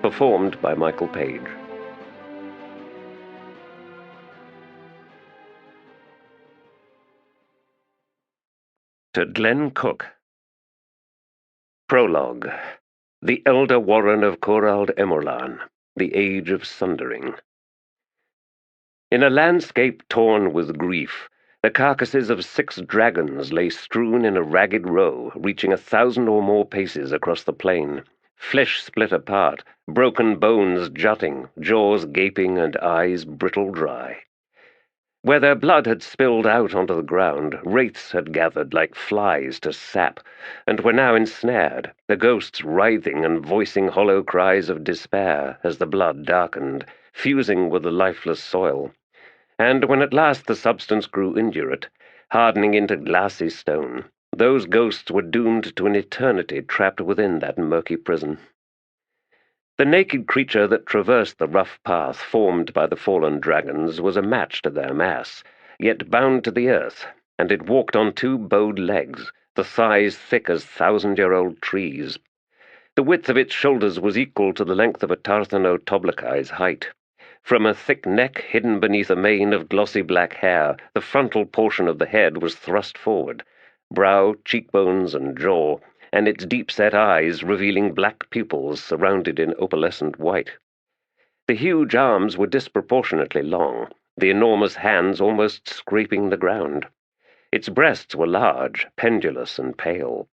performed by Michael Page. To Glenn Cook. Prologue. The Elder Warren of Rhulad Sengar, the Age of Sundering. In a landscape torn with grief, the carcasses of 6 dragons lay strewn in a ragged row, reaching 1,000 or more paces across the plain, flesh split apart, broken bones jutting, jaws gaping, and eyes brittle dry. Where their blood had spilled out onto the ground, wraiths had gathered like flies to sap, and were now ensnared, the ghosts writhing and voicing hollow cries of despair as the blood darkened, fusing with the lifeless soil. And when at last the substance grew indurate, hardening into glassy stone, those ghosts were doomed to an eternity trapped within that murky prison. The naked creature that traversed the rough path formed by the fallen dragons was a match to their mass, yet bound to the earth, and it walked on 2 bowed legs, the thighs thick as 1,000-year-old trees. The width of its shoulders was equal to the length of a Tarthano Toblakai's height. From a thick neck hidden beneath a mane of glossy black hair, the frontal portion of the head was thrust forward, brow, cheekbones, and jaw, and its deep-set eyes revealing black pupils surrounded in opalescent white. The huge arms were disproportionately long, the enormous hands almost scraping the ground. Its breasts were large, pendulous, and pale.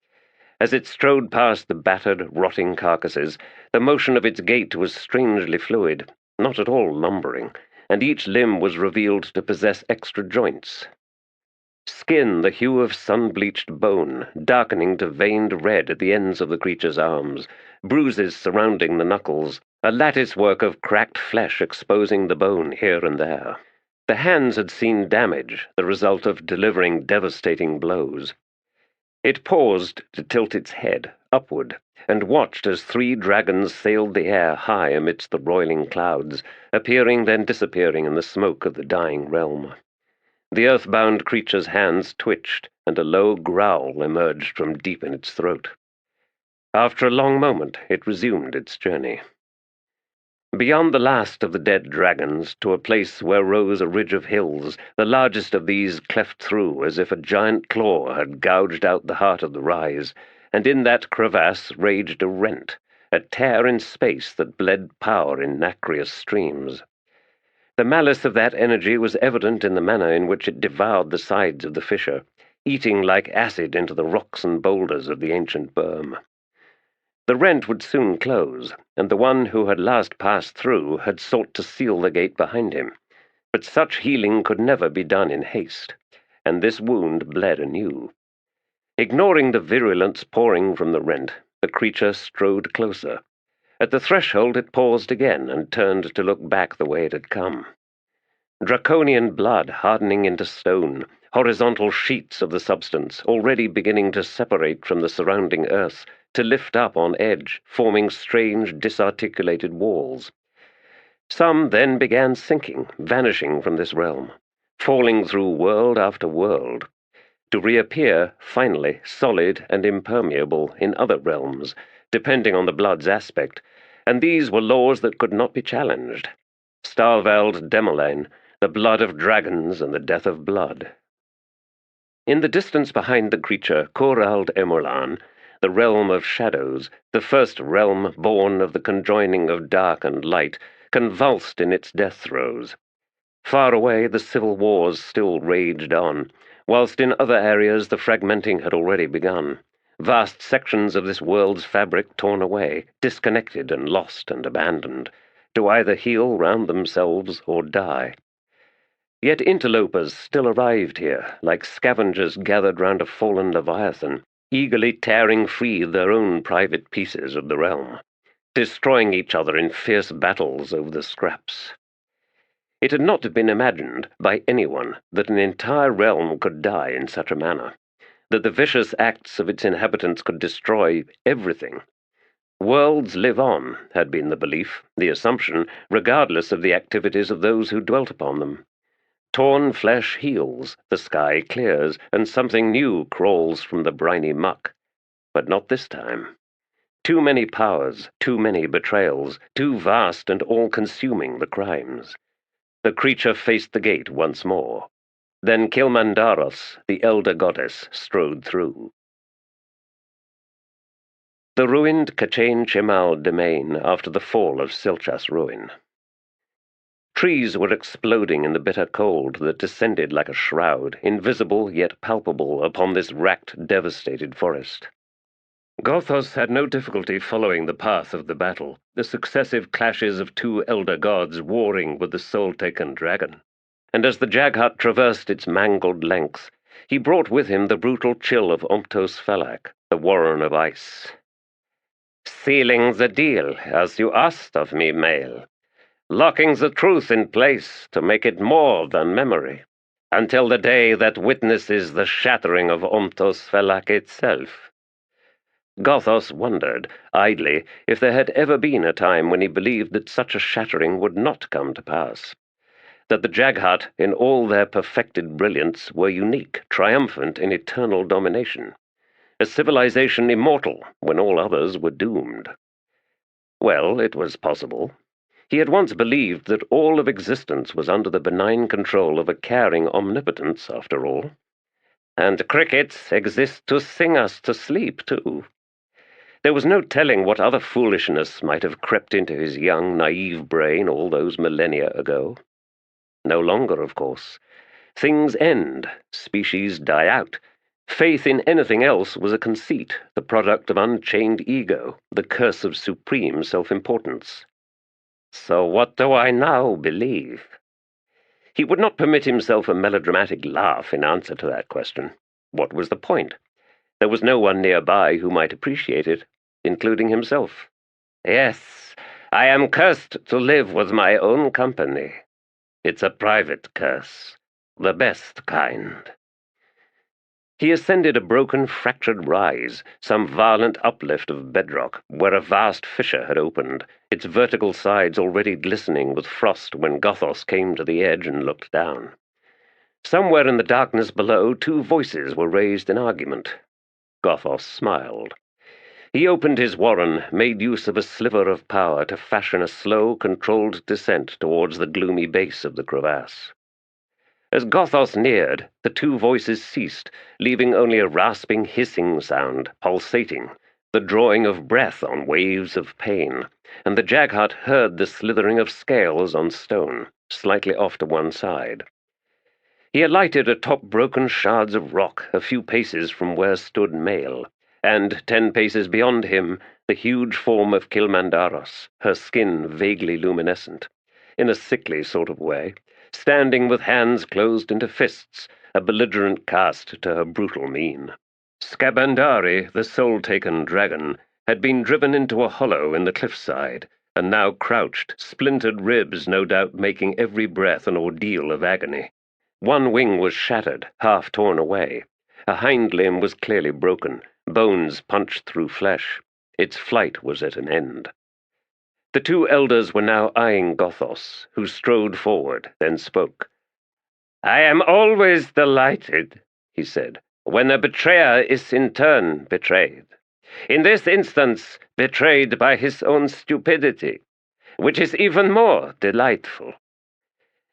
As it strode past the battered, rotting carcasses, the motion of its gait was strangely fluid, not at all lumbering, and each limb was revealed to possess extra joints. Skin the hue of sun-bleached bone, darkening to veined red at the ends of the creature's arms, bruises surrounding the knuckles, a lattice-work of cracked flesh exposing the bone here and there. The hands had seen damage, the result of delivering devastating blows. It paused to tilt its head upward, and watched as 3 dragons sailed the air high amidst the roiling clouds, appearing then disappearing in the smoke of the dying realm. The earthbound creature's hands twitched, and a low growl emerged from deep in its throat. After a long moment, it resumed its journey. Beyond the last of the dead dragons, to a place where rose a ridge of hills, the largest of these cleft through as if a giant claw had gouged out the heart of the rise, and in that crevasse raged a rent, a tear in space that bled power in nacreous streams. The malice of that energy was evident in the manner in which it devoured the sides of the fissure, eating like acid into the rocks and boulders of the ancient berm. The rent would soon close, and the one who had last passed through had sought to seal the gate behind him. But such healing could never be done in haste, and this wound bled anew. Ignoring the virulence pouring from the rent, the creature strode closer. At the threshold it paused again and turned to look back the way it had come. Draconian blood hardening into stone, horizontal sheets of the substance already beginning to separate from the surrounding earth, to lift up on edge, forming strange, disarticulated walls. Some then began sinking, vanishing from this realm, falling through world after world, to reappear, finally, solid and impermeable in other realms, depending on the blood's aspect, and these were laws that could not be challenged. Starvald Demoline, the blood of dragons and the death of blood. In the distance behind the creature, Rhulad Sengar, the realm of shadows, the first realm born of the conjoining of dark and light, convulsed in its death throes. Far away the civil wars still raged on, whilst in other areas the fragmenting had already begun. Vast sections of this world's fabric torn away, disconnected and lost and abandoned, to either heal round themselves or die. Yet interlopers still arrived here, like scavengers gathered round a fallen leviathan, eagerly tearing free their own private pieces of the realm, destroying each other in fierce battles over the scraps. It had not been imagined by anyone that an entire realm could die in such a manner, that the vicious acts of its inhabitants could destroy everything. Worlds live on, had been the belief, the assumption, regardless of the activities of those who dwelt upon them. Torn flesh heals, the sky clears, and something new crawls from the briny muck. But not this time. Too many powers, too many betrayals, too vast and all-consuming the crimes. The creature faced the gate once more. Then Kilmandaros, the elder goddess, strode through. The ruined Kachain Chemal domain after the fall of Silchas ruin. Trees were exploding in the bitter cold that descended like a shroud, invisible yet palpable upon this racked, devastated forest. Gothos had no difficulty following the path of the battle, the successive clashes of two elder gods warring with the soul-taken dragon. And as the Jaghut traversed its mangled length, he brought with him the brutal chill of Omptos Felak, the Warren of Ice. "Sealing the deal, as you asked of me, Mael. Locking the truth in place to make it more than memory, until the day that witnesses the shattering of Omptos Felak itself." Gothos wondered, idly, if there had ever been a time when he believed that such a shattering would not come to pass. That the Jaghut, in all their perfected brilliance, were unique, triumphant in eternal domination. A civilization immortal when all others were doomed. Well, it was possible. He had once believed that all of existence was under the benign control of a caring omnipotence, after all. And crickets exist to sing us to sleep, too. There was no telling what other foolishness might have crept into his young, naive brain all those millennia ago. No longer, of course. Things end, species die out. Faith in anything else was a conceit, the product of unchained ego, the curse of supreme self-importance. So what do I now believe? He would not permit himself a melodramatic laugh in answer to that question. What was the point? There was no one nearby who might appreciate it, including himself. Yes, I am cursed to live with my own company. It's a private curse, the best kind. He ascended a broken, fractured rise, some violent uplift of bedrock, where a vast fissure had opened, its vertical sides already glistening with frost when Gothos came to the edge and looked down. Somewhere in the darkness below, two voices were raised in argument. Gothos smiled. He opened his warren, made use of a sliver of power to fashion a slow, controlled descent towards the gloomy base of the crevasse. As Gothos neared, the two voices ceased, leaving only a rasping, hissing sound, pulsating, the drawing of breath on waves of pain, and the Jaghut heard the slithering of scales on stone, slightly off to one side. He alighted atop broken shards of rock a few paces from where stood Mael, and 10 paces beyond him, the huge form of Kilmandaros, her skin vaguely luminescent, in a sickly sort of way, standing with hands closed into fists, a belligerent cast to her brutal mien. Skabandari, the soul-taken dragon, had been driven into a hollow in the cliffside, and now crouched, splintered ribs no doubt making every breath an ordeal of agony. One wing was shattered, half torn away. A hind limb was clearly broken, bones punched through flesh. Its flight was at an end. The two elders were now eyeing Gothos, who strode forward, then spoke. "I am always delighted," he said, "when a betrayer is in turn betrayed. In this instance, betrayed by his own stupidity, which is even more delightful."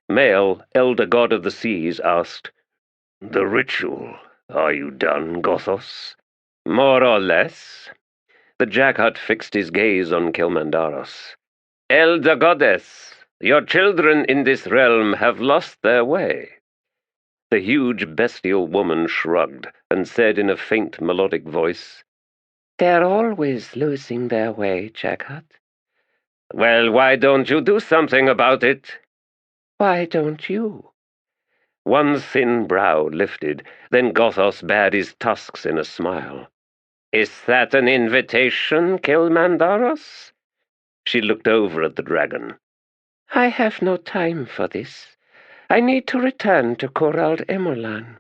Mael, elder god of the seas, asked, "The ritual, are you done, Gothos?" "More or less." The Jaghut fixed his gaze on Kilmandaros. "Elder goddess, your children in this realm have lost their way." The huge bestial woman shrugged and said in a faint melodic voice, "They're always losing their way, Jaghut." "Well, why don't you do something about it?" "Why don't you?" One thin brow lifted, then Gothos bared his tusks in a smile. "Is that an invitation, Kilmandaros?" She looked over at the dragon. "I have no time for this. I need to return to Corald Emerlan.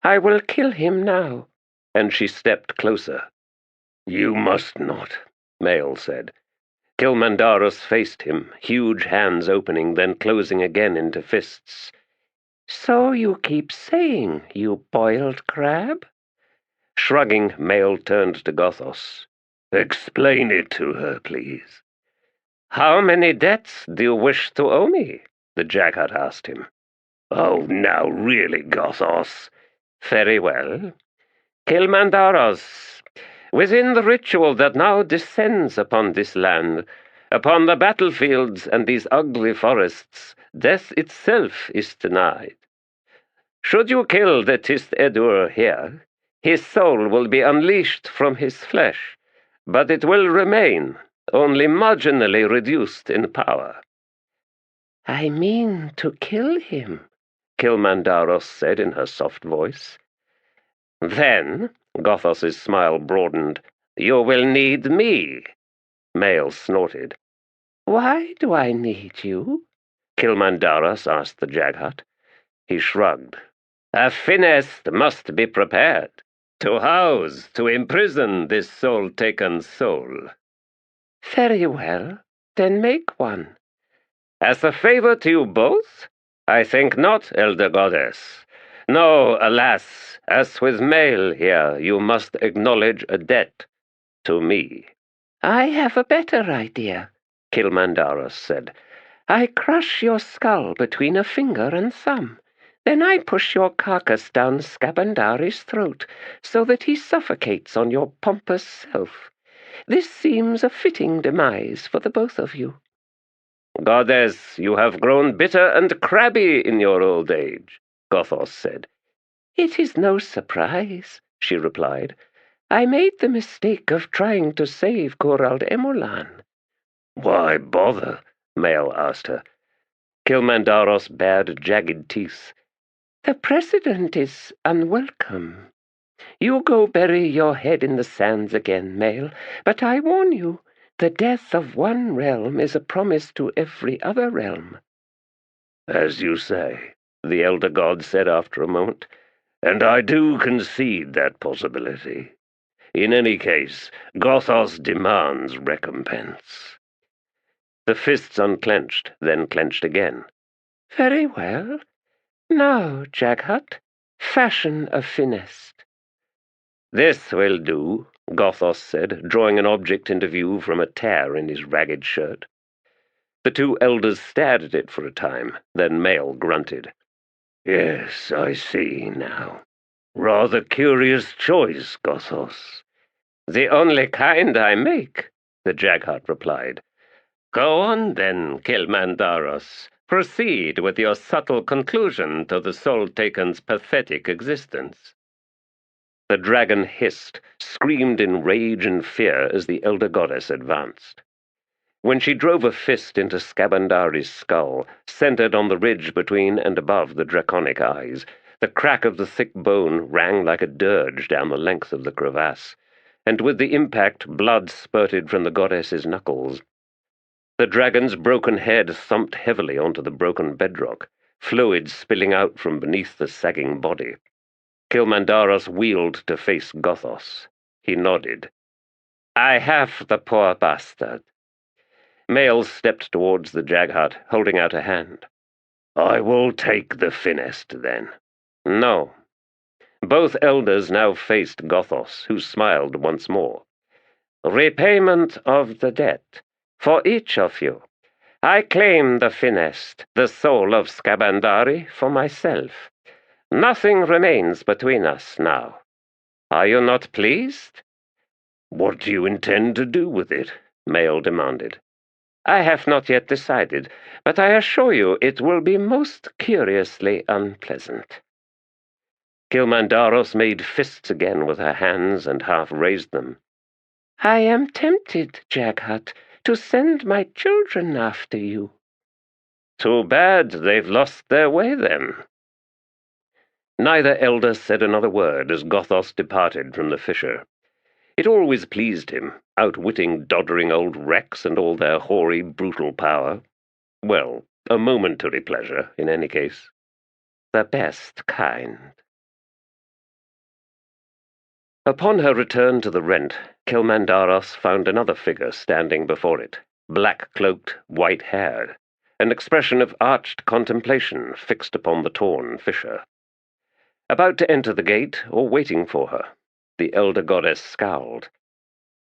I will kill him now." And she stepped closer. "You must not," Mael said. Kilmandaros faced him, huge hands opening, then closing again into fists. "So you keep saying, you boiled crab?" Shrugging, Mael turned to Gothos. Explain it to her, please. How many debts do you wish to owe me? The Jaghut asked him. Oh, now really, Gothos. Very well. Kilmandaros, within the ritual that now descends upon this land, upon the battlefields and these ugly forests, death itself is denied. Should you kill the Tiste Edur here, his soul will be unleashed from his flesh, but it will remain, only marginally reduced in power. I mean to kill him, Kilmandaros said in her soft voice. Then, Gothos's smile broadened, you will need me. Mael snorted. Why do I need you? Kilmandaros asked the Jaghut. He shrugged. A finesse must be prepared. To house, to imprison this soul-taken soul. Very well, then make one. As a favor to you both? I think not, Elder Goddess. No, alas, as with Mael here, you must acknowledge a debt to me. I have a better idea, Kilmandaros said. I crush your skull between a finger and thumb. Then I push your carcass down Skabandari's throat, so that he suffocates on your pompous self. This seems a fitting demise for the both of you. Goddess, you have grown bitter and crabby in your old age, Gothos said. It is no surprise, she replied. I made the mistake of trying to save Corald Emolan. Why bother? Mael asked her. Kilmandaros bared jagged teeth. The precedent is unwelcome. You go bury your head in the sands again, Mael, but I warn you, the death of one realm is a promise to every other realm. As you say, the elder god said after a moment, and I do concede that possibility. In any case, Gothos demands recompense. The fists unclenched, then clenched again. Very well. Now, Jaghut, fashion a finesse. This will do, Gothos said, drawing an object into view from a tear in his ragged shirt. The two elders stared at it for a time, then Mael grunted. Yes, I see now. Rather curious choice, Gothos. The only kind I make, the Jaghut replied. Go on then, Kilmandaros. Proceed with your subtle conclusion to the soul-taken's pathetic existence. The dragon hissed, screamed in rage and fear as the elder goddess advanced. When she drove a fist into Skabandari's skull, centered on the ridge between and above the draconic eyes, the crack of the thick bone rang like a dirge down the length of the crevasse, and with the impact blood spurted from the goddess's knuckles. The dragon's broken head thumped heavily onto the broken bedrock, fluid spilling out from beneath the sagging body. Kilmandaros wheeled to face Gothos. He nodded. I have the poor bastard. Mael stepped towards the Jaghut, holding out a hand. I will take the finesse, then. No. Both elders now faced Gothos, who smiled once more. Repayment of the debt. For each of you. I claim the finesse, the soul of Skabandari, for myself. Nothing remains between us now. Are you not pleased? What do you intend to do with it? Mael demanded. I have not yet decided, but I assure you it will be most curiously unpleasant. Kilmandaros made fists again with her hands and half raised them. I am tempted, Jaghut, to send my children after you. Too bad they've lost their way, then. Neither elder said another word as Gothos departed from the fissure. It always pleased him, outwitting doddering old wrecks and all their hoary, brutal power. Well, a momentary pleasure, in any case. The best kind. Upon her return to the rent, Kilmandaros found another figure standing before it, black-cloaked, white-haired, an expression of arched contemplation fixed upon the torn fissure. About to enter the gate, or waiting for her, the elder goddess scowled.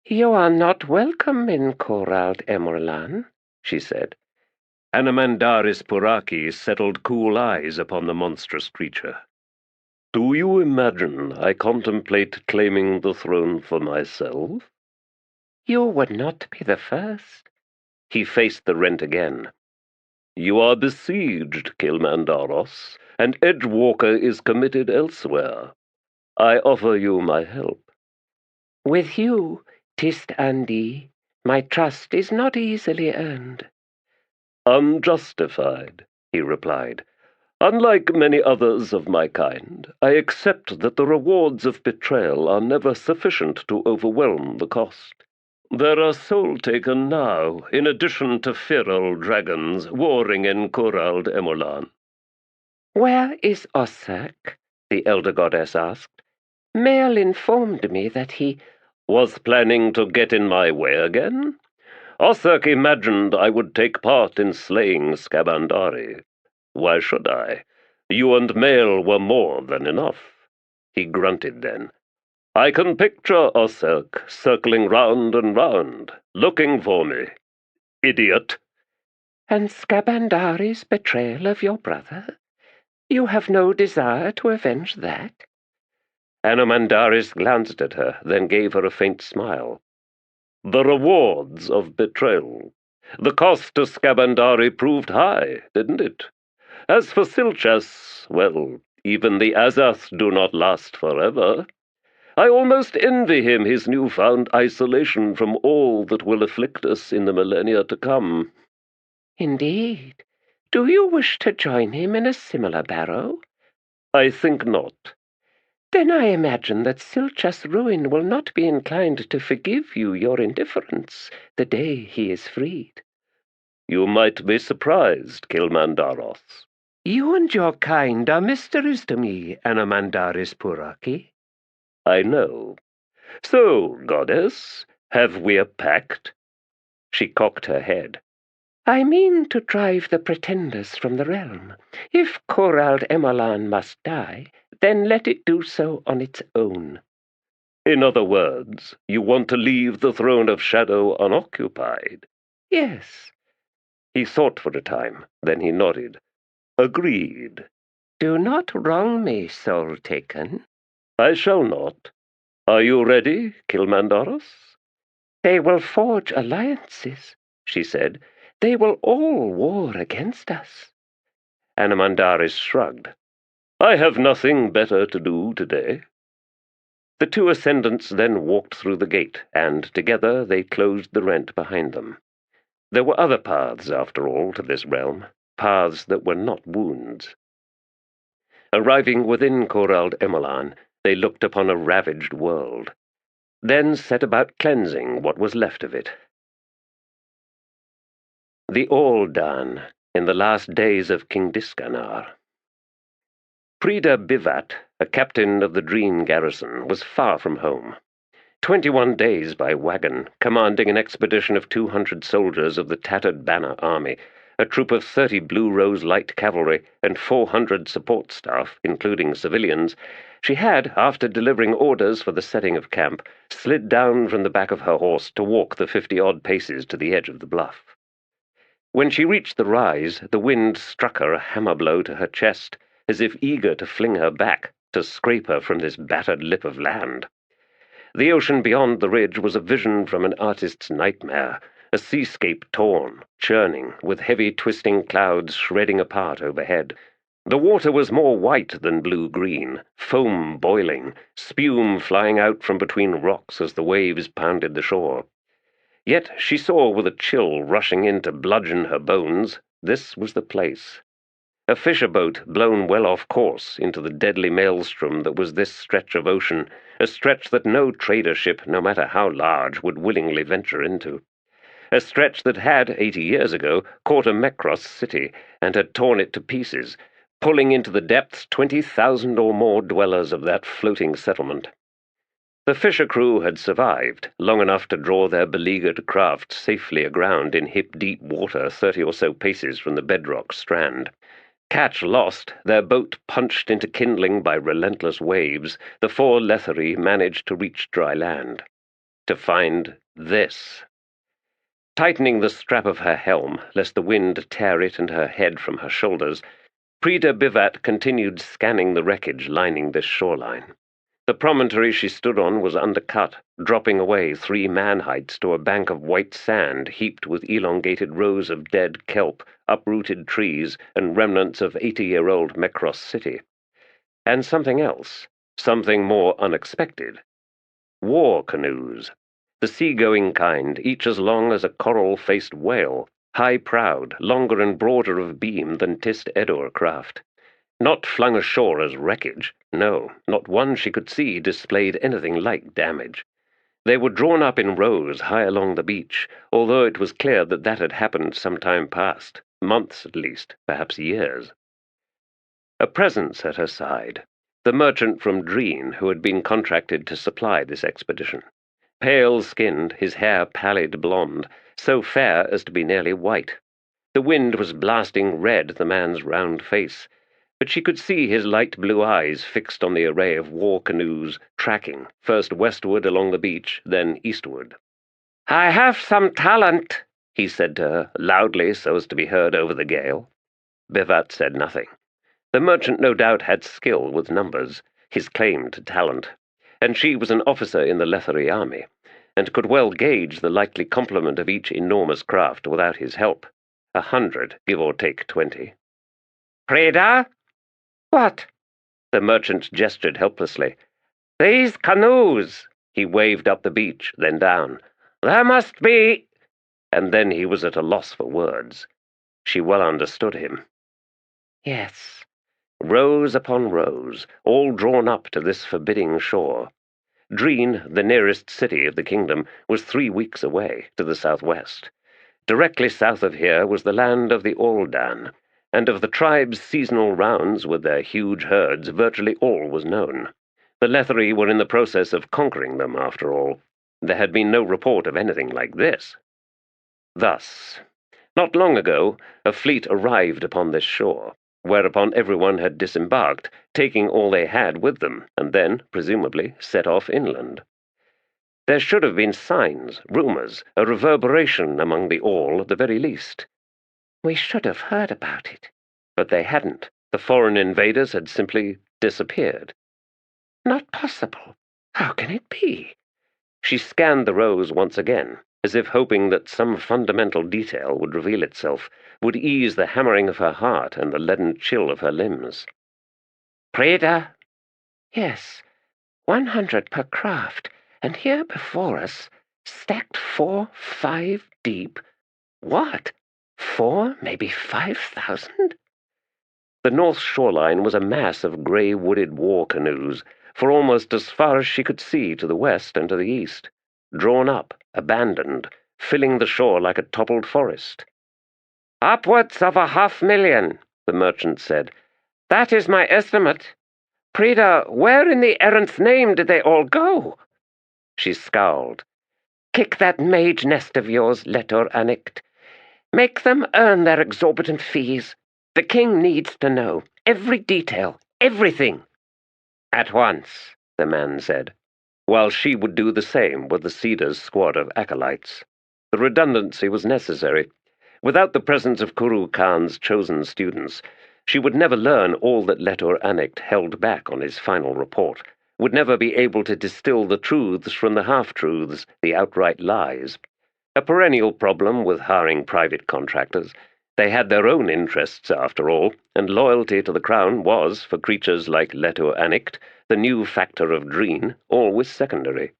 "You are not welcome in Corald Emerlan," she said. Anamandaris Puraki settled cool eyes upon the monstrous creature. "Do you imagine I contemplate claiming the throne for myself?" "You would not be the first." He faced the rent again. "You are besieged, Kilmandaros, and Edgewalker is committed elsewhere. I offer you my help." "With you, Tiste Edur, my trust is not easily earned." "Unjustified," he replied. "Unlike many others of my kind, I accept that the rewards of betrayal are never sufficient to overwhelm the cost. There are soul-taken now, in addition to feral dragons warring in Corald Emerlan." "Where is Osirk?" the elder goddess asked. "Mael informed me that he was planning to get in my way again. Osirk imagined I would take part in slaying Scabandari. Why should I? You and Mael were more than enough." He grunted then. "I can picture Osirk circling round and round, looking for me. Idiot." "And Scabandari's betrayal of your brother? You have no desire to avenge that?" Anamandaris glanced at her, then gave her a faint smile. "The rewards of betrayal. The cost to Scabandari proved high, didn't it? As for Silchas, well, even the Azath do not last forever. I almost envy him his newfound isolation from all that will afflict us in the millennia to come." "Indeed. Do you wish to join him in a similar barrow?" "I think not." "Then I imagine that Silchas Ruin will not be inclined to forgive you your indifference the day he is freed." "You might be surprised, Kilmandaros." "You and your kind are mysteries to me, Anamandaris Puraki." "I know. So, goddess, have we a pact?" She cocked her head. "I mean to drive the pretenders from the realm. If Corald Emerlan must die, then let it do so on its own." "In other words, you want to leave the throne of shadow unoccupied?" "Yes." He thought for a time, then he nodded. "Agreed." "Do not wrong me, soul taken." "I shall not. Are you ready, Kilmandaros?" "They will forge alliances," she said. "They will all war against us." Anamandaris shrugged. "I have nothing better to do today." The two ascendants then walked through the gate, and together they closed the rent behind them. There were other paths, after all, to this realm, paths that were not wounds. Arriving within Corald Emerlan, they looked upon a ravaged world, then set about cleansing what was left of it. The Aldan, in the last days of King Discanar. Prida Bivat, a captain of the Dream garrison, was far from home. 21 days by wagon, commanding an expedition of 200 soldiers of the Tattered Banner Army, a troop of 30 Blue Rose Light Cavalry, and 400 support staff, including civilians, she had, after delivering orders for the setting of camp, slid down from the back of her horse to walk the 50-odd paces to the edge of the bluff. When she reached the rise, the wind struck her a hammer blow to her chest, as if eager to fling her back, to scrape her from this battered lip of land. The ocean beyond the ridge was a vision from an artist's nightmare, a seascape torn, churning, with heavy twisting clouds shredding apart overhead. The water was more white than blue-green, foam boiling, spume flying out from between rocks as the waves pounded the shore. Yet she saw with a chill rushing in to bludgeon her bones, this was the place. A fisher boat blown well off course into the deadly maelstrom that was this stretch of ocean, a stretch that no trader ship, no matter how large, would willingly venture into. A stretch that had, 80 years ago, caught a Mekros city and had torn it to pieces, pulling into the depths 20,000 or more dwellers of that floating settlement. The fisher crew had survived, long enough to draw their beleaguered craft safely aground in hip-deep water 30 or so paces from the bedrock strand. Catch lost, their boat punched into kindling by relentless waves, the 4 Letherii managed to reach dry land. To find This. Tightening the strap of her helm, lest the wind tear it and her head from her shoulders, Prida Bivat continued scanning the wreckage lining this shoreline. The promontory she stood on was undercut, dropping away 3 man-heights to a bank of white sand heaped with elongated rows of dead kelp, uprooted trees, and remnants of 80-year-old Malaz City. And something else, something more unexpected. War canoes. The sea-going kind, each as long as a coral-faced whale, high-prowed, longer and broader of beam than Tiste Edur craft. Not flung ashore as wreckage. No, not one she could see displayed anything like damage. They were drawn up in rows high along the beach, although it was clear that that had happened some time past, months at least, perhaps years. A presence at her side, the merchant from Dreen who had been contracted to supply this expedition. Pale-skinned, his hair pallid blonde, so fair as to be nearly white. The wind was blasting red the man's round face, but she could see his light blue eyes fixed on the array of war canoes, tracking, first westward along the beach, then eastward. "I have some talent," he said to her, loudly so as to be heard over the gale. Bivat said nothing. The merchant no doubt had skill with numbers, his claim to talent, and she was an officer in the Letherii army, and could well gauge the likely complement of each enormous craft without his help. 100, give or take 20. "Prida?" "What?" The merchant gestured helplessly. "These canoes." He waved up the beach, then down. "There must be—" And then he was at a loss for words. She well understood him. Yes. Rows upon rows, all drawn up to this forbidding shore. Dreen, the nearest city of the kingdom, was 3 weeks away, to the southwest. Directly south of here was the land of the Oldan, and of the tribe's seasonal rounds with their huge herds virtually all was known. The Letherii were in the process of conquering them, after all. There had been no report of anything like this. Thus, not long ago, a fleet arrived upon this shore, whereupon everyone had disembarked, taking all they had with them, and then, presumably, set off inland. There should have been signs, rumors, a reverberation among the all at the very least. We should have heard about it. But they hadn't. The foreign invaders had simply disappeared. Not possible. How can it be? She scanned the rows once again, as if hoping that some fundamental detail would reveal itself, would ease the hammering of her heart and the leaden chill of her limbs. "Prida?" "Yes, 100 per craft, and here before us, stacked 4, 5 deep. What? 4, maybe 5,000? The north shoreline was a mass of grey-wooded war canoes, for almost as far as she could see to the west and to the east, drawn up, abandoned, filling the shore like a toppled forest. "Upwards of 500,000, the merchant said. "That is my estimate. Prida, where in the errant's name did they all go?" She scowled. "Kick that mage nest of yours, Letor Anict. Make them earn their exorbitant fees. The king needs to know. Every detail. Everything." "At once," the man said, while she would do the same with the Cedar's squad of acolytes. The redundancy was necessary. Without the presence of Kuru Khan's chosen students, she would never learn all that Letor Anict held back on his final report, would never be able to distill the truths from the half-truths, the outright lies. A perennial problem with hiring private contractors. They had their own interests, after all, and loyalty to the crown was, for creatures like Letor Anict, the new factor of Dreen, always secondary.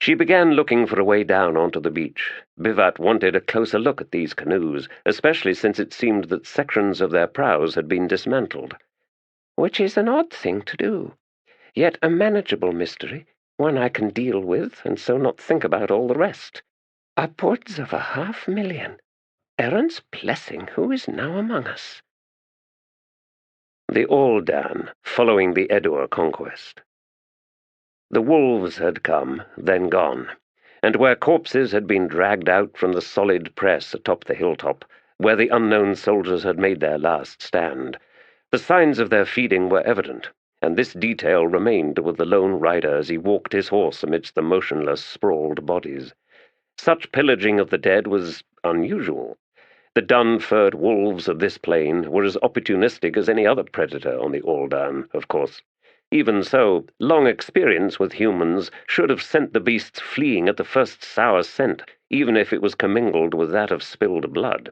She began looking for a way down onto the beach. Bivat wanted a closer look at these canoes, especially since it seemed that sections of their prows had been dismantled. Which is an odd thing to do, yet a manageable mystery, one I can deal with, and so not think about all the rest. Upwards of 500,000. Errant's blessing, who is now among us? The Oldan, following the Edur conquest. The wolves had come, then gone, and where corpses had been dragged out from the solid press atop the hilltop, where the unknown soldiers had made their last stand, the signs of their feeding were evident. and this detail remained with the lone rider as he walked his horse amidst the motionless, sprawled bodies. Such pillaging of the dead was unusual. The dun-furred wolves of this plain were as opportunistic as any other predator on the Aldan, of course. Even so, long experience with humans should have sent the beasts fleeing at the first sour scent, even if it was commingled with that of spilled blood.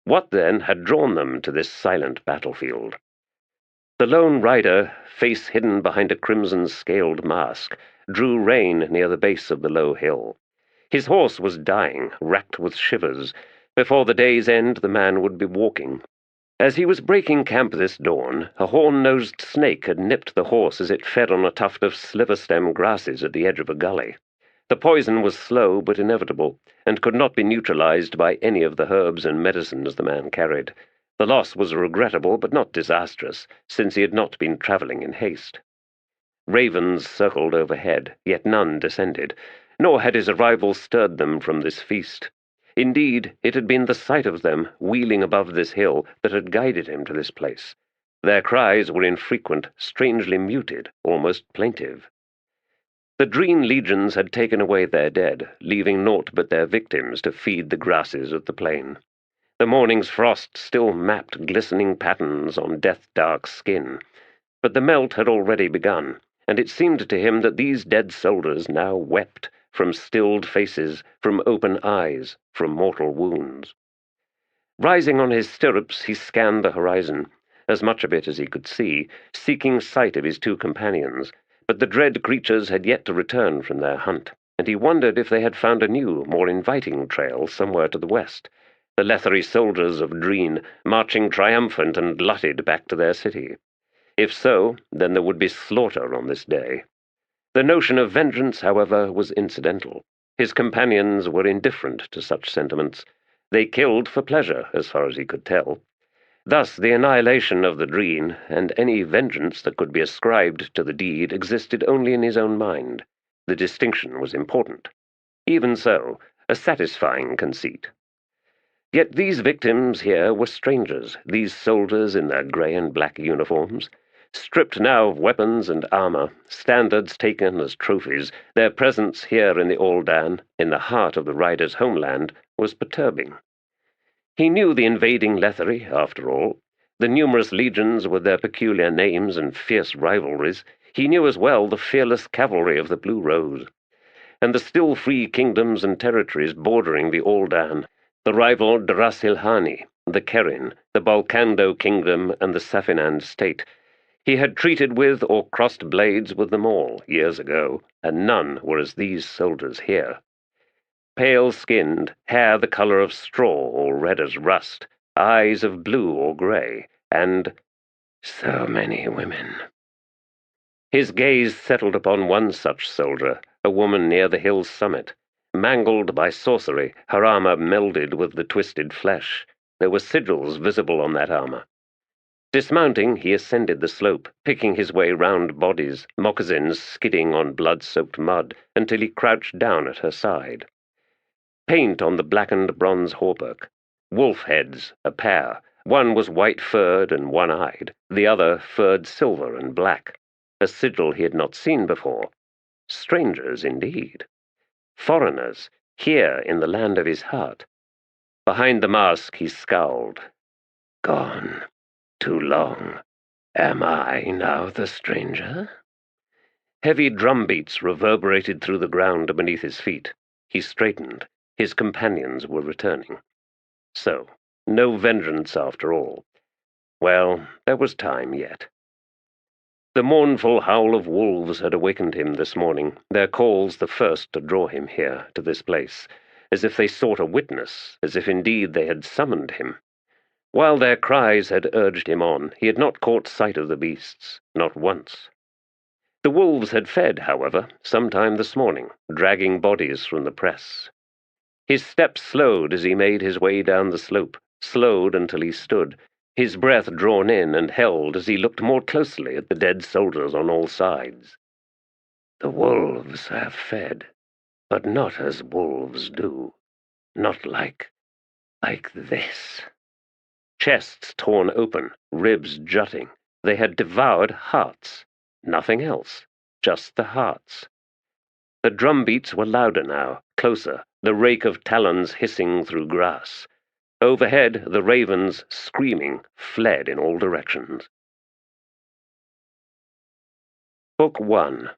What, then, had drawn them to this silent battlefield? The lone rider, face hidden behind a crimson-scaled mask, drew rein near the base of the low hill. His horse was dying, racked with shivers. Before the day's end, the man would be walking. As he was breaking camp this dawn, a horn-nosed snake had nipped the horse as it fed on a tuft of sliver-stem grasses at the edge of a gully. The poison was slow but inevitable, and could not be neutralized by any of the herbs and medicines the man carried. The loss was regrettable but not disastrous, since he had not been traveling in haste. Ravens circled overhead, yet none descended, nor had his arrival stirred them from this feast. Indeed, it had been the sight of them, wheeling above this hill, that had guided him to this place. Their cries were infrequent, strangely muted, almost plaintive. The Dreen legions had taken away their dead, leaving naught but their victims to feed the grasses of the plain. The morning's frost still mapped glistening patterns on death-dark skin, but the melt had already begun, and it seemed to him that these dead soldiers now wept, from stilled faces, from open eyes, from mortal wounds. Rising on his stirrups, he scanned the horizon, as much of it as he could see, seeking sight of his two companions, but the dread creatures had yet to return from their hunt, and he wondered if they had found a new, more inviting trail somewhere to the west, the Letherii soldiers of Dreen marching triumphant and glutted back to their city. If so, then there would be slaughter on this day. The notion of vengeance, however, was incidental. His companions were indifferent to such sentiments. They killed for pleasure, as far as he could tell. Thus the annihilation of the Dreen, and any vengeance that could be ascribed to the deed, existed only in his own mind. The distinction was important. Even so, a satisfying conceit. Yet these victims here were strangers, these soldiers in their grey and black uniforms. Stripped now of weapons and armor, standards taken as trophies, their presence here in the Aldan, in the heart of the rider's homeland, was perturbing. He knew the invading Letherii, after all. The numerous legions with their peculiar names and fierce rivalries. He knew as well the fearless cavalry of the Blue Rose. And the still free kingdoms and territories bordering the Aldan, the rival Drasilhani, the Kerin, the Balkando kingdom, and the Safinand state. He had treated with or crossed blades with them all years ago, and none were as these soldiers here. Pale-skinned, hair the color of straw or red as rust, eyes of blue or gray, and so many women. His gaze settled upon one such soldier, a woman near the hill's summit. Mangled by sorcery, her armor melded with the twisted flesh. There were sigils visible on that armor. Dismounting, he ascended the slope, picking his way round bodies, moccasins skidding on blood-soaked mud, until he crouched down at her side. Paint on the blackened bronze hauberk. Wolf heads, a pair. One was white-furred and one-eyed, the other furred silver and black. A sigil he had not seen before. Strangers, indeed. Foreigners, here in the land of his heart. Behind the mask he scowled. Gone. Too long. Am I now the stranger? Heavy drumbeats reverberated through the ground beneath his feet. He straightened. His companions were returning. So, no vengeance after all. Well, there was time yet. The mournful howl of wolves had awakened him this morning, their calls the first to draw him here, to this place, as if they sought a witness, as if indeed they had summoned him. While their cries had urged him on, he had not caught sight of the beasts, not once. The wolves had fed, however, sometime this morning, dragging bodies from the press. His steps slowed as he made his way down the slope, slowed until he stood, his breath drawn in and held as he looked more closely at the dead soldiers on all sides. The wolves have fed, but not as wolves do, not like this. Chests torn open, ribs jutting. They had devoured hearts, Nothing else, just the hearts. The drumbeats were louder now, closer, the rake of talons hissing through grass. Overhead, the ravens, screaming, fled in all directions. Book 1.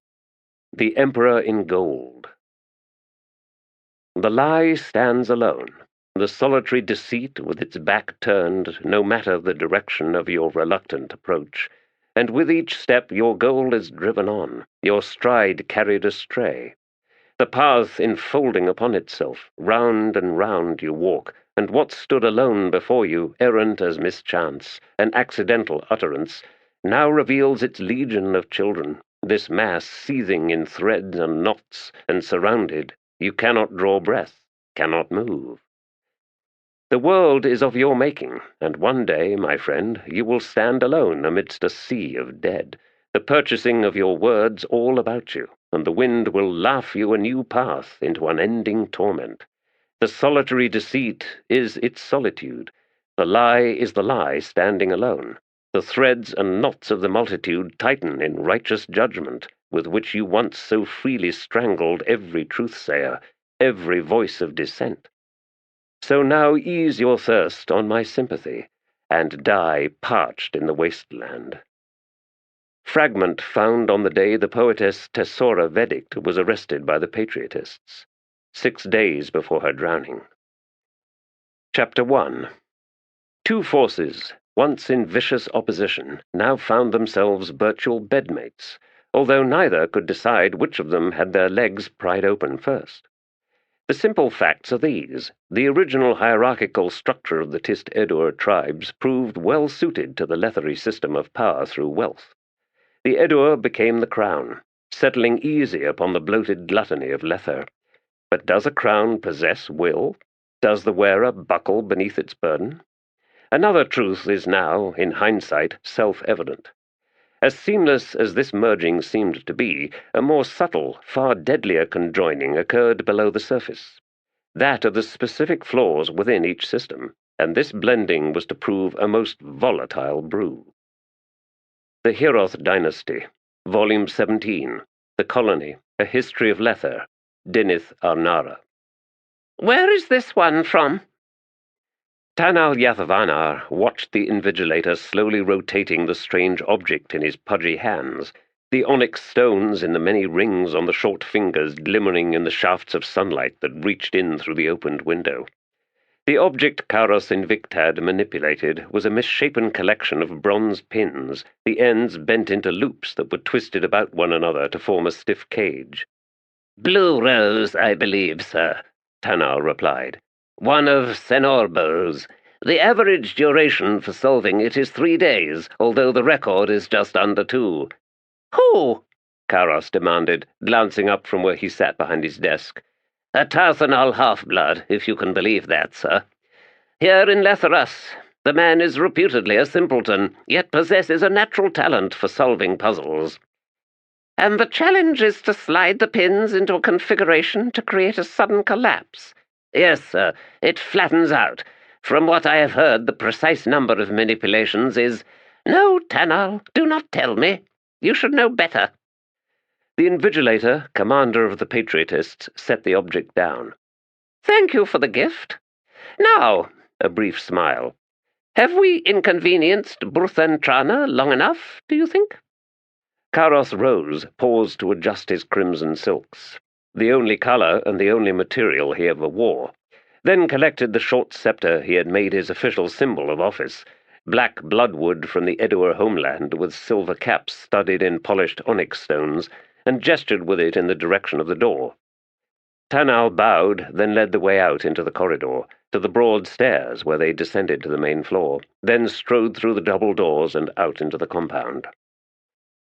The Emperor in Gold. The lie stands alone, the solitary deceit with its back turned, no matter the direction of your reluctant approach, and with each step your goal is driven on, your stride carried astray. The path enfolding upon itself, round and round you walk, and what stood alone before you, errant as mischance, an accidental utterance, now reveals its legion of children, this mass seething in threads and knots, and surrounded. You cannot draw breath, cannot move. The world is of your making, and one day, my friend, you will stand alone amidst a sea of dead, the purchasing of your words all about you, and the wind will laugh you a new path into unending torment. The solitary deceit is its solitude. The lie is the lie standing alone. The threads and knots of the multitude tighten in righteous judgment, with which you once so freely strangled every truth-sayer, every voice of dissent. So now ease your thirst on my sympathy, and die parched in the wasteland. Fragment found on the day the poetess Tavore Beddict was arrested by the patriotists, 6 days before her drowning. Chapter 1. Two forces, once in vicious opposition, now found themselves virtual bedmates, although neither could decide which of them had their legs pried open first. The simple facts are these. The original hierarchical structure of the Tiste Edur tribes proved well suited to the Letherii system of power through wealth. The Edur became the crown, settling easy upon the bloated gluttony of Lether. But does a crown possess will? Does the wearer buckle beneath its burden? Another truth is now, in hindsight, self-evident. As seamless as this merging seemed to be, a more subtle, far deadlier conjoining occurred below the surface. That of the specific flaws within each system, and this blending was to prove a most volatile brew. The Heroth Dynasty, Volume 17, The Colony, A History of Lether, Denith Arnara. "Where is this one from?" Tanal Yathavanar watched the invigilator slowly rotating the strange object in his pudgy hands, the onyx stones in the many rings on the short fingers glimmering in the shafts of sunlight that reached in through the opened window. The object Karos Invictad manipulated was a misshapen collection of bronze pins, the ends bent into loops that were twisted about one another to form a stiff cage. "Blue rose, I believe, sir," Tanal replied. "One of Senorbo's. The average duration for solving it is 3 days, although the record is just under 2. "Who?" Karos demanded, glancing up from where he sat behind his desk. "A Tarthanal half-blood, if you can believe that, sir. Here in Letheras, the man is reputedly a simpleton, yet possesses a natural talent for solving puzzles. And the challenge is to slide the pins into a configuration to create a sudden collapse. Yes, sir, it flattens out. From what I have heard, the precise number of manipulations is— No, Tanal, do not tell me. You should know better." The invigilator, commander of the patriotists, set the object down. "Thank you for the gift. Now," a brief smile, "have we inconvenienced Bruthentrana long enough, do you think?" Karos rose, paused to adjust his crimson silks, the only color and the only material he ever wore, then collected the short scepter he had made his official symbol of office, black bloodwood from the Edur homeland with silver caps studded in polished onyx stones, and gestured with it in the direction of the door. Tanal bowed, then led the way out into the corridor, to the broad stairs where they descended to the main floor, then strode through the double doors and out into the compound.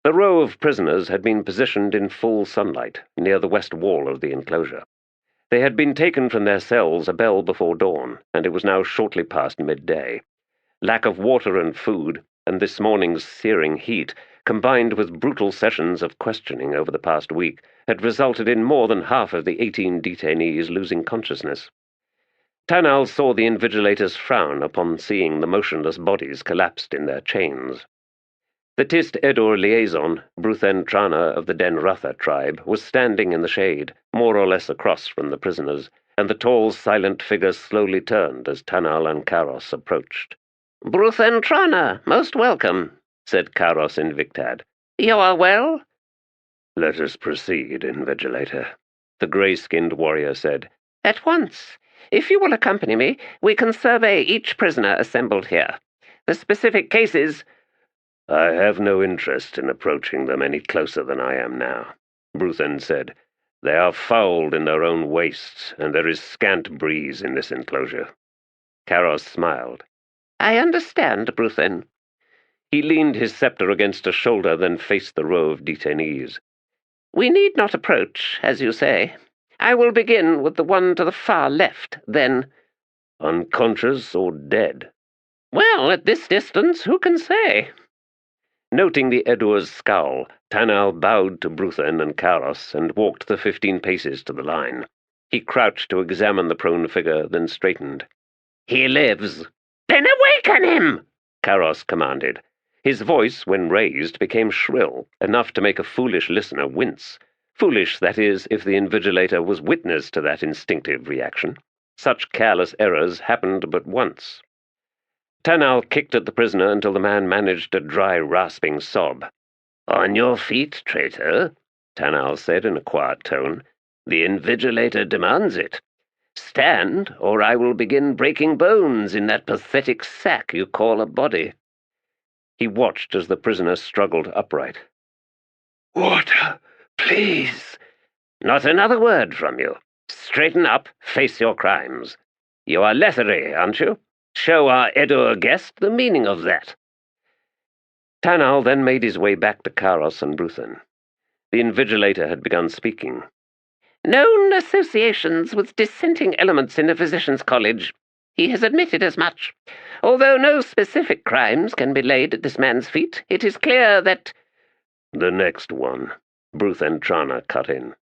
The row of prisoners had been positioned in full sunlight, near the west wall of the enclosure. They had been taken from their cells a bell before dawn, and it was now shortly past midday. Lack of water and food, and this morning's searing heat, combined with brutal sessions of questioning over the past week, had resulted in more than half of the 18 detainees losing consciousness. Tanal saw the invigilator's frown upon seeing the motionless bodies collapsed in their chains. The Tiste Edur liaison, Bruthen Trana of the Denratha tribe, was standing in the shade, more or less across from the prisoners, and the tall, silent figure slowly turned as Tanal and Karos approached. "Bruthen Trana, most welcome," said Karos Invictad. "You are well?" "Let us proceed, Invigilator," the grey-skinned warrior said. "At once. If you will accompany me, we can survey each prisoner assembled here. The specific cases—" "I have no interest in approaching them any closer than I am now," Bruthen said. "They are fouled in their own wastes, and there is scant breeze in this enclosure." Karos smiled. "I understand, Bruthen." He leaned his scepter against a shoulder, then faced the row of detainees. "We need not approach, as you say. I will begin with the one to the far left, then—" "Unconscious or dead?" "Well, at this distance, who can say?" Noting the Edur's scowl, Tanal bowed to Bruthen and Karos and walked the 15 paces to the line. He crouched to examine the prone figure, then straightened. "He lives." "Then awaken him!" Karos commanded. His voice, when raised, became shrill, enough to make a foolish listener wince. Foolish, that is, if the Invigilator was witness to that instinctive reaction. Such careless errors happened but once. Tanal kicked at the prisoner until the man managed a dry, rasping sob. "On your feet, traitor," Tanal said in a quiet tone. "The Invigilator demands it. Stand, or I will begin breaking bones in that pathetic sack you call a body." He watched as the prisoner struggled upright. "Water, please." "Not another word from you. Straighten up, face your crimes. You are Letherii, aren't you? Show our Edur guest the meaning of that." Tanal then made his way back to Karos and Bruthen. The Invigilator had begun speaking. "Known associations with dissenting elements in the Physicians' College. He has admitted as much. Although no specific crimes can be laid at this man's feet, it is clear that—" "The next one," Bruthen Trana cut in.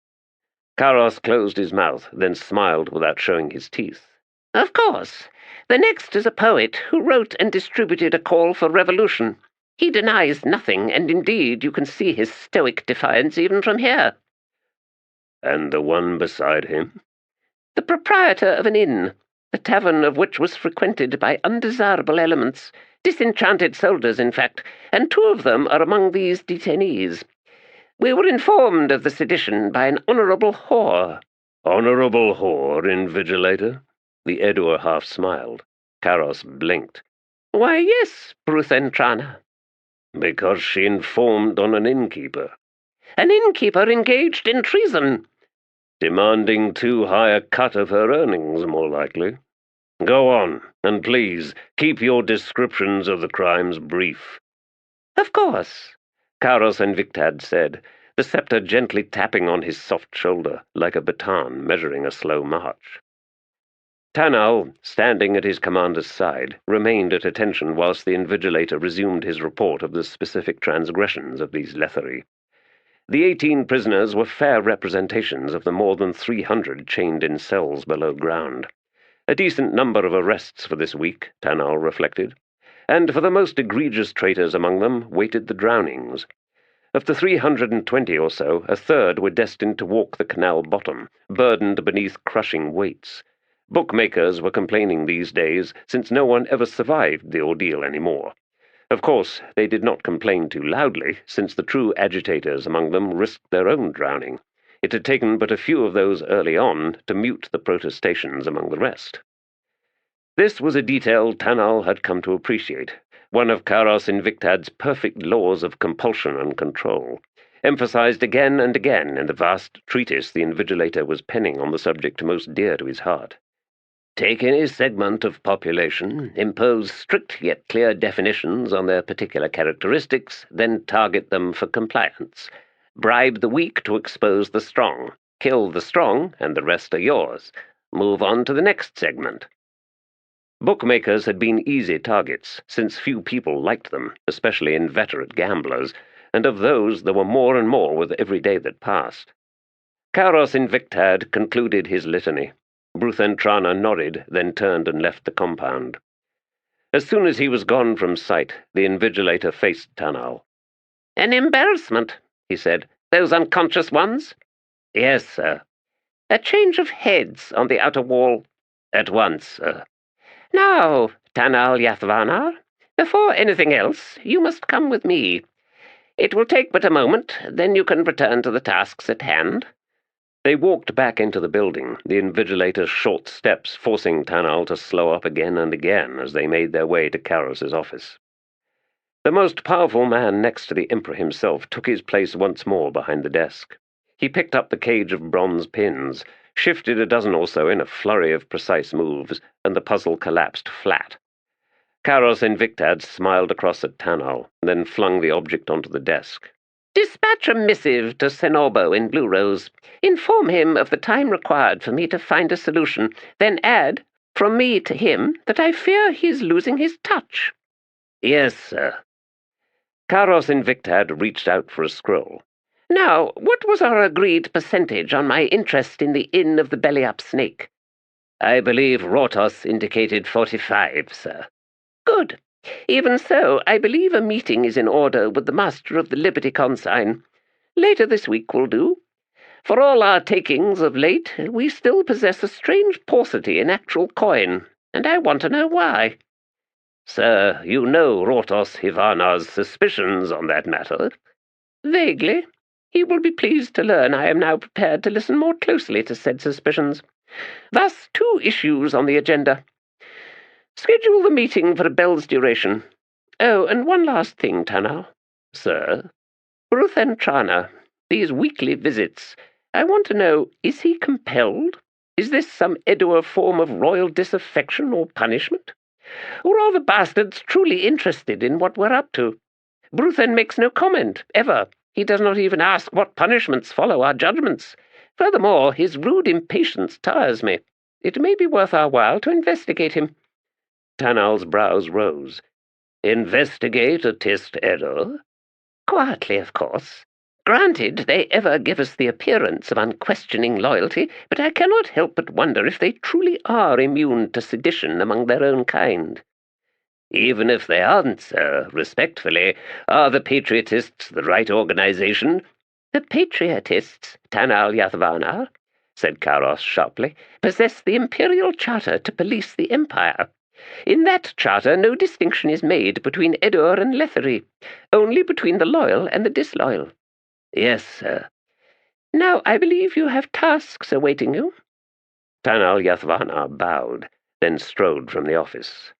Karos closed his mouth, then smiled without showing his teeth. "Of course. The next is a poet who wrote and distributed a call for revolution. He denies nothing, and indeed you can see his stoic defiance even from here." "And the one beside him?" "The proprietor of an inn, the tavern of which was frequented by undesirable elements, disenchanted soldiers, in fact, and 2 of them are among these detainees. We were informed of the sedition by an honorable whore." "Honorable whore, Invigilator?" The Edur half smiled. Karos blinked. "Why, yes, Bruthen Trana." "Because she informed on an innkeeper." "An innkeeper engaged in treason." "Demanding too high a cut of her earnings, more likely. Go on, and please, keep your descriptions of the crimes brief." "Of course," Karos Invictad said, the scepter gently tapping on his soft shoulder, like a baton measuring a slow march. Tanal, standing at his commander's side, remained at attention whilst the Invigilator resumed his report of the specific transgressions of these Letherii. The 18 prisoners were fair representations of the more than 300 chained in cells below ground. A decent number of arrests for this week, Tanal reflected, and for the most egregious traitors among them waited the drownings. Of the 320 or so, a third were destined to walk the canal bottom, burdened beneath crushing weights. Bookmakers were complaining these days, since no one ever survived the ordeal anymore. Of course, they did not complain too loudly, since the true agitators among them risked their own drowning. It had taken but a few of those early on to mute the protestations among the rest. This was a detail Tanal had come to appreciate, one of Karos Invictad's perfect laws of compulsion and control, emphasized again and again in the vast treatise the Invigilator was penning on the subject most dear to his heart. Take any segment of population, impose strict yet clear definitions on their particular characteristics, then target them for compliance. Bribe the weak to expose the strong. Kill the strong, and the rest are yours. Move on to the next segment. Bookmakers had been easy targets, since few people liked them, especially inveterate gamblers, and of those there were more and more with every day that passed. Karos Invictad concluded his litany. Bruthen Trana nodded, then turned and left the compound. As soon as he was gone from sight, the Invigilator faced Tanal. An embarrassment, he said. Those unconscious ones? Yes, sir. A change of heads on the outer wall. At once, sir. Now, Tanal Yathvanar, before anything else, you must come with me. It will take but a moment, then you can return to the tasks at hand. They walked back into the building, the invigilator's short steps forcing Tanal to slow up again and again as they made their way to Karas's office. The most powerful man next to the Emperor himself took his place once more behind the desk. He picked up the cage of bronze pins, shifted a dozen or so in a flurry of precise moves, and the puzzle collapsed flat. Karos Invictad smiled across at Tanal, then flung the object onto the desk. Dispatch a missive to Senobo in Blue Rose. Inform him of the time required for me to find a solution, then add, from me to him, that I fear he's losing his touch. Yes, sir. Karos Invictad reached out for a scroll. Now, what was our agreed percentage on my interest in the Inn of the Belly-Up Snake? I believe Rortos indicated 45, sir. Good. Even so, I believe a meeting is in order with the Master of the Liberty Consign. Later this week will do. For all our takings of late, we still possess a strange paucity in actual coin, and I want to know why. Sir, you know Rortos Hivarna's suspicions on that matter. Vaguely. He will be pleased to learn I am now prepared to listen more closely to said suspicions. Thus, 2 issues on the agenda. Schedule the meeting for a bell's duration. Oh, and one last thing, Tanal. Sir? Bruthentrana, these weekly visits. I want to know, is he compelled? Is this some Edur form of royal disaffection or punishment? Or are the bastards truly interested in what we're up to? Bruthen makes no comment, ever. He does not even ask what punishments follow our judgments. Furthermore, his rude impatience tires me. It may be worth our while to investigate him. Tanal's brows rose. Investigate a Tiste Edur? Quietly, of course. Granted, they ever give us the appearance of unquestioning loyalty, but I cannot help but wonder if they truly are immune to sedition among their own kind. Even if they aren't, sir, respectfully, are the Patriotists the right organization? The Patriotists, Tanal Yathvanar, said Karos sharply, possess the imperial charter to police the empire. In that charter no distinction is made between Edur and Letherii, only between the loyal and the disloyal. Yes, sir. Now, I believe you have tasks awaiting you. Tanal Yathvanar bowed, then strode from the office.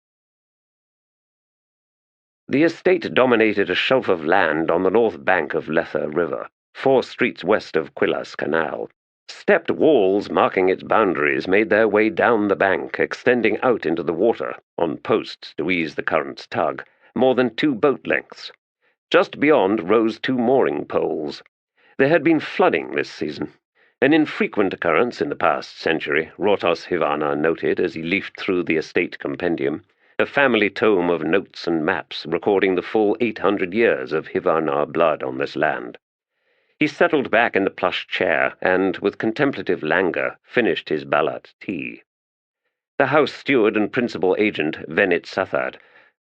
The estate dominated a shelf of land on the north bank of Lether River, 4 streets west of Quilas Canal. Stepped walls marking its boundaries made their way down the bank, extending out into the water, on posts to ease the current's tug, more than 2 boat lengths. Just beyond rose 2 mooring poles. There had been flooding this season, an infrequent occurrence in the past century, Rortos Hivarna noted as he leafed through the estate compendium, a family tome of notes and maps recording the full 800 years of Hivarna blood on this land. He settled back in the plush chair and, with contemplative languor, finished his Balat tea. The house steward and principal agent, Venit Sathad,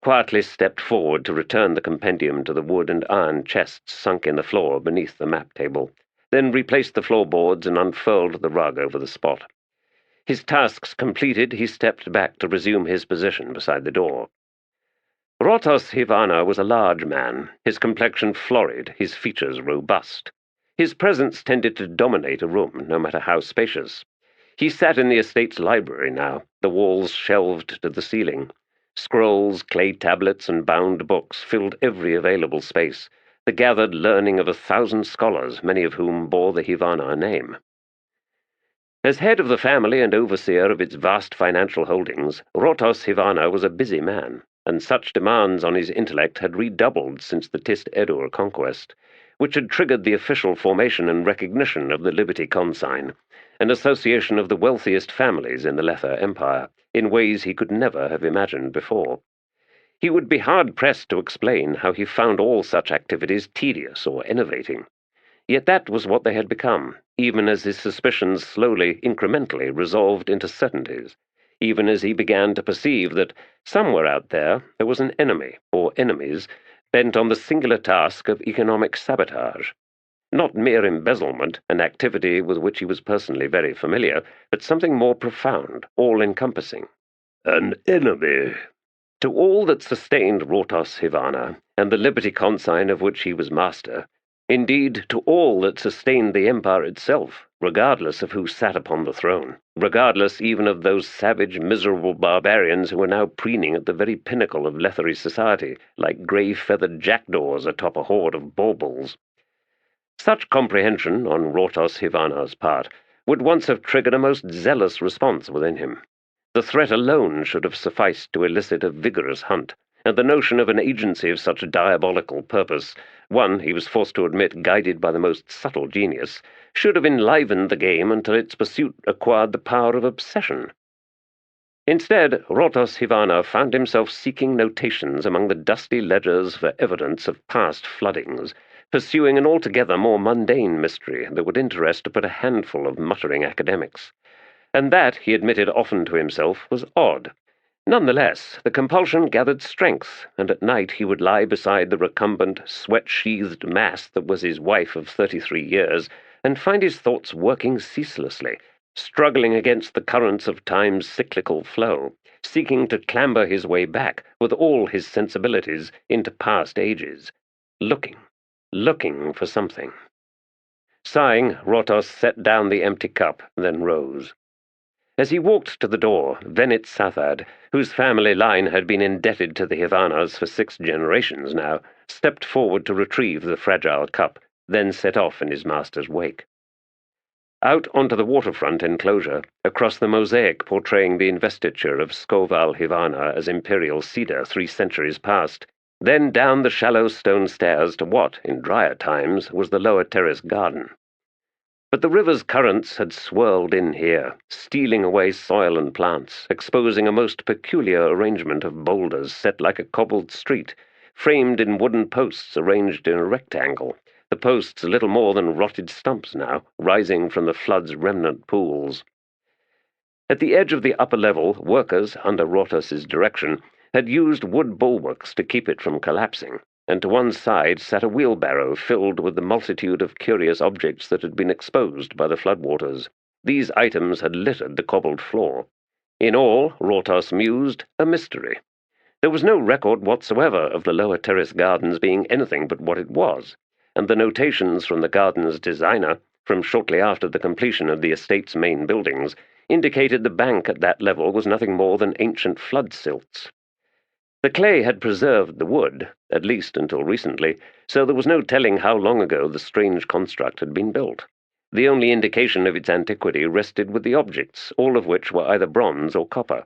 quietly stepped forward to return the compendium to the wood and iron chests sunk in the floor beneath the map table, then replaced the floorboards and unfurled the rug over the spot. His tasks completed, he stepped back to resume his position beside the door. Rortos Hivarna was a large man, his complexion florid, his features robust. His presence tended to dominate a room, no matter how spacious. He sat in the estate's library now, the walls shelved to the ceiling. Scrolls, clay tablets, and bound books filled every available space, the gathered learning of 1,000 scholars, many of whom bore the Hivarna name. As head of the family and overseer of its vast financial holdings, Rortos Hivarna was a busy man, and such demands on his intellect had redoubled since the Tiste Edur conquest, which had triggered the official formation and recognition of the Liberty Consign, an association of the wealthiest families in the Lether Empire, in ways he could never have imagined before. He would be hard-pressed to explain how he found all such activities tedious or enervating. Yet that was what they had become, even as his suspicions slowly, incrementally resolved into certainties, even as he began to perceive that somewhere out there was an enemy, or enemies, bent on the singular task of economic sabotage. Not mere embezzlement, an activity with which he was personally very familiar, but something more profound, all-encompassing. An enemy. To all that sustained Rotos Hivana, and the liberty consign of which he was master, indeed to all that sustained the empire itself, regardless of who sat upon the throne, regardless even of those savage, miserable barbarians who were now preening at the very pinnacle of Letherii society, like grey-feathered jackdaws atop a horde of baubles. Such comprehension on Rotos Hivana's part would once have triggered a most zealous response within him. The threat alone should have sufficed to elicit a vigorous hunt, and the notion of an agency of such diabolical purpose, one, he was forced to admit, guided by the most subtle genius, should have enlivened the game until its pursuit acquired the power of obsession. Instead, Rotos Hivana found himself seeking notations among the dusty ledgers for evidence of past floodings, pursuing an altogether more mundane mystery that would interest but a handful of muttering academics. And that, he admitted often to himself, was odd. Nonetheless, the compulsion gathered strength, and at night he would lie beside the recumbent, sweat-sheathed mass that was his wife of 33 years, and find his thoughts working ceaselessly, struggling against the currents of time's cyclical flow, seeking to clamber his way back, with all his sensibilities, into past ages, looking for something. Sighing, Rotos set down the empty cup, then rose. As he walked to the door, Venit Sathad, whose family line had been indebted to the Hivanas for 6 generations now, stepped forward to retrieve the fragile cup, then set off in his master's wake. Out onto the waterfront enclosure, across the mosaic portraying the investiture of Skoval Hivana as imperial cedar 3 centuries past, then down the shallow stone stairs to what, in drier times, was the lower terrace garden. But the river's currents had swirled in here, stealing away soil and plants, exposing a most peculiar arrangement of boulders set like a cobbled street, framed in wooden posts arranged in a rectangle, the posts little more than rotted stumps now, rising from the flood's remnant pools. At the edge of the upper level, workers, under Rotos's direction, had used wood bulwarks to keep it from collapsing, and to one side sat a wheelbarrow filled with the multitude of curious objects that had been exposed by the floodwaters. These items had littered the cobbled floor. In all, Rotos mused, a mystery. There was no record whatsoever of the lower terrace gardens being anything but what it was, and the notations from the garden's designer, from shortly after the completion of the estate's main buildings, indicated the bank at that level was nothing more than ancient flood silts. The clay had preserved the wood, at least until recently, so there was no telling how long ago the strange construct had been built. The only indication of its antiquity rested with the objects, all of which were either bronze or copper.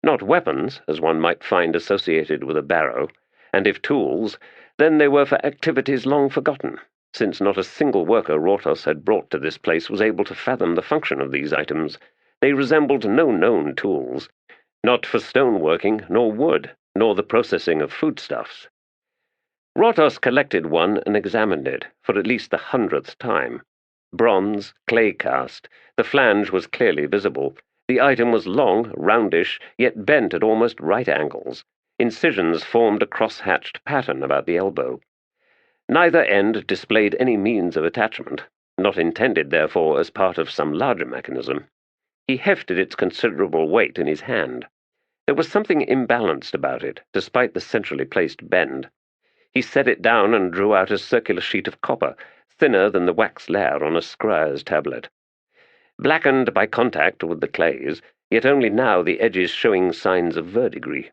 Not weapons, as one might find associated with a barrow, and if tools, then they were for activities long forgotten, since not a single worker Rotos had brought to this place was able to fathom the function of these items. They resembled no known tools, not for stoneworking, nor wood, nor the processing of foodstuffs. Rotos collected one and examined it, for at least the 100th time. Bronze, clay cast, the flange was clearly visible. The item was long, roundish, yet bent at almost right angles. Incisions formed a cross-hatched pattern about the elbow. Neither end displayed any means of attachment, not intended, therefore, as part of some larger mechanism. He hefted its considerable weight in his hand. There was something imbalanced about it, despite the centrally placed bend. He set it down and drew out a circular sheet of copper, thinner than the wax layer on a scryer's tablet. Blackened by contact with the clays, yet only now the edges showing signs of verdigris.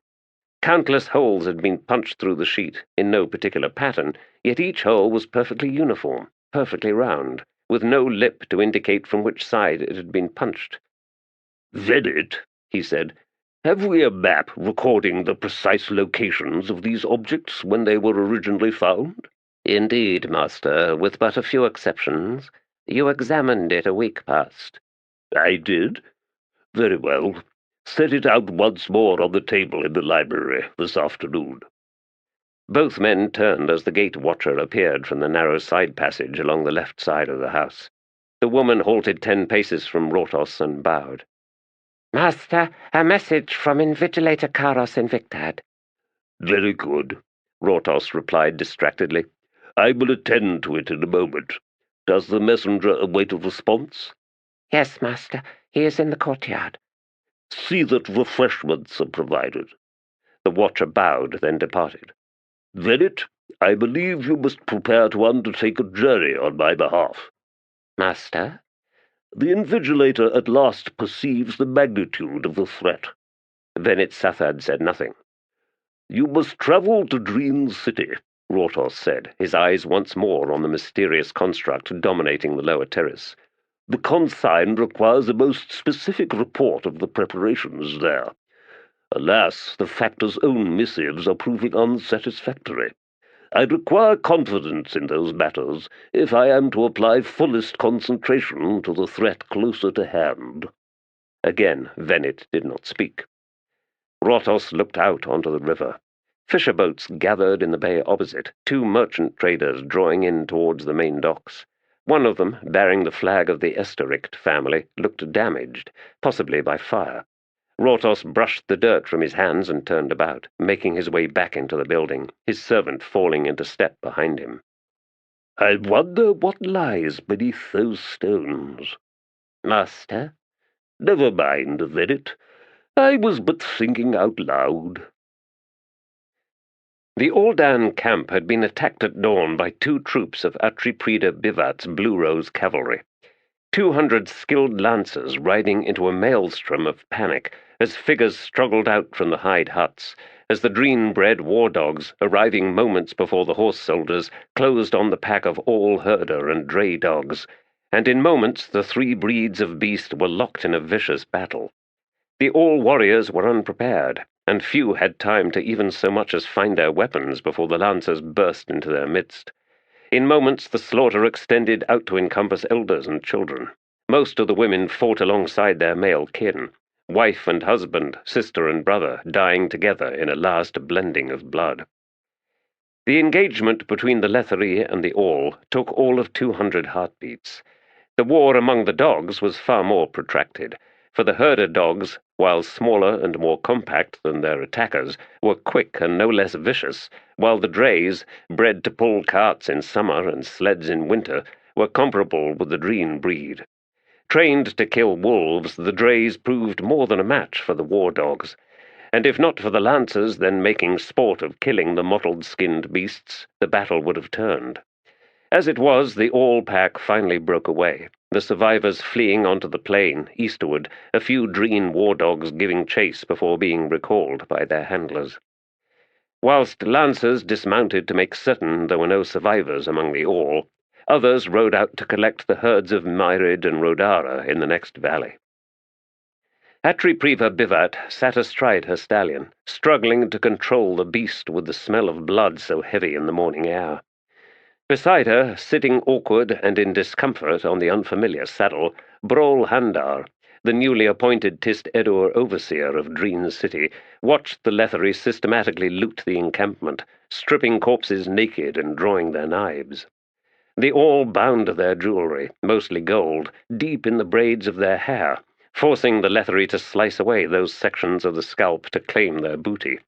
Countless holes had been punched through the sheet, in no particular pattern, yet each hole was perfectly uniform, perfectly round, with no lip to indicate from which side it had been punched. "Venit," he said, "have we a map recording the precise locations of these objects when they were originally found?" "Indeed, master, with but a few exceptions. You examined it a week past." "I did? Very well. Set it out once more on the table in the library this afternoon." Both men turned as the gate watcher appeared from the narrow side passage along the left side of the house. The woman halted 10 paces from Rotos and bowed. "Master, a message from Invigilator Karos Invictad." "Very good. Rortos replied distractedly. "I will attend to it in a moment. Does the messenger await a response?" "Yes, master. He is in the courtyard." "See that refreshments are provided." The watcher bowed, then departed. "Beddict, I believe you must prepare to undertake a journey on my behalf." "Master?" "The invigilator at last perceives the magnitude of the threat." Venit Sathad said nothing. "You must travel to Dreen City," Rortos said, his eyes once more on the mysterious construct dominating the lower terrace. "The consigne requires a most specific report of the preparations there. Alas, the Factor's own missives are proving unsatisfactory. I require confidence in those matters if I am to apply fullest concentration to the threat closer to hand." Again Venit did not speak. Rortos looked out onto the river. Fisher boats gathered in the bay opposite, two merchant traders drawing in towards the main docks. One of them, bearing the flag of the Estericht family, looked damaged, possibly by fire. Rortos brushed the dirt from his hands and turned about, making his way back into the building, his servant falling into step behind him. "I wonder what lies beneath those stones." "Master?" "Never mind, Venit. I was but thinking out loud." The Aldan camp had been attacked at dawn by two troops of Atriprida Bivat's Blue Rose cavalry. 200 skilled lancers riding into a maelstrom of panic as figures struggled out from the hide huts, as the Dreen-bred war dogs, arriving moments before the horse soldiers, closed on the pack of all herder and dray dogs, and in moments the three breeds of beast were locked in a vicious battle. The all-warriors were unprepared, and few had time to even so much as find their weapons before the lancers burst into their midst. In moments the slaughter extended out to encompass elders and children. Most of the women fought alongside their male kin, wife and husband, sister and brother, dying together in a last blending of blood. The engagement between the Letherii and the All took all of 200 heartbeats. The war among the dogs was far more protracted, for the herder dogs, while smaller and more compact than their attackers, were quick and no less vicious, while the drays, bred to pull carts in summer and sleds in winter, were comparable with the Dreen breed. Trained to kill wolves, the drays proved more than a match for the war dogs, and if not for the lancers then making sport of killing the mottled-skinned beasts, the battle would have turned. As it was, the all-pack finally broke away, the survivors fleeing onto the plain, eastward, a few Dreen war dogs giving chase before being recalled by their handlers. Whilst lancers dismounted to make certain there were no survivors among the all, others rode out to collect the herds of Myrid and Rodara in the next valley. Atripriva Bivat sat astride her stallion, struggling to control the beast with the smell of blood so heavy in the morning air. Beside her, sitting awkward and in discomfort on the unfamiliar saddle, Brolhandar, the newly appointed Tiste Edur overseer of Dreen City, watched the Letherii systematically loot the encampment, stripping corpses naked and drawing their knives. They all bound their jewelry, mostly gold, deep in the braids of their hair, forcing the Letherii to slice away those sections of the scalp to claim their booty.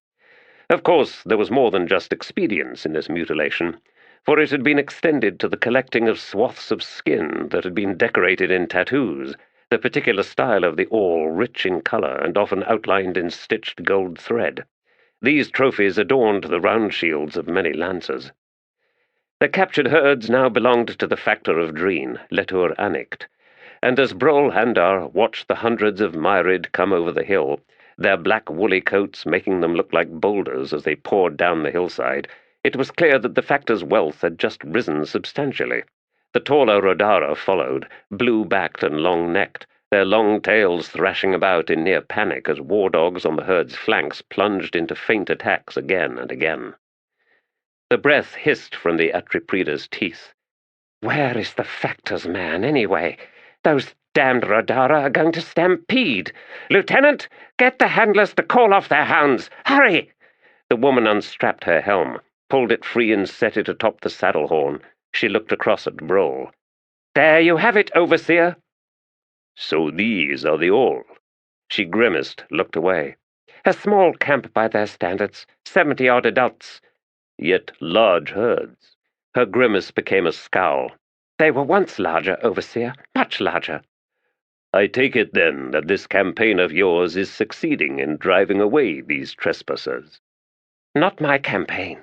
Of course, there was more than just expedience in this mutilation, for it had been extended to the collecting of swaths of skin that had been decorated in tattoos, the particular style of the all rich in color and often outlined in stitched gold thread. These trophies adorned the round shields of many lancers. The captured herds now belonged to the factor of Dreen, Letur Anict, and as Brolhandar watched the hundreds of Myrid come over the hill, their black woolly coats making them look like boulders as they poured down the hillside, it was clear that the factor's wealth had just risen substantially. The taller Rodara followed, blue-backed and long-necked, their long tails thrashing about in near panic as war dogs on the herd's flanks plunged into feint attacks again and again. The breath hissed from the Atriprida's teeth. "Where is the factor's man, anyway? Those damned Rodara are going to stampede. Lieutenant, get the handlers to call off their hounds. Hurry!" The woman unstrapped her helm, pulled it free and set it atop the saddle horn. She looked across at Brol. "There you have it, Overseer." "So these are the all." She grimaced, looked away. "A small camp by their standards, 70-odd adults. Yet large herds. Her grimace became a scowl. They were once larger, Overseer, much larger. I take it, then, that this campaign of yours is succeeding in driving away these trespassers. Not my campaign.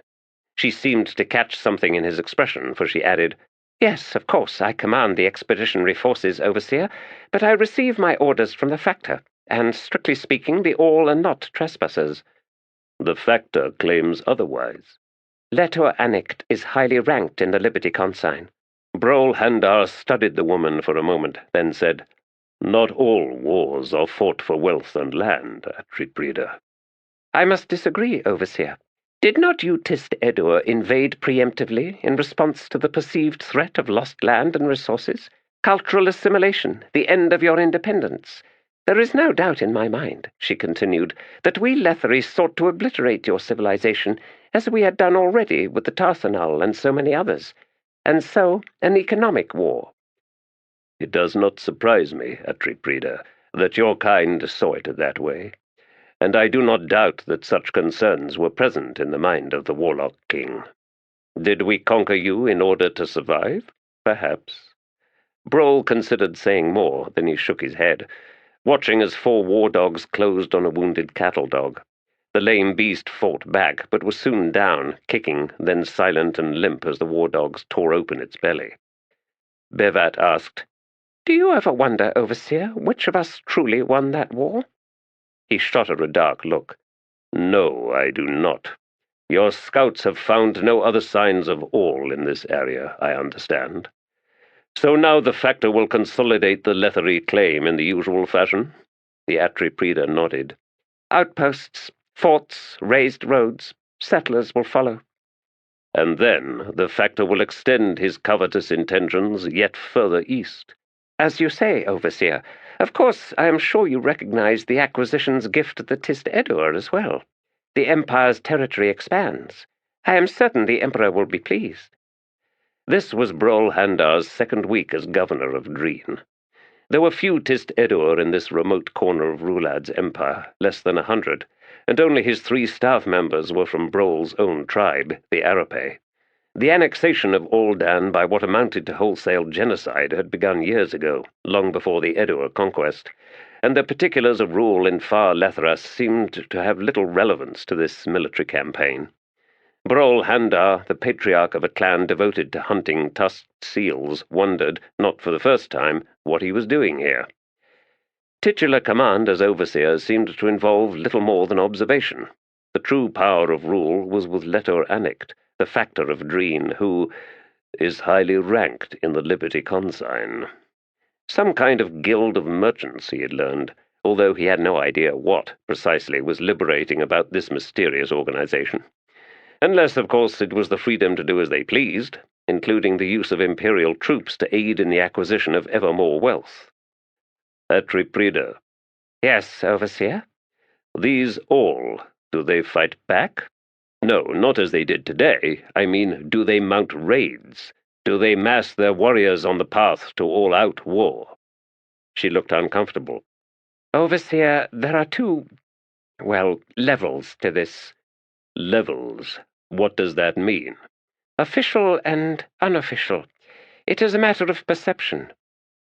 She seemed to catch something in his expression, for she added, Yes, of course, I command the expeditionary forces, Overseer, but I receive my orders from the Factor, and, strictly speaking, the all are not trespassers. The Factor claims otherwise. Letherii is highly ranked in the Liberty Consign. Rhulad studied the woman for a moment, then said, Not all wars are fought for wealth and land, Atriprida. I must disagree, Overseer. Did not you, Tiste Edur, invade preemptively in response to the perceived threat of lost land and resources? Cultural assimilation, the end of your independence. There is no doubt in my mind, she continued, that we Letherii sought to obliterate your civilization, as we had done already with the Tarsanal and so many others, and so an economic war. It does not surprise me, Atriprida, that your kind saw it that way, and I do not doubt that such concerns were present in the mind of the Warlock King. Did we conquer you in order to survive? Perhaps. Broll considered saying more, then he shook his head, watching as 4 war dogs closed on a wounded cattle dog. The lame beast fought back, but was soon down, kicking, then silent and limp as the war dogs tore open its belly. Bevat asked, Do you ever wonder, Overseer, which of us truly won that war? He shot her a dark look. No, I do not. Your scouts have found no other signs of all in this area, I understand. So now the Factor will consolidate the Letherii claim in the usual fashion? The Atriprida nodded. Outposts, forts, raised roads, settlers will follow. And then the Factor will extend his covetous intentions yet further east. As you say, Overseer. Of course, I am sure you recognize the acquisition's gift to the Tiste Edur as well. The Empire's territory expands. I am certain the Emperor will be pleased. This was Rhulad second week as governor of Dreen. There were few Tiste Edur in this remote corner of Rhulad's empire, less than 100, and only his 3 staff members were from Broll's own tribe, the Arapae. The annexation of Aldan by what amounted to wholesale genocide had begun years ago, long before the Edur conquest, and the particulars of rule in far Letheras seemed to have little relevance to this military campaign. Rhulad, the patriarch of a clan devoted to hunting tusked seals, wondered, not for the first time, what he was doing here. Titular command as overseer seemed to involve little more than observation. The true power of rule was with Letherii, the Factor of Dreen, who is highly ranked in the Liberty Consign. Some kind of guild of merchants, he had learned, although he had no idea what, precisely, was liberating about this mysterious organization. Unless, of course, it was the freedom to do as they pleased, including the use of imperial troops to aid in the acquisition of ever more wealth. Atriprida. Yes, Overseer? These all, do they fight back? No, not as they did today. I mean, do they mount raids? Do they mass their warriors on the path to all-out war? She looked uncomfortable. Overseer, there are 2, levels to this. Levels? What does that mean? Official and unofficial. It is a matter of perception.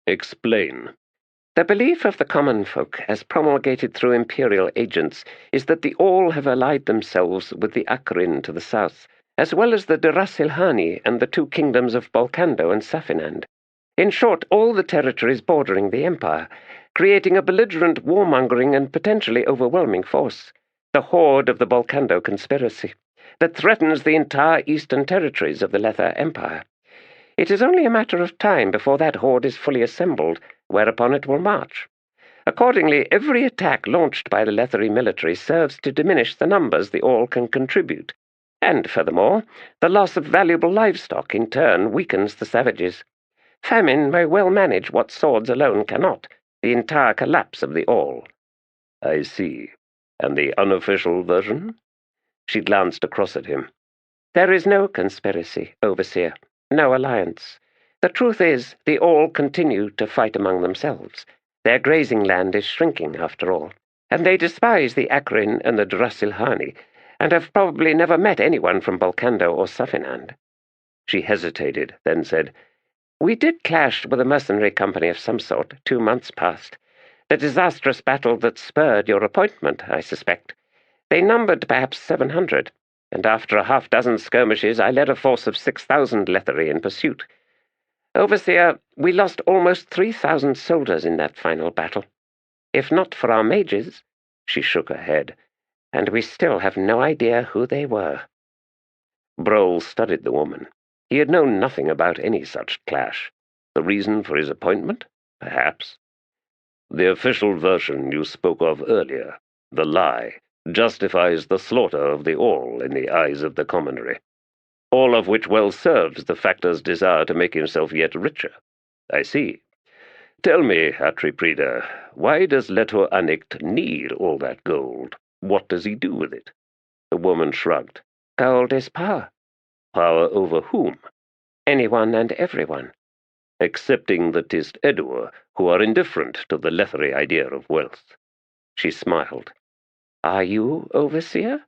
Explain. The belief of the common folk, as promulgated through imperial agents, is that the all have allied themselves with the Icarian to the south, as well as the Durasilhani and the 2 kingdoms of Balkando and Safinand. In short, all the territories bordering the empire, creating a belligerent, warmongering, and potentially overwhelming force, the horde of the Balkando conspiracy, that threatens the entire eastern territories of the Lether Empire. It is only a matter of time before that horde is fully assembled, whereupon it will march. Accordingly, every attack launched by the Letherii military serves to diminish the numbers the all can contribute, and, furthermore, the loss of valuable livestock in turn weakens the savages. Famine may well manage what swords alone cannot, the entire collapse of the all. I see. And the unofficial version? She glanced across at him. There is no conspiracy, Overseer, no alliance. The truth is, the all continue to fight among themselves. Their grazing land is shrinking, after all, and they despise the Icarian and the Durasilhani, and have probably never met anyone from Bolcando or Suffinand." She hesitated, then said, "We did clash with a mercenary company of some sort 2 months past. The disastrous battle that spurred your appointment, I suspect. They numbered perhaps 700, and after a half-dozen skirmishes I led a force of 6,000 Letherii in pursuit. Overseer, we lost almost 3,000 soldiers in that final battle. If not for our mages—" she shook her head, "and we still have no idea who they were." Broll studied the woman. He had known nothing about any such clash. The reason for his appointment? Perhaps. "The official version you spoke of earlier, the lie, justifies the slaughter of the all in the eyes of the commonry. All of which well serves the factor's desire to make himself yet richer. I see. Tell me, Atriprida, why does Letor Anict need all that gold? What does he do with it?" The woman shrugged. "Gold is power." "Power over whom?" "Anyone and everyone." "Excepting the Tiste Edur, who are indifferent to the Letherii idea of wealth." She smiled. "Are you overseer?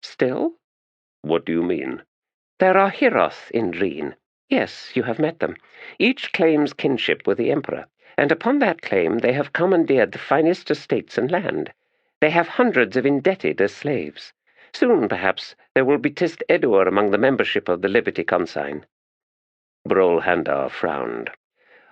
Still?" "What do you mean?" "There are Hiroth in Reen. Yes, you have met them. Each claims kinship with the Emperor, and upon that claim they have commandeered the finest estates and land. They have hundreds of indebted as slaves. Soon, perhaps, there will be Tiste Edur among the membership of the Liberty Consign." Broll Handar frowned.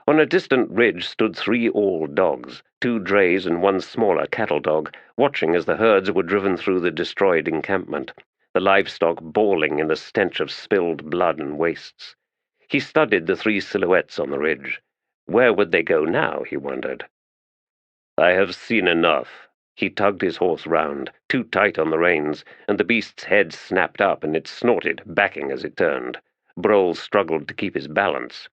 On a distant ridge stood 3 old dogs, 2 drays and 1 smaller cattle dog, watching as the herds were driven through the destroyed encampment, the livestock bawling in the stench of spilled blood and wastes. He studied the 3 silhouettes on the ridge. Where would they go now, he wondered. "I have seen enough." He tugged his horse round, too tight on the reins, and the beast's head snapped up and it snorted, backing as it turned. Broll struggled to keep his balance.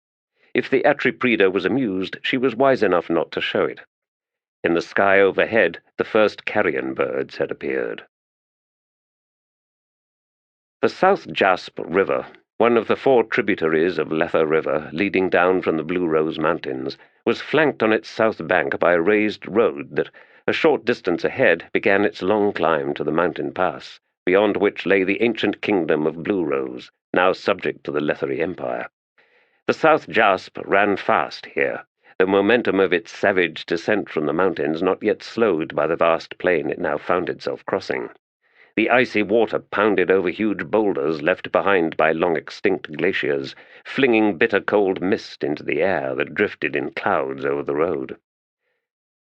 If the Atriprida was amused, she was wise enough not to show it. In the sky overhead, the first carrion birds had appeared. The South Jasp River, one of the 4 tributaries of Lether River leading down from the Blue Rose Mountains, was flanked on its south bank by a raised road that, a short distance ahead, began its long climb to the mountain pass, beyond which lay the ancient kingdom of Blue Rose, now subject to the Letherii Empire. The South Jasp ran fast here, the momentum of its savage descent from the mountains not yet slowed by the vast plain it now found itself crossing. The icy water pounded over huge boulders left behind by long-extinct glaciers, flinging bitter cold mist into the air that drifted in clouds over the road.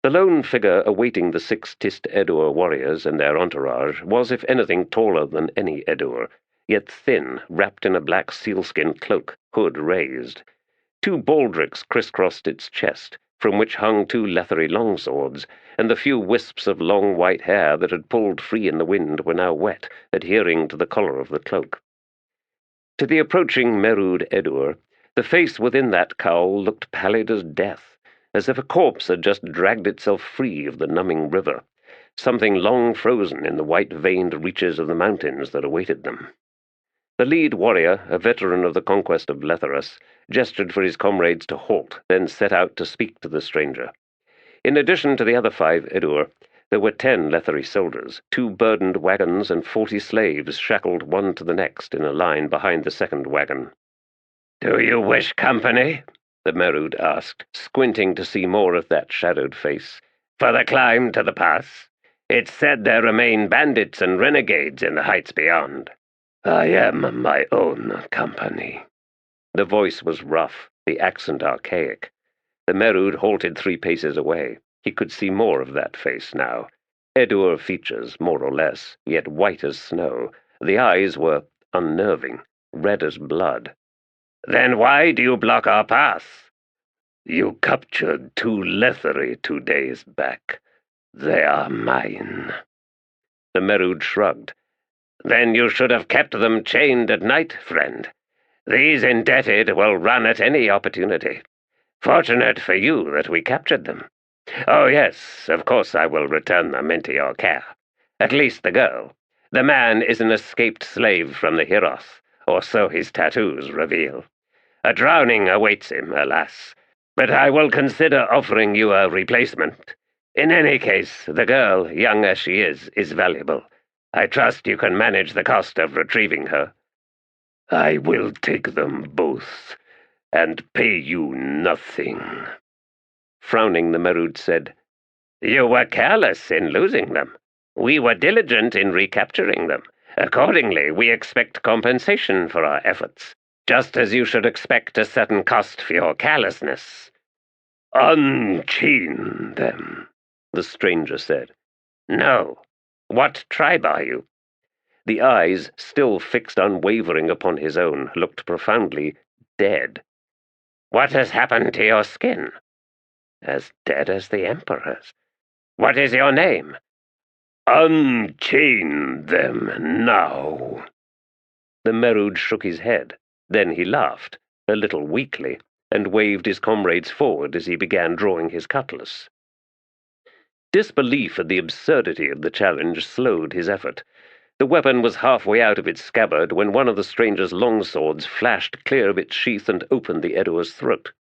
The lone figure awaiting the 6 Tiste Edur warriors and their entourage was, if anything, taller than any Edur, yet thin, wrapped in a black sealskin cloak, hood raised. 2 baldricks crisscrossed its chest, from which hung 2 Letherii longswords, and the few wisps of long white hair that had pulled free in the wind were now wet, adhering to the collar of the cloak. To the approaching Merud Edur, the face within that cowl looked pallid as death, as if a corpse had just dragged itself free of the numbing river, something long frozen in the white-veined reaches of the mountains that awaited them. The lead warrior, a veteran of the conquest of Letheras, gestured for his comrades to halt, then set out to speak to the stranger. In addition to the other 5 Edur, there were 10 Letherii soldiers, 2 burdened wagons, and 40 slaves shackled one to the next in a line behind the second wagon. "Do you wish company?" the Merud asked, squinting to see more of that shadowed face. "For the climb to the pass? It's said there remain bandits and renegades in the heights beyond." "I am my own company." The voice was rough, the accent archaic. The Merud halted 3 paces away. He could see more of that face now. Edur features, more or less, yet white as snow. The eyes were unnerving, red as blood. "Then why do you block our pass?" "You captured 2 Letherii 2 days back. They are mine." The Merud shrugged. "Then you should have kept them chained at night, friend. These indebted will run at any opportunity. Fortunate for you that we captured them. Oh yes, of course I will return them into your care. At least the girl. The man is an escaped slave from the Hiroth, or so his tattoos reveal. A drowning awaits him, alas. But I will consider offering you a replacement. In any case, the girl, young as she is valuable. I trust you can manage the cost of retrieving her." "I will take them both, and pay you nothing." Frowning, the Merud said, "You were careless in losing them. We were diligent in recapturing them. Accordingly, we expect compensation for our efforts, just as you should expect a certain cost for your carelessness." "Unchain them," the stranger said. "No. What tribe are you?" The eyes, still fixed unwavering upon his own, looked profoundly dead. "What has happened to your skin?" "As dead as the Emperor's." "What is your name?" "Unchain them now." The Merud shook his head. Then he laughed, a little weakly, and waved his comrades forward as he began drawing his cutlass. Disbelief at the absurdity of the challenge slowed his effort. The weapon was halfway out of its scabbard when one of the stranger's long swords flashed clear of its sheath and opened the Edur's throat.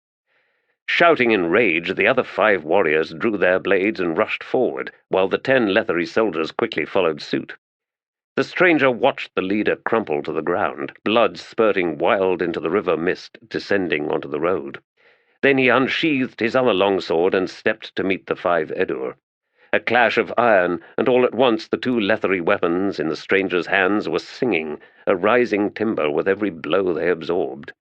Shouting in rage, the other 5 warriors drew their blades and rushed forward, while the 10 Letherii soldiers quickly followed suit. The stranger watched the leader crumple to the ground, blood spurting wild into the river mist descending onto the road. Then he unsheathed his other longsword and stepped to meet the 5 Edur. A clash of iron, and all at once the 2 Letherii weapons in the stranger's hands were singing, a rising timber with every blow they absorbed.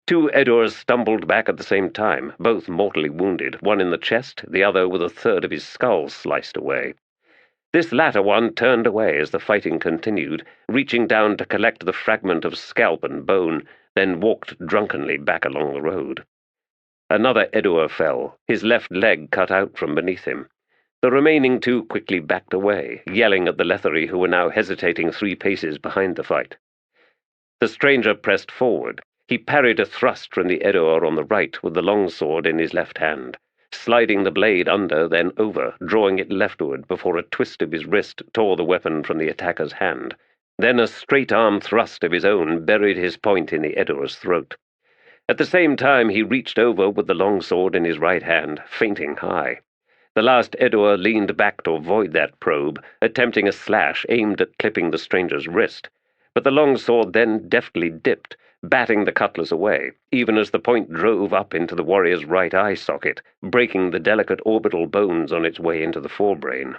2 Edurs stumbled back at the same time, both mortally wounded, one in the chest, the other with a third of his skull sliced away. This latter one turned away as the fighting continued, reaching down to collect the fragment of scalp and bone, then walked drunkenly back along the road. Another Edur fell, his left leg cut out from beneath him. The remaining 2 quickly backed away, yelling at the Letherii who were now hesitating 3 paces behind the fight. The stranger pressed forward. He parried a thrust from the Edur on the right with the long sword in his left hand, sliding the blade under, then over, drawing it leftward before a twist of his wrist tore the weapon from the attacker's hand. Then a straight-arm thrust of his own buried his point in the Edur's throat. At the same time he reached over with the long sword in his right hand, feinting high. The last Edur leaned back to avoid that probe, attempting a slash aimed at clipping the stranger's wrist, but the long sword then deftly dipped, batting the cutlass away, even as the point drove up into the warrior's right eye socket, breaking the delicate orbital bones on its way into the forebrain.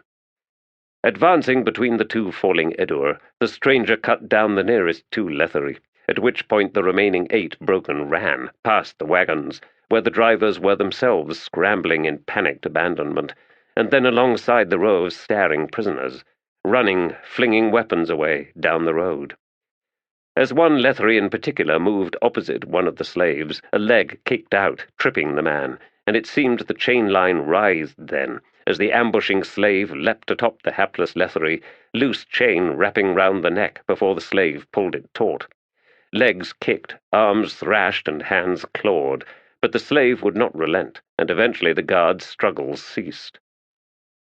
Advancing between the 2 falling Edur, the stranger cut down the nearest 2 Letherii, at which point the remaining 8 broke and ran, past the wagons, where the drivers were themselves scrambling in panicked abandonment, and then alongside the row of staring prisoners, running, flinging weapons away, down the road. As one Letherii in particular moved opposite one of the slaves, a leg kicked out, tripping the man, and it seemed the chain line writhed then, as the ambushing slave leapt atop the hapless Letherii, loose chain wrapping round the neck before the slave pulled it taut. Legs kicked, arms thrashed, and hands clawed, but the slave would not relent, and eventually the guard's struggles ceased.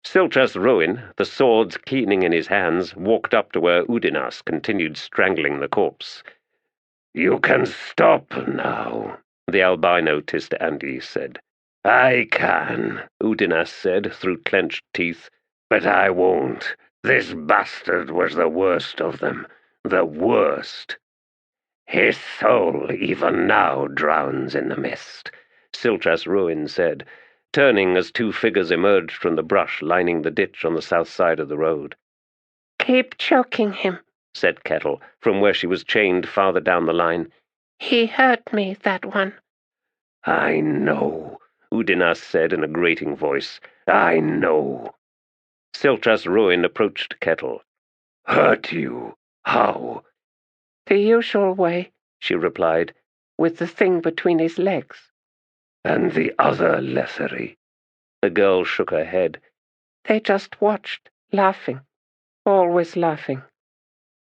Silchas Roin, the swords keening in his hands, walked up to where Udinas continued strangling the corpse. "You can stop now," the albino Tiste Edur said. "I can," Udinas said through clenched teeth, "but I won't. This bastard was the worst of them, the worst." "His soul even now drowns in the mist," Silchas Roin said, turning as 2 figures emerged from the brush lining the ditch on the south side of the road. "Keep choking him," said Kettle, from where she was chained farther down the line. "He hurt me, that one." "I know," Udinas said in a grating voice. "I know." Silchas Roin approached Kettle. "Hurt you? How?" "The usual way," she replied, "with the thing between his legs." "And the other Letherii?" The girl shook her head. "They just watched, laughing, always laughing."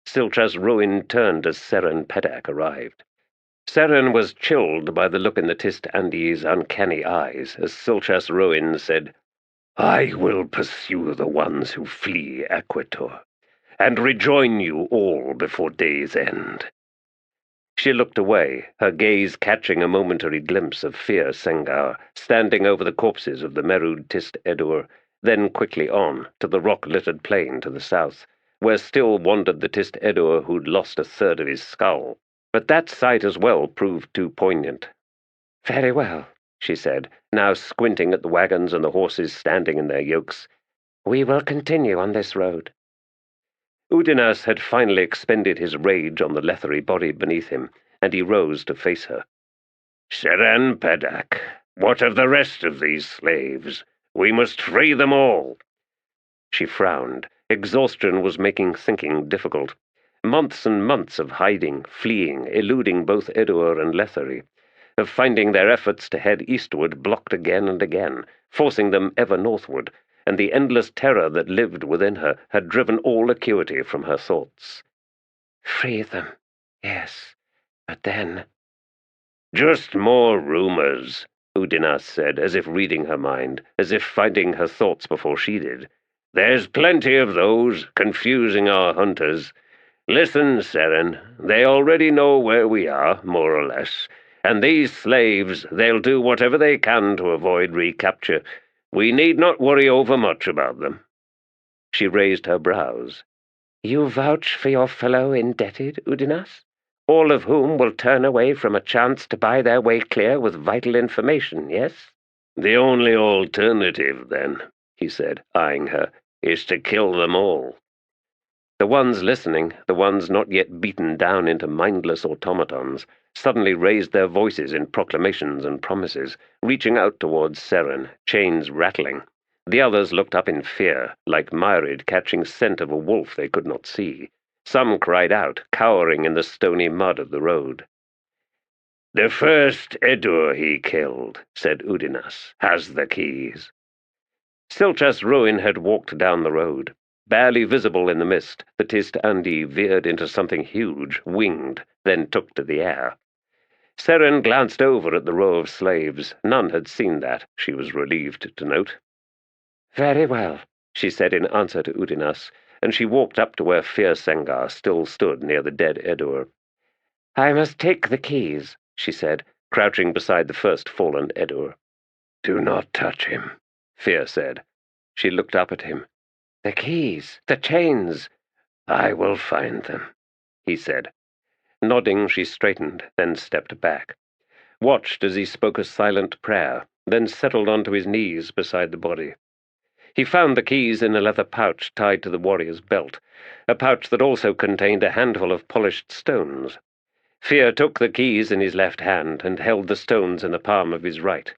Silchas Roin turned as Seren Pedak arrived. Seren was chilled by the look in the Tiste Edur's uncanny eyes as Silchas Roin said, "I will pursue the ones who flee Equator, and rejoin you all before day's end." She looked away, her gaze catching a momentary glimpse of Fir Sengar standing over the corpses of the Merud Tiste Edur, then quickly on to the rock-littered plain to the south, where still wandered the Tiste Edur who'd lost a third of his skull. But that sight as well proved too poignant. "Very well," she said, now squinting at the wagons and the horses standing in their yokes. "We will continue on this road." Udinas had finally expended his rage on the Letherii body beneath him, and he rose to face her. "Sharpened, Beddict, what of the rest of these slaves? We must free them all." She frowned. Exhaustion was making thinking difficult. Months and months of hiding, fleeing, eluding both Edur and Letherii, of finding their efforts to head eastward blocked again and again, forcing them ever northward, and the endless terror that lived within her had driven all acuity from her thoughts. "Free them, yes, but then—" "Just more rumors," Udinas said, as if reading her mind, as if finding her thoughts before she did. "There's plenty of those, confusing our hunters. Listen, Seren, they already know where we are, more or less, and these slaves, they'll do whatever they can to avoid recapture. We need not worry overmuch about them." She raised her brows. "You vouch for your fellow indebted, Udinas? All of whom will turn away from a chance to buy their way clear with vital information, yes?" "The only alternative, then," he said, eyeing her, "is to kill them all." The ones listening, the ones not yet beaten down into mindless automatons, suddenly raised their voices in proclamations and promises, reaching out towards Seren, chains rattling. The others looked up in fear, like myriad catching scent of a wolf they could not see. Some cried out, cowering in the stony mud of the road. "The first Edur he killed," said Udinas, "has the keys." Silchas Ruin had walked down the road. Barely visible in the mist, the Tiste Andi veered into something huge, winged, then took to the air. Seren glanced over at the row of slaves. None had seen that, she was relieved to note. "Very well," she said in answer to Udinas, and she walked up to where Trull Sengar still stood near the dead Edur. "I must take the keys," she said, crouching beside the first fallen Edur. "Do not touch him," Trull said. She looked up at him. "The keys, the chains." "I will find them," he said. Nodding, she straightened, then stepped back, watched as he spoke a silent prayer, then settled onto his knees beside the body. He found the keys in a leather pouch tied to the warrior's belt, a pouch that also contained a handful of polished stones. Trull took the keys in his left hand and held the stones in the palm of his right.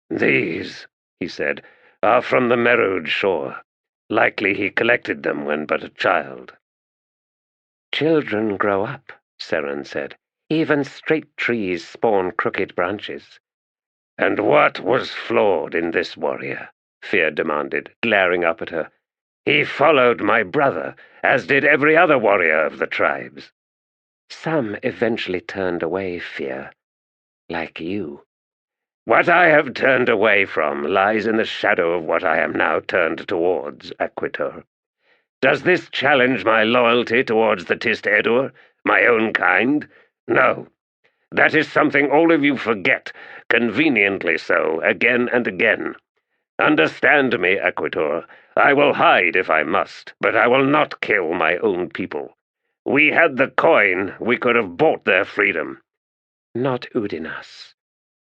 "These," he said, "are from the Merode shore. Likely he collected them when but a child." "Children grow up," Seren said. "Even straight trees spawn crooked branches." "And what was flawed in this warrior?" Trull demanded, glaring up at her. "He followed my brother, as did every other warrior of the tribes." "Some eventually turned away, Trull. Like you." "What I have turned away from lies in the shadow of what I am now turned towards, Equitor. Does this challenge my loyalty towards the Tiste Edur, my own kind? No. That is something all of you forget, conveniently so, again and again. Understand me, Equitor. I will hide if I must, but I will not kill my own people. We had the coin, we could have bought their freedom." "Not Udinas."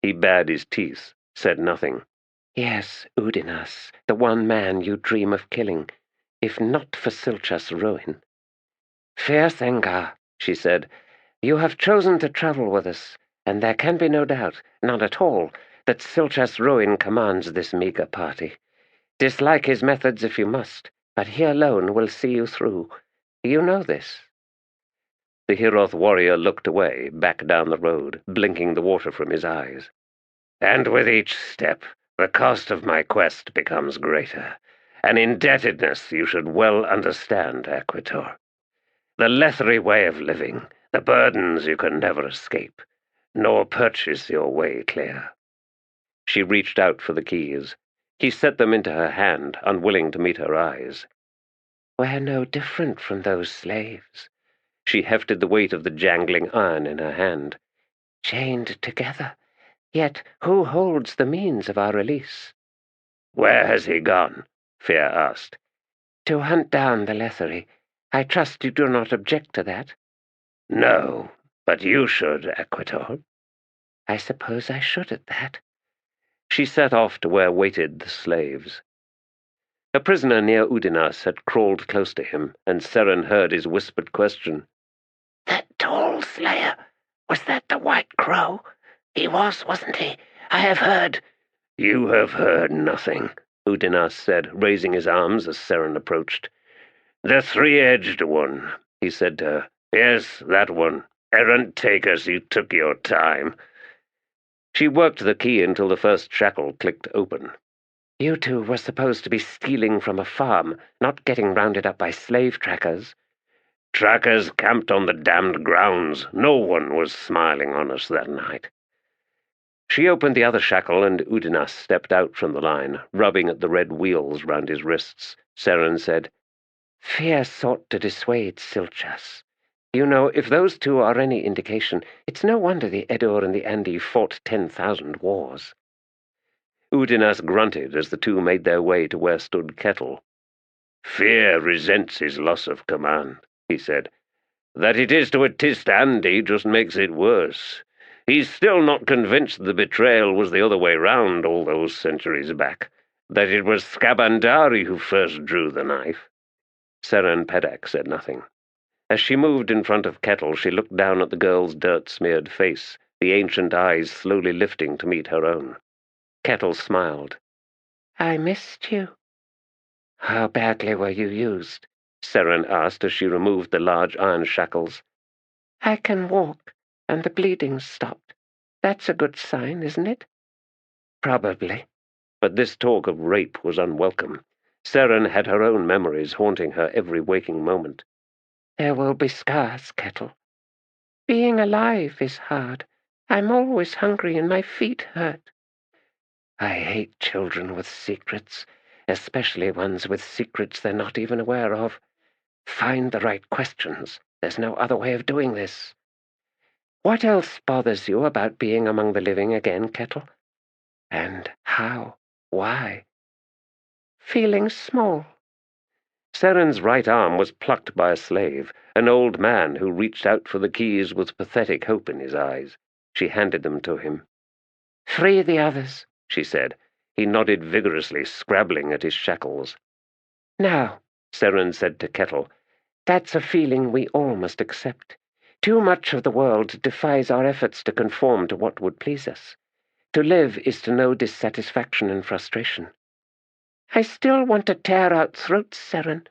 He bared his teeth, said nothing. "Yes, Udinas, the one man you dream of killing, if not for Silchas Ruin." "Trull Sengar," she said, "you have chosen to travel with us, and there can be no doubt, none at all, that Silchas Ruin commands this meager party. Dislike his methods if you must, but he alone will see you through. You know this." The Hiroth warrior looked away, back down the road, blinking the water from his eyes. "And with each step, the cost of my quest becomes greater. An indebtedness you should well understand, Equitor. The Letherii way of living, the burdens you can never escape, nor purchase your way clear." She reached out for the keys. He set them into her hand, unwilling to meet her eyes. "We're no different from those slaves." She hefted the weight of the jangling iron in her hand. "Chained together. Yet who holds the means of our release?" "Where has he gone?" Trull asked. "To hunt down the Letherii. I trust you do not object to that. No, but you should, Equitor. I suppose I should at that. She set off to where waited the slaves. A prisoner near Udinas had crawled close to him, and Seren heard his whispered question. That tall slayer, was that the White Crow? He was, wasn't he? I have heard. You have heard nothing, Udinas said, raising his arms as Seren approached. The three-edged one, he said to her. Yes, that one. Errant takers, you took your time. She worked the key until the first shackle clicked open. You two were supposed to be stealing from a farm, not getting rounded up by slave trackers. Trackers camped on the damned grounds. No one was smiling on us that night. She opened the other shackle, and Udinas stepped out from the line, rubbing at the red wheels round his wrists. Seren said, Fear sought to dissuade Silchas. You know, if those two are any indication, it's no wonder the Edur and the Andi fought 10,000 wars. Udinas grunted as the two made their way to where stood Kettle. Fear resents his loss of command, he said. That it is to a Tiste Andi just makes it worse. He's still not convinced the betrayal was the other way round all those centuries back, that it was Skabandari who first drew the knife. Seren Beddict said nothing. As she moved in front of Kettle, she looked down at the girl's dirt-smeared face, the ancient eyes slowly lifting to meet her own. Kettle smiled. I missed you. How badly were you used? Seren asked as she removed the large iron shackles. I can walk, and the bleeding's stopped. That's a good sign, isn't it? Probably. But this talk of rape was unwelcome. Seren had her own memories haunting her every waking moment. There will be scars, Kettle. Being alive is hard. I'm always hungry and my feet hurt. I hate children with secrets, especially ones with secrets they're not even aware of. Find the right questions. There's no other way of doing this. What else bothers you about being among the living again, Kettle? And how? Why? Feeling small. Seren's right arm was plucked by a slave, an old man who reached out for the keys with pathetic hope in his eyes. She handed them to him. Free the others, she said. He nodded vigorously, scrabbling at his shackles. Now, Seren said to Kettle, that's a feeling we all must accept. Too much of the world defies our efforts to conform to what would please us. To live is to know dissatisfaction and frustration. I still want to tear out throats, Seren.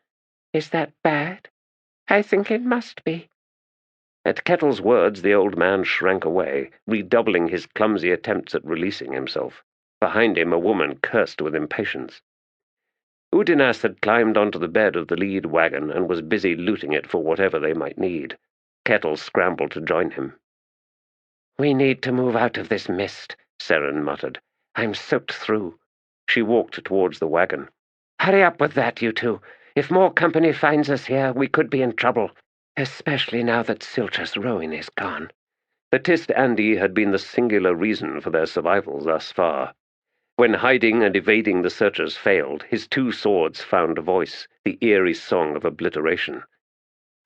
Is that bad? I think it must be. At Kettle's words, the old man shrank away, redoubling his clumsy attempts at releasing himself. Behind him, a woman cursed with impatience. Udinas had climbed onto the bed of the lead wagon and was busy looting it for whatever they might need. Kettle scrambled to join him. We need to move out of this mist, Seren muttered. I'm soaked through. She walked towards the wagon. Hurry up with that, you two. If more company finds us here, we could be in trouble, especially now that Silchas Rowan is gone. The Tiste Andi had been the singular reason for their survival thus far. When hiding and evading the searchers failed, his two swords found a voice, the eerie song of obliteration.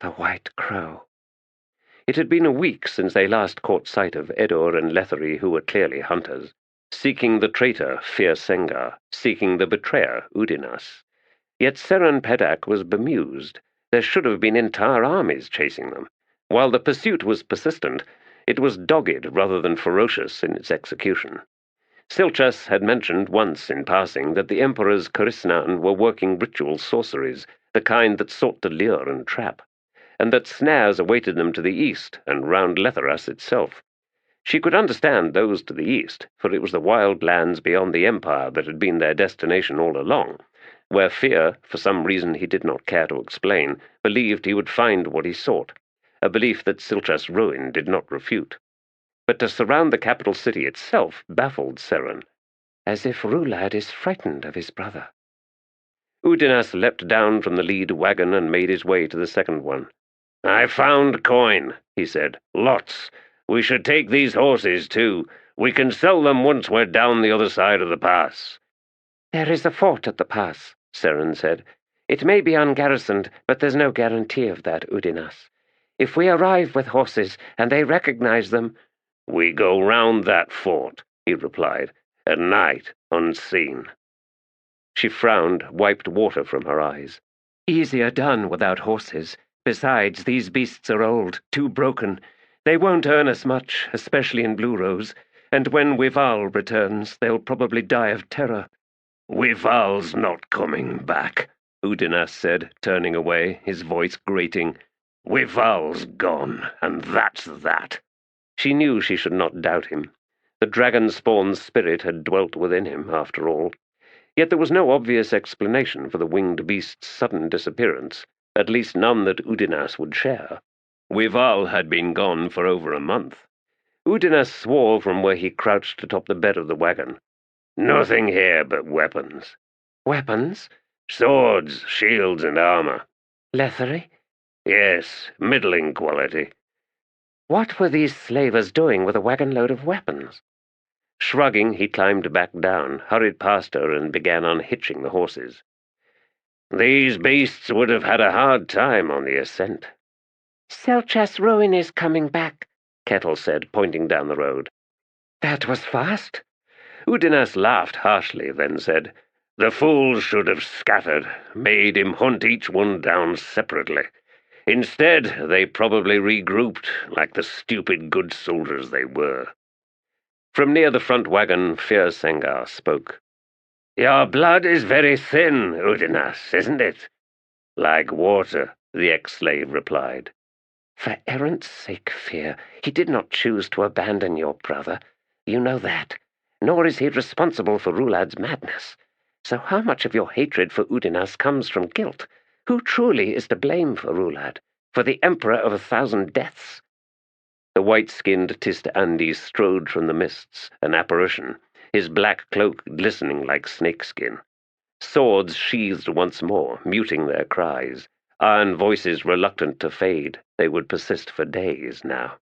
The White Crow. It had been a week since they last caught sight of Edur and Letherii, who were clearly hunters, seeking the traitor, Sengar, seeking the betrayer, Udinas. Yet Seren Beddict was bemused. There should have been entire armies chasing them. While the pursuit was persistent, it was dogged rather than ferocious in its execution. Silchas had mentioned once in passing that the Emperor's Karisnan were working ritual sorceries, the kind that sought to lure and trap, and that snares awaited them to the east and round Letheras itself. She could understand those to the east, for it was the wild lands beyond the Empire that had been their destination all along, where Fear, for some reason he did not care to explain, believed he would find what he sought, a belief that Silchas Ruin did not refute. But to surround the capital city itself baffled Seren. As if Rhulad is frightened of his brother. Udinas leapt down from the lead wagon and made his way to the second one. I found coin, he said. Lots. We should take these horses, too. We can sell them once we're down the other side of the pass. There is a fort at the pass, Seren said. It may be ungarrisoned, but there's no guarantee of that, Udinas. If we arrive with horses and they recognize them—" "We go round that fort," he replied, "at night, unseen." She frowned, wiped water from her eyes. "Easier done without horses. Besides, these beasts are old, too broken. They won't earn us much, especially in Blue Rose, and when Wival returns, they'll probably die of terror." "Wival's not coming back," Udinas said, turning away, his voice grating. "Wival's gone, and that's that." She knew she should not doubt him. The dragon-spawn's spirit had dwelt within him, after all. Yet there was no obvious explanation for the winged beast's sudden disappearance, at least none that Udinas would share. Wival had been gone for over a month. Udinas swore from where he crouched atop the bed of the wagon. "Nothing here but weapons." "Weapons?" "Swords, shields, and armor." "Letherii?" "Yes, middling quality." "What were these slavers doing with a wagon-load of weapons?" Shrugging, he climbed back down, hurried past her, and began unhitching the horses. "These beasts would have had a hard time on the ascent." "Selchas ruin is coming back," Kettle said, pointing down the road. "That was fast." Udinas laughed harshly, then said, "The fools should have scattered, made him hunt each one down separately. Instead, they probably regrouped, like the stupid good soldiers they were." From near the front wagon, Trull Sengar spoke. "Your blood is very thin, Udinas, isn't it?" "Like water," the ex-slave replied. "For errant's sake, Fear, he did not choose to abandon your brother. You know that. Nor is he responsible for Rhulad's madness. So how much of your hatred for Udinas comes from guilt? Who truly is to blame for Rhulad? For the Emperor of 1,000 deaths?" The white-skinned Tiste Edur strode from the mists, an apparition, his black cloak glistening like snakeskin. Swords sheathed once more, muting their cries. Iron voices reluctant to fade, they would persist for days now.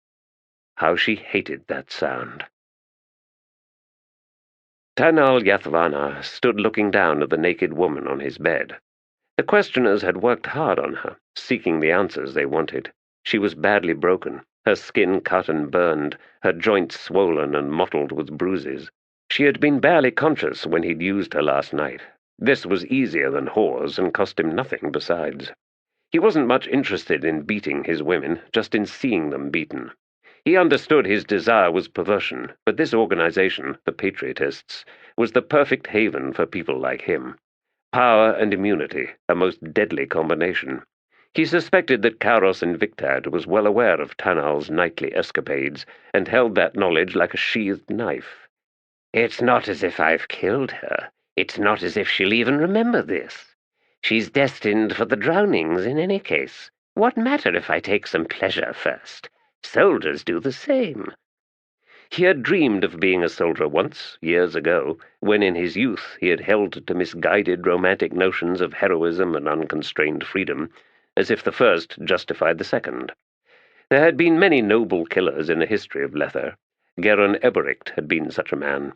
How she hated that sound. Tanal Yathvana stood looking down at the naked woman on his bed. The questioners had worked hard on her, seeking the answers they wanted. She was badly broken, her skin cut and burned, her joints swollen and mottled with bruises. She had been barely conscious when he'd used her last night. This was easier than whores and cost him nothing besides. He wasn't much interested in beating his women, just in seeing them beaten. He understood his desire was perversion, but this organization, the Patriotists, was the perfect haven for people like him. Power and immunity, a most deadly combination. He suspected that Kairos Invictad was well aware of Tanal's nightly escapades, and held that knowledge like a sheathed knife. "It's not as if I've killed her. It's not as if she'll even remember this. She's destined for the drownings in any case. What matter if I take some pleasure first? Soldiers do the same." He had dreamed of being a soldier once, years ago, when in his youth he had held to misguided romantic notions of heroism and unconstrained freedom, as if the first justified the second. There had been many noble killers in the history of Lether. Geron Eberict had been such a man.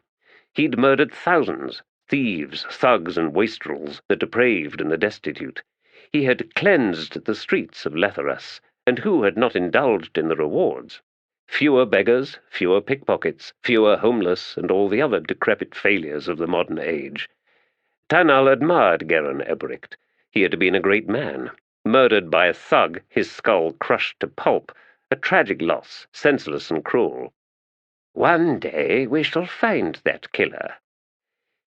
He'd murdered thousands, thieves, thugs, and wastrels, the depraved and the destitute. He had cleansed the streets of Letheras, and who had not indulged in the rewards? Fewer beggars, fewer pickpockets, fewer homeless, and all the other decrepit failures of the modern age. Tanal admired Geron Eberict. He had been a great man. Murdered by a thug, his skull crushed to pulp, a tragic loss, senseless and cruel. "One day we shall find that killer."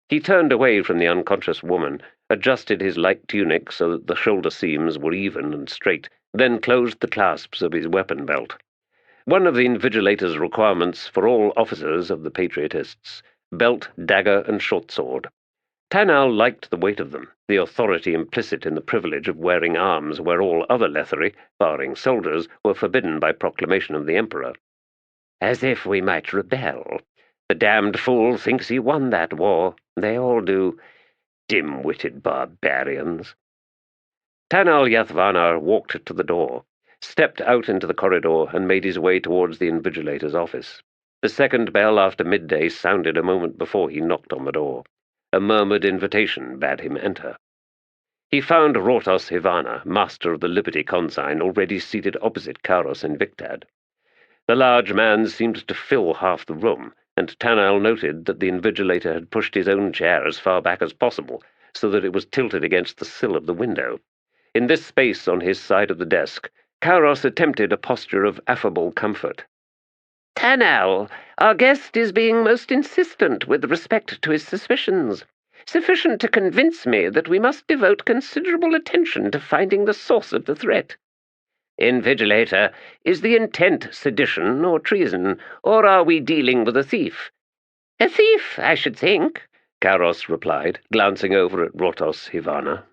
He turned away from the unconscious woman, adjusted his light tunic so that the shoulder seams were even and straight, then closed the clasps of his weapon belt. One of the Invigilator's requirements for all officers of the Patriotists: belt, dagger, and short sword. Tanal liked the weight of them, the authority implicit in the privilege of wearing arms where all other Letherii, barring soldiers, were forbidden by proclamation of the Emperor. "As if we might rebel. The damned fool thinks he won that war. They all do. Dim-witted barbarians." Tanal Yathvana walked to the door, stepped out into the corridor, and made his way towards the Invigilator's office. The second bell after midday sounded a moment before he knocked on the door. A murmured invitation bade him enter. He found Rortos Hivana, master of the Liberty consign, already seated opposite Karos Invictad. The large man seemed to fill half the room, and Tanal noted that the invigilator had pushed his own chair as far back as possible, so that it was tilted against the sill of the window. In this space on his side of the desk, Karos attempted a posture of affable comfort. Tanal, our guest is being most insistent with respect to his suspicions, sufficient to convince me that we must devote considerable attention to finding the source of the threat. Invigilator, is the intent sedition or treason, or are we dealing with a thief? A thief, I should think, Karos replied, glancing over at Rortos Hivana.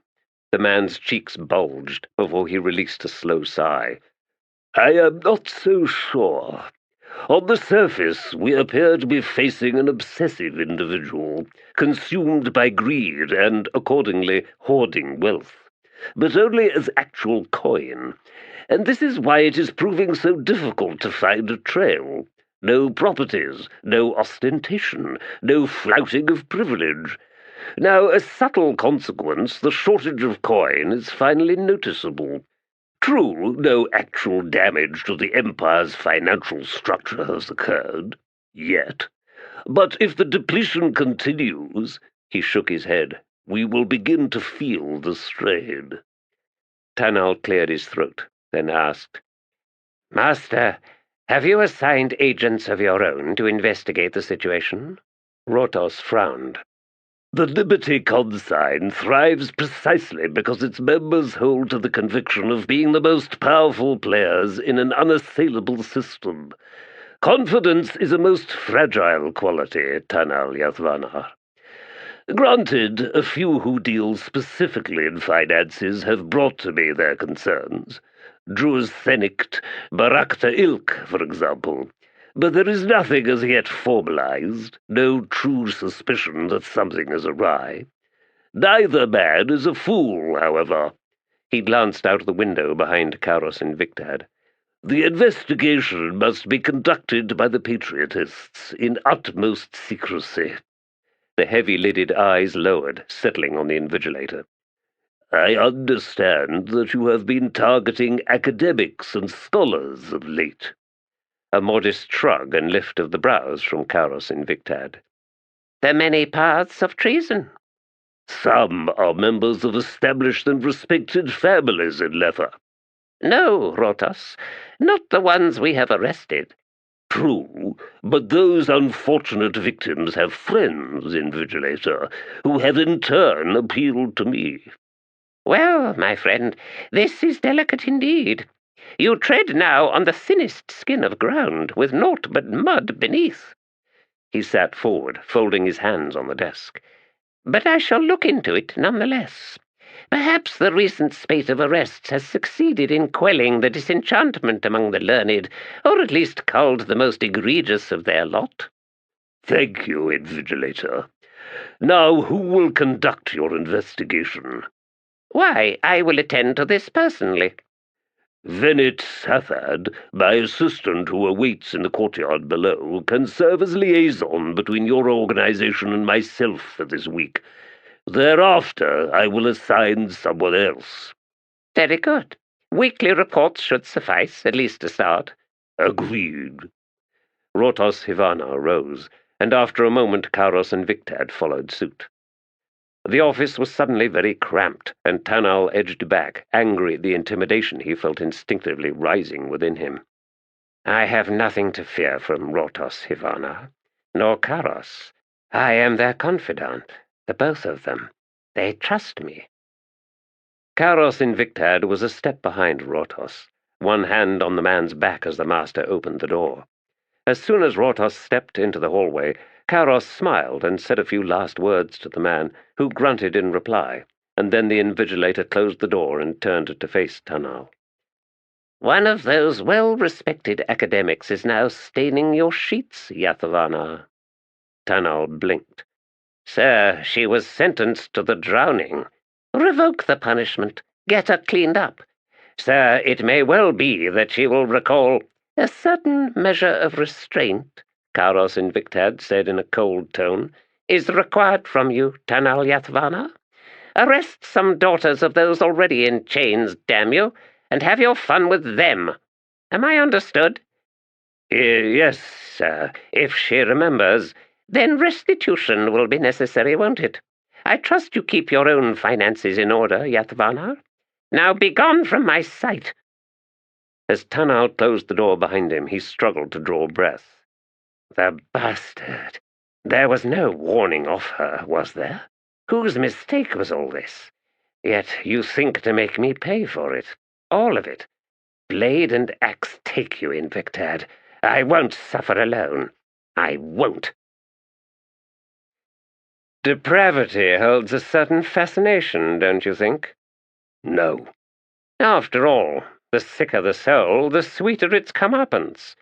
The man's cheeks bulged before he released a slow sigh. I am not so sure. On the surface, we appear to be facing an obsessive individual, consumed by greed and, accordingly, hoarding wealth, but only as actual coin, and this is why it is proving so difficult to find a trail. No properties, no ostentation, no flouting of privilege. Now, as subtle consequence, the shortage of coin is finally noticeable. True, no actual damage to the Empire's financial structure has occurred, yet. But if the depletion continues, he shook his head, we will begin to feel the strain. Tanal cleared his throat, then asked, Master, have you assigned agents of your own to investigate the situation? Rortos frowned. The Liberty consign thrives precisely because its members hold to the conviction of being the most powerful players in an unassailable system. Confidence is a most fragile quality, Tanal Yathvana. Granted, a few who deal specifically in finances have brought to me their concerns. Druz Thenict, Barakta Ilk, for example. But there is nothing as yet formalized, no true suspicion that something is awry. Neither man is a fool, however. He glanced out of the window behind Karos Invictad. The investigation must be conducted by the Patriotists in utmost secrecy. The heavy-lidded eyes lowered, settling on the invigilator. I understand that you have been targeting academics and scholars of late. A modest shrug and lift of the brows from Karos Invictad. The many paths of treason. Some are members of established and respected families in Lether. No, Rortos, not the ones we have arrested. True, but those unfortunate victims have friends, Invigilator, who have in turn appealed to me. Well, my friend, this is delicate indeed. You tread now on the thinnest skin of ground, with naught but mud beneath. He sat forward, folding his hands on the desk. But I shall look into it nonetheless. Perhaps the recent spate of arrests has succeeded in quelling the disenchantment among the learned, or at least culled the most egregious of their lot. Thank you, Invigilator. Now, who will conduct your investigation? Why, I will attend to this personally. Venit Sathad, my assistant who awaits in the courtyard below, can serve as liaison between your organization and myself for this week. Thereafter, I will assign someone else. Very good. Weekly reports should suffice, at least to start. Agreed. Rortos Hivana rose, and after a moment Karos and Victad followed suit. The office was suddenly very cramped, and Tanal edged back, angry at the intimidation he felt instinctively rising within him. I have nothing to fear from Rortos Hivana, nor Karos. I am their confidant, the both of them. They trust me. Karos Invictad was a step behind Rortos, one hand on the man's back as the master opened the door. As soon as Rortos stepped into the hallway, Karos smiled and said a few last words to the man, who grunted in reply, and then the invigilator closed the door and turned to face Tanal. One of those well-respected academics is now staining your sheets, Yathavana. Tanal blinked. Sir, she was sentenced to the drowning. Revoke the punishment. Get her cleaned up. Sir, it may well be that she will recall a certain measure of restraint, Karos Invictad said in a cold tone, is required from you, Tanal Yathvana. Arrest some daughters of those already in chains, damn you, and have your fun with them. Am I understood?" Yes, sir. If she remembers, then restitution will be necessary, won't it? I trust you keep your own finances in order, Yathvanar. Now begone from my sight." As Tanal closed the door behind him, he struggled to draw breath. The bastard! There was no warning of her, was there? Whose mistake was all this? Yet you think to make me pay for it. All of it. Blade and axe take you, Invictad. I won't suffer alone. I won't. Depravity holds a certain fascination, don't you think? No. After all, the sicker the soul, the sweeter its comeuppance.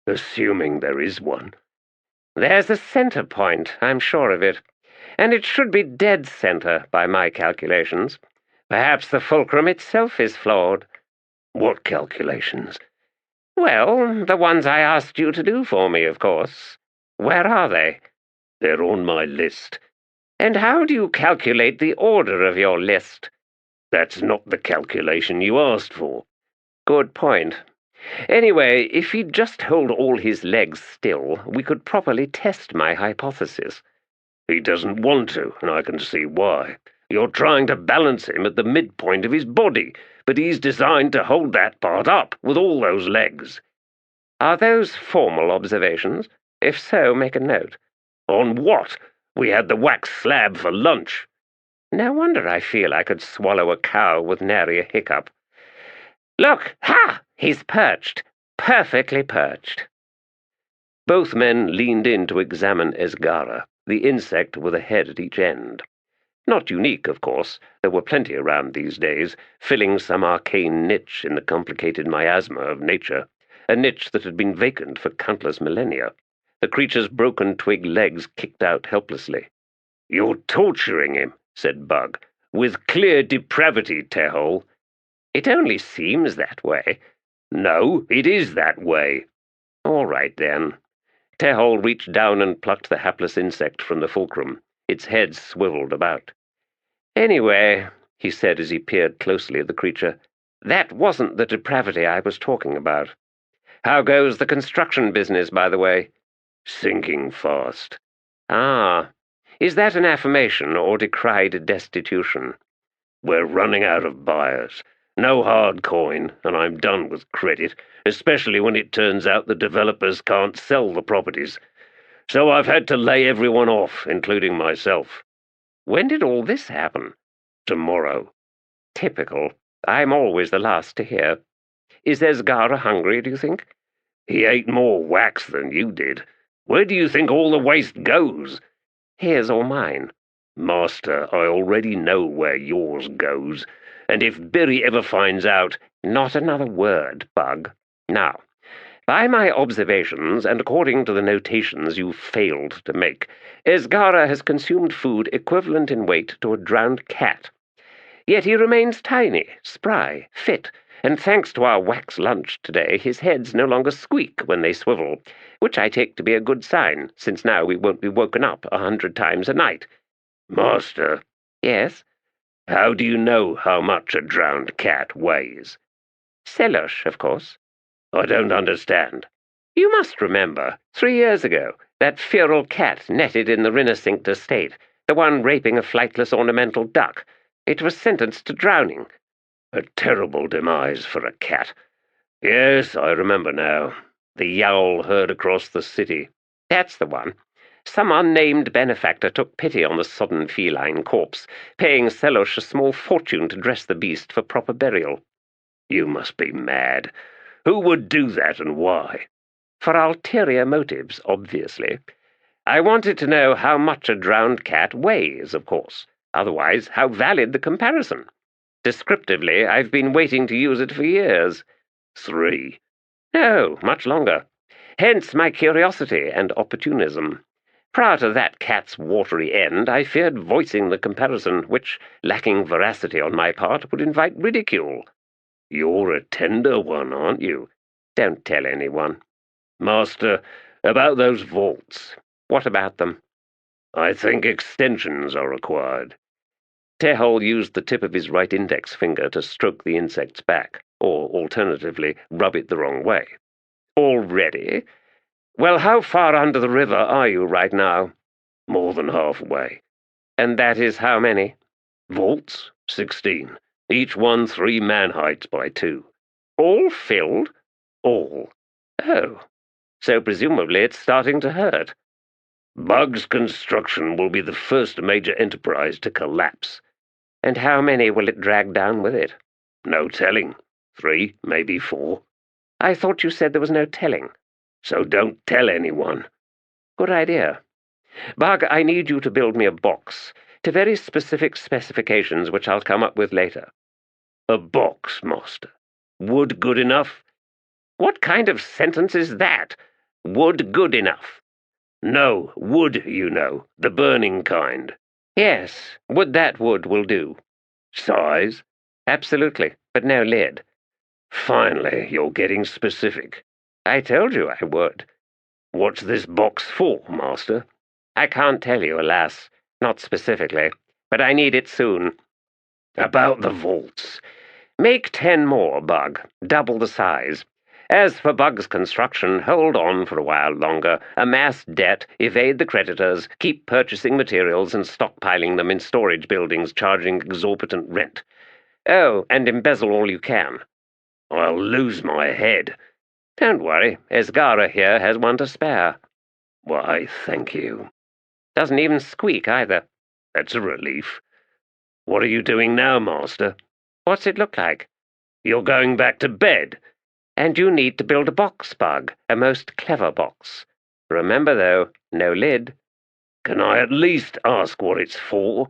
Assuming there is one. There's a center point, I'm sure of it. And it should be dead center, by my calculations. Perhaps the fulcrum itself is flawed. What calculations? Well, the ones I asked you to do for me, of course. Where are they? They're on my list. And how do you calculate the order of your list? That's not the calculation you asked for. Good point. Anyway, if he'd just hold all his legs still, we could properly test my hypothesis. He doesn't want to, and I can see why. You're trying to balance him at the midpoint of his body, but he's designed to hold that part up with all those legs. Are those formal observations? If so, make a note. On what? We had the wax slab for lunch. No wonder I feel I could swallow a cow with nary a hiccup. Look! Ha! He's perched. Perfectly perched. Both men leaned in to examine Esgara, the insect with a head at each end. Not unique, of course. There were plenty around these days, filling some arcane niche in the complicated miasma of nature, a niche that had been vacant for countless millennia. The creature's broken twig legs kicked out helplessly. "You're torturing him," said Bugg, "with clear depravity, Tehol." "It only seems that way." "No, it is that way." "All right, then." Tehol reached down and plucked the hapless insect from the fulcrum. Its head swiveled about. "Anyway," he said as he peered closely at the creature, "that wasn't the depravity I was talking about. How goes the construction business, by the way?" "Sinking fast." "Ah. Is that an affirmation or decried destitution?" "We're running out of buyers. No hard coin, and I'm done with credit, especially when it turns out the developers can't sell the properties. So I've had to lay everyone off, including myself." "When did all this happen?" "Tomorrow." "Typical. I'm always the last to hear. Is Esgara hungry, do you think?" "He ate more wax than you did. Where do you think all the waste goes?" "His or mine?" "Master, I already know where yours goes. And if Birry ever finds out—" "Not another word, Bugg. Now, by my observations, and according to the notations you failed to make, Esgara has consumed food equivalent in weight to a drowned cat. Yet he remains tiny, spry, fit, and thanks to our wax lunch today, his heads no longer squeak when they swivel, which I take to be a good sign, since now we won't be woken up 100 times a night." "Master." "Yes?" "How do you know how much a drowned cat weighs?" "Selosh, of course." "I don't understand." "You must remember, 3 years ago, that feral cat netted in the Rinnesynct estate, the one raping a flightless ornamental duck. It was sentenced to drowning." "A terrible demise for a cat. Yes, I remember now. The yowl heard across the city." "That's the one. Some unnamed benefactor took pity on the sodden feline corpse, paying Selosh a small fortune to dress the beast for proper burial." "You must be mad. Who would do that, and why?" "For ulterior motives, obviously. I wanted to know how much a drowned cat weighs, of course. Otherwise, how valid the comparison? Descriptively, I've been waiting to use it for years." 3. "No, much longer. Hence my curiosity and opportunism. Prior to that cat's watery end, I feared voicing the comparison, which, lacking veracity on my part, would invite ridicule." "You're a tender one, aren't you?" "Don't tell anyone." "Master, about those vaults." "What about them?" "I think extensions are required." Tehol used the tip of his right index finger to stroke the insect's back, or alternatively, rub it the wrong way. Already? Well, how far under the river are you right now? More than halfway. And that is how many? Vaults? 16. Each one 3 man-heights by 2. All filled? All. Oh. So presumably it's starting to hurt. Bugg's construction will be the first major enterprise to collapse. And how many will it drag down with it? No telling. 3, maybe 4. I thought you said there was no telling. So don't tell anyone. Good idea. Bugg, I need you to build me a box, to very specific specifications which I'll come up with later. A box, master. Wood good enough? What kind of sentence is that? Wood good enough? No, wood, you know, the burning kind. Yes, that wood will do. Size? Absolutely, but no lid. Finally, you're getting specific. I told you I would. What's this box for, master? I can't tell you, alas, not specifically, but I need it soon. About the vaults. Make 10 more, Bugg, double the size. As for Bugg's construction, hold on for a while longer, amass debt, evade the creditors, keep purchasing materials and stockpiling them in storage buildings charging exorbitant rent. Oh, and embezzle all you can. I'll lose my head. Don't worry, Esgara here has one to spare. Why, thank you. Doesn't even squeak, either. That's a relief. What are you doing now, master? What's it look like? You're going back to bed. And you need to build a box, Bugg, a most clever box. Remember, though, no lid. Can I at least ask what it's for?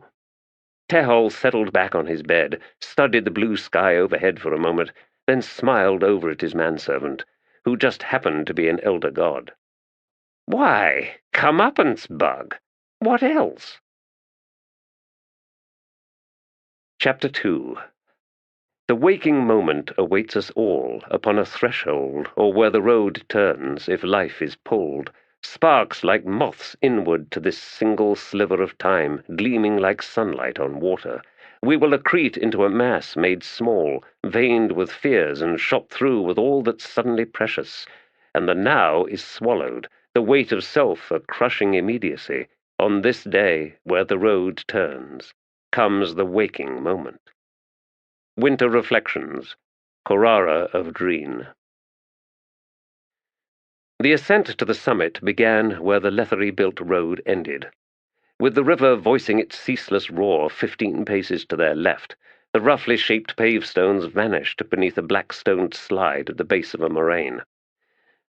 Tehol settled back on his bed, studied the blue sky overhead for a moment, then smiled over at his manservant, who just happened to be an elder god. Why, comeuppance, Bugg. What else? Chapter 2. The waking moment awaits us all upon a threshold, or where the road turns, if life is pulled, sparks like moths inward to this single sliver of time, gleaming like sunlight on water. We will accrete into a mass made small, veined with fears and shot through with all that's suddenly precious, and the now is swallowed, the weight of self a crushing immediacy. On this day, where the road turns, comes the waking moment. Winter Reflections, Korara of Dreen. The ascent to the summit began where the Letherii-built road ended. With the river voicing its ceaseless roar 15 paces to their left, the roughly shaped pavestones vanished beneath a black-stoned slide at the base of a moraine.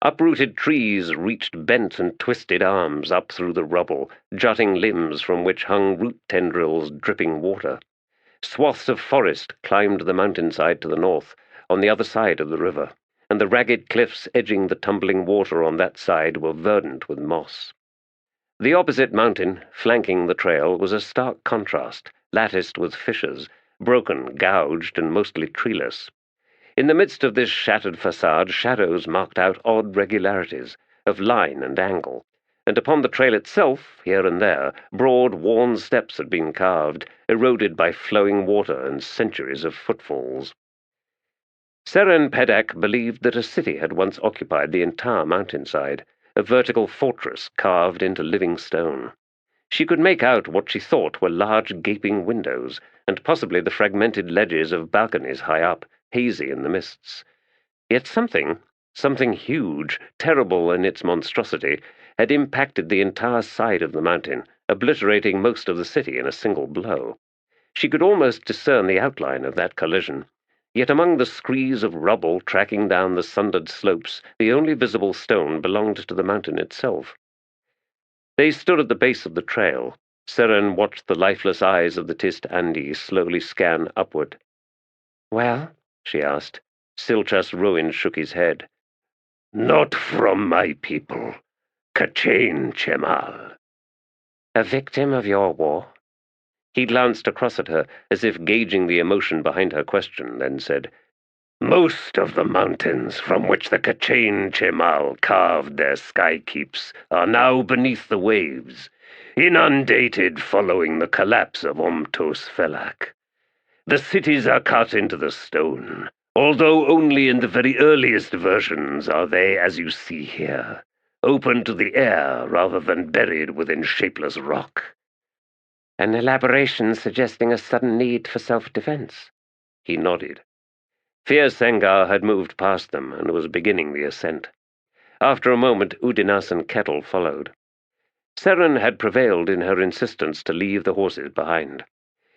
Uprooted trees reached bent and twisted arms up through the rubble, jutting limbs from which hung root tendrils dripping water. Swaths of forest climbed the mountainside to the north, on the other side of the river, and the ragged cliffs edging the tumbling water on that side were verdant with moss. The opposite mountain, flanking the trail, was a stark contrast, latticed with fissures, broken, gouged, and mostly treeless. In the midst of this shattered facade, shadows marked out odd regularities of line and angle, and upon the trail itself, here and there, broad, worn steps had been carved, eroded by flowing water and centuries of footfalls. Seren Pedak believed that a city had once occupied the entire mountainside, a vertical fortress carved into living stone. She could make out what she thought were large gaping windows, and possibly the fragmented ledges of balconies high up, hazy in the mists. Yet something huge, terrible in its monstrosity, had impacted the entire side of the mountain, obliterating most of the city in a single blow. She could almost discern the outline of that collision, yet among the screes of rubble tracking down the sundered slopes, the only visible stone belonged to the mountain itself. They stood at the base of the trail. Seren watched the lifeless eyes of the Tiste Edur slowly scan upward. Well? She asked. Silchas Ruin shook his head. Not from my people. Kachain Chemal. A victim of your war? He glanced across at her, as if gauging the emotion behind her question, then said, Most of the mountains from which the Kachain Chemal carved their sky keeps are now beneath the waves. inundated following the collapse of Omtos Felak. The cities are cut into the stone, although only in the very earliest versions are they, as you see here, open to the air rather than buried within shapeless rock. An elaboration suggesting a sudden need for self-defense. He nodded. Fierce Sengar had moved past them and was beginning the ascent. After a moment, Udinas and Kettle followed. Seren had prevailed in her insistence to leave the horses behind.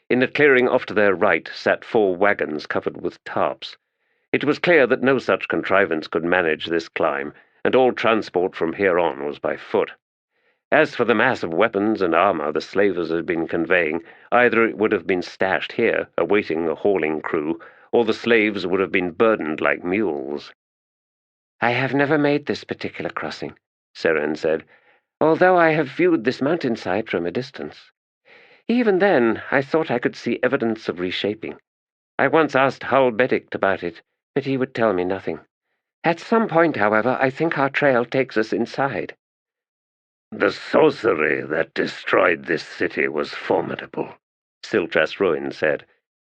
In a clearing off to their right sat 4 wagons covered with tarps. It was clear that no such contrivance could manage this climb, and all transport from here on was by foot. As for the mass of weapons and armor the slavers had been conveying, either it would have been stashed here, awaiting the hauling crew, or the slaves would have been burdened like mules. "I have never made this particular crossing," Seren said, "although I have viewed this mountainside from a distance. Even then, I thought I could see evidence of reshaping. I once asked Trull Beddict about it, but he would tell me nothing. At some point, however, I think our trail takes us inside." The sorcery that destroyed this city was formidable, Siltras Roin said.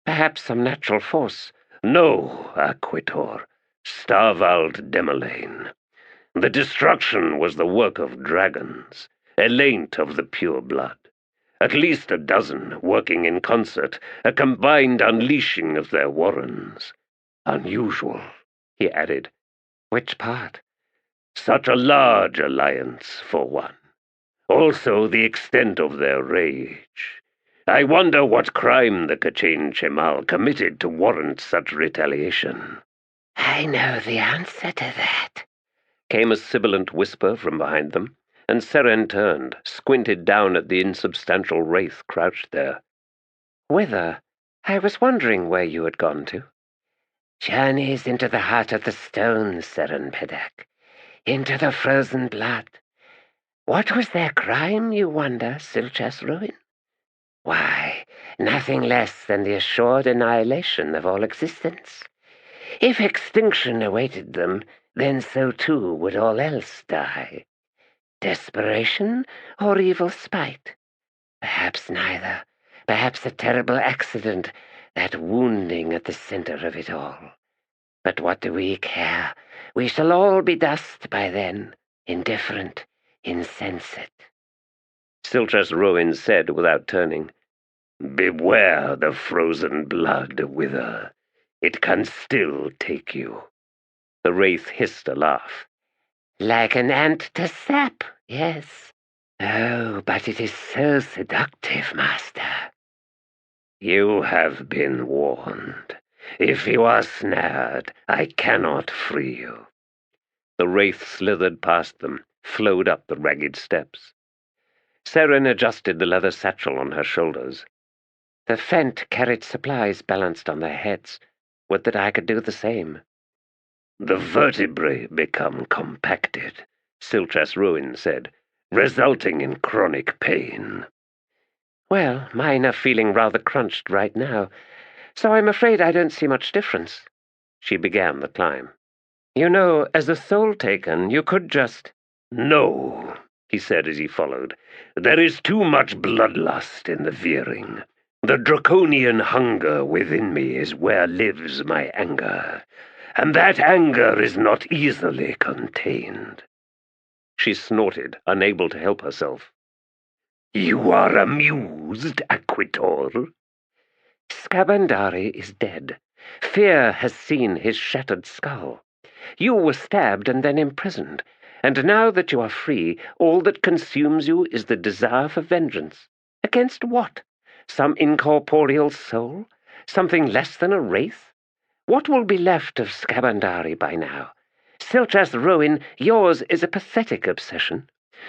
"Perhaps some natural force." "No, Aquitor. Starvald Demolain. The destruction was the work of dragons, elate of the pure blood. At least a dozen, working in concert, a combined unleashing of their warrens. Unusual," he added. "Which part?" "Such a large alliance, for one. Also the extent of their rage. I wonder what crime the Kachin Chemal committed to warrant such retaliation." "I know the answer to that," came a sibilant whisper from behind them, and Seren turned, squinted down at the insubstantial wraith crouched there. "Whither? I was wondering where you had gone to." "Journeys into the heart of the stone, Seren Pedek, into the frozen blood. What was their crime, you wonder, Silchas Ruin? Why, nothing less than the assured annihilation of all existence. If extinction awaited them, then so too would all else die. Desperation or evil spite? Perhaps neither. Perhaps a terrible accident, that wounding at the center of it all. But what do we care? We shall all be dust by then, indifferent, insensate." Siltras Roin said without turning. "Beware the frozen blood, Wither. It can still take you." The wraith hissed a laugh. "Like an ant to sap, yes. Oh, but it is so seductive, master." "You have been warned. If you are snared, I cannot free you." The wraith slithered past them, flowed up the ragged steps. Seren adjusted the leather satchel on her shoulders. "The Fent carried supplies balanced on their heads. Would that I could do the same." "The vertebrae become compacted," Siltras Ruin said, "resulting in chronic pain." "Well, mine are feeling rather crunched right now, so I'm afraid I don't see much difference." She began the climb. "You know, as a soul taken, you could just—" "No," he said as he followed. "There is too much bloodlust in the veering. The draconian hunger within me is where lives my anger, and that anger is not easily contained." She snorted, unable to help herself. "You are amused, Aquitor?" "Skabandari is dead. Fear has seen his shattered skull. You were stabbed and then imprisoned, and now that you are free, all that consumes you is the desire for vengeance. Against what? Some incorporeal soul? Something less than a wraith? What will be left of Skabandari by now? Silchas Roin, yours is a pathetic obsession.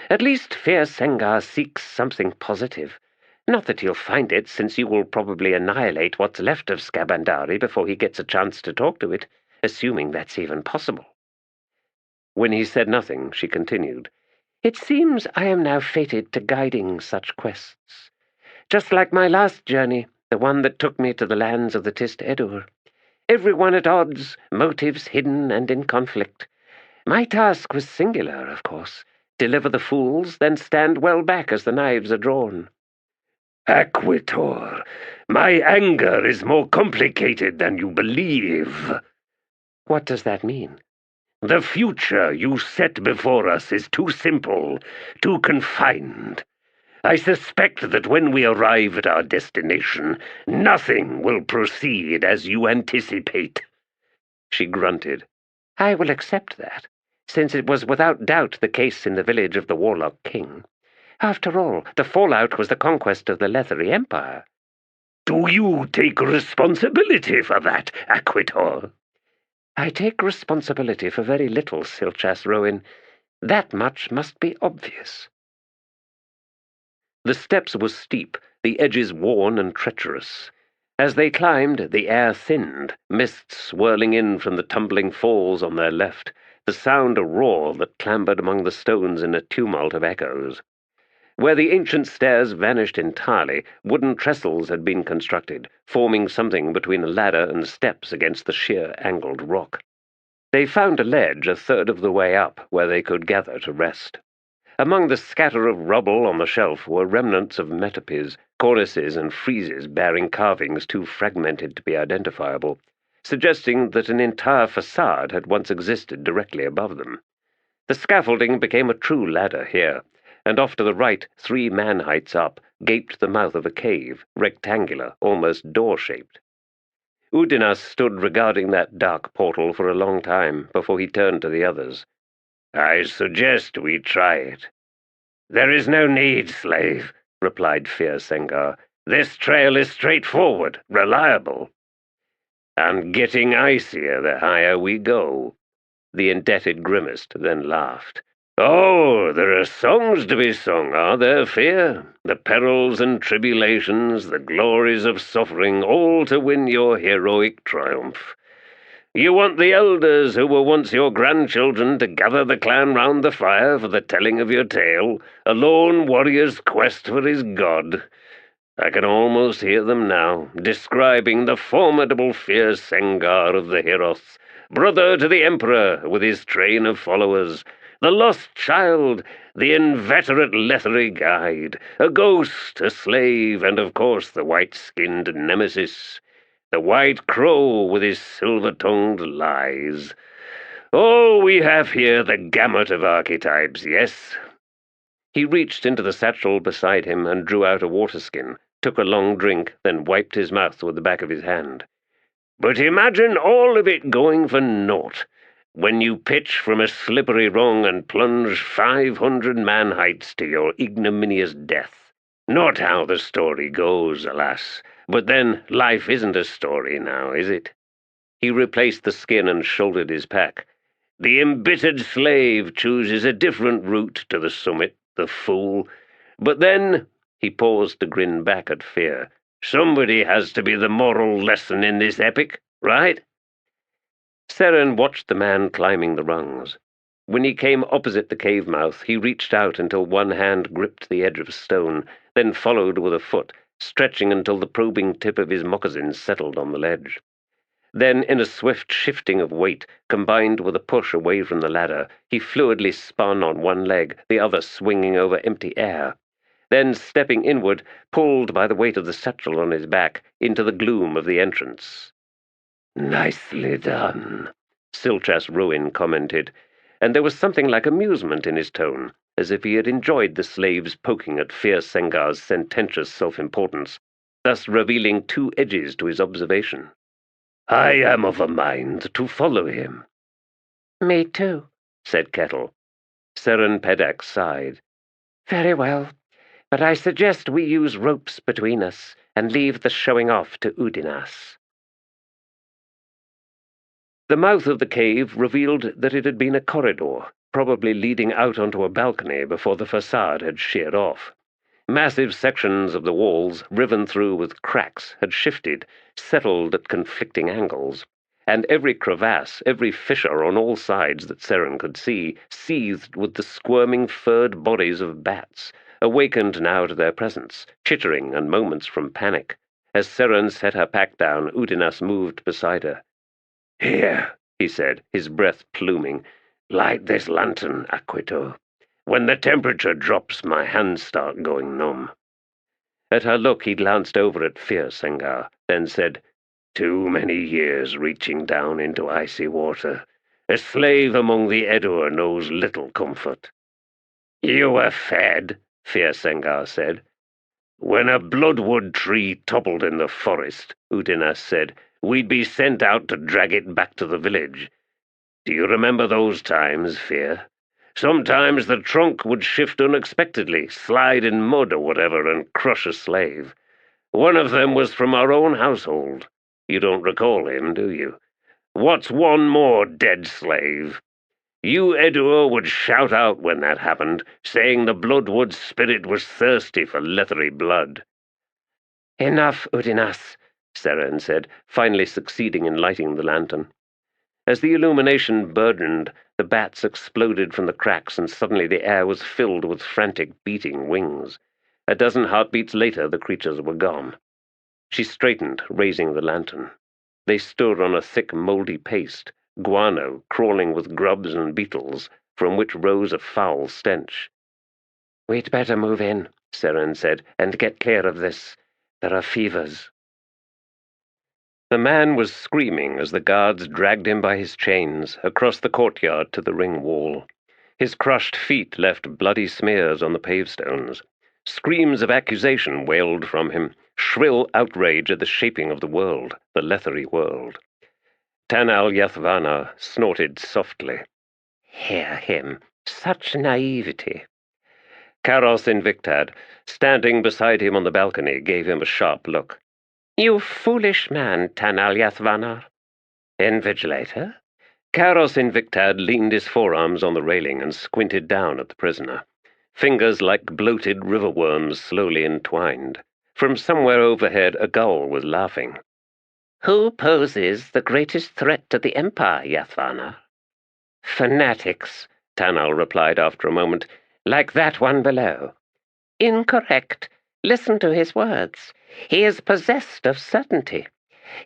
At least Fierce Sengar seeks something positive. Not that he'll find it, since you will probably annihilate what's left of Skabandari before he gets a chance to talk to it, assuming that's even possible." When he said nothing, she continued. "It seems I am now fated to guiding such quests. Just like my last journey, the one that took me to the lands of the Tiste Edur. Everyone at odds, motives hidden and in conflict. My task was singular, of course, Deliver the fools, then stand well back as the knives are drawn. Aquitor, my anger is more complicated than you believe. What does that mean? The future you set before us is too simple, too confined. I suspect that when we arrive at our destination, nothing will proceed as you anticipate. She grunted. I will accept that, since it was without doubt the case in the village of the Warlock King. After all, the fallout was the conquest of the Letherii Empire. Do you take responsibility for that, Aquitor? I take responsibility for very little, Silchas Rowan. That much must be obvious. The steps were steep, the edges worn and treacherous. As they climbed, the air thinned, mists swirling in from the tumbling falls on their left, the sound a roar that clambered among the stones in a tumult of echoes. Where the ancient stairs vanished entirely, wooden trestles had been constructed, forming something between a ladder and steps against the sheer, angled rock. They found a ledge a third of the way up, where they could gather to rest. Among the scatter of rubble on the shelf were remnants of metopes, cornices, and friezes bearing carvings too fragmented to be identifiable, suggesting that an entire facade had once existed directly above them. The scaffolding became a true ladder here, and off to the right, 3 man-heights up, gaped the mouth of a cave, rectangular, almost door-shaped. Udinas stood regarding that dark portal for a long time before he turned to the others. I suggest we try it. There is no need, slave, replied Sengar. This trail is straightforward, reliable. And getting icier the higher we go. The indebted grimaced, then laughed. Oh, there are songs to be sung, are there, Fear? The perils and tribulations, the glories of suffering, all to win your heroic triumph. You want the elders who were once your grandchildren to gather the clan round the fire for the telling of your tale, a lone warrior's quest for his god. I can almost hear them now, describing the formidable fierce Sengar of the Heroth, brother to the Emperor with his train of followers, the lost child, the inveterate Letherii guide, a ghost, a slave, and of course the white-skinned nemesis. The white crow with his silver-tongued lies. Oh, we have here the gamut of archetypes, yes? He reached into the satchel beside him and drew out a waterskin, took a long drink, then wiped his mouth with the back of his hand. But imagine all of it going for naught, when you pitch from a slippery rung and plunge 500 man-heights to your ignominious death. Not how the story goes, alas. But then, life isn't a story now, is it? He replaced the skin and shouldered his pack. The embittered slave chooses a different route to the summit, the fool. But then, he paused to grin back at Fear, somebody has to be the moral lesson in this epic, right? Seren watched the man climbing the rungs. When he came opposite the cave mouth, he reached out until one hand gripped the edge of a stone, then followed with a foot, stretching until the probing tip of his moccasins settled on the ledge. Then, in a swift shifting of weight, combined with a push away from the ladder, he fluidly spun on one leg, the other swinging over empty air. Then, stepping inward, pulled by the weight of the satchel on his back, into the gloom of the entrance. "Nicely done," Silchas Rowan commented, and there was something like amusement in his tone, as if he had enjoyed the slave's poking at fierce Sengar's sententious self-importance, thus revealing 2 edges to his observation. "I am of a mind to follow him." "Me too," said Kettle. Seren Pedak sighed. "Very well, but I suggest we use ropes between us and leave the showing off to Udinas." The mouth of the cave revealed that it had been a corridor, probably leading out onto a balcony before the facade had sheared off. Massive sections of the walls, riven through with cracks, had shifted, settled at conflicting angles, and every crevasse, every fissure on all sides that Seren could see, seethed with the squirming furred bodies of bats, awakened now to their presence, chittering and moments from panic. As Seren set her pack down, Udinas moved beside her. "Here," he said, his breath pluming. "Light this lantern, Aquitor. When the temperature drops, my hands start going numb." At her look, he glanced over at Tiste Sengar, then said, "Too many years reaching down into icy water. A slave among the Edur knows little comfort." "You were fed," Tiste Sengar said. "When a bloodwood tree toppled in the forest," Udinas said, "we'd be sent out to drag it back to the village. Do you remember those times, Fear? Sometimes the trunk would shift unexpectedly, slide in mud or whatever, and crush a slave. One of them was from our own household. You don't recall him, do you? What's one more dead slave? You Edur would shout out when that happened, saying the bloodwood spirit was thirsty for Letherii blood." "Enough, Udinas," Seren said, finally succeeding in lighting the lantern. As the illumination burgeoned, the bats exploded from the cracks, and suddenly the air was filled with frantic beating wings. A dozen heartbeats later, the creatures were gone. She straightened, raising the lantern. They stood on a thick, mouldy paste, guano crawling with grubs and beetles, from which rose a foul stench. "We'd better move in," Seren said, "and get clear of this. There are fevers." The man was screaming as the guards dragged him by his chains across the courtyard to the ring wall. His crushed feet left bloody smears on the pavestones. Screams of accusation wailed from him, shrill outrage at the shaping of the world, the Letherii world. Tanal Yathvana snorted softly. "Hear him! Such naivety!" Karos Invictad, standing beside him on the balcony, gave him a sharp look. "You foolish man, Tanal Yathvana." "Invigilator?" Karos Invictad leaned his forearms on the railing and squinted down at the prisoner. Fingers like bloated river worms slowly entwined. From somewhere overhead a gull was laughing. "Who poses the greatest threat to the Empire, Yathvana?" "Fanatics," Tanal replied after a moment, "like that one below." "Incorrect. Listen to his words. He is possessed of certainty.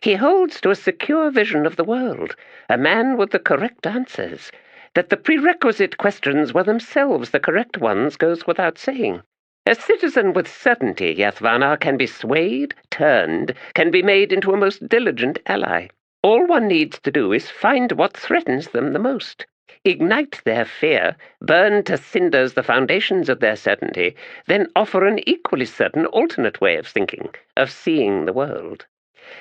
He holds to a secure vision of the world, a man with the correct answers. That the prerequisite questions were themselves the correct ones goes without saying. A citizen with certainty, Yathvana, can be swayed, turned, can be made into a most diligent ally. All one needs to do is find what threatens them the most. Ignite their fear, burn to cinders the foundations of their certainty, then offer an equally certain alternate way of thinking, of seeing the world.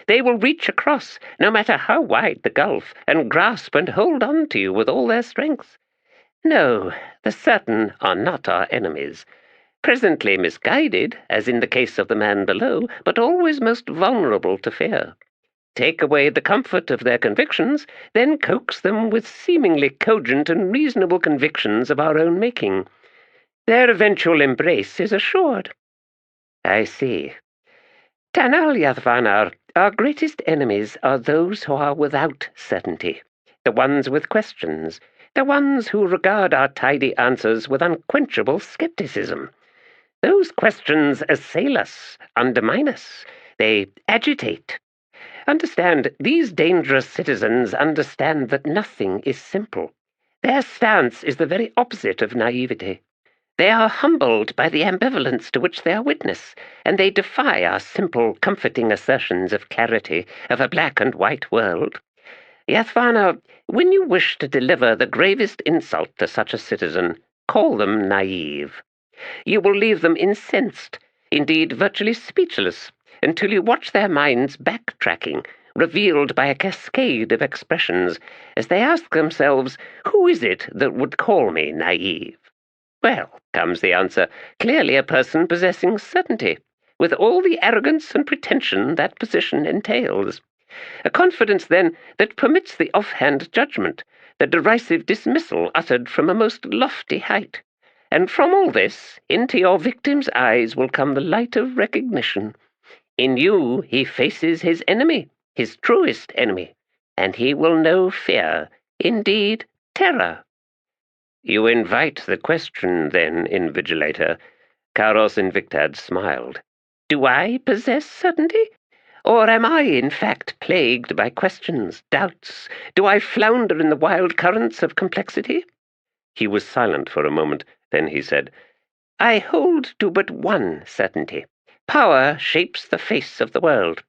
They will reach across, no matter how wide the gulf, and grasp and hold on to you with all their strength. No, the certain are not our enemies. Presently misguided, as in the case of the man below, but always most vulnerable to fear. Take away the comfort of their convictions, then coax them with seemingly cogent and reasonable convictions of our own making. Their eventual embrace is assured." "I see. Tanal Yathvana, our greatest enemies are those who are without certainty, the ones with questions, the ones who regard our tidy answers with unquenchable skepticism. Those questions assail us, undermine us, they agitate. Understand, these dangerous citizens understand that nothing is simple. Their stance is the very opposite of naivety. They are humbled by the ambivalence to which they are witness, and they defy our simple, comforting assertions of clarity, of a black and white world. Yathvana, when you wish to deliver the gravest insult to such a citizen, call them naive. You will leave them incensed, indeed virtually speechless, until you watch their minds backtracking, revealed by a cascade of expressions, as they ask themselves, who is it that would call me naive? Well, comes the answer, clearly a person possessing certainty, with all the arrogance and pretension that position entails. A confidence, then, that permits the offhand judgment, the derisive dismissal uttered from a most lofty height. And from all this, into your victim's eyes will come the light of recognition. In you he faces his enemy, his truest enemy, and he will know fear, indeed terror." "You invite the question, then, Invigilator." Karos Invictad smiled. "Do I possess certainty? Or am I, in fact, plagued by questions, doubts? Do I flounder in the wild currents of complexity?" He was silent for a moment, Then he said, I hold to but one certainty. Power shapes the face of the world.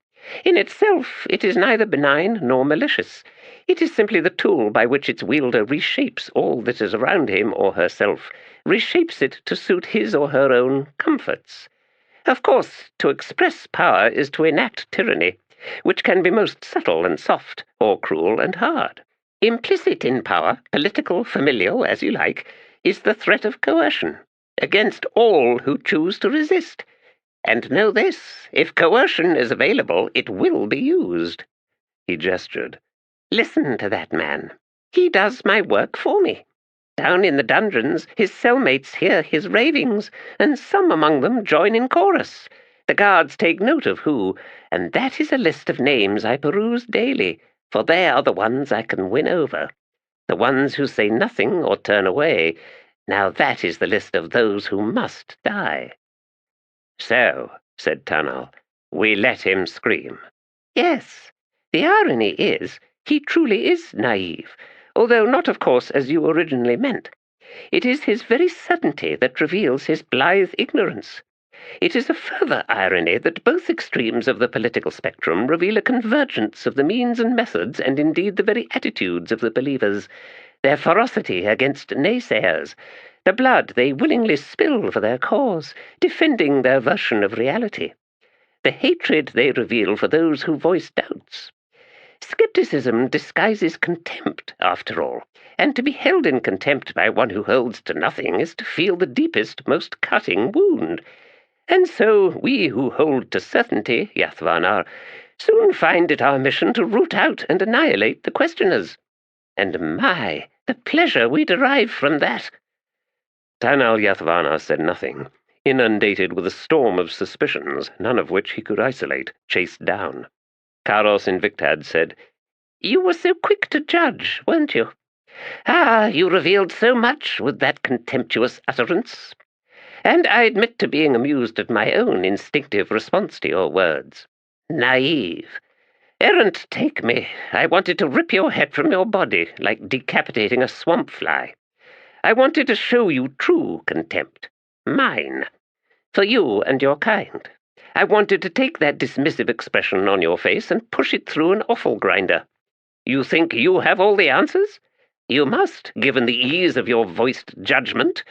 In itself, it is neither benign nor malicious. It is simply the tool by which its wielder reshapes all that is around him or herself, reshapes it to suit his or her own comforts. Of course, to express power is to enact tyranny, which can be most subtle and soft, or cruel and hard. Implicit in power, political, familial, as you like, is the threat of coercion, against all who choose to resist. And know this, if coercion is available, it will be used. He gestured. Listen to that man. He does my work for me. Down in the dungeons, his cellmates hear his ravings, and some among them join in chorus. The guards take note of who, and that is a list of names I peruse daily, for they are the ones I can win over. The ones who say nothing or turn away, now that is the list of those who must die. So, said Tanal, we let him scream. Yes, the irony is, he truly is naive, although not, of course, as you originally meant. It is his very certainty that reveals his blithe ignorance. It is a further irony that both extremes of the political spectrum reveal a convergence of the means and methods, and indeed the very attitudes of the believers, their ferocity against naysayers, the blood they willingly spill for their cause, defending their version of reality, the hatred they reveal for those who voice doubts. Skepticism disguises contempt, after all, and to be held in contempt by one who holds to nothing is to feel the deepest, most cutting wound. And so we who hold to certainty, Yathvanar, soon find it our mission to root out and annihilate the questioners. And my, the pleasure we derive from that! Tanal Yathvanar said nothing, inundated with a storm of suspicions, none of which he could isolate, chase down. Karos Invictad said, You were so quick to judge, weren't you? You revealed so much with that contemptuous utterance. And I admit to being amused at my own instinctive response to your words. Naive. Errant take me. I wanted to rip your head from your body, like decapitating a swamp fly. I wanted to show you true contempt. Mine. For you and your kind. I wanted to take that dismissive expression on your face and push it through an offal grinder. You think you have all the answers? You must, given the ease of your voiced judgment.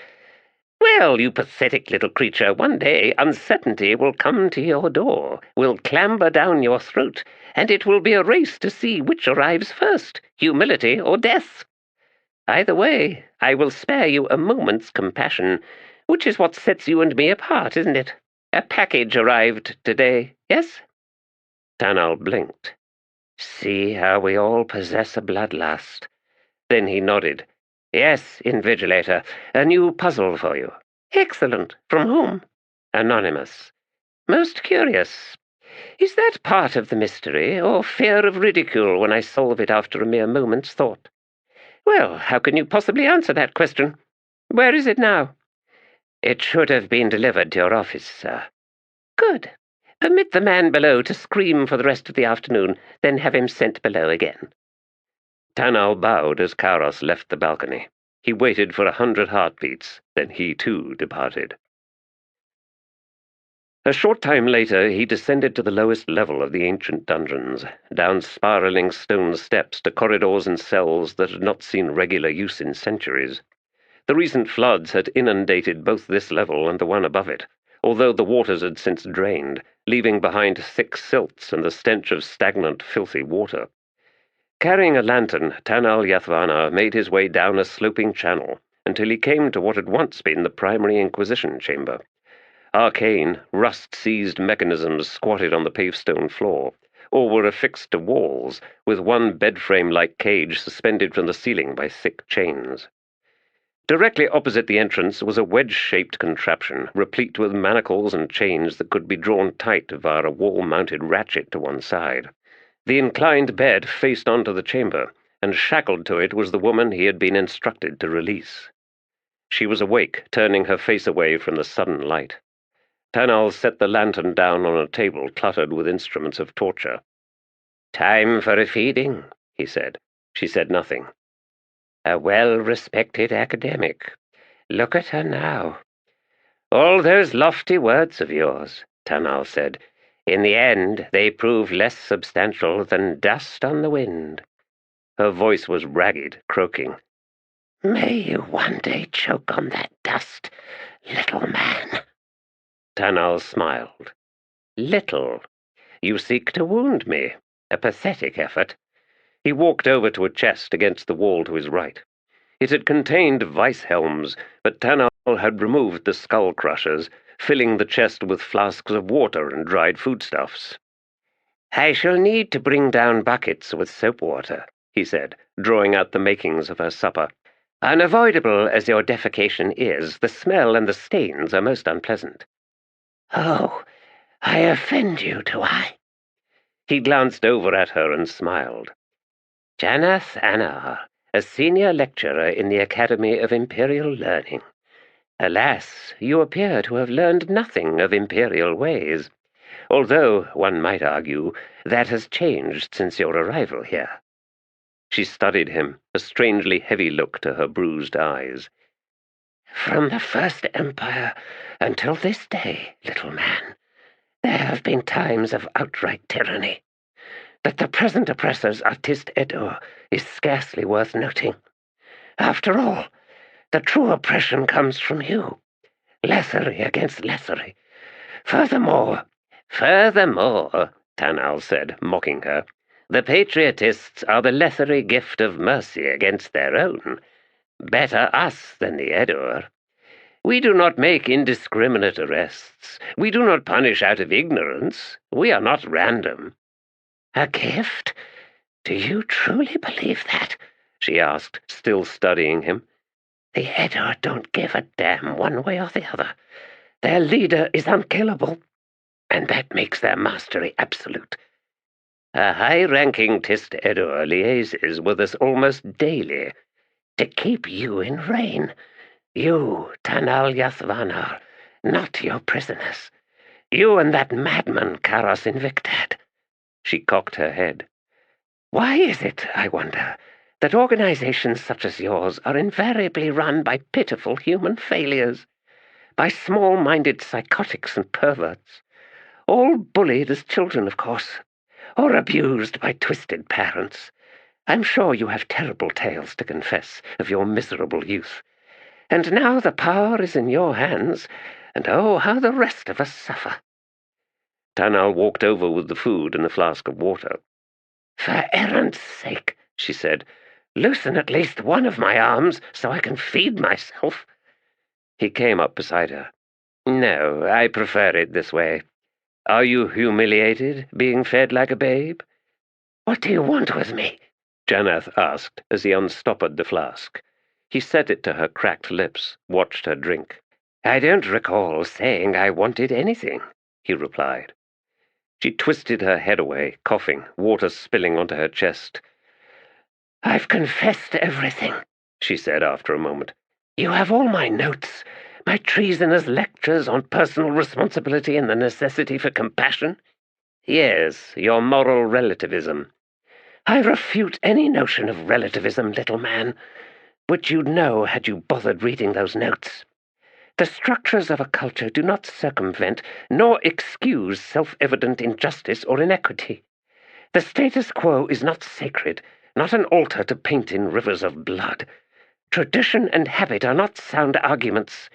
Well, you pathetic little creature, one day uncertainty will come to your door, will clamber down your throat, and it will be a race to see which arrives first, humility or death. Either way, I will spare you a moment's compassion, which is what sets you and me apart, isn't it? A package arrived today, yes? Tanal blinked. See how we all possess a bloodlust. Then he nodded. Yes, Invigilator, a new puzzle for you. Excellent. From whom? Anonymous. Most curious. Is that part of the mystery, or fear of ridicule when I solve it after a mere moment's thought? Well, how can you possibly answer that question? Where is it now? It should have been delivered to your office, sir. Good. Permit the man below to scream for the rest of the afternoon, then have him sent below again. Tanal bowed as Karos left the balcony. He waited for 100 heartbeats, then he too departed. A short time later he descended to the lowest level of the ancient dungeons, down spiraling stone steps to corridors and cells that had not seen regular use in centuries. The recent floods had inundated both this level and the one above it, although the waters had since drained, leaving behind thick silts and the stench of stagnant, filthy water. Carrying a lantern, Tanal Yathvanar made his way down a sloping channel until he came to what had once been the primary Inquisition chamber. Arcane, rust-seized mechanisms squatted on the pavestone floor, or were affixed to walls, with one bed-frame-like cage suspended from the ceiling by thick chains. Directly opposite the entrance was a wedge-shaped contraption, replete with manacles and chains that could be drawn tight via a wall-mounted ratchet to one side. The inclined bed faced onto the chamber, and shackled to it was the woman he had been instructed to release. She was awake, turning her face away from the sudden light. Tanal set the lantern down on a table cluttered with instruments of torture. "Time for a feeding," he said. She said nothing. "A well-respected academic. Look at her now. All those lofty words of yours, Tanal said, in the end they prove less substantial than dust on the wind. Her voice was ragged, croaking. May you one day choke on that dust, little man. Tanal smiled. Little. You seek to wound me. A pathetic effort. He walked over to a chest against the wall to his right. It had contained vice helms, but Tanal had removed the skull crushers, filling the chest with flasks of water and dried foodstuffs. I shall need to bring down buckets with soap water, he said, drawing out the makings of her supper. Unavoidable as your defecation is, the smell and the stains are most unpleasant. Oh, I offend you, do I? He glanced over at her and smiled. Janath Anar, a senior lecturer in the Academy of Imperial Learning. Alas, you appear to have learned nothing of imperial ways, although, one might argue, that has changed since your arrival here. She studied him, a strangely heavy look to her bruised eyes. From the First Empire until this day, little man, there have been times of outright tyranny. That the present oppressors are Tiste Edur is scarcely worth noting. After all, the true oppression comes from you. Letherii against Letherii. Furthermore, Tanal said, mocking her, the patriotists are the Letherii gift of mercy against their own. Better us than the Edur. We do not make indiscriminate arrests. We do not punish out of ignorance. We are not random. A gift? Do you truly believe that? She asked, still studying him. The Edur don't give a damn one way or the other. Their leader is unkillable, and that makes their mastery absolute. A high-ranking Tiste Edur liaises with us almost daily to keep you in reign. You, Tanal Yathvanar, not your prisoners. You and that madman Karas Invictad. She cocked her head. Why is it, I wonder, that organizations such as yours are invariably run by pitiful human failures, by small-minded psychotics and perverts, all bullied as children, of course, or abused by twisted parents? I'm sure you have terrible tales to confess of your miserable youth. And now the power is in your hands, and oh, how the rest of us suffer. Tanal walked over with the food and the flask of water. For Errant's sake, she said, loosen at least one of my arms so I can feed myself. He came up beside her. No, I prefer it this way. Are you humiliated, being fed like a babe? What do you want with me? Janath asked as he unstoppered the flask. He set it to her cracked lips, watched her drink. I don't recall saying I wanted anything, he replied. She twisted her head away, coughing, water spilling onto her chest. I've confessed everything, she said after a moment. You have all my notes, my treasonous lectures on personal responsibility and the necessity for compassion. Yes, your moral relativism. I refute any notion of relativism, little man, which you'd know had you bothered reading those notes. The structures of a culture do not circumvent nor excuse self-evident injustice or inequity. The status quo is not sacred, not an altar to paint in rivers of blood. Tradition and habit are not sound arguments.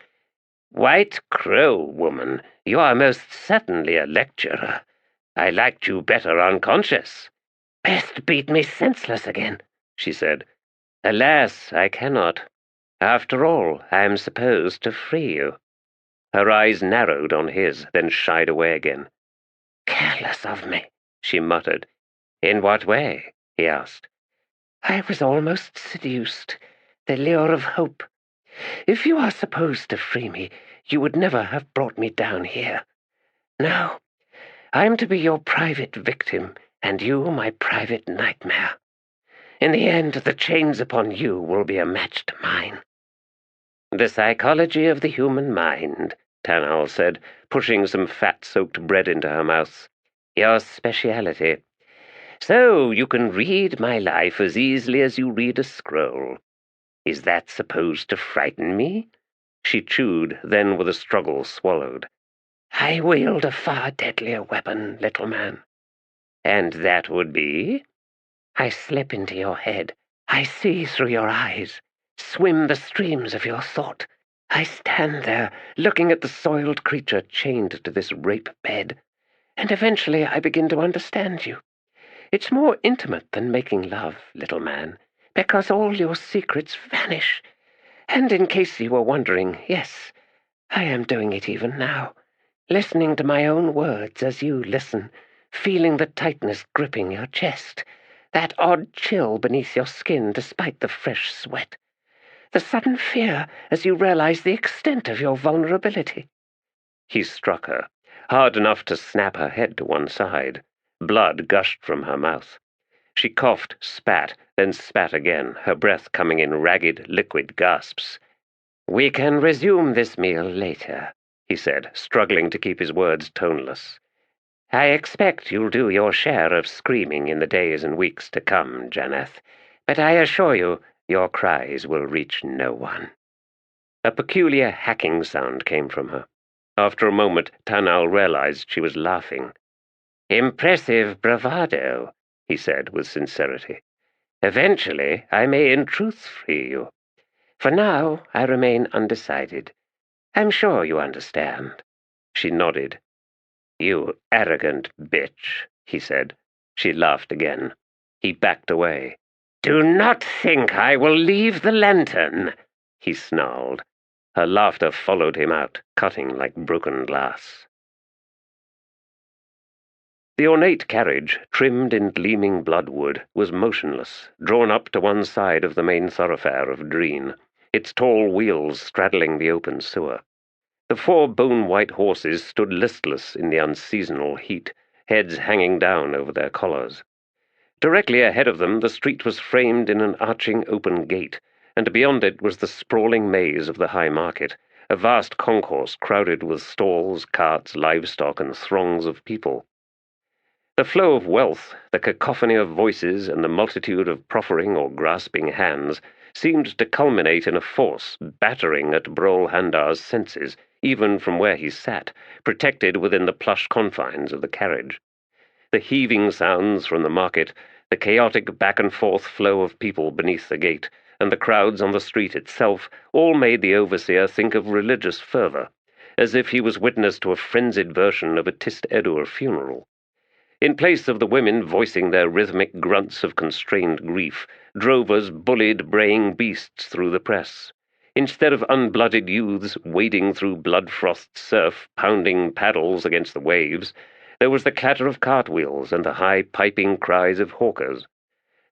White Crow, woman, you are most certainly a lecturer. I liked you better unconscious. Best beat me senseless again, she said. Alas, I cannot. After all, I am supposed to free you. Her eyes narrowed on his, then shied away again. Careless of me, she muttered. In what way? He asked. I was almost seduced. The lure of hope. If you are supposed to free me, you would never have brought me down here. No, I'm to be your private victim, and you my private nightmare. In the end, the chains upon you will be a match to mine. The psychology of the human mind, Tanal said, pushing some fat-soaked bread into her mouth. Your speciality. So you can read my life as easily as you read a scroll. Is that supposed to frighten me? She chewed, then with a struggle swallowed. I wield a far deadlier weapon, little man. And that would be? I slip into your head. I see through your eyes, swim the streams of your thought. I stand there, looking at the soiled creature chained to this rape bed, and eventually I begin to understand you. It's more intimate than making love, little man, because all your secrets vanish. And in case you were wondering, yes, I am doing it even now, listening to my own words as you listen, feeling the tightness gripping your chest, that odd chill beneath your skin despite the fresh sweat, the sudden fear as you realize the extent of your vulnerability. He struck her, hard enough to snap her head to one side. Blood gushed from her mouth. She coughed, spat, then spat again, her breath coming in ragged, liquid gasps. We can resume this meal later, he said, struggling to keep his words toneless. I expect you'll do your share of screaming in the days and weeks to come, Janeth, but I assure you your cries will reach no one. A peculiar hacking sound came from her. After a moment, Tanal realized she was laughing. Impressive bravado, he said with sincerity. Eventually, I may in truth free you. For now, I remain undecided. I'm sure you understand. She nodded. You arrogant bitch, he said. She laughed again. He backed away. Do not think I will leave the lantern, he snarled. Her laughter followed him out, cutting like broken glass. The ornate carriage, trimmed in gleaming bloodwood, was motionless, drawn up to one side of the main thoroughfare of Dreen, its tall wheels straddling the open sewer. The 4 bone-white horses stood listless in the unseasonal heat, heads hanging down over their collars. Directly ahead of them, the street was framed in an arching open gate, and beyond it was the sprawling maze of the High Market, a vast concourse crowded with stalls, carts, livestock, and throngs of people. The flow of wealth, the cacophony of voices, and the multitude of proffering or grasping hands seemed to culminate in a force battering at Bronhunters' senses, even from where he sat, protected within the plush confines of the carriage. The heaving sounds from the market, the chaotic back-and-forth flow of people beneath the gate, and the crowds on the street itself all made the overseer think of religious fervor, as if he was witness to a frenzied version of a Tiste Edur funeral. In place of the women voicing their rhythmic grunts of constrained grief, drovers bullied braying beasts through the press. Instead of unblooded youths wading through blood-frothed surf, pounding paddles against the waves, there was the clatter of cartwheels and the high piping cries of hawkers.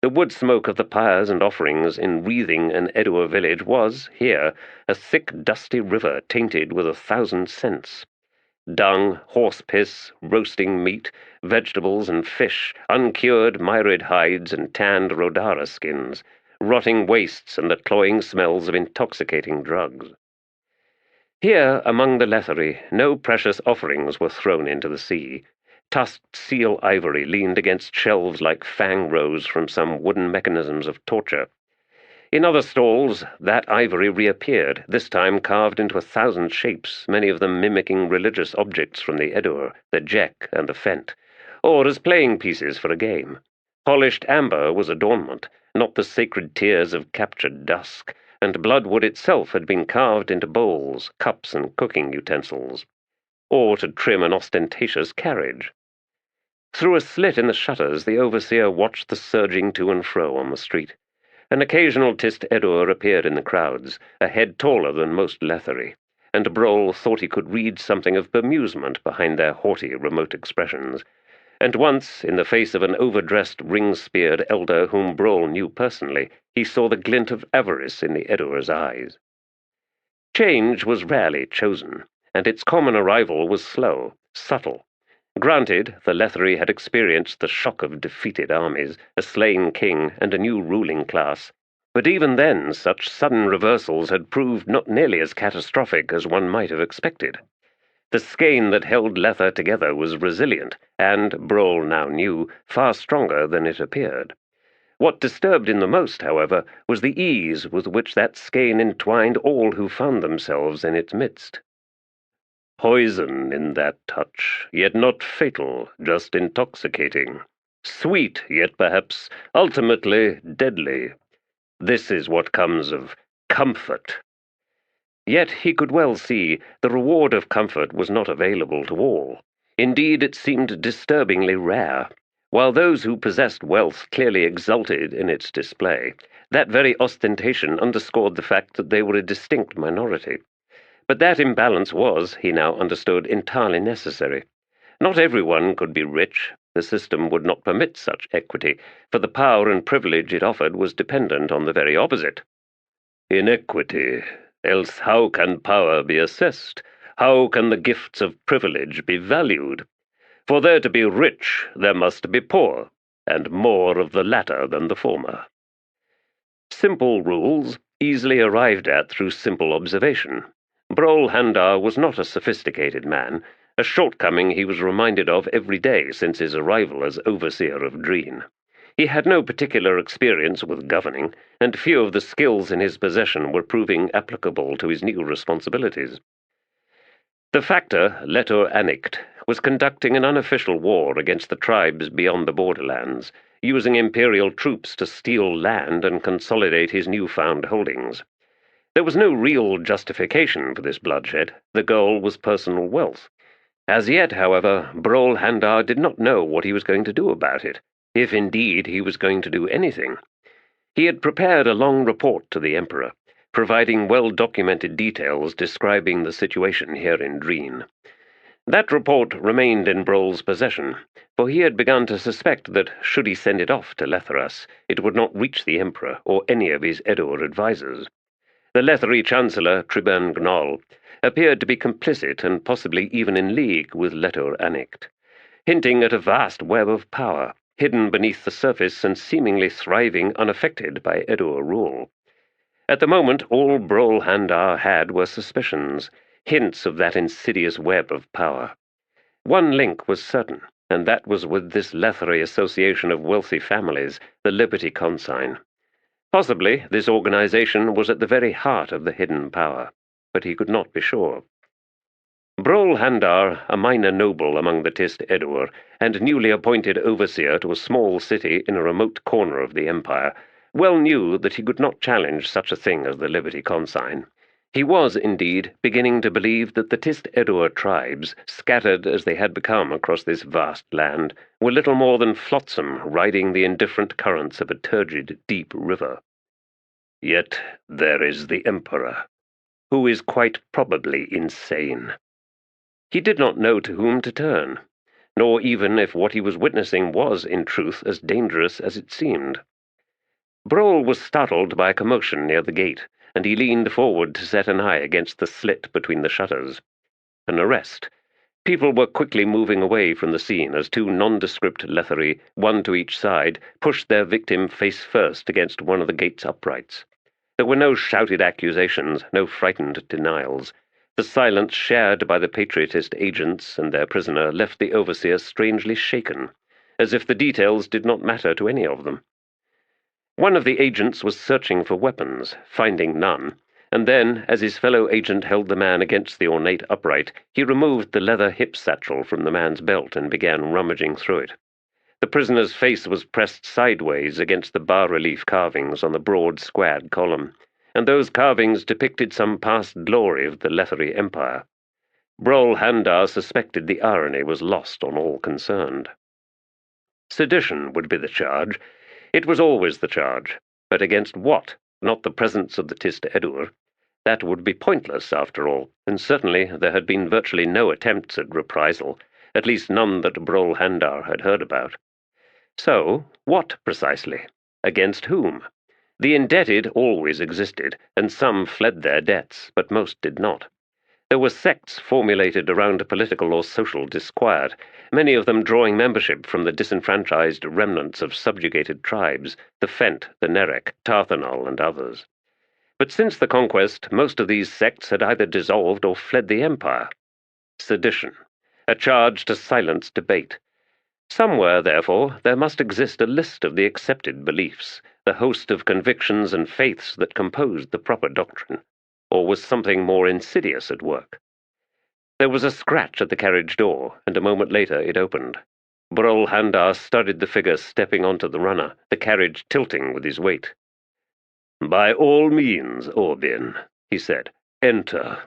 The wood smoke of the pyres and offerings in wreathing an Edur village was, here, a thick dusty river tainted with 1,000 scents. Dung, horse piss, roasting meat, vegetables and fish, uncured myrid hides and tanned rodara skins, rotting wastes and the cloying smells of intoxicating drugs. Here, among the Letherii, no precious offerings were thrown into the sea. Tusked seal ivory leaned against shelves like fang rows from some wooden mechanisms of torture. In other stalls, that ivory reappeared, this time carved into 1,000 shapes, many of them mimicking religious objects from the Edur, the Jek, and the Fent, or as playing pieces for a game. Polished amber was adornment, not the sacred tears of captured dusk, and bloodwood itself had been carved into bowls, cups, and cooking utensils, or to trim an ostentatious carriage. Through a slit in the shutters, the overseer watched the surging to and fro on the street. An occasional Tiste Edur appeared in the crowds, a head taller than most Letherii, and Broll thought he could read something of bemusement behind their haughty, remote expressions. And once, in the face of an overdressed, ring-speared elder whom Broll knew personally, he saw the glint of avarice in the Edur's eyes. Change was rarely chosen, and its common arrival was slow, subtle. Granted, the Letherii had experienced the shock of defeated armies, a slain king, and a new ruling class, but even then such sudden reversals had proved not nearly as catastrophic as one might have expected. The skein that held Lether together was resilient, and, Broll now knew, far stronger than it appeared. What disturbed him the most, however, was the ease with which that skein entwined all who found themselves in its midst. Poison in that touch, yet not fatal, just intoxicating. Sweet, yet perhaps ultimately deadly. This is what comes of comfort. Yet he could well see the reward of comfort was not available to all. Indeed, it seemed disturbingly rare. While those who possessed wealth clearly exulted in its display, that very ostentation underscored the fact that they were a distinct minority. But that imbalance was, he now understood, entirely necessary. Not everyone could be rich. The system would not permit such equity, for the power and privilege it offered was dependent on the very opposite. Inequity. Else how can power be assessed? How can the gifts of privilege be valued? For there to be rich, there must be poor, and more of the latter than the former. Simple rules, easily arrived at through simple observation. Rhulad was not a sophisticated man, a shortcoming he was reminded of every day since his arrival as overseer of Dreen. He had no particular experience with governing, and few of the skills in his possession were proving applicable to his new responsibilities. The factor, Letherii, was conducting an unofficial war against the tribes beyond the borderlands, using imperial troops to steal land and consolidate his newfound holdings. There was no real justification for this bloodshed. The goal was personal wealth. As yet, however, Rhulad did not know what he was going to do about it, if indeed he was going to do anything. He had prepared a long report to the Emperor, providing well-documented details describing the situation here in Dreen. That report remained in Rhul's possession, for he had begun to suspect that, should he send it off to Letheras, it would not reach the Emperor or any of his Edur advisers. The Letherii Chancellor, Gnol, appeared to be complicit and possibly even in league with Letherii, hinting at a vast web of power, hidden beneath the surface and seemingly thriving unaffected by Edur rule. At the moment, all Rhulad had were suspicions, hints of that insidious web of power. One link was certain, and that was with this Letherii association of wealthy families, the Liberty Consign. Possibly this organization was at the very heart of the hidden power, but he could not be sure. Rhulad, a minor noble among the Tiste Edur, and newly appointed overseer to a small city in a remote corner of the empire, well knew that he could not challenge such a thing as the Liberty Consign. He was, indeed, beginning to believe that the Tiste Edur tribes, scattered as they had become across this vast land, were little more than flotsam riding the indifferent currents of a turgid, deep river. Yet there is the Emperor, who is quite probably insane. He did not know to whom to turn, nor even if what he was witnessing was, in truth, as dangerous as it seemed. Rhul was startled by a commotion near the gate, and he leaned forward to set an eye against the slit between the shutters. An arrest. People were quickly moving away from the scene as two nondescript Letherii, one to each side, pushed their victim face first against one of the gate's uprights. There were no shouted accusations, no frightened denials. The silence shared by the patriotist agents and their prisoner left the overseer strangely shaken, as if the details did not matter to any of them. One of the agents was searching for weapons, finding none, and then, as his fellow agent held the man against the ornate upright, he removed the leather hip satchel from the man's belt and began rummaging through it. The prisoner's face was pressed sideways against the bas-relief carvings on the broad, squared column, and those carvings depicted some past glory of the Letherii Empire. Rhulad suspected the irony was lost on all concerned. Sedition would be the charge. It was always the charge. But against what? Not the presence of the Tiste Edur. That would be pointless, after all, and certainly there had been virtually no attempts at reprisal, at least none that Rhulad had heard about. So, what precisely? Against whom? The indebted always existed, and some fled their debts, but most did not. There were sects formulated around political or social disquiet, many of them drawing membership from the disenfranchised remnants of subjugated tribes, the Fent, the Nerek, Tarthanol, and others. But since the conquest, most of these sects had either dissolved or fled the empire. Sedition, a charge to silence debate. Somewhere, therefore, there must exist a list of the accepted beliefs, the host of convictions and faiths that composed the proper doctrine. Or was something more insidious at work? There was a scratch at the carriage door, and a moment later it opened. Rhulad studied the figure stepping onto the runner, the carriage tilting with his weight. "By all means, Orbin," he said. "Enter."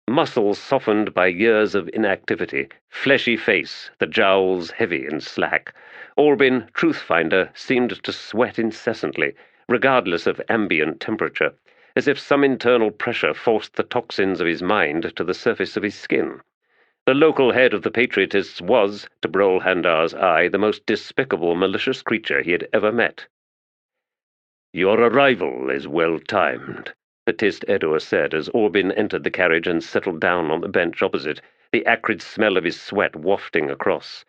Muscles softened by years of inactivity, fleshy face, the jowls heavy and slack, Orbin, truth-finder, seemed to sweat incessantly, regardless of ambient temperature, as if some internal pressure forced the toxins of his mind to the surface of his skin. The local head of the Patriotists was, to Rhulad's eye, the most despicable, malicious creature he had ever met. "Your arrival is well timed," Tiste Edur said as Orbin entered the carriage and settled down on the bench opposite, the acrid smell of his sweat wafting across.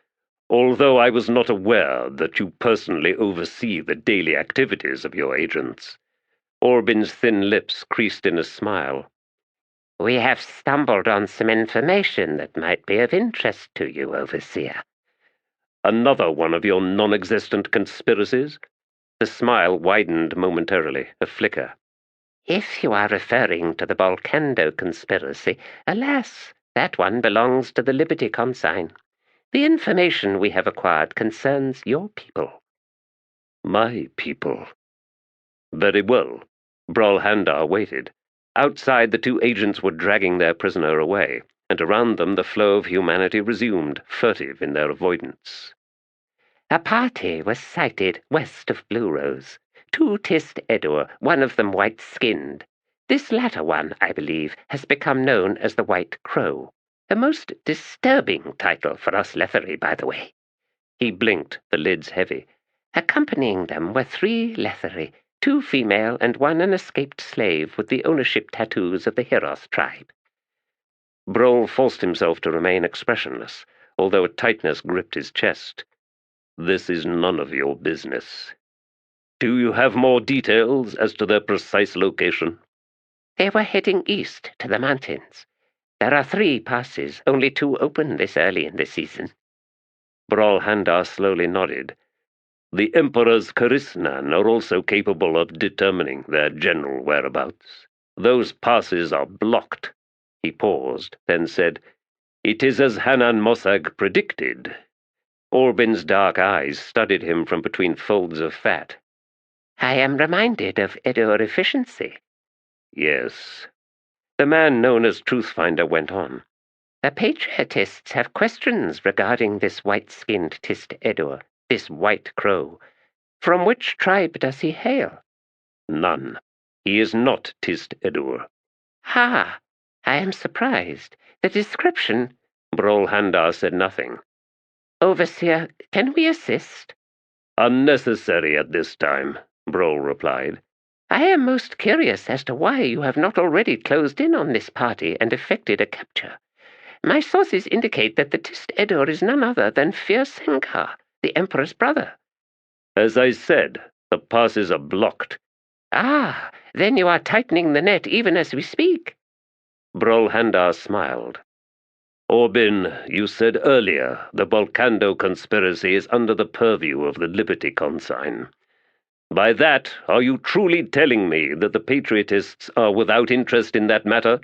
"Although I was not aware that you personally oversee the daily activities of your agents." Orbin's thin lips creased in a smile. "We have stumbled on some information that might be of interest to you, Overseer." "Another one of your non-existent conspiracies?" The smile widened momentarily, a flicker. "If you are referring to the Volcando conspiracy, alas, that one belongs to the Liberty Consign. The information we have acquired concerns your people." "My people." "Very well." Rhulad waited. Outside, the two agents were dragging their prisoner away, and around them the flow of humanity resumed, furtive in their avoidance. "A party was sighted west of Blue Rose. 2 Tiste Edur, one of them white-skinned. This latter one, I believe, has become known as the White Crow. A most disturbing title for us Letherii, by the way." He blinked, the lids heavy. "Accompanying them were 3 Letherii, 2 female and 1 an escaped slave with the ownership tattoos of the Heros tribe." Rhul forced himself to remain expressionless, although a tightness gripped his chest. "This is none of your business. Do you have more details as to their precise location?" "They were heading east to the mountains. There are 3 passes, only 2 open this early in the season." Rhulad slowly nodded. "The Emperor's Karisnan are also capable of determining their general whereabouts. Those passes are blocked." He paused, then said, "It is as Hanan Mosag predicted." Orbin's dark eyes studied him from between folds of fat. "I am reminded of Edur efficiency." "Yes." The man known as Truthfinder went on. "The Patriotists have questions regarding this white-skinned Tiste Edur, this White Crow. From which tribe does he hail?" "None. He is not Tiste Edur." "Ha! I am surprised. The description—" Rhulad said nothing. "Overseer, can we assist?" "Unnecessary at this time," Rhul replied. "I am most curious as to why you have not already closed in on this party and effected a capture. My sources indicate that the Tiste Edur is none other than Sengar, the Emperor's brother." "As I said, the passes are blocked." "Ah, then you are tightening the net even as we speak." Rhulad smiled. "Orbin, you said earlier the Volcando conspiracy is under the purview of the Liberty Consign. By that, are you truly telling me that the Patriotists are without interest in that matter?"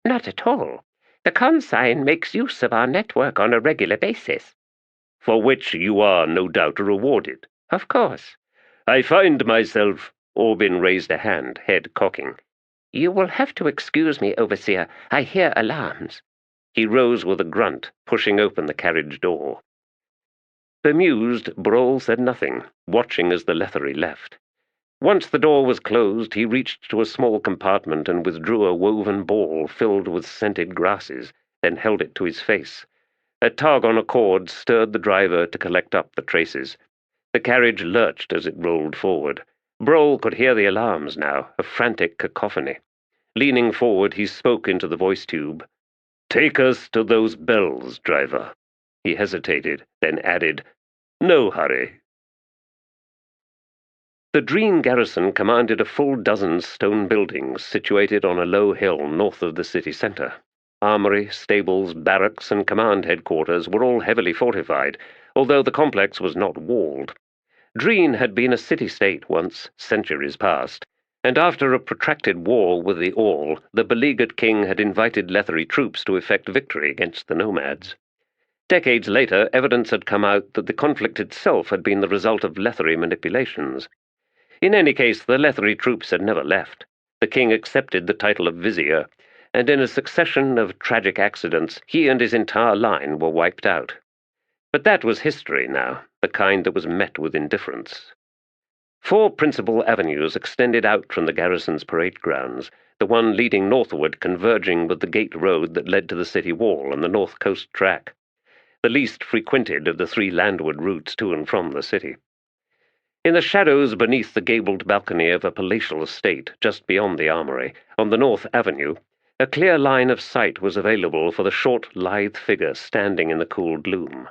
"Not at all. The Consign makes use of our network on a regular basis." "For which you are no doubt rewarded." "Of course." "I find myself—" Orbin raised a hand, head cocking. "You will have to excuse me, Overseer. I hear alarms." He rose with a grunt, pushing open the carriage door. Bemused, Rhul said nothing, watching as the Letherii left. Once the door was closed, he reached to a small compartment and withdrew a woven ball filled with scented grasses, then held it to his face. A tug on a cord stirred the driver to collect up the traces. The carriage lurched as it rolled forward. Rhul could hear the alarms now, a frantic cacophony. Leaning forward, he spoke into the voice tube. "Take us to those bells, driver." He hesitated, then added, "No hurry." The Dreen garrison commanded a full dozen stone buildings situated on a low hill north of the city centre. Armory, stables, barracks, and command headquarters were all heavily fortified, although the complex was not walled. Dreen had been a city-state once, centuries past, and after a protracted war with the All, the beleaguered king had invited Letherii troops to effect victory against the nomads. Decades later, evidence had come out that the conflict itself had been the result of Letherii manipulations. In any case, the Letherii troops had never left. The king accepted the title of vizier, and in a succession of tragic accidents, he and his entire line were wiped out. But that was history now, the kind that was met with indifference. 4 principal avenues extended out from the garrison's parade grounds, the one leading northward converging with the gate road that led to the city wall and the north coast track, the least frequented of the 3 landward routes to and from the city. In the shadows beneath the gabled balcony of a palatial estate just beyond the armory, on the north avenue, a clear line of sight was available for the short, lithe figure standing in the cool gloom.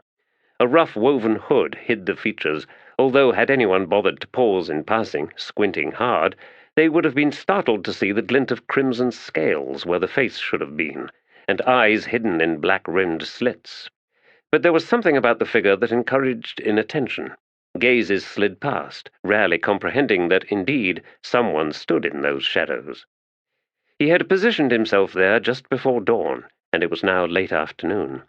A rough woven hood hid the features, although had anyone bothered to pause in passing, squinting hard, they would have been startled to see the glint of crimson scales where the face should have been, and eyes hidden in black-rimmed slits. But there was something about the figure that encouraged inattention. Gazes slid past, rarely comprehending that, indeed, someone stood in those shadows. He had positioned himself there just before dawn, and it was now late afternoon.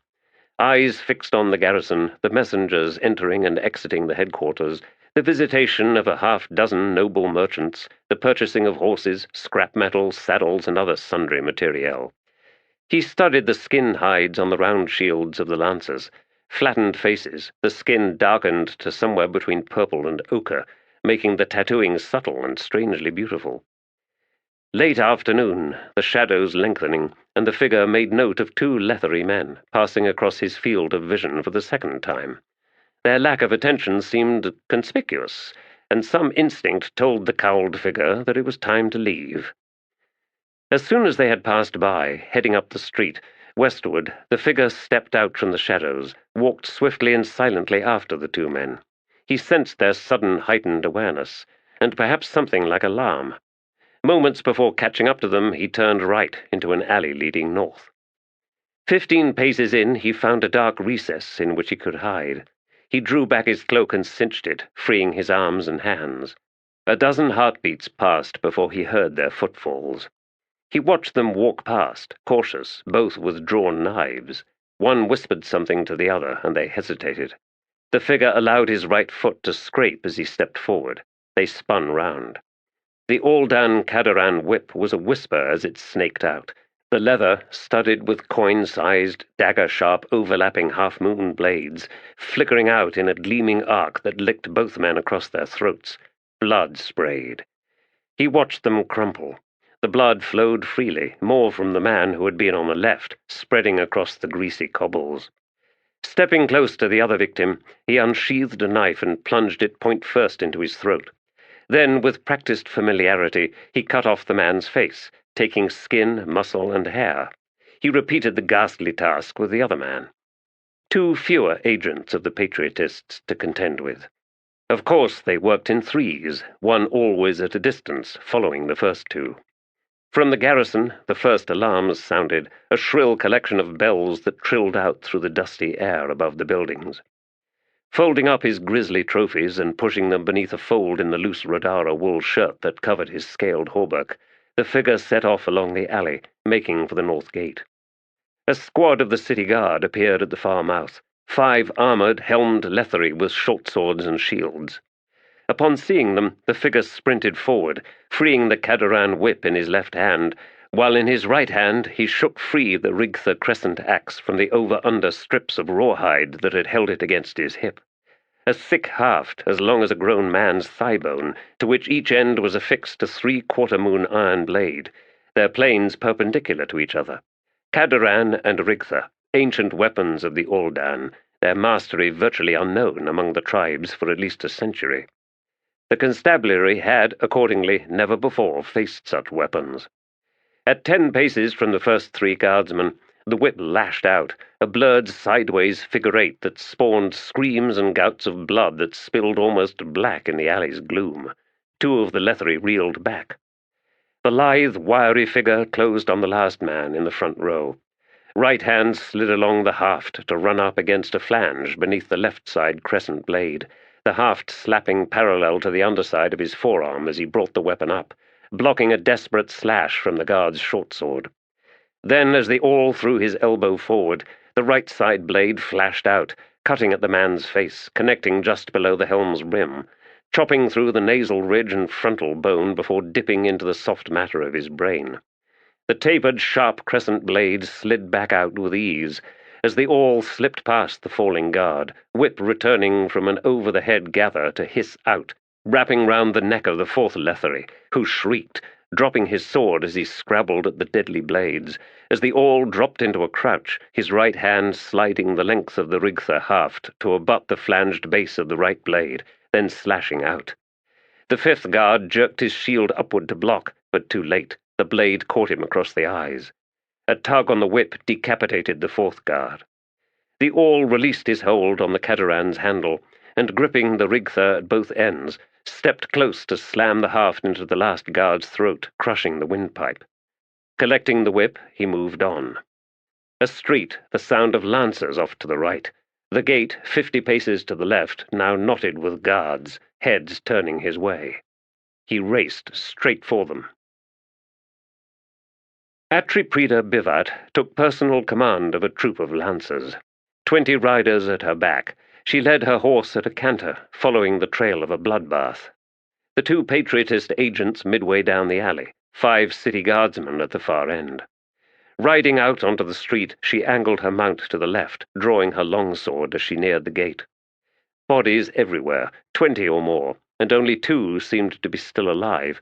Eyes fixed on the garrison, the messengers entering and exiting the headquarters, the visitation of a half-dozen noble merchants, the purchasing of horses, scrap metal, saddles, and other sundry materiel. He studied the skin hides on the round shields of the lancers, flattened faces, the skin darkened to somewhere between purple and ochre, making the tattooing subtle and strangely beautiful. Late afternoon, the shadows lengthening, and the figure made note of 2 Letherii men passing across his field of vision for the second time. Their lack of attention seemed conspicuous, and some instinct told the cowled figure that it was time to leave. As soon as they had passed by, heading up the street, westward, the figure stepped out from the shadows, walked swiftly and silently after the 2 men. He sensed their sudden heightened awareness, and perhaps something like alarm. Moments before catching up to them, he turned right into an alley leading north. 15 paces in, he found a dark recess in which he could hide. He drew back his cloak and cinched it, freeing his arms and hands. A dozen heartbeats passed before he heard their footfalls. He watched them walk past, cautious, both with drawn knives. One whispered something to the other, and they hesitated. The figure allowed his right foot to scrape as he stepped forward. They spun round. The Aldan Cadaran whip was a whisper as it snaked out, the leather, studded with coin-sized, dagger-sharp, overlapping half-moon blades, flickering out in a gleaming arc that licked both men across their throats. Blood sprayed. He watched them crumple. The blood flowed freely, more from the man who had been on the left, spreading across the greasy cobbles. Stepping close to the other victim, he unsheathed a knife and plunged it point first into his throat. Then, with practiced familiarity, he cut off the man's face, taking skin, muscle, and hair. He repeated the ghastly task with the other man. 2 fewer agents of the Patriotists to contend with. Of course, they worked in 3s, one always at a distance, following the first 2. From the garrison, the first alarms sounded, a shrill collection of bells that trilled out through the dusty air above the buildings. Folding up his grisly trophies and pushing them beneath a fold in the loose Rodara wool shirt that covered his scaled hauberk, the figure set off along the alley, making for the north gate. A squad of the city guard appeared at the far mouth, 5 armoured, helmed Letherii with short swords and shields. Upon seeing them, the figure sprinted forward, freeing the Cadaran whip in his left hand, while in his right hand he shook free the Rigtha crescent axe from the over-under strips of rawhide that had held it against his hip. A thick haft, as long as a grown man's thigh-bone, to which each end was affixed a 3/4-moon iron blade, their planes perpendicular to each other. Cadaran and Rigtha, ancient weapons of the Aldan, their mastery virtually unknown among the tribes for at least a century. The constabulary had, accordingly, never before faced such weapons. At 10 paces from the first 3 guardsmen, the whip lashed out, a blurred sideways figure 8 that spawned screams and gouts of blood that spilled almost black in the alley's gloom. 2 of the Letherii reeled back. The lithe, wiry figure closed on the last man in the front row. Right hand slid along the haft to run up against a flange beneath the left side crescent blade, the haft slapping parallel to the underside of his forearm as he brought the weapon up, blocking a desperate slash from the guard's short sword. Then, as the awl threw his elbow forward, the right side blade flashed out, cutting at the man's face, connecting just below the helm's rim, chopping through the nasal ridge and frontal bone before dipping into the soft matter of his brain. The tapered, sharp crescent blade slid back out with ease as the awl slipped past the falling guard, whip returning from an over-the-head gather to hiss out, wrapping round the neck of the fourth Letherii, who shrieked, dropping his sword as he scrabbled at the deadly blades, as the awl dropped into a crouch, his right hand sliding the length of the Rigtha haft to abut the flanged base of the right blade, then slashing out. The fifth guard jerked his shield upward to block, but too late. The blade caught him across the eyes. A tug on the whip decapitated the fourth guard. The awl released his hold on the Cataran's handle, and gripping the Rigtha at both ends, stepped close to slam the haft into the last guard's throat, crushing the windpipe. Collecting the whip, he moved on. A street, the sound of lancers off to the right. The gate, 50 paces to the left, now knotted with guards, heads turning his way. He raced straight for them. Atriprida Bivat took personal command of a troop of lancers. 20 riders at her back, she led her horse at a canter, following the trail of a bloodbath. The 2 patriotist agents midway down the alley, 5 city guardsmen at the far end. Riding out onto the street, she angled her mount to the left, drawing her longsword as she neared the gate. Bodies everywhere, 20 or more, and only 2 seemed to be still alive.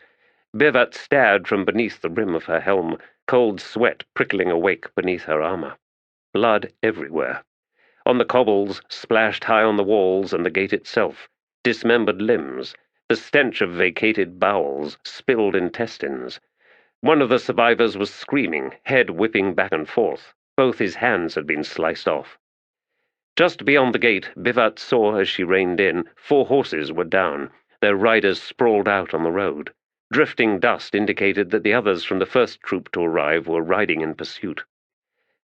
Bivat stared from beneath the rim of her helm, cold sweat prickling awake beneath her armor. Blood everywhere. On the cobbles, splashed high on the walls and the gate itself, dismembered limbs, the stench of vacated bowels, spilled intestines. One of the survivors was screaming, head whipping back and forth. Both his hands had been sliced off. Just beyond the gate, Bivat saw as she reined in, 4 horses were down, their riders sprawled out on the road. Drifting dust indicated that the others from the first troop to arrive were riding in pursuit.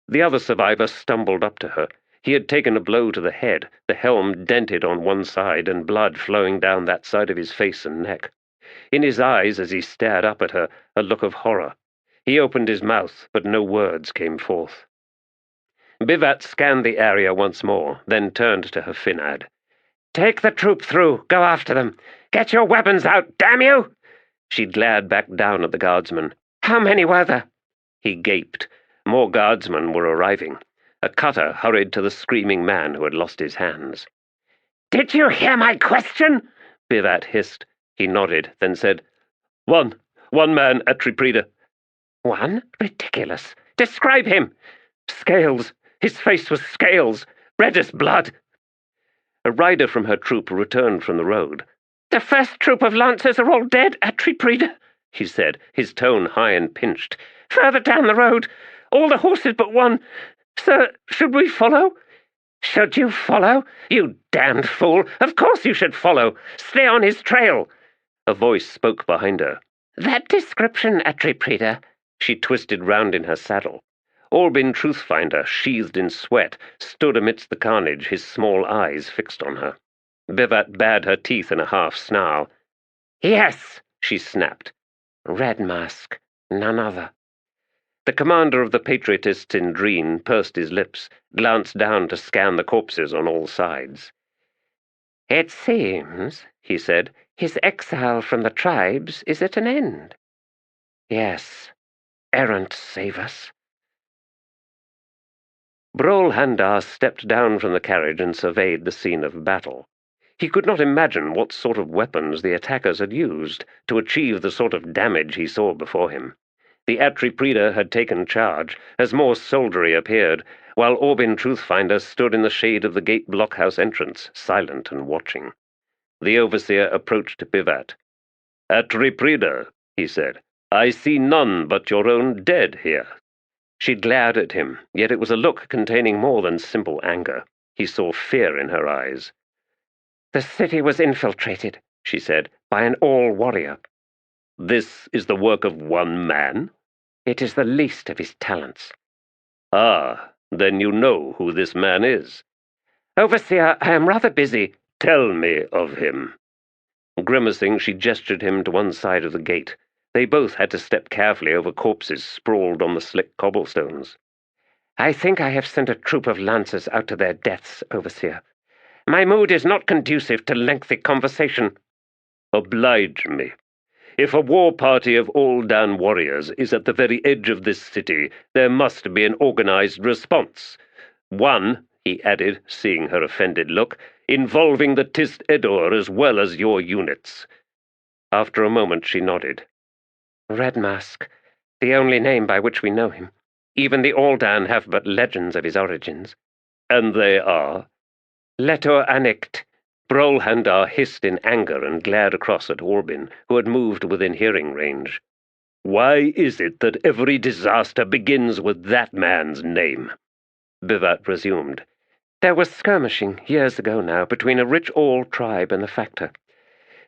The other survivor stumbled up to her. He had taken a blow to the head, the helm dented on one side and blood flowing down that side of his face and neck. In his eyes, as he stared up at her, a look of horror. He opened his mouth, but no words came forth. Bivat scanned the area once more, then turned to her Finad. "Take the troop through. Go after them. Get your weapons out, damn you!" She glared back down at the guardsman. "How many were there?" He gaped. More guardsmen were arriving. A cutter hurried to the screaming man who had lost his hands. "Did you hear my question?" Bivat hissed. He nodded, then said, One man, Atriprida." "One? Ridiculous. Describe him." "Scales. His face was scales. Red as blood." A rider from her troop returned from the road. "The first troop of lancers are all dead, Atriprida," he said, his tone high and pinched. "Further down the road. All the horses but one. Sir, should we follow?" "Should you follow? You damned fool! Of course you should follow! Stay on his trail!" A voice spoke behind her. "That description, Atriprida." She twisted round in her saddle. Albin Truthfinder, sheathed in sweat, stood amidst the carnage, his small eyes fixed on her. Bivat bared her teeth in a half-snarl. "Yes," she snapped. "Red Mask, none other." The commander of the patriotists in Dreen pursed his lips, glanced down to scan the corpses on all sides. "It seems," he said, "his exile from the tribes is at an end." "Yes, errant save us." Brol Handar stepped down from the carriage and surveyed the scene of battle. He could not imagine what sort of weapons the attackers had used to achieve the sort of damage he saw before him. The Atriprida had taken charge, as more soldiery appeared, while Albin Truthfinder stood in the shade of the gate blockhouse entrance, silent and watching. The overseer approached Bivat. "Atriprida," he said, "I see none but your own dead here." She glared at him, yet it was a look containing more than simple anger. He saw fear in her eyes. "The city was infiltrated," she said, "by an all-warrior." "This is the work of one man?" "It is the least of his talents." Ah, then you know who this man is. Overseer, I am rather busy. Tell me of him. Grimacing, she gestured him to one side of the gate. They both had to step carefully over corpses sprawled on the slick cobblestones. I think I have sent a troop of lancers out to their deaths, Overseer. My mood is not conducive to lengthy conversation. Oblige me. If a war party of Aldan warriors is at the very edge of this city, there must be an organized response. One, he added, seeing her offended look, involving the Tiste Edur as well as your units. After a moment she nodded. Red Mask, the only name by which we know him. Even the Aldan have but legends of his origins. And they are? Letherii Annicht. Brolhandar hissed in anger and glared across at Orbin, who had moved within hearing range. Why is it that every disaster begins with that man's name? Bivat resumed. There was skirmishing years ago now between a rich All tribe and the Factor.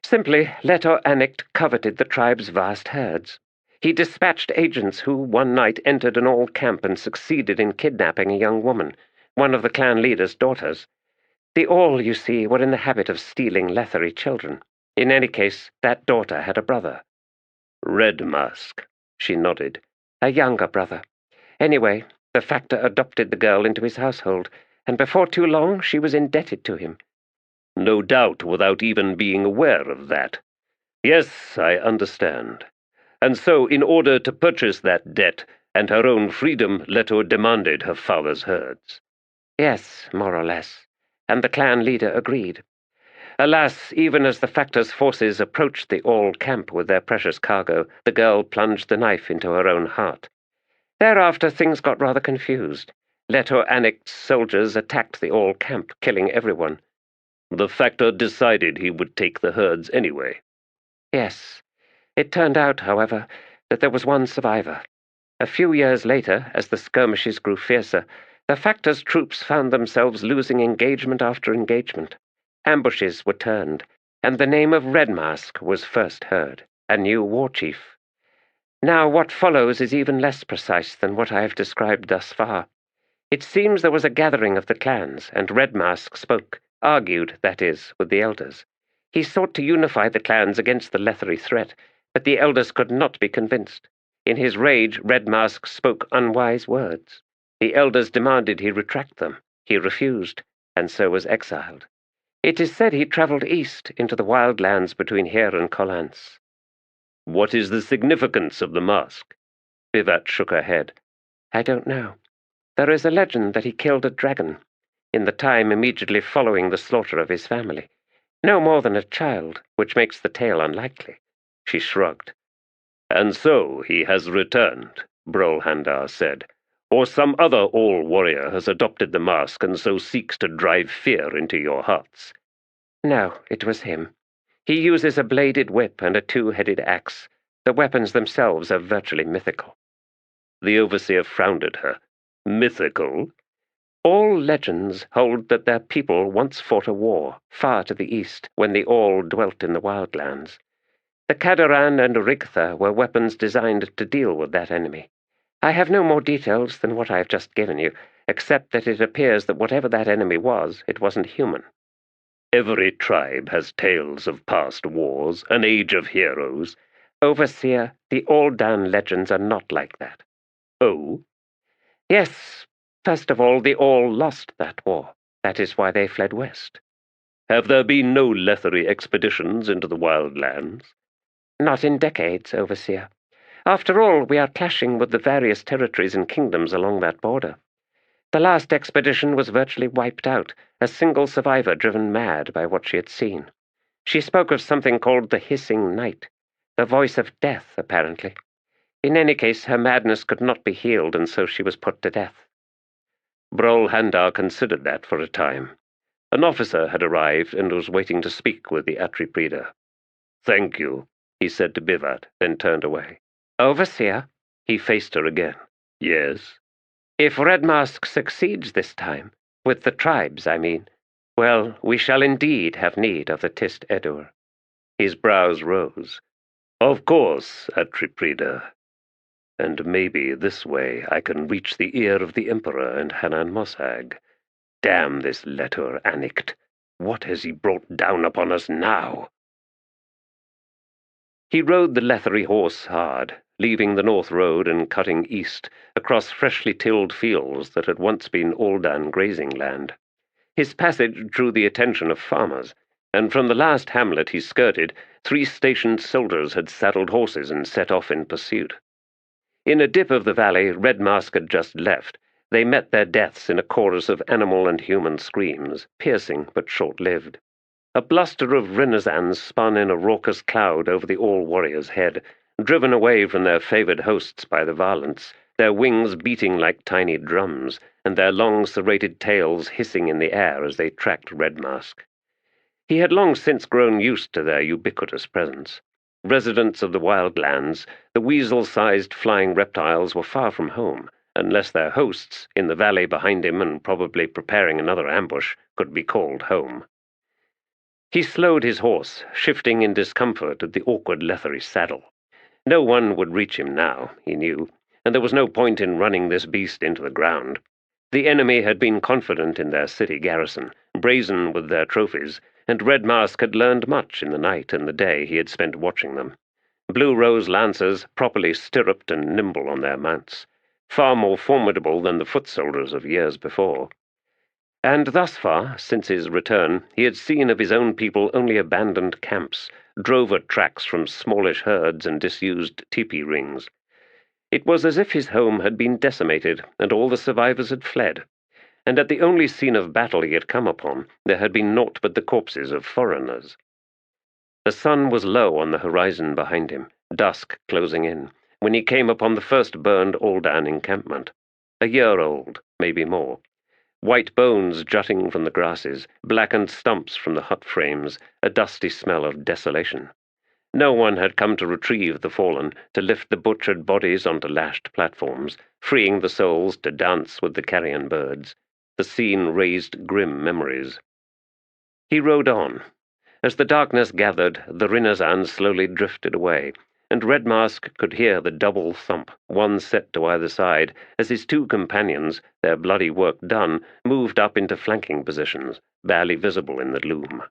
Simply, Letherii Annicht coveted the tribe's vast herds. He dispatched agents who one night entered an All camp and succeeded in kidnapping a young woman, one of the clan leader's daughters. The All, you see, were in the habit of stealing Letherii children. In any case, that daughter had a brother. Red Mask. She nodded. A younger brother. Anyway, the Factor adopted the girl into his household, and before too long she was indebted to him. No doubt without even being aware of that. Yes, I understand. And so, in order to purchase that debt and her own freedom, Leto demanded her father's herds. Yes, more or less. And the clan leader agreed. Alas, even as the Factor's forces approached the All camp with their precious cargo, the girl plunged the knife into her own heart. Thereafter things got rather confused. Letherii Annicht's soldiers attacked the All camp, killing everyone. The Factor decided he would take the herds anyway. Yes. It turned out, however, that there was one survivor. A few years later, as the skirmishes grew fiercer, the Factor's troops found themselves losing engagement after engagement. Ambushes were turned, and the name of Red Mask was first heard, a new war chief. Now what follows is even less precise than what I have described thus far. It seems there was a gathering of the clans, and Red Mask spoke, argued, that is, with the elders. He sought to unify the clans against the Letherii threat, but the elders could not be convinced. In his rage, Red Mask spoke unwise words. The elders demanded he retract them. He refused, and so was exiled. It is said he travelled east into the wild lands between here and Collance. What is the significance of the mask? Bivat shook her head. I don't know. There is a legend that he killed a dragon, in the time immediately following the slaughter of his family. No more than a child, which makes the tale unlikely. She shrugged. And so he has returned, Brolhandar said. Or some other all-warrior has adopted the mask and so seeks to drive fear into your hearts. No, it was him. He uses a bladed whip and a two-headed axe. The weapons themselves are virtually mythical. The overseer frowned at her. Mythical? All legends hold that their people once fought a war, far to the east, when the All dwelt in the wildlands. The Cadaran and Rigtha were weapons designed to deal with that enemy. I have no more details than what I have just given you, except that it appears that whatever that enemy was, it wasn't human. Every tribe has tales of past wars, an age of heroes. Overseer, the Aldan legends are not like that. Oh? Yes. First of all, the All lost that war. That is why they fled west. Have there been no Letherii expeditions into the wild lands? Not in decades, Overseer. After all, we are clashing with the various territories and kingdoms along that border. The last expedition was virtually wiped out, a single survivor driven mad by what she had seen. She spoke of something called the Hissing Night, the voice of death, apparently. In any case, her madness could not be healed, and so she was put to death. Brolhandar considered that for a time. An officer had arrived and was waiting to speak with the Atripreda. Thank you, he said to Bivat, then turned away. Overseer? He faced her again. Yes? If Red Mask succeeds this time, with the tribes, I mean, well, we shall indeed have need of the Tiste Edur. His brows rose. Of course, Atripreda. and maybe this way I can reach the ear of the Emperor and Hanan Mosag. Damn this Letter Anict! What has he brought down upon us now?" He rode the Letherii horse hard, leaving the north road and cutting east, across freshly tilled fields that had once been Aldan grazing land. His passage drew the attention of farmers, and from the last hamlet he skirted, 3 stationed soldiers had saddled horses and set off in pursuit. In a dip of the valley Red Mask had just left, they met their deaths in a chorus of animal and human screams, piercing but short-lived. A bluster of Renazans spun in a raucous cloud over the all-warriors' head, driven away from their favoured hosts by the varlets, their wings beating like tiny drums, and their long serrated tails hissing in the air as they tracked Red Mask. He had long since grown used to their ubiquitous presence. Residents of the wildlands, the weasel-sized flying reptiles were far from home, unless their hosts, in the valley behind him and probably preparing another ambush, could be called home. He slowed his horse, shifting in discomfort at the awkward Letherii saddle. No one would reach him now, he knew, and there was no point in running this beast into the ground. The enemy had been confident in their city garrison, brazen with their trophies, and Red Mask had learned much in the night and the day he had spent watching them. Blue Rose lancers, properly stirruped and nimble on their mounts, far more formidable than the foot soldiers of years before. And thus far, since his return, he had seen of his own people only abandoned camps, drover tracks from smallish herds and disused teepee rings. It was as if his home had been decimated and all the survivors had fled, and at the only scene of battle he had come upon there had been naught but the corpses of foreigners. The sun was low on the horizon behind him, dusk closing in, when he came upon the first burned Aldan encampment. A year old, maybe more. White bones jutting from the grasses, blackened stumps from the hut frames, a dusty smell of desolation. No one had come to retrieve the fallen, to lift the butchered bodies onto lashed platforms, freeing the souls to dance with the carrion birds. The scene raised grim memories. He rode on. As the darkness gathered, the Renazans slowly drifted away, and Red Mask could hear the double thump, one set to either side, as his 2 companions, their bloody work done, moved up into flanking positions, barely visible in the gloom.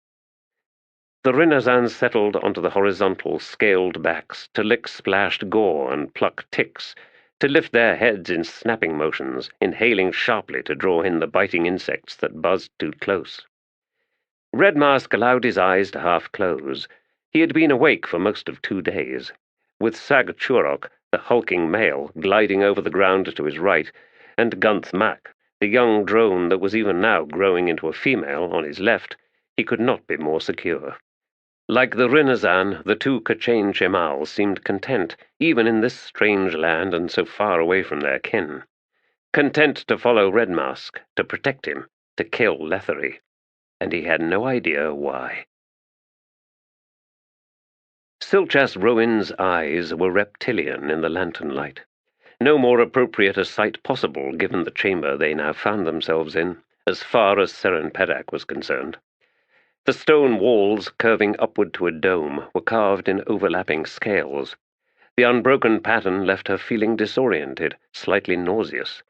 The Renazans settled onto the horizontal, scaled backs to lick splashed gore and pluck ticks, to lift their heads in snapping motions, inhaling sharply to draw in the biting insects that buzzed too close. Red Mask allowed his eyes to half close. He had been awake for most of 2 days, with Saga, the hulking male, gliding over the ground to his right, and Gunth Mac, the young drone that was even now growing into a female, on his left. He could not be more secure. Like the Renazan, the 2 Kachane Chemal seemed content, even in this strange land and so far away from their kin. Content to follow Red Mask, to protect him, to kill Letherii. And he had no idea why. Silchas Rowan's eyes were reptilian in the lantern light. No more appropriate a sight possible given the chamber they now found themselves in, as far as Sharpened was concerned. The stone walls, curving upward to a dome, were carved in overlapping scales. The unbroken pattern left her feeling disoriented, slightly nauseous.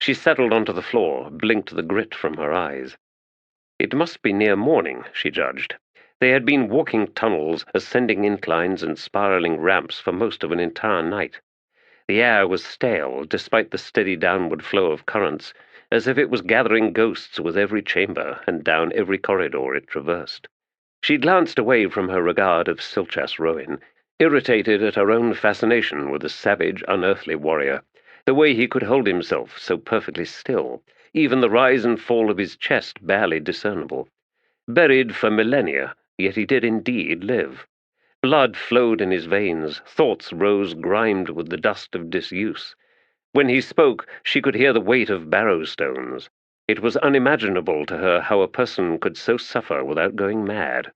She settled onto the floor, blinked the grit from her eyes. It must be near morning, she judged. They had been walking tunnels, ascending inclines and spiraling ramps for most of an entire night. The air was stale, despite the steady downward flow of currents, as if it was gathering ghosts with every chamber and down every corridor it traversed. She glanced away from her regard of Silchas Rowan, irritated at her own fascination with the savage, unearthly warrior, the way he could hold himself so perfectly still, even the rise and fall of his chest barely discernible. Buried for millennia, yet he did indeed live. Blood flowed in his veins, thoughts rose grimed with the dust of disuse. When he spoke, she could hear the weight of barrow stones. It was unimaginable to her how a person could so suffer without going mad.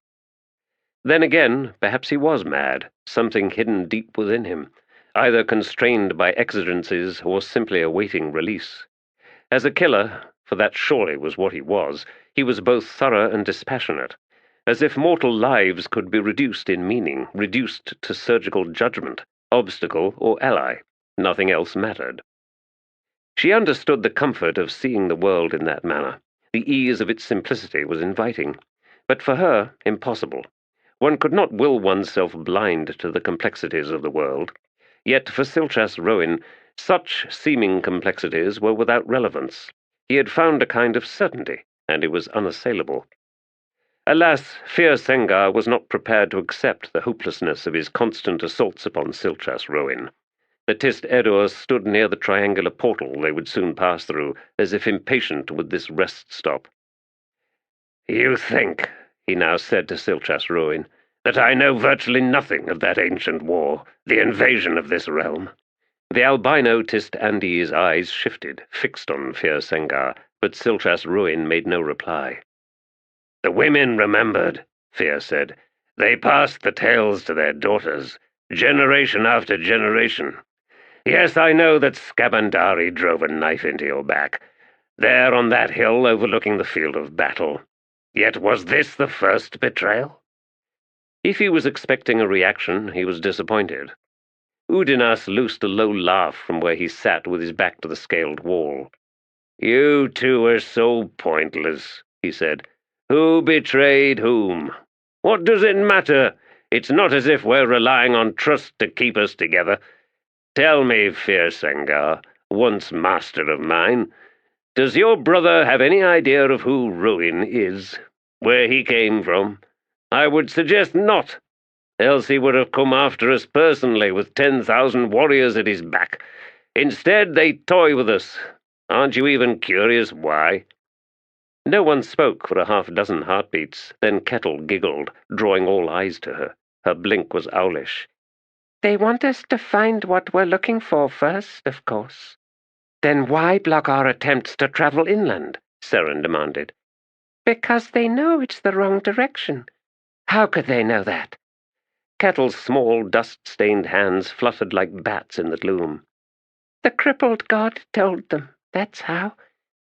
Then again, perhaps he was mad, something hidden deep within him, either constrained by exigencies or simply awaiting release. As a killer, for that surely was what he was both thorough and dispassionate, as if mortal lives could be reduced in meaning, reduced to surgical judgment, obstacle or ally. Nothing else mattered. She understood the comfort of seeing the world in that manner. The ease of its simplicity was inviting, but for her, impossible. One could not will oneself blind to the complexities of the world. Yet for Silchas Rowan, such seeming complexities were without relevance. He had found a kind of certainty, and it was unassailable. Alas, Fierce Sengar was not prepared to accept the hopelessness of his constant assaults upon Silchas Rowan. The Tiste Edur stood near the triangular portal they would soon pass through, as if impatient with this rest stop. "You think," he now said to Silchas Rowan, "that I know virtually nothing of that ancient war, the invasion of this realm?" The albino Tiste Andy's eyes shifted, fixed on Fierce Sengar, but Silchas Rowan made no reply. "The women remembered," Fear said. "They passed the tales to their daughters, generation after generation. Yes, I know that Scabandari drove a knife into your back, there on that hill overlooking the field of battle. Yet was this the first betrayal?" If he was expecting a reaction, he was disappointed. Udinas loosed a low laugh from where he sat with his back to the scaled wall. "You two are so pointless," he said. "Who betrayed whom? What does it matter? It's not as if we're relying on trust to keep us together. Tell me, Fierce Sengar, once master of mine, does your brother have any idea of who Ruin is? Where he came from? I would suggest not, else he would have come after us personally with 10,000 warriors at his back. Instead, they toy with us. Aren't you even curious why?" No one spoke for a half-dozen heartbeats. Then Kettle giggled, drawing all eyes to her. Her blink was owlish. "They want us to find what we're looking for first, of course." "Then why block our attempts to travel inland?" Seren demanded. "Because they know it's the wrong direction." "How could they know that?" Kettle's small, dust-stained hands fluttered like bats in the gloom. "The crippled god told them, that's how.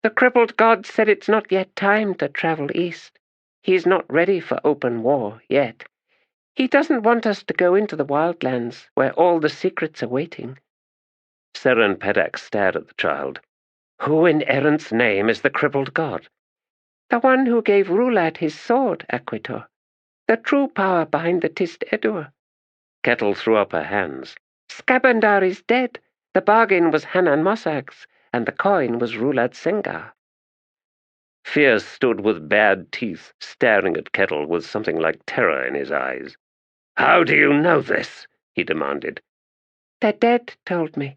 The crippled god said it's not yet time to travel east. He's not ready for open war yet. He doesn't want us to go into the wildlands, where all the secrets are waiting." Seren Pedak stared at the child. "Who in Erent's name is the crippled god?" "The one who gave Rhulad his sword, Aquitor. The true power behind the Tiste Edur." Kettle threw up her hands. "Scabandar is dead. The bargain was Hanan Mossag's, and the coin was Rhulad Sengar." Fierce stood with bared teeth, staring at Kettle with something like terror in his eyes. "How do you know this?" he demanded. "The dead told me.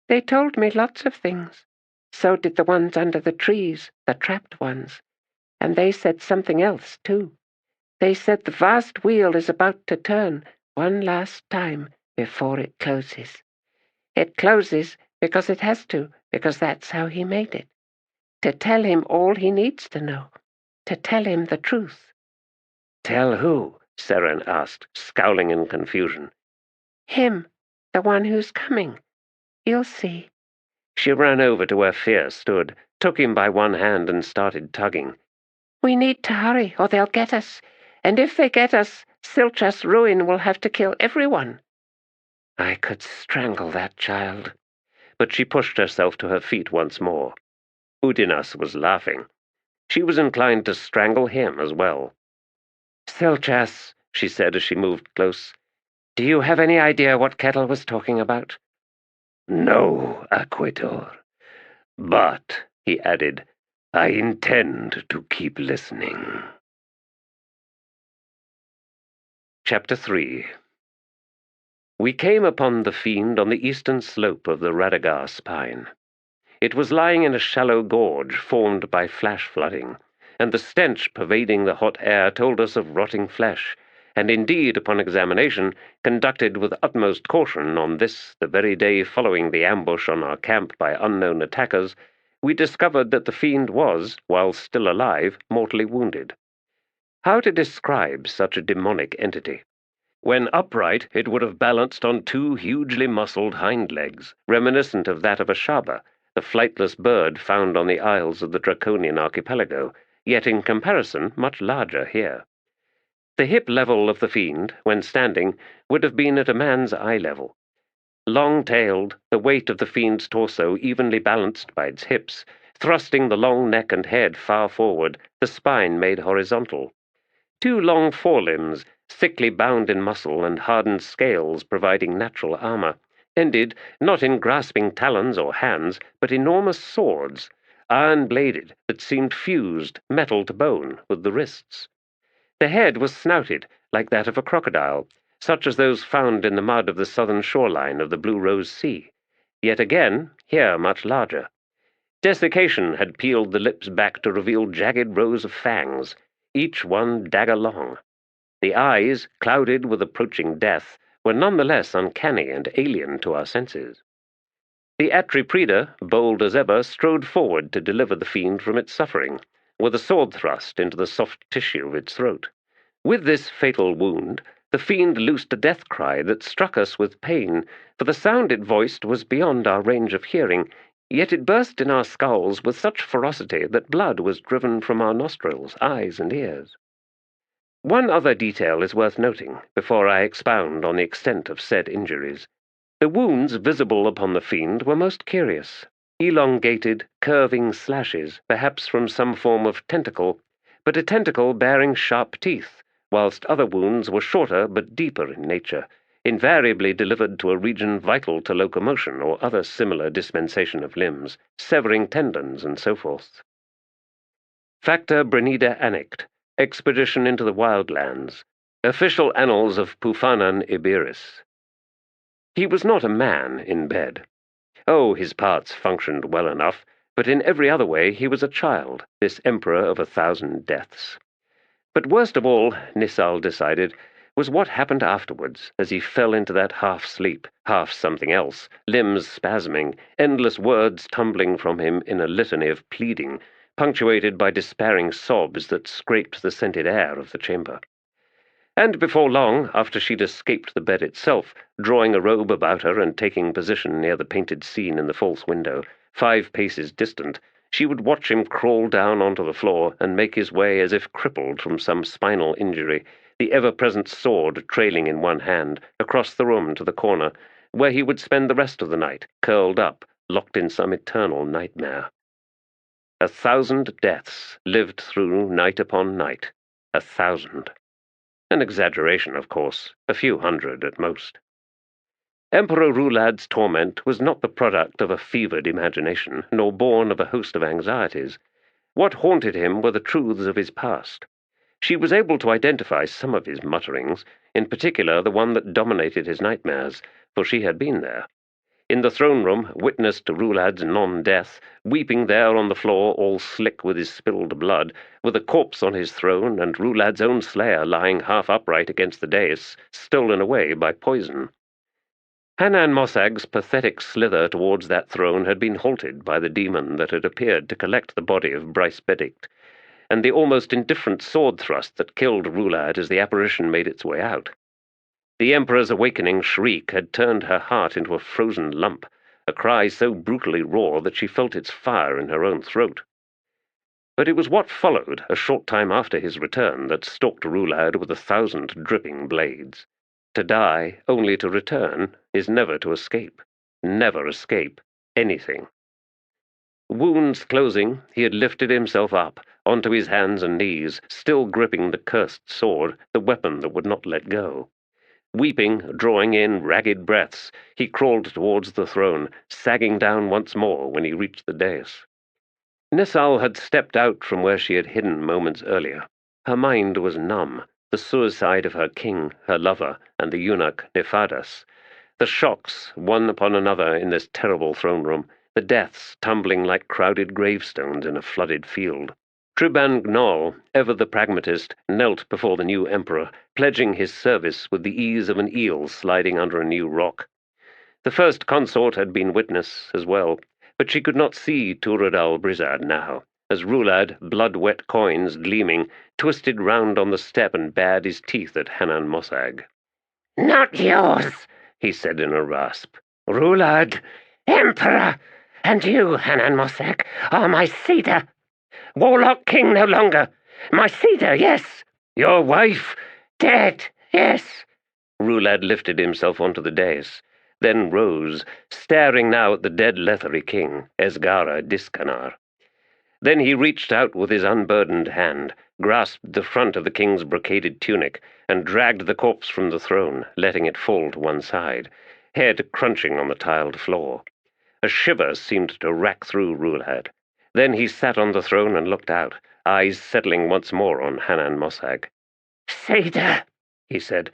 They told me lots of things. So did the ones under the trees, the trapped ones. And they said something else, too. They said the vast wheel is about to turn one last time before it closes. It closes because it has to, because that's how he made it. To tell him all he needs to know. To tell him the truth." "Tell who?" Seren asked, scowling in confusion. "Him, the one who's coming. You'll see." She ran over to where Fierce stood, took him by one hand and started tugging. "We need to hurry, or they'll get us. And if they get us, Silchas Ruin will have to kill everyone." "I could strangle that child." But she pushed herself to her feet once more. Udinas was laughing. She was inclined to strangle him as well. "Silchas," she said as she moved close, "do you have any idea what Kettle was talking about?" "No, Aquitor. But," he added, "I intend to keep listening." Chapter 3. We came upon the fiend on the eastern slope of the Radagar spine. It was lying in a shallow gorge formed by flash flooding, and the stench pervading the hot air told us of rotting flesh, and indeed, upon examination, conducted with utmost caution on this, the very day following the ambush on our camp by unknown attackers, we discovered that the fiend was, while still alive, mortally wounded. How to describe such a demonic entity? When upright, it would have balanced on two hugely muscled hind legs, reminiscent of that of a shaba, the flightless bird found on the isles of the Draconian archipelago, yet in comparison much larger here. The hip level of the fiend, when standing, would have been at a man's eye level. Long-tailed, the weight of the fiend's torso evenly balanced by its hips, thrusting the long neck and head far forward, the spine made horizontal. Two long forelimbs, thickly bound in muscle and hardened scales providing natural armor, ended not in grasping talons or hands, but enormous swords, iron-bladed, that seemed fused, metal to bone, with the wrists. The head was snouted, like that of a crocodile, such as those found in the mud of the southern shoreline of the Blue Rose Sea, yet again, here much larger. Desiccation had peeled the lips back to reveal jagged rows of fangs, each one dagger-long. The eyes, clouded with approaching death, were none the less uncanny and alien to our senses. The Atripreda, bold as ever, strode forward to deliver the fiend from its suffering, with a sword thrust into the soft tissue of its throat. With this fatal wound, the fiend loosed a death cry that struck us with pain, for the sound it voiced was beyond our range of hearing, yet it burst in our skulls with such ferocity that blood was driven from our nostrils, eyes, and ears. One other detail is worth noting, before I expound on the extent of said injuries. The wounds visible upon the fiend were most curious. Elongated, curving slashes, perhaps from some form of tentacle, but a tentacle bearing sharp teeth, whilst other wounds were shorter but deeper in nature, invariably delivered to a region vital to locomotion or other similar dispensation of limbs, severing tendons and so forth. Facta Brenida Annict, Expedition into the Wildlands, Official Annals of Pufanan Iberis. He was not a man in bed. Oh, his parts functioned well enough, but in every other way he was a child, this emperor of 1,000 deaths. But worst of all, Nissal decided, was what happened afterwards, as he fell into that half-sleep, half-something else, limbs spasming, endless words tumbling from him in a litany of pleading, punctuated by despairing sobs that scraped the scented air of the chamber. And before long, after she'd escaped the bed itself, drawing a robe about her and taking position near the painted scene in the false window, 5 paces distant, she would watch him crawl down onto the floor and make his way as if crippled from some spinal injury, the ever-present sword trailing in one hand, across the room to the corner, where he would spend the rest of the night, curled up, locked in some eternal nightmare. 1,000 deaths lived through night upon night. 1,000. An exaggeration, of course, a few hundred at most. Emperor Rhulad's torment was not the product of a fevered imagination, nor born of a host of anxieties. What haunted him were the truths of his past. She was able to identify some of his mutterings, in particular the one that dominated his nightmares, for she had been there. In the throne room, witness to Rhulad's non-death, weeping there on the floor, all slick with his spilled blood, with a corpse on his throne, and Rhulad's own slayer lying half upright against the dais, stolen away by poison. Hanan Mossag's pathetic slither towards that throne had been halted by the demon that had appeared to collect the body of Bryce Beddict, and the almost indifferent sword thrust that killed Rhulad as the apparition made its way out. The Emperor's awakening shriek had turned her heart into a frozen lump, a cry so brutally raw that she felt its fire in her own throat. But it was what followed, a short time after his return, that stalked Rhulad with 1,000 dripping blades. To die, only to return, is never to escape anything. Wounds closing, he had lifted himself up, onto his hands and knees, still gripping the cursed sword, the weapon that would not let go. Weeping, drawing in ragged breaths, he crawled towards the throne, sagging down once more when he reached the dais. Nissal had stepped out from where she had hidden moments earlier. Her mind was numb, the suicide of her king, her lover, and the eunuch Nefadas, the shocks, one upon another in this terrible throne room, the deaths tumbling like crowded gravestones in a flooded field. Triban Gnol, ever the pragmatist, knelt before the new emperor, pledging his service with the ease of an eel sliding under a new rock. The first consort had been witness as well, but she could not see Turadal Brizad now, as Rhulad, blood-wet coins gleaming, twisted round on the step and bared his teeth at Hanan Mossag. "Not yours," he said in a rasp. "Rhulad, Emperor, and you, Hanan Mossag, are my cedar. Warlock king no longer. My cedar, yes." "Your wife?" "Dead, yes." Rhulad lifted himself onto the dais. then rose, staring now at the dead Letherii king, Esgara Discanar. Then he reached out with his unburdened hand, grasped the front of the king's brocaded tunic, and dragged the corpse from the throne, letting it fall to one side, head crunching on the tiled floor. A shiver seemed to rack through Rhulad. Then he sat on the throne and looked out, eyes settling once more on Hanan Mosag. "Seder," he said,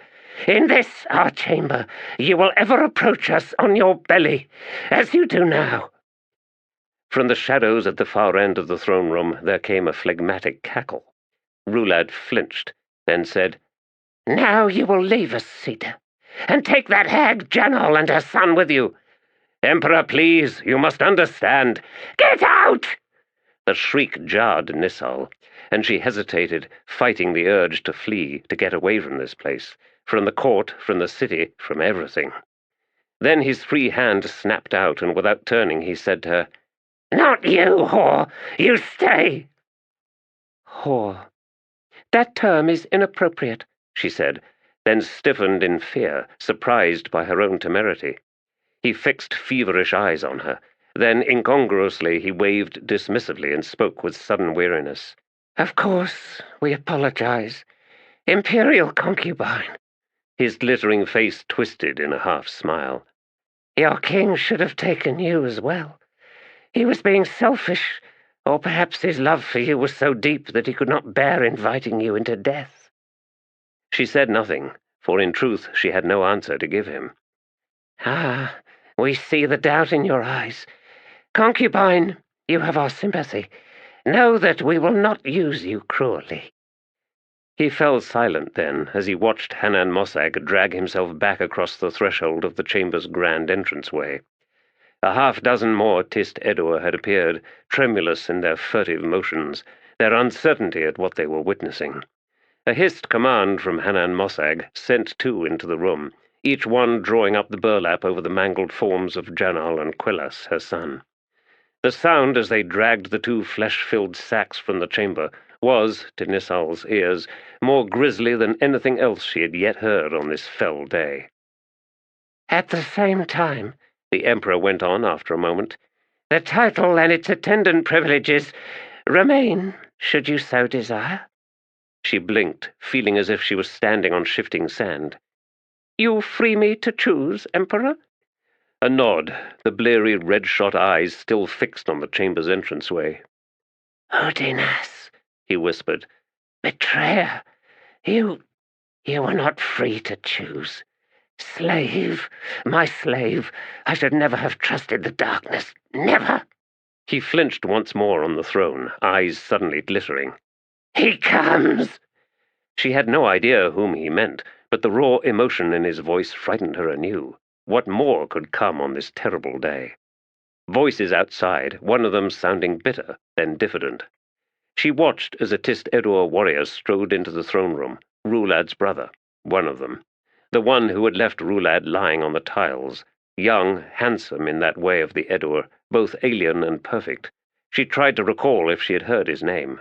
"in this our chamber you will ever approach us on your belly, as you do now." From the shadows at the far end of the throne room there came a phlegmatic cackle. Rhulad flinched, then said, "Now you will leave us, Seder, and take that hag Janal and her son with you." "Emperor, please, you must understand." "Get out!" The shriek jarred Nissal, and she hesitated, fighting the urge to flee, to get away from this place, from the court, from the city, from everything. Then his free hand snapped out, and without turning he said to her, "Not you, whore! You stay!" Whore. That term is inappropriate, she said, then stiffened in fear, surprised by her own temerity. He fixed feverish eyes on her. Then, incongruously, he waved dismissively and spoke with sudden weariness. "Of course, we apologize. Imperial concubine." His glittering face twisted in a half-smile. "Your king should have taken you as well. He was being selfish, or perhaps his love for you was so deep that he could not bear inviting you into death." She said nothing, for in truth she had no answer to give him. "Ah, we see the doubt in your eyes. Concubine, you have our sympathy. Know that we will not use you cruelly." He fell silent then, as he watched Hanan Mosag drag himself back across the threshold of the chamber's grand entranceway. A half-dozen more Tiste Edur had appeared, tremulous in their furtive motions, their uncertainty at what they were witnessing. A hissed command from Hanan Mosag sent two into the room, each one drawing up the burlap over the mangled forms of Janal and Quellas, her son. The sound as they dragged the two flesh-filled sacks from the chamber was, to Nissal's ears, more grisly than anything else she had yet heard on this fell day. "At the same time," the Emperor went on after a moment, "the title and its attendant privileges remain, should you so desire." She blinked, feeling as if she was standing on shifting sand. "You free me to choose, Emperor?" A nod, the bleary red-shot eyes still fixed on the chamber's entranceway. "Udinas," he whispered. "Betrayer, you were not free to choose. Slave, my slave, I should never have trusted the darkness, never." He flinched once more on the throne, eyes suddenly glittering. "He comes!" She had no idea whom he meant, but the raw emotion in his voice frightened her anew. What more could come on this terrible day? Voices outside, one of them sounding bitter, then diffident. She watched as a Tiste Edur warrior strode into the throne room, Rhulad's brother, one of them, the one who had left Rhulad lying on the tiles, young, handsome in that way of the Edur, both alien and perfect. She tried to recall if she had heard his name.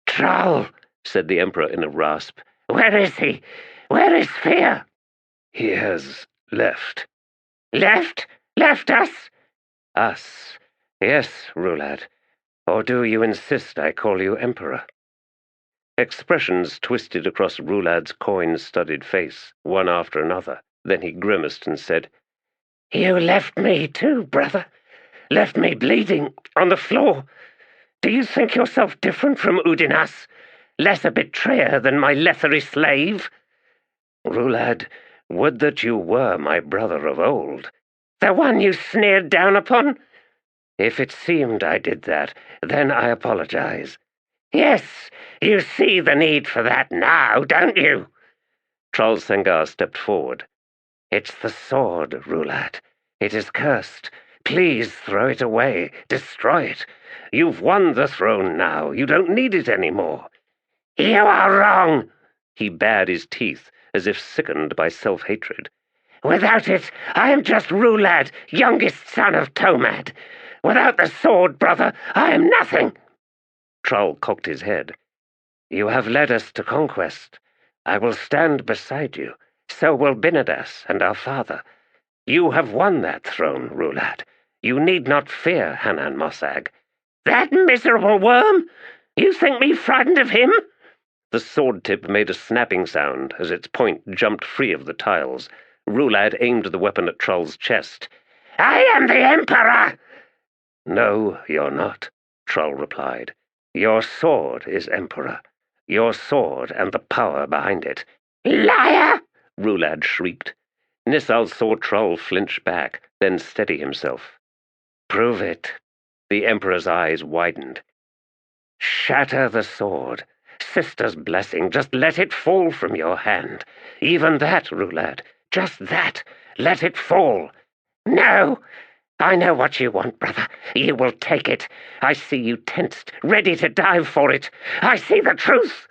"Trull," said the Emperor in a rasp. "Where is he? Where is Fear?" "He has left." "Left? Left us?" "Us? Yes, Rhulad. Or do you insist I call you Emperor?" Expressions twisted across Rhulad's coin-studded face, one after another. Then he grimaced and said, "You left me too, brother. Left me bleeding on the floor. Do you think yourself different from Udinas? Less a betrayer than my Letherii slave?" "Rhulad, would that you were my brother of old." "The one you sneered down upon?" "If it seemed I did that, then I apologize." "Yes, you see the need for that now, don't you?" Trull Sengar stepped forward. "It's the sword, Rhulad. It is cursed. Please throw it away. Destroy it. You've won the throne now. You don't need it anymore." "You are wrong." He bared his teeth, as if sickened by self-hatred. "Without it, I am just Rhulad, youngest son of Tomad. Without the sword, brother, I am nothing." Trull cocked his head. "You have led us to conquest. I will stand beside you. So will Binadas and our father. You have won that throne, Rhulad. You need not fear Hanan Mossag. That miserable worm? You think me frightened of him? The sword tip made a snapping sound as its point jumped free of the tiles. Rhulad aimed the weapon at Trull's chest. I am the Emperor! No, you're not, Trull replied. Your sword is Emperor. Your sword and the power behind it. Liar! Rhulad shrieked. Nissal saw Trull flinch back, then steady himself. Prove it. The Emperor's eyes widened. Shatter the sword. Sister's blessing, just let it fall from your hand. Even that, Rhulad, just that. Let it fall. No! I know what you want, brother. You will take it. I see you tensed, ready to dive for it. I see the truth.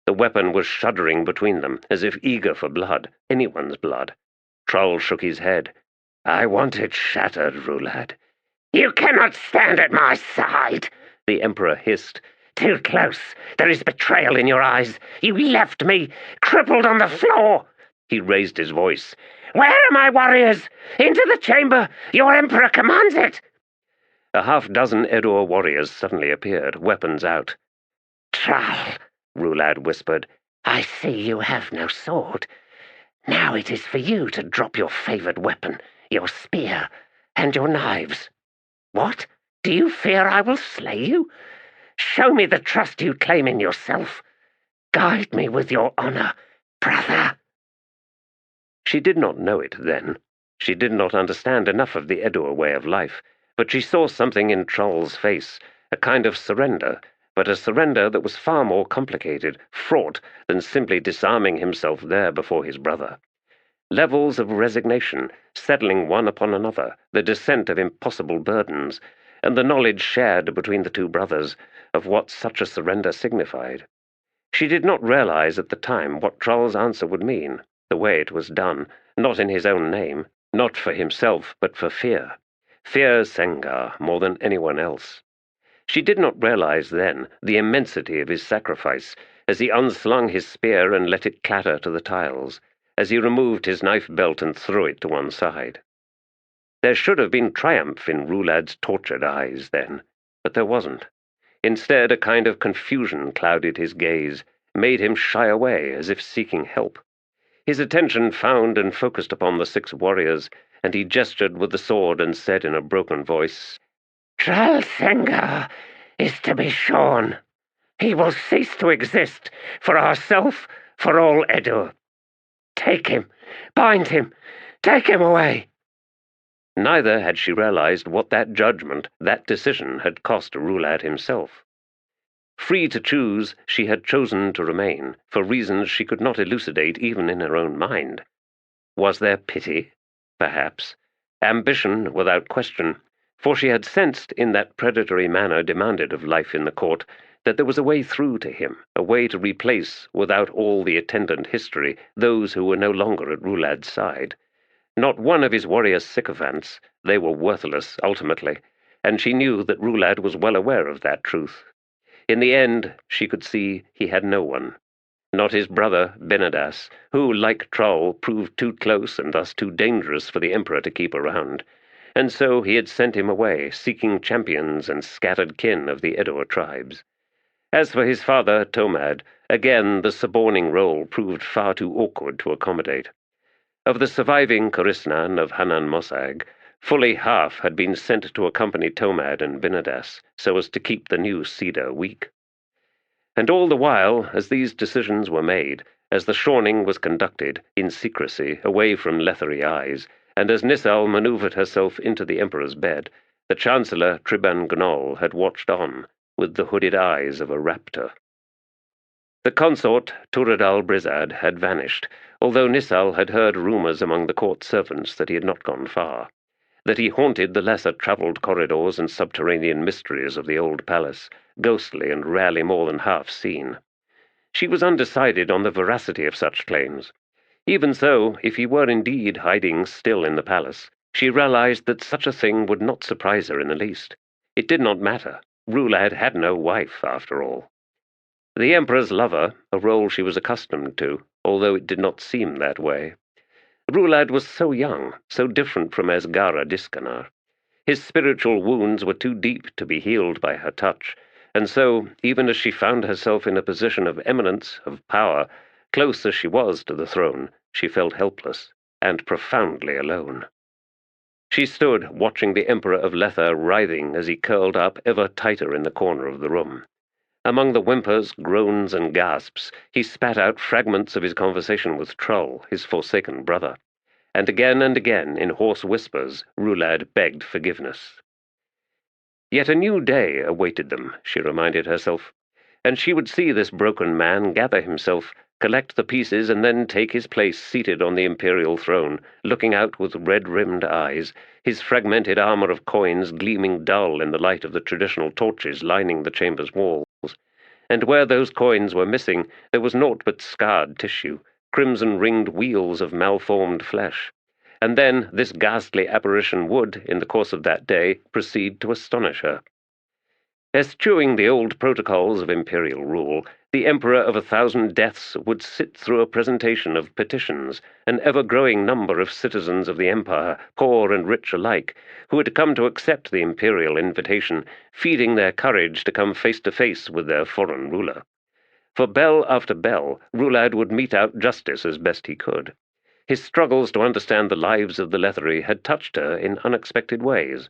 The weapon was shuddering between them, as if eager for blood, anyone's blood. Trull shook his head. I want it shattered, Rhulad. You cannot stand at my side, the Emperor hissed. Too close. There is betrayal in your eyes. You left me, crippled on the floor. He raised his voice. Where are my warriors? Into the chamber! Your Emperor commands it! A half-dozen Edur warriors suddenly appeared, weapons out. Trull, Rhulad whispered, I see you have no sword. Now it is for you to drop your favored weapon, your spear, and your knives. What? Do you fear I will slay you? Show me the trust you claim in yourself. Guide me with your honor, brother. She did not know it then. She did not understand enough of the Edur way of life, but she saw something in Trull's face, a kind of surrender, but a surrender that was far more complicated, fraught, than simply disarming himself there before his brother. Levels of resignation, settling one upon another, the descent of impossible burdens, and the knowledge shared between the two brothers of what such a surrender signified. She did not realize at the time what Trull's answer would mean, the way it was done, not in his own name, not for himself, but for fear. Fear Sengar more than anyone else. She did not realize then the immensity of his sacrifice, as he unslung his spear and let it clatter to the tiles, as he removed his knife belt and threw it to one side. There should have been triumph in Rhulad's tortured eyes then, but there wasn't. Instead, a kind of confusion clouded his gaze, made him shy away as if seeking help. His attention found and focused upon the 6 warriors, and he gestured with the sword and said in a broken voice, Trull Sengar is to be shorn. He will cease to exist, for ourself, for all Edur. Take him, bind him, take him away. Neither had she realized what that judgment, that decision, had cost Rhulad himself. Free to choose, she had chosen to remain, for reasons she could not elucidate even in her own mind. Was there pity? Perhaps. Ambition, without question, for she had sensed, in that predatory manner demanded of life in the court, that there was a way through to him, a way to replace, without all the attendant history, those who were no longer at Rhulad's side. Not one of his warrior sycophants, they were worthless, ultimately, and she knew that Rhulad was well aware of that truth. In the end, she could see he had no one. Not his brother, Benedas, who, like Trull, proved too close and thus too dangerous for the Emperor to keep around, and so he had sent him away, seeking champions and scattered kin of the Edur tribes. As for his father, Tomad, again the suborning role proved far too awkward to accommodate. Of the surviving Korisnan of Hanan Mossag, fully half had been sent to accompany Tomad and Benedas, so as to keep the new cedar weak. And all the while, as these decisions were made, as the shorning was conducted, in secrecy, away from Letherii eyes, and as Nissal maneuvered herself into the Emperor's bed, the Chancellor Triban Gnol had watched on, with the hooded eyes of a raptor. The consort, Turadal Brizad, had vanished, although Nissal had heard rumors among the court servants that he had not gone far, that he haunted the lesser-travelled corridors and subterranean mysteries of the old palace, ghostly and rarely more than half seen. She was undecided on the veracity of such claims. Even so, if he were indeed hiding still in the palace, she realized that such a thing would not surprise her in the least. It did not matter. Rhulad had no wife, after all. The Emperor's lover, a role she was accustomed to, although it did not seem that way. Rhulad was so young, so different from Asgara Diskanar. His spiritual wounds were too deep to be healed by her touch, and so, even as she found herself in a position of eminence, of power, close as she was to the throne, she felt helpless and profoundly alone. She stood, watching the Emperor of Lether writhing as he curled up ever tighter in the corner of the room. Among the whimpers, groans, and gasps, he spat out fragments of his conversation with Trull, his forsaken brother. And again, in hoarse whispers, Rhulad begged forgiveness. Yet a new day awaited them, she reminded herself, and she would see this broken man gather himself, collect the pieces, and then take his place seated on the imperial throne, looking out with red-rimmed eyes, his fragmented armor of coins gleaming dull in the light of the traditional torches lining the chamber's walls. And where those coins were missing, there was naught but scarred tissue, crimson-ringed wheels of malformed flesh. And then this ghastly apparition would, in the course of that day, proceed to astonish her. Eschewing the old protocols of imperial rule, the Emperor of 1,000 Deaths would sit through a presentation of petitions, an ever-growing number of citizens of the Empire, poor and rich alike, who had come to accept the imperial invitation, feeding their courage to come face to face with their foreign ruler. For bell after bell, Rhulad would mete out justice as best he could. His struggles to understand the lives of the Letherii had touched her in unexpected ways.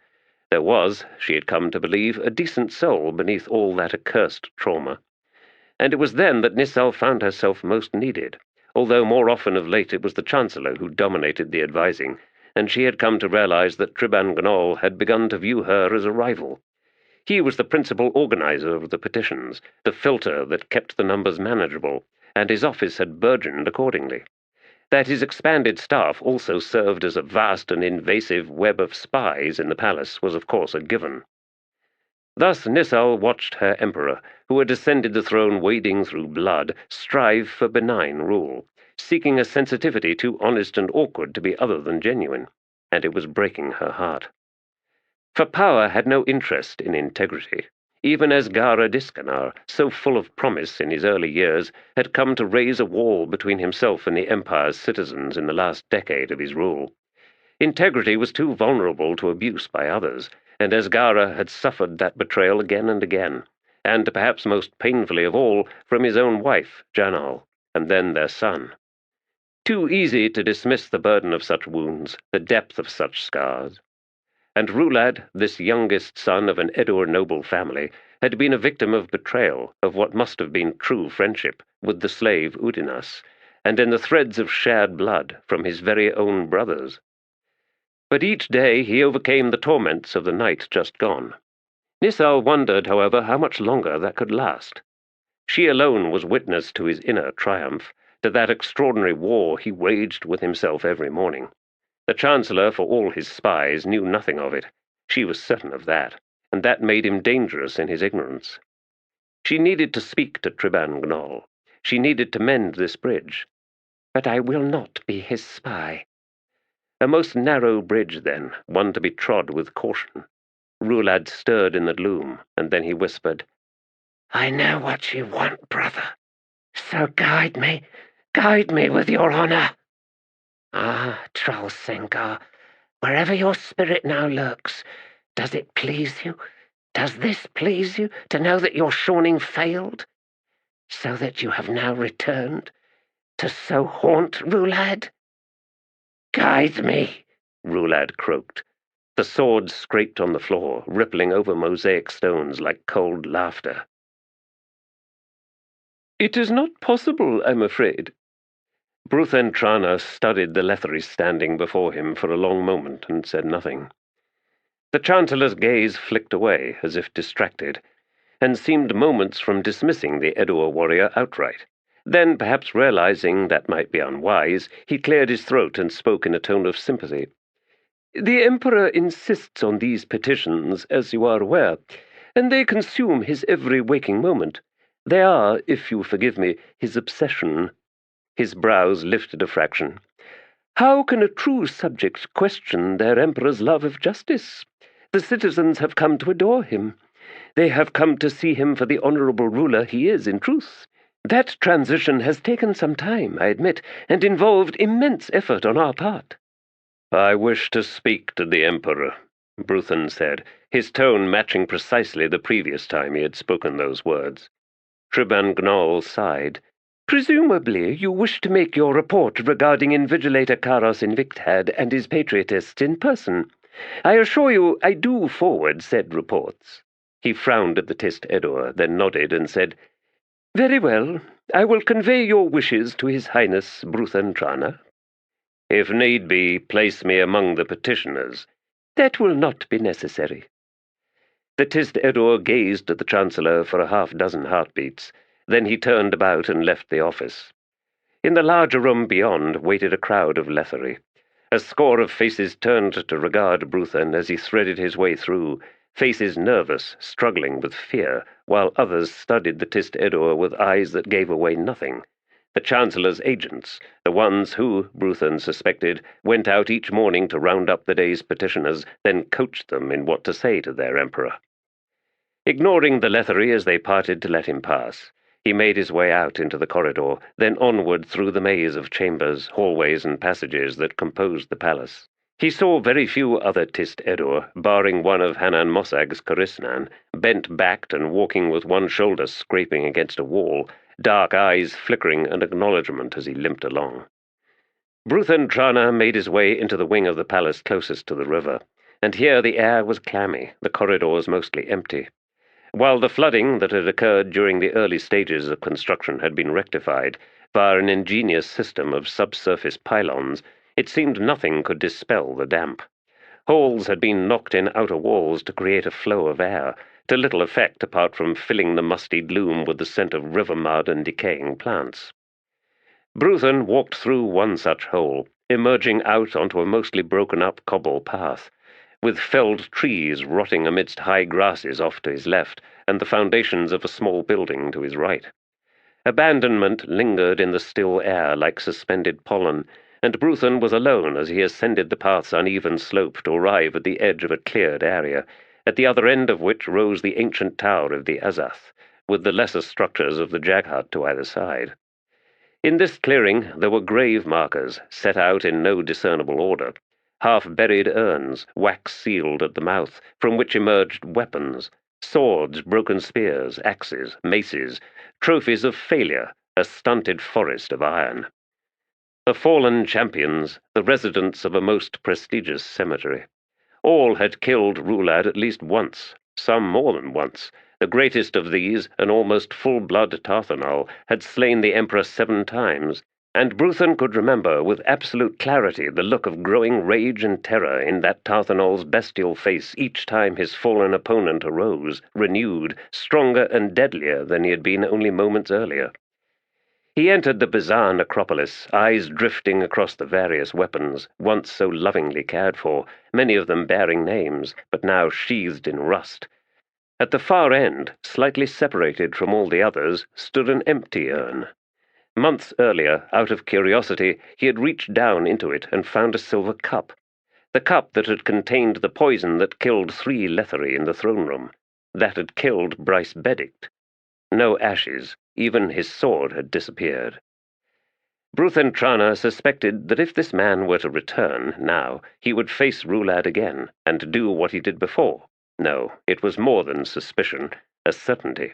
There was, she had come to believe, a decent soul beneath all that accursed trauma. And it was then that Nissal found herself most needed, although more often of late it was the Chancellor who dominated the advising, and she had come to realize that Triban Gnol had begun to view her as a rival. He was the principal organizer of the petitions, the filter that kept the numbers manageable, and his office had burgeoned accordingly. That his expanded staff also served as a vast and invasive web of spies in the palace was of course a given. Thus Nissal watched her emperor, who had ascended the throne wading through blood, strive for benign rule, seeking a sensitivity too honest and awkward to be other than genuine, and it was breaking her heart. For power had no interest in integrity. Even Asgara Diskanar, so full of promise in his early years, had come to raise a wall between himself and the Empire's citizens in the last decade of his rule. Integrity was too vulnerable to abuse by others, and Asgara had suffered that betrayal again and again, and perhaps most painfully of all, from his own wife, Janal, and then their son. Too easy to dismiss the burden of such wounds, the depth of such scars. And Rhulad, this youngest son of an Edur noble family, had been a victim of betrayal, of what must have been true friendship, with the slave Udinas, and in the threads of shared blood from his very own brothers. But each day he overcame the torments of the night just gone. Nissal wondered, however, how much longer that could last. She alone was witness to his inner triumph, to that extraordinary war he waged with himself every morning. The Chancellor, for all his spies, knew nothing of it. She was certain of that, and that made him dangerous in his ignorance. She needed to speak to Triban Gnol. She needed to mend this bridge. But I will not be his spy. A most narrow bridge, then, one to be trod with caution. Rhulad stirred in the gloom, and then he whispered, I know what you want, brother. So guide me with your honor. Ah, Trull Sengar, wherever your spirit now lurks, does it please you? Does this please you, to know that your shawning failed? So that you have now returned, to so haunt Rhulad? Guide me, Rhulad croaked. The sword scraped on the floor, rippling over mosaic stones like cold laughter. It is not possible, I'm afraid. Bruthentrana studied the Letherii standing before him for a long moment and said nothing. The Chancellor's gaze flicked away, as if distracted, and seemed moments from dismissing the Edur warrior outright. Then, perhaps realizing that might be unwise, he cleared his throat and spoke in a tone of sympathy. The Emperor insists on these petitions, as you are aware, and they consume his every waking moment. They are, if you forgive me, his obsession. His brows lifted a fraction. How can a true subject question their emperor's love of justice? The citizens have come to adore him. They have come to see him for the honorable ruler he is in truth. That transition has taken some time, I admit, and involved immense effort on our part. I wish to speak to the Emperor, Bruthen said, his tone matching precisely the previous time he had spoken those words. Triban sighed. Presumably you wish to make your report regarding Invigilator Karos Invictad and his patriotists in person. I assure you I do forward said reports. He frowned at the Tiste Edur, then nodded and said, Very well. I will convey your wishes to His Highness Bruthen Trana. If need be, place me among the petitioners. That will not be necessary. The Tiste Edur gazed at the Chancellor for a half-dozen heartbeats. Then he turned about and left the office. In the larger room beyond waited a crowd of Letherii. A score of faces turned to regard Bruthen as he threaded his way through, faces nervous, struggling with fear, while others studied the Tiste Edur with eyes that gave away nothing. The Chancellor's agents, the ones who, Bruthen suspected, went out each morning to round up the day's petitioners, then coached them in what to say to their emperor. Ignoring the Letherii as they parted to let him pass, he made his way out into the corridor, then onward through the maze of chambers, hallways, and passages that composed the palace. He saw very few other Tiste Edur, barring one of Hanan Mossag's Karisnan, bent-backed and walking with one shoulder scraping against a wall, dark eyes flickering an acknowledgment as he limped along. Bruthen Trana made his way into the wing of the palace closest to the river, and here the air was clammy, the corridors mostly empty. While the flooding that had occurred during the early stages of construction had been rectified via an ingenious system of subsurface pylons, it seemed nothing could dispel the damp. Holes had been knocked in outer walls to create a flow of air, to little effect apart from filling the musty gloom with the scent of river mud and decaying plants. Bruthen walked through one such hole, emerging out onto a mostly broken-up cobble path, with felled trees rotting amidst high grasses off to his left, and the foundations of a small building to his right. Abandonment lingered in the still air like suspended pollen, and Bruthen was alone as he ascended the path's uneven slope to arrive at the edge of a cleared area, at the other end of which rose the ancient tower of the Azath, with the lesser structures of the Jaghut to either side. In this clearing there were grave markers, set out in no discernible order, half-buried urns, wax-sealed at the mouth, from which emerged weapons, swords, broken spears, axes, maces, trophies of failure, a stunted forest of iron. The fallen champions, the residents of a most prestigious cemetery. All had killed Rhulad at least once, some more than once. The greatest of these, an almost full-blood Tarthanal, had slain the Emperor 7 times, and Bruthen could remember with absolute clarity the look of growing rage and terror in that Tarthanal's bestial face each time his fallen opponent arose, renewed, stronger and deadlier than he had been only moments earlier. He entered the bizarre necropolis, eyes drifting across the various weapons, once so lovingly cared for, many of them bearing names, but now sheathed in rust. At the far end, slightly separated from all the others, stood an empty urn. Months earlier, out of curiosity, he had reached down into it and found a silver cup. The cup that had contained the poison that killed 3 Letherii in the throne room. That had killed Bryce Beddict. No ashes, even his sword had disappeared. Bruthen Trana suspected that if this man were to return, now, he would face Rhulad again, and do what he did before. No, it was more than suspicion, a certainty.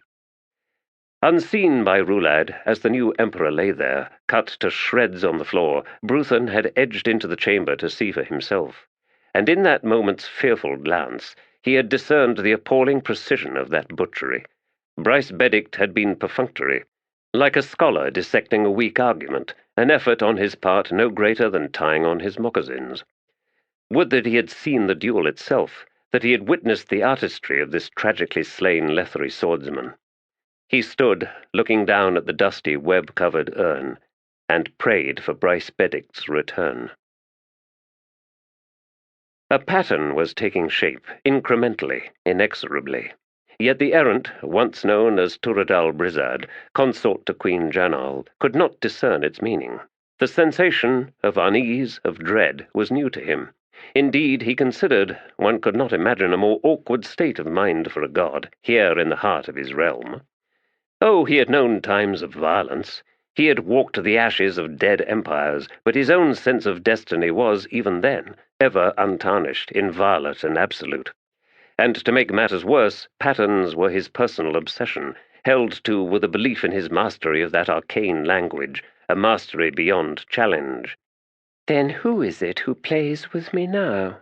Unseen by Rhulad, as the new emperor lay there, cut to shreds on the floor, Bruthen had edged into the chamber to see for himself, and in that moment's fearful glance he had discerned the appalling precision of that butchery. Bryce Beddict had been perfunctory, like a scholar dissecting a weak argument, an effort on his part no greater than tying on his moccasins. Would that he had seen the duel itself, that he had witnessed the artistry of this tragically slain Letherii swordsman. He stood, looking down at the dusty, web-covered urn, and prayed for Bryce Beddict's return. A pattern was taking shape, incrementally, inexorably. Yet the errant, once known as Turadal Brizad, consort to Queen Janal, could not discern its meaning. The sensation of unease, of dread, was new to him. Indeed, he considered one could not imagine a more awkward state of mind for a god, here in the heart of his realm. Oh, he had known times of violence. He had walked the ashes of dead empires, but his own sense of destiny was, even then, ever untarnished, inviolate and absolute. And to make matters worse, patterns were his personal obsession, held to with a belief in his mastery of that arcane language, a mastery beyond challenge. Then who is it who plays with me now?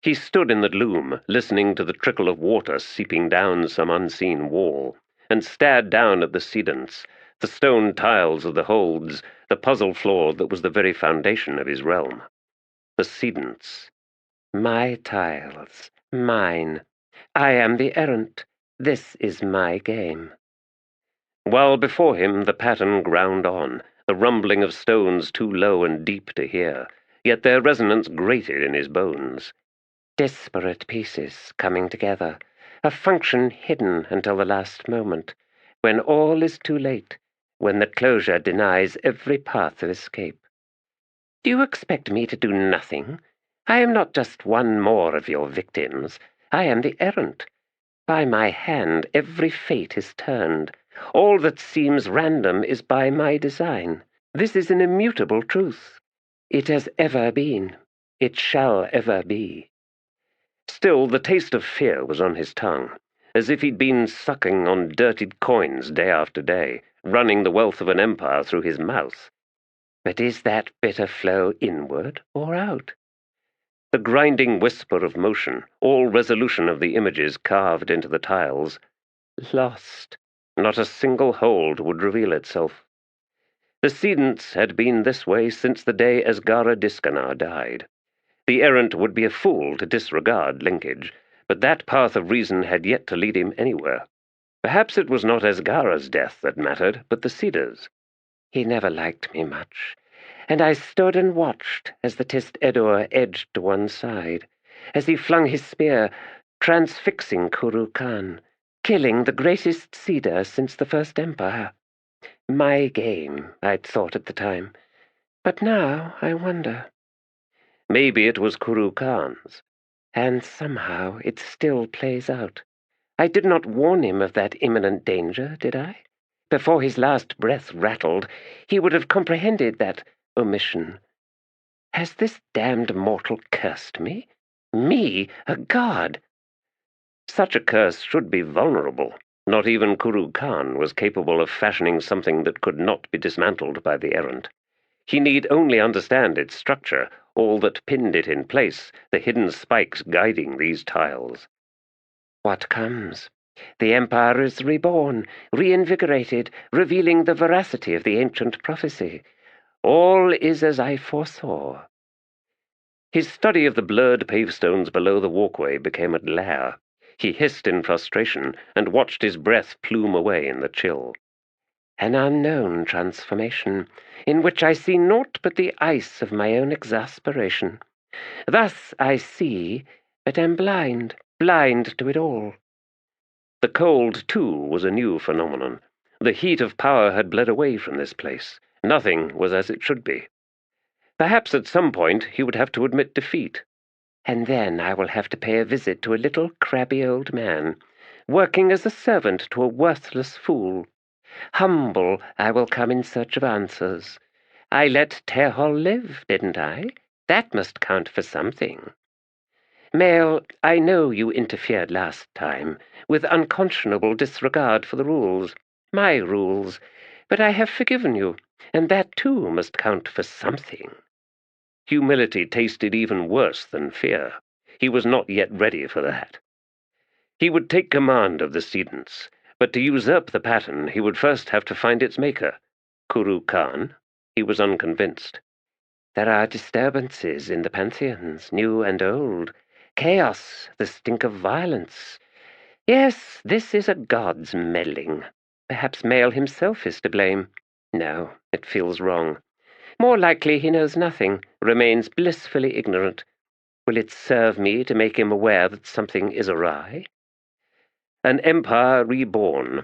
He stood in the gloom, listening to the trickle of water seeping down some unseen wall, and stared down at the sedents, the stone tiles of the holds, the puzzle floor that was the very foundation of his realm. The sedents. My tiles, mine. I am the errant. This is my game. While before him the pattern ground on, the rumbling of stones too low and deep to hear, yet their resonance grated in his bones. Disparate pieces coming together, a function hidden until the last moment, when all is too late, when the closure denies every path of escape. Do you expect me to do nothing? I am not just one more of your victims. I am the errant. By my hand every fate is turned. All that seems random is by my design. This is an immutable truth. It has ever been. It shall ever be. Still, the taste of fear was on his tongue, as if he'd been sucking on dirtied coins day after day, running the wealth of an empire through his mouth. But is that bitter flow inward or out? The grinding whisper of motion, all resolution of the images carved into the tiles. Lost. Not a single hold would reveal itself. The sedents had been this way since the day Asgara Diskanar died. The errant would be a fool to disregard linkage, but that path of reason had yet to lead him anywhere. Perhaps it was not Asgara's death that mattered, but the cedars. He never liked me much, and I stood and watched as the Tiste Edur edged to one side, as he flung his spear, transfixing Kuru Khan, killing the greatest cedar since the First Empire. My game, I'd thought at the time, but now I wonder. Maybe it was Kuru Khan's. And somehow it still plays out. I did not warn him of that imminent danger, did I? Before his last breath rattled, he would have comprehended that omission. Has this damned mortal cursed me? Me, a god? Such a curse should be vulnerable. Not even Kuru Khan was capable of fashioning something that could not be dismantled by the errant. He need only understand its structure, all that pinned it in place, the hidden spikes guiding these tiles. What comes? The Empire is reborn, reinvigorated, revealing the veracity of the ancient prophecy. All is as I foresaw. His study of the blurred pavestones below the walkway became a glare. He hissed in frustration and watched his breath plume away in the chill. An unknown transformation, in which I see naught but the ice of my own exasperation. Thus I see, but am blind to it all. The cold, too, was a new phenomenon. The heat of power had bled away from this place. Nothing was as it should be. Perhaps at some point he would have to admit defeat. And then I will have to pay a visit to a little crabby old man, working as a servant to a worthless fool. Humble, I will come in search of answers. I let Tehol live, didn't I? That must count for something. Mael, I know you interfered last time, with unconscionable disregard for the rules, my rules, but I have forgiven you, and that too must count for something. Humility tasted even worse than fear. He was not yet ready for that. He would take command of the sedents, but to usurp the pattern he would first have to find its maker. Kuru Khan? He was unconvinced. There are disturbances in the pantheons, new and old. Chaos, the stink of violence. Yes, this is a god's meddling. Perhaps Mael himself is to blame. No, it feels wrong. More likely he knows nothing, remains blissfully ignorant. Will it serve me to make him aware that something is awry? An empire reborn.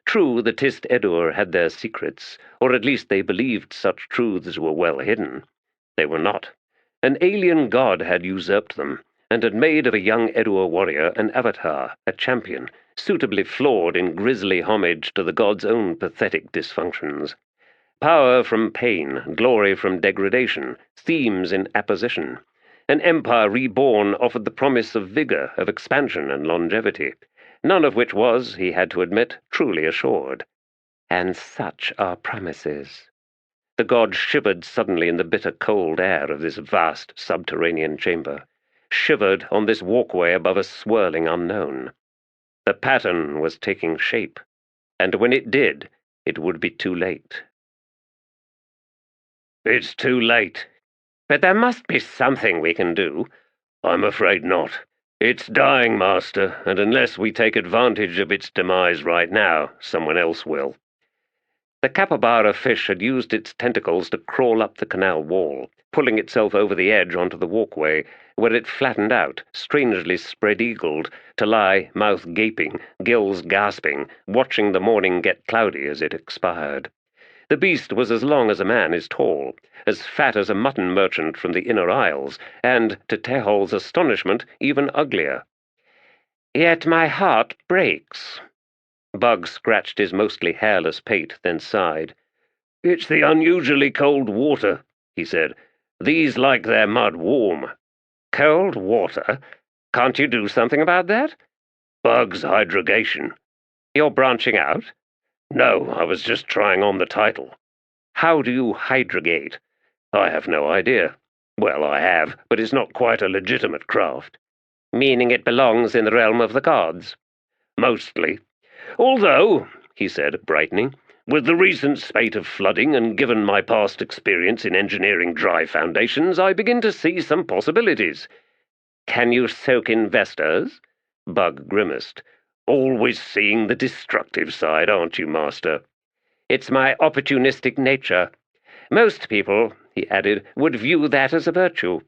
True, the Tiste Edur had their secrets, or at least they believed such truths were well hidden. They were not. An alien god had usurped them, and had made of a young Edur warrior an avatar, a champion, suitably flawed in grisly homage to the god's own pathetic dysfunctions. Power from pain, glory from degradation, themes in apposition. An empire reborn offered the promise of vigor, of expansion and longevity, none of which was, he had to admit, truly assured. And such are promises. The god shivered suddenly in the bitter cold air of this vast subterranean chamber, shivered on this walkway above a swirling unknown. The pattern was taking shape, and when it did, it would be too late. It's too late. But there must be something we can do. I'm afraid not. It's dying, Master, and unless we take advantage of its demise right now, someone else will. The capybara fish had used its tentacles to crawl up the canal wall, pulling itself over the edge onto the walkway, where it flattened out, strangely spread-eagled, to lie, mouth gaping, gills gasping, watching the morning get cloudy as it expired. The beast was as long as a man is tall, as fat as a mutton merchant from the inner isles, and, to Tehol's astonishment, even uglier. Yet my heart breaks. Bugg scratched his mostly hairless pate, then sighed. It's the unusually cold water, he said. These like their mud warm. Cold water? Can't you do something about that? Bugg's hydrogation. You're branching out? No, I was just trying on the title. How do you hydrogate? I have no idea. Well, I have, but it's not quite a legitimate craft. Meaning it belongs in the realm of the gods? Mostly. Although, he said, brightening, with the recent spate of flooding and given my past experience in engineering dry foundations, I begin to see some possibilities. Can you soak investors? Bugg grimaced. Always seeing the destructive side, aren't you, Master? It's my opportunistic nature. Most people, he added, would view that as a virtue.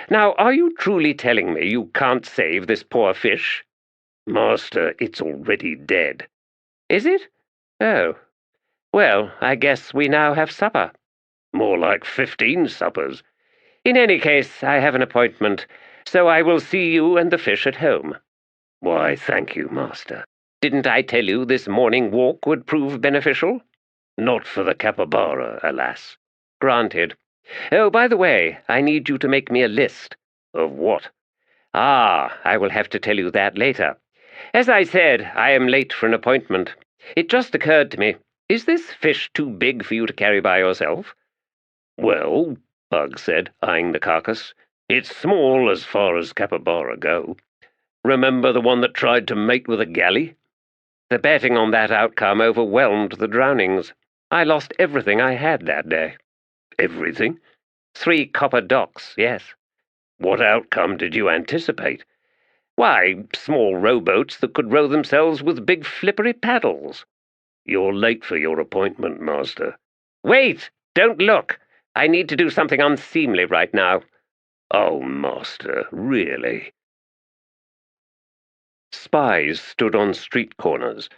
Now, are you truly telling me you can't save this poor fish? Master, it's already dead. Is it? Oh. Well, I guess we now have supper. More like 15 suppers. In any case, I have an appointment, so I will see you and the fish at home. Why, thank you, Master. Didn't I tell you this morning walk would prove beneficial? Not for the capybara, alas. Granted. Oh, by the way, I need you to make me a list. Of what? Ah, I will have to tell you that later. As I said, I am late for an appointment. It just occurred to me, is this fish too big for you to carry by yourself? Well, Bugg said, eyeing the carcass, it's small as far as capybara go. Remember the one that tried to mate with a galley? The betting on that outcome overwhelmed the drownings. I lost everything I had that day. Everything? 3 copper docks, yes. What outcome did you anticipate? Why, small rowboats that could row themselves with big flippery paddles. You're late for your appointment, Master. Wait! Don't look! I need to do something unseemly right now. Oh, Master, really? Spies stood on street corners.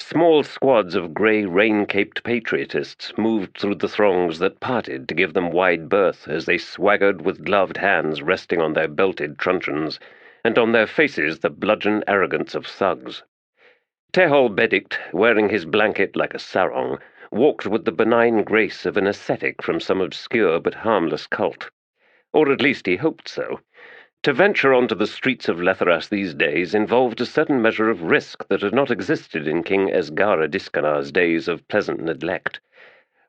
Small squads of grey rain-caped patriotists moved through the throngs that parted to give them wide berth as they swaggered with gloved hands resting on their belted truncheons, and on their faces the bludgeon arrogance of thugs. Tehol Beddict, wearing his blanket like a sarong, walked with the benign grace of an ascetic from some obscure but harmless cult. Or at least he hoped so. To venture onto the streets of Letheras these days involved a certain measure of risk that had not existed in King Esgaradiskanar's days of pleasant neglect.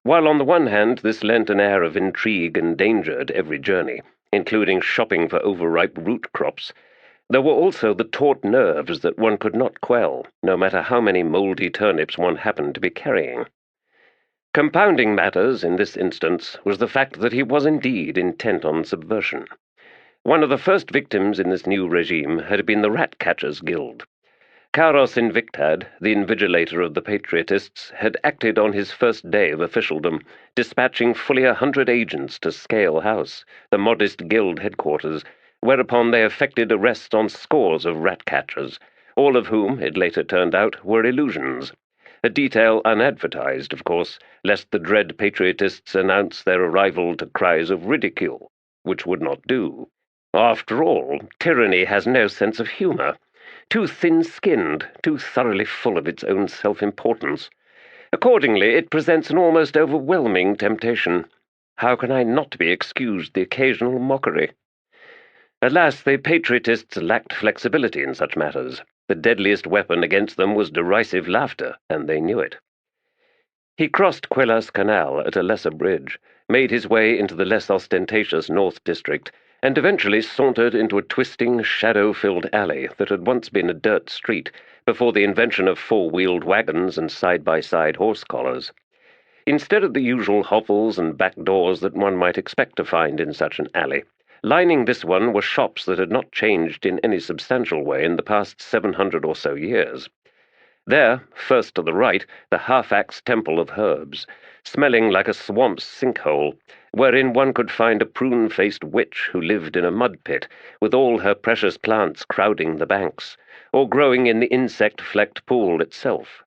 While on the one hand this lent an air of intrigue and danger at every journey, including shopping for overripe root crops, there were also the taut nerves that one could not quell, no matter how many mouldy turnips one happened to be carrying. Compounding matters, in this instance, was the fact that he was indeed intent on subversion. One of the first victims in this new regime had been the Rat-Catchers Guild. Karos Invictad, the invigilator of the patriotists, had acted on his first day of officialdom, dispatching fully 100 agents to Scale House, the modest guild headquarters, whereupon they effected arrests on scores of rat-catchers, all of whom, it later turned out, were illusions. A detail unadvertised, of course, lest the dread patriotists announce their arrival to cries of ridicule, which would not do. After all, tyranny has no sense of humor. too thin-skinned, too thoroughly full of its own self-importance. Accordingly, it presents an almost overwhelming temptation. How can I not be excused the occasional mockery? Alas, the patriotists lacked flexibility in such matters. The deadliest weapon against them was derisive laughter, and they knew it. He crossed Quelas Canal at a lesser bridge, made his way into the less ostentatious North District, and eventually sauntered into a twisting, shadow-filled alley that had once been a dirt street before the invention of four-wheeled wagons and side-by-side horse collars. Instead of the usual hovels and back doors that one might expect to find in such an alley, lining this one were shops that had not changed in any substantial way in the past 700 or so years. There, first to the right, the half-axe Temple of Herbs, smelling like a swamp's sinkhole, wherein one could find a prune-faced witch who lived in a mud pit, with all her precious plants crowding the banks, or growing in the insect-flecked pool itself.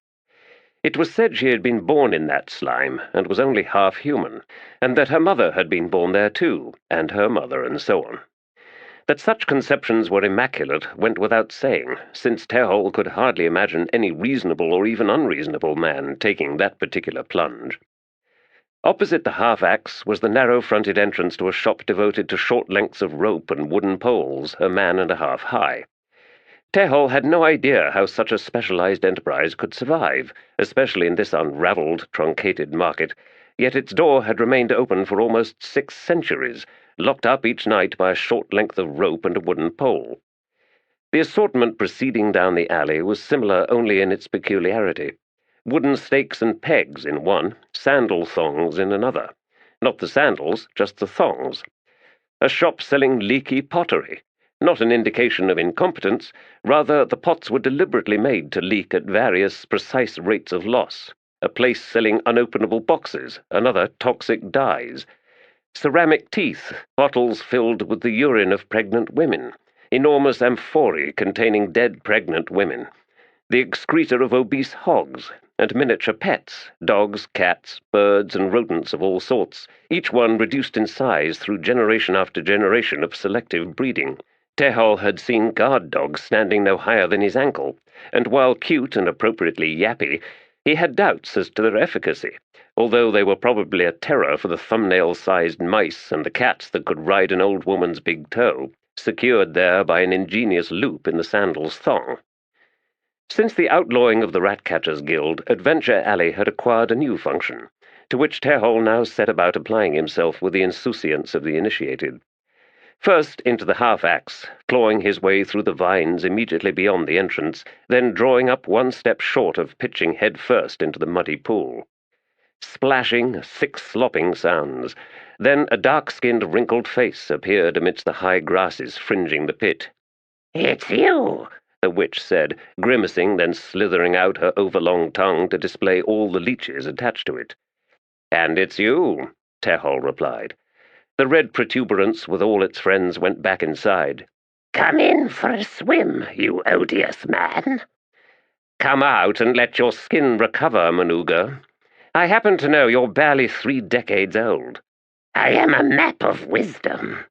It was said she had been born in that slime, and was only half human, and that her mother had been born there too, and her mother, and so on. That such conceptions were immaculate went without saying, since Tehol could hardly imagine any reasonable or even unreasonable man taking that particular plunge. Opposite the half-axe was the narrow-fronted entrance to a shop devoted to short lengths of rope and wooden poles, a man and a half high. Tehol had no idea how such a specialized enterprise could survive, especially in this unraveled, truncated market, yet its door had remained open for almost 6 centuries, locked up each night by a short length of rope and a wooden pole. The assortment proceeding down the alley was similar only in its peculiarity. Wooden stakes and pegs in one, sandal thongs in another. Not the sandals, just the thongs. A shop selling leaky pottery. Not an indication of incompetence, rather the pots were deliberately made to leak at various precise rates of loss. A place selling unopenable boxes, another toxic dyes. Ceramic teeth, bottles filled with the urine of pregnant women, enormous amphorae containing dead pregnant women, the excreta of obese hogs, and miniature pets, dogs, cats, birds, and rodents of all sorts, each one reduced in size through generation after generation of selective breeding. Tehol had seen guard dogs standing no higher than his ankle, and while cute and appropriately yappy, he had doubts as to their efficacy, although they were probably a terror for the thumbnail-sized mice and the cats that could ride an old woman's big toe, secured there by an ingenious loop in the sandal's thong. Since the outlawing of the Rat-Catchers Guild, Adventure Alley had acquired a new function, to which Tehol now set about applying himself with the insouciance of the initiated. First into the half-axe, clawing his way through the vines immediately beyond the entrance, then drawing up one step short of pitching head first into the muddy pool. Splashing, thick slopping sounds. Then a dark-skinned, wrinkled face appeared amidst the high grasses fringing the pit. "It's you," the witch said, grimacing, then slithering out her overlong tongue to display all the leeches attached to it. "And it's you," Tehol replied. The red protuberance with all its friends went back inside. "Come in for a swim, you odious man." "Come out and let your skin recover, Manuga. I happen to know you're barely 3 decades old." "I am a map of wisdom."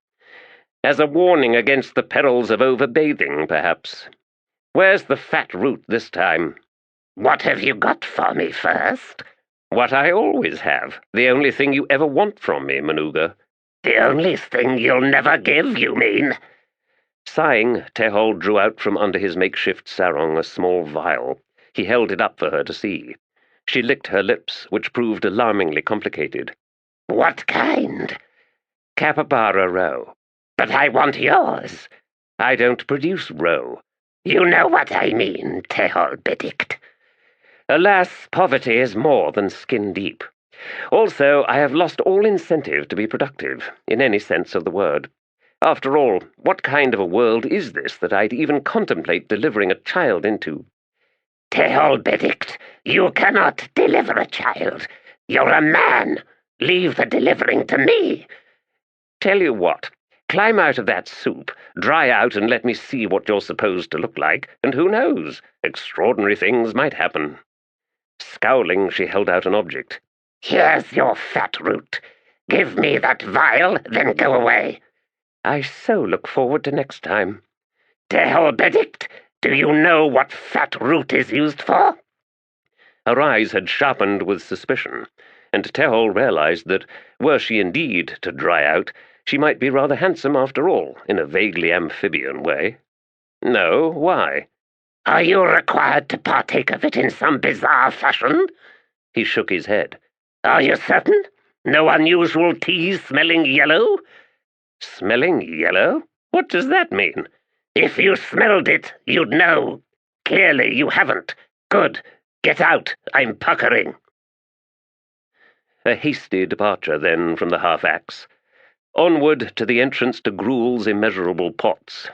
"As a warning against the perils of overbathing, perhaps. Where's the fat root this time?" "What have you got for me first?" "What I always have. The only thing you ever want from me, Manuga." "The only thing you'll never give, you mean?" Sighing, Tehol drew out from under his makeshift sarong a small vial. He held it up for her to see. She licked her lips, which proved alarmingly complicated. "What kind?" "Capybara roe." "But I want yours." "I don't produce roe." "You know what I mean, Tehol Beddict." "Alas, poverty is more than skin deep. Also, I have lost all incentive to be productive, in any sense of the word. After all, what kind of a world is this that I'd even contemplate delivering a child into?" "Tehol Beddict, you cannot deliver a child. You're a man. Leave the delivering to me." "Tell you what, climb out of that soup, dry out and let me see what you're supposed to look like, and who knows, extraordinary things might happen." Scowling, she held out an object. "Here's your fat root. Give me that vial, then go away." "I so look forward to next time." "Tehol Beddict, Do you know what fat root is used for? Her eyes had sharpened with suspicion, and Tehol realized that, were she indeed to dry out, she might be rather handsome after all, in a vaguely amphibian way. No, why? Are you required to partake of it in some bizarre fashion? He shook his head. Are you certain? No unusual tea smelling yellow? Smelling yellow? What does that mean? If you smelled it, you'd know. Clearly you haven't. Good. Get out. I'm puckering. A hasty departure, then, from the half-axe. Onward to the entrance to Gruel's immeasurable pots.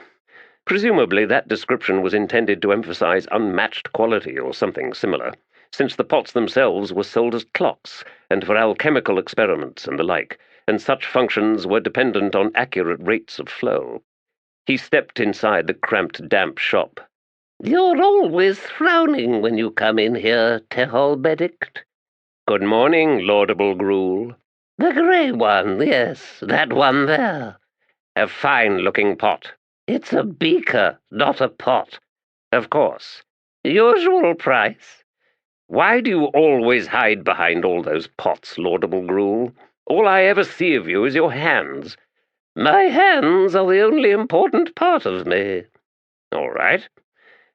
Presumably that description was intended to emphasize unmatched quality or something similar, since the pots themselves were sold as clocks, and for alchemical experiments and the like, and such functions were dependent on accurate rates of flow. He stepped inside the cramped, damp shop. You're always frowning when you come in here, Tehol Beddict. Good morning, laudable Gruel. The grey one, yes, that one there. A fine-looking pot. It's a beaker, not a pot. Of course. Usual price. Why do you always hide behind all those pots, laudable Gruel? All I ever see of you is your hands. My hands are the only important part of me. All right.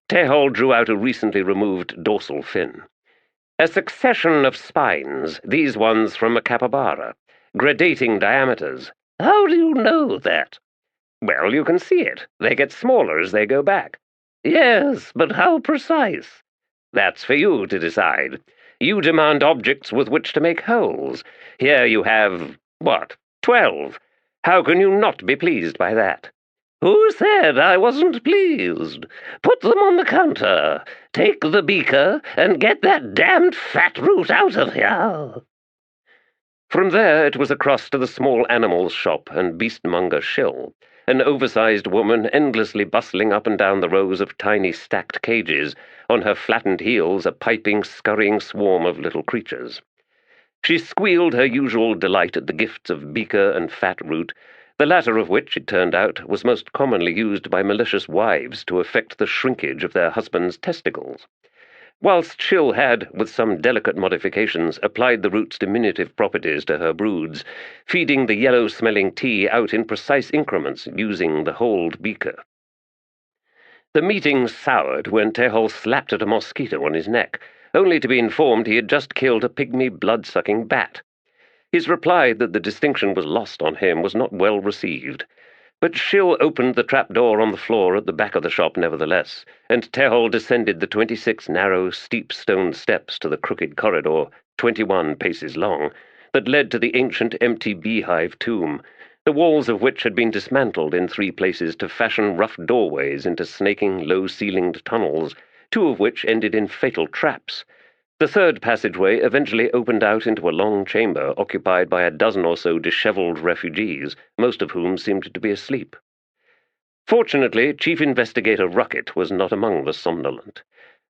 Tehol drew out a recently removed dorsal fin. A succession of spines, these ones from a capybara, gradating diameters. How do you know that? Well, you can see it. They get smaller as they go back. Yes, but how precise? That's for you to decide. You demand objects with which to make holes. Here you have, 12. How can you not be pleased by that? Who said I wasn't pleased? Put them on the counter. Take the beaker and get that damned fat root out of here. From there it was across to the small animals shop and beastmonger Shill, an oversized woman endlessly bustling up and down the rows of tiny stacked cages, on her flattened heels a piping, scurrying swarm of little creatures. She squealed her usual delight at the gifts of beaker and fat root, the latter of which, it turned out, was most commonly used by malicious wives to effect the shrinkage of their husbands' testicles. Whilst Shill had, with some delicate modifications, applied the root's diminutive properties to her broods, feeding the yellow-smelling tea out in precise increments using the holed beaker. The meeting soured when Tehol slapped at a mosquito on his neck, only to be informed he had just killed a pygmy blood-sucking bat. His reply that the distinction was lost on him was not well received, but Shill opened the trapdoor on the floor at the back of the shop nevertheless, and Tehol descended the 26 narrow, steep stone steps to the crooked corridor, 21 paces long, that led to the ancient empty beehive tomb, the walls of which had been dismantled in 3 places to fashion rough doorways into snaking, low-ceilinged tunnels, 2 of which ended in fatal traps. The 3rd passageway eventually opened out into a long chamber occupied by a dozen or so disheveled refugees, most of whom seemed to be asleep. Fortunately, Chief Investigator Ruckett was not among the somnolent.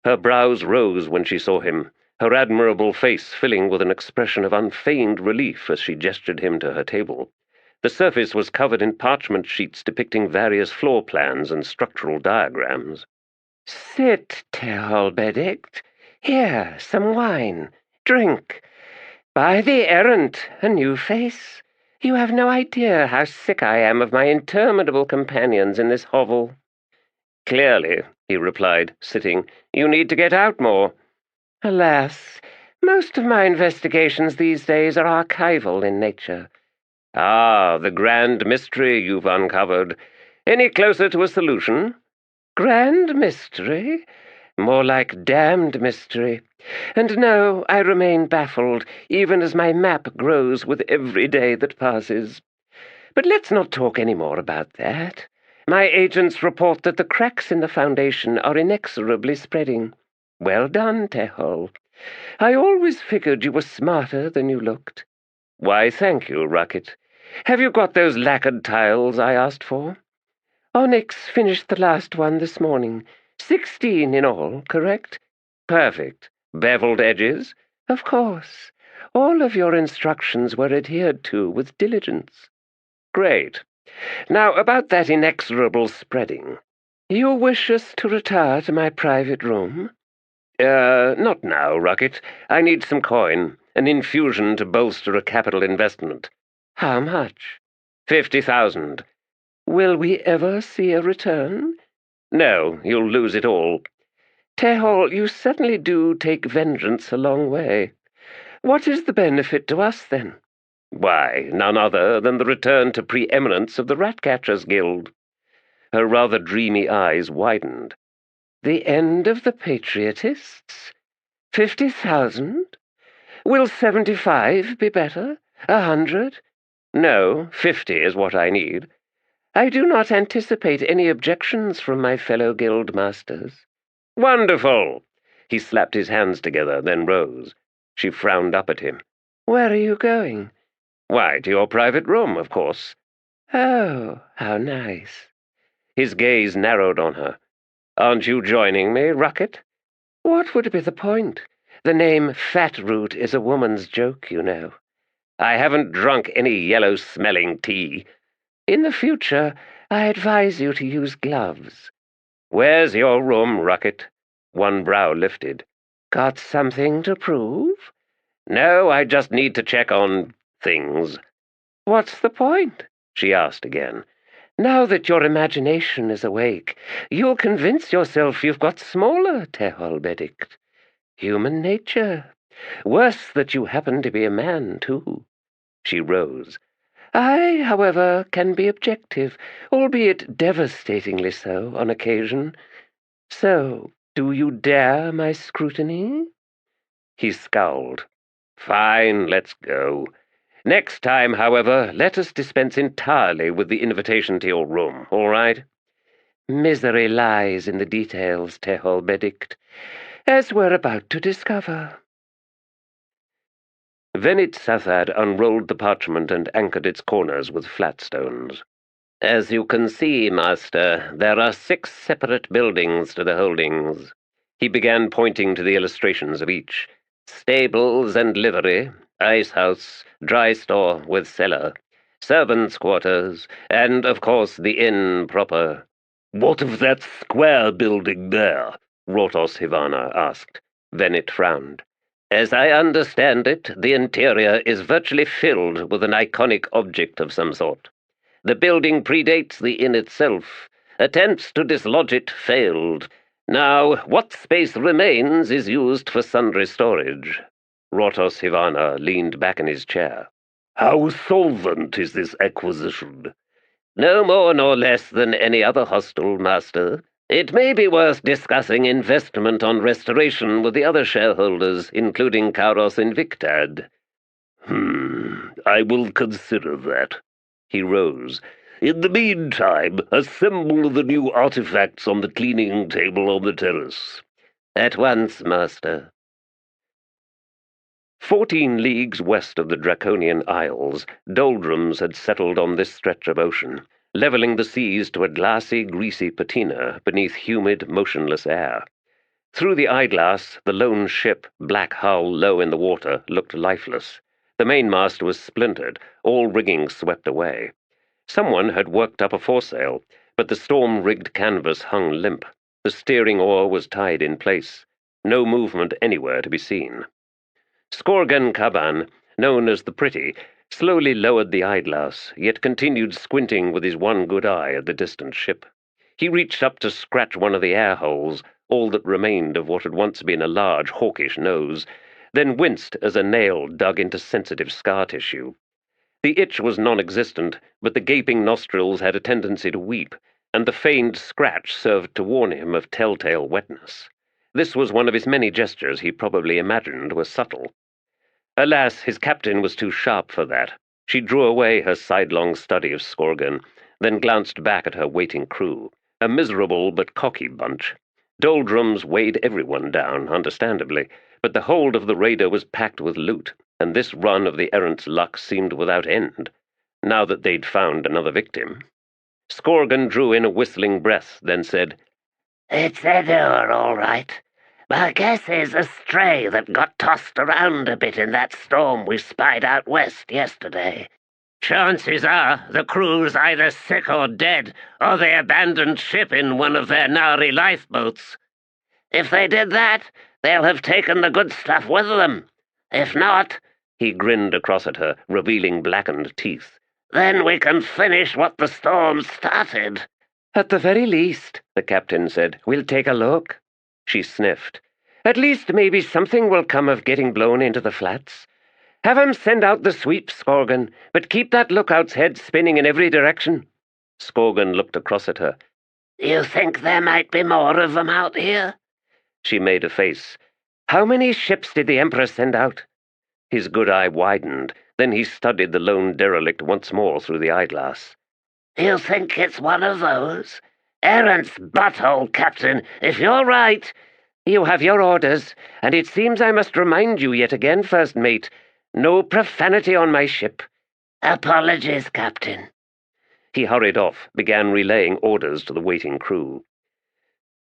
Her brows rose when she saw him, her admirable face filling with an expression of unfeigned relief as she gestured him to her table. The surface was covered in parchment sheets depicting various floor plans and structural diagrams. "Sit, Tehol Beddict. Here, some wine. Drink. By the errant, a new face. You have no idea how sick I am of my interminable companions in this hovel." "Clearly," he replied, sitting, "you need to get out more." "Alas, most of my investigations these days are archival in nature." "Ah, the grand mystery you've uncovered. Any closer to a solution?" "Grand mystery? More like damned mystery. And no, I remain baffled, even as my map grows with every day that passes. But let's not talk any more about that. My agents report that the cracks in the foundation are inexorably spreading. Well done, Tehol. I always figured you were smarter than you looked." "Why, thank you, Ruckett. Have you got those lacquered tiles I asked for?" "Onyx finished the last one this morning. 16 in all, correct?" "Perfect. Beveled edges?" "Of course. All of your instructions were adhered to with diligence." "Great. Now, about that inexorable spreading. You wish us to retire to my private room? Not now, Rocket. I need some coin, an infusion to bolster a capital investment. How much? 50,000. Will we ever see a return? No, you'll lose it all. Tehol, you certainly do take vengeance a long way. What is the benefit to us, then? Why, none other than the return to preeminence of the Ratcatchers Guild. Her rather dreamy eyes widened. The end of the Patriotists? 50,000? Will 75 be better? 100? No, 50 is what I need. I do not anticipate any objections from my fellow guild masters. Wonderful! He slapped his hands together, then rose. She frowned up at him. Where are you going? Why, to your private room, of course. Oh, how nice. His gaze narrowed on her. Aren't you joining me, Rocket? What would be the point? The name Fat Root is a woman's joke, you know. I haven't drunk any yellow-smelling tea. In the future, I advise you to use gloves. Where's your room, Rocket? One brow lifted. Got something to prove? No, I just need to check on things. What's the point? She asked again. Now that your imagination is awake, you'll convince yourself you've got smaller, Tehol Beddict. Human nature. Worse that you happen to be a man, too. She rose. I, however, can be objective, albeit devastatingly so on occasion. So, do you dare my scrutiny? He scowled. Fine, let's go. Next time, however, let us dispense entirely with the invitation to your room, all right? Misery lies in the details, Tehol Beddict, as we're about to discover. Venit Sathad unrolled the parchment and anchored its corners with flat stones. As you can see, Master, there are 6 separate buildings to the holdings. He began pointing to the illustrations of each. Stables and livery, ice house, dry store with cellar, servants' quarters, and, of course, the inn proper. What of that square building there? Rotos Hivana asked. Venit frowned. As I understand it, the interior is virtually filled with an iconic object of some sort. The building predates the inn itself. Attempts to dislodge it failed. Now, what space remains is used for sundry storage. Rotos Hivana leaned back in his chair. How solvent is this acquisition? No more nor less than any other hostel, Master. It may be worth discussing investment on restoration with the other shareholders, including Kairos Invictad. I will consider that. He rose. In the meantime, assemble the new artifacts on the cleaning table on the terrace. At once, Master. 14 leagues west of the Draconian Isles, doldrums had settled on this stretch of ocean, leveling the seas to a glassy, greasy patina beneath humid, motionless air. Through the eyeglass, the lone ship, black hull low in the water, looked lifeless. The mainmast was splintered, all rigging swept away. Someone had worked up a foresail, but the storm-rigged canvas hung limp. The steering oar was tied in place. No movement anywhere to be seen. Skorgan Kaban, known as the Pretty, slowly lowered the eyeglass, yet continued squinting with his one good eye at the distant ship. He reached up to scratch one of the air holes, all that remained of what had once been a large, hawkish nose, then winced as a nail dug into sensitive scar tissue. The itch was non-existent, but the gaping nostrils had a tendency to weep, and the feigned scratch served to warn him of telltale wetness. This was one of his many gestures he probably imagined were subtle. Alas, his captain was too sharp for that. She drew away her sidelong study of Skorgan, then glanced back at her waiting crew, a miserable but cocky bunch. Doldrums weighed everyone down, understandably, but the hold of the raider was packed with loot, and this run of the errant's luck seemed without end, now that they'd found another victim. Skorgan drew in a whistling breath, then said, "It's Edur, all right. My guess is a stray that got tossed around a bit in that storm we spied out west yesterday. Chances are the crew's either sick or dead, or they abandoned ship in one of their Nari lifeboats. If they did that, they'll have taken the good stuff with them. If not," he grinned across at her, revealing blackened teeth, "then we can finish what the storm started." "At the very least," the captain said, "we'll take a look." She sniffed. "At least maybe something will come of getting blown into the flats. Have 'em send out the sweep, Skorgan, but keep that lookout's head spinning in every direction." Skorgan looked across at her. "You think there might be more of them out here?" She made a face. "How many ships did the Emperor send out?" His good eye widened. Then he studied the lone derelict once more through the eyeglass. "You think it's one of those? Errant's butthole, Captain, if you're right." "You have your orders, and it seems I must remind you yet again, First Mate, no profanity on my ship." "Apologies, Captain." He hurried off, began relaying orders to the waiting crew.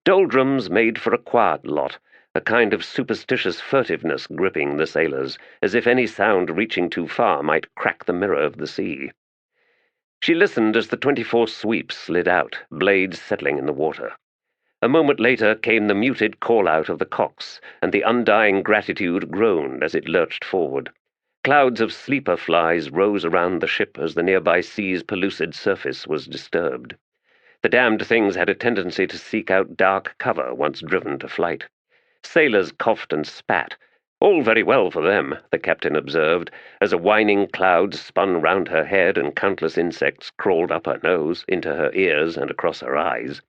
Doldrums made for a quiet lot, a kind of superstitious furtiveness gripping the sailors, as if any sound reaching too far might crack the mirror of the sea. She listened as the 24 sweeps slid out, blades settling in the water. A moment later came the muted call-out of the cocks, and the undying gratitude groaned as it lurched forward. Clouds of sleeper flies rose around the ship as the nearby sea's pellucid surface was disturbed. The damned things had a tendency to seek out dark cover once driven to flight. Sailors coughed and spat. All very well for them, the captain observed, as a whining cloud spun round her head and countless insects crawled up her nose, into her ears, and across her eyes.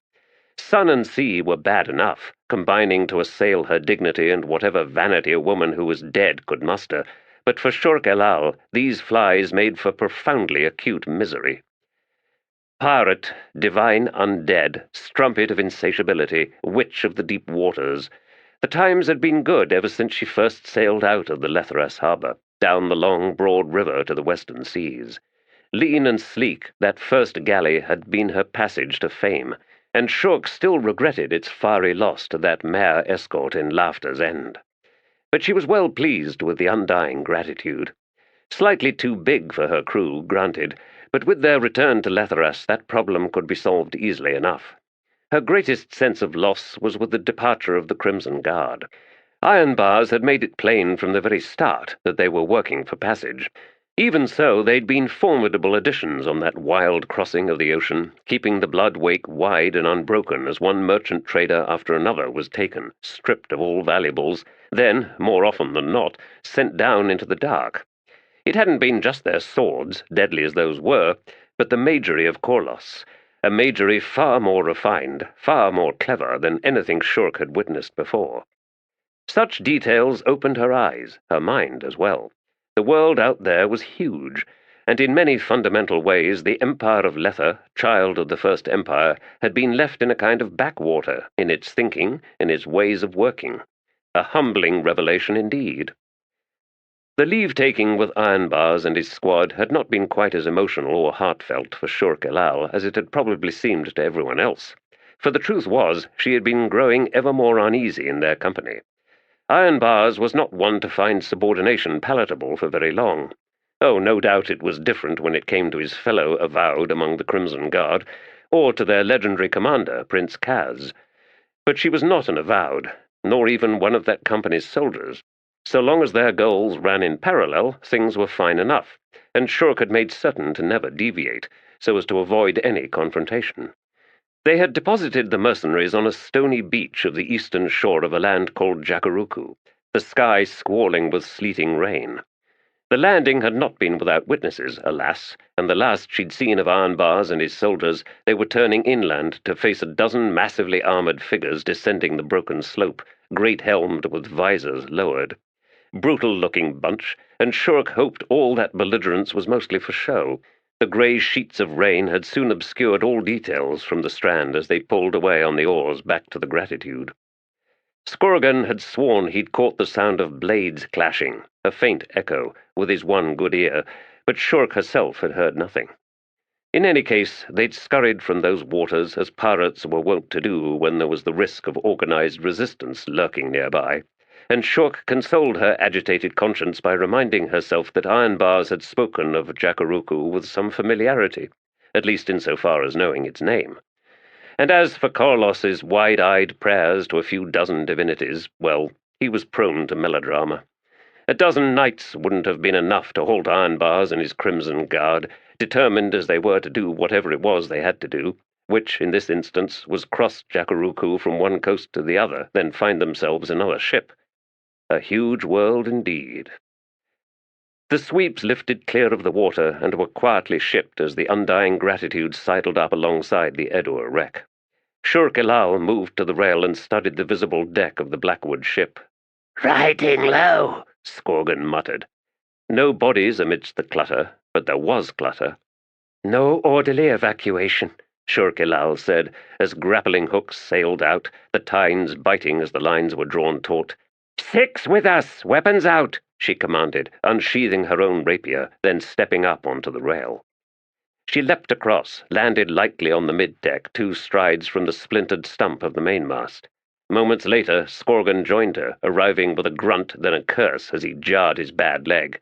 Sun and sea were bad enough, combining to assail her dignity and whatever vanity a woman who was dead could muster, but for Shurk Elal these flies made for profoundly acute misery. Pirate, divine undead, strumpet of insatiability, witch of the deep waters, the times had been good ever since she first sailed out of the Letheras harbour, down the long, broad river to the western seas. Lean and sleek, that first galley had been her passage to fame, and Shurk still regretted its fiery loss to that mare escort in Laughter's End. But she was well pleased with the undying gratitude. Slightly too big for her crew, granted, but with their return to Letheras that problem could be solved easily enough. Her greatest sense of loss was with the departure of the Crimson Guard. Iron bars had made it plain from the very start that they were working for passage. Even so, they'd been formidable additions on that wild crossing of the ocean, keeping the blood wake wide and unbroken as one merchant trader after another was taken, stripped of all valuables, then, more often than not, sent down into the dark. It hadn't been just their swords, deadly as those were, but the magery of Korlos, a magery far more refined, far more clever than anything Shurk had witnessed before. Such details opened her eyes, her mind as well. The world out there was huge, and in many fundamental ways the Empire of Lether, child of the First Empire, had been left in a kind of backwater in its thinking, in its ways of working. A humbling revelation indeed. The leave-taking with Iron Bars and his squad had not been quite as emotional or heartfelt for Shurk Elal as it had probably seemed to everyone else, for the truth was she had been growing ever more uneasy in their company. Iron Bars was not one to find subordination palatable for very long. Oh, no doubt it was different when it came to his fellow avowed among the Crimson Guard, or to their legendary commander, Prince Kaz. But she was not an avowed, nor even one of that company's soldiers. So long as their goals ran in parallel, things were fine enough, and Shurk had made certain to never deviate, so as to avoid any confrontation. They had deposited the mercenaries on a stony beach of the eastern shore of a land called Jakaruku, the sky squalling with sleeting rain. The landing had not been without witnesses, alas, and the last she'd seen of Iron Bars and his soldiers, they were turning inland to face a dozen massively armoured figures descending the broken slope, great-helmed with visors lowered. Brutal-looking bunch, and Shurk hoped all that belligerence was mostly for show. The grey sheets of rain had soon obscured all details from the strand as they pulled away on the oars back to the Gratitude. Skorgan had sworn he'd caught the sound of blades clashing, a faint echo, with his one good ear, but Shurk herself had heard nothing. In any case, they'd scurried from those waters as pirates were wont to do when there was the risk of organized resistance lurking nearby, and Shork consoled her agitated conscience by reminding herself that Iron Bars had spoken of Jacuruku with some familiarity, at least insofar as knowing its name. And as for Carlos's wide-eyed prayers to a few dozen divinities, well, he was prone to melodrama. A dozen knights wouldn't have been enough to halt Iron Bars and his Crimson Guard, determined as they were to do whatever it was they had to do, which, in this instance, was cross Jacuruku from one coast to the other, then find themselves another ship. A huge world indeed. The sweeps lifted clear of the water and were quietly shipped as the Undying Gratitude sidled up alongside the Edur wreck. Shurk Elal moved to the rail and studied the visible deck of the Blackwood ship. "Riding low," Skorgan muttered. No bodies amidst the clutter, but there was clutter. No orderly evacuation, Shurk Elal said, as grappling hooks sailed out, the tines biting as the lines were drawn taut. 6 with us, weapons out, she commanded, unsheathing her own rapier, then stepping up onto the rail. She leapt across, landed lightly on the mid-deck 2 strides from the splintered stump of the mainmast. Moments later, Skorgan joined her, arriving with a grunt then a curse as he jarred his bad leg.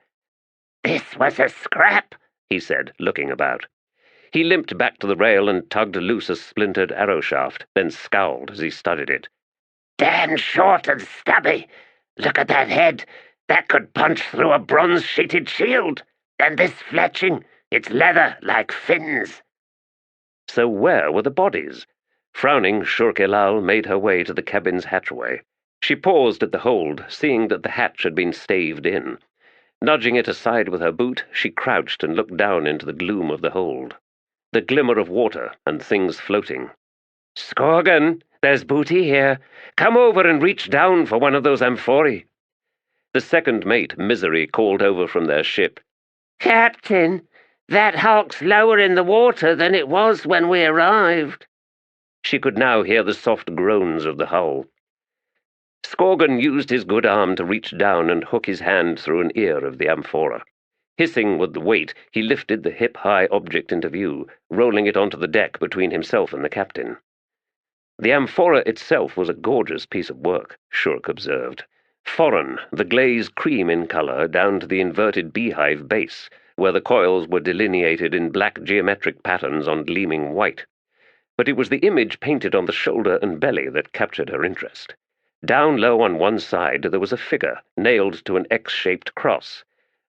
"This was a scrap," he said, looking about. He limped back to the rail and tugged loose a splintered arrow shaft, then scowled as he studied it. "Damn short and stubby. Look at that head. That could punch through a bronze-sheeted shield. And this fletching, it's leather like fins." So where were the bodies? Frowning, Shurk Elal made her way to the cabin's hatchway. She paused at the hold, seeing that the hatch had been staved in. Nudging it aside with her boot, she crouched and looked down into the gloom of the hold. The glimmer of water and things floating. Skorgan, there's booty here. Come over and reach down for one of those amphorae. The second mate, Misery, called over from their ship. "Captain, that hulk's lower in the water than it was when we arrived." She could now hear the soft groans of the hull. Skorgan used his good arm to reach down and hook his hand through an ear of the amphora. Hissing with the weight, he lifted the hip-high object into view, rolling it onto the deck between himself and the captain. The amphora itself was a gorgeous piece of work, Shurk observed. Foreign, the glaze cream in color down to the inverted beehive base, where the coils were delineated in black geometric patterns on gleaming white. But it was the image painted on the shoulder and belly that captured her interest. Down low on one side there was a figure, nailed to an X-shaped cross.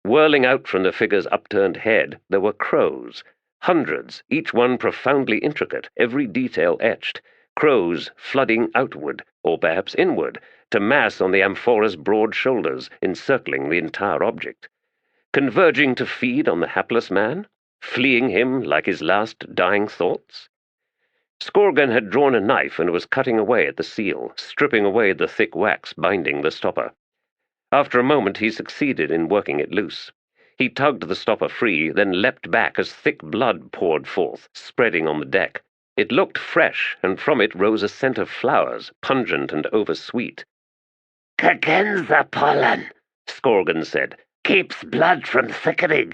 Whirling out from the figure's upturned head there were crows, hundreds, each one profoundly intricate, every detail etched, crows flooding outward, or perhaps inward, to mass on the amphora's broad shoulders, encircling the entire object. Converging to feed on the hapless man? Fleeing him like his last dying thoughts? Skorgan had drawn a knife and was cutting away at the seal, stripping away the thick wax binding the stopper. After a moment he succeeded in working it loose. He tugged the stopper free, then leapt back as thick blood poured forth, spreading on the deck. It looked fresh, and from it rose a scent of flowers, pungent and oversweet. "Cagenza pollen," Skorgan said. "Keeps blood from thickening.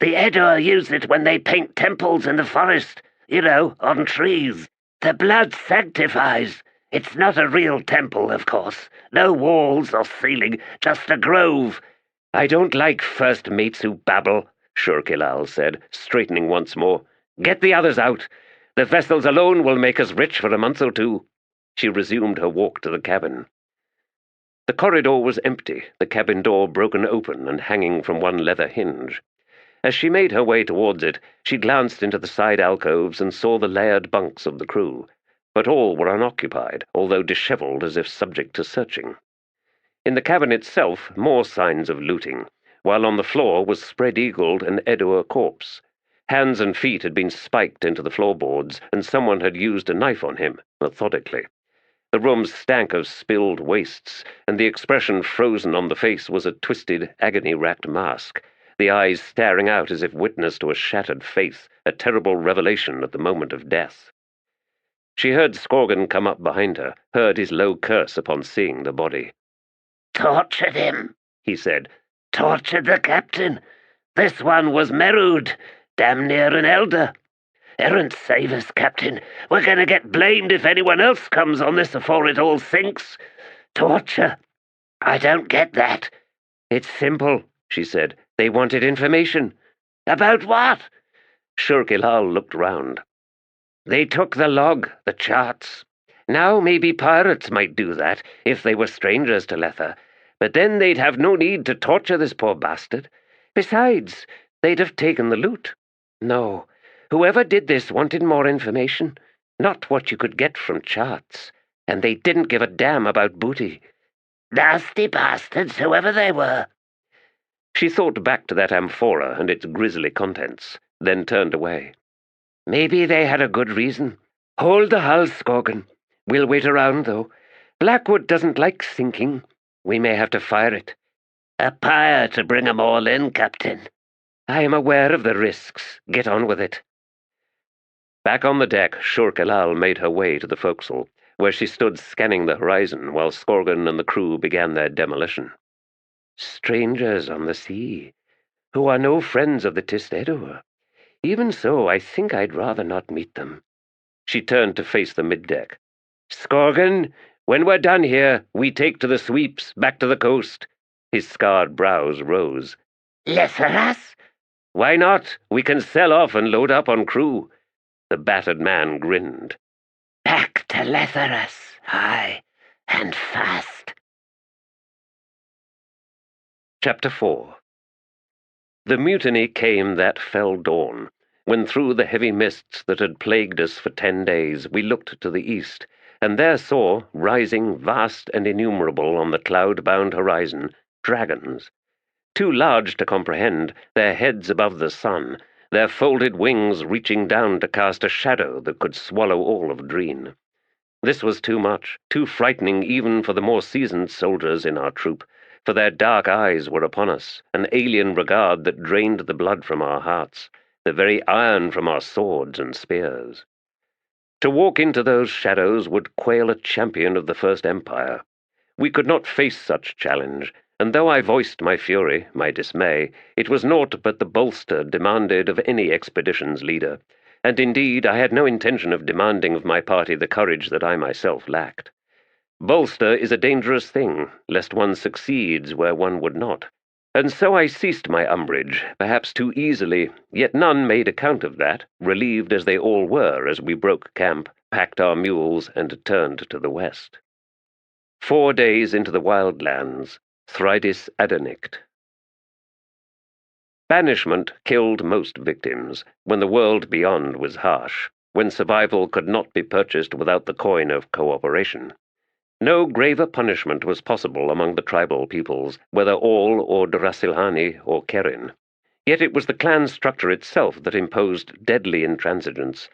The Edur use it when they paint temples in the forest. You know, on trees. The blood sanctifies. It's not a real temple, of course. No walls or ceiling, just a grove." "I don't like first mates who babble," Shurk Elal said, straightening once more. "Get the others out. The vessels alone will make us rich for a month or 2. She resumed her walk to the cabin. The corridor was empty, the cabin door broken open and hanging from one leather hinge. As she made her way towards it, she glanced into the side alcoves and saw the layered bunks of the crew, but all were unoccupied, although dishevelled as if subject to searching. In the cabin itself, more signs of looting, while on the floor was spread-eagled an Edur corpse. Hands and feet had been spiked into the floorboards, and someone had used a knife on him, methodically. The room stank of spilled wastes, and the expression frozen on the face was a twisted, agony-racked mask, the eyes staring out as if witness to a shattered faith, a terrible revelation at the moment of death. She heard Skorgan come up behind her, heard his low curse upon seeing the body. "Tortured him," he said. "Tortured the captain. This one was Merud, damn near an elder. Errant save us, Captain. We're going to get blamed if anyone else comes on this afore it all sinks. Torture. I don't get that. It's simple, she said. They wanted information. About what? Shurkilal looked round. They took the log, the charts. Now maybe pirates might do that, if they were strangers to Lether, but then they'd have no need to torture this poor bastard. Besides, they'd have taken the loot. No, whoever did this wanted more information, not what you could get from charts, and they didn't give a damn about booty. Nasty bastards, whoever they were. She thought back to that amphora and its grisly contents, then turned away. Maybe they had a good reason. Hold the hull, Skorgan. We'll wait around, though. Blackwood doesn't like sinking. We may have to fire it. A pyre to bring 'em all in, Captain. I am aware of the risks. Get on with it. Back on the deck, Shurkilal made her way to the forecastle, where she stood scanning the horizon while Skorgan and the crew began their demolition. Strangers on the sea, who are no friends of the Tiste Edur. Even so, I think I'd rather not meet them. She turned to face the middeck. Skorgan, when we're done here, we take to the sweeps, back to the coast. His scarred brows rose. Letheras? Why not? We can sell off and load up on crew. The battered man grinned. Back to Letheras, aye, and fast. Chapter 4. The mutiny came that fell dawn, when through the heavy mists that had plagued us for 10 days we looked to the east, and there saw, rising vast and innumerable on the cloud-bound horizon, dragons. Too large to comprehend, their heads above the sun, their folded wings reaching down to cast a shadow that could swallow all of Dreen. This was too much, too frightening even for the more seasoned soldiers in our troop, for their dark eyes were upon us, an alien regard that drained the blood from our hearts, the very iron from our swords and spears. To walk into those shadows would quail a champion of the First Empire. We could not face such challenge, and though I voiced my fury, my dismay, it was naught but the bolster demanded of any expedition's leader, and indeed I had no intention of demanding of my party the courage that I myself lacked. Bolster is a dangerous thing, lest one succeeds where one would not, and so I ceased my umbrage, perhaps too easily, yet none made account of that, relieved as they all were as we broke camp, packed our mules, and turned to the west. 4 days into the wild lands, Tiste Edur. Banishment killed most victims, when the world beyond was harsh, when survival could not be purchased without the coin of cooperation. No graver punishment was possible among the tribal peoples, whether all or Drasilhani or Kerin. Yet it was the clan structure itself that imposed deadly intransigence,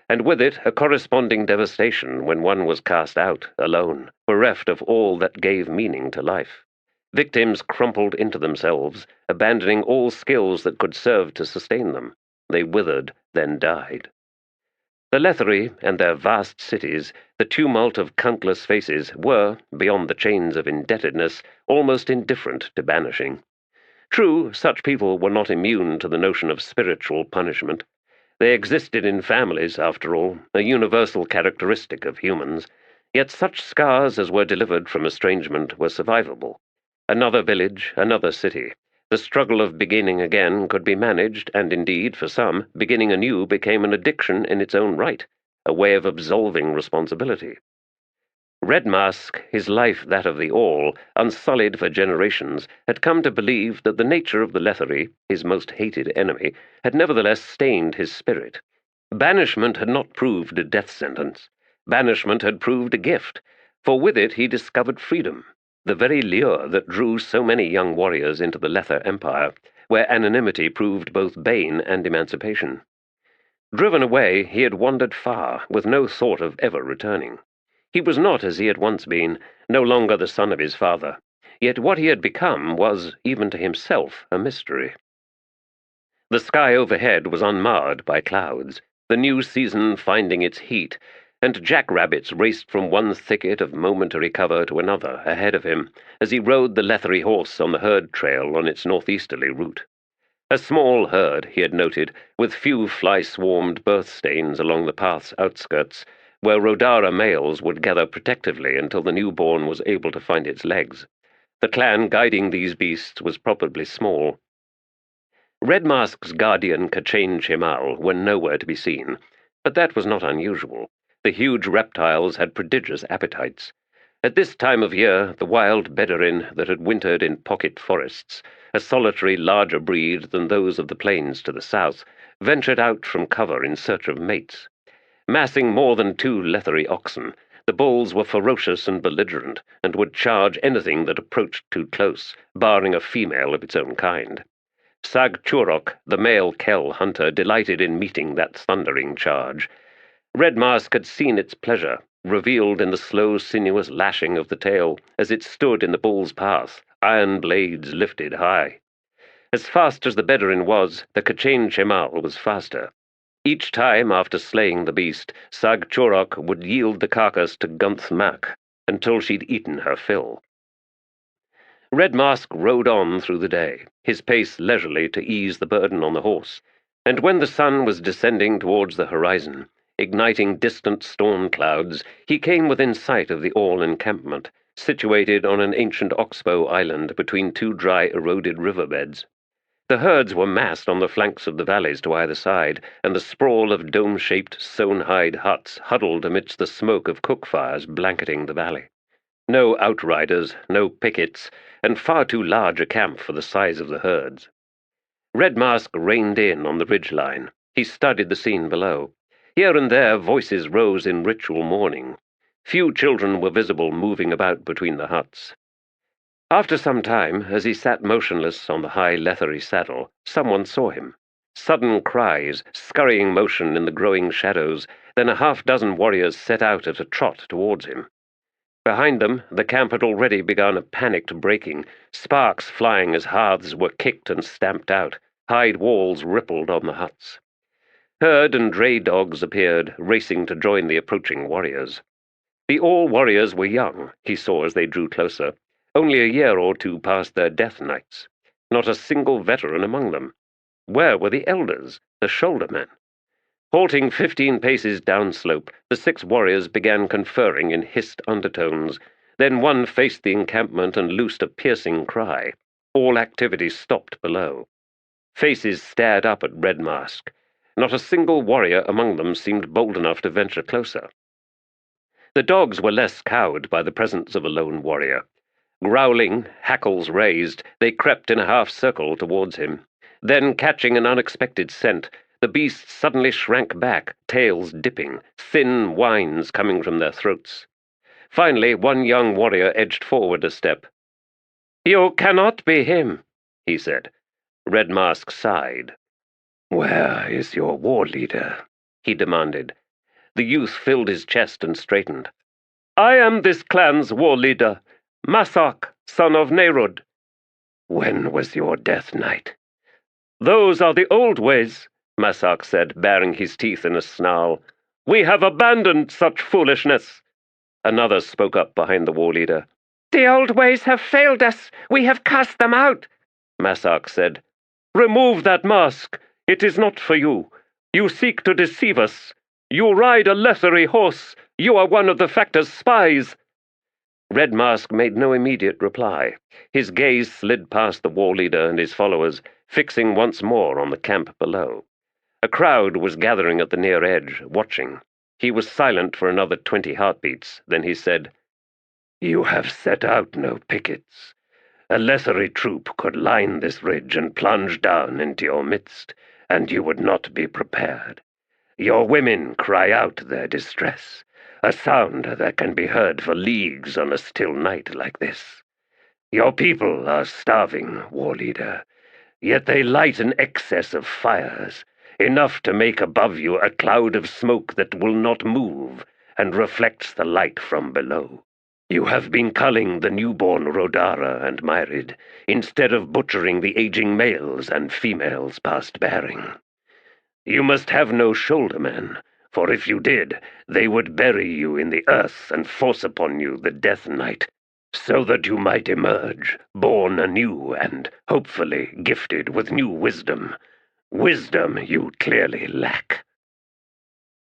and with it a corresponding devastation when one was cast out, alone, bereft of all that gave meaning to life. Victims crumpled into themselves, abandoning all skills that could serve to sustain them. They withered, then died. The Letherii and their vast cities, the tumult of countless faces, were, beyond the chains of indebtedness, almost indifferent to banishing. True, such people were not immune to the notion of spiritual punishment. They existed in families, after all, a universal characteristic of humans, yet such scars as were delivered from estrangement were survivable. Another village, another city. The struggle of beginning again could be managed, and indeed, for some, beginning anew became an addiction in its own right, a way of absolving responsibility. Red Mask, his life that of the All, unsullied for generations, had come to believe that the nature of the Letherii, his most hated enemy, had nevertheless stained his spirit. Banishment had not proved a death sentence. Banishment had proved a gift, for with it he discovered freedom, the very lure that drew so many young warriors into the Lether Empire, where anonymity proved both bane and emancipation. Driven away, he had wandered far, with no thought of ever returning. He was not as he had once been, no longer the son of his father, yet what he had become was, even to himself, a mystery. The sky overhead was unmarred by clouds, the new season finding its heat, and jackrabbits raced from one thicket of momentary cover to another ahead of him as he rode the Letherii horse on the herd trail on its northeasterly route. A small herd, he had noted, with few fly-swarmed birth stains along the path's outskirts, where Rodara males would gather protectively until the newborn was able to find its legs. The clan guiding these beasts was probably small. Red Mask's guardian Kachin Chemal were nowhere to be seen, but that was not unusual. The huge reptiles had prodigious appetites. At this time of year, the wild Bedouin that had wintered in pocket forests, a solitary larger breed than those of the plains to the south, ventured out from cover in search of mates. Massing more than 2 Letherii oxen, the bulls were ferocious and belligerent, and would charge anything that approached too close, barring a female of its own kind. Sag Churok, the male Kell hunter, delighted in meeting that thundering charge. Red Mask had seen its pleasure, revealed in the slow, sinuous lashing of the tail as it stood in the bull's path, iron blades lifted high. As fast as the Bedouin was, the Kachin Chemal was faster. Each time after slaying the beast, Sag Churok would yield the carcass to Gunth Mak until she'd eaten her fill. Red Mask rode on through the day, his pace leisurely to ease the burden on the horse, and when the sun was descending towards the horizon, igniting distant storm clouds, he came within sight of the All encampment, situated on an ancient oxbow island between 2 dry, eroded riverbeds. The herds were massed on the flanks of the valleys to either side, and the sprawl of dome-shaped, sewn-hide huts huddled amidst the smoke of cook fires blanketing the valley. No outriders, no pickets, and far too large a camp for the size of the herds. Red Mask reined in on the ridgeline. He studied the scene below. Here and there voices rose in ritual mourning. Few children were visible moving about between the huts. After some time, as he sat motionless on the high Letherii saddle, someone saw him. Sudden cries, scurrying motion in the growing shadows, then a half-dozen warriors set out at a trot towards him. Behind them, the camp had already begun a panicked breaking, sparks flying as hearths were kicked and stamped out, hide walls rippled on the huts. Herd and dray dogs appeared, racing to join the approaching warriors. The all warriors were young, he saw as they drew closer, only a year or 2 past their death nights. Not a single veteran among them. Where were the elders, the shoulder-men? Halting 15 paces downslope, the 6 warriors began conferring in hissed undertones. Then one faced the encampment and loosed a piercing cry. All activity stopped below. Faces stared up at Red Mask. Not a single warrior among them seemed bold enough to venture closer. The dogs were less cowed by the presence of a lone warrior. Growling, hackles raised, they crept in a half-circle towards him. Then, catching an unexpected scent, the beasts suddenly shrank back, tails dipping, thin whines coming from their throats. Finally, one young warrior edged forward a step. "You cannot be him," he said. Red Mask sighed. "Where is your war leader?" he demanded. The youth filled his chest and straightened. "I am this clan's war leader, Masak, son of Nerud." "When was your death night?" "Those are the old ways," Masak said, baring his teeth in a snarl. "We have abandoned such foolishness." Another spoke up behind the war leader. "The old ways have failed us. We have cast them out," Masak said. "Remove that mask. It is not for you. You seek to deceive us. You ride a Letherii horse. You are one of the Factor's spies." Red Mask made no immediate reply. His gaze slid past the war leader and his followers, fixing once more on the camp below. A crowd was gathering at the near edge, watching. He was silent for another 20 heartbeats. Then he said, "You have set out no pickets. A Letherii troop could line this ridge and plunge down into your midst, and you would not be prepared. Your women cry out their distress, a sound that can be heard for leagues on a still night like this. Your people are starving, war leader, yet they light an excess of fires, enough to make above you a cloud of smoke that will not move and reflects the light from below. You have been culling the newborn Rodara and Myrid, instead of butchering the aging males and females past bearing. You must have no shouldermen, for if you did, they would bury you in the earth and force upon you the death night, so that you might emerge, born anew and, hopefully, gifted with new wisdom. Wisdom you clearly lack."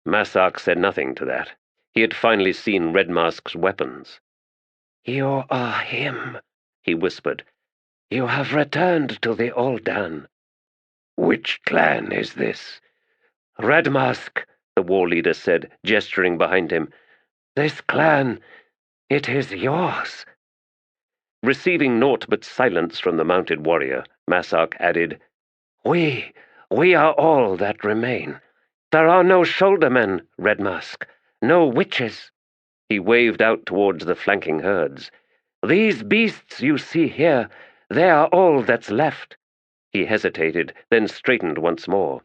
Masak said nothing to that. He had finally seen Red Mask's weapons. "You are him," he whispered. "You have returned to the Oldan." "Which clan is this?" "Red Mask," the war leader said, gesturing behind him. "This clan, it is yours." Receiving naught but silence from the mounted warrior, Massak added, We are all that remain. There are no shouldermen, Red Mask, no witches." He waved out towards the flanking herds. "These beasts you see here, they are all that's left." He hesitated, then straightened once more.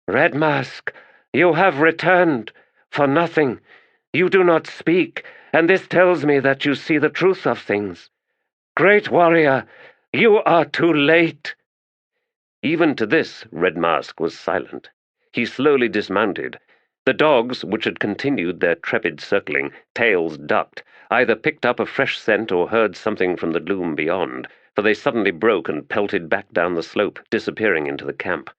"Red Mask, you have returned for nothing. You do not speak, and this tells me that you see the truth of things. Great warrior, you are too late." Even to this, Red Mask was silent. He slowly dismounted. The dogs, which had continued their trepid circling, tails ducked, either picked up a fresh scent or heard something from the gloom beyond, for they suddenly broke and pelted back down the slope, disappearing into the camp.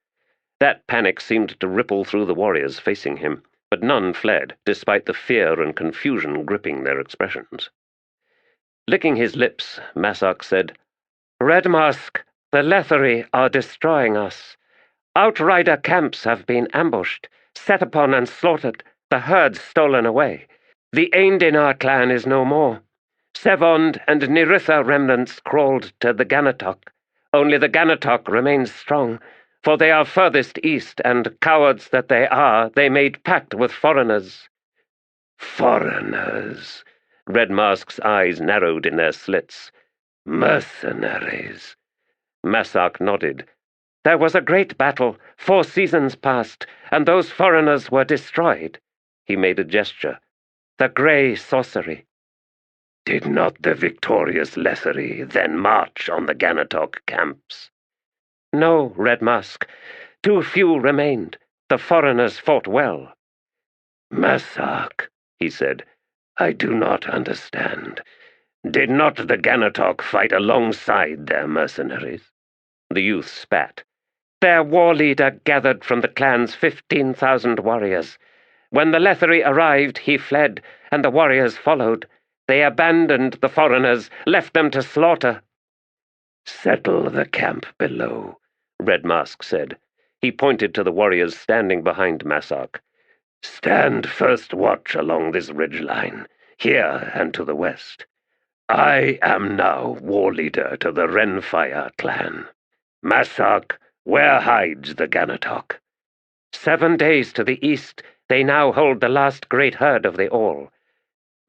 That panic seemed to ripple through the warriors facing him, but none fled, despite the fear and confusion gripping their expressions. Licking his lips, Massak said, "Red Mask, the Letherii are destroying us. Outrider camps have been ambushed, set upon and slaughtered, the herds stolen away. The Aindinar clan is no more. Sevond and Niritha remnants crawled to the Ganatok. Only the Ganatok remains strong, for they are furthest east, and cowards that they are, they made pact with foreigners." "Foreigners?" Red Mask's eyes narrowed in their slits. "Mercenaries?" Massak nodded. "There was a great battle, 4 seasons past, and those foreigners were destroyed." He made a gesture. "The grey sorcery." "Did not the victorious Letherii then march on the Ganatok camps?" "No, Red Mask. Too few remained. The foreigners fought well." "Massak," he said, "I do not understand. Did not the Ganatok fight alongside their mercenaries?" The youth spat. "Their war leader gathered from the clan's 15,000 warriors. When the Letherii arrived, he fled, and the warriors followed. They abandoned the foreigners, left them to slaughter." "Settle the camp below," Red Mask said. He pointed to the warriors standing behind Massak. "Stand first watch along this ridgeline, here and to the west. I am now war leader to the Renfire clan. Massak, where hides the Ganatok?" 7 days to the east. They now hold the last great herd of the all."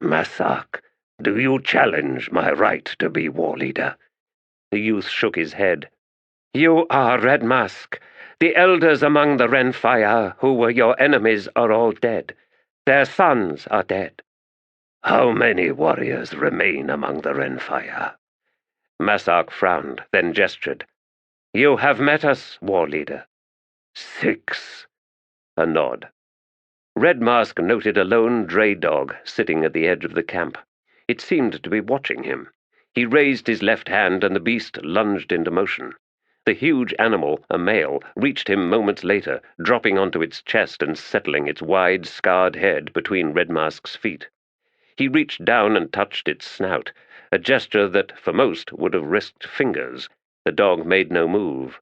"Massak, do you challenge my right to be war leader?" The youth shook his head. "You are Red Mask. The elders among the Renfire who were your enemies are all dead. Their sons are dead." "How many warriors remain among the Renfire?" Massak frowned, then gestured. "You have met us, war leader." 6. A nod. Red Mask noted a lone dray dog sitting at the edge of the camp. It seemed to be watching him. He raised his left hand, and the beast lunged into motion. The huge animal, a male, reached him moments later, dropping onto its chest and settling its wide, scarred head between Red Mask's feet. He reached down and touched its snout, a gesture that, for most, would have risked fingers. The dog made no move.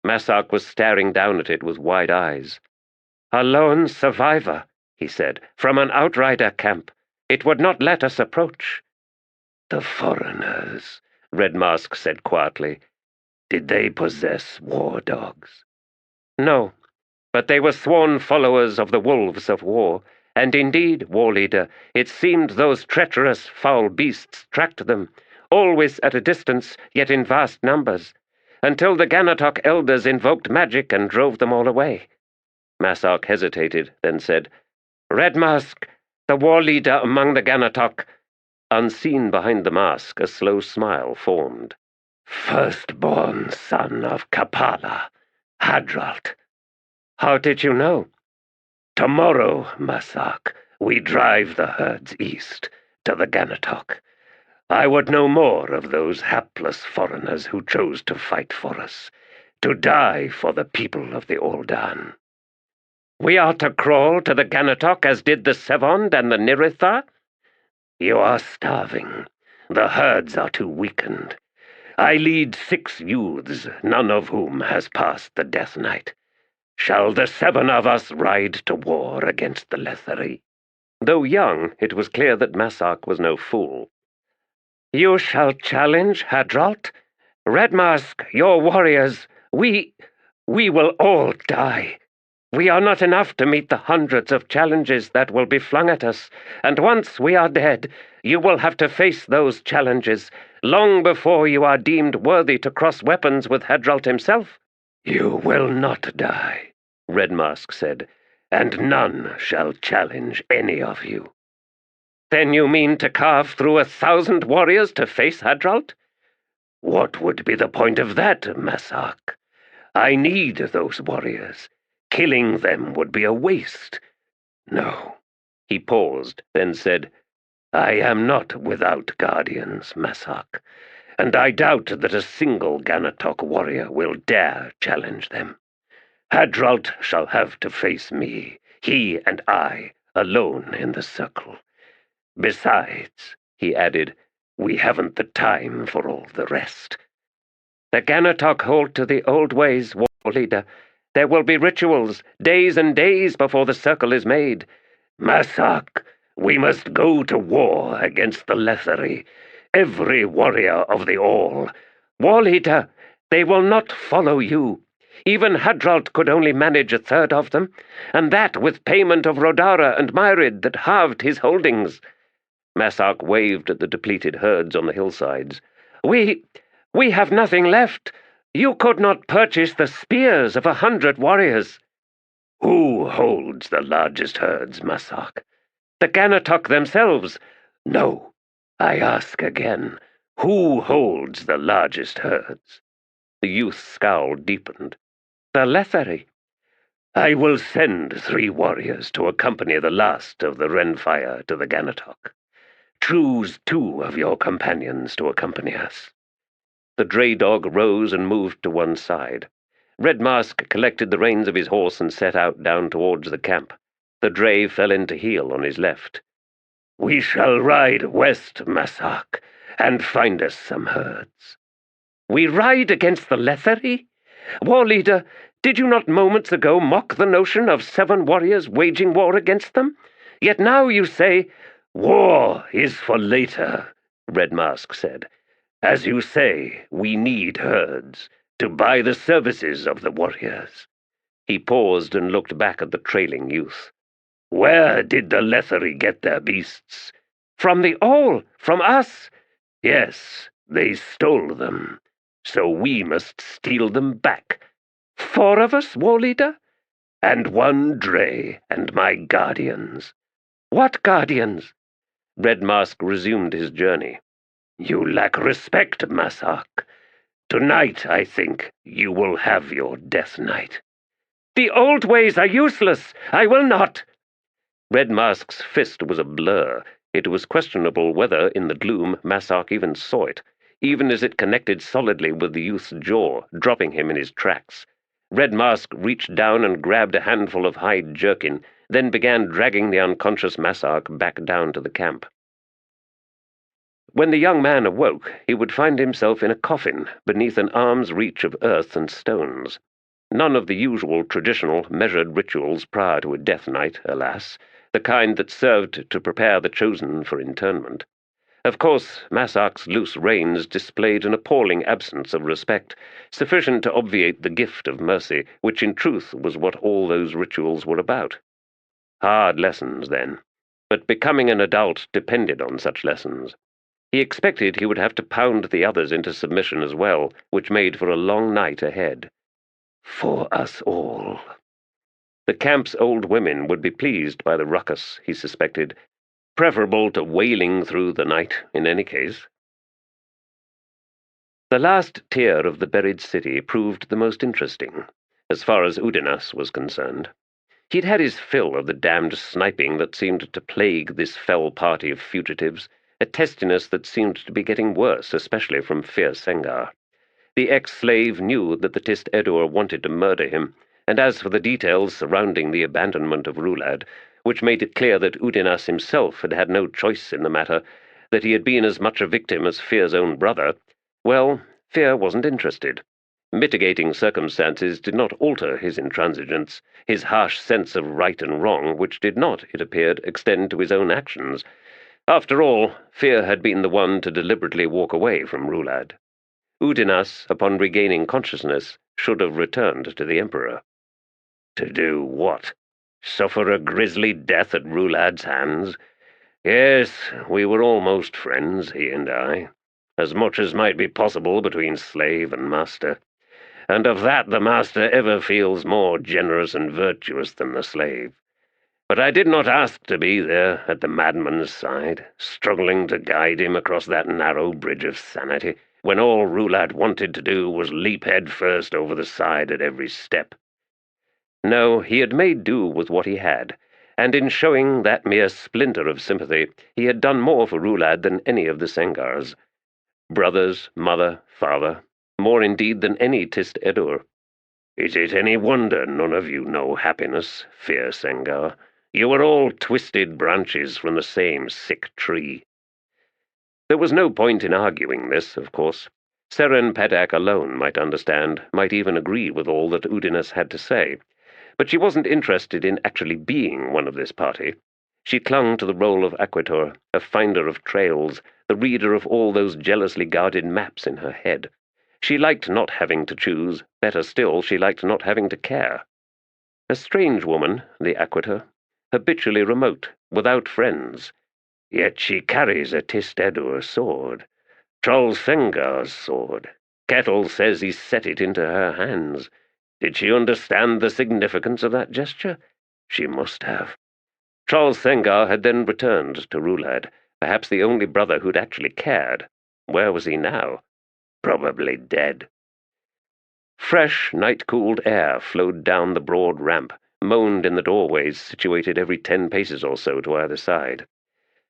Massak was staring down at it with wide eyes. "A lone survivor," he said, "from an outrider camp. It would not let us approach." "The foreigners," Red Mask said quietly. "Did they possess war dogs?" "No, but they were sworn followers of the wolves of war, and indeed, war leader, it seemed those treacherous, foul beasts tracked them, always at a distance, yet in vast numbers, until the Ganatok elders invoked magic and drove them all away." Massak hesitated, then said, "Red Mask, the war leader among the Ganatok." Unseen behind the mask, a slow smile formed. "Firstborn son of Kapala, Hadralt." "How did you know?" "Tomorrow, Massak, we drive the herds east, to the Ganatok. I would know more of those hapless foreigners who chose to fight for us, to die for the people of the Oldan." "We are to crawl to the Ganatok as did the Sevond and the Niritha?" "You are starving. The herds are too weakened. I lead 6 youths, none of whom has passed the death night. Shall the 7 of us ride to war against the Letherii?" Though young, it was clear that Massak was no fool. "You shall challenge, Hadralt? Red Mask, your warriors, we will all die. We are not enough to meet the hundreds of challenges that will be flung at us, and once we are dead, you will have to face those challenges, long before you are deemed worthy to cross weapons with Hadralt himself." "You will not die," Red Mask said, "and none shall challenge any of you." "Then you mean to carve through 1,000 warriors to face Hadralt?" "What would be the point of that, Massak? I need those warriors. Killing them would be a waste. No." He paused, then said, "I am not without guardians, Massak, and I doubt that a single Ganatok warrior will dare challenge them. Hadralt shall have to face me, he and I, alone in the circle. Besides," he added, "we haven't the time for all the rest." "The Ganatok hold to the old ways, war leader. There will be rituals, days and days before the circle is made." "Massak, we must go to war against the Letherii, every warrior of the All." "War leader, they will not follow you. Even Hadralt could only manage 1/3 of them, and that with payment of Rodara and Myrid that halved his holdings." Massak waved at the depleted herds on the hillsides. We have nothing left. You could not purchase the spears of 100 warriors." "Who holds the largest herds, Massak?" "The Ganatok themselves." "No, I ask again, who holds the largest herds?" The youth's scowl deepened. "The Letherii." "I will send 3 warriors to accompany the last of the Renfire to the Ganatok. Choose 2 of your companions to accompany us." The dray dog rose and moved to one side. Red Mask collected the reins of his horse and set out down towards the camp. The dray fell into heel on his left. "We shall ride west, Massak, and find us some herds." "We ride against the Letherii? War leader, did you not moments ago mock the notion of 7 warriors waging war against them? Yet now you say—" "War is for later," Red Mask said. "As you say, we need herds to buy the services of the warriors." He paused and looked back at the trailing youth. "Where did the Letherii get their beasts?" "From the All, from us." "Yes, they stole them, so we must steal them back." 4 of us, war leader?" "And 1 dray and my guardians." "What guardians?" Red Mask resumed his journey. "You lack respect, Massak. Tonight, I think, you will have your death night." "The old ways are useless. I will not." Red Mask's fist was a blur. It was questionable whether, in the gloom, Massak even saw it, even as it connected solidly with the youth's jaw, dropping him in his tracks. Red Mask reached down and grabbed a handful of hide jerkin, then began dragging the unconscious Massak back down to the camp. When the young man awoke, he would find himself in a coffin beneath an arm's reach of earth and stones. None of the usual traditional measured rituals prior to a death night, alas, the kind that served to prepare the chosen for internment. Of course, Massak's loose reins displayed an appalling absence of respect, sufficient to obviate the gift of mercy, which in truth was what all those rituals were about. Hard lessons, then, but becoming an adult depended on such lessons. He expected he would have to pound the others into submission as well, which made for a long night ahead. For us all. The camp's old women would be pleased by the ruckus, he suspected, preferable to wailing through the night in any case. The last tier of the buried city proved the most interesting, as far as Udinas was concerned. He'd had his fill of the damned sniping that seemed to plague this fell party of fugitives, a testiness that seemed to be getting worse, especially from fierce Sengar. The ex-slave knew that the Tiste Edur wanted to murder him, and as for the details surrounding the abandonment of Rhulad, which made it clear that Udinas himself had had no choice in the matter, that he had been as much a victim as Fear's own brother, well, Fear wasn't interested. Mitigating circumstances did not alter his intransigence, his harsh sense of right and wrong, which did not, it appeared, extend to his own actions. After all, Fear had been the one to deliberately walk away from Rhulad. Udinas, upon regaining consciousness, should have returned to the Emperor. To do what? Suffer a grisly death at Rhulad's hands? Yes, we were almost friends, he and I, as much as might be possible between slave and master. And of that the master ever feels more generous and virtuous than the slave. But I did not ask to be there at the madman's side, struggling to guide him across that narrow bridge of sanity, when all Rhulad wanted to do was leap head first over the side at every step. No, he had made do with what he had, and in showing that mere splinter of sympathy, he had done more for Rhulad than any of the Sengars. Brothers, mother, father, more indeed than any Tiste Edur. Is it any wonder none of you know happiness, fair Sengar? You are all twisted branches from the same sick tree. There was no point in arguing this, of course. Seren Pedak alone might understand, might even agree with all that Udinas had to say. But she wasn't interested in actually being one of this party. She clung to the role of Aquitor, a finder of trails, the reader of all those jealously guarded maps in her head. She liked not having to choose, better still, she liked not having to care. A strange woman, the Aquitor, habitually remote, without friends. Yet she carries a Tiste Edur sword, Trull Sengar's sword. Kettle says he set it into her hands. Did she understand the significance of that gesture? She must have. Trull Sengar had then returned to Rhulad, perhaps the only brother who'd actually cared. Where was he now? Probably dead. Fresh, night-cooled air flowed down the broad ramp, moaned in the doorways situated every 10 paces or so to either side.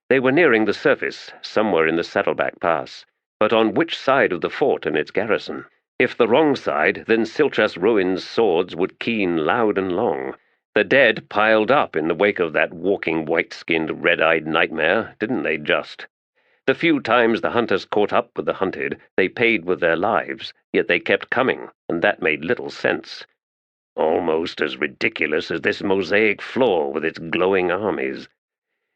They were nearing the surface, somewhere in the Saddleback Pass, but on which side of the fort and its garrison? If the wrong side, then Silchas Roin's swords would keen loud and long. The dead piled up in the wake of that walking white-skinned, red-eyed nightmare, didn't they just? The few times the hunters caught up with the hunted, they paid with their lives, yet they kept coming, and that made little sense. Almost as ridiculous as this mosaic floor with its glowing armies.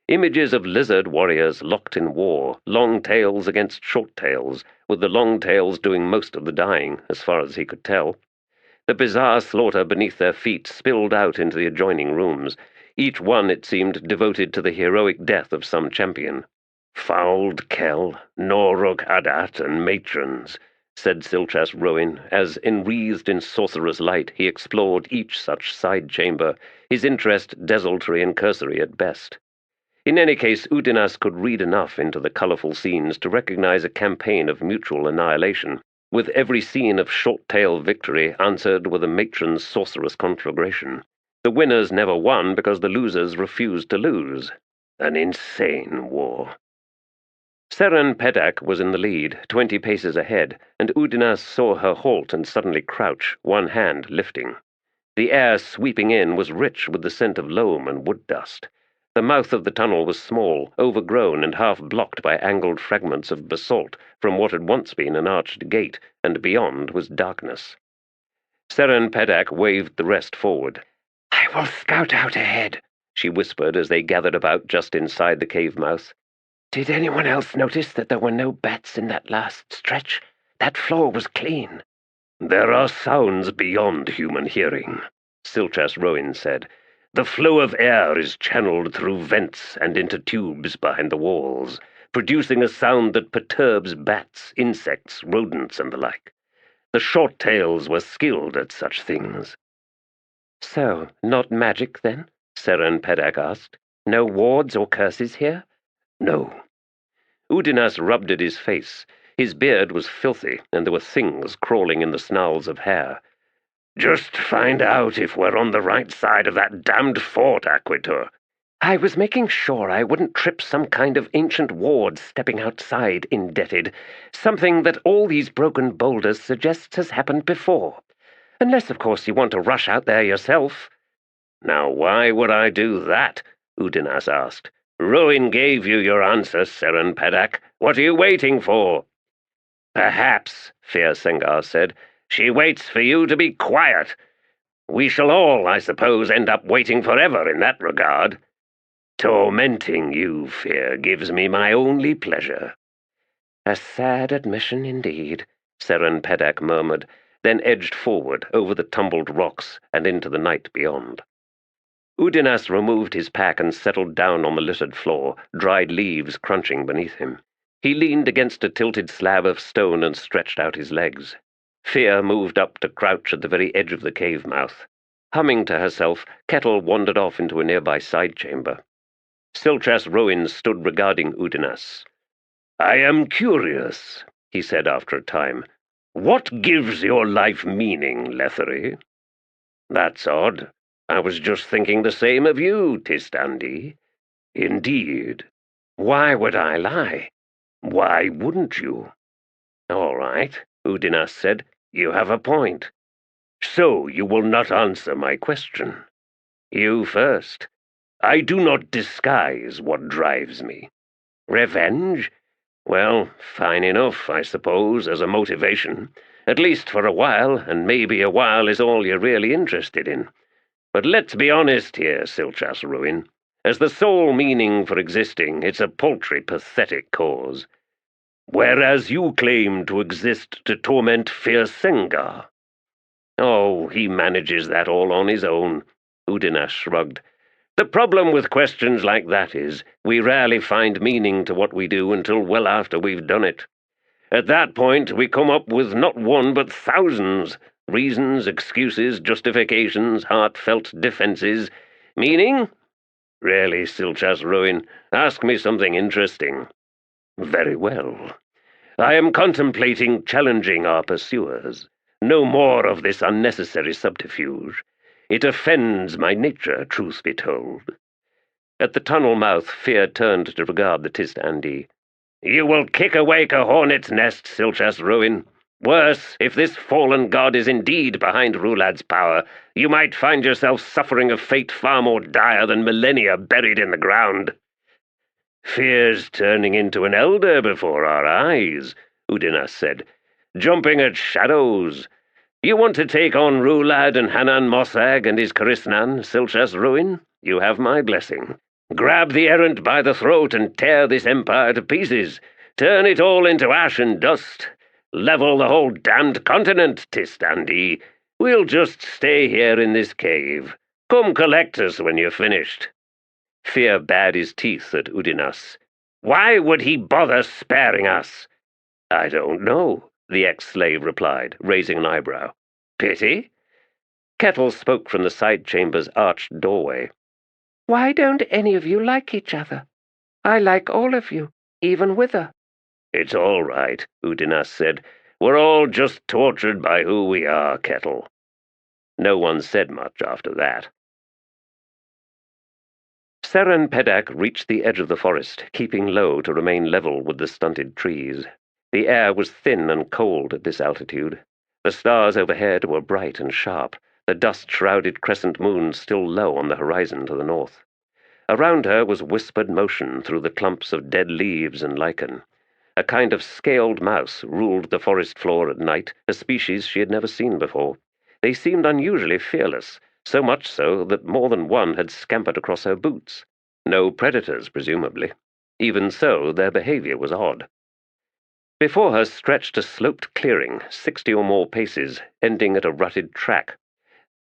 Images of lizard warriors locked in war, long tails against short tails, with the long tails doing most of the dying, as far as he could tell. The bizarre slaughter beneath their feet spilled out into the adjoining rooms, each one, it seemed, devoted to the heroic death of some champion. Fouled Kell, Noruk Adat, and matrons, said Silchas Roin, as, enwreathed in sorcerer's light, he explored each such side chamber, his interest desultory and cursory at best. In any case, Udinas could read enough into the colourful scenes to recognize a campaign of mutual annihilation, with every scene of short-tail victory answered with a matron's sorcerous conflagration. The winners never won because the losers refused to lose. An insane war. Seren Pedak was in the lead, 20 paces ahead, and Udinas saw her halt and suddenly crouch, one hand lifting. The air sweeping in was rich with the scent of loam and wood dust. The mouth of the tunnel was small, overgrown, and half blocked by angled fragments of basalt from what had once been an arched gate, and beyond was darkness. Seren Pedak waved the rest forward. "I will scout out ahead," she whispered as they gathered about just inside the cave mouth. "Did anyone else notice that there were no bats in that last stretch? That floor was clean." "There are sounds beyond human hearing," Silchas Roin said. "The flow of air is channeled through vents and into tubes behind the walls, producing a sound that perturbs bats, insects, rodents, and the like. The short tails were skilled at such things." "So, not magic, then?" Seren Pedak asked. "No wards or curses here?" "No." Udinas rubbed at his face. His beard was filthy, and there were things crawling in the snarls of hair. "Just find out if we're on the right side of that damned fort, Aquitor." "I was making sure I wouldn't trip some kind of ancient ward stepping outside, indebted. Something that all these broken boulders suggests has happened before. Unless, of course, you want to rush out there yourself." "Now why would I do that?" Udinas asked. Ruin gave you your answer, Seren Peddak. What are you waiting for? Perhaps, Fear Sengar said, she waits for you to be quiet. We shall all, I suppose, end up waiting forever in that regard. Tormenting you, Fear, gives me my only pleasure. A sad admission indeed, Seren Peddak murmured, then edged forward over the tumbled rocks and into the night beyond. Udinas removed his pack and settled down on the littered floor, dried leaves crunching beneath him. He leaned against a tilted slab of stone and stretched out his legs. Fear moved up to crouch at the very edge of the cave mouth. Humming to herself, Kettle wandered off into a nearby side chamber. Silchas Rowan stood regarding Udinas. "I am curious," he said after a time. "What gives your life meaning, Letherii?" "That's odd. I was just thinking the same of you, Tiste. "Indeed. Why would I lie?" "Why wouldn't you?" "All right," Udinas said. "You have a point. So you will not answer my question." "You first." "I do not disguise what drives me." "Revenge? Well, fine enough, I suppose, as a motivation, at least for a while, and maybe a while is all you're really interested in. But let's be honest here, Silchas Ruin. As the sole meaning for existing, it's a paltry, pathetic cause. Whereas you claim to exist to torment Fear Sengar." "Oh, he manages that all on his own," Udinas shrugged. "The problem with questions like that is, we rarely find meaning to what we do until well after we've done it. At that point, we come up with not one but thousands. Reasons, excuses, justifications, heartfelt defenses. Meaning? Really, Silchas Ruin, ask me something interesting." "Very well. I am contemplating challenging our pursuers. No more of this unnecessary subterfuge. It offends my nature, truth be told." At the tunnel mouth, Fear turned to regard the Tiste. "You will kick awake a hornet's nest, Silchas Ruin. Worse, if this fallen god is indeed behind Rhulad's power, you might find yourself suffering a fate far more dire than millennia buried in the ground." "Fear's turning into an elder before our eyes," Udinas said, "jumping at shadows. You want to take on Rhulad and Hanan Mossag and his Karisnan, Silchas Ruin? You have my blessing. Grab the errant by the throat and tear this empire to pieces. Turn it all into ash and dust. Level the whole damned continent, Tiste. We'll just stay here in this cave. Come collect us when you're finished." Fear bared his teeth at Udinas. "Why would he bother sparing us?" "I don't know," the ex-slave replied, raising an eyebrow. "Pity?" Kettle spoke from the side chamber's arched doorway. Why don't any of you like each other? I like all of you, even Wither." "It's all right," Udinas said. "We're all just tortured by who we are, Kettle." No one said much after that. Seren Peddak reached the edge of the forest, keeping low to remain level with the stunted trees. The air was thin and cold at this altitude. The stars overhead were bright and sharp, the dust-shrouded crescent moon still low on the horizon to the north. Around her was whispered motion through the clumps of dead leaves and lichen. A kind of scaled mouse ruled the forest floor at night, a species she had never seen before. They seemed unusually fearless, so much so that more than one had scampered across her boots. No predators, presumably. Even so, their behavior was odd. Before her stretched a sloped clearing, 60 or more paces, ending at a rutted track.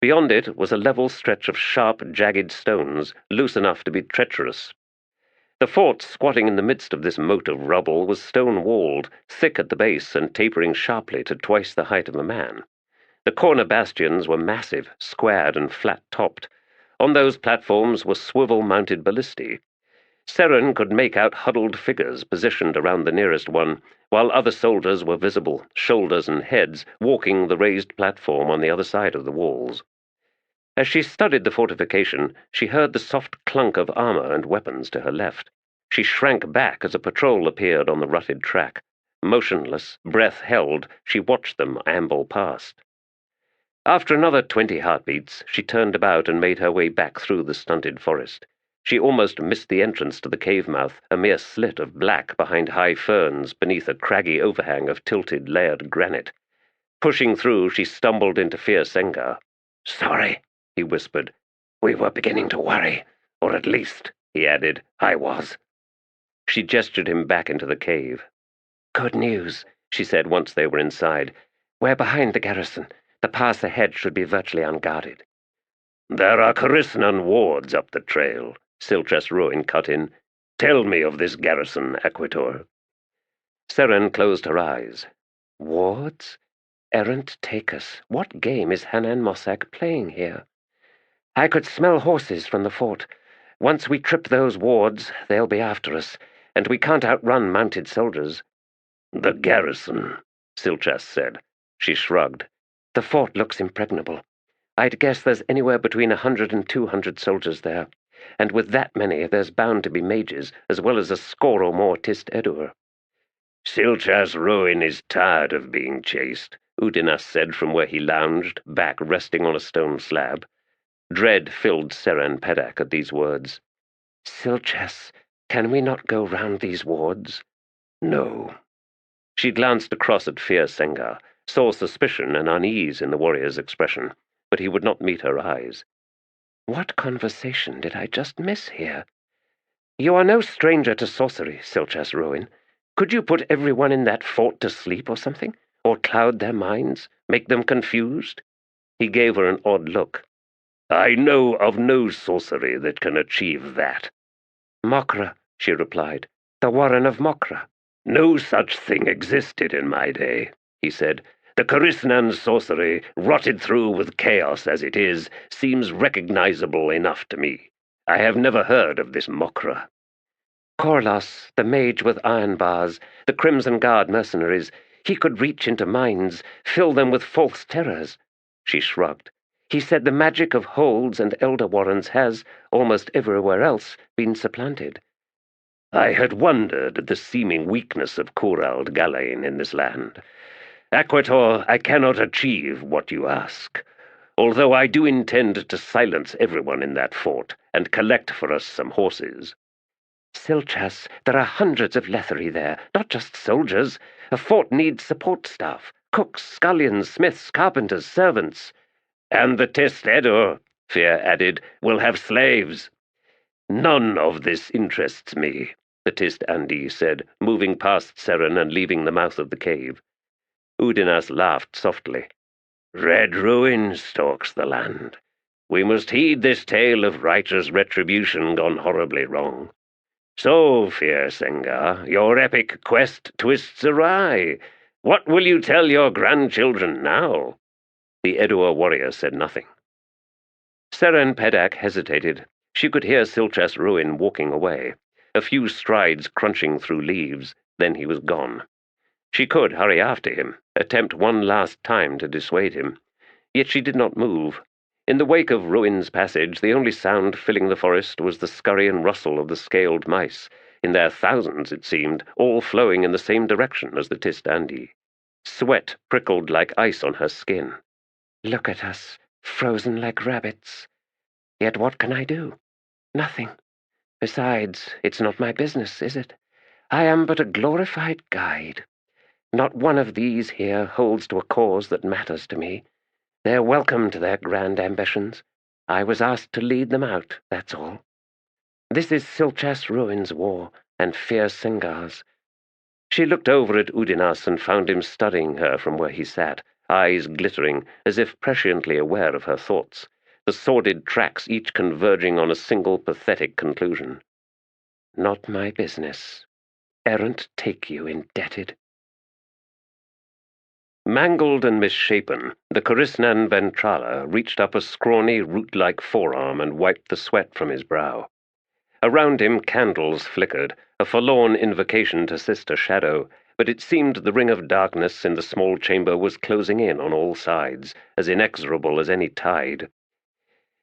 Beyond it was a level stretch of sharp, jagged stones, loose enough to be treacherous. The fort squatting in the midst of this moat of rubble was stone-walled, thick at the base and tapering sharply to twice the height of a man. The corner bastions were massive, squared and flat-topped. On those platforms were swivel-mounted ballistae. Seren could make out huddled figures positioned around the nearest one, while other soldiers were visible, shoulders and heads, walking the raised platform on the other side of the walls. As she studied the fortification, she heard the soft clunk of armor and weapons to her left. She shrank back as a patrol appeared on the rutted track. Motionless, breath held, she watched them amble past. After another 20 heartbeats, she turned about and made her way back through the stunted forest. She almost missed the entrance to the cave mouth, a mere slit of black behind high ferns beneath a craggy overhang of tilted, layered granite. Pushing through, she stumbled into Tiste Sengar. "Sorry," he whispered. "We were beginning to worry. Or at least," he added, "I was." She gestured him back into the cave. "Good news," she said once they were inside. "We're behind the garrison. The pass ahead should be virtually unguarded." "There are Karisnan wards up the trail," Silchas Ruin cut in. "Tell me of this garrison, Equitor." Seren closed her eyes. Wards? Errant takers. What game is Hanan Mossack playing here? I could smell horses from the fort. Once we trip those wards, they'll be after us, and we can't outrun mounted soldiers. "The garrison," Silchas said. She shrugged. The fort looks impregnable. I'd guess there's anywhere between 100 and 200 soldiers there, and with that many there's bound to be mages, as well as a score or more Tiste Edur. "Silchas Ruin is tired of being chased," Udinas said from where he lounged, back resting on a stone slab. Dread filled Seren Peddak at these words. "Silchas, can we not go round these wards?" "No." She glanced across at Tiste Sengar, saw suspicion and unease in the warrior's expression, but he would not meet her eyes. What conversation did I just miss here? You are no stranger to sorcery, Silchas Ruin. Could you put everyone in that fort to sleep or something? Or cloud their minds? Make them confused? He gave her an odd look. "I know of no sorcery that can achieve that." "Mokra," she replied. "The Warren of Mokra." "No such thing existed in my day," he said. "The Karisnan sorcery, rotted through with chaos as it is, seems recognizable enough to me. I have never heard of this Mokra." Korlos, the mage with iron bars, the Crimson Guard mercenaries, he could reach into minds, fill them with false terrors. She shrugged. He said the magic of holds and elder warrens has, almost everywhere else, been supplanted. I had wondered at the seeming weakness of Kurald Galain in this land. Equitor, I cannot achieve what you ask, although I do intend to silence everyone in that fort and collect for us some horses." "Silchas, there are hundreds of Letherii there, not just soldiers. A fort needs support staff, cooks, scullions, smiths, carpenters, servants." "And the Tiste Edur," Fear added, "will have slaves." "None of this interests me," the Tiste Andi said, moving past Seren and leaving the mouth of the cave. Udinas laughed softly. "Red ruin stalks the land. We must heed this tale of righteous retribution gone horribly wrong. So, Tiste Sengar, your epic quest twists awry. What will you tell your grandchildren now?" The Edur warrior said nothing. Seren Peddak hesitated. She could hear Silchas Ruin walking away, a few strides crunching through leaves, then he was gone. She could hurry after him, attempt one last time to dissuade him. Yet she did not move. In the wake of Ruin's passage, the only sound filling the forest was the scurry and rustle of the scaled mice, in their thousands, it seemed, all flowing in the same direction as the Tiste Andi. Sweat prickled like ice on her skin. "Look at us, frozen like rabbits. Yet what can I do? Nothing. Besides, it's not my business, is it? I am but a glorified guide. Not one of these here holds to a cause that matters to me. They're welcome to their grand ambitions. I was asked to lead them out, that's all. This is Silchas Ruin's war, and Tiste Sengar's." She looked over at Udinas and found him studying her from where he sat, eyes glittering, as if presciently aware of her thoughts, the sordid tracks each converging on a single pathetic conclusion. "Not my business. Errant take you indebted." Mangled and misshapen, the Karisnan Ventrala reached up a scrawny, root-like forearm and wiped the sweat from his brow. Around him candles flickered, a forlorn invocation to Sister Shadow, but it seemed the ring of darkness in the small chamber was closing in on all sides, as inexorable as any tide.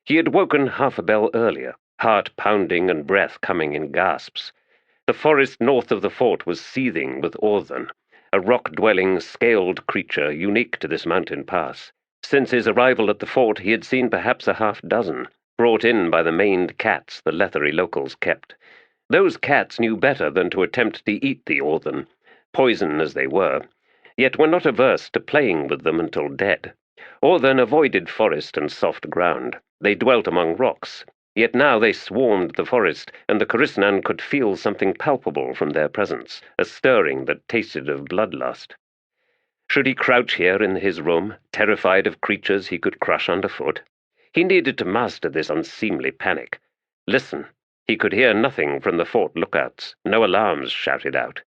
He had woken half a bell earlier, heart pounding and breath coming in gasps. The forest north of the fort was seething with Orthan, a rock-dwelling, scaled creature unique to this mountain pass. Since his arrival at the fort he had seen perhaps a half-dozen, brought in by the maned cats the Letherii locals kept. Those cats knew better than to attempt to eat the Orthen, poison as they were, yet were not averse to playing with them until dead. Orthen avoided forest and soft ground. They dwelt among rocks, yet now they swarmed the forest, and the Korisnan could feel something palpable from their presence, a stirring that tasted of bloodlust. Should he crouch here in his room, terrified of creatures he could crush underfoot? He needed to master this unseemly panic. Listen. He could hear nothing from the fort lookouts, no alarms shouted out.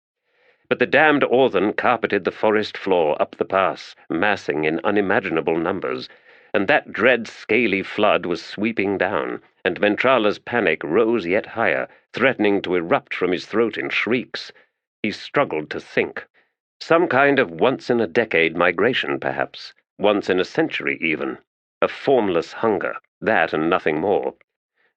But the damned Orthen carpeted the forest floor up the pass, massing in unimaginable numbers, and that dread scaly flood was sweeping down, and Ventrala's panic rose yet higher, threatening to erupt from his throat in shrieks. He struggled to think. Some kind of once-in-a-decade migration, perhaps, once in a century even. A formless hunger, that and nothing more.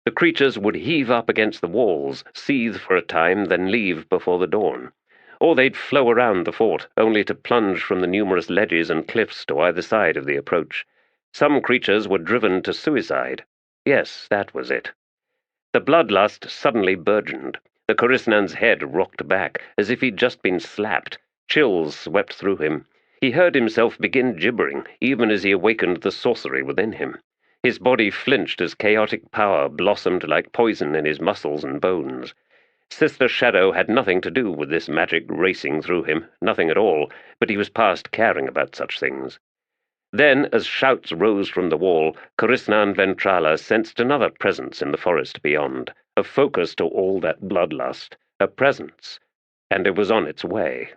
The creatures would heave up against the walls, seethe for a time, then leave before the dawn. Or they'd flow around the fort, only to plunge from the numerous ledges and cliffs to either side of the approach. Some creatures were driven to suicide. Yes, that was it. The bloodlust suddenly burgeoned. The Korisnan's head rocked back, as if he'd just been slapped. Chills swept through him. He heard himself begin gibbering, even as he awakened the sorcery within him. His body flinched as chaotic power blossomed like poison in his muscles and bones. Sister Shadow had nothing to do with this magic racing through him, nothing at all, but he was past caring about such things. Then, as shouts rose from the wall, Korisnan Ventrala sensed another presence in the forest beyond, a focus to all that bloodlust, a presence, and it was on its way.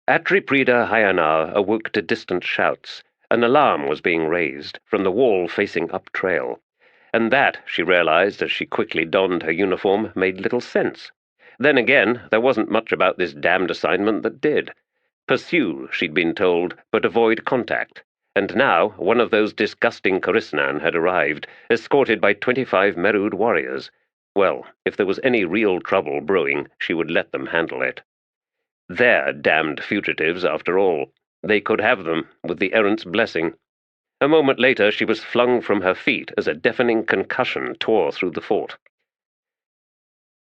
Atriprida Hyanar awoke to distant shouts. An alarm was being raised, from the wall facing up trail. And that, she realized as she quickly donned her uniform, made little sense. Then again, there wasn't much about this damned assignment that did. Pursue, she'd been told, but avoid contact. And now, one of those disgusting Korisnan had arrived, escorted by 25 Merud warriors. Well, if there was any real trouble brewing, she would let them handle it. They're damned fugitives, after all. They could have them, with the errant's blessing. A moment later she was flung from her feet as a deafening concussion tore through the fort.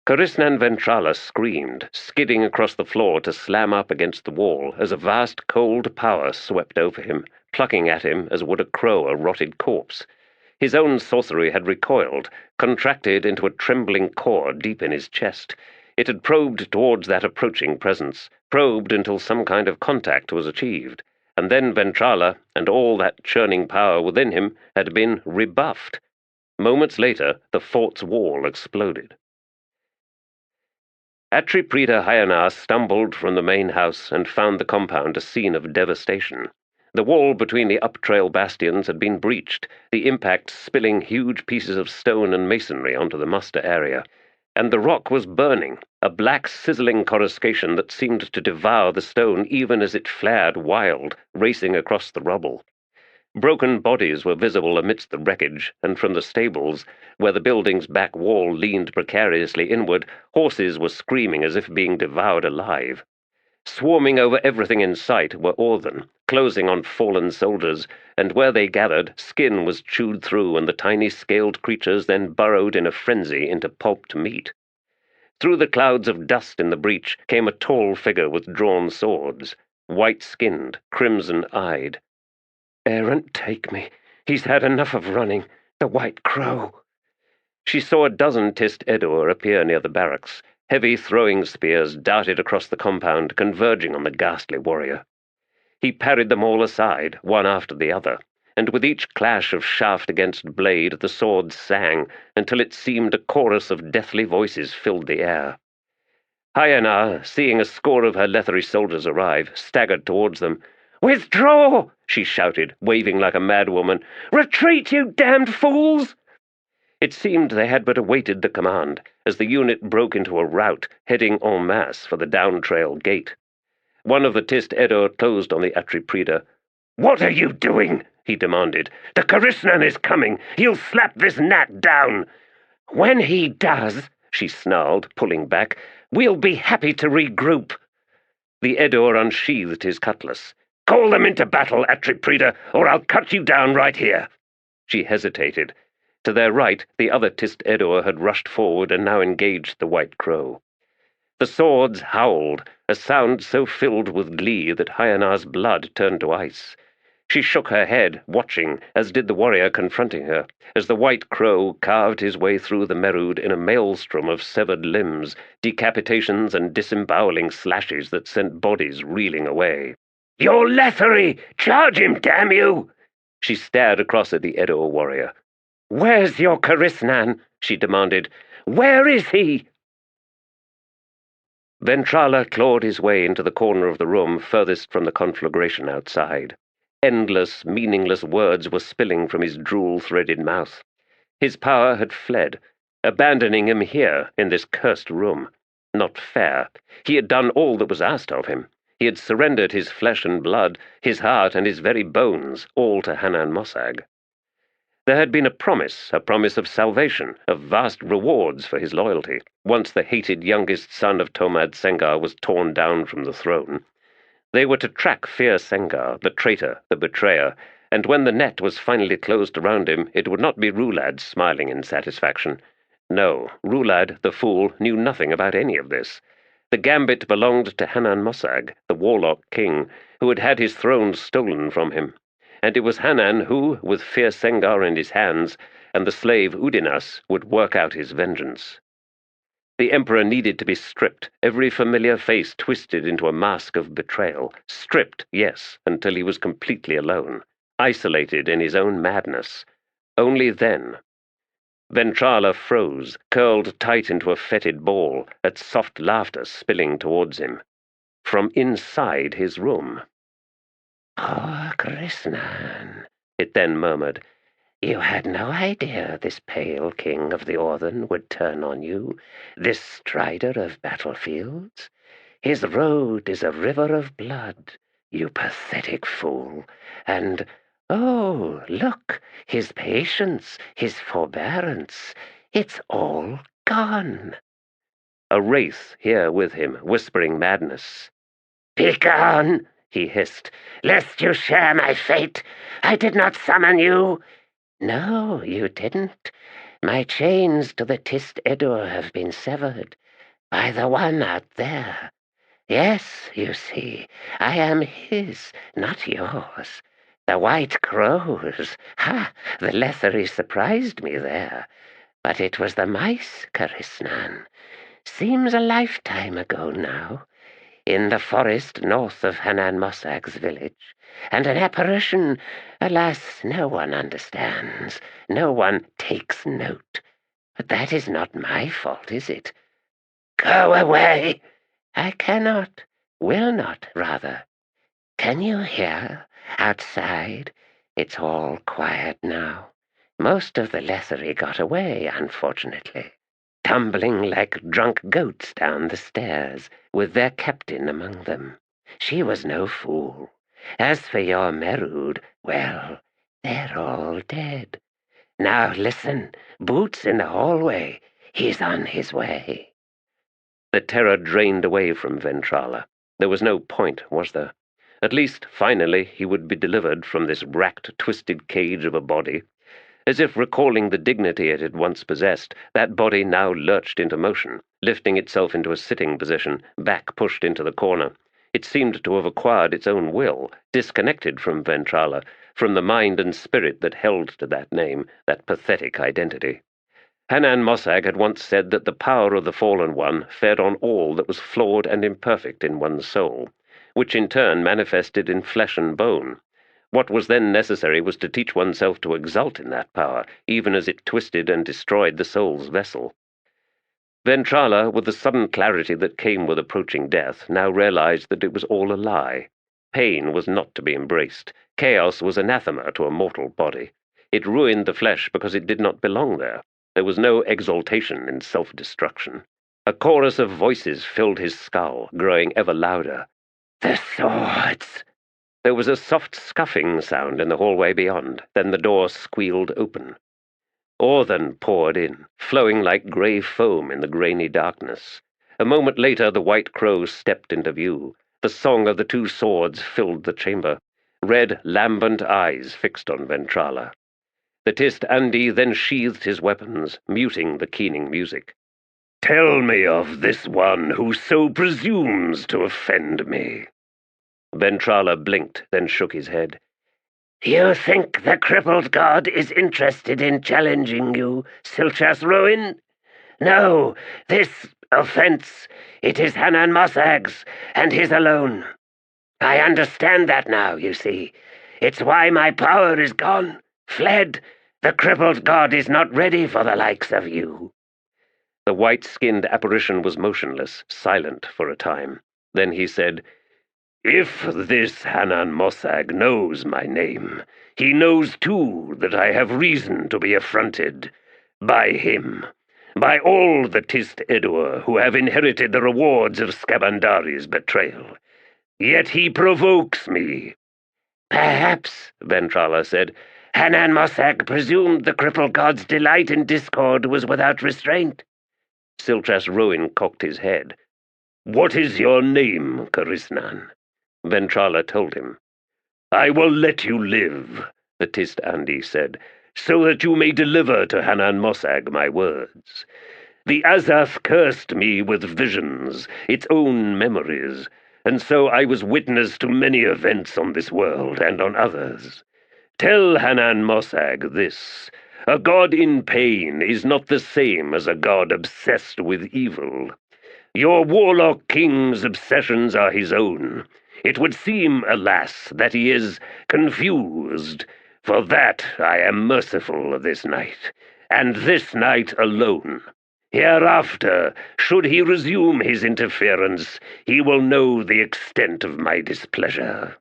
Korisnan Ventrala screamed, skidding across the floor to slam up against the wall as a vast cold power swept over him, plucking at him as would a crow a rotted corpse. His own sorcery had recoiled, contracted into a trembling core deep in his chest. It had probed towards that approaching presence, probed until some kind of contact was achieved, and then Ventrala, and all that churning power within him, had been rebuffed. Moments later, the fort's wall exploded. Atriprida Hyanar stumbled from the main house and found the compound a scene of devastation. The wall between the up-trail bastions had been breached, the impact spilling huge pieces of stone and masonry onto the muster area. And the rock was burning, a black sizzling coruscation that seemed to devour the stone even as it flared wild, racing across the rubble. Broken bodies were visible amidst the wreckage, and from the stables, where the building's back wall leaned precariously inward, horses were screaming as if being devoured alive. Swarming over everything in sight were Orthen, closing on fallen soldiers, and where they gathered, skin was chewed through and the tiny scaled creatures then burrowed in a frenzy into pulped meat. Through the clouds of dust in the breach came a tall figure with drawn swords, white-skinned, crimson-eyed. "Errant, take me. He's had enough of running. The White Crow." She saw a dozen Tiste Edur appear near the barracks. Heavy throwing spears darted across the compound, converging on the ghastly warrior. He parried them all aside, one after the other, and with each clash of shaft against blade the swords sang, until it seemed a chorus of deathly voices filled the air. Hyanar, seeing a score of her Letherii soldiers arrive, staggered towards them. "Withdraw!" she shouted, waving like a madwoman. "Retreat, you damned fools!" It seemed they had but awaited the command, as the unit broke into a rout, heading en masse for the down-trail gate. One of the Tiste Edur closed on the Atriprida. "What are you doing?" he demanded. "The Korisnan is coming! He'll slap this gnat down!" "When he does," she snarled, pulling back, "we'll be happy to regroup." The Edur unsheathed his cutlass. "Call them into battle, Atriprida, or I'll cut you down right here." She hesitated. To their right, the other Tiste Edur had rushed forward and now engaged the White Crow. The swords howled, a sound so filled with glee that Hyanar's blood turned to ice. She shook her head, watching, as did the warrior confronting her, as the White Crow carved his way through the Merud in a maelstrom of severed limbs, decapitations and disemboweling slashes that sent bodies reeling away. "You're Letherii! Charge him, damn you!" She stared across at the Edur warrior. "Where's your Karisnan?" she demanded. "Where is he?" Ventrala clawed his way into the corner of the room furthest from the conflagration outside. Endless, meaningless words were spilling from his drool-threaded mouth. His power had fled, abandoning him here in this cursed room. Not fair. He had done all that was asked of him. He had surrendered his flesh and blood, his heart and his very bones, all to Hanan Mossag. There had been a promise of salvation, of vast rewards for his loyalty, once the hated youngest son of Rhulad Sengar was torn down from the throne. They were to track Sengar, the traitor, the betrayer, and when the net was finally closed around him, it would not be Rhulad smiling in satisfaction. No, Rhulad, the fool, knew nothing about any of this. The gambit belonged to Hanan Mossag, the warlock king, who had had his throne stolen from him. And it was Hanan who, with Sengar in his hands, and the slave Udinas, would work out his vengeance. The Emperor needed to be stripped, every familiar face twisted into a mask of betrayal. Stripped, yes, until he was completely alone, isolated in his own madness. Only then. Ventrala froze, curled tight into a fetid ball, at soft laughter spilling towards him. From inside his room. "Oh, Krisnan," it then murmured. "You had no idea this pale king of the Orthen would turn on you, this strider of battlefields? His road is a river of blood, you pathetic fool, and, oh, look, his patience, his forbearance, it's all gone." A wraith here with him, whispering madness. "Begone!" he hissed, "lest you share my fate. I did not summon you." "No, you didn't. My chains to the Tiste Edur have been severed by the one out there. Yes, you see, I am his, not yours. The White Crows. Ha! The Letherii surprised me there. But it was the mice, Karisnan. Seems a lifetime ago now. In the forest north of Hanan Mossag's village, and an apparition, alas, no one understands, no one takes note. But that is not my fault, is it? "Go away!" I cannot, will not, rather. Can you hear? Outside? It's all quiet now. Most of the Letherii got away, unfortunately, tumbling like drunk goats down the stairs, with their captain among them. She was no fool. As for your Merud, well, they're all dead. Now listen, Boots in the hallway. He's on his way. The terror drained away from Ventrala. There was no point, was there? At least, finally, he would be delivered from this racked, twisted cage of a body. As if recalling the dignity it had once possessed, that body now lurched into motion, lifting itself into a sitting position, back pushed into the corner. It seemed to have acquired its own will, disconnected from Ventrala, from the mind and spirit that held to that name, that pathetic identity. Hanan Mossag had once said that the power of the Fallen One fed on all that was flawed and imperfect in one's soul, which in turn manifested in flesh and bone. What was then necessary was to teach oneself to exult in that power, even as it twisted and destroyed the soul's vessel. Ventrala, with the sudden clarity that came with approaching death, now realized that it was all a lie. Pain was not to be embraced. Chaos was anathema to a mortal body. It ruined the flesh because it did not belong there. There was no exaltation in self-destruction. A chorus of voices filled his skull, growing ever louder. "The swords!" There was a soft scuffing sound in the hallway beyond, then the door squealed open. Orthen poured in, flowing like grey foam in the grainy darkness. A moment later the White Crow stepped into view. The song of the two swords filled the chamber. Red, lambent eyes fixed on Ventrala. The Tiste Andi then sheathed his weapons, muting the keening music. "Tell me of this one who so presumes to offend me." Ventrala blinked, then shook his head. "You think the crippled god is interested in challenging you, Silchas Ruin? No, this offense, it is Hanan Mossag's, and his alone. I understand that now, you see. It's why my power is gone, fled. The crippled god is not ready for the likes of you." The white-skinned apparition was motionless, silent for a time. Then he said, "If this Hanan Mossag knows my name, he knows too that I have reason to be affronted by him, by all the Tiste Edur who have inherited the rewards of Skabandari's betrayal. Yet he provokes me." "Perhaps," Ventrala said, "Hanan Mossag presumed the crippled god's delight in discord was without restraint." Silchas Ruin cocked his head. "What is your name, Karisnan?" Ventrala told him. "I will let you live," the Tiste Andi said, "so that you may deliver to Hanan Mossag my words. The Azath cursed me with visions, its own memories, and so I was witness to many events on this world and on others. Tell Hanan Mossag this: a god in pain is not the same as a god obsessed with evil. Your warlock king's obsessions are his own. It would seem, alas, that he is confused. For that I am merciful this night, and this night alone. Hereafter, should he resume his interference, he will know the extent of my displeasure."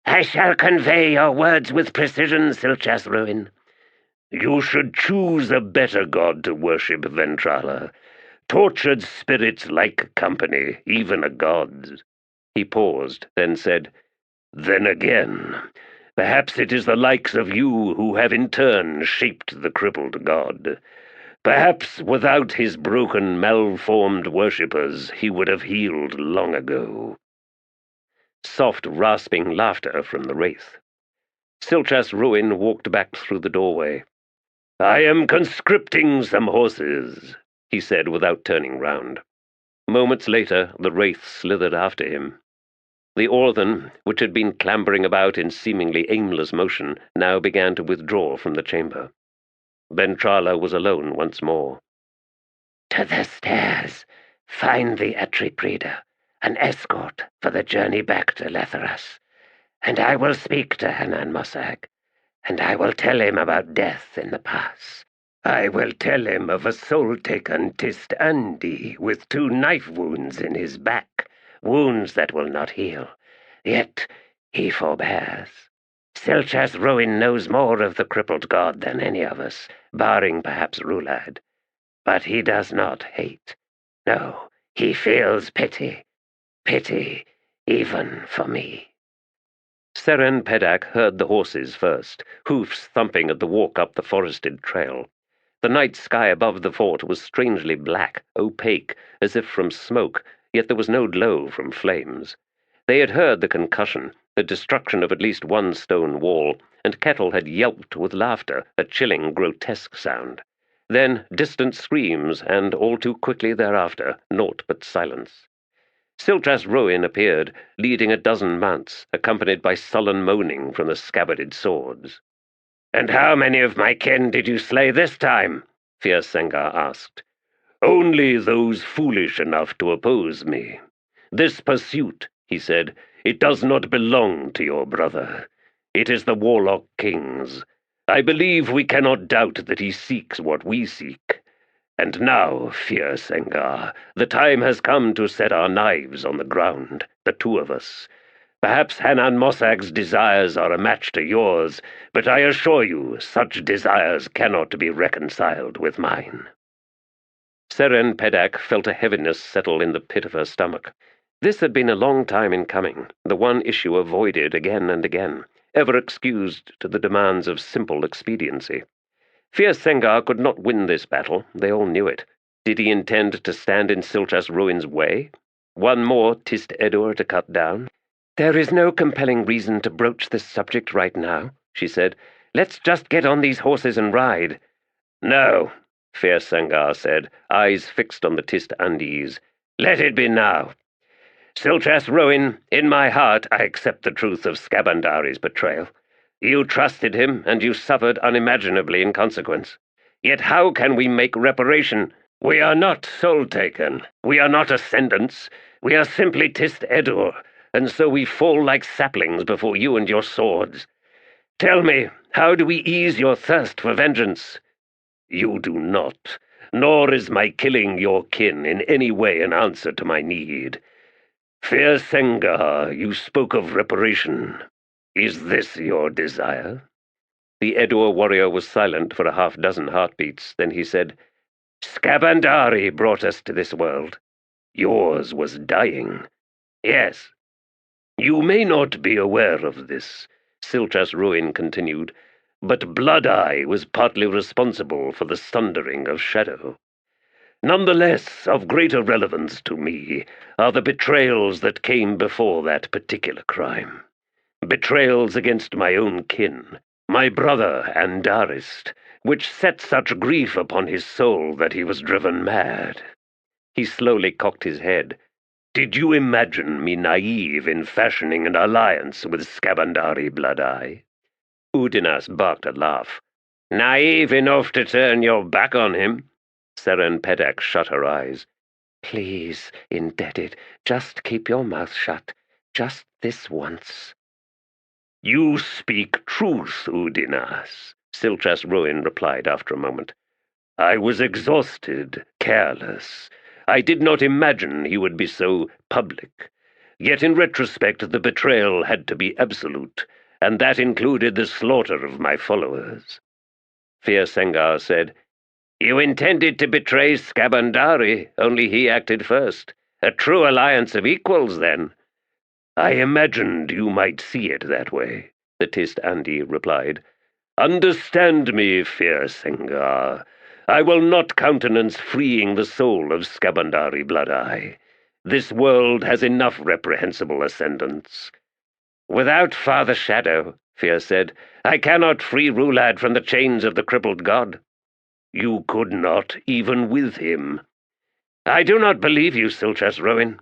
"I shall convey your words with precision, Silchas Ruin." "You should choose a better god to worship, Ventrala. Tortured spirits like company, even a god's." He paused, then said, "Then again, perhaps it is the likes of you who have in turn shaped the crippled god. Perhaps without his broken, malformed worshippers, he would have healed long ago." Soft, rasping laughter from the wraith. Silchas Ruin walked back through the doorway. "I am conscripting some horses," he said without turning round. Moments later, the wraith slithered after him. The Orthen, which had been clambering about in seemingly aimless motion, now began to withdraw from the chamber. Ventrala was alone once more. "To the stairs. Find the Atriprida, an escort for the journey back to Letheras. And I will speak to Hanan Mossag, and I will tell him about death in the pass. I will tell him of a soul-taken Tiste Andi with 2 knife wounds in his back, wounds that will not heal. Yet he forbears. Silchas Ruin knows more of the crippled god than any of us, barring perhaps Rhulad. But he does not hate. No, he feels pity. Pity even for me." Seren Pedak heard the horses first, hoofs thumping at the walk up the forested trail. The night sky above the fort was strangely black, opaque, as if from smoke, yet there was no glow from flames. They had heard the concussion, the destruction of at least one stone wall, and Kettle had yelped with laughter, a chilling, grotesque sound. Then distant screams, and all too quickly thereafter, naught but silence. Silchas Ruin appeared, leading a dozen mounts, accompanied by sullen moaning from the scabbarded swords. "And how many of my kin did you slay this time?" Fierce Sengar asked. "Only those foolish enough to oppose me. This pursuit," he said, "it does not belong to your brother. It is the Warlock King's. I believe we cannot doubt that he seeks what we seek. And now, Fierce Sengar, the time has come to set our knives on the ground, the 2 of us. Perhaps Hanan Mossag's desires are a match to yours, but I assure you such desires cannot be reconciled with mine." Seren Pedak felt a heaviness settle in the pit of her stomach. This had been a long time in coming, the one issue avoided again and again, ever excused to the demands of simple expediency. Fierce Sengar could not win this battle, they all knew it. Did he intend to stand in Silchas Ruin's way? One more Tiste Edur to cut down? "There is no compelling reason to broach this subject right now," she said. Let's just get on these horses and ride." "No," Fierce Sengar said, eyes fixed on the Tiste Andes. "Let it be now. Siltras Roin, in my heart I accept the truth of Skabandari's betrayal. You trusted him, and you suffered unimaginably in consequence. Yet how can we make reparation? We are not soul-taken. We are not ascendants. We are simply Tiste Edur, and so we fall like saplings before you and your swords. Tell me, how do we ease your thirst for vengeance? You do not, nor is my killing your kin in any way an answer to my need. Fierce Sengar, you spoke of reparation. Is this your desire?" The Edur warrior was silent for a half-dozen heartbeats. Then he said, "Skabandari brought us to this world. Yours was dying. Yes. You may not be aware of this," Siltras Ruin continued, "but Blood-Eye was partly responsible for the sundering of Shadow. Nonetheless, of greater relevance to me are the betrayals that came before that particular crime. Betrayals against my own kin, my brother Andarist, which set such grief upon his soul that he was driven mad." He slowly cocked his head. "Did you imagine me naive in fashioning an alliance with Skabandari, Blood-Eye?" Udinas barked a laugh. "Naive enough to turn your back on him?" Seren Pedak shut her eyes. "Please, indebted, just keep your mouth shut. Just this once." "You speak truth, Udinas," Siltras Ruin replied after a moment. "I was exhausted, careless. I did not imagine he would be so public. Yet in retrospect the betrayal had to be absolute, and that included the slaughter of my followers." Fierce Sengar said, "You intended to betray Skabandari, only he acted first. A true alliance of equals, then." "I imagined you might see it that way," the Tiste Andi replied. "Understand me, Fierce Sengar. I will not countenance freeing the soul of Skabandari, Blood-Eye. This world has enough reprehensible ascendants." "Without Father Shadow," Fierce said, "I cannot free Rhulad from the chains of the crippled god." "You could not, even with him." "I do not believe you, Siltras Roin.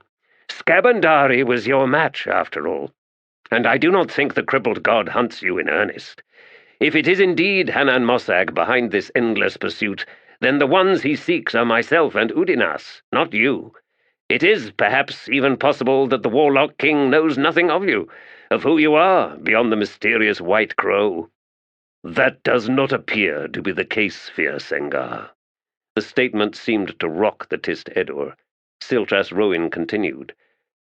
Skabandari was your match, after all. And I do not think the crippled god hunts you in earnest. If it is indeed Hanan Mossag behind this endless pursuit, then the ones he seeks are myself and Udinas, not you. It is, perhaps, even possible that the Warlock King knows nothing of you, of who you are, beyond the mysterious White Crow." "That does not appear to be the case, Fierce Sengar." The statement seemed to rock the Tiste Edur. Siltras Roin continued,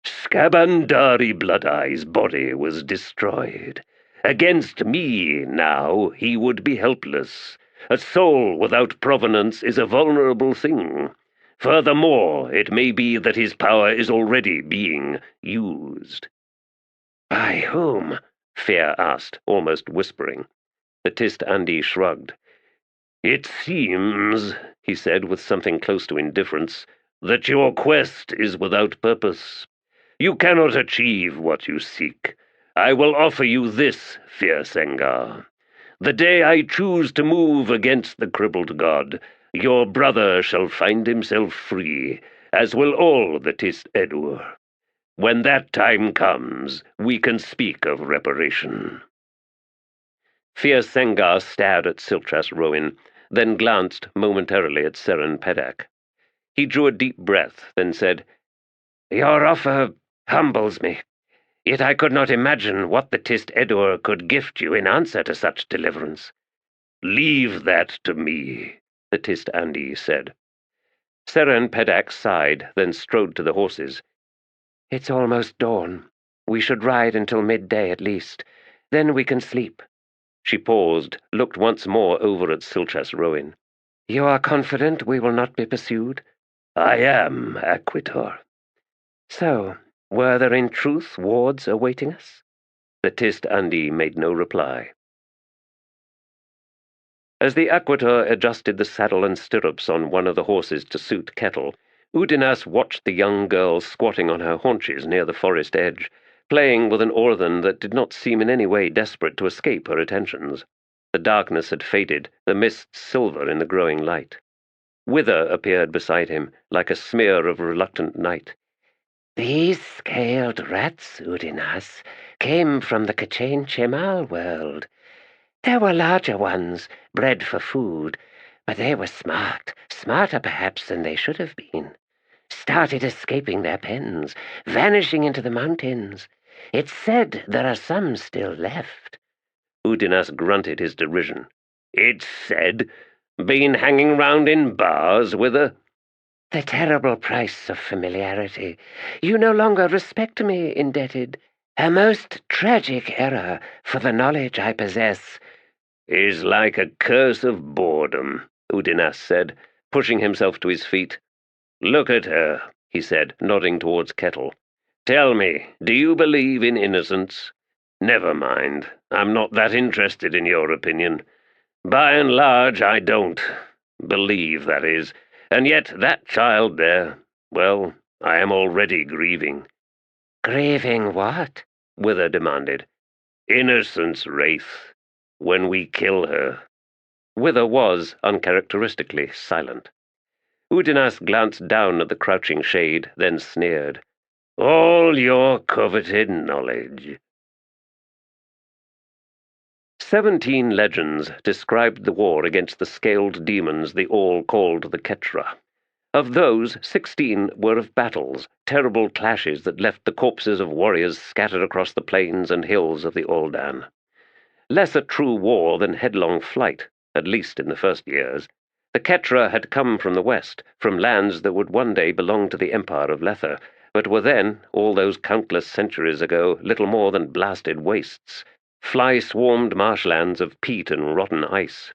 "Skabandari Blood-Eye's body was destroyed. Against me, now, he would be helpless. A soul without provenance is a vulnerable thing. Furthermore, it may be that his power is already being used." "By whom?" Fear asked, almost whispering. The Tiste Andi shrugged. "It seems," he said with something close to indifference, "that your quest is without purpose. You cannot achieve what you seek. I will offer you this, Fierce Sengar. The day I choose to move against the crippled god, your brother shall find himself free, as will all the Tiste Edur. When that time comes, we can speak of reparation." Fierce Sengar stared at Siltras Roin, then glanced momentarily at Seren Pedak. He drew a deep breath, then said, "Your offer humbles me. Yet I could not imagine what the Tiste Edur could gift you in answer to such deliverance." "Leave that to me," the Tiste Andi said. Seren Pedak sighed, then strode to the horses. "It's almost dawn. We should ride until midday at least. Then we can sleep." She paused, looked once more over at Siltras Roin. "You are confident we will not be pursued?" "I am, Aquitor." "So, were there in truth wards awaiting us?" The Tiste Andi made no reply. As the Aquitor adjusted the saddle and stirrups on one of the horses to suit Kettle, Udinas watched the young girl squatting on her haunches near the forest edge, playing with an orthan that did not seem in any way desperate to escape her attentions. The darkness had faded, the mists silver in the growing light. Wither appeared beside him, like a smear of reluctant night. These scaled rats, Udinas, came from the Kachain Chemal world. There were larger ones, bred for food, but they were smart, smarter perhaps than they should have been. Started escaping their pens, vanishing into the mountains. It's said there are some still left. Udinas grunted his derision. It's said? Been hanging round in bars with her? The terrible price of familiarity. You no longer respect me, indebted. A most tragic error for the knowledge I possess. Is like a curse of boredom, Udinas said, pushing himself to his feet. Look at her, he said, nodding towards Kettle. Tell me, do you believe in innocence? Never mind, I'm not that interested in your opinion. By and large, I don't. Believe, that is. And yet that child there, well, I am already grieving. Grieving what? Wither demanded. Innocence, Wraith. When we kill her. Wither was, uncharacteristically, silent. Udinas glanced down at the crouching shade, then sneered. All your coveted knowledge. 17 legends described the war against the scaled demons the All called the Ketra. Of those, 16 were of battles, terrible clashes that left the corpses of warriors scattered across the plains and hills of the Aldan. Less a true war than headlong flight, at least in the first years. The Ketra had come from the west, from lands that would one day belong to the Empire of Lether, but were then, all those countless centuries ago, little more than blasted wastes, fly-swarmed marshlands of peat and rotten ice.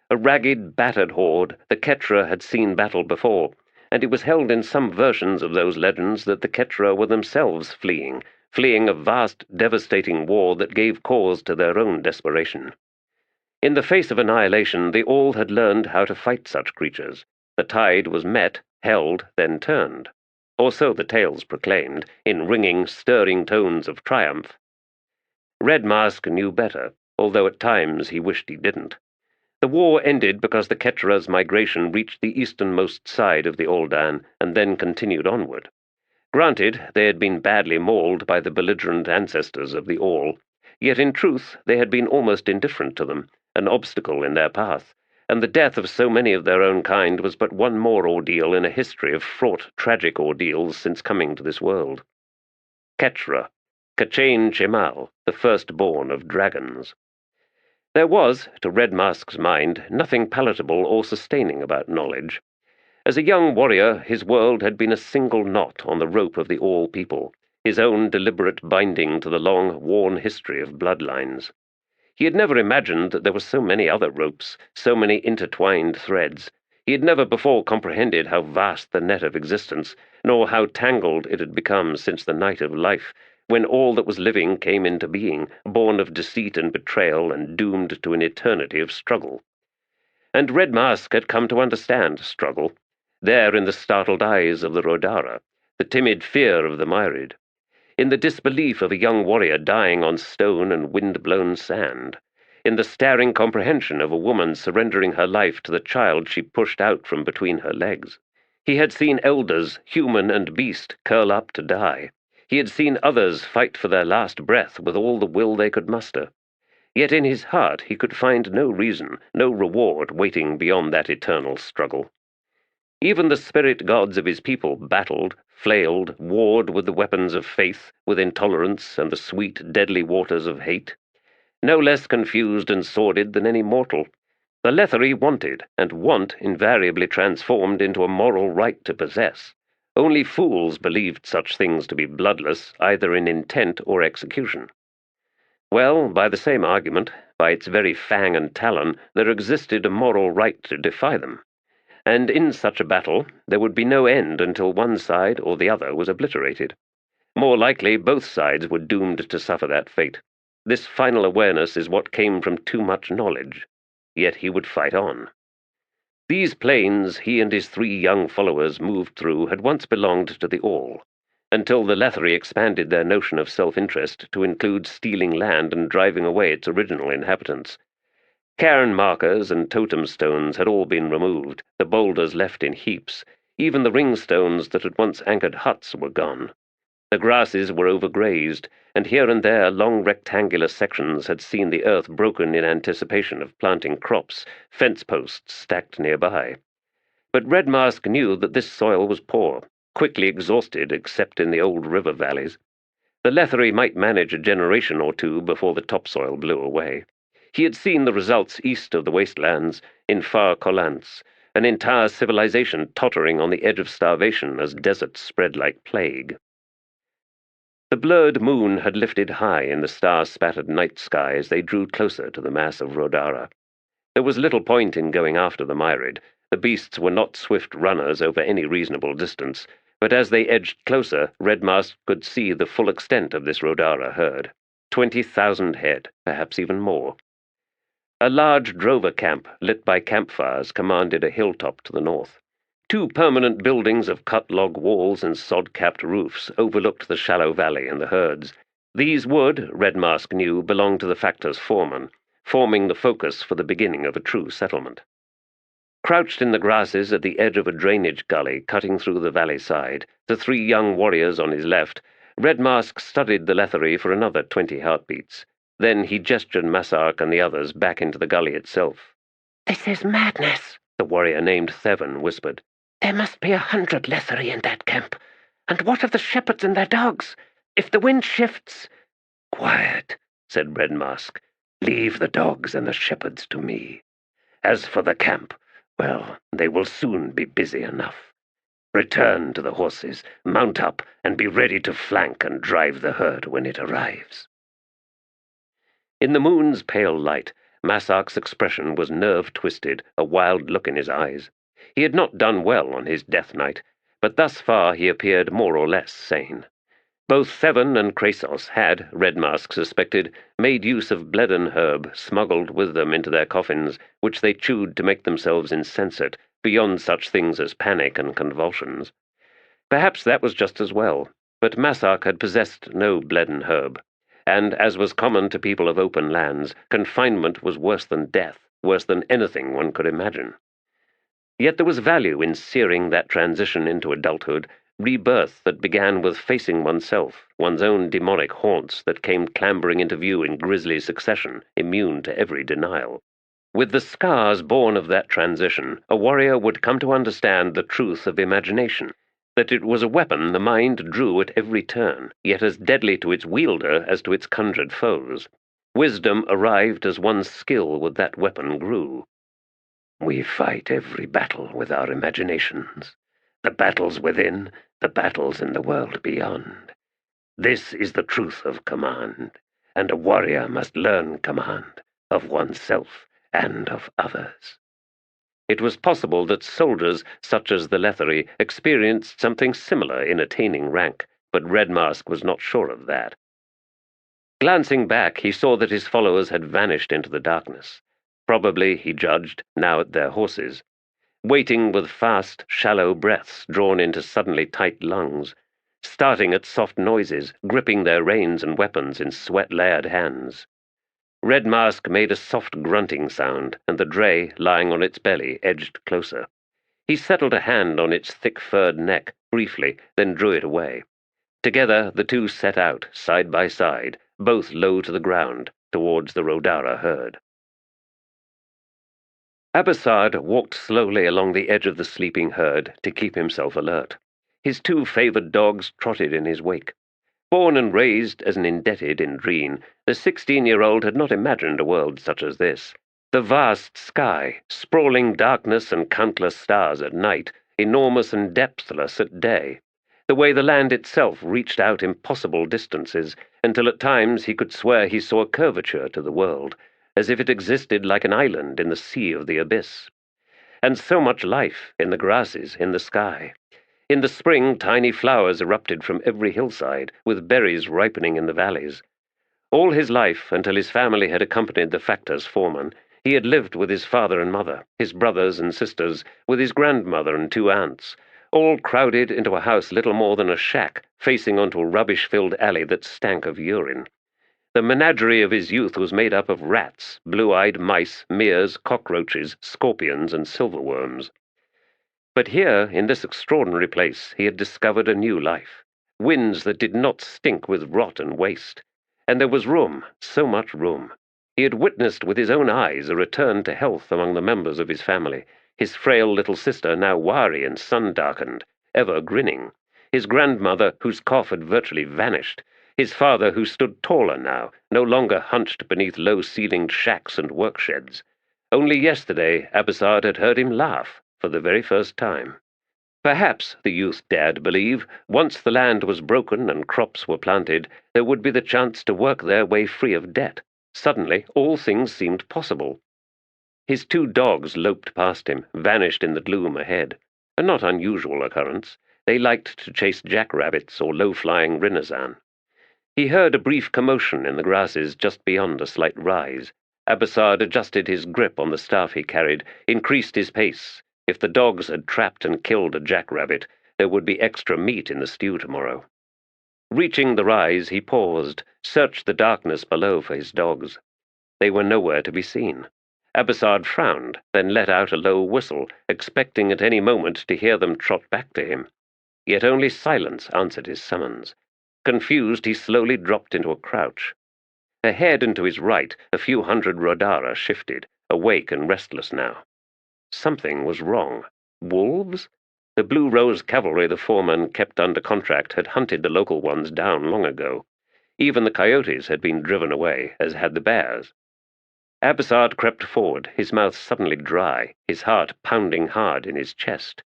A ragged, battered horde, the Ketra had seen battle before, and it was held in some versions of those legends that the Ketra were themselves fleeing a vast, devastating war that gave cause to their own desperation. In the face of annihilation, they all had learned how to fight such creatures. The tide was met, held, then turned. Or so the tales proclaimed, in ringing, stirring tones of triumph. Red Mask knew better, although at times he wished he didn't. The war ended because the Ketra's migration reached the easternmost side of the Aldan and then continued onward. Granted, they had been badly mauled by the belligerent ancestors of the All, yet in truth they had been almost indifferent to them, an obstacle in their path, and the death of so many of their own kind was but one more ordeal in a history of fraught, tragic ordeals since coming to this world. Ketra, Kachain Chemal, the firstborn of dragons. There was, to Red Mask's mind, nothing palatable or sustaining about knowledge. As a young warrior, his world had been a single knot on the rope of the All People, his own deliberate binding to the long, worn history of bloodlines. He had never imagined that there were so many other ropes, so many intertwined threads. He had never before comprehended how vast the net of existence, nor how tangled it had become since the night of life, when all that was living came into being, born of deceit and betrayal and doomed to an eternity of struggle. And Red Mask had come to understand struggle, there in the startled eyes of the Rodara, the timid fear of the Myrid, in the disbelief of a young warrior dying on stone and wind-blown sand, in the staring comprehension of a woman surrendering her life to the child she pushed out from between her legs. He had seen elders, human and beast, curl up to die. He had seen others fight for their last breath with all the will they could muster. Yet in his heart he could find no reason, no reward waiting beyond that eternal struggle. Even the spirit gods of his people battled, flailed, warred with the weapons of faith, with intolerance and the sweet, deadly waters of hate. No less confused and sordid than any mortal. The Letherii wanted, and want invariably transformed into a moral right to possess. Only fools believed such things to be bloodless, either in intent or execution. Well, by the same argument, by its very fang and talon, there existed a moral right to defy them. And in such a battle there would be no end until one side or the other was obliterated. More likely, both sides were doomed to suffer that fate. This final awareness is what came from too much knowledge. Yet he would fight on. These plains he and his 3 young followers moved through had once belonged to the All, until the Letherii expanded their notion of self-interest to include stealing land and driving away its original inhabitants. Cairn markers and totem stones had all been removed, the boulders left in heaps. Even the ring stones that had once anchored huts were gone. The grasses were overgrazed, and here and there long rectangular sections had seen the earth broken in anticipation of planting crops, fence posts stacked nearby. But Red Mask knew that this soil was poor, quickly exhausted except in the old river valleys. The Letherii might manage a generation or two before the topsoil blew away. He had seen the results east of the wastelands, in far Collants, an entire civilization tottering on the edge of starvation as deserts spread like plague. The blurred moon had lifted high in the star-spattered night sky as they drew closer to the mass of Rodara. There was little point in going after the myrid. The beasts were not swift runners over any reasonable distance, but as they edged closer, Red Mask could see the full extent of this Rodara herd. 20,000 head, perhaps even more. A large drover camp, lit by campfires, commanded a hilltop to the north. Two permanent buildings of cut log walls and sod-capped roofs overlooked the shallow valley and the herds. These would, Red Mask knew, belong to the factor's foreman, forming the focus for the beginning of a true settlement. Crouched in the grasses at the edge of a drainage gully cutting through the valley side, the 3 young warriors on his left, Red Mask studied the Letherii for another 20 heartbeats. Then he gestured Masark and the others back into the gully itself. "This is madness," the warrior named Thevan whispered. "There must be 100 Letherii in that camp. And what of the shepherds and their dogs? If the wind shifts—" "Quiet," said Red Mask. "Leave the dogs and the shepherds to me. As for the camp, well, they will soon be busy enough. Return to the horses, mount up, and be ready to flank and drive the herd when it arrives." In the moon's pale light, Masark's expression was nerve-twisted, a wild look in his eyes. He had not done well on his death night, but thus far he appeared more or less sane. Both Thevan and Krasos had, Red Mask suspected, made use of Bledden herb smuggled with them into their coffins, which they chewed to make themselves insensate, beyond such things as panic and convulsions. Perhaps that was just as well, but Masark had possessed no Bledden herb, and, as was common to people of open lands, confinement was worse than death, worse than anything one could imagine. Yet there was value in searing that transition into adulthood, rebirth that began with facing oneself, one's own demonic haunts that came clambering into view in grisly succession, immune to every denial. With the scars born of that transition, a warrior would come to understand the truth of imagination, that it was a weapon the mind drew at every turn, yet as deadly to its wielder as to its conjured foes. Wisdom arrived as one's skill with that weapon grew. "We fight every battle with our imaginations, the battles within, the battles in the world beyond. This is the truth of command, and a warrior must learn command of oneself and of others." It was possible that soldiers, such as the Letherii, experienced something similar in attaining rank, but Red Mask was not sure of that. Glancing back, he saw that his followers had vanished into the darkness. Probably, he judged, now at their horses, waiting with fast, shallow breaths drawn into suddenly tight lungs, starting at soft noises, gripping their reins and weapons in sweat-layered hands. Red Mask made a soft grunting sound, and the dray, lying on its belly, edged closer. He settled a hand on its thick-furred neck, briefly, then drew it away. Together the two set out, side by side, both low to the ground, towards the Rodara herd. Abessard walked slowly along the edge of the sleeping herd to keep himself alert. His 2 favored dogs trotted in his wake. Born and raised as an indebted in Dreen, the 16-year-old had not imagined a world such as this. The vast sky, sprawling darkness and countless stars at night, enormous and depthless at day. The way the land itself reached out impossible distances, until at times he could swear he saw a curvature to the world, as if it existed like an island in the sea of the abyss. And so much life in the grasses, in the sky. In the spring, tiny flowers erupted from every hillside, with berries ripening in the valleys. All his life, until his family had accompanied the factor's foreman, he had lived with his father and mother, his brothers and sisters, with his grandmother and 2 aunts, all crowded into a house little more than a shack, facing onto a rubbish-filled alley that stank of urine. The menagerie of his youth was made up of rats, blue-eyed mice, meres, cockroaches, scorpions, and silverworms. But here, in this extraordinary place, he had discovered a new life, winds that did not stink with rot and waste. And there was room, so much room. He had witnessed with his own eyes a return to health among the members of his family, his frail little sister now wiry and sun-darkened, ever grinning, his grandmother whose cough had virtually vanished, his father who stood taller now, no longer hunched beneath low-ceilinged shacks and work-sheds. Only yesterday Abessard had heard him laugh, for the very first time. Perhaps, the youth dared believe, once the land was broken and crops were planted, there would be the chance to work their way free of debt. Suddenly, all things seemed possible. His 2 dogs loped past him, vanished in the gloom ahead. A not unusual occurrence. They liked to chase jackrabbits or low-flying rhinazan. He heard a brief commotion in the grasses just beyond a slight rise. Abessard adjusted his grip on the staff he carried, increased his pace. If the dogs had trapped and killed a jackrabbit, there would be extra meat in the stew tomorrow. Reaching the rise, he paused, searched the darkness below for his dogs. They were nowhere to be seen. Abessard frowned, then let out a low whistle, expecting at any moment to hear them trot back to him. Yet only silence answered his summons. Confused, he slowly dropped into a crouch. Ahead and to his right, a few hundred Rodara shifted, awake and restless now. Something was wrong. Wolves? The Blue Rose cavalry the foreman kept under contract had hunted the local ones down long ago. Even the coyotes had been driven away, as had the bears. Abessard crept forward, his mouth suddenly dry, his heart pounding hard in his chest.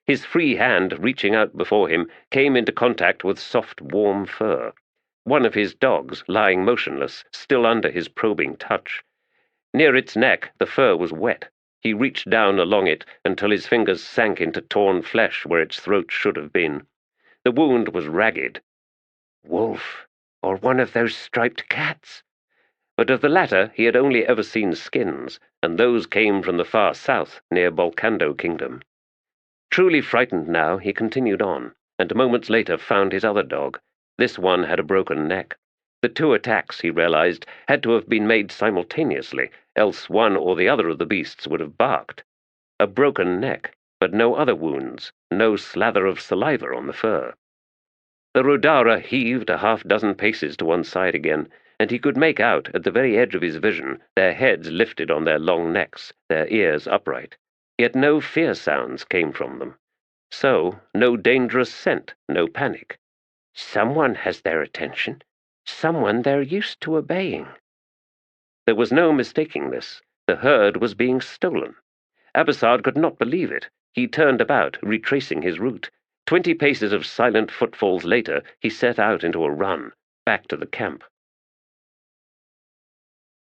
His free hand, reaching out before him, came into contact with soft, warm fur. One of his dogs, lying motionless, still under his probing touch. Near its neck, the fur was wet. He reached down along it until his fingers sank into torn flesh where its throat should have been. The wound was ragged. Wolf, or one of those striped cats. But of the latter he had only ever seen skins, and those came from the far south, near Bolcando Kingdom. Truly frightened now, he continued on, and moments later found his other dog. This one had a broken neck. The 2 attacks, he realized, had to have been made simultaneously, else one or the other of the beasts would have barked. A broken neck, but no other wounds, no slather of saliva on the fur. The Rodara heaved a half-dozen paces to one side again, and he could make out, at the very edge of his vision, their heads lifted on their long necks, their ears upright. Yet no fear sounds came from them. So, no dangerous scent, no panic. Someone has their attention. Someone they're used to obeying. There was no mistaking this. The herd was being stolen. Abessard could not believe it. He turned about, retracing his route. 20 paces of silent footfalls later, he set out into a run, back to the camp.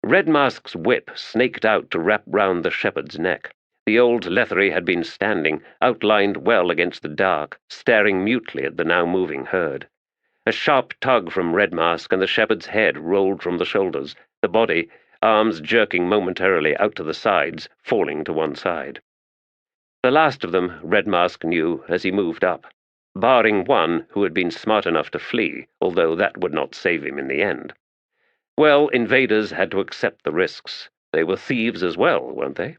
Red Mask's whip snaked out to wrap round the shepherd's neck. The old Letherii had been standing, outlined well against the dark, staring mutely at the now moving herd. A sharp tug from Red Mask, and the shepherd's head rolled from the shoulders, the body, arms jerking momentarily out to the sides, falling to one side. The last of them, Red Mask knew as he moved up, barring one who had been smart enough to flee, although that would not save him in the end. Well, invaders had to accept the risks. They were thieves as well, weren't they?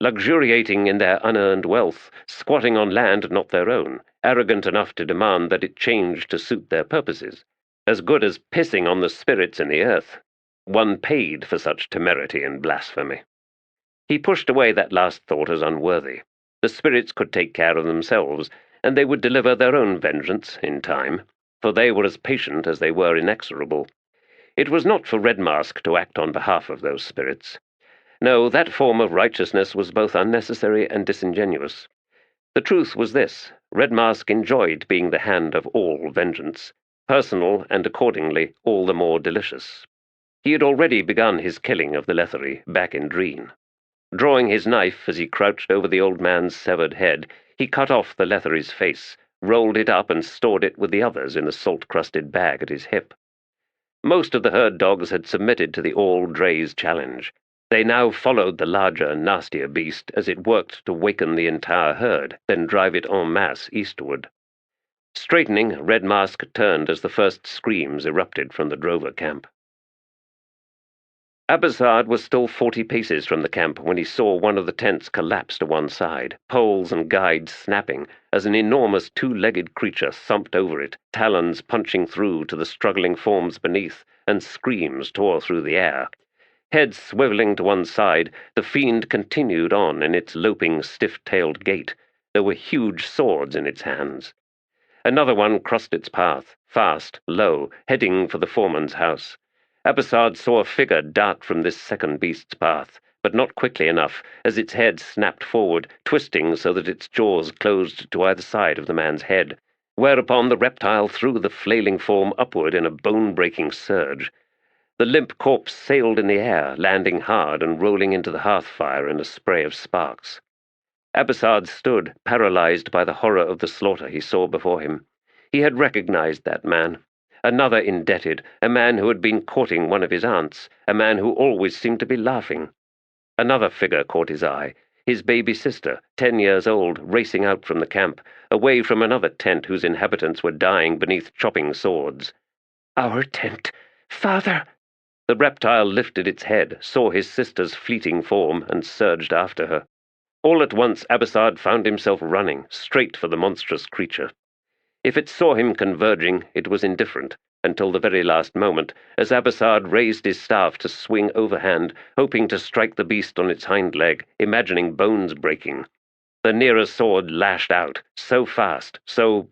Luxuriating in their unearned wealth, squatting on land not their own, arrogant enough to demand that it change to suit their purposes, as good as pissing on the spirits in the earth. One paid for such temerity and blasphemy. He pushed away that last thought as unworthy. The spirits could take care of themselves, and they would deliver their own vengeance in time, for they were as patient as they were inexorable. It was not for Red Mask to act on behalf of those spirits. No, that form of righteousness was both unnecessary and disingenuous. The truth was this: Red Mask enjoyed being the hand of all vengeance, personal and accordingly all the more delicious. He had already begun his killing of the Letherii back in Dreen. Drawing his knife as he crouched over the old man's severed head, he cut off the Letherei's face, rolled it up and stored it with the others in the salt-crusted bag at his hip. Most of the herd dogs had submitted to the all-drays challenge. They now followed the larger, nastier beast as it worked to waken the entire herd, then drive it en masse eastward. Straightening, Red Mask turned as the first screams erupted from the drover camp. Abazad was still 40 paces from the camp when he saw one of the tents collapse to one side, poles and guides snapping, as an enormous two-legged creature thumped over it, talons punching through to the struggling forms beneath, and screams tore through the air. Head swiveling to one side, the fiend continued on in its loping, stiff-tailed gait. There were huge swords in its hands. Another one crossed its path, fast, low, heading for the foreman's house. Abazad saw a figure dart from this second beast's path, but not quickly enough, as its head snapped forward, twisting so that its jaws closed to either side of the man's head, whereupon the reptile threw the flailing form upward in a bone-breaking surge. The limp corpse sailed in the air, landing hard and rolling into the hearth-fire in a spray of sparks. Abazad stood, paralyzed by the horror of the slaughter he saw before him. He had recognized that man. Another indebted, a man who had been courting one of his aunts, a man who always seemed to be laughing. Another figure caught his eye, his baby sister, 10 years old, racing out from the camp, away from another tent whose inhabitants were dying beneath chopping swords. "Our tent! Father!" The reptile lifted its head, saw his sister's fleeting form, and surged after her. All at once Abazad found himself running, straight for the monstrous creature. If it saw him converging, it was indifferent, until the very last moment, as Abazad raised his staff to swing overhand, hoping to strike the beast on its hind leg, imagining bones breaking. The nearer sword lashed out, so fast, so...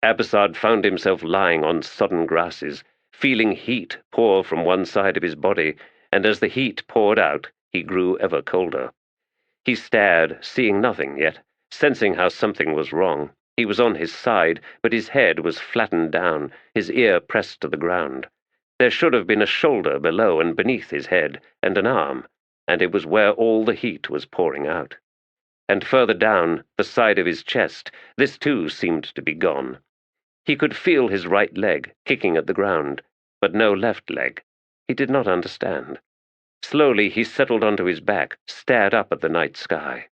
Abazad found himself lying on sodden grasses, feeling heat pour from one side of his body, and as the heat poured out, he grew ever colder. He stared, seeing nothing yet, sensing how something was wrong. He was on his side, but his head was flattened down, his ear pressed to the ground. There should have been a shoulder below and beneath his head, and an arm, and it was where all the heat was pouring out. And further down, the side of his chest, this too seemed to be gone. He could feel his right leg kicking at the ground, but no left leg. He did not understand. Slowly he settled onto his back, stared up at the night sky.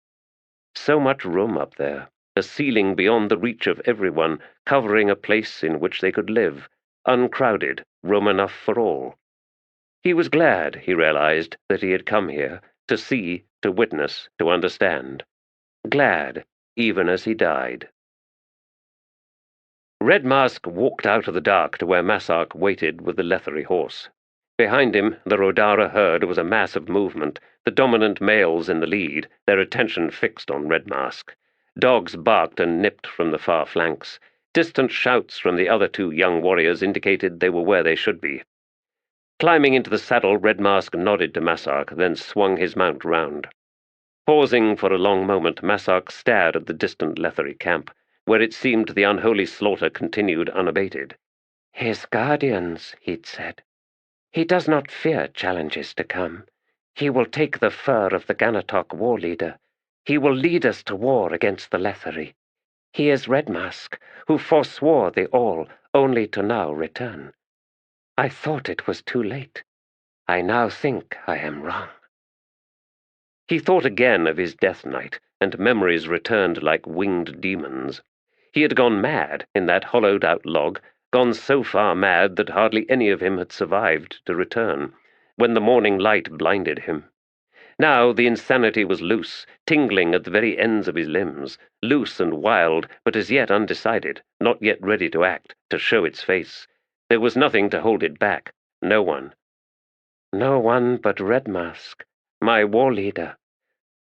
So much room up there, a ceiling beyond the reach of everyone, covering a place in which they could live, uncrowded, room enough for all. He was glad, he realized, that he had come here, to see, to witness, to understand. Glad, even as he died. Red Mask walked out of the dark to where Masark waited with the Letherii horse. Behind him, the Rodara herd was a mass of movement, the dominant males in the lead, their attention fixed on Red Mask. Dogs barked and nipped from the far flanks. Distant shouts from the other two young warriors indicated they were where they should be. Climbing into the saddle, Red Mask nodded to Masark, then swung his mount round. Pausing for a long moment, Masark stared at the distant Letherii camp, where it seemed the unholy slaughter continued unabated. "His guardians," he'd said. "He does not fear challenges to come. He will take the fur of the Ganatok war leader. He will lead us to war against the Letherii. He is Red Mask, who forswore the All, only to now return. I thought it was too late. I now think I am wrong." He thought again of his death night, and memories returned like winged demons. He had gone mad in that hollowed-out log, gone so far mad that hardly any of him had survived to return, when the morning light blinded him. Now the insanity was loose, tingling at the very ends of his limbs, loose and wild, but as yet undecided, not yet ready to act, to show its face. There was nothing to hold it back, no one. No one but Red Mask, my war leader,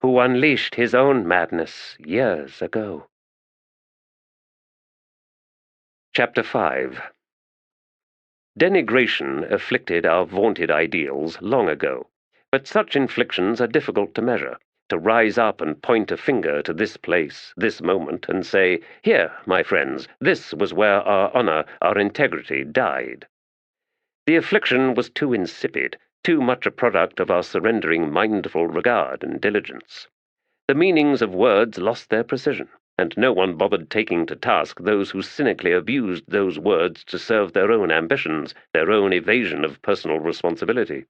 who unleashed his own madness years ago. Chapter 5. Denigration afflicted our vaunted ideals long ago, but such inflictions are difficult to measure, to rise up and point a finger to this place, this moment, and say, "Here, my friends, this was where our honor, our integrity died." The affliction was too insipid, too much a product of our surrendering mindful regard and diligence. The meanings of words lost their precision, and no one bothered taking to task those who cynically abused those words to serve their own ambitions, their own evasion of personal responsibility.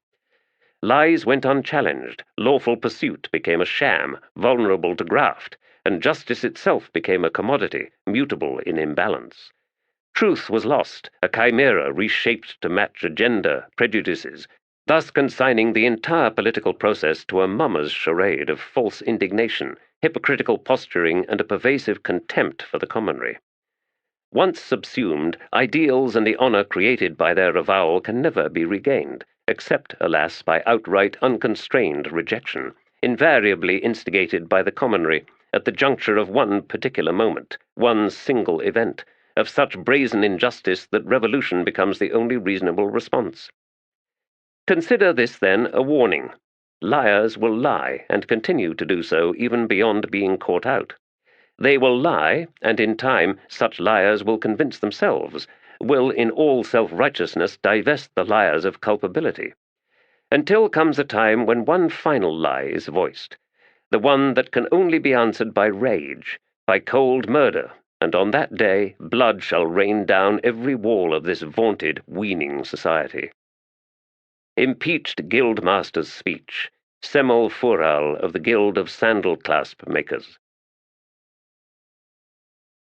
Lies went unchallenged, lawful pursuit became a sham, vulnerable to graft, and justice itself became a commodity, mutable in imbalance. Truth was lost, a chimera reshaped to match agenda, prejudices. thus consigning the entire political process to a mummer's charade of false indignation, hypocritical posturing, and a pervasive contempt for the commonry. Once subsumed, ideals and the honour created by their avowal can never be regained, except, alas, by outright unconstrained rejection, invariably instigated by the commonry at the juncture of one particular moment, one single event, of such brazen injustice that revolution becomes the only reasonable response. Consider this, then, a warning. Liars will lie, and continue to do so even beyond being caught out. They will lie, and in time such liars will convince themselves, will in all self-righteousness divest the liars of culpability, until comes a time when one final lie is voiced, the one that can only be answered by rage, by cold murder, and on that day blood shall rain down every wall of this vaunted, weaning society. Impeached Guildmaster's speech, Semel Fural of the Guild of Sandal-Clasp Makers.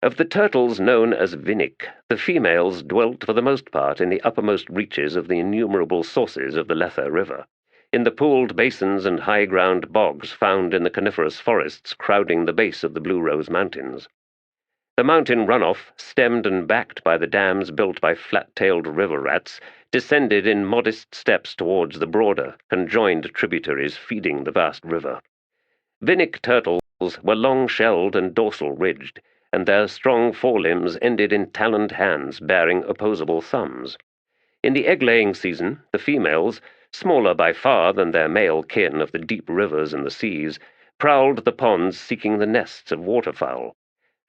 Of the turtles known as Vinnic, the females dwelt for the most part in the uppermost reaches of the innumerable sources of the Lether River, in the pooled basins and high-ground bogs found in the coniferous forests crowding the base of the Blue Rose Mountains. The mountain runoff, stemmed and backed by the dams built by flat-tailed river rats, descended in modest steps towards the broader, conjoined tributaries feeding the vast river. Vinnic turtles were long-shelled and dorsal-ridged, and their strong forelimbs ended in taloned hands bearing opposable thumbs. In the egg-laying season, the females, smaller by far than their male kin of the deep rivers and the seas, prowled the ponds seeking the nests of waterfowl.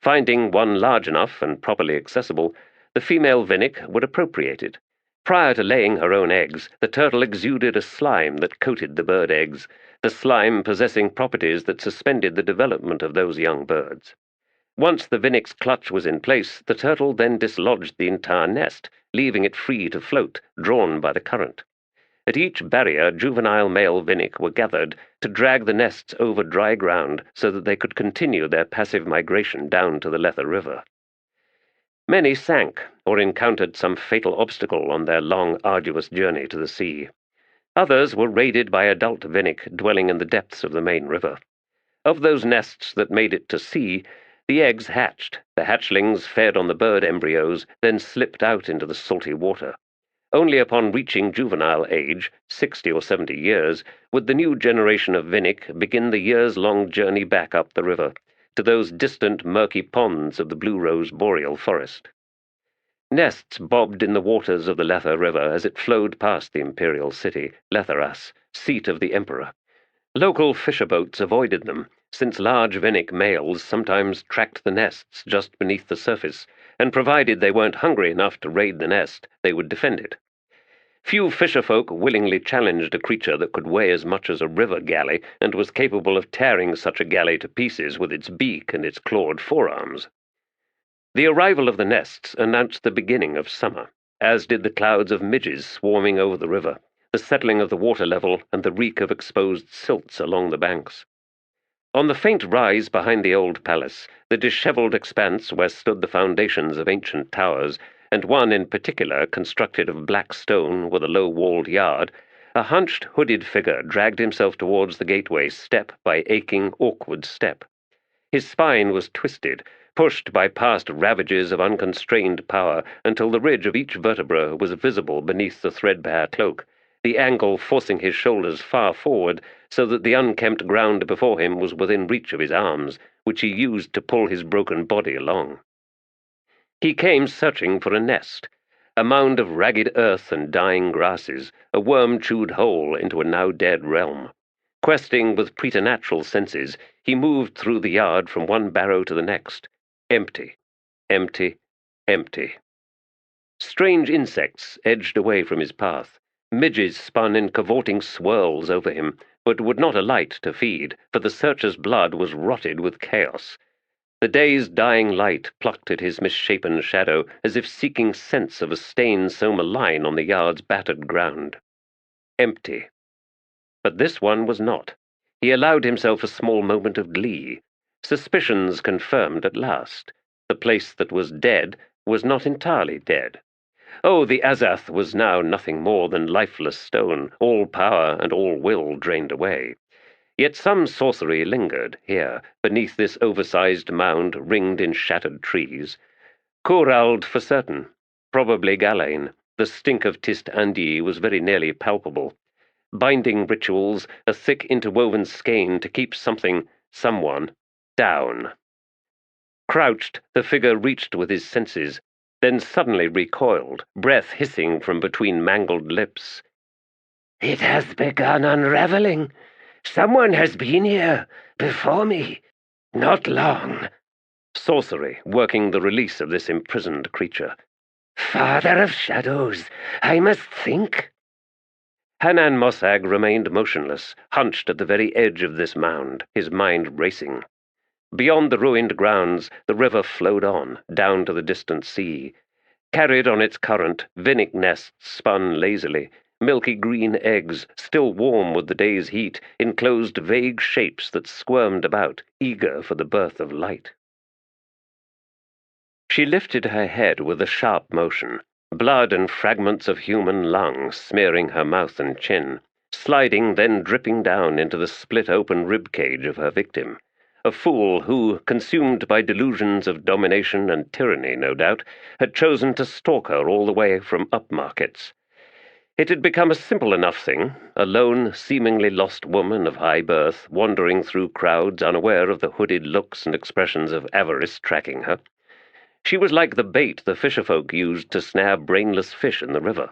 Finding one large enough and properly accessible, the female Vinnic would appropriate it. Prior to laying her own eggs, the turtle exuded a slime that coated the bird eggs, the slime possessing properties that suspended the development of those young birds. Once the Vinnic's clutch was in place, the turtle then dislodged the entire nest, leaving it free to float, drawn by the current. At each barrier, juvenile male Vinnic were gathered to drag the nests over dry ground so that they could continue their passive migration down to the Lether River. Many sank or encountered some fatal obstacle on their long, arduous journey to the sea. Others were raided by adult Vinnic dwelling in the depths of the main river. Of those nests that made it to sea, the eggs hatched, the hatchlings fed on the bird embryos, then slipped out into the salty water. Only upon reaching juvenile age, 60 or 70 years, would the new generation of Vinnic begin the years-long journey back up the river, to those distant murky ponds of the Blue Rose boreal forest. Nests bobbed in the waters of the Lether River as it flowed past the imperial city, Letheras, seat of the emperor. Local fisher boats avoided them, since large Vinnic males sometimes tracked the nests just beneath the surface, and provided they weren't hungry enough to raid the nest, they would defend it. Few fisherfolk willingly challenged a creature that could weigh as much as a river galley and was capable of tearing such a galley to pieces with its beak and its clawed forearms. The arrival of the nests announced the beginning of summer, as did the clouds of midges swarming over the river, the settling of the water level, and the reek of exposed silts along the banks. On the faint rise behind the old palace, the dishevelled expanse where stood the foundations of ancient towers, and one in particular constructed of black stone with a low-walled yard, a hunched, hooded figure dragged himself towards the gateway step by aching, awkward step. His spine was twisted, pushed by past ravages of unconstrained power until the ridge of each vertebra was visible beneath the threadbare cloak, the angle forcing his shoulders far forward so that the unkempt ground before him was within reach of his arms, which he used to pull his broken body along. He came searching for a nest, a mound of ragged earth and dying grasses, a worm-chewed hole into a now-dead realm. Questing with preternatural senses, he moved through the yard from one barrow to the next. Empty, empty, empty. Strange insects edged away from his path. Midges spun in cavorting swirls over him, but would not alight to feed, for the searcher's blood was rotted with chaos. The day's dying light plucked at his misshapen shadow, as if seeking sense of a stain so malign on the yard's battered ground. Empty. But this one was not. He allowed himself a small moment of glee. Suspicions confirmed at last. The place that was dead was not entirely dead. Oh, the Azath was now nothing more than lifeless stone, all power and all will drained away. Yet some sorcery lingered here, beneath this oversized mound ringed in shattered trees. Corald for certain, probably Galain. The stink of Tiste Edur was very nearly palpable. Binding rituals, a thick interwoven skein to keep someone, down. Crouched, the figure reached with his senses, then suddenly recoiled, breath hissing from between mangled lips. It has begun unraveling. Someone has been here, before me. Not long. Sorcery working the release of this imprisoned creature. Father of shadows, I must think. Hanan Mossag remained motionless, hunched at the very edge of this mound, his mind racing. Beyond the ruined grounds, the river flowed on, down to the distant sea. Carried on its current, vinnic nests spun lazily. Milky green eggs, still warm with the day's heat, enclosed vague shapes that squirmed about, eager for the birth of light. She lifted her head with a sharp motion, blood and fragments of human lung smearing her mouth and chin, sliding, then dripping down into the split-open rib-cage of her victim. A fool who, consumed by delusions of domination and tyranny, no doubt, had chosen to stalk her all the way from upmarkets. It had become a simple enough thing, a lone, seemingly lost woman of high birth, wandering through crowds unaware of the hooded looks and expressions of avarice tracking her. She was like the bait the fisherfolk used to snare brainless fish in the river.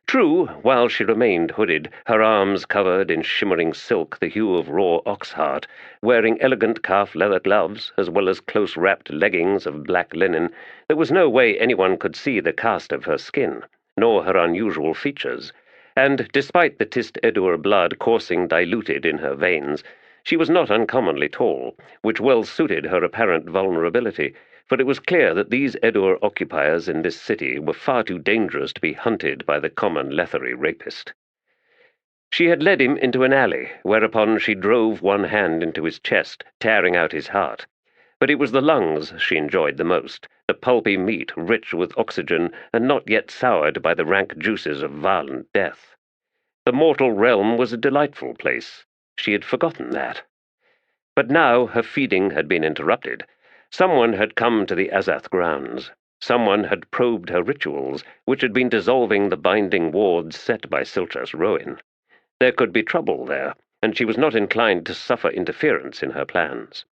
True, while she remained hooded, her arms covered in shimmering silk the hue of raw ox-heart, wearing elegant calf-leather gloves, as well as close-wrapped leggings of black linen, there was no way anyone could see the cast of her skin, nor her unusual features, and, despite the Tiste Edur blood coursing diluted in her veins, she was not uncommonly tall, which well suited her apparent vulnerability, for it was clear that these Edur occupiers in this city were far too dangerous to be hunted by the common Letherii rapist. She had led him into an alley, whereupon she drove one hand into his chest, tearing out his heart. But it was the lungs she enjoyed the most, the pulpy meat rich with oxygen and not yet soured by the rank juices of violent death. The mortal realm was a delightful place. She had forgotten that. But now her feeding had been interrupted. Someone had come to the Azath grounds. Someone had probed her rituals, which had been dissolving the binding wards set by Silchas Rowan. There could be trouble there, and she was not inclined to suffer interference in her plans.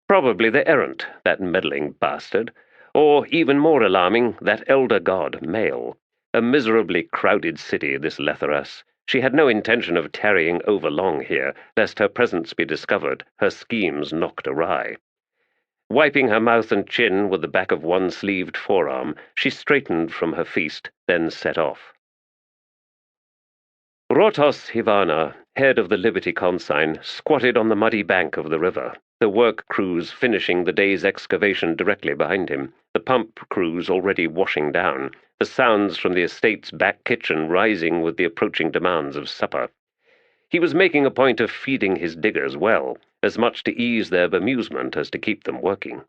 Probably the errant, that meddling bastard, or, even more alarming, that elder god, Male. A miserably crowded city, this Letheras. She had no intention of tarrying overlong here, lest her presence be discovered, her schemes knocked awry. Wiping her mouth and chin with the back of one sleeved forearm, she straightened from her feast, then set off. Rotos Hivana, head of the Liberty Consign, squatted on the muddy bank of the river, the work crews finishing the day's excavation directly behind him, the pump crews already washing down, the sounds from the estate's back kitchen rising with the approaching demands of supper. He was making a point of feeding his diggers well, as much to ease their bemusement as to keep them working.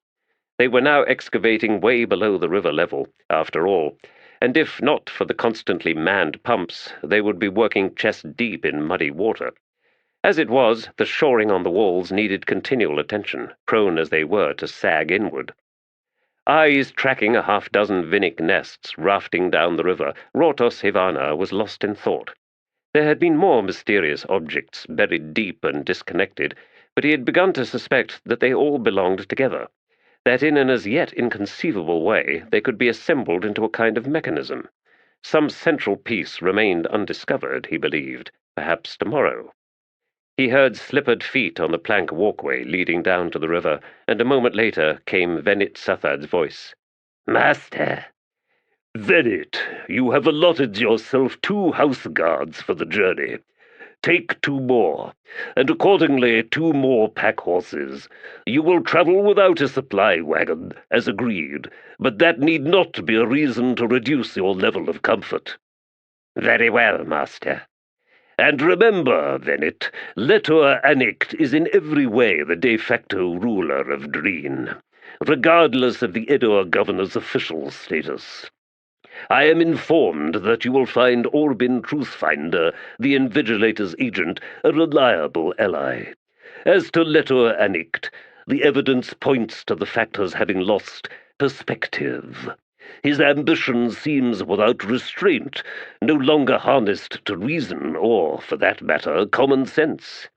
They were now excavating way below the river level, after all, and if not for the constantly manned pumps, they would be working chest-deep in muddy water. As it was, the shoring on the walls needed continual attention, prone as they were to sag inward. Eyes tracking a half-dozen vinnic nests rafting down the river, Rotos Hivana was lost in thought. There had been more mysterious objects buried deep and disconnected, but he had begun to suspect that they all belonged together, that in an as yet inconceivable way they could be assembled into a kind of mechanism. Some central piece remained undiscovered, he believed, perhaps tomorrow. He heard slippered feet on the plank walkway leading down to the river, and a moment later came Venit Sathad's voice. Master. Venit, you have allotted yourself 2 house guards for the journey. Take 2 more, and accordingly 2 more pack horses. You will travel without a supply wagon, as agreed, but that need not be a reason to reduce your level of comfort. Very well, master. And remember, Venit, Letor Anict is in every way the de facto ruler of Dreen, regardless of the Edur governor's official status. I am informed that you will find Orbin Truthfinder, the Invigilator's agent, a reliable ally. As to Letter Anict, the evidence points to the factors having lost perspective. His ambition seems without restraint, no longer harnessed to reason or, for that matter, common sense.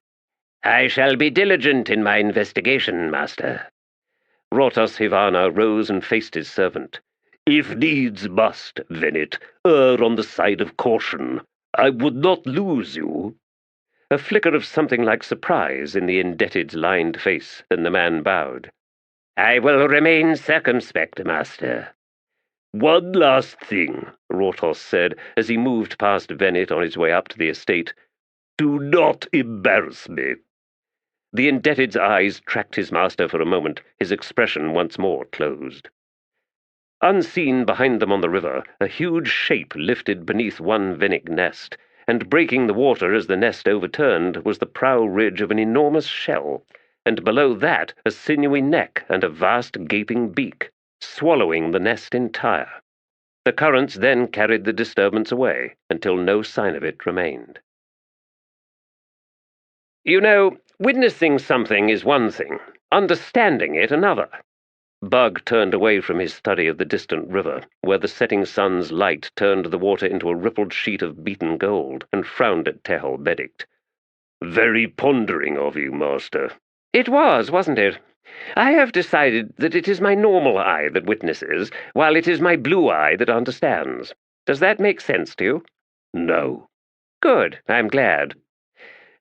I shall be diligent in my investigation, Master. Rotos Hivana rose and faced his servant. If needs must, Venet, err on the side of caution. I would not lose you. A flicker of something like surprise in the indebted's lined face, then the man bowed. I will remain circumspect, Master. One last thing, Rotos said as he moved past Venet on his way up to the estate. Do not embarrass me. The indebted's eyes tracked his master for a moment, his expression once more closed. Unseen behind them on the river, a huge shape lifted beneath one Venik nest, and breaking the water as the nest overturned was the prow ridge of an enormous shell, and below that a sinewy neck and a vast gaping beak, swallowing the nest entire. The currents then carried the disturbance away, until no sign of it remained. You know, witnessing something is one thing, understanding it another. Bugg turned away from his study of the distant river, where the setting sun's light turned the water into a rippled sheet of beaten gold, and frowned at Tehol Beddict. Very pondering of you, Master. It was, wasn't it? I have decided that it is my normal eye that witnesses, while it is my blue eye that understands. Does that make sense to you? No. Good, I'm glad.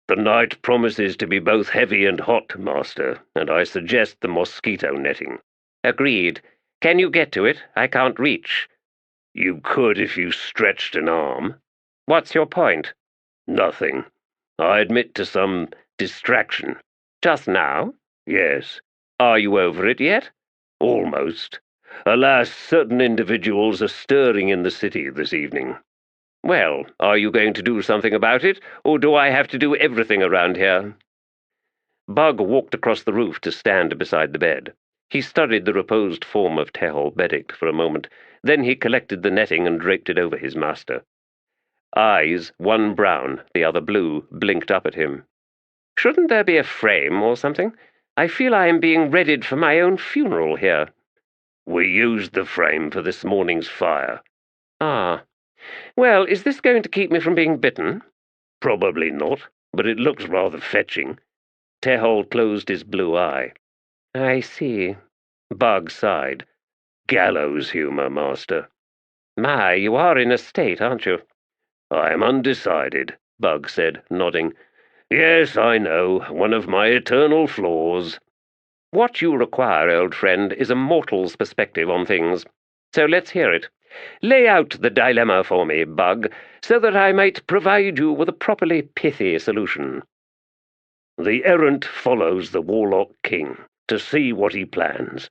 The night promises to be both heavy and hot, Master, and I suggest the mosquito netting. Agreed. Can you get to it? I can't reach. You could if you stretched an arm. What's your point? Nothing. I admit to some distraction. Just now? Yes. Are you over it yet? Almost. Alas, certain individuals are stirring in the city this evening. Well, are you going to do something about it, or do I have to do everything around here? Bugg walked across the roof to stand beside the bed. He studied the reposed form of Tehol Beddict for a moment, then he collected the netting and draped it over his master. Eyes, one brown, the other blue, blinked up at him. Shouldn't there be a frame or something? I feel I am being readied for my own funeral here. We used the frame for this morning's fire. Ah. Well, is this going to keep me from being bitten? Probably not, but it looks rather fetching. Tehol closed his blue eye. I see. Bugg sighed. Gallows humor, Master. My, you are in a state, aren't you? I am undecided, Bugg said, nodding. Yes, I know, one of my eternal flaws. What you require, old friend, is a mortal's perspective on things. So let's hear it. Lay out the dilemma for me, Bugg, so that I might provide you with a properly pithy solution. The errant follows the Warlock King to see what he plans.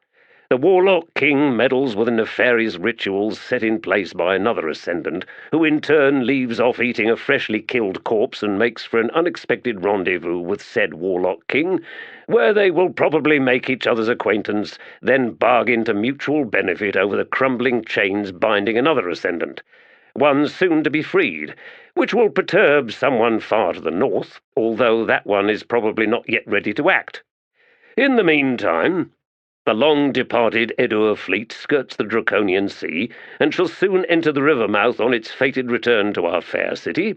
The Warlock King meddles with nefarious rituals set in place by another ascendant, who in turn leaves off eating a freshly killed corpse and makes for an unexpected rendezvous with said Warlock King, where they will probably make each other's acquaintance, then bargain to mutual benefit over the crumbling chains binding another ascendant, one soon to be freed, which will perturb someone far to the north, although that one is probably not yet ready to act. In the meantime, the long-departed Edur fleet skirts the Draconian Sea, and shall soon enter the river mouth on its fated return to our fair city,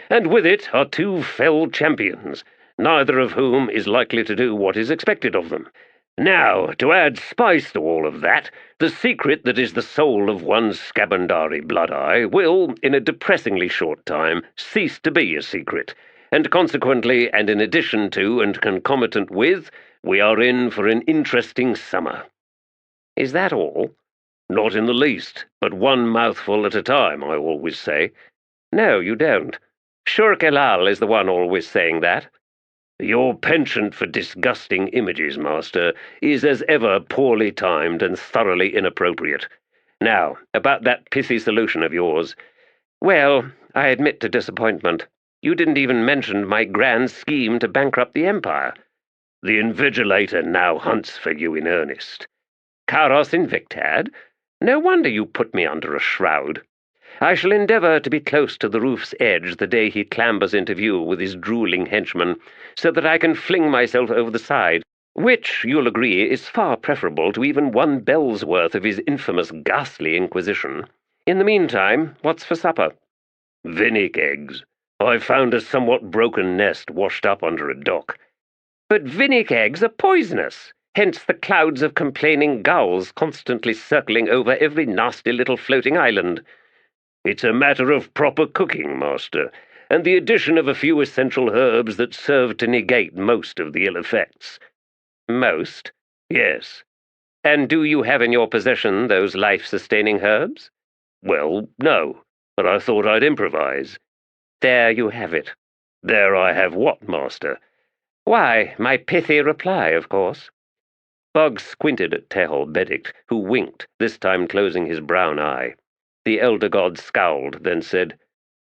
and with it are two fell champions, neither of whom is likely to do what is expected of them. Now, to add spice to all of that, the secret that is the soul of one Scabandari blood-eye will, in a depressingly short time, cease to be a secret, and consequently, and in addition to and concomitant with, we are in for an interesting summer. Is that all? Not in the least, but one mouthful at a time, I always say. No, you don't. Shurk-Elal is the one always saying that. Your penchant for disgusting images, Master, is as ever poorly timed and thoroughly inappropriate. Now, about that pithy solution of yours. Well, I admit to disappointment. You didn't even mention my grand scheme to bankrupt the Empire. The Invigilator now hunts for you in earnest. Karos Invictad? No wonder you put me under a shroud. I shall endeavour to be close to the roof's edge the day he clambers into view with his drooling henchman, so that I can fling myself over the side, which, you'll agree, is far preferable to even 1 bell's worth of his infamous ghastly inquisition. In the meantime, what's for supper? Vinnick eggs. I found a somewhat broken nest washed up under a dock. But vinnick eggs are poisonous. Hence the clouds of complaining gulls constantly circling over every nasty little floating island. It's a matter of proper cooking, master, and the addition of a few essential herbs that serve to negate most of the ill effects. Most? Yes. And do you have in your possession those life-sustaining herbs? Well, no, but I thought I'd improvise. There you have it. There I have what, master? Why, my pithy reply, of course. Bugg squinted at Tehol Beddict, who winked, this time closing his brown eye. The elder god scowled, then said,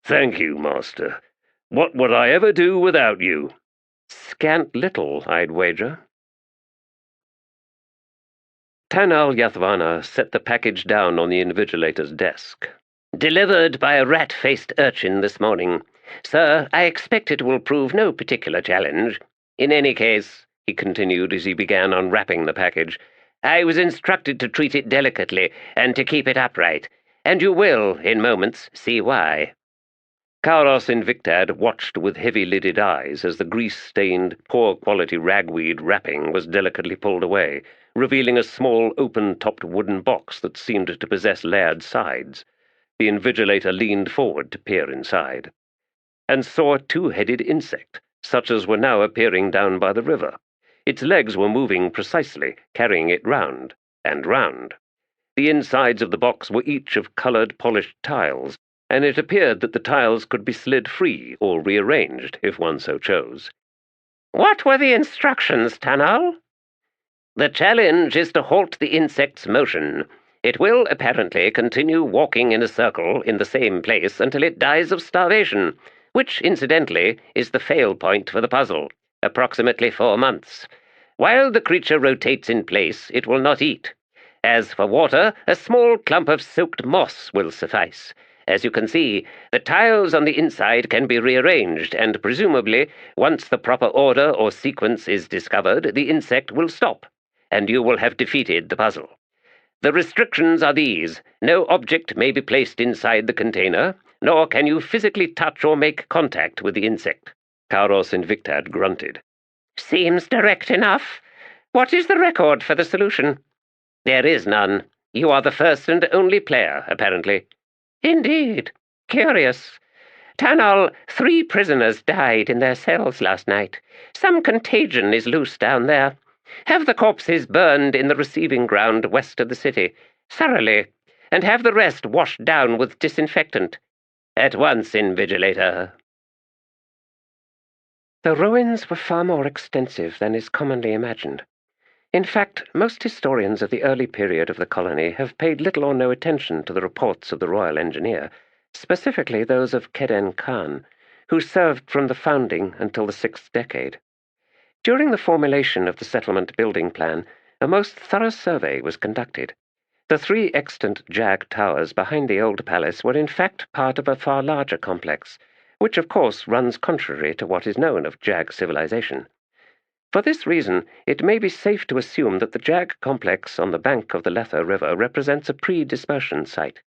"Thank you, master. What would I ever do without you?" "Scant little, I'd wager." Tanal Yathvana set the package down on the invigilator's desk. "Delivered by a rat-faced urchin this morning. Sir, I expect it will prove no particular challenge. In any case," he continued as he began unwrapping the package, "I was instructed to treat it delicately and to keep it upright, and you will, in moments, see why." Kauros Invictad watched with heavy-lidded eyes as the grease-stained, poor-quality ragweed wrapping was delicately pulled away, revealing a small, open-topped wooden box that seemed to possess layered sides. The invigilator leaned forward to peer inside, and saw a 2-headed insect, such as were now appearing down by the river. Its legs were moving precisely, carrying it round and round. The insides of the box were each of coloured, polished tiles, and it appeared that the tiles could be slid free or rearranged if one so chose. "What were the instructions, Tanal?" "The challenge is to halt the insect's motion. It will, apparently, continue walking in a circle in the same place until it dies of starvation, which, incidentally, is the fail point for the puzzle, approximately 4 months. While the creature rotates in place, it will not eat. As for water, a small clump of soaked moss will suffice. As you can see, the tiles on the inside can be rearranged, and presumably, once the proper order or sequence is discovered, the insect will stop, and you will have defeated the puzzle. The restrictions are these: no object may be placed inside the container, nor can you physically touch or make contact with the insect." Kauros Invictad grunted. "Seems direct enough. What is the record for the solution?" "There is none. You are the first and only player, apparently." "Indeed. Curious. Tanal, 3 prisoners died in their cells last night. Some contagion is loose down there. Have the corpses burned in the receiving ground west of the city, thoroughly, and have the rest washed down with disinfectant. At once, Invigilator." The ruins were far more extensive than is commonly imagined. In fact, most historians of the early period of the colony have paid little or no attention to the reports of the Royal Engineer, specifically those of Keden Khan, who served from the founding until the 6th decade. During the formulation of the settlement building plan, a most thorough survey was conducted. The 3 extant Jag towers behind the old palace were in fact part of a far larger complex, which of course runs contrary to what is known of Jag civilization. For this reason, it may be safe to assume that the Jag complex on the bank of the Lether River represents a pre-dispersion site.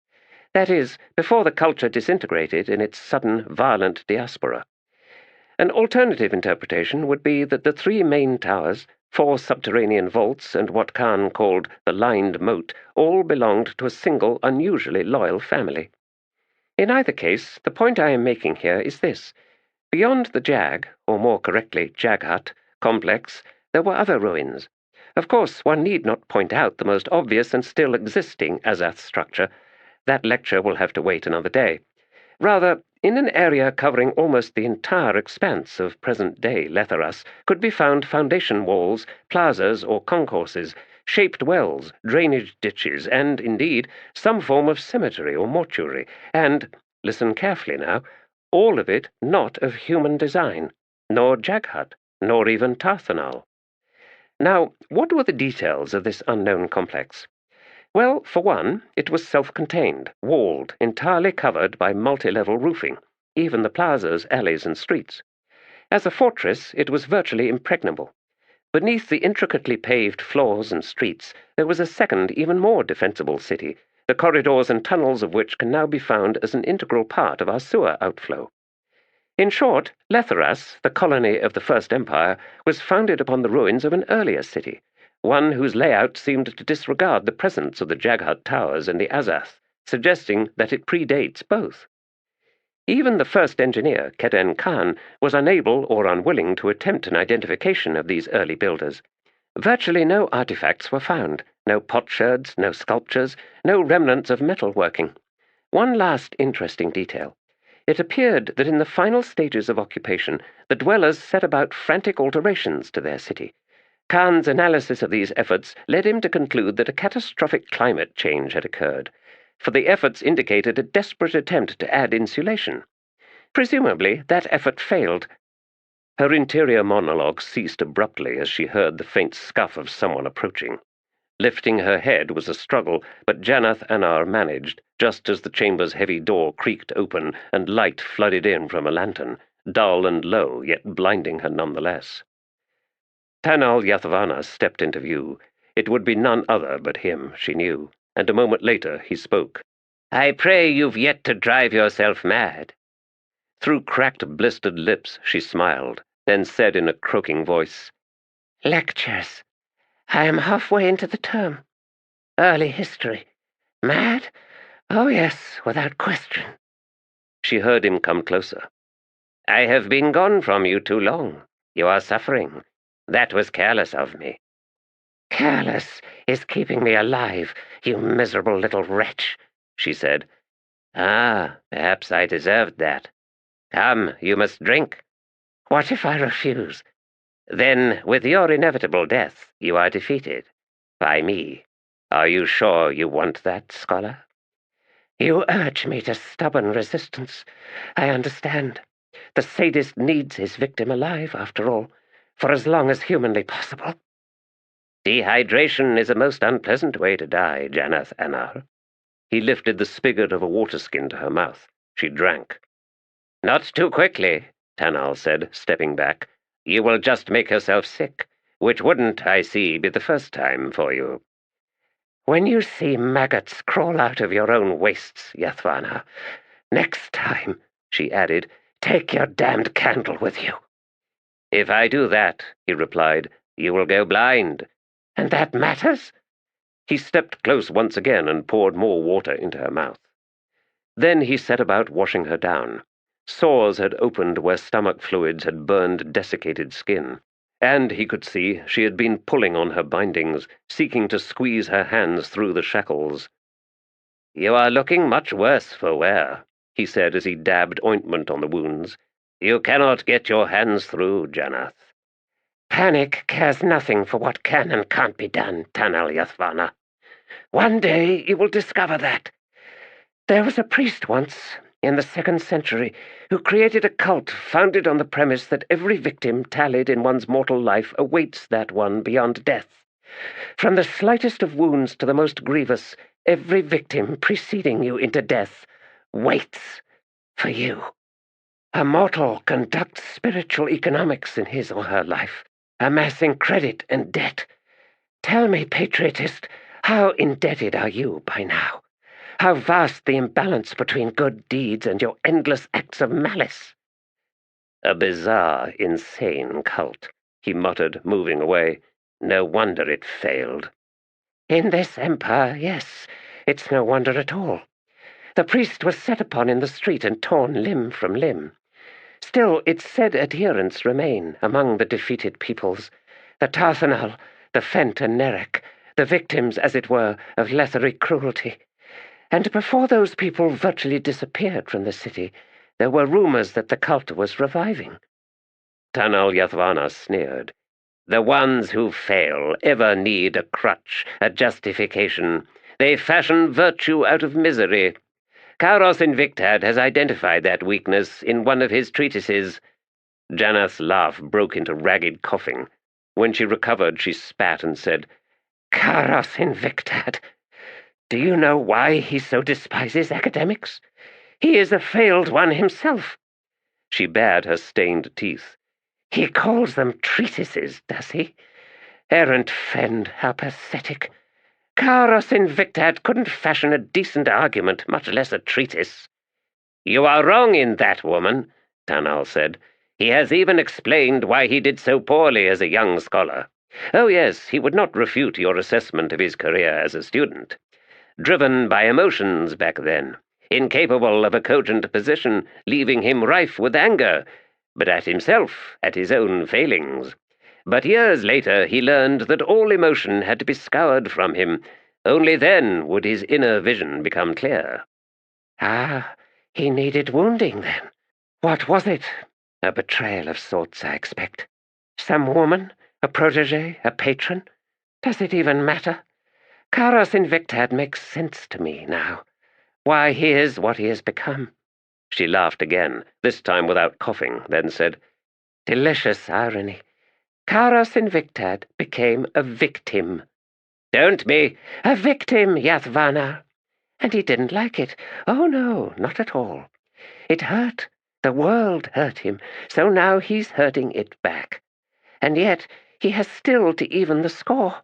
That is, before the culture disintegrated in its sudden, violent diaspora. An alternative interpretation would be that the 3 main towers, 4 subterranean vaults, and what Khan called the lined moat, all belonged to a single, unusually loyal family. In either case, the point I am making here is this. Beyond the Jag, or more correctly, Jaghut, complex, there were other ruins. Of course, one need not point out the most obvious and still existing Azath structure. That lecture will have to wait another day. Rather, in an area covering almost the entire expanse of present-day Letheras could be found foundation walls, plazas, or concourses, shaped wells, drainage ditches, and, indeed, some form of cemetery or mortuary, and, listen carefully now, all of it not of human design, nor Jaghut, nor even Tarthanal. Now, what were the details of this unknown complex? Well, for one, it was self-contained, walled, entirely covered by multi-level roofing, even the plazas, alleys, and streets. As a fortress, it was virtually impregnable. Beneath the intricately paved floors and streets, there was a second, even more defensible city, the corridors and tunnels of which can now be found as an integral part of our sewer outflow. In short, Letheras, the colony of the First Empire, was founded upon the ruins of an earlier city, one whose layout seemed to disregard the presence of the Jaghut Towers and the Azath, suggesting that it predates both. Even the first engineer, Keden Khan, was unable or unwilling to attempt an identification of these early builders. Virtually no artifacts were found, no potsherds, no sculptures, no remnants of metalworking. One last interesting detail. It appeared that in the final stages of occupation, the dwellers set about frantic alterations to their city. Khan's analysis of these efforts led him to conclude that a catastrophic climate change had occurred, for the efforts indicated a desperate attempt to add insulation. Presumably, that effort failed. Her interior monologue ceased abruptly as she heard the faint scuff of someone approaching. Lifting her head was a struggle, but Janath Anar managed, just as the chamber's heavy door creaked open and light flooded in from a lantern, dull and low, yet blinding her nonetheless. Tanal Yathvana stepped into view. It would be none other but him, she knew, and a moment later he spoke. "I pray you've yet to drive yourself mad." Through cracked, blistered lips she smiled, then said in a croaking voice, "Lectures. I am halfway into the term. Early history. Mad? Oh yes, without question." She heard him come closer. "I have been gone from you too long. You are suffering. That was careless of me." "Careless is keeping me alive, you miserable little wretch," she said. "Ah, perhaps I deserved that. Come, you must drink." "What if I refuse?" "Then, with your inevitable death, you are defeated. By me. Are you sure you want that, scholar?" "You urge me to stubborn resistance. I understand. The sadist needs his victim alive, after all, for as long as humanly possible." "Dehydration is a most unpleasant way to die, Janath Anar." He lifted the spigot of a waterskin to her mouth. She drank. "Not too quickly," Tanal said, stepping back. "You will just make yourself sick, which wouldn't, I see, be the first time for you." "When you see maggots crawl out of your own wastes, Yathvana, next time," she added, "take your damned candle with you." "If I do that," he replied, "you will go blind." "And that matters?" He stepped close once again and poured more water into her mouth. Then he set about washing her down. Sores had opened where stomach fluids had burned desiccated skin, and, he could see, she had been pulling on her bindings, seeking to squeeze her hands through the shackles. "You are looking much worse for wear," he said as he dabbed ointment on the wounds. "You cannot get your hands through, Janath." "Panic cares nothing for what can and can't be done, Tanal Yathvana. One day you will discover that. There was a priest once, in the 2nd century, who created a cult founded on the premise that every victim tallied in one's mortal life awaits that one beyond death. From the slightest of wounds to the most grievous, every victim preceding you into death waits for you. A mortal conducts spiritual economics in his or her life, amassing credit and debt. Tell me, patriotist, how indebted are you by now? How vast the imbalance between good deeds and your endless acts of malice?" "A bizarre, insane cult," he muttered, moving away. "No wonder it failed." "In this empire, yes. It's no wonder at all. The priest was set upon in the street and torn limb from limb. Still, its said adherents remain among the defeated peoples, the Tarthanal, the Fent and Nerek, the victims, as it were, of Letherii cruelty. And before those people virtually disappeared from the city, there were rumors that the cult was reviving." Tanal Yathvana sneered. "The ones who fail ever need a crutch, a justification. They fashion virtue out of misery. Kairos Invictad has identified that weakness in one of his treatises." Janath's laugh broke into ragged coughing. When she recovered, she spat and said, "Kairos Invictad. Do you know why he so despises academics? He is a failed one himself." She bared her stained teeth. "He calls them treatises, does he? Errant friend, how pathetic. Caros Invictad couldn't fashion a decent argument, much less a treatise." "You are wrong in that, woman," Tanal said. "He has even explained why he did so poorly as a young scholar. Oh yes, he would not refute your assessment of his career as a student. Driven by emotions back then, incapable of a cogent position, leaving him rife with anger, but at himself, at his own failings. But years later he learned that all emotion had to be scoured from him. Only then would his inner vision become clear." "Ah, he needed wounding, then. What was it? A betrayal of sorts, I expect. Some woman? A protege? A patron? Does it even matter? Caros Invictad makes sense to me now. Why he is what he has become." She laughed again, this time without coughing, then said, "Delicious irony. Caros Invictad became a victim." "Don't me!" "A victim, Yathvana. And he didn't like it. Oh, no, not at all. It hurt. The world hurt him, so now he's hurting it back. And yet he has still to even the score.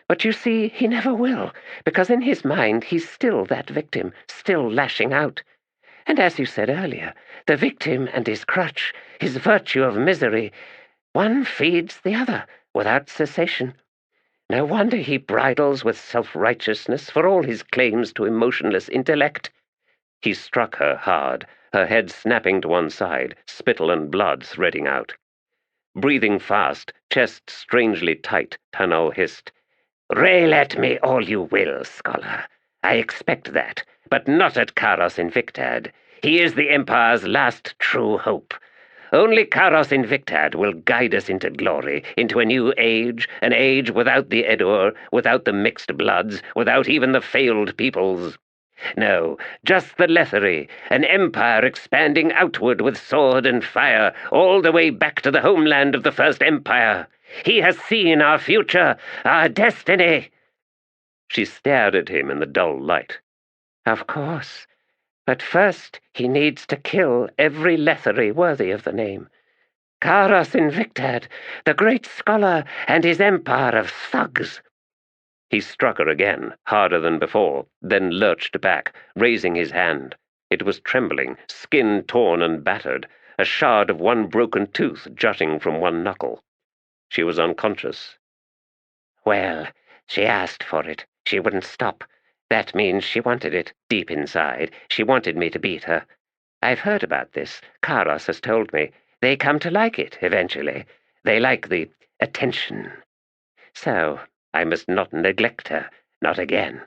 But you see, he never will, because in his mind he's still that victim, still lashing out. And as you said earlier, the victim and his crutch, his virtue of misery, one feeds the other without cessation. No wonder he bridles with self-righteousness for all his claims to emotionless intellect." He struck her hard, her head snapping to one side, spittle and blood threading out. Breathing fast, chest strangely tight, Tanal hissed, "Rail at me all you will, scholar. I expect that, but not at Caros Invictad. He is the Empire's last true hope. Only Caros Invictad will guide us into glory, into a new age, an age without the Edur, without the mixed bloods, without even the failed peoples. No, just the Letherii, an empire expanding outward with sword and fire, all the way back to the homeland of the First Empire. He has seen our future, our destiny." She stared at him in the dull light. "Of course. But first he needs to kill every Letherii worthy of the name. Caros Invictad, the great scholar, and his empire of thugs." He struck her again, harder than before, then lurched back, raising his hand. It was trembling, skin torn and battered, a shard of one broken tooth jutting from one knuckle. She was unconscious. "Well, she asked for it. She wouldn't stop. That means she wanted it, deep inside. She wanted me to beat her. I've heard about this. Caros has told me. They come to like it, eventually. They like the attention. So I must not neglect her, not again.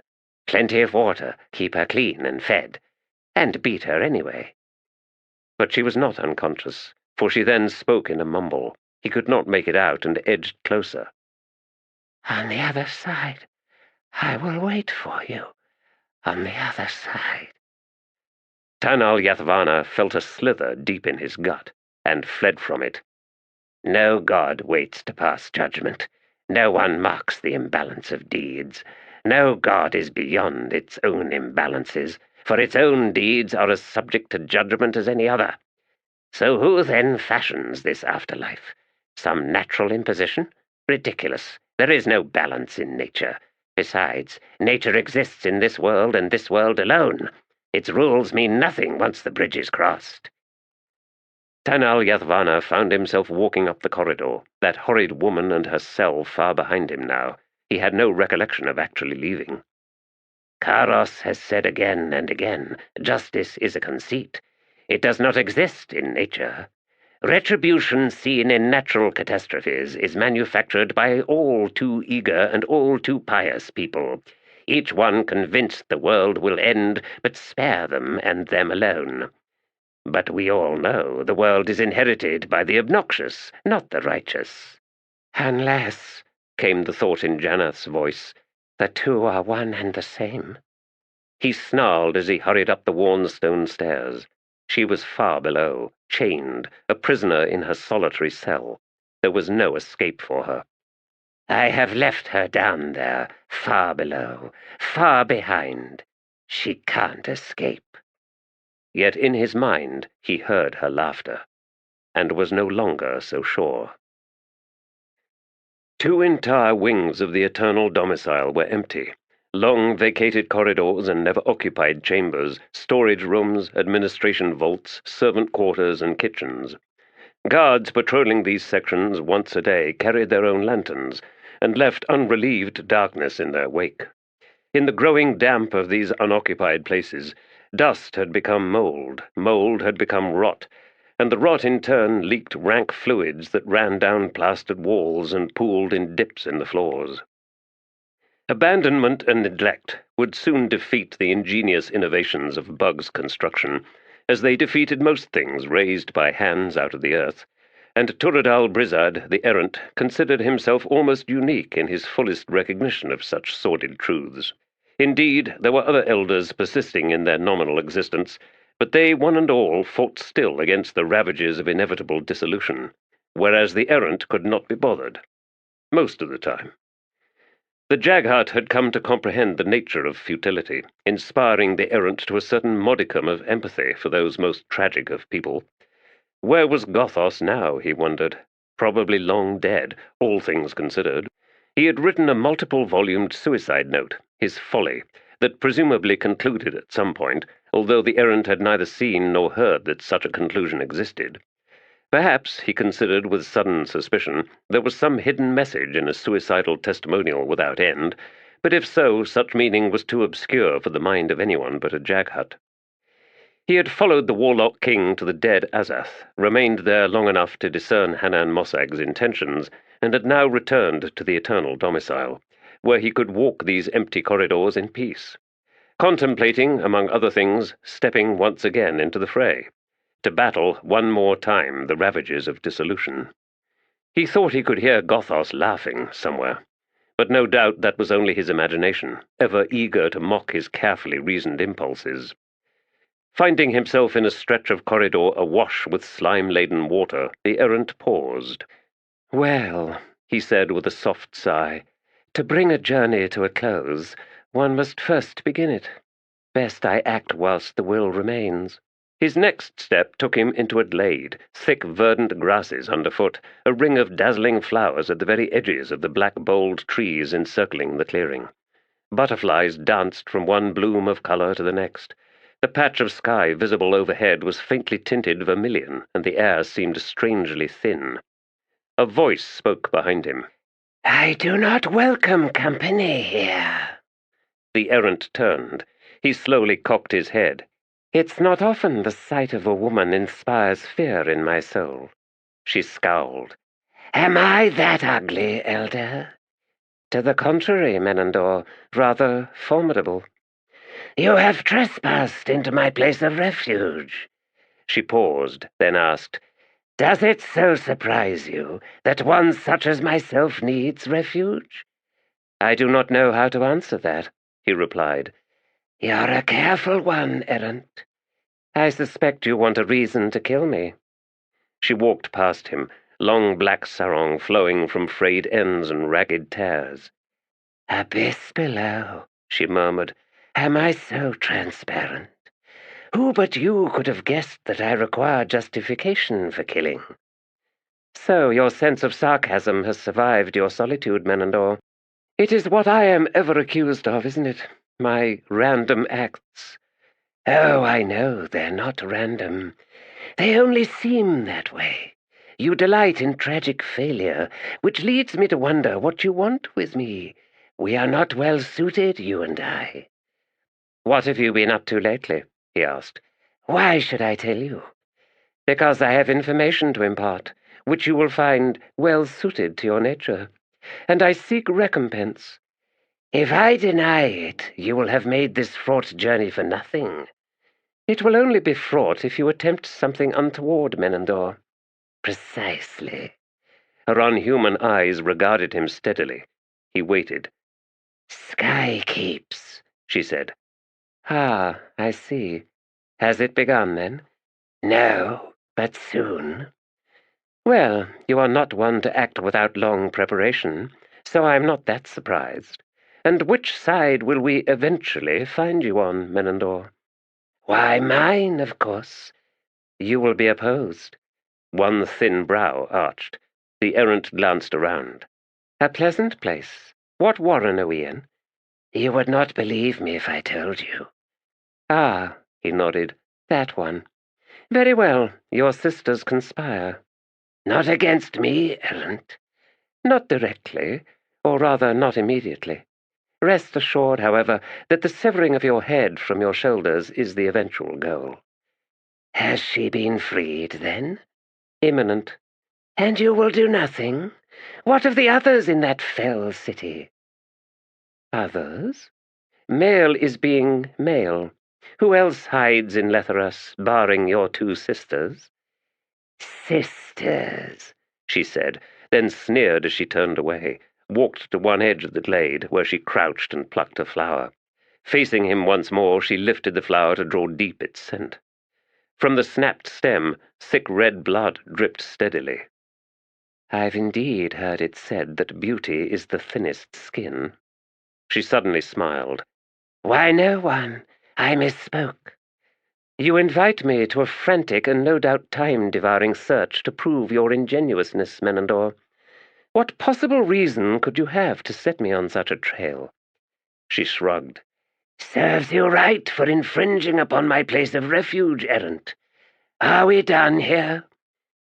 Plenty of water, keep her clean and fed, and beat her anyway." But she was not unconscious, for she then spoke in a mumble. He could not make it out and edged closer. "On the other side. I will wait for you. On the other side." Tanal Yathvana felt a slither deep in his gut, and fled from it. No god waits to pass judgment. No one marks the imbalance of deeds. No god is beyond its own imbalances, for its own deeds are as subject to judgment as any other. So who then fashions this afterlife? Some natural imposition? Ridiculous. There is no balance in nature. Besides, nature exists in this world and this world alone. Its rules mean nothing once the bridge is crossed. Tanal Yathvana found himself walking up the corridor, that horrid woman and her cell far behind him now. He had no recollection of actually leaving. "Caros has said again and again, justice is a conceit. It does not exist in nature. Retribution seen in natural catastrophes is manufactured by all too eager and all too pious people, each one convinced the world will end, but spare them and them alone. But we all know the world is inherited by the obnoxious, not the righteous." "Unless," came the thought in Janath's voice, "the two are one and the same." He snarled as he hurried up the worn stone stairs. She was far below, chained, a prisoner in her solitary cell. There was no escape for her. I have left her down there, far below, far behind. She can't escape." Yet in his mind he heard her laughter, and was no longer so sure. 2 entire wings of the eternal domicile were empty. Long vacated corridors and never occupied chambers, storage rooms, administration vaults, servant quarters, and kitchens. Guards patrolling these sections once a day carried their own lanterns, and left unrelieved darkness in their wake. In the growing damp of these unoccupied places, dust had become mold had become rot, and the rot in turn leaked rank fluids that ran down plastered walls and pooled in dips in the floors. Abandonment and neglect would soon defeat the ingenious innovations of Bugg's construction, as they defeated most things raised by hands out of the earth, and Turadal Brizad, the errant, considered himself almost unique in his fullest recognition of such sordid truths. Indeed, there were other elders persisting in their nominal existence, but they one and all fought still against the ravages of inevitable dissolution, whereas the errant could not be bothered. Most of the time. The Jaghut had come to comprehend the nature of futility, inspiring the errant to a certain modicum of empathy for those most tragic of people. Where was Gothos now, he wondered? Probably long dead, all things considered. He had written a multiple-volumed suicide note, his folly, that presumably concluded at some point, although the errant had neither seen nor heard that such a conclusion existed. Perhaps, he considered with sudden suspicion, there was some hidden message in a suicidal testimonial without end, but if so, such meaning was too obscure for the mind of anyone but a Jaghut. He had followed the warlock king to the dead Azath, remained there long enough to discern Hanan Mossag's intentions, and had now returned to the eternal domicile, where he could walk these empty corridors in peace, contemplating, among other things, stepping once again into the fray, to battle one more time the ravages of dissolution. He thought he could hear Gothos laughing somewhere, but no doubt that was only his imagination, ever eager to mock his carefully reasoned impulses. Finding himself in a stretch of corridor awash with slime-laden water, the errant paused. "Well," he said with a soft sigh, "to bring a journey to a close, one must first begin it. Best I act whilst the will remains." His next step took him into a glade, thick verdant grasses underfoot, a ring of dazzling flowers at the very edges of the black-boled trees encircling the clearing. Butterflies danced from one bloom of colour to the next. The patch of sky visible overhead was faintly tinted vermilion, and the air seemed strangely thin. A voice spoke behind him. "I do not welcome company here." The errant turned. He slowly cocked his head. "It's not often the sight of a woman inspires fear in my soul." She scowled. "Am I that ugly, Elder?" "To the contrary, Menandor, rather formidable." "You have trespassed into my place of refuge." She paused, then asked, "Does it so surprise you that one such as myself needs refuge?" "I do not know how to answer that," he replied. "You're a careful one, errant." "I suspect you want a reason to kill me." She walked past him, long black sarong flowing from frayed ends and ragged tears. "Abyss below," she murmured. "Am I so transparent? Who but you could have guessed that I require justification for killing?" "So your sense of sarcasm has survived your solitude, Menandor. It is what I am ever accused of, isn't it? My random acts." "Oh, I know they're not random. They only seem that way. You delight in tragic failure, which leads me to wonder what you want with me. We are not well suited, you and I." "What have you been up to lately?" he asked. "Why should I tell you?" "Because I have information to impart, which you will find well suited to your nature, and I seek recompense." "If I deny it, you will have made this fraught journey for nothing." "It will only be fraught if you attempt something untoward, Menandor." "Precisely." Her unhuman eyes regarded him steadily. He waited. "Sky keeps," she said. "Ah, I see. Has it begun, then?" "No, but soon." "Well, you are not one to act without long preparation, so I'm not that surprised. And which side will we eventually find you on, Menandor? Why, mine, of course. You will be opposed. One thin brow arched. The errant glanced around. A pleasant place. What warren are we in? You would not believe me if I told you. Ah, he nodded. That one. Very well, your sisters conspire. Not against me, errant. Not directly, or rather not immediately. Rest assured, however, that the severing of your head from your shoulders is the eventual goal. Has she been freed, then? Imminent. And you will do nothing? What of the others in that fell city? Others? Male is being male. Who else hides in Letheras, barring your two sisters? Sisters, she said, then sneered as she turned away, walked to one edge of the glade, where she crouched and plucked a flower. Facing him once more, she lifted the flower to draw deep its scent. From the snapped stem, thick red blood dripped steadily. I've indeed heard it said that beauty is the thinnest skin. She suddenly smiled. Why, no one. I misspoke. You invite me to a frantic and no doubt time-devouring search to prove your ingenuousness, Menandor. What possible reason could you have to set me on such a trail? She shrugged. Serves you right for infringing upon my place of refuge, errant. Are we done here?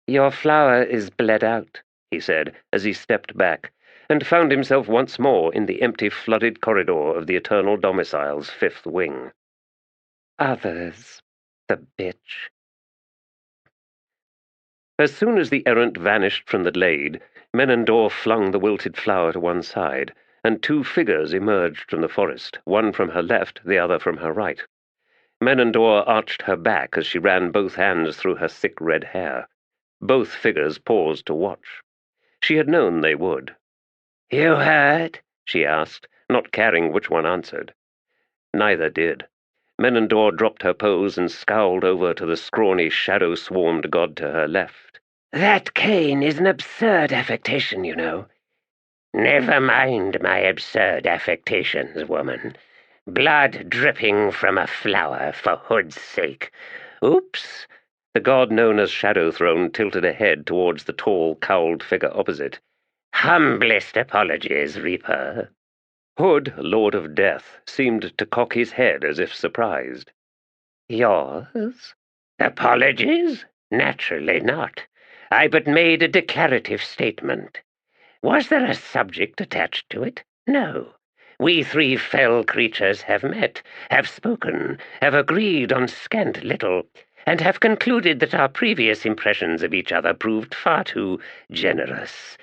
Your flower is bled out, he said, as he stepped back, and found himself once more in the empty, flooded corridor of the Eternal Domicile's fifth wing. Others, the bitch. As soon as the errant vanished from the glade, Menandor flung the wilted flower to one side, and two figures emerged from the forest, one from her left, the other from her right. Menandor arched her back as she ran both hands through her thick red hair. Both figures paused to watch. She had known they would. You heard? She asked, not caring which one answered. Neither did. Menandor dropped her pose and scowled over to the scrawny, shadow-swarmed god to her left. That cane is an absurd affectation, you know. Never mind my absurd affectations, woman. Blood dripping from a flower, for hood's sake. Oops. The god known as Shadow Throne tilted a head towards the tall, cowled figure opposite. Humblest apologies, Reaper. Hood, Lord of Death, seemed to cock his head as if surprised. Yours? Apologies? Naturally not. I but made a declarative statement. Was there a subject attached to it? No. We three fell creatures have met, have spoken, have agreed on scant little, and have concluded that our previous impressions of each other proved far too generous.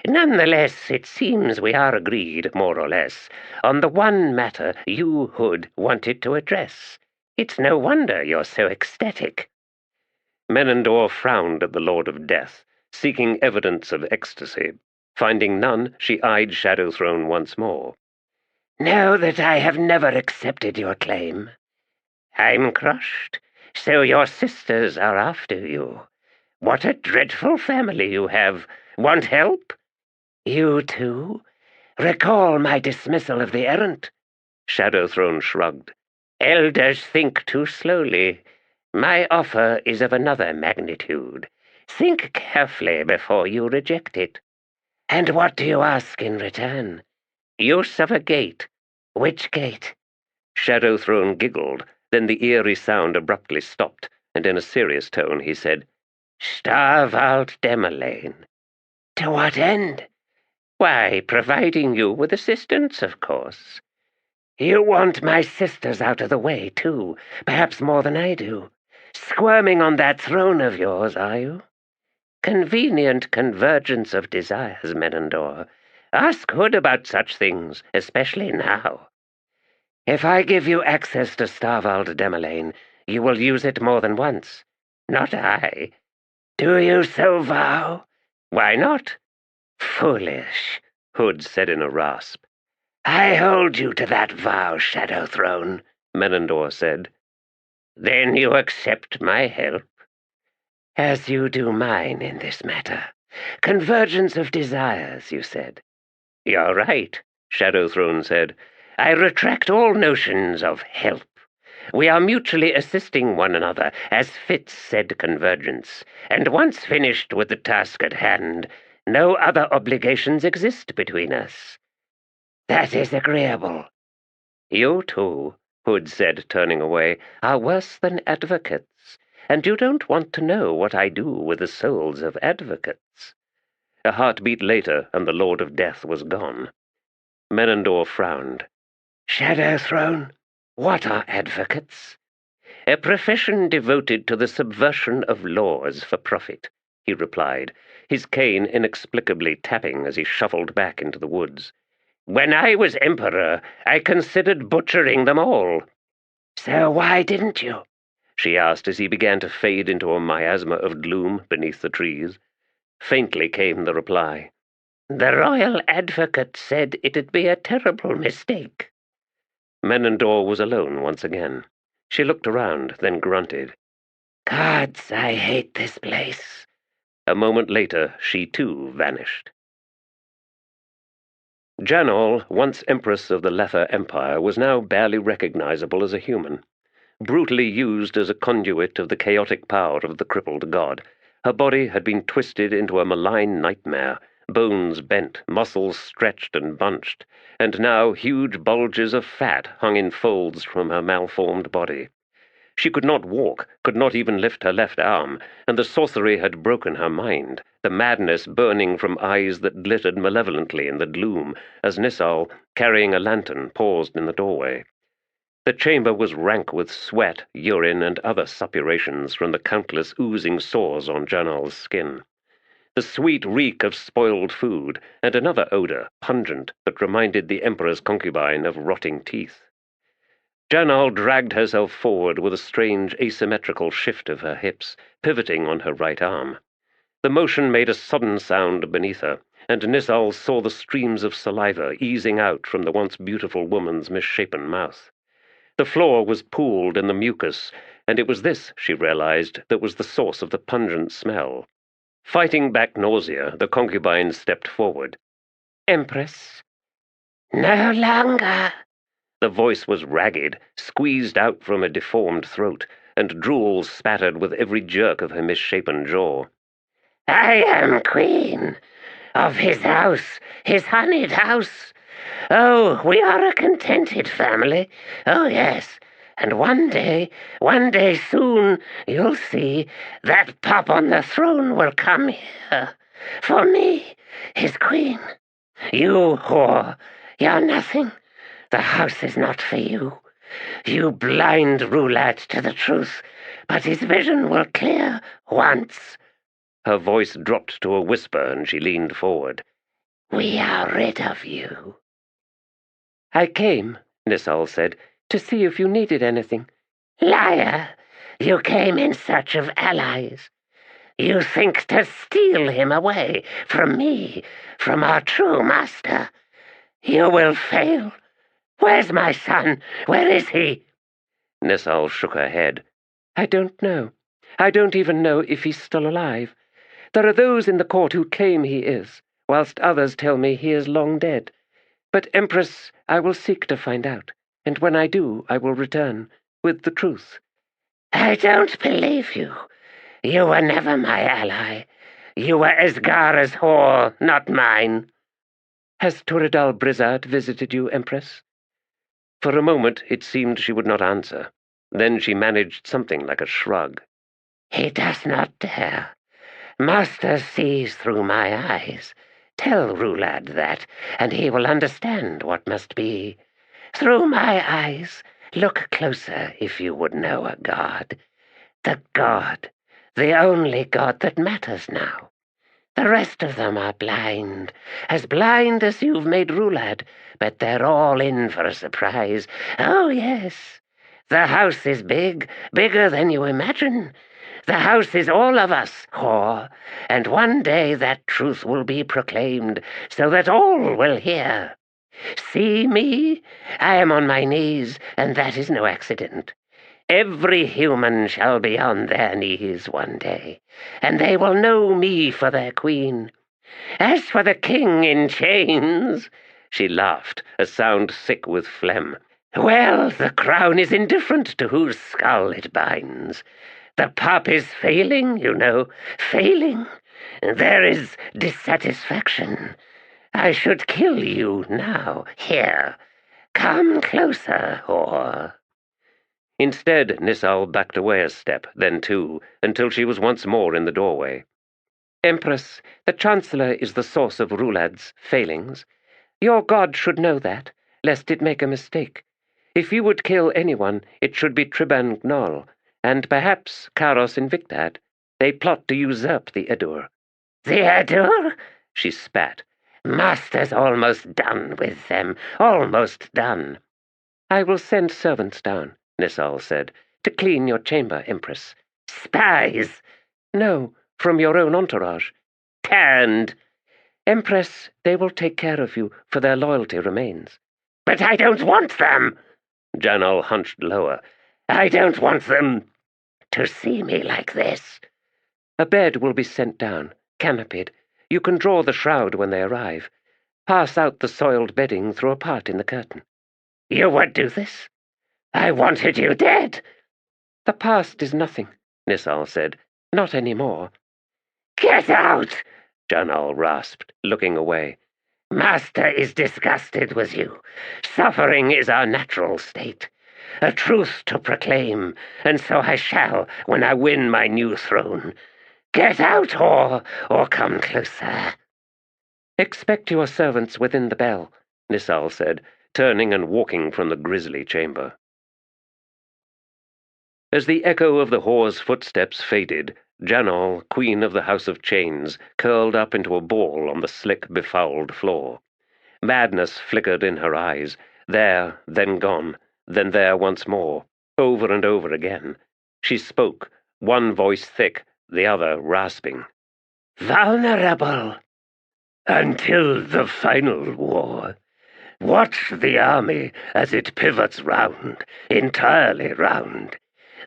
Nonetheless, it seems we are agreed, more or less, on the one matter you, Hood, wanted to address. It's no wonder you're so ecstatic. Menandor frowned at the Lord of Death, seeking evidence of ecstasy. Finding none, she eyed Shadow Throne once more. Know that I have never accepted your claim. I'm crushed. So your sisters are after you. What a dreadful family you have. Want help? You too? Recall my dismissal of the errant? Shadow Throne shrugged. Elders think too slowly. My offer is of another magnitude. Think carefully before you reject it. And what do you ask in return? Use of a gate. Which gate? Shadow Throne giggled, then the eerie sound abruptly stopped, and in a serious tone he said, Starve out Demolane. To what end? Why, providing you with assistance, of course. You want my sisters out of the way, too, perhaps more than I do. Squirming on that throne of yours, are you? Convenient convergence of desires, Menandor. Ask Hood about such things, especially now. If I give you access to Starvald Demolane, you will use it more than once. Not I. Do you so vow? Why not? Foolish, Hood said in a rasp. I hold you to that vow, Shadow Throne, Menandor said. Then you accept my help? As you do mine in this matter. Convergence of desires, you said. You're right, Shadow Throne said. I retract all notions of help. We are mutually assisting one another, as fits said convergence, and once finished with the task at hand, no other obligations exist between us. That is agreeable. You two, Hood said, turning away, are worse than advocates, and you don't want to know what I do with the souls of advocates. A heartbeat later, and the Lord of Death was gone. Menandor frowned. Shadow Throne, what are advocates? A profession devoted to the subversion of laws for profit, he replied, his cane inexplicably tapping as he shuffled back into the woods. When I was emperor, I considered butchering them all. So why didn't you? She asked as he began to fade into a miasma of gloom beneath the trees. Faintly came the reply. The royal advocate said it'd be a terrible mistake. Menandor was alone once again. She looked around, then grunted. Gods, I hate this place. A moment later, she too vanished. Janol, once empress of the Lether Empire, was now barely recognizable as a human. Brutally used as a conduit of the chaotic power of the crippled god, her body had been twisted into a malign nightmare, bones bent, muscles stretched and bunched, and now huge bulges of fat hung in folds from her malformed body. She could not walk, could not even lift her left arm, and the sorcery had broken her mind, the madness burning from eyes that glittered malevolently in the gloom as Nissal, carrying a lantern, paused in the doorway. The chamber was rank with sweat, urine, and other suppurations from the countless oozing sores on Janal's skin. The sweet reek of spoiled food, and another odor, pungent, that reminded the Emperor's concubine of rotting teeth. Janal dragged herself forward with a strange asymmetrical shift of her hips, pivoting on her right arm. The motion made a sudden sound beneath her, and Nissal saw the streams of saliva easing out from the once beautiful woman's misshapen mouth. The floor was pooled in the mucus, and it was this, she realized, that was the source of the pungent smell. Fighting back nausea, the concubine stepped forward. Empress. No longer. The voice was ragged, squeezed out from a deformed throat, and drool spattered with every jerk of her misshapen jaw. I am queen of his house, his honeyed house. Oh, we are a contented family. Oh, yes. And one day soon, you'll see, that pop on the throne will come here. For me, his queen. You whore, you're nothing. The house is not for you. You blind Rhulad to the truth, but his vision will clear once. Her voice dropped to a whisper, and she leaned forward. We are rid of you. I came, Nissal said, to see if you needed anything. Liar! You came in search of allies. You think to steal him away from me, from our true master. You will fail. Where's my son? Where is he? Nissal shook her head. I don't know. I don't even know if he's still alive. There are those in the court who claim he is, whilst others tell me he is long dead. But, Empress, I will seek to find out, and when I do, I will return, with the truth. I don't believe you. You were never my ally. You were Esgara's whore, not mine. Has Toradal Brizard visited you, Empress? For a moment it seemed she would not answer. Then she managed something like a shrug. He does not dare. Master sees through my eyes. Tell Rhulad that, and he will understand what must be. Through my eyes, look closer if you would know a god. The god, the only god that matters now. The rest of them are blind as you've made Rhulad, but they're all in for a surprise. Oh, yes. The house is big, bigger than you imagine. The house is all of us, whore, and one day that truth will be proclaimed, so that all will hear. See me? I am on my knees, and that is no accident. Every human shall be on their knees one day, and they will know me for their queen. As for the king in chains," she laughed, a sound thick with phlegm, "well, the crown is indifferent to whose skull it binds. The pup is failing, you know, failing. There is dissatisfaction. I should kill you now. Here, come closer, whore." Instead, Nissal backed away a step, then two, until she was once more in the doorway. "Empress, the Chancellor is the source of Rhulad's failings. Your god should know that, lest it make a mistake. If you would kill anyone, it should be Triban Gnol, and perhaps Karos Invictad. They plot to usurp the Edur." "The Edur?" she spat. "Master's almost done with them, almost done." "I will send servants down," Nissal said, "to clean your chamber, Empress." "Spies?" "No, from your own entourage." "Turned." "Empress, they will take care of you, for their loyalty remains." "But I don't want them." Janal hunched lower. "I don't want them to see me like this." "A bed will be sent down, canopied. You can draw the shroud when they arrive. Pass out the soiled bedding through a part in the curtain." "You would do this? I wanted you dead." "The past is nothing," Nissal said. "Not any more." "Get out!" Janal rasped, looking away. "Master is disgusted with you. Suffering is our natural state. A truth to proclaim, and so I shall when I win my new throne. Get out, or come closer." "Expect your servants within the bell," Nissal said, turning and walking from the grisly chamber. As the echo of the whore's footsteps faded, Janal, queen of the House of Chains, curled up into a ball on the slick, befouled floor. Madness flickered in her eyes, there, then gone, then there once more, over and over again. She spoke, one voice thick, the other rasping. "Vulnerable until the final war. Watch the army as it pivots round, entirely round.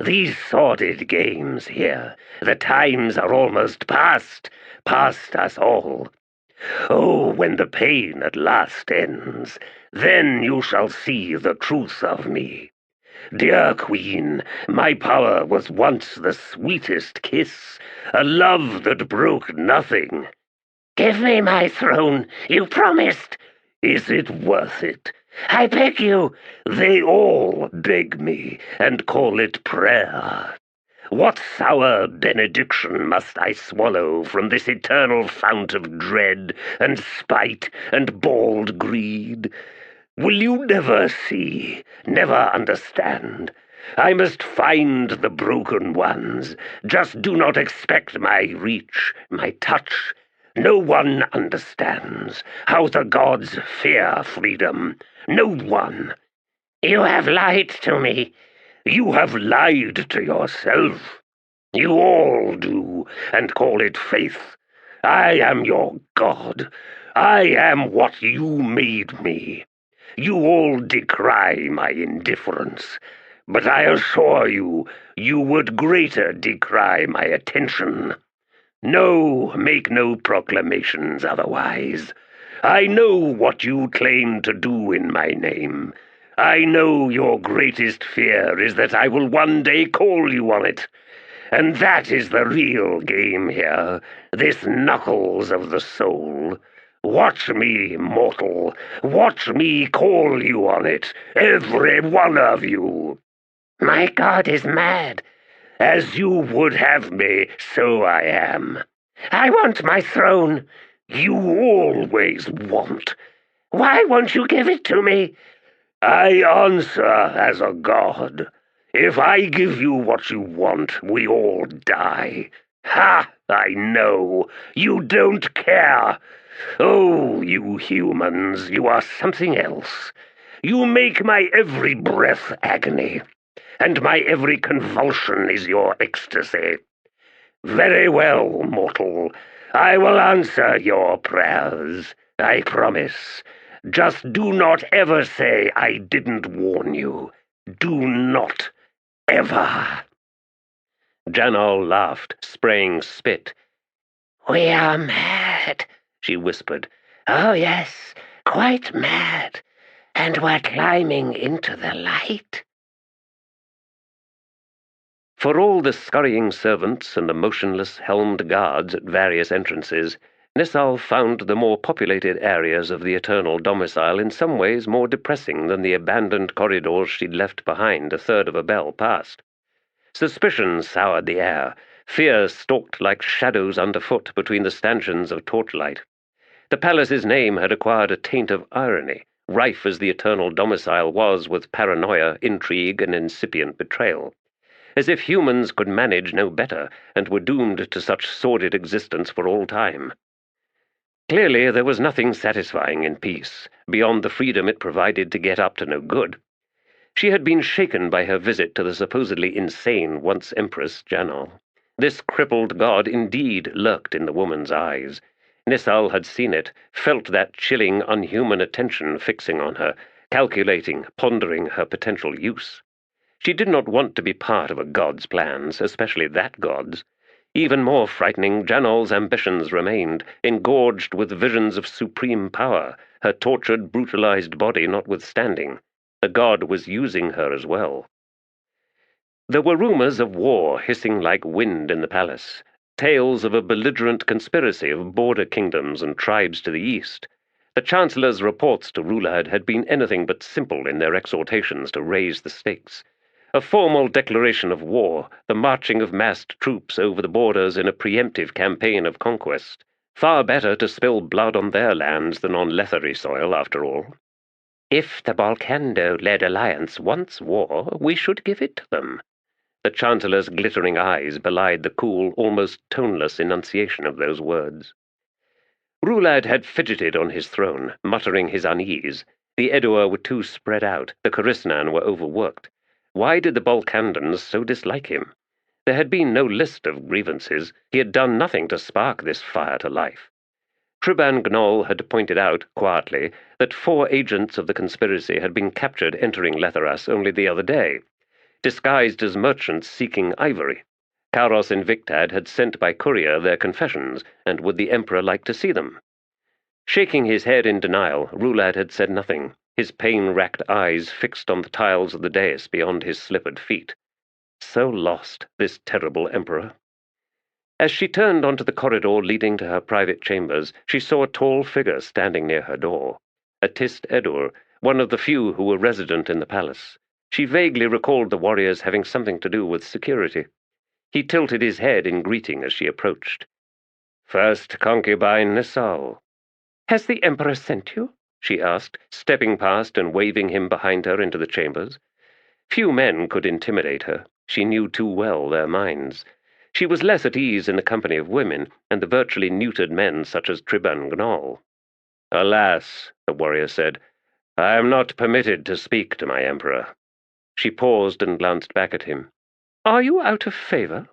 These sordid games here, the times are almost past us all. Oh, when the pain at last ends, then you shall see the truth of me. Dear Queen, my power was once the sweetest kiss, a love that broke nothing." "Give me my throne, you promised." "Is it worth it? "I beg you." They all beg me, and call it prayer. What sour benediction must I swallow from this eternal fount of dread and spite and bald greed? Will you never see, never understand? I must find the broken ones. Just do not expect my reach, my touch. No one understands how the gods fear freedom. No one. "You have lied to me." You have lied to yourself. You all do, and call it faith. I am your God. I am what you made me. You all decry my indifference, but I assure you, you would greater decry my attention. No, make no proclamations otherwise. I know what you claim to do in my name. I know your greatest fear is that I will one day call you on it. And that is the real game here, this knuckles of the soul. Watch me, mortal. Watch me call you on it, every one of you. "My God is mad." As you would have me, so I am. "I want my throne." You always want. "Why won't you give it to me?" I answer as a god. If I give you what you want, we all die. Ha! I know. You don't care. Oh, you humans, you are something else. You make my every breath agony, and my every convulsion is your ecstasy. Very well, mortal. I will answer your prayers, I promise. Just do not ever say I didn't warn you. Do not ever." Janal laughed, spraying spit. "We are mad," she whispered. Oh, yes, quite mad. And we're climbing into the light. For all the scurrying servants and the motionless helmed guards at various entrances, Nissal found the more populated areas of the eternal domicile in some ways more depressing than the abandoned corridors she'd left behind a third of a bell past. Suspicion soured the air. Fear stalked like shadows underfoot between the stanchions of torchlight. The palace's name had acquired a taint of irony, rife as the eternal domicile was with paranoia, intrigue, and incipient betrayal. As if humans could manage no better, and were doomed to such sordid existence for all time. Clearly there was nothing satisfying in peace, beyond the freedom it provided to get up to no good. She had been shaken by her visit to the supposedly insane once-empress Janal. This crippled god indeed lurked in the woman's eyes. Nissal had seen it, felt that chilling, unhuman attention fixing on her, calculating, pondering her potential use. She did not want to be part of a god's plans, especially that god's. Even more frightening, Janal's ambitions remained, engorged with visions of supreme power, her tortured, brutalized body notwithstanding. The god was using her as well. There were rumors of war hissing like wind in the palace, tales of a belligerent conspiracy of border kingdoms and tribes to the east. The Chancellor's reports to Rhulad had been anything but simple in their exhortations to raise the stakes. A formal declaration of war, the marching of massed troops over the borders in a preemptive campaign of conquest. Far better to spill blood on their lands than on Letherii soil, after all. If the Balkando-led alliance wants war, we should give it to them. The Chancellor's glittering eyes belied the cool, almost toneless enunciation of those words. Rhulad had fidgeted on his throne, muttering his unease. The Edur were too spread out, the Korisnan were overworked. Why did the Balkandans so dislike him? There had been no list of grievances. He had done nothing to spark this fire to life. Triban Gnoll had pointed out, quietly, that 4 agents of the conspiracy had been captured entering Letheras only the other day, disguised as merchants seeking ivory. Karos Invictad had sent by courier their confessions, and would the Emperor like to see them? Shaking his head in denial, Rhulad had said nothing, his pain-racked eyes fixed on the tiles of the dais beyond his slippered feet. So lost, this terrible Emperor. As she turned onto the corridor leading to her private chambers, she saw a tall figure standing near her door. A Tiste Edur, one of the few who were resident in the palace. She vaguely recalled the warriors having something to do with security. He tilted his head in greeting as she approached. "First concubine Nissal." "Has the Emperor sent you?" she asked, stepping past and waving him behind her into the chambers. Few men could intimidate her. She knew too well their minds. She was less at ease in the company of women and the virtually neutered men such as Triban Gnoll. "Alas," the warrior said, "I am not permitted to speak to my Emperor." She paused and glanced back at him. "Are you out of favor?"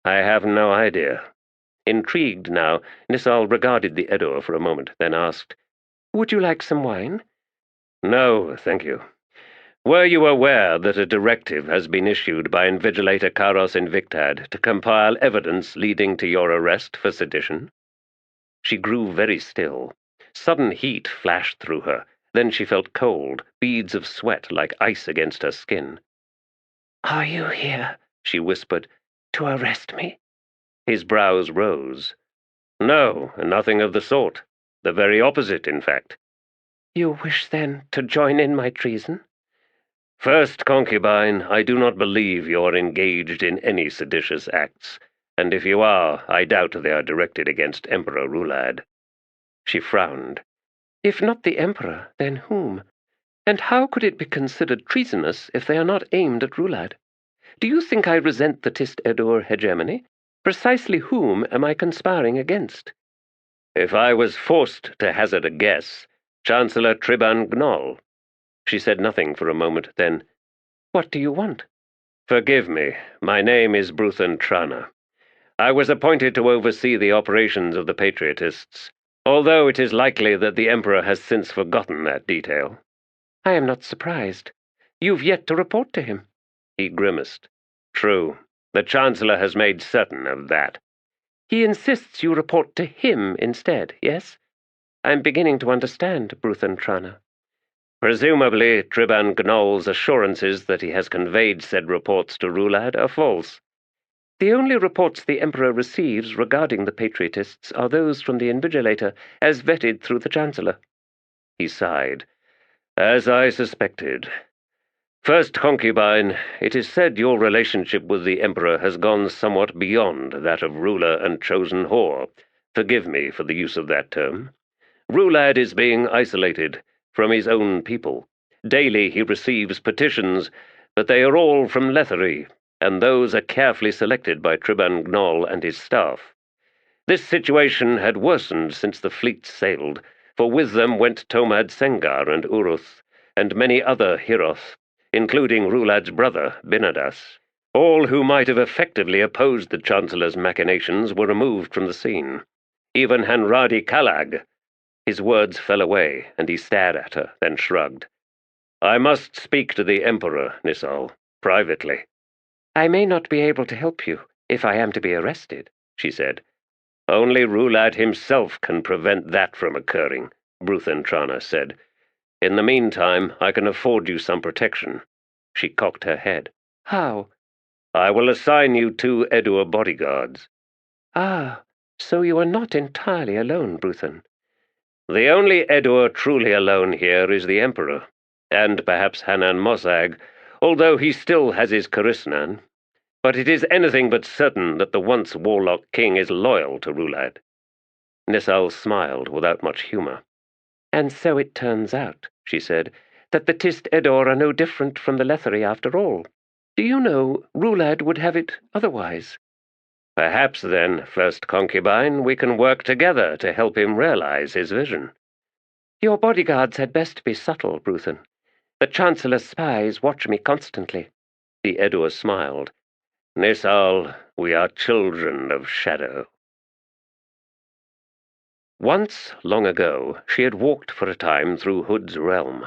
"I have no idea." Intrigued now, Nissal regarded the Edur for a moment, then asked, "Would you like some wine?" "No, thank you. Were you aware that a directive has been issued by Invigilator Karos Invictad to compile evidence leading to your arrest for sedition?" She grew very still. Sudden heat flashed through her. Then she felt cold, beads of sweat like ice against her skin. "Are you here," she whispered, "to arrest me?" His brows rose. "No, nothing of the sort. The very opposite, in fact." "You wish, then, to join in my treason?" "First, concubine, I do not believe you are engaged in any seditious acts, and if you are, I doubt they are directed against Emperor Rhulad." She frowned. "If not the Emperor, then whom? And how could it be considered treasonous if they are not aimed at Rhulad? Do you think I resent the Tiste Edur hegemony? Precisely whom am I conspiring against?" "If I was forced to hazard a guess, Chancellor Triban Gnoll." She said nothing for a moment, then, "What do you want?" "Forgive me. My name is Bruthen Trana. I was appointed to oversee the operations of the Patriotists, although it is likely that the Emperor has since forgotten that detail." "I am not surprised. You've yet to report to him." He grimaced. "True. The Chancellor has made certain of that." He insists you report to him instead, yes? I'm beginning to understand, Trana. Presumably, Triban Gnoll's assurances that he has conveyed said reports to Rhulad are false. The only reports the Emperor receives regarding the Patriotists are those from the Invigilator, as vetted through the Chancellor. He sighed. As I suspected. First concubine, it is said your relationship with the Emperor has gone somewhat beyond that of ruler and chosen whore. Forgive me for the use of that term. Rhulad is being isolated from his own people. Daily he receives petitions, but they are all from Letherii, and those are carefully selected by Triban Gnoll and his staff. This situation had worsened since the fleet sailed, for with them went Malaz Sengar and Uruth, and many other Heroth, including Rhulad's brother, Binadas. All who might have effectively opposed the Chancellor's machinations were removed from the scene. Even Hanradi Kalag. His words fell away, and he stared at her, then shrugged. I must speak to the Emperor, Nisal, privately. I may not be able to help you, if I am to be arrested, she said. Only Rhulad himself can prevent that from occurring, Trana said. In the meantime, I can afford you some protection. She cocked her head. How? I will assign you 2 Edur bodyguards. Ah, so you are not entirely alone, Bruthen. The only Edur truly alone here is the Emperor, and perhaps Hanan Mosag, although he still has his Karisnan. But it is anything but certain that the once warlock king is loyal to Rhulad. Nisal smiled without much humor. And so it turns out, she said, that the Tiste Edur are no different from the Letherii after all. Do you know, Rhulad would have it otherwise. Perhaps then, first concubine, we can work together to help him realize his vision. Your bodyguards had best be subtle, Bruthen. The Chancellor's spies watch me constantly. The Edur smiled. Nisal, we are children of shadow. Once, long ago, she had walked for a time through Hood's realm.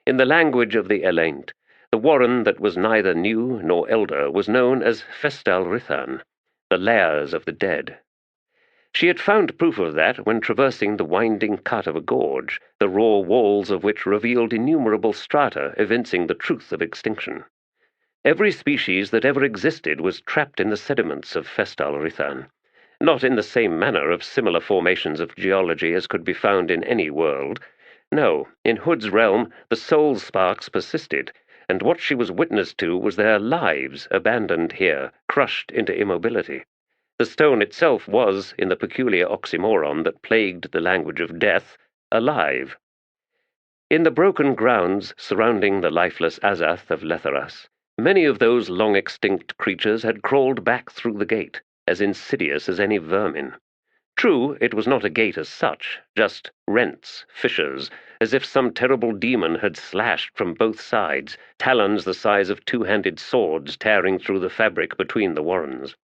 In the language of the Elaint, the warren that was neither new nor elder was known as Festal Rithan, the lairs of the dead. She had found proof of that when traversing the winding cut of a gorge, the raw walls of which revealed innumerable strata evincing the truth of extinction. Every species that ever existed was trapped in the sediments of Festal Rithan, not in the same manner of similar formations of geology as could be found in any world. No, in Hood's realm the soul sparks persisted, and what she was witness to was their lives abandoned here, crushed into immobility. The stone itself was, in the peculiar oxymoron that plagued the language of death, alive. In the broken grounds surrounding the lifeless Azath of Letheras, many of those long-extinct creatures had crawled back through the gate, as insidious as any vermin. True, it was not a gate as such, just rents, fissures, as if some terrible demon had slashed from both sides, talons the size of 2-handed swords tearing through the fabric between the warrens.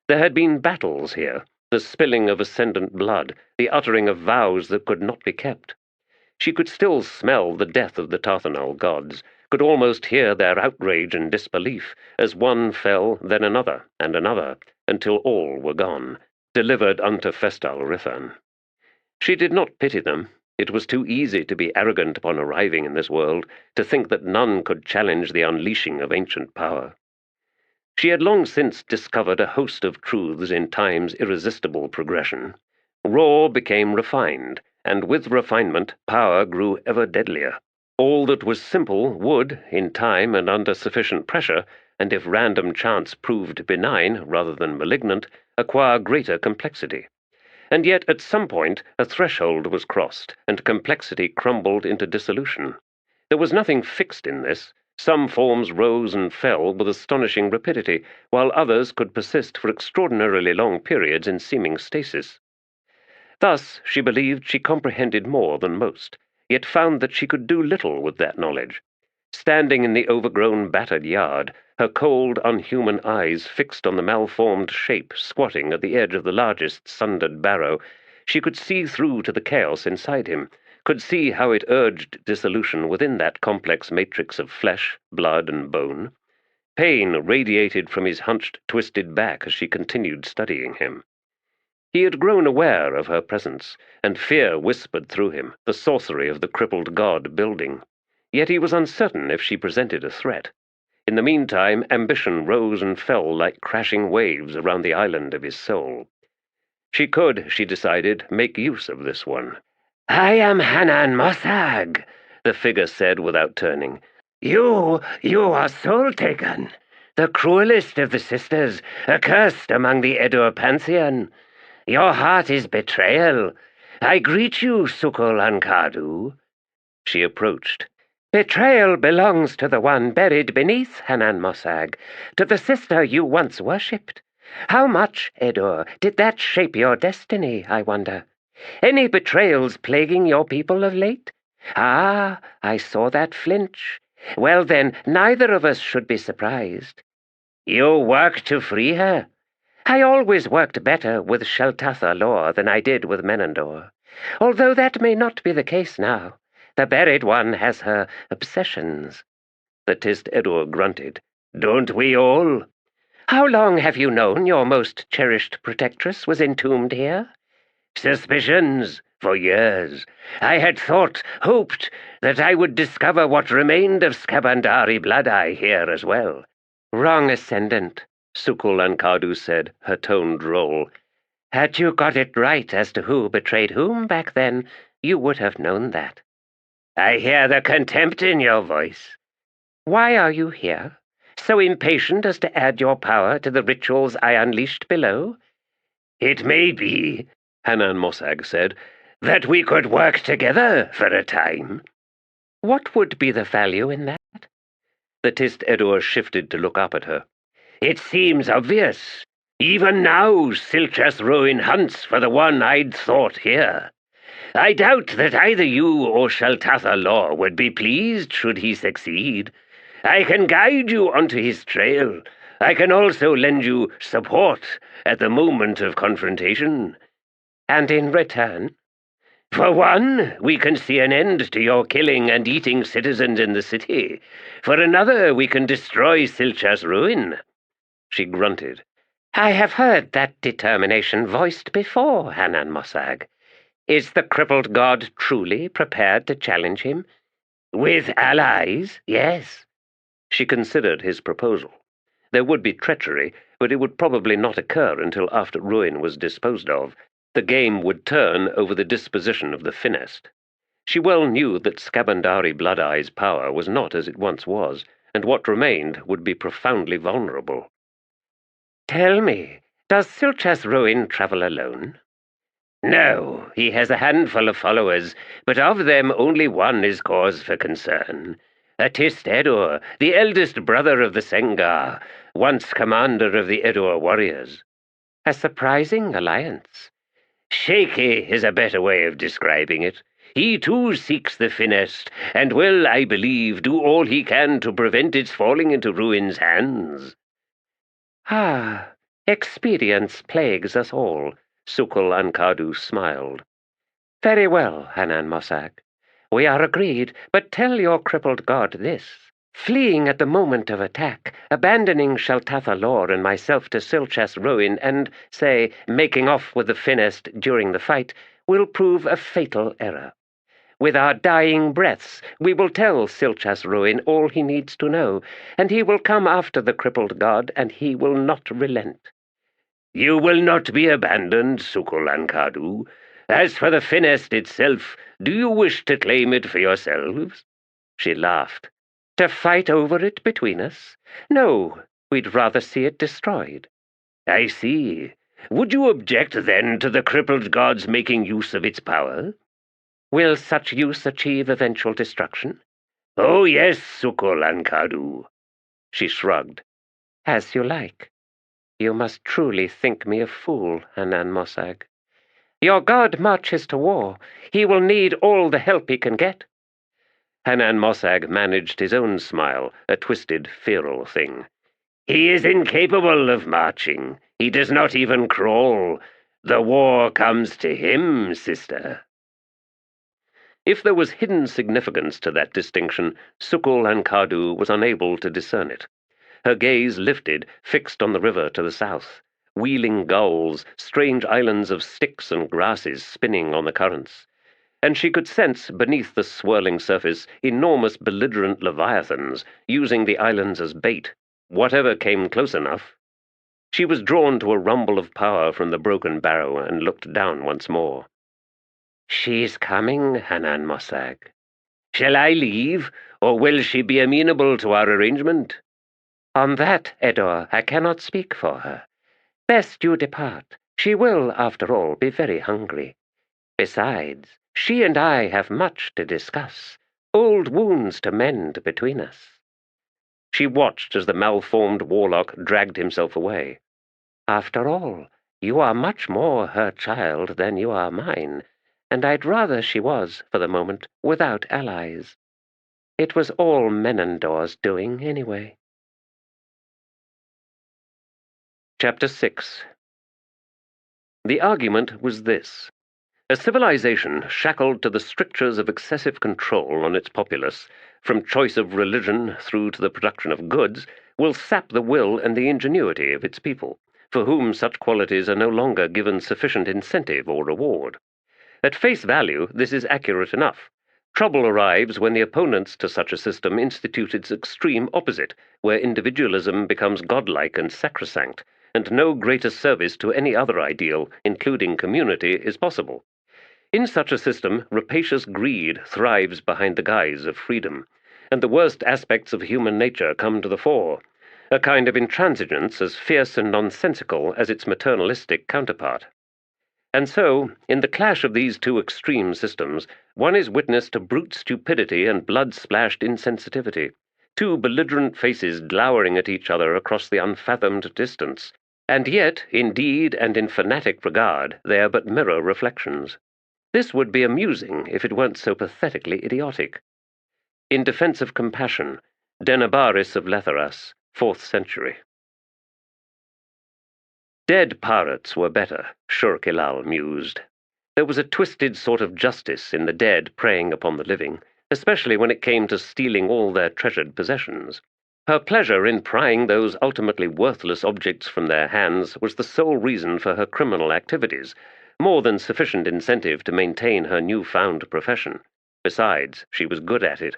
There had been battles here, the spilling of ascendant blood, the uttering of vows that could not be kept. She could still smell the death of the Tarthanal gods, could almost hear their outrage and disbelief, as one fell, then another, and another, until all were gone, delivered unto Festal Rithan. She did not pity them. It was too easy to be arrogant upon arriving in this world, to think that none could challenge the unleashing of ancient power. She had long since discovered a host of truths in time's irresistible progression. Raw became refined, and with refinement power grew ever deadlier. All that was simple would, in time and under sufficient pressure, and if random chance proved benign rather than malignant, acquire greater complexity. And yet at some point a threshold was crossed, and complexity crumbled into dissolution. There was nothing fixed in this. Some forms rose and fell with astonishing rapidity, while others could persist for extraordinarily long periods in seeming stasis. Thus, she believed she comprehended more than most, yet found that she could do little with that knowledge. Standing in the overgrown, battered yard, her cold, unhuman eyes fixed on the malformed shape squatting at the edge of the largest sundered barrow, she could see through to the chaos inside him, could see how it urged dissolution within that complex matrix of flesh, blood, and bone. Pain radiated from his hunched, twisted back as she continued studying him. He had grown aware of her presence, and fear whispered through him the sorcery of the crippled god building. Yet he was uncertain if she presented a threat. In the meantime, ambition rose and fell like crashing waves around the island of his soul. She could, she decided, make use of this one. "I am Hanan Mossag," the figure said without turning. You are soul-taken, the cruelest of the sisters, accursed among the Edur pantheon. Your heart is betrayal. I greet you, Sukul Ankadu." She approached. "Betrayal belongs to the one buried beneath Hanan Mossag, to the sister you once worshipped. How much, Edur, did that shape your destiny, I wonder? Any betrayals plaguing your people of late? Ah, I saw that flinch. Well then, neither of us should be surprised. You work to free her? I always worked better with Sheltatha law than I did with Menandor, although that may not be the case now. The buried one has her obsessions." The Tiste Edur grunted. "Don't we all?" "How long have you known your most cherished protectress was entombed here?" "Suspicions. For years. I had hoped, that I would discover what remained of Skabandari Blood-Eye here as well." "Wrong ascendant," Sukul Ankadu said, her tone droll. "Had you got it right as to who betrayed whom back then, you would have known that." "I hear the contempt in your voice." "Why are you here? So impatient as to add your power to the rituals I unleashed below?" "It may be," Hanan Mossag said, "that we could work together for a time." "What would be the value in that?" The Tiste Edur shifted to look up at her. "It seems obvious. Even now, Silchas Ruin hunts for the one I'd thought here. I doubt that either you or Sheltatha Law would be pleased should he succeed. I can guide you onto his trail. I can also lend you support at the moment of confrontation." "And in return?" "For one, we can see an end to your killing and eating citizens in the city. For another, we can destroy Silchas Ruin." She grunted. "I have heard that determination voiced before, Hanan Mossag. Is the crippled god truly prepared to challenge him?" "With allies, yes." She considered his proposal. There would be treachery, but it would probably not occur until after Ruin was disposed of. The game would turn over the disposition of the finest. She well knew that Skabandari Blood-Eye's power was not as it once was, and what remained would be profoundly vulnerable. "Tell me, does Silchas Ruin travel alone?" "No, he has a handful of followers, but of them only one is cause for concern. A Tiste Edur, the eldest brother of the Sengar, once commander of the Edur warriors." "A surprising alliance." "Shaky is a better way of describing it. He too seeks the finest, and will, I believe, do all he can to prevent its falling into Ruin's hands." "Ah, experience plagues us all," Sukul Ankadu smiled. "Very well, Hanan Mossag. We are agreed, but tell your crippled god this. Fleeing at the moment of attack, abandoning Sheltatha Lor and myself to Silchas Ruin, and, say, making off with the finest during the fight, will prove a fatal error. With our dying breaths, we will tell Silchas Ruin all he needs to know, and he will come after the crippled god, and he will not relent." "You will not be abandoned, Sukul Ankadu. As for the finest itself, do you wish to claim it for yourselves?" She laughed. "To fight over it between us? No, we'd rather see it destroyed." "I see. Would you object, then, to the crippled god's making use of its power?" "Will such use achieve eventual destruction?" "Oh, yes, Sukul Ankadu." She shrugged. "As you like. You must truly think me a fool, Hanan Mossag. Your god marches to war. He will need all the help he can get." Hanan Mossag managed his own smile, a twisted, feral thing. "He is incapable of marching. He does not even crawl. The war comes to him, sister." If there was hidden significance to that distinction, Sukul Ankadu was unable to discern it. Her gaze lifted, fixed on the river to the south. wheeling gulls, strange islands of sticks and grasses spinning on the currents. And she could sense, beneath the swirling surface, enormous belligerent leviathans using the islands as bait, whatever came close enough. She was drawn to a rumble of power from the broken barrow and looked down once more. She's coming, Hanan Mossag. Shall I leave, or will she be amenable to our arrangement? On that, Edur, I cannot speak for her. Best you depart. She will, after all, be very hungry. Besides, she and I have much to discuss, old wounds to mend between us. She watched as the malformed warlock dragged himself away. After all, you are much more her child than you are mine, and I'd rather she was, for the moment, without allies. It was all Menandor's doing, anyway. Chapter 6. The argument was this. A civilization shackled to the strictures of excessive control on its populace, from choice of religion through to the production of goods, will sap the will and the ingenuity of its people, for whom such qualities are no longer given sufficient incentive or reward. At face value, this is accurate enough. Trouble arrives when the opponents to such a system institute its extreme opposite, where individualism becomes godlike and sacrosanct, and no greater service to any other ideal, including community, is possible. In such a system, rapacious greed thrives behind the guise of freedom, and the worst aspects of human nature come to the fore, a kind of intransigence as fierce and nonsensical as its maternalistic counterpart. And so, in the clash of these two extreme systems, one is witness to brute stupidity and blood-splashed insensitivity, two belligerent faces glowering at each other across the unfathomed distance, and yet, in deed and in fanatic regard, they are but mirror reflections. This would be amusing if it weren't so pathetically idiotic. In Defense of Compassion, Denabaris of Letheras, 4th century. Dead pirates were better, Shurk-Ilal mused. There was a twisted sort of justice in the dead preying upon the living, especially when it came to stealing all their treasured possessions. Her pleasure in prying those ultimately worthless objects from their hands was the sole reason for her criminal activities, more than sufficient incentive to maintain her new-found profession. Besides, she was good at it.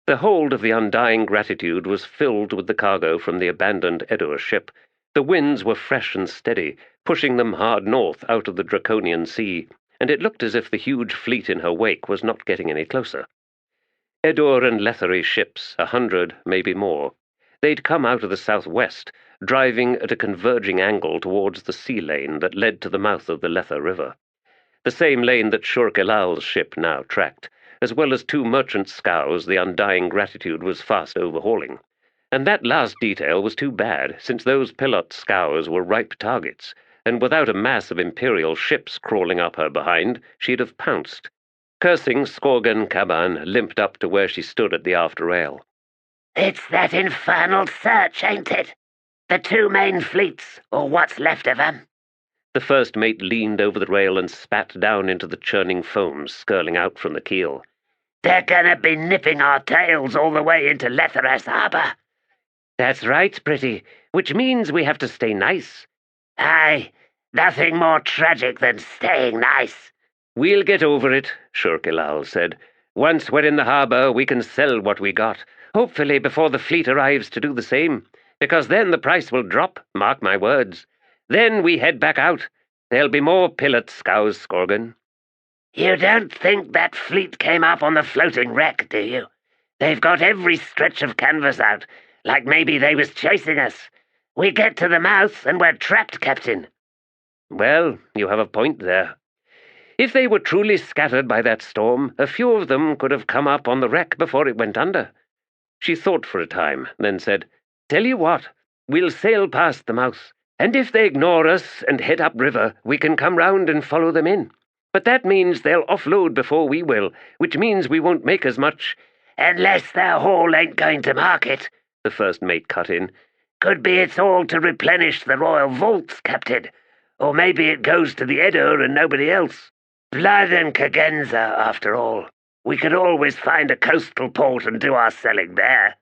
The hold of the Undying Gratitude was filled with the cargo from the abandoned Edur ship. The winds were fresh and steady, pushing them hard north out of the Draconian Sea, and it looked as if the huge fleet in her wake was not getting any closer. Edur and Letherii ships, 100, maybe more. They'd come out of the southwest, driving at a converging angle towards the sea lane that led to the mouth of the Lether River, the same lane that Shurk-Ilal's ship now tracked, as well as 2 merchant scows the Undying Gratitude was fast overhauling. And that last detail was too bad, since those pilot scows were ripe targets, and without a mass of imperial ships crawling up her behind, she'd have pounced. Cursing, Skorgan Kaban limped up to where she stood at the after rail. It's that infernal search, ain't it? The 2 main fleets, or what's left of 'em. The first mate leaned over the rail and spat down into the churning foam skirling out from the keel. They're gonna be nipping our tails all the way into Letheras harbour. That's right, pretty, which means we have to stay nice. Aye, nothing more tragic than staying nice. We'll get over it, Shurk-Ilal said. Once we're in the harbour, we can sell what we got, hopefully before the fleet arrives to do the same, because then the price will drop, mark my words. Then we head back out. There'll be more pilot scows, Skorgan. You don't think that fleet came up on the floating wreck, do you? They've got every stretch of canvas out, like maybe they was chasing us. We get to the mouth and we're trapped, Captain. Well, you have a point there. If they were truly scattered by that storm, a few of them could have come up on the wreck before it went under. She thought for a time, then said, Tell you what, we'll sail past the mouth, and if they ignore us and head upriver, we can come round and follow them in. But that means they'll offload before we will, which means we won't make as much. Unless their haul ain't going to market, the first mate cut in. Could be it's all to replenish the royal vaults, Captain. Or maybe it goes to the Edur and nobody else. Blood and Cagenza, after all. We could always find a coastal port and do our selling there.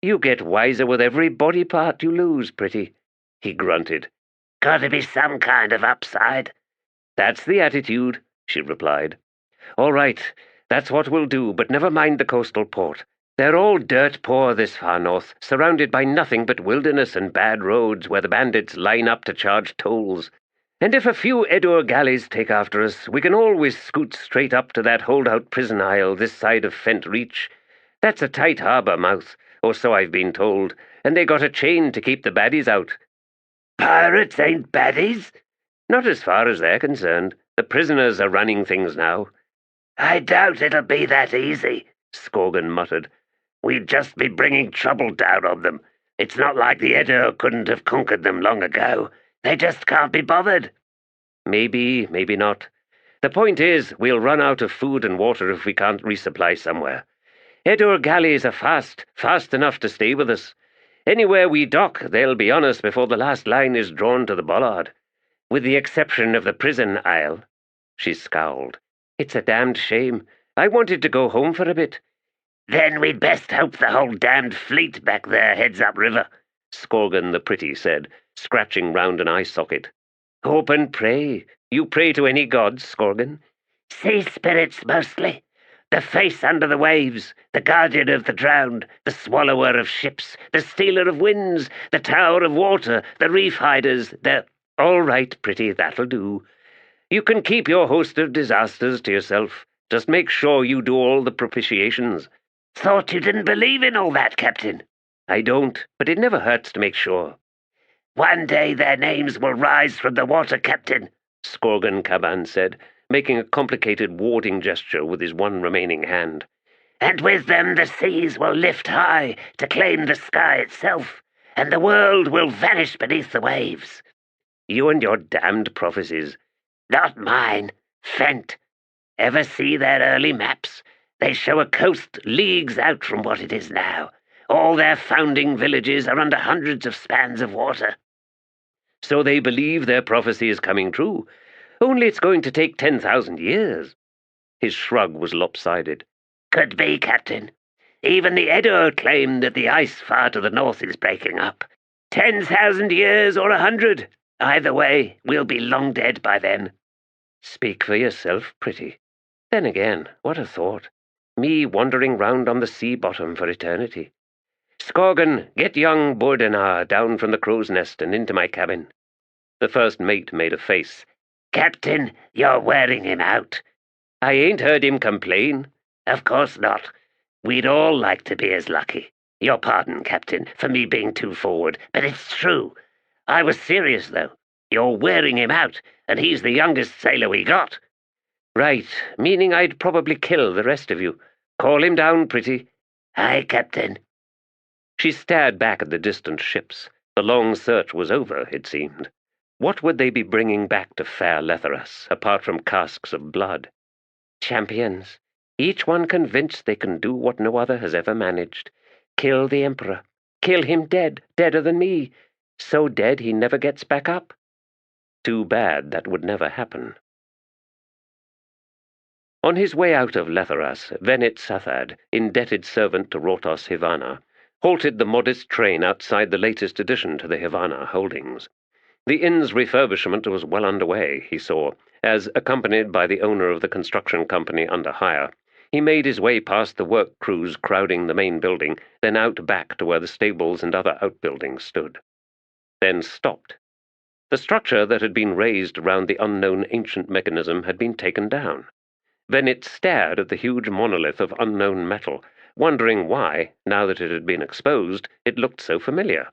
You get wiser with every body part you lose, pretty, he grunted. Gotta be some kind of upside. That's the attitude, she replied. All right, that's what we'll do, but never mind the coastal port. They're all dirt poor this far north, surrounded by nothing but wilderness and bad roads where the bandits line up to charge tolls. And if a few Edur galleys take after us, we can always scoot straight up to that holdout prison isle this side of Fent Reach. That's a tight harbour mouth, or so I've been told, and they got a chain to keep the baddies out. Pirates ain't baddies? Not as far as they're concerned. The prisoners are running things now. I doubt it'll be that easy, Skorgan muttered. We'd just be bringing trouble down on them. It's not like the Edur couldn't have conquered them long ago. They just can't be bothered. Maybe, maybe not. The point is, we'll run out of food and water if we can't resupply somewhere. Edur galleys are fast enough to stay with us. Anywhere we dock, they'll be on us before the last line is drawn to the bollard. With the exception of the prison isle. She scowled. It's a damned shame. I wanted to go home for a bit. Then we'd best hope the whole damned fleet back there heads upriver, Skorgan the Pretty said, scratching round an eye socket. Hope and pray. You pray to any gods, Skorgan? Sea spirits, mostly. The face under the waves, the guardian of the drowned, the swallower of ships, the stealer of winds, the tower of water, the reef hiders, the... All right, Pretty, that'll do. You can keep your host of disasters to yourself. Just make sure you do all the propitiations. Thought you didn't believe in all that, Captain. I don't, but it never hurts to make sure. One day their names will rise from the water, Captain, Skorgan Caban said, making a complicated warding gesture with his one remaining hand. And with them the seas will lift high to claim the sky itself, and the world will vanish beneath the waves. You and your damned prophecies. Not mine. Fent. Ever see their early maps? They show a coast leagues out from what it is now. All their founding villages are under hundreds of spans of water. So they believe their prophecy is coming true. Only it's going to take 10,000 years. His shrug was lopsided. Could be, Captain. Even the Edur claim that the ice far to the north is breaking up. 10,000 years or 100. Either way, we'll be long dead by then. Speak for yourself, Pretty. Then again, what a thought. Me wandering round on the sea bottom for eternity. Skorgan, get young Bordenar down from the crow's nest and into my cabin. The first mate made a face. Captain, you're wearing him out. I ain't heard him complain. Of course not. We'd all like to be as lucky. Your pardon, Captain, for me being too forward, but it's true. I was serious, though. You're wearing him out, and he's the youngest sailor we got. Right, meaning I'd probably kill the rest of you. Call him down, Pretty. Aye, Captain. She stared back at the distant ships. The long search was over, it seemed. What would they be bringing back to fair Letheras, apart from casks of blood? Champions, each one convinced they can do what no other has ever managed. Kill the Emperor. Kill him dead, deader than me. So dead he never gets back up. Too bad that would never happen. On his way out of Letheras, Venit Sathad, indebted servant to Rotos Hivana, halted the modest train outside the latest addition to the Hivana holdings. The inn's refurbishment was well underway, he saw, as, accompanied by the owner of the construction company under hire, he made his way past the work crews crowding the main building, then out back to where the stables and other outbuildings stood. Then stopped. The structure that had been raised around the unknown ancient mechanism had been taken down. Venit stared at the huge monolith of unknown metal, wondering why, now that it had been exposed, it looked so familiar.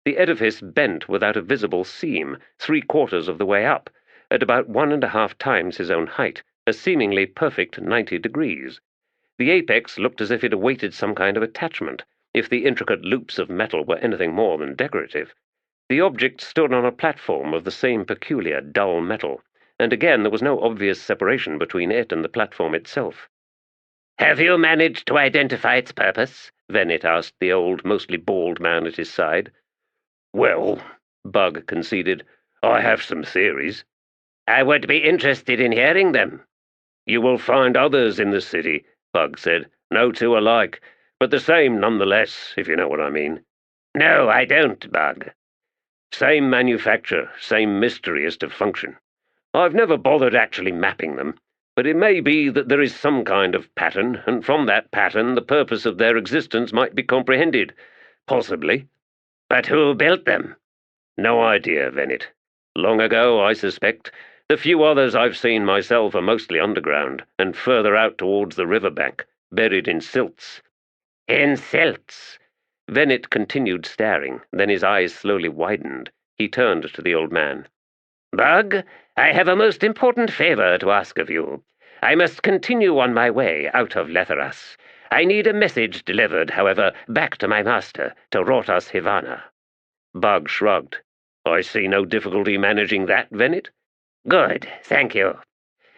The edifice bent without a visible seam, 3/4 of the way up, at about 1.5 times his own height, a seemingly perfect 90 degrees. The apex looked as if it awaited some kind of attachment, if the intricate loops of metal were anything more than decorative. The object stood on a platform of the same peculiar dull metal, and again there was no obvious separation between it and the platform itself. Have you managed to identify its purpose? Venit asked the old, mostly bald man at his side. Well, Bugg conceded, I have some theories. I would be interested in hearing them. You will find others in the city, Bugg said. No two alike, but the same nonetheless, if you know what I mean. No, I don't, Bugg. Same manufacture, same mystery as to function. I've never bothered actually mapping them, but it may be that there is some kind of pattern, and from that pattern the purpose of their existence might be comprehended. Possibly. But who built them? No idea, Venet. Long ago, I suspect. The few others I've seen myself are mostly underground, and further out towards the river bank, buried in silts. In silts? Venet continued staring, then his eyes slowly widened. He turned to the old man. Bugg, I have a most important favor to ask of you. I must continue on my way out of Letheras. I need a message delivered, however, back to my master, to Rotas Hivana. Bugg shrugged. I see no difficulty managing that, Venet. Good, thank you.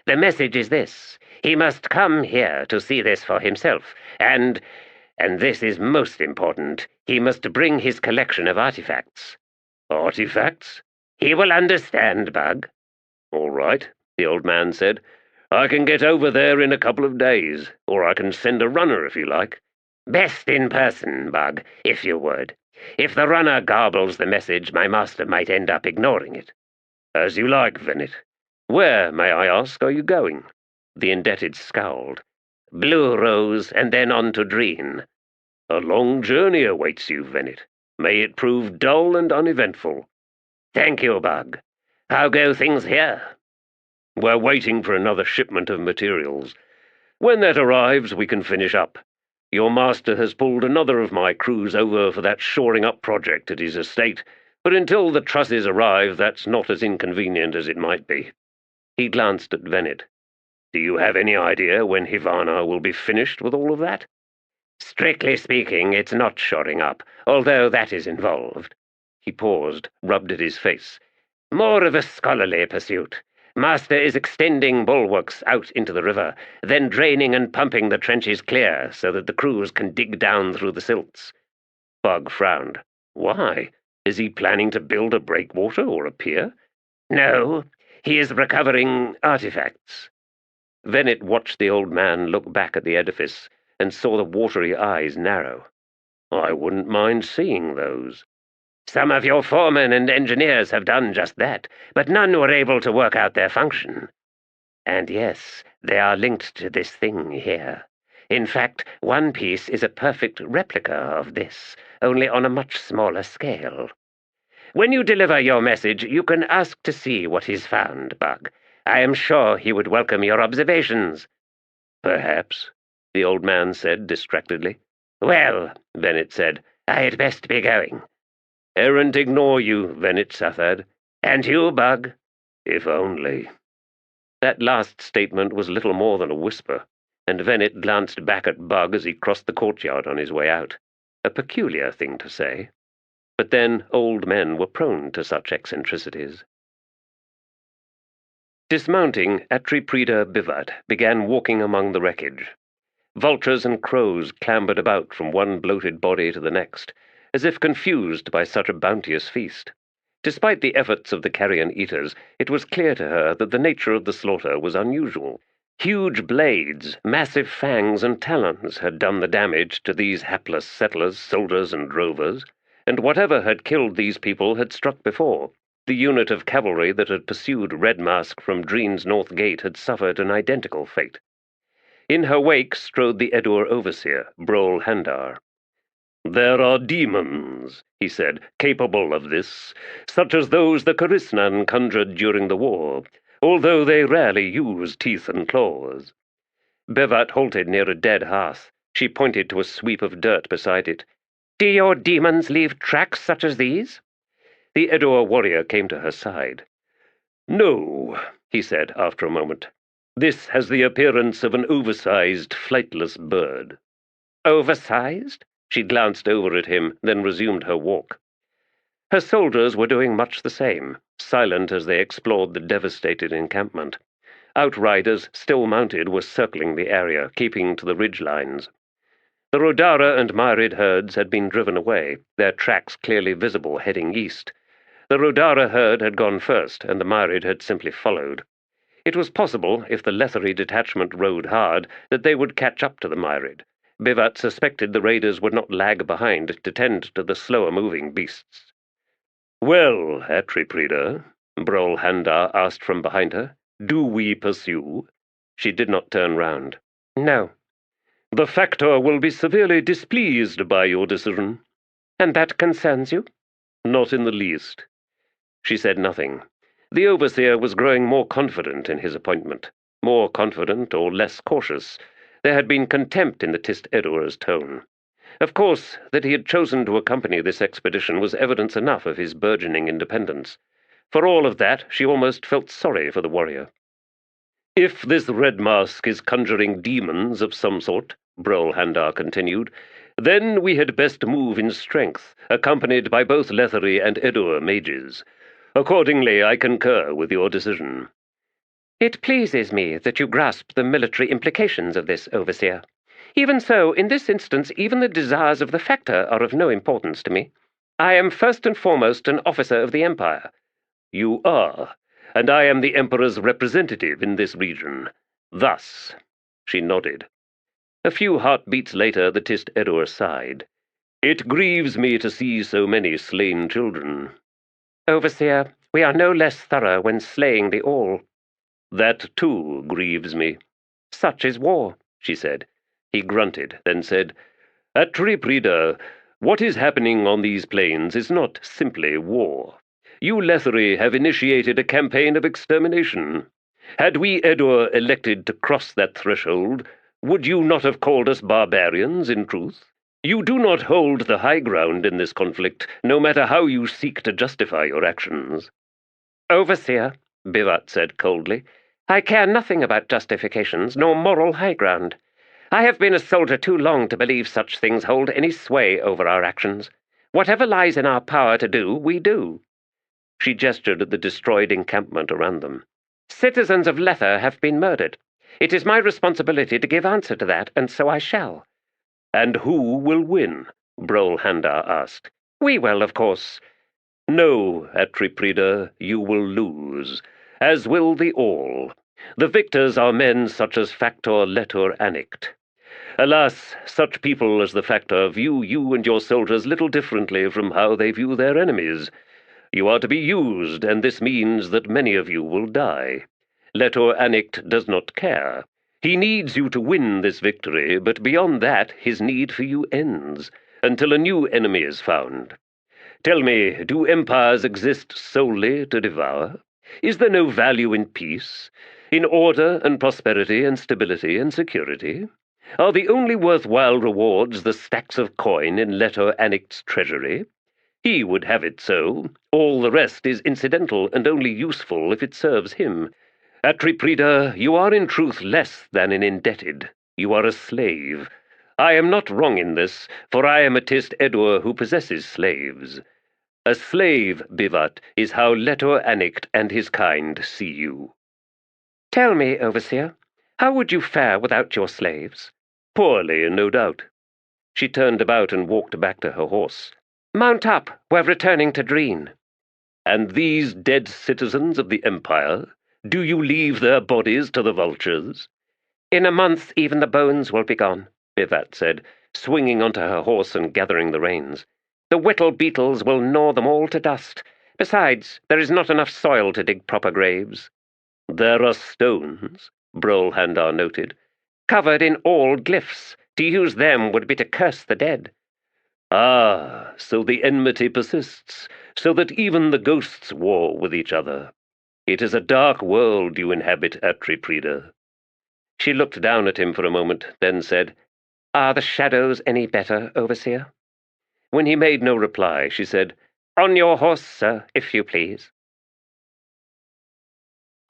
The message is this. He must come here to see this for himself, and this is most important, he must bring his collection of artifacts. Artifacts? He will understand, Bugg. All right, the old man said. I can get over there in a couple of days, or I can send a runner if you like. Best in person, Bugg, if you would. If the runner garbles the message, my master might end up ignoring it. As you like, Venet. Where, may I ask, are you going? The indebted scowled. Blue Rose, and then on to Dreen. A long journey awaits you, Venet. May it prove dull and uneventful. Thank you, Bugg. How go things here? We're waiting for another shipment of materials. When that arrives, we can finish up. Your master has pulled another of my crews over for that shoring up project at his estate, but until the trusses arrive, that's not as inconvenient as it might be. He glanced at Venet. Do you have any idea when Hivana will be finished with all of that? Strictly speaking, it's not shoring up, although that is involved. He paused, rubbed at his face. More of a scholarly pursuit. Master is extending bulwarks out into the river, then draining and pumping the trenches clear so that the crews can dig down through the silts. Bugg frowned. Why? Is he planning to build a breakwater or a pier? No, he is recovering artifacts. Venet watched the old man look back at the edifice and saw the watery eyes narrow. I wouldn't mind seeing those. Some of your foremen and engineers have done just that, but none were able to work out their function. And yes, they are linked to this thing here. In fact, one piece is a perfect replica of this, only on a much smaller scale. When you deliver your message, you can ask to see what he's found, Bugg. I am sure he would welcome your observations. Perhaps, the old man said distractedly. Well, Venet said, I had best be going. Errant ignore you, Venet Sathad. And you, Bugg. If only. That last statement was little more than a whisper, and Venet glanced back at Bugg as he crossed the courtyard on his way out. A peculiar thing to say. But then old men were prone to such eccentricities. Dismounting, Atriprida Bivat began walking among the wreckage. Vultures and crows clambered about from one bloated body to the next, as if confused by such a bounteous feast. Despite the efforts of the carrion eaters, it was clear to her that the nature of the slaughter was unusual. Huge blades, massive fangs and talons had done the damage to these hapless settlers, soldiers, and drovers, and whatever had killed these people had struck before. The unit of cavalry that had pursued Red Mask from Dreen's north gate had suffered an identical fate. In her wake strode the Edur overseer, Brol Handar. There are demons, he said, capable of this, such as those the Karisnan conjured during the war, although they rarely use teeth and claws. Bevat halted near a dead hearth. She pointed to a sweep of dirt beside it. Do your demons leave tracks such as these? The Edur warrior came to her side. No, he said after a moment. This has the appearance of an oversized, flightless bird. Oversized? She glanced over at him, then resumed her walk. Her soldiers were doing much the same, silent as they explored the devastated encampment. Outriders, still mounted, were circling the area, keeping to the ridge lines. The Rodara and Myrid herds had been driven away, their tracks clearly visible heading east. The Rodara herd had gone first, and the Myrid had simply followed. It was possible, if the Letherii detachment rode hard, that they would catch up to the Myrid. Bivat suspected the raiders would not lag behind to tend to the slower-moving beasts. Well, Atriprida, Brolhandar asked from behind her, do we pursue? She did not turn round. No. The Factor will be severely displeased by your decision. And that concerns you? Not in the least. She said nothing. The overseer was growing more confident in his appointment. More confident or less cautious. There had been contempt in the Tiste Edur's tone. Of course, that he had chosen to accompany this expedition was evidence enough of his burgeoning independence. For all of that, she almost felt sorry for the warrior. If this red mask is conjuring demons of some sort, Brolhandar continued, then we had best move in strength, accompanied by both Letherii and Edur mages. Accordingly, I concur with your decision. It pleases me that you grasp the military implications of this, Overseer. Even so, in this instance, even the desires of the Factor are of no importance to me. I am first and foremost an officer of the Empire. You are, and I am the Emperor's representative in this region. Thus, she nodded. A few heartbeats later, the Tiste Edur sighed. It grieves me to see so many slain children. Overseer, we are no less thorough when slaying the all. That, too, grieves me. Such is war, she said. He grunted, then said, Atriprida, what is happening on these plains is not simply war. You Letherii have initiated a campaign of extermination. Had we Edur elected to cross that threshold, would you not have called us barbarians, in truth? You do not hold the high ground in this conflict, no matter how you seek to justify your actions. Overseer, Bivat said coldly, I care nothing about justifications, nor moral high ground. I have been a soldier too long to believe such things hold any sway over our actions. Whatever lies in our power to do, we do. She gestured at the destroyed encampment around them. Citizens of Lether have been murdered. It is my responsibility to give answer to that, and so I shall. And who will win? Brolhandar asked. We will, of course. No, Atriprida, you will lose, as will the all. The victors are men such as Factor Letor Anict. Alas, such people as the Factor view you and your soldiers little differently from how they view their enemies. You are to be used, and this means that many of you will die. Letor Anict does not care. He needs you to win this victory, but beyond that his need for you ends, until a new enemy is found. Tell me, do empires exist solely to devour? Is there no value in peace, in order and prosperity and stability and security? Are the only worthwhile rewards the stacks of coin in Letor Anict's treasury? He would have it so. All the rest is incidental and only useful if it serves him. Atriprida, you are in truth less than an indebted. You are a slave. I am not wrong in this, for I am a Tiste Edur who possesses slaves. A slave, Bivat, is how Letor Anict and his kind see you. Tell me, Overseer, how would you fare without your slaves? Poorly, no doubt. She turned about and walked back to her horse. Mount up, we're returning to Dreen. And these dead citizens of the Empire, do you leave their bodies to the vultures? In a month even the bones will be gone, Bivat said, swinging onto her horse and gathering the reins. The whittle beetles will gnaw them all to dust. Besides, there is not enough soil to dig proper graves. There are stones, Brolhandar noted. Covered in old glyphs. To use them would be to curse the dead. Ah, so the enmity persists, so that even the ghosts war with each other. It is a dark world you inhabit, Atriprida. She looked down at him for a moment, then said, Are the shadows any better, Overseer? When he made no reply, she said, On your horse, sir, if you please.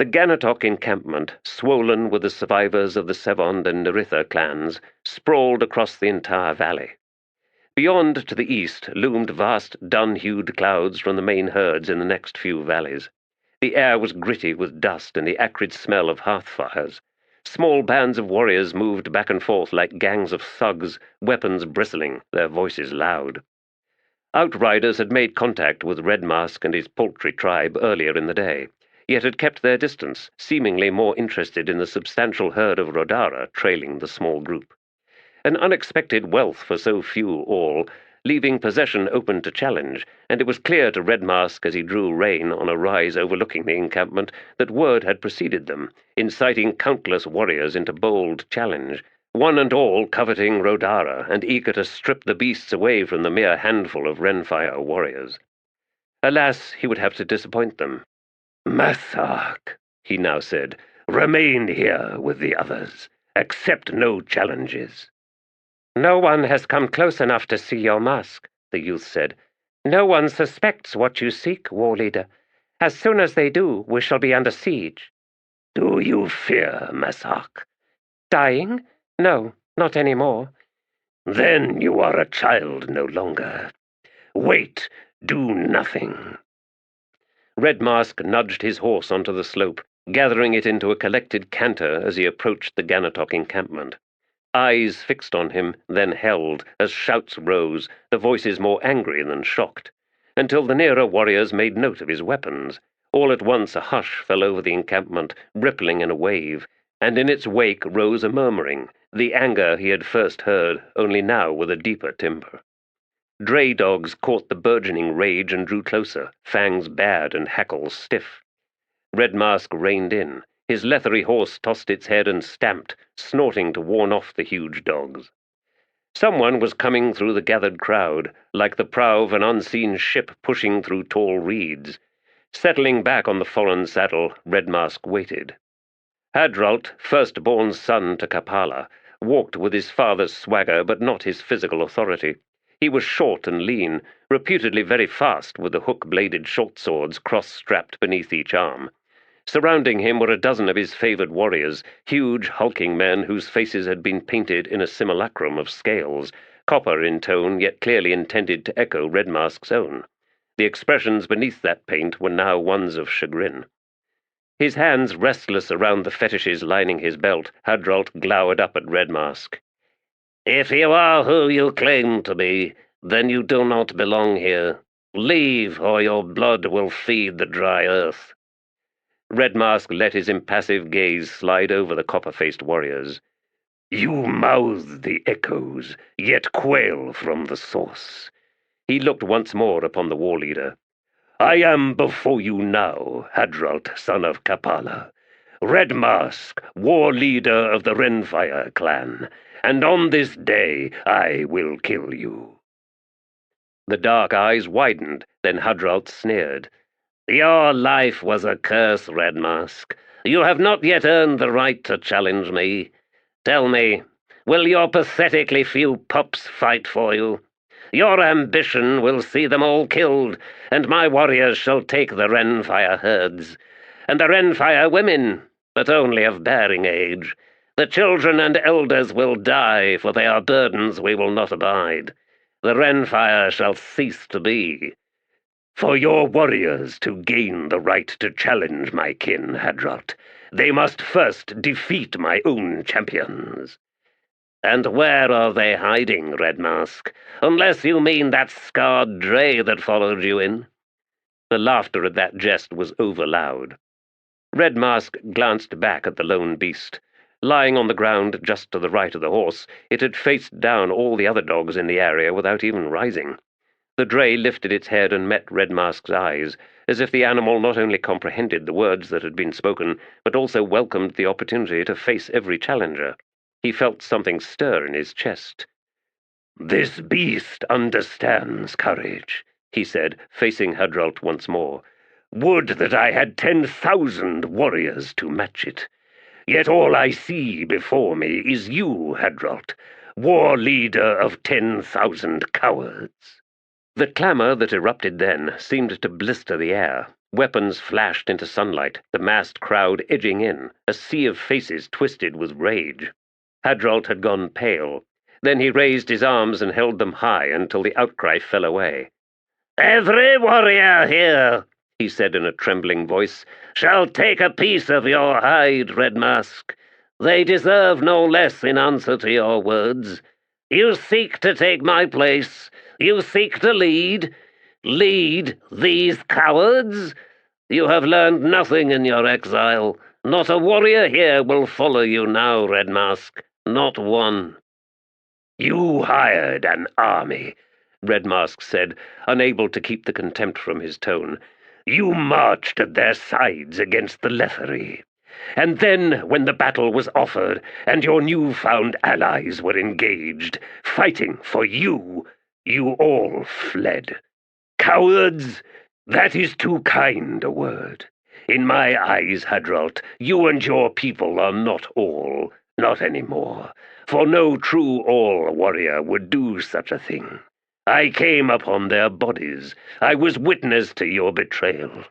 The Ganatok encampment, swollen with the survivors of the Sevond and Neritha clans, sprawled across the entire valley. Beyond, to the east, loomed vast dun-hued clouds from the main herds in the next few valleys. The air was gritty with dust and the acrid smell of hearth fires. Small bands of warriors moved back and forth like gangs of thugs, weapons bristling, their voices loud. Outriders had made contact with Red Mask and his paltry tribe earlier in the day, yet had kept their distance, seemingly more interested in the substantial herd of Rodara trailing the small group. An unexpected wealth for so few all, leaving possession open to challenge, and it was clear to Red Mask as he drew rein on a rise overlooking the encampment that word had preceded them, inciting countless warriors into bold challenge, one and all coveting Rodara and eager to strip the beasts away from the mere handful of Renfire warriors. Alas, he would have to disappoint them. "Mathak," he now said, "remain here with the others. Accept no challenges." No one has come close enough to see your mask, the youth said. No one suspects what you seek, war leader. As soon as they do, we shall be under siege. Do you fear, Mathak? Dying? No, not any more. Then you are a child no longer. Wait, do nothing. Red Mask nudged his horse onto the slope, gathering it into a collected canter as he approached the Ganatok encampment. Eyes fixed on him, then held, as shouts rose, the voices more angry than shocked, until the nearer warriors made note of his weapons. All at once a hush fell over the encampment, rippling in a wave, and in its wake rose a murmuring, the anger he had first heard, only now with a deeper timbre. Dray dogs caught the burgeoning rage and drew closer, fangs bared and hackles stiff. Red Mask reined in. His Letherii horse tossed its head and stamped, snorting to warn off the huge dogs. Someone was coming through the gathered crowd, like the prow of an unseen ship pushing through tall reeds. Settling back on the fallen saddle, Red Mask waited. Adjunct, first-born son to Kapala, walked with his father's swagger but not his physical authority. He was short and lean, reputedly very fast with the hook-bladed short swords cross-strapped beneath each arm. Surrounding him were a dozen of his favored warriors, huge, hulking men whose faces had been painted in a simulacrum of scales, copper in tone yet clearly intended to echo Red Mask's own. The expressions beneath that paint were now ones of chagrin. His hands restless around the fetishes lining his belt, Adjunct glowered up at Red Mask. "If you are who you claim to be, then you do not belong here. Leave, or your blood will feed the dry earth." Red Mask let his impassive gaze slide over the copper-faced warriors. "You mouth the echoes, yet quail from the source." He looked once more upon the war leader. "I am before you now, Adjunct, son of Kapala, Red Mask, war leader of the Renfire clan, and on this day I will kill you." The dark eyes widened, then Adjunct sneered. "Your life was a curse, Red Mask. You have not yet earned the right to challenge me. Tell me, will your pathetically few pups fight for you? Your ambition will see them all killed, and my warriors shall take the Renfire herds. And the Renfire women, but only of bearing age. The children and elders will die, for they are burdens we will not abide. The Renfire shall cease to be. For your warriors to gain the right to challenge my kin, Adjunct, they must first defeat my own champions." "And where are they hiding, Red Mask? Unless you mean that scarred dray that followed you in." The laughter at that jest was over-loud. Red Mask glanced back at the lone beast. Lying on the ground just to the right of the horse, it had faced down all the other dogs in the area without even rising. The dray lifted its head and met Red Mask's eyes, as if the animal not only comprehended the words that had been spoken, but also welcomed the opportunity to face every challenger. He felt something stir in his chest. "This beast understands courage," he said, facing Adjunct once more. "Would that I had 10,000 warriors to match it. Yet all I see before me is you, Adjunct, war leader of 10,000 cowards." The clamour that erupted then seemed to blister the air. Weapons flashed into sunlight, the massed crowd edging in, a sea of faces twisted with rage. Adjunct had gone pale. Then he raised his arms and held them high until the outcry fell away. "Every warrior here," he said in a trembling voice, "shall take a piece of your hide, Red Mask. They deserve no less in answer to your words. You seek to take my place. You seek to lead. Lead these cowards? You have learned nothing in your exile. Not a warrior here will follow you now, Red Mask. Not one." "You hired an army. Red Mask said, unable to keep the contempt from his tone. "You marched at their sides against the Letherii. And then, when the battle was offered, and your new-found allies were engaged, fighting for you, you all fled. Cowards! That is too kind a word. In my eyes, Hadralt, you and your people are not all, not anymore, for no true all-warrior would do such a thing. I came upon their bodies. I was witness to your betrayal.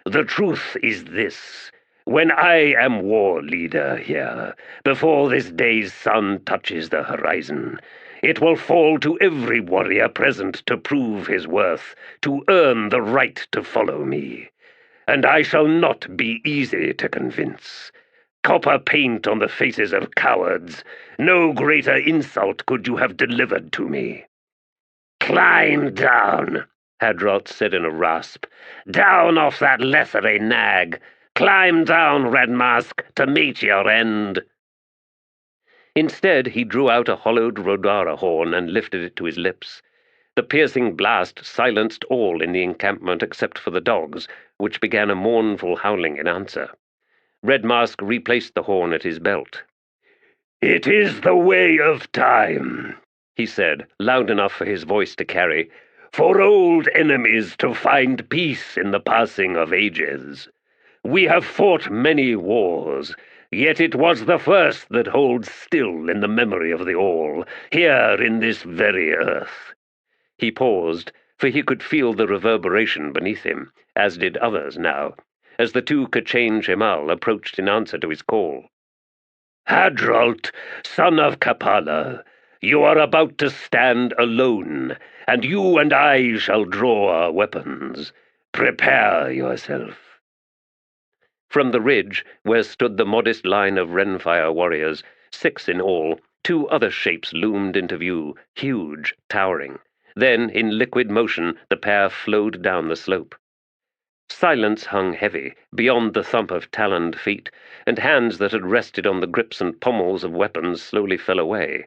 The truth is this. When I am war leader here, before this day's sun touches the horizon, it will fall to every warrior present to prove his worth, to earn the right to follow me. And I shall not be easy to convince. Copper paint on the faces of cowards. No greater insult could you have delivered to me." "Climb down," Hadralt said in a rasp. "Down off that Letherii nag. Climb down, Red Mask, to meet your end." Instead, he drew out a hollowed Rodara horn and lifted it to his lips. The piercing blast silenced all in the encampment except for the dogs, which began a mournful howling in answer. Red Mask replaced the horn at his belt. "It is the way of time," he said, loud enough for his voice to carry, "for old enemies to find peace in the passing of ages. We have fought many wars, yet it was the first that holds still in the memory of the all, here in this very earth." He paused, for he could feel the reverberation beneath him, as did others now, as the two Kachane Shemal approached in answer to his call. "Hadralt, son of Kapala, you are about to stand alone, and you and I shall draw our weapons. Prepare yourself." From the ridge, where stood the modest line of Renfire warriors, 6 in all, 2 other shapes loomed into view, huge, towering. Then, in liquid motion, the pair flowed down the slope. Silence hung heavy, beyond the thump of taloned feet, and hands that had rested on the grips and pommels of weapons slowly fell away.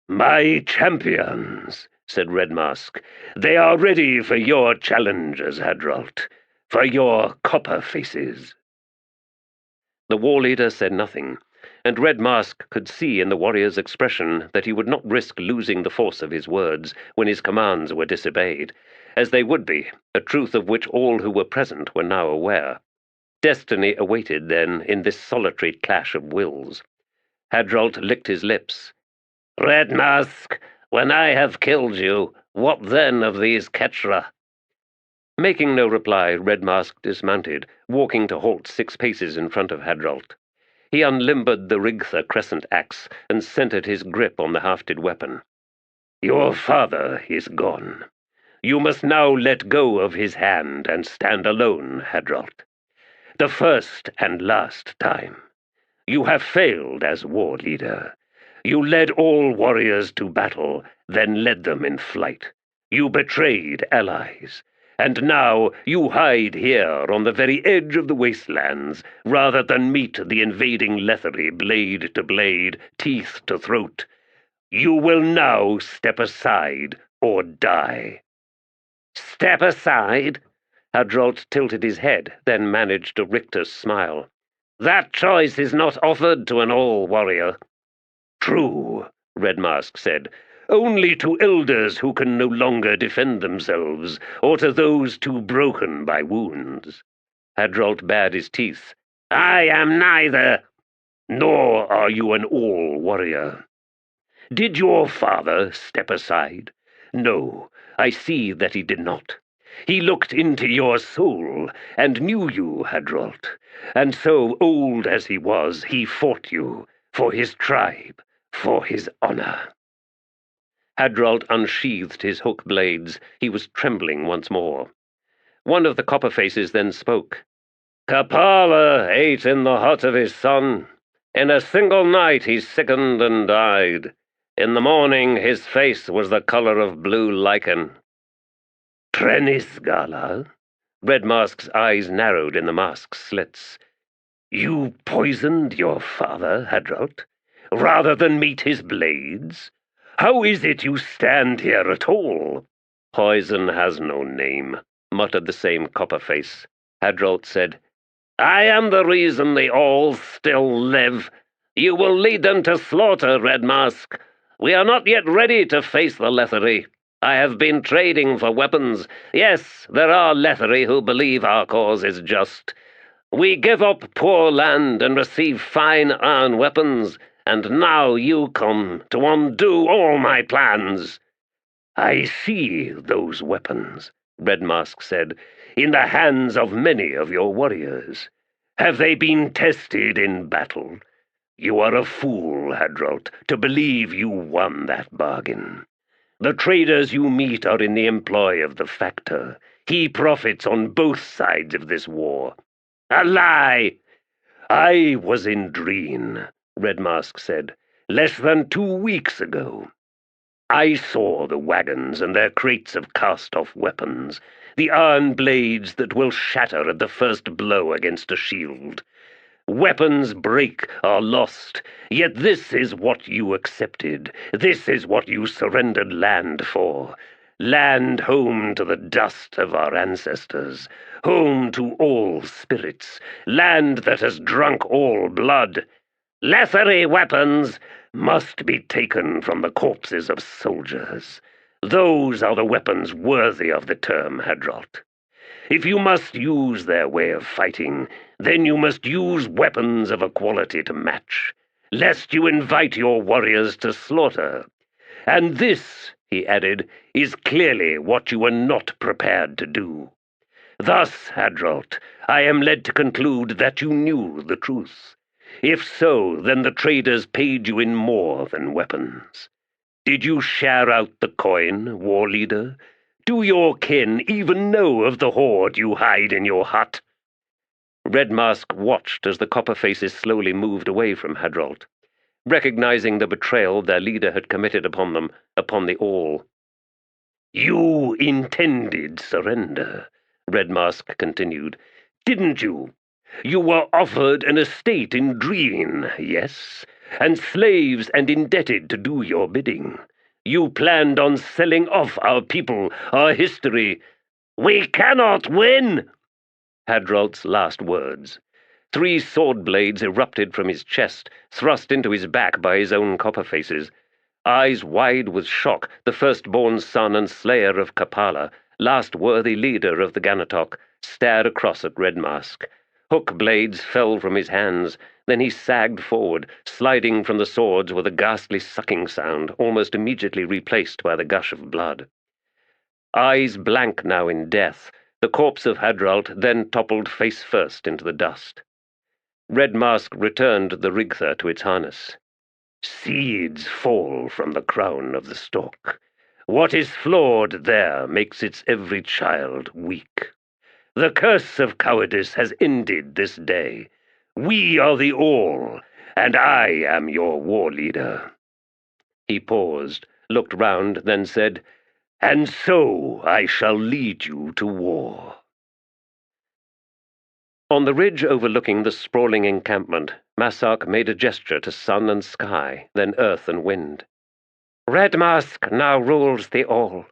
"My champions," said Red Mask, "they are ready for your challenges, Hadralt, for your copper faces." The war leader said nothing, and Red Mask could see in the warrior's expression that he would not risk losing the force of his words when his commands were disobeyed, as they would be, a truth of which all who were present were now aware. Destiny awaited, then, in this solitary clash of wills. Hadralt licked his lips. "Red Mask, when I have killed you, what then of these Ketra?" Making no reply, Red Mask dismounted, walking to halt 6 paces in front of Hadralt. He unlimbered the Rigtha crescent axe and centered his grip on the hafted weapon. "Your father is gone. You must now let go of his hand and stand alone, Hadralt. The first and last time. You have failed as war leader. You led all warriors to battle, then led them in flight. You betrayed allies. And now you hide here on the very edge of the wastelands, rather than meet the invading Letherii blade to blade, teeth to throat. You will now step aside or die." "Step aside?" Hadralt tilted his head, then managed a rictus smile. "That choice is not offered to an all-warrior." "True," Red Mask said. only to elders who can no longer defend themselves, or to those too broken by wounds. Hadralt bared his teeth. I am neither. Nor are you an all-warrior. Did your father step aside? No, I see that he did not. He looked into your soul, and knew you, Hadralt, and so, old as he was, he fought you, for his tribe, for his honor. Hadralt unsheathed his hook blades. He was trembling once more. One of the copper-faces then spoke. Kapala ate in the hut of his son. In a single night he sickened and died. In the morning his face was the color of blue lichen. Trenisgala? Red Mask's eyes narrowed in the mask's slits. You poisoned your father, Hadralt, rather than meet his blades? How is it you stand here at all?" "Poison has no name," muttered the same copper-face. Hadrolt said, "I am the reason they all still live. You will lead them to slaughter, Red Mask. We are not yet ready to face the Letherii. I have been trading for weapons. Yes, there are Letherii who believe our cause is just. We give up poor land and receive fine iron weapons, and now you come to undo all my plans." "I see those weapons," Red Mask said, "in the hands of many of your warriors. Have they been tested in battle? You are a fool, Hadrolt, to believe you won that bargain. The traders you meet are in the employ of the Factor. He profits on both sides of this war." "A lie!" "I was in Dreen," Red Mask said, "less than 2 weeks ago. I saw the wagons and their crates of cast-off weapons, the iron blades that will shatter at the first blow against a shield. Weapons break, are lost, yet this is what you accepted. This is what you surrendered land for. Land home to the dust of our ancestors, home to all spirits, land that has drunk all blood. Letherii weapons Must be taken from the corpses of soldiers. Those are the weapons worthy of the term, Hadrolt. If you must use their way of fighting, then you must use weapons of a quality to match, lest you invite your warriors to slaughter. And this, he added, is clearly what you are not prepared to do. Thus, Hadrolt, I am led to conclude that you knew the truth. If so, then the traders paid you in more than weapons. Did you share out the coin, war leader? Do your kin even know of the hoard you hide in your hut?" Red Mask watched as the copper faces slowly moved away from Hadrolt, recognizing the betrayal their leader had committed upon them, upon the all. "You intended surrender," Red Mask continued, "didn't you? You were offered an estate in Dreen, yes, and slaves and indebted to do your bidding. You planned on selling off our people, our history. "We cannot win!" Hadrolt's last words. 3 sword blades erupted from his chest, thrust into his back by his own copper faces. Eyes wide with shock, the firstborn son and slayer of Kapala, last worthy leader of the Ganatok, stared across at Red Mask. Hook blades fell from his hands, then he sagged forward, sliding from the swords with a ghastly sucking sound, almost immediately replaced by the gush of blood. Eyes blank now in death, the corpse of Hadrolt then toppled face first into the dust. Red Mask returned the Rigtha to its harness. "Seeds fall from the crown of the stalk. What is flawed there makes its every child weak. The curse of cowardice has ended this day. We are the all, and I am your war leader." He paused, looked round, then said, "And so I shall lead you to war." On the ridge overlooking the sprawling encampment, Masark made a gesture to sun and sky, then earth and wind. "Red Mask now rules the all."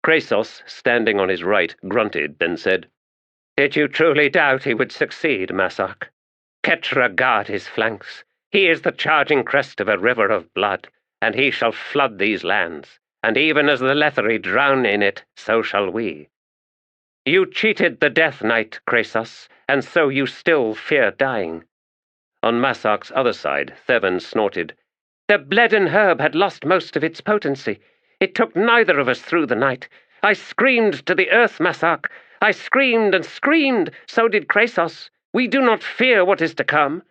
Kresos, standing on his right, grunted, then said, "Did you truly doubt he would succeed, Masark? Ketra guard his flanks. He is the charging crest of a river of blood, and he shall flood these lands, and even as the Letherii drown in it, so shall we. You cheated the Death Knight, Kresos, and so you still fear dying." On Masark's other side, Thevan snorted, "The Bledan herb had lost most of its potency. It took neither of us through the night. I screamed to the earth, Masark. I screamed and screamed. So did Kresos. We do not fear what is to come."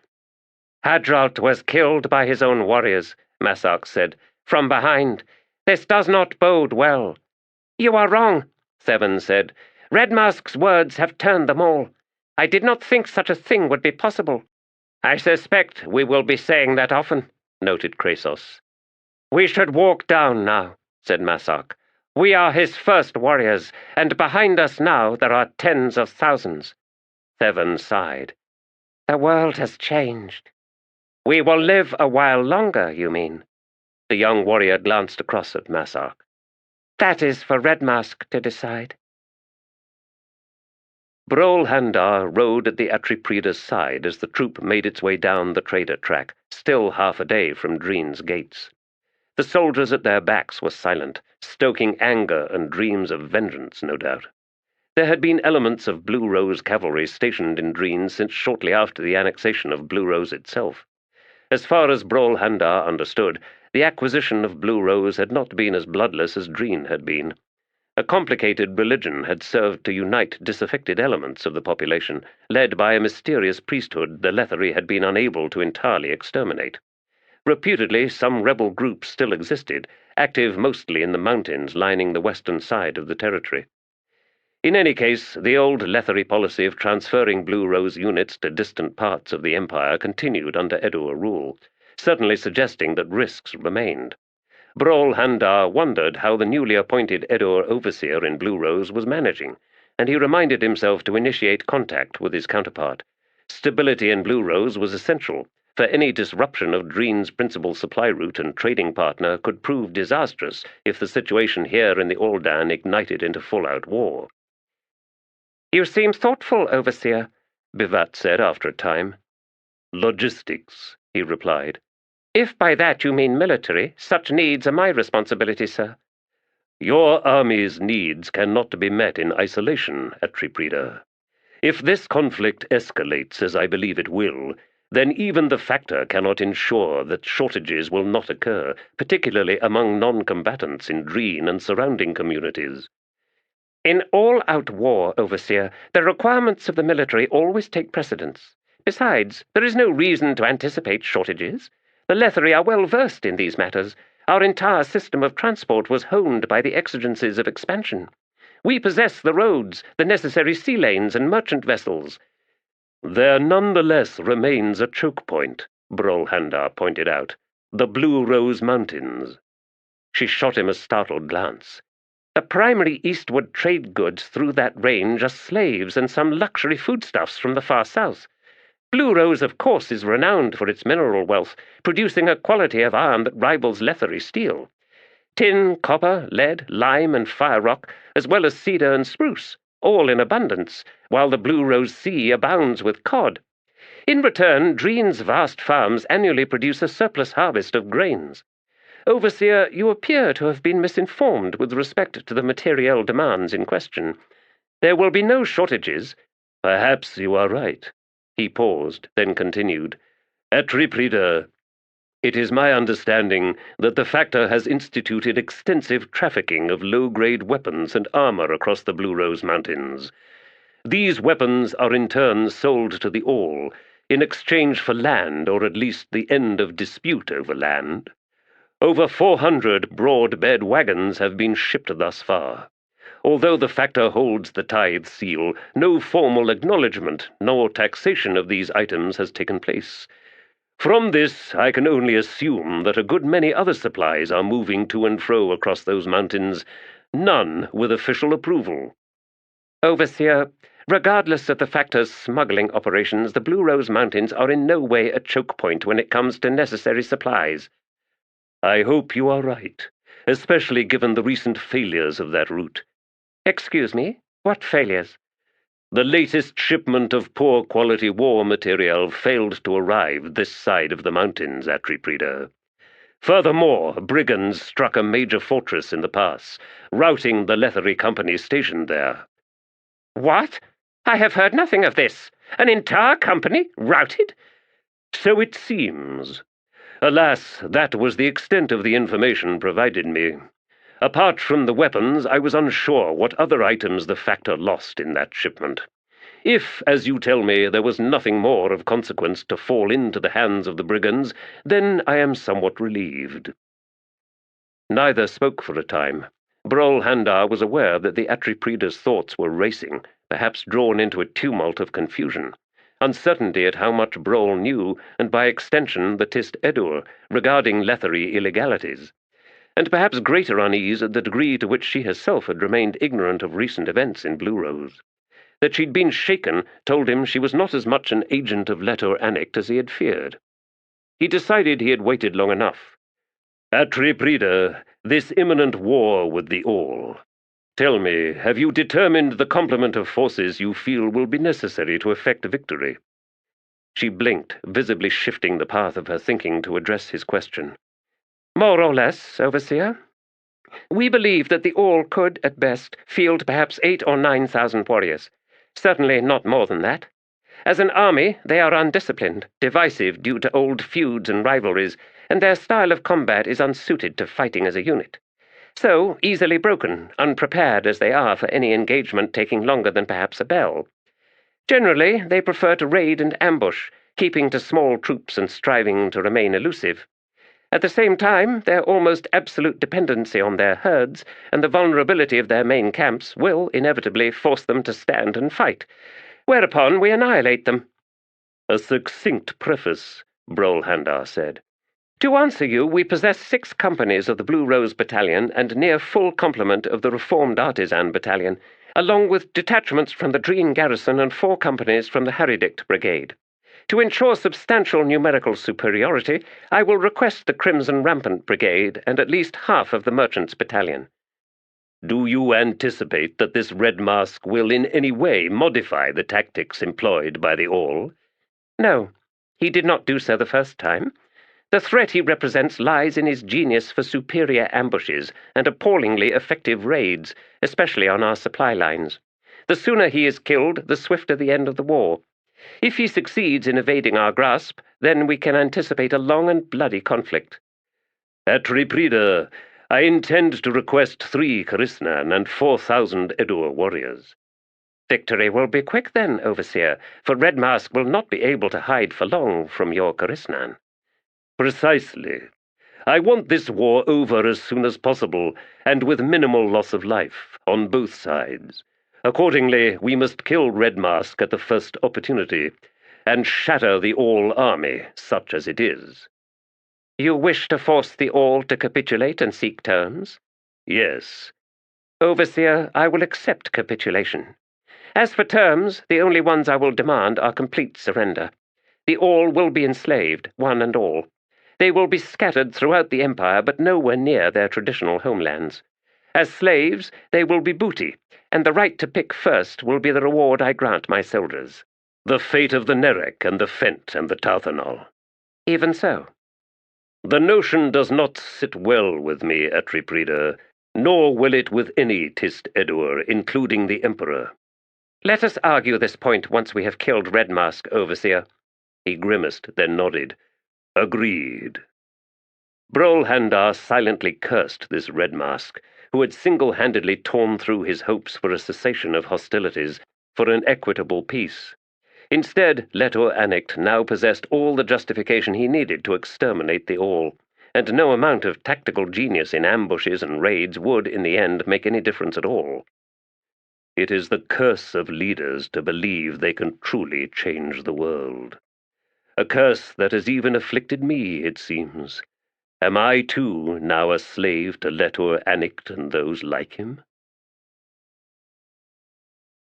"Hadrolt was killed by his own warriors," Masark said, "from behind. This does not bode well." "You are wrong," Thevan said. "Red Mask's words have turned them all. I did not think such a thing would be possible." "I suspect we will be saying that often," noted Kresos. "We should walk down now," said Masark. "We are his first warriors, and behind us now there are tens of thousands." Thevan sighed. "The world has changed." "We will live a while longer, you mean?" The young warrior glanced across at Massark. "That is for Red Mask to decide." Rhulad rode at the Atriprida's side as the troop made its way down the trader track, still half a day from Dreen's gates. The soldiers at their backs were silent, stoking anger and dreams of vengeance, no doubt. There had been elements of Blue Rose cavalry stationed in Dreen since shortly after the annexation of Blue Rose itself. As far as Rhulad understood, the acquisition of Blue Rose had not been as bloodless as Dreen had been. A complicated religion had served to unite disaffected elements of the population, led by a mysterious priesthood the Letherii had been unable to entirely exterminate. Reputedly, some rebel groups still existed, active mostly in the mountains lining the western side of the territory. In any case, the old Letherii policy of transferring Blue Rose units to distant parts of the Empire continued under Edur rule, certainly suggesting that risks remained. Rhulad wondered how the newly appointed Edur overseer in Blue Rose was managing, and he reminded himself to initiate contact with his counterpart. Stability in Blue Rose was essential, for any disruption of Dreen's principal supply route and trading partner could prove disastrous if the situation here in the Aldan ignited into full-out war. "You seem thoughtful, Overseer," Bivat said after a time. "Logistics," he replied. "If by that you mean military, such needs are my responsibility, sir." "Your army's needs cannot be met in isolation, Atriprida. If this conflict escalates, as I believe it will, then even the Factor cannot ensure that shortages will not occur, particularly among non-combatants in Dreen and surrounding communities." "In all-out war, Overseer, the requirements of the military always take precedence. Besides, there is no reason to anticipate shortages. The Letherii are well versed in these matters. Our entire system of transport was honed by the exigencies of expansion. We possess the roads, the necessary sea lanes, and merchant vessels." "There nonetheless remains a choke point," Rhulad pointed out. "The Blue Rose Mountains." She shot him a startled glance. "The primary eastward trade goods through that range are slaves and some luxury foodstuffs from the far south. Blue Rose, of course, is renowned for its mineral wealth, producing a quality of iron that rivals Letherii steel. Tin, copper, lead, lime, and fire rock, as well as cedar and spruce, all in abundance, while the Blue Rose Sea abounds with cod. In return, Dreen's vast farms annually produce a surplus harvest of grains. Overseer, you appear to have been misinformed with respect to the materiel demands in question. There will be no shortages." "Perhaps you are right." He paused, then continued. "Atriprida, it is my understanding that the Factor has instituted extensive trafficking of low-grade weapons and armor across the Blue Rose Mountains. These weapons are in turn sold to the All, in exchange for land, or at least the end of dispute over land. Over 400 broad-bed wagons have been shipped thus far. Although the Factor holds the tithe seal, no formal acknowledgement nor taxation of these items has taken place. From this, I can only assume that a good many other supplies are moving to and fro across those mountains, none with official approval." "Overseer, regardless of the Factor's smuggling operations, the Blue Rose Mountains are in no way a choke point when it comes to necessary supplies." "I hope you are right, especially given the recent failures of that route." "Excuse me? What failures?" "The latest shipment of poor-quality war material failed to arrive this side of the mountains, Atriprida. Furthermore, brigands struck a major fortress in the pass, routing the Letherii company stationed there." "What? I have heard nothing of this. An entire company routed?" "So it seems. Alas, that was the extent of the information provided me. Apart from the weapons, I was unsure what other items the Factor lost in that shipment. If, as you tell me, there was nothing more of consequence to fall into the hands of the brigands, then I am somewhat relieved." Neither spoke for a time. Rhulad was aware that the Atriprida's thoughts were racing, perhaps drawn into a tumult of confusion. Uncertainty at how much Brol knew, and by extension the Tiste Edur, regarding Letherii illegalities. And perhaps greater unease at the degree to which she herself had remained ignorant of recent events in Blue Rose. That she'd been shaken told him she was not as much an agent of Letter Annict as he had feared. He decided he had waited long enough. Atriprida, this imminent war with the All. Tell me, have you determined the complement of forces you feel will be necessary to effect victory? She blinked, visibly shifting the path of her thinking to address his question. More or less, Overseer. We believe that the All could, at best, field perhaps 8,000 or 9,000 warriors. Certainly not more than that. As an army, they are undisciplined, divisive due to old feuds and rivalries, and their style of combat is unsuited to fighting as a unit. So, easily broken, unprepared as they are for any engagement taking longer than perhaps a bell. Generally, they prefer to raid and ambush, keeping to small troops and striving to remain elusive. At the same time, their almost absolute dependency on their herds and the vulnerability of their main camps will inevitably force them to stand and fight, whereupon we annihilate them. A succinct preface, Brolhandar said. To answer you, we possess 6 companies of the Blue Rose Battalion and near full complement of the Reformed Artisan Battalion, along with detachments from the Dreen Garrison and 4 companies from the Benedict Brigade. To ensure substantial numerical superiority, I will request the Crimson Rampant Brigade and at least half of the Merchants Battalion. Do you anticipate that this Red Mask will in any way modify the tactics employed by the All? No, he did not do so the first time. The threat he represents lies in his genius for superior ambushes and appallingly effective raids, especially on our supply lines. The sooner he is killed, the swifter the end of the war. If he succeeds in evading our grasp, then we can anticipate a long and bloody conflict. Atriprida, I intend to request 3 Karisnan and 4,000 Edur warriors. Victory will be quick then, Overseer, for Red Mask will not be able to hide for long from your Karisnan. Precisely. I want this war over as soon as possible, and with minimal loss of life, on both sides. Accordingly, we must kill Red Mask at the first opportunity, and shatter the All army, such as it is. You wish to force the All to capitulate and seek terms? Yes. Overseer, I will accept capitulation. As for terms, the only ones I will demand are complete surrender. The All will be enslaved, one and all. They will be scattered throughout the Empire, but nowhere near their traditional homelands. As slaves, they will be booty, and the right to pick first will be the reward I grant my soldiers. The fate of the Nerek and the Fent and the Tarthanol. Even so. The notion does not sit well with me, Atriprida, nor will it with any Tiste Edur, including the Emperor. Let us argue this point once we have killed Red Mask, Overseer. He grimaced, then nodded. Agreed. Brolhandar silently cursed this Red Mask, who had single-handedly torn through his hopes for a cessation of hostilities, for an equitable peace. Instead, Letor Anict now possessed all the justification he needed to exterminate the All, and no amount of tactical genius in ambushes and raids would, in the end, make any difference at all. It is the curse of leaders to believe they can truly change the world. A curse that has even afflicted me, it seems. Am I, too, now a slave to Letor Anict and those like him?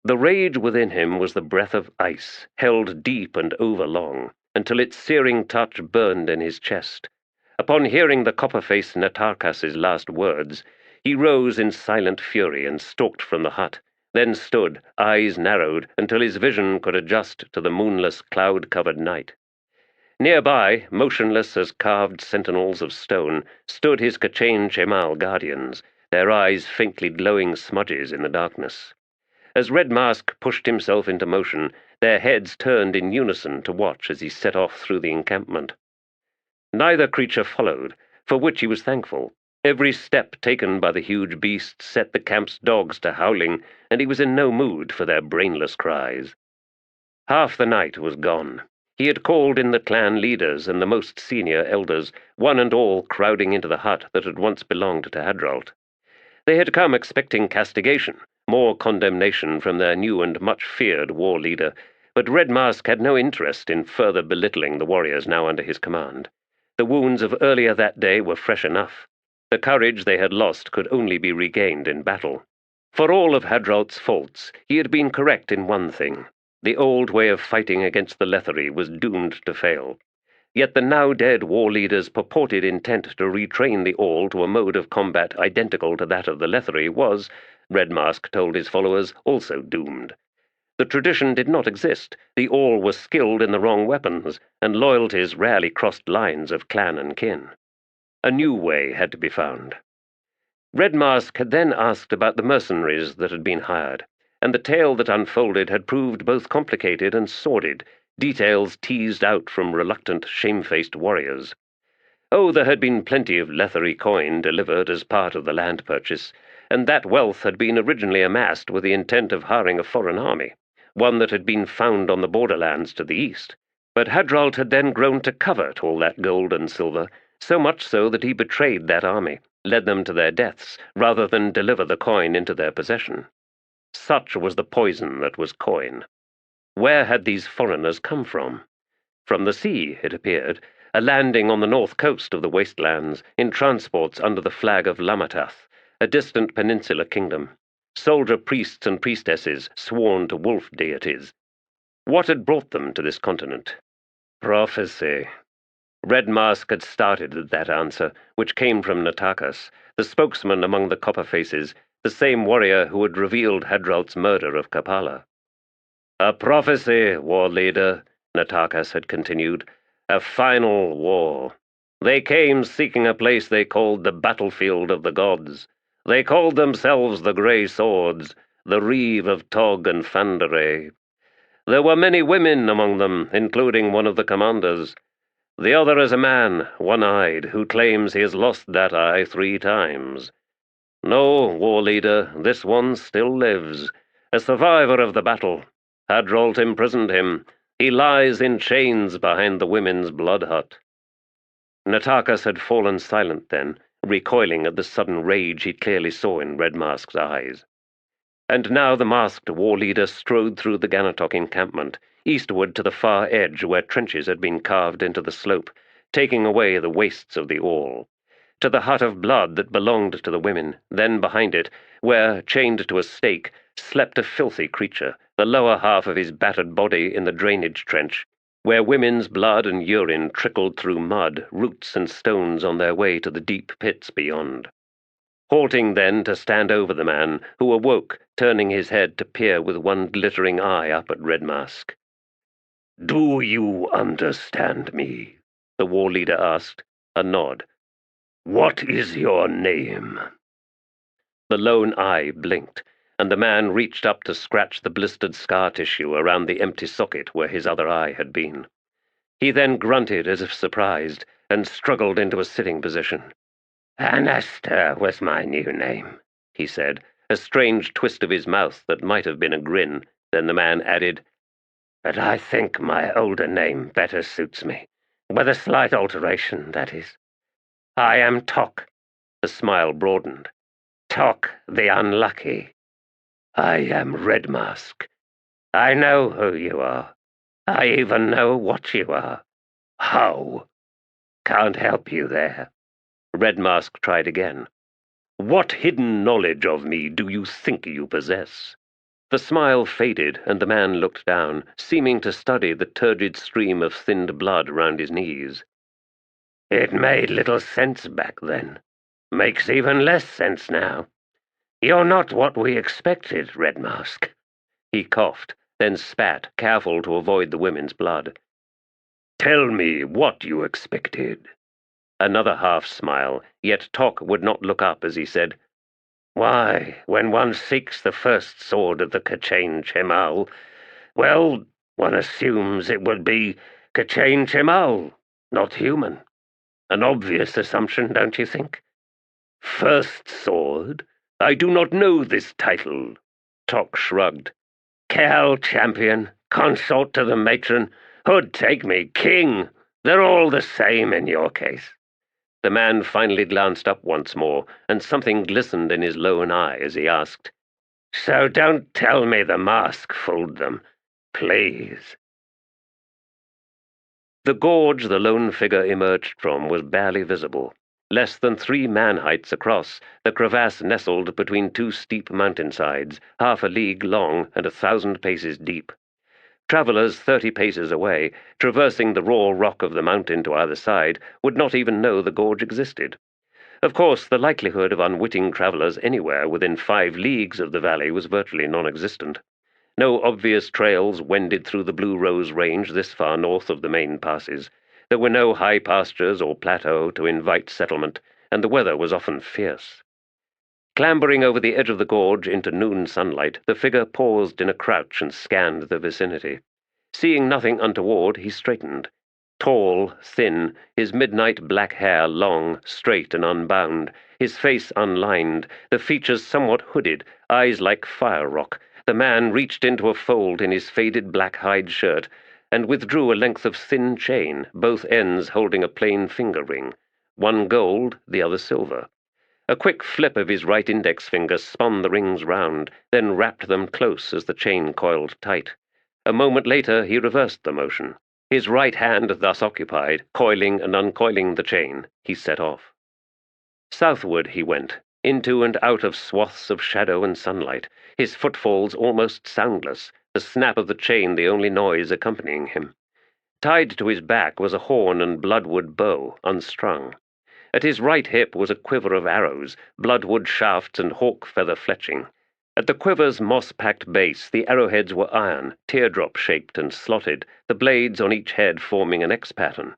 The rage within him was the breath of ice, held deep and overlong, until its searing touch burned in his chest. Upon hearing the copper-faced Natarkas's last words, he rose in silent fury and stalked from the hut, then stood, eyes narrowed, until his vision could adjust to the moonless, cloud-covered night. Nearby, motionless as carved sentinels of stone, stood his Kachain Chemal guardians, their eyes faintly glowing smudges in the darkness. As Red Mask pushed himself into motion, their heads turned in unison to watch as he set off through the encampment. Neither creature followed, for which he was thankful. Every step taken by the huge beast set the camp's dogs to howling, and he was in no mood for their brainless cries. Half the night was gone. He had called in the clan leaders and the most senior elders, one and all crowding into the hut that had once belonged to Hadralt. They had come expecting castigation, more condemnation from their new and much-feared war leader, but Red Mask had no interest in further belittling the warriors now under his command. The wounds of earlier that day were fresh enough. The courage they had lost could only be regained in battle. For all of Hadralt's faults, he had been correct in one thing. The old way of fighting against the Letherii was doomed to fail. Yet the now-dead war leader's purported intent to retrain the all to a mode of combat identical to that of the Letherii was, Red Mask told his followers, also doomed. The tradition did not exist, the all were skilled in the wrong weapons, and loyalties rarely crossed lines of clan and kin. A new way had to be found. Red Mask had then asked about the mercenaries that had been hired, and the tale that unfolded had proved both complicated and sordid, details teased out from reluctant, shamefaced warriors. Oh, there had been plenty of Letherii coin delivered as part of the land purchase, and that wealth had been originally amassed with the intent of hiring a foreign army, one that had been found on the borderlands to the east. But Hadralt had then grown to covet all that gold and silver, so much so that he betrayed that army, led them to their deaths, rather than deliver the coin into their possession. Such was the poison that was coin. Where had these foreigners come from? From the sea, it appeared, a landing on the north coast of the wastelands, in transports under the flag of Lamatath, a distant peninsular kingdom. Soldier priests and priestesses sworn to wolf deities. What had brought them to this continent? Prophecy. Red Mask had started at that answer, which came from Natakas, the spokesman among the copper faces, the same warrior who had revealed Hadralt's murder of Kapala. A prophecy, war leader, Natakas had continued, a final war. They came seeking a place they called the battlefield of the gods. They called themselves the Grey Swords, the Reeve of Tog and Fandere. There were many women among them, including one of the commanders. The other is a man, one-eyed, who claims he has lost that eye 3 times. No, war leader, this one still lives, a survivor of the battle. Hadralt imprisoned him. He lies in chains behind the women's blood hut. Natakas had fallen silent then, recoiling at the sudden rage he clearly saw in Red Mask's eyes. And now the masked war leader strode through the Ganatok encampment, eastward to the far edge where trenches had been carved into the slope, taking away the wastes of the all. To the hut of blood that belonged to the women, then behind it, where, chained to a stake, slept a filthy creature, the lower half of his battered body in the drainage trench, where women's blood and urine trickled through mud, roots, and stones on their way to the deep pits beyond. Halting then to stand over the man, who awoke, turning his head to peer with one glittering eye up at Red Mask. "Do you understand me?" the war leader asked, a nod. "What is your name?" The lone eye blinked, and the man reached up to scratch the blistered scar tissue around the empty socket where his other eye had been. He then grunted as if surprised, and struggled into a sitting position. "Anaster was my new name," he said, a strange twist of his mouth that might have been a grin. Then the man added, "But I think my older name better suits me, with a slight alteration, that is. I am Tok." The smile broadened. "Tok the Unlucky. I am Red Mask. I know who you are. I even know what you are. How? Can't help you there." Red Mask tried again. "What hidden knowledge of me do you think you possess?" The smile faded, and the man looked down, seeming to study the turgid stream of thinned blood round his knees. "It made little sense back then. Makes even less sense now. You're not what we expected, Red Mask." He coughed, then spat, careful to avoid the women's blood. "Tell me what you expected." Another half-smile, yet Tok would not look up as he said, "Why, when one seeks the first sword of the K'chain Chemal, well, one assumes it would be K'chain Chemal, not human. An obvious assumption, don't you think?" "First sword? I do not know this title." Tok shrugged. "Cal champion, consort to the matron, who'd take me, king. They're all the same in your case." The man finally glanced up once more, and something glistened in his lone eye as he asked, "So don't tell me the mask fooled them, please." The gorge the lone figure emerged from was barely visible. Less than 3 man-heights across, the crevasse nestled between 2 steep mountainsides, half a league long and 1,000 paces deep. Travellers 30 paces away, traversing the raw rock of the mountain to either side, would not even know the gorge existed. Of course, the likelihood of unwitting travellers anywhere within 5 leagues of the valley was virtually non-existent. No obvious trails wended through the Blue Rose Range this far north of the main passes. There were no high pastures or plateau to invite settlement, and the weather was often fierce. Clambering over the edge of the gorge into noon sunlight, the figure paused in a crouch and scanned the vicinity. Seeing nothing untoward, he straightened. Tall, thin, his midnight black hair long, straight and unbound, his face unlined, the features somewhat hooded, eyes like fire rock, the man reached into a fold in his faded black hide shirt and withdrew a length of thin chain, both ends holding a plain finger ring, one gold, the other silver. A quick flip of his right index finger spun the rings round, then wrapped them close as the chain coiled tight. A moment later he reversed the motion. His right hand thus occupied, coiling and uncoiling the chain, he set off. Southward he went, into and out of swaths of shadow and sunlight, his footfalls almost soundless, the snap of the chain the only noise accompanying him. Tied to his back was a horn and bloodwood bow, unstrung. At his right hip was a quiver of arrows, bloodwood shafts and hawk feather fletching. At the quiver's moss-packed base the arrowheads were iron, teardrop-shaped and slotted, the blades on each head forming an X pattern.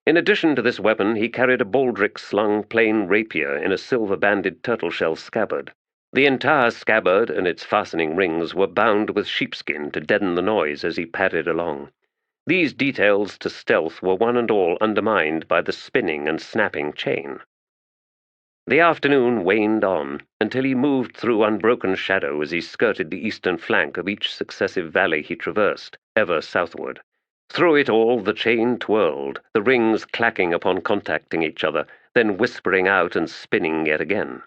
In addition to this weapon he carried a baldric-slung plain rapier in a silver-banded turtle-shell scabbard. The entire scabbard and its fastening rings were bound with sheepskin to deaden the noise as he padded along. These details to stealth were one and all undermined by the spinning and snapping chain. The afternoon waned on, until he moved through unbroken shadow as he skirted the eastern flank of each successive valley he traversed, ever southward. Through it all the chain twirled, the rings clacking upon contacting each other, then whispering out and spinning yet again.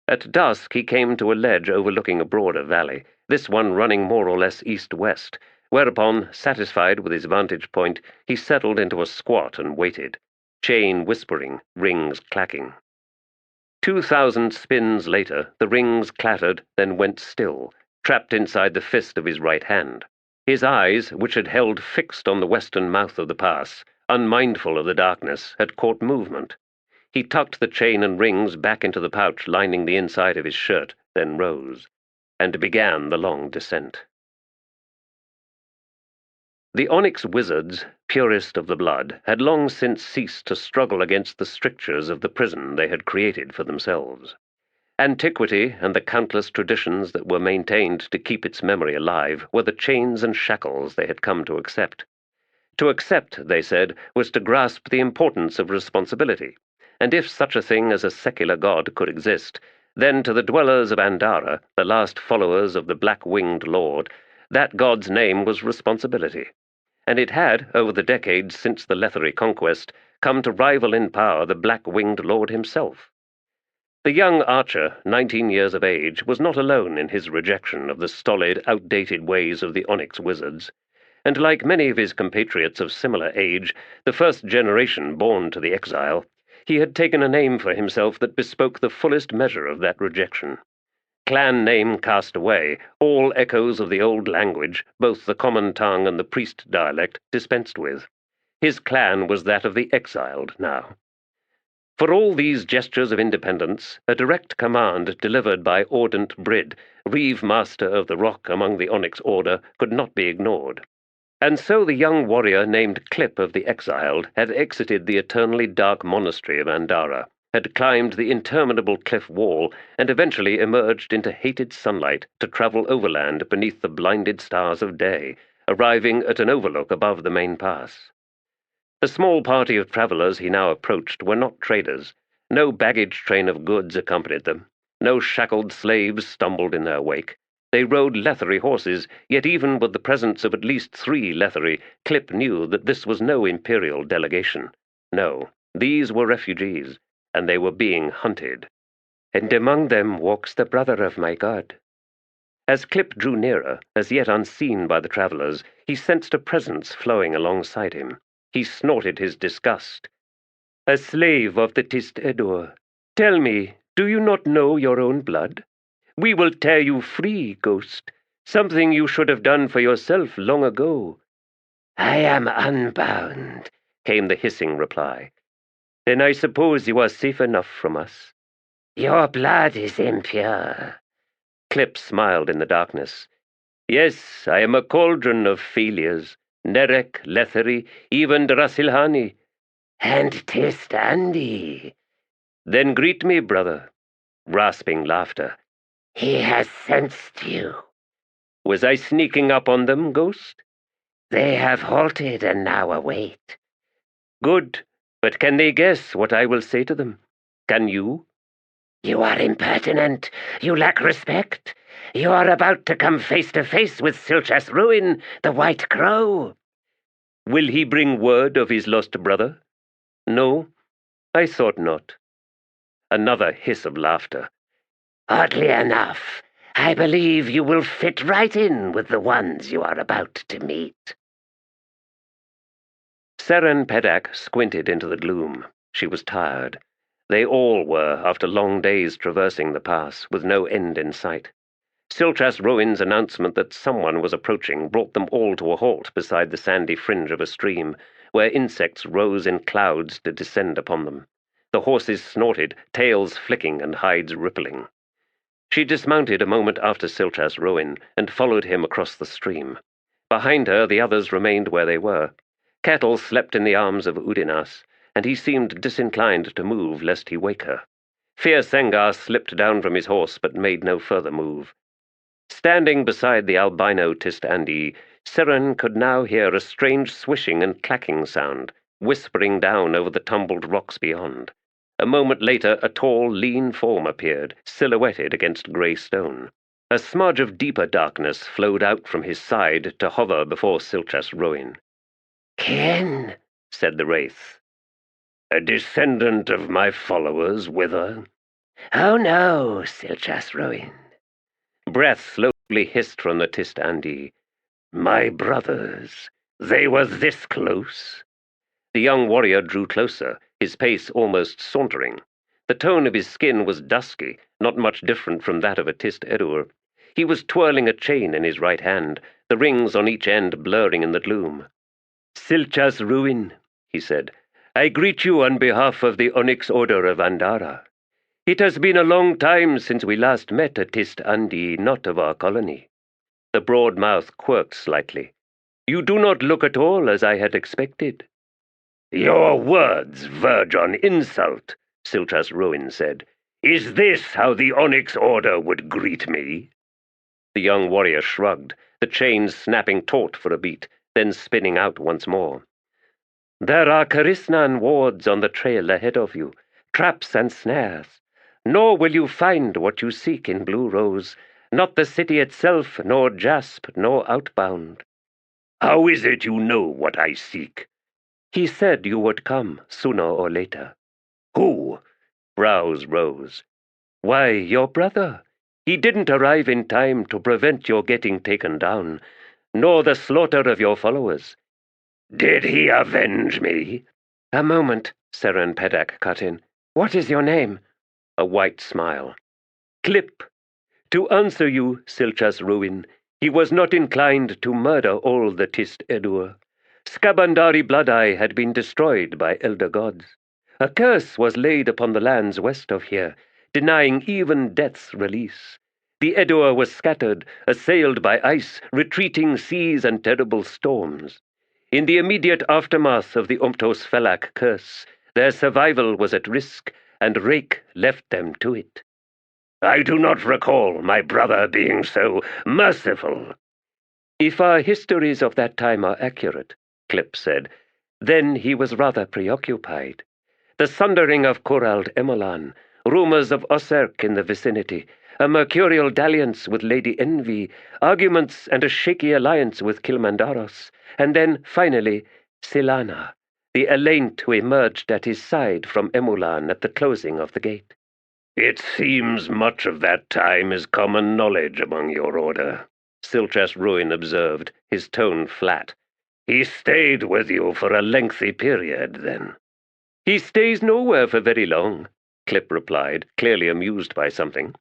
At dusk he came to a ledge overlooking a broader valley, this one running more or less east-west, whereupon, satisfied with his vantage point, he settled into a squat and waited, chain whispering, rings clacking. 2,000 spins later, the rings clattered, then went still, trapped inside the fist of his right hand. His eyes, which had held fixed on the western mouth of the pass, unmindful of the darkness, had caught movement. He tucked the chain and rings back into the pouch lining the inside of his shirt, then rose, and began the long descent. The onyx wizards, purest of the blood, had long since ceased to struggle against the strictures of the prison they had created for themselves. Antiquity and the countless traditions that were maintained to keep its memory alive were the chains and shackles they had come to accept. To accept, they said, was to grasp the importance of responsibility, and if such a thing as a secular god could exist, then to the dwellers of Andara, the last followers of the black-winged lord, that god's name was responsibility. And it had, over the decades since the Letherii conquest, come to rival in power the black-winged lord himself. The young archer, 19 years of age, was not alone in his rejection of the stolid, outdated ways of the onyx wizards, and like many of his compatriots of similar age, the first generation born to the exile, he had taken a name for himself that bespoke the fullest measure of that rejection. Clan name cast away, all echoes of the old language, both the common tongue and the priest dialect, dispensed with. His clan was that of the exiled now. For all these gestures of independence, a direct command delivered by Ordant Brid, reeve master of the rock among the Onyx Order, could not be ignored. And so the young warrior named Clip of the Exiled had exited the eternally dark monastery of Andara, had climbed the interminable cliff wall, and eventually emerged into hated sunlight to travel overland beneath the blinded stars of day, arriving at an overlook above the main pass. The small party of travelers he now approached were not traders. No baggage train of goods accompanied them. No shackled slaves stumbled in their wake. They rode Letherii horses, yet even with the presence of at least 3 Letherii, Clip knew that this was no imperial delegation. No, these were refugees, and they were being hunted. And among them walks the brother of my god. As Clip drew nearer, as yet unseen by the travelers, he sensed a presence flowing alongside him. He snorted his disgust. "A slave of the Tiste Edur. Tell me, do you not know your own blood? We will tear you free, ghost. Something you should have done for yourself long ago." "I am unbound," came the hissing reply. "Then I suppose you are safe enough from us." "Your blood is impure." Clip smiled in the darkness. "Yes, I am a cauldron of failures. Nerek, Letherii, even Drasilhani." "And Tiste Edur." "Then greet me, brother." Rasping laughter. "He has sensed you." "Was I sneaking up on them, Ghost?" "They have halted and now await." "Good, but can they guess what I will say to them? Can you?" "You are impertinent. You lack respect. You are about to come face to face with Silchas Ruin, the White Crow." "Will he bring word of his lost brother?" "No, I thought not." Another hiss of laughter. "Oddly enough, I believe you will fit right in with the ones you are about to meet." Seren Peddak squinted into the gloom. She was tired. They all were, after long days traversing the pass, with no end in sight. Silchas Rowan's announcement that someone was approaching brought them all to a halt beside the sandy fringe of a stream, where insects rose in clouds to descend upon them. The horses snorted, tails flicking and hides rippling. She dismounted a moment after Silchas Rowan and followed him across the stream. Behind her the others remained where they were. Kettle slept in the arms of Udinas, and he seemed disinclined to move lest he wake her. Fierce Sengar slipped down from his horse but made no further move. Standing beside the albino Tiste Edur, Seren could now hear a strange swishing and clacking sound, whispering down over the tumbled rocks beyond. A moment later a tall, lean form appeared, silhouetted against grey stone. A smudge of deeper darkness flowed out from his side to hover before Silchas Rowan. "Kin," said the wraith. "A descendant of my followers, Wither?" "Oh no, Silchas Rowan." Breath slowly hissed from the Tiste Edur. "My brothers, they were this close?" The young warrior drew closer, his pace almost sauntering. The tone of his skin was dusky, not much different from that of a Tiste Edur. He was twirling a chain in his right hand, the rings on each end blurring in the gloom. "Silchas Ruin," he said, "I greet you on behalf of the Onyx Order of Andara. It has been a long time since we last met at Tiste Edur, not of our colony." The broad mouth quirked slightly. "You do not look at all as I had expected." "Your words verge on insult," Silchas Ruin said. "Is this how the Onyx Order would greet me?" The young warrior shrugged, the chains snapping taut for a beat, then spinning out once more. "There are Karisnan wards on the trail ahead of you, traps and snares. Nor will you find what you seek in Blue Rose, not the city itself, nor Jasp, nor Outbound." "How is it you know what I seek?" "He said you would come, sooner or later." "Who?" Brows rose. "Why, your brother. He didn't arrive in time to prevent your getting taken down, nor the slaughter of your followers." "Did he avenge me?" "A moment," Seren Peddak cut in. "What is your name?" A white smile. "Clip. To answer you, Silchas Ruin, he was not inclined to murder all the Tiste Edur. Skabandari Blood-Eye had been destroyed by elder gods. A curse was laid upon the lands west of here, denying even death's release. The Edur was scattered, assailed by ice, retreating seas and terrible storms. In the immediate aftermath of the Umptos Felak curse, their survival was at risk, and Rake left them to it." "I do not recall my brother being so merciful." "If our histories of that time are accurate," Clip said, "then he was rather preoccupied. The sundering of Corald Emerlan, rumors of Oserk in the vicinity, a mercurial dalliance with Lady Envy, arguments and a shaky alliance with Kilmandaros, and then, finally, Silana, the Elaint who emerged at his side from Emulan at the closing of the gate." "It seems much of that time is common knowledge among your order," Silchas Ruin observed, his tone flat. "He stayed with you for a lengthy period, then?" "He stays nowhere for very long," Clip replied, clearly amused by something.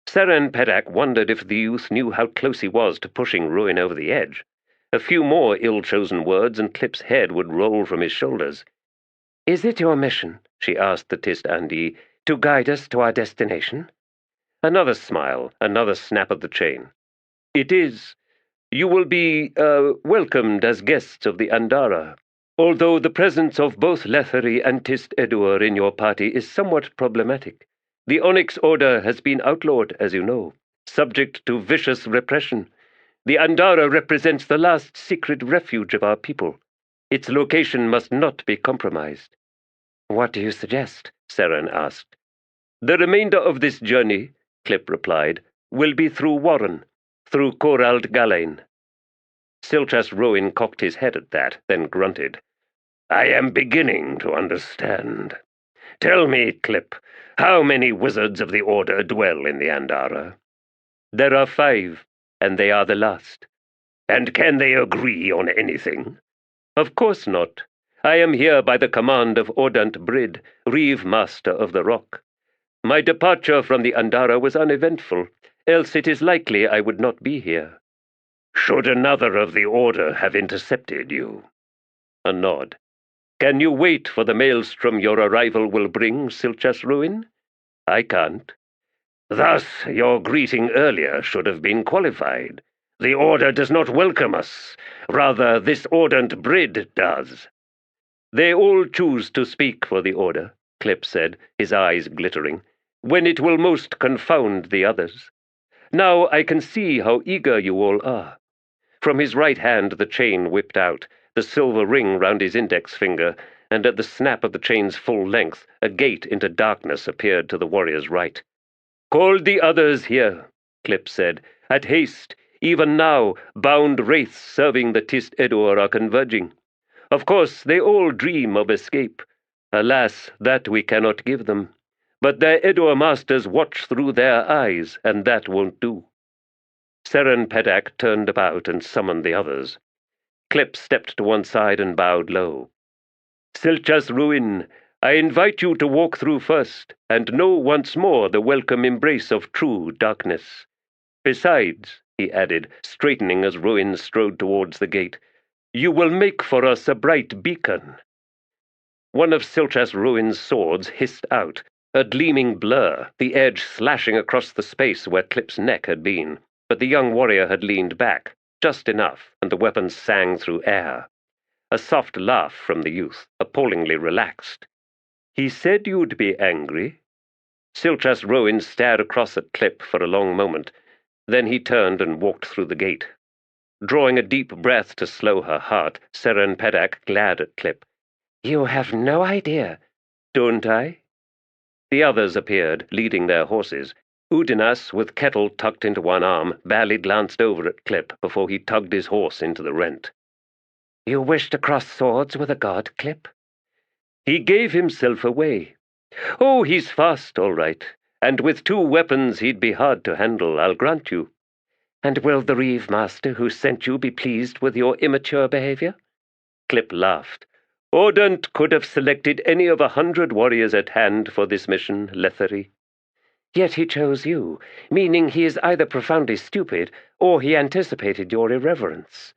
Sharpened wondered if the youth knew how close he was to pushing Ruin over the edge. A few more ill-chosen words and Clip's head would roll from his shoulders. "Is it your mission," she asked the Tiste Edur, "to guide us to our destination?" Another smile, another snap of the chain. "It is. You will be, welcomed as guests of the Andara, although the presence of both Letherii and Tiste Edur in your party is somewhat problematic. The Onyx Order has been outlawed, as you know, subject to vicious repression. The Andara represents the last secret refuge of our people. Its location must not be compromised." "What do you suggest?" Seren asked. "The remainder of this journey," Clip replied, "will be through Warren, through Corald Galain." Silchas Ruin cocked his head at that, then grunted. "I am beginning to understand. Tell me, Clip, how many wizards of the Order dwell in the Andara?" "There are 5, and they are the last." "And can they agree on anything?" "Of course not. I am here by the command of Ordant Brid, Reeve Master of the Rock. My departure from the Andara was uneventful, else it is likely I would not be here." "Should another of the Order have intercepted you?" A nod. "Can you wait for the maelstrom your arrival will bring, Silchas Ruin?" "I can't." "Thus your greeting earlier should have been qualified. The Order does not welcome us. Rather, this Ordant Brid does." "They all choose to speak for the Order," Clip said, his eyes glittering, "when it will most confound the others. Now I can see how eager you all are." From his right hand the chain whipped out, the silver ring round his index finger, and at the snap of the chain's full length, a gate into darkness appeared to the warrior's right. "Call the others here," Clip said. "At haste, even now, bound wraiths serving the Tiste Edur are converging. Of course, they all dream of escape. Alas, that we cannot give them. But their Edur masters watch through their eyes, and that won't do." Sharpened turned about and summoned the others. Clip stepped to one side and bowed low. "Silchas Ruin, I invite you to walk through first, and know once more the welcome embrace of true darkness. Besides," he added, straightening as Ruin strode towards the gate, "you will make for us a bright beacon." One of Silchas Ruin's swords hissed out, a gleaming blur, the edge slashing across the space where Clip's neck had been, but the young warrior had leaned back, just enough, and the weapon sang through air. A soft laugh from the youth, appallingly relaxed. "He said you'd be angry." Silchas Ruin stared across at Clip for a long moment. Then he turned and walked through the gate. Drawing a deep breath to slow her heart, Sharpened glared at Clip. "You have no idea." "Don't I?" The others appeared, leading their horses. Udinas, with kettle tucked into one arm, barely glanced over at Clip before he tugged his horse into the rent. "You wish to cross swords with a god, Clip?" "He gave himself away. Oh, he's fast, all right, and with 2 weapons he'd be hard to handle, I'll grant you." "And will the Reeve Master who sent you be pleased with your immature behavior?" Clip laughed. "Ordant could have selected any of 100 warriors at hand for this mission, Letherii." "Yet he chose you, meaning he is either profoundly stupid or he anticipated your irreverence."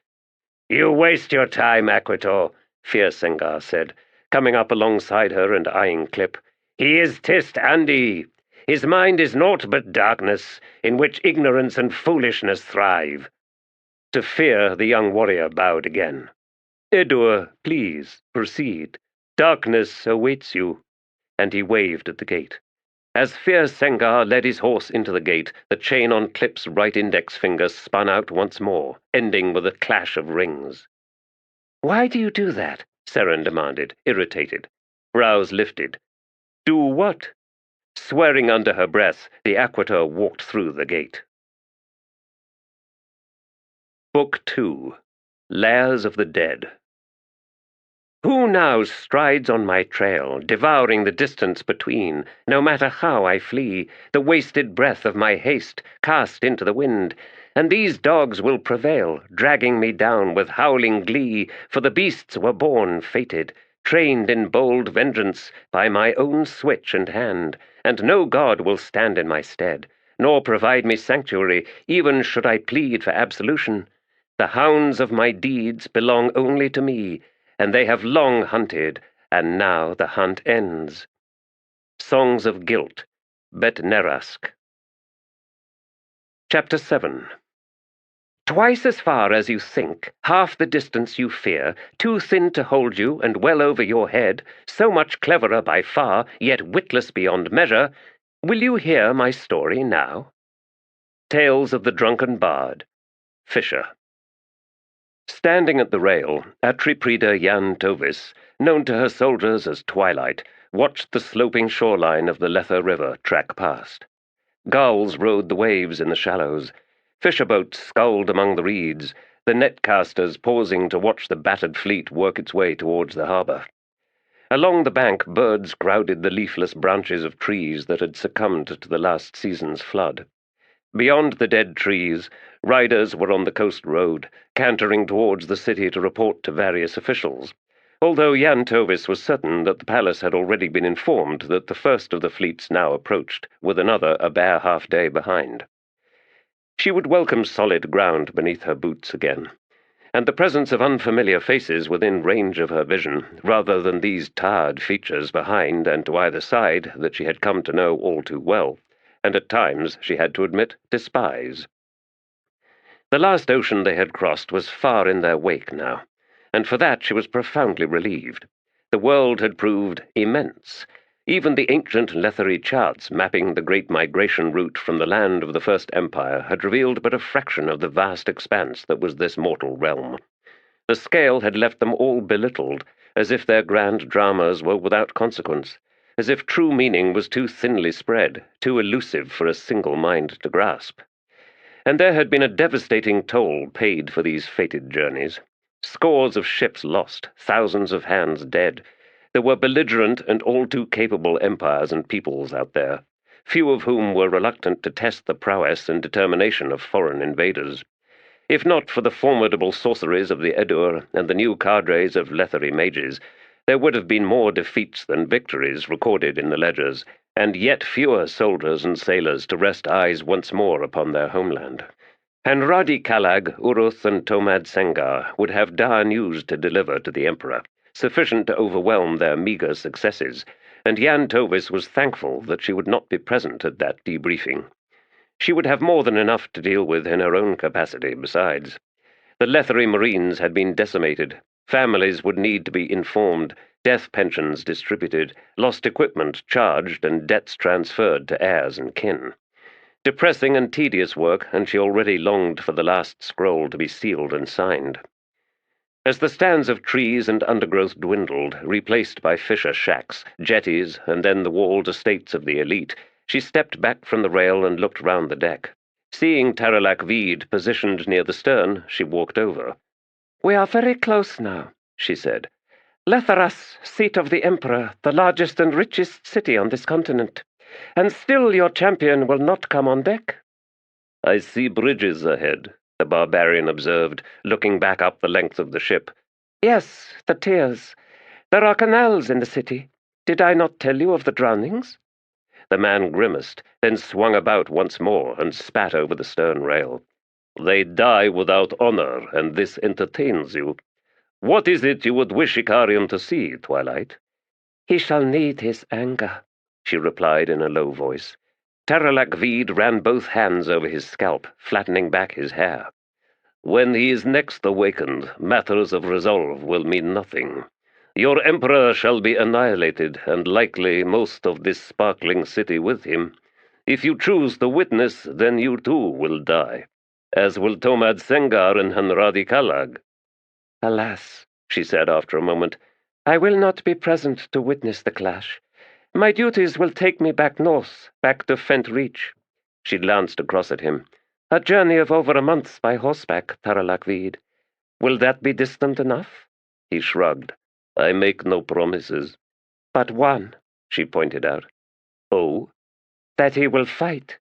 "You waste your time, Aquitor," Fierce Sengar said, coming up alongside her and eyeing Clip. "He is Tiste Edur. His mind is naught but darkness, in which ignorance and foolishness thrive." To Fear, the young warrior bowed again. "Edur, please, proceed. Darkness awaits you." And he waved at the gate. As Fierce Sengar led his horse into the gate, the chain on Clip's right index finger spun out once more, ending with a clash of rings. "Why do you do that?" Seren demanded, irritated. Brows lifted. "Do what?" Swearing under her breath, the Aquitor walked through the gate. Book 2. Lairs of the Dead. Who now strides on my trail, devouring the distance between, no matter how I flee, the wasted breath of my haste cast into the wind? And these dogs will prevail, dragging me down with howling glee, for the beasts were born fated, trained in bold vengeance by my own switch and hand, and no god will stand in my stead. nor provide me sanctuary, even should I plead for absolution. The hounds of my deeds belong only to me, and they have long hunted, and now the hunt ends. Songs of Guilt, Bet Nerask. Chapter 7. Twice as far as you think, half the distance you fear, too thin to hold you, and well over your head, so much cleverer by far, yet witless beyond measure, will you hear my story now? Tales of the Drunken Bard, Fisher. Standing at the rail, Atriprida Jan Tovis, known to her soldiers as Twilight, watched the sloping shoreline of the Lether River track past. Gulls rode the waves in the shallows. Fisher boats sculled among the reeds, the netcasters pausing to watch the battered fleet work its way towards the harbour. Along the bank, birds crowded the leafless branches of trees that had succumbed to the last season's flood. Beyond the dead trees, riders were on the coast road, cantering towards the city to report to various officials, although Jan Tovis was certain that the palace had already been informed that the first of the fleets now approached, with another a bare half-day behind. She would welcome solid ground beneath her boots again, and the presence of unfamiliar faces within range of her vision, rather than these tired features behind and to either side that she had come to know all too well, and at times, she had to admit, despise. The last ocean they had crossed was far in their wake now, and for that she was profoundly relieved. The world had proved immense. Even the ancient Letherii charts mapping the great migration route from the land of the First Empire had revealed but a fraction of the vast expanse that was this mortal realm. The scale had left them all belittled, as if their grand dramas were without consequence, as if true meaning was too thinly spread, too elusive for a single mind to grasp. And there had been a devastating toll paid for these fated journeys. Scores of ships lost, thousands of hands dead. There were belligerent and all too capable empires and peoples out there, few of whom were reluctant to test the prowess and determination of foreign invaders. If not for the formidable sorceries of the Edur and the new cadres of Letherii mages, there would have been more defeats than victories recorded in the ledgers, and yet fewer soldiers and sailors to rest eyes once more upon their homeland. Hanradi Kalag, Uruth, and Tomad Sengar would have dire news to deliver to the Emperor, sufficient to overwhelm their meagre successes, and Jan Tovis was thankful that she would not be present at that debriefing. She would have more than enough to deal with in her own capacity besides. The Letherii Marines had been decimated. Families would need to be informed, death pensions distributed, lost equipment charged, and debts transferred to heirs and kin. Depressing and tedious work, and she already longed for the last scroll to be sealed and signed. As the stands of trees and undergrowth dwindled, replaced by fisher shacks, jetties, and then the walled estates of the elite, she stepped back from the rail and looked round the deck. Seeing Taralak Veed positioned near the stern, she walked over. "We are very close now," she said. "Letheras, seat of the Emperor, the largest and richest city on this continent. And still your champion will not come on deck." "I see bridges ahead," the barbarian observed, looking back up the length of the ship. "Yes, the tiers. There are canals in the city. Did I not tell you of the drownings?" The man grimaced, then swung about once more and spat over the stern rail. "They die without honor, and this entertains you. What is it you would wish Icarium to see, Twilight?" "He shall need his anger," she replied in a low voice. Taralak Veed ran both hands over his scalp, flattening back his hair. "When he is next awakened, matters of resolve will mean nothing. Your emperor shall be annihilated, and likely most of this sparkling city with him. If you choose to witness, then you too will die, as will Tomad Sengar and Hanradi Kalag." "Alas," she said after a moment, "I will not be present to witness the clash. My duties will take me back north, back to Fent Reach." She glanced across at him. "A journey of over a month by horseback, Taralak Veed. Will that be distant enough?" He shrugged. "I make no promises." "But one," she pointed out. "Oh?" "That he will fight."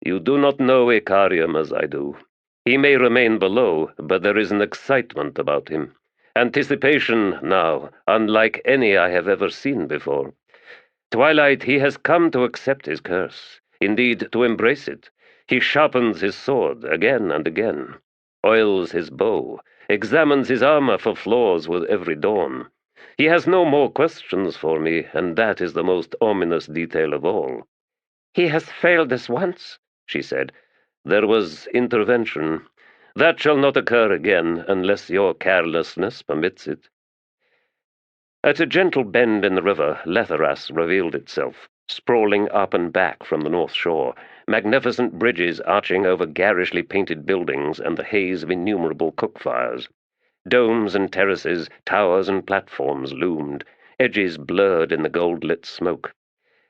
"You do not know Icarium as I do. He may remain below, but there is an excitement about him. Anticipation, now, unlike any I have ever seen before. Twilight, he has come to accept his curse. indeed to embrace it. He sharpens his sword again and again, oils his bow, examines his armor for flaws with every dawn. He has no more questions for me, and that is the most ominous detail of all. He has failed us once, she said. There was intervention. That shall not occur again unless your carelessness permits it. At a gentle bend in the river, Letheras revealed itself, sprawling up and back from the north shore, magnificent bridges arching over garishly painted buildings and the haze of innumerable cook fires. Domes and terraces, towers and platforms loomed, edges blurred in the gold-lit smoke.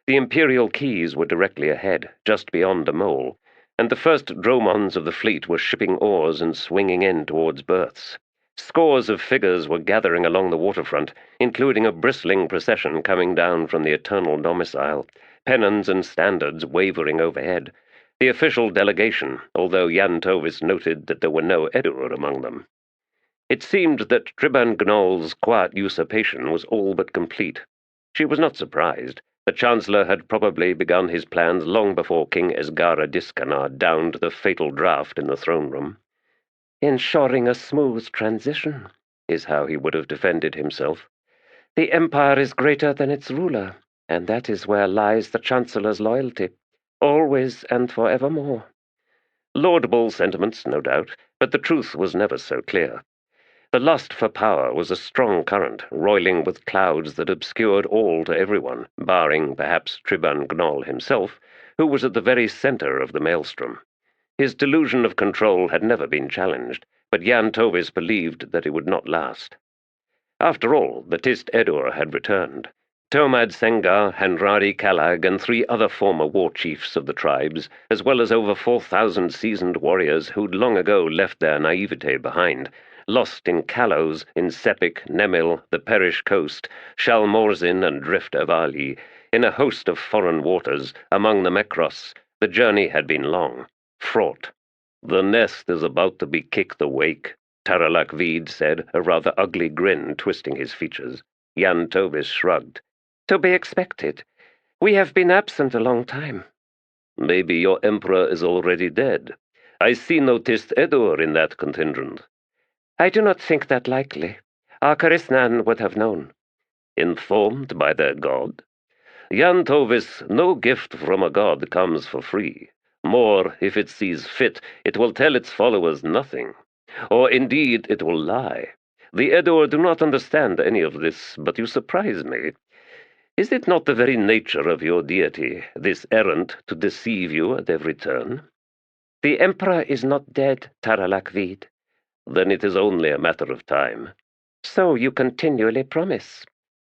The imperial quays were directly ahead, just beyond a mole, and the first dromons of the fleet were shipping oars and swinging in towards berths. Scores of figures were gathering along the waterfront, including a bristling procession coming down from the eternal domicile, pennons and standards wavering overhead. The official delegation, although Jan Tovis noted that there were no Edur among them. It seemed that Tribun Gnol's quiet usurpation was all but complete. She was not surprised. The Chancellor had probably begun his plans long before King Esgara Discanar downed the fatal draught in the throne room. ensuring a smooth transition, is how he would have defended himself. The Empire is greater than its ruler, and that is where lies the Chancellor's loyalty, always and forevermore. Laudable sentiments, no doubt, but the truth was never so clear. The lust for power was a strong current, roiling with clouds that obscured all to everyone, barring perhaps Tribun Gnol himself, who was at the very center of the maelstrom. His delusion of control had never been challenged, but Jan Tovis believed that it would not last. After all, the Tiste Edur had returned. Tomad Sengar, Hanrari Kalag, and 3 other former war chiefs of the tribes, as well as over 4,000 seasoned warriors who'd long ago left their naivete behind, lost in Kalos, in Sepik, Nemil, the Perish Coast, Shalmorzin, and Drift Avali, in a host of foreign waters, among the Mekros. The journey had been long, fraught. "The nest is about to be kicked awake," Taralak Veed said, a rather ugly grin twisting his features. Jan Tovis shrugged. To be expected. We have been absent a long time. "Maybe your emperor is already dead. I see no Tiste Edur in that contingent." "I do not think that likely. Our Karisnan would have known." "Informed by their god?" "Jan Tovis, no gift from a god comes for free. More, if it sees fit, it will tell its followers nothing. Or indeed it will lie. The Edur do not understand any of this, but you surprise me. Is it not the very nature of your deity, this errant, to deceive you at every turn?" "The Emperor is not dead, Taralak Veed." "Then it is only a matter of time." "So you continually promise."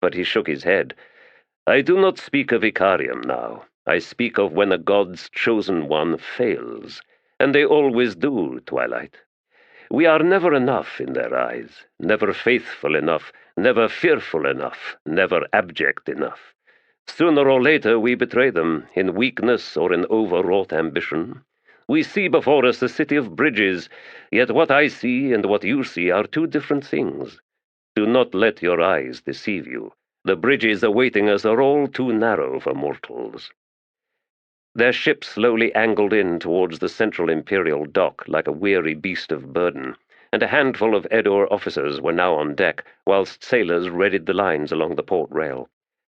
But he shook his head. "I do not speak of Icarium now. I speak of when a god's chosen one fails, and they always do, Twilight. We are never enough in their eyes, never faithful enough, never fearful enough, never abject enough. Sooner or later we betray them, in weakness or in overwrought ambition. We see before us a city of bridges, yet what I see and what you see are 2 different things. Do not let your eyes deceive you. The bridges awaiting us are all too narrow for mortals." Their ship slowly angled in towards the central imperial dock like a weary beast of burden, and a handful of Edur officers were now on deck, whilst sailors readied the lines along the port rail.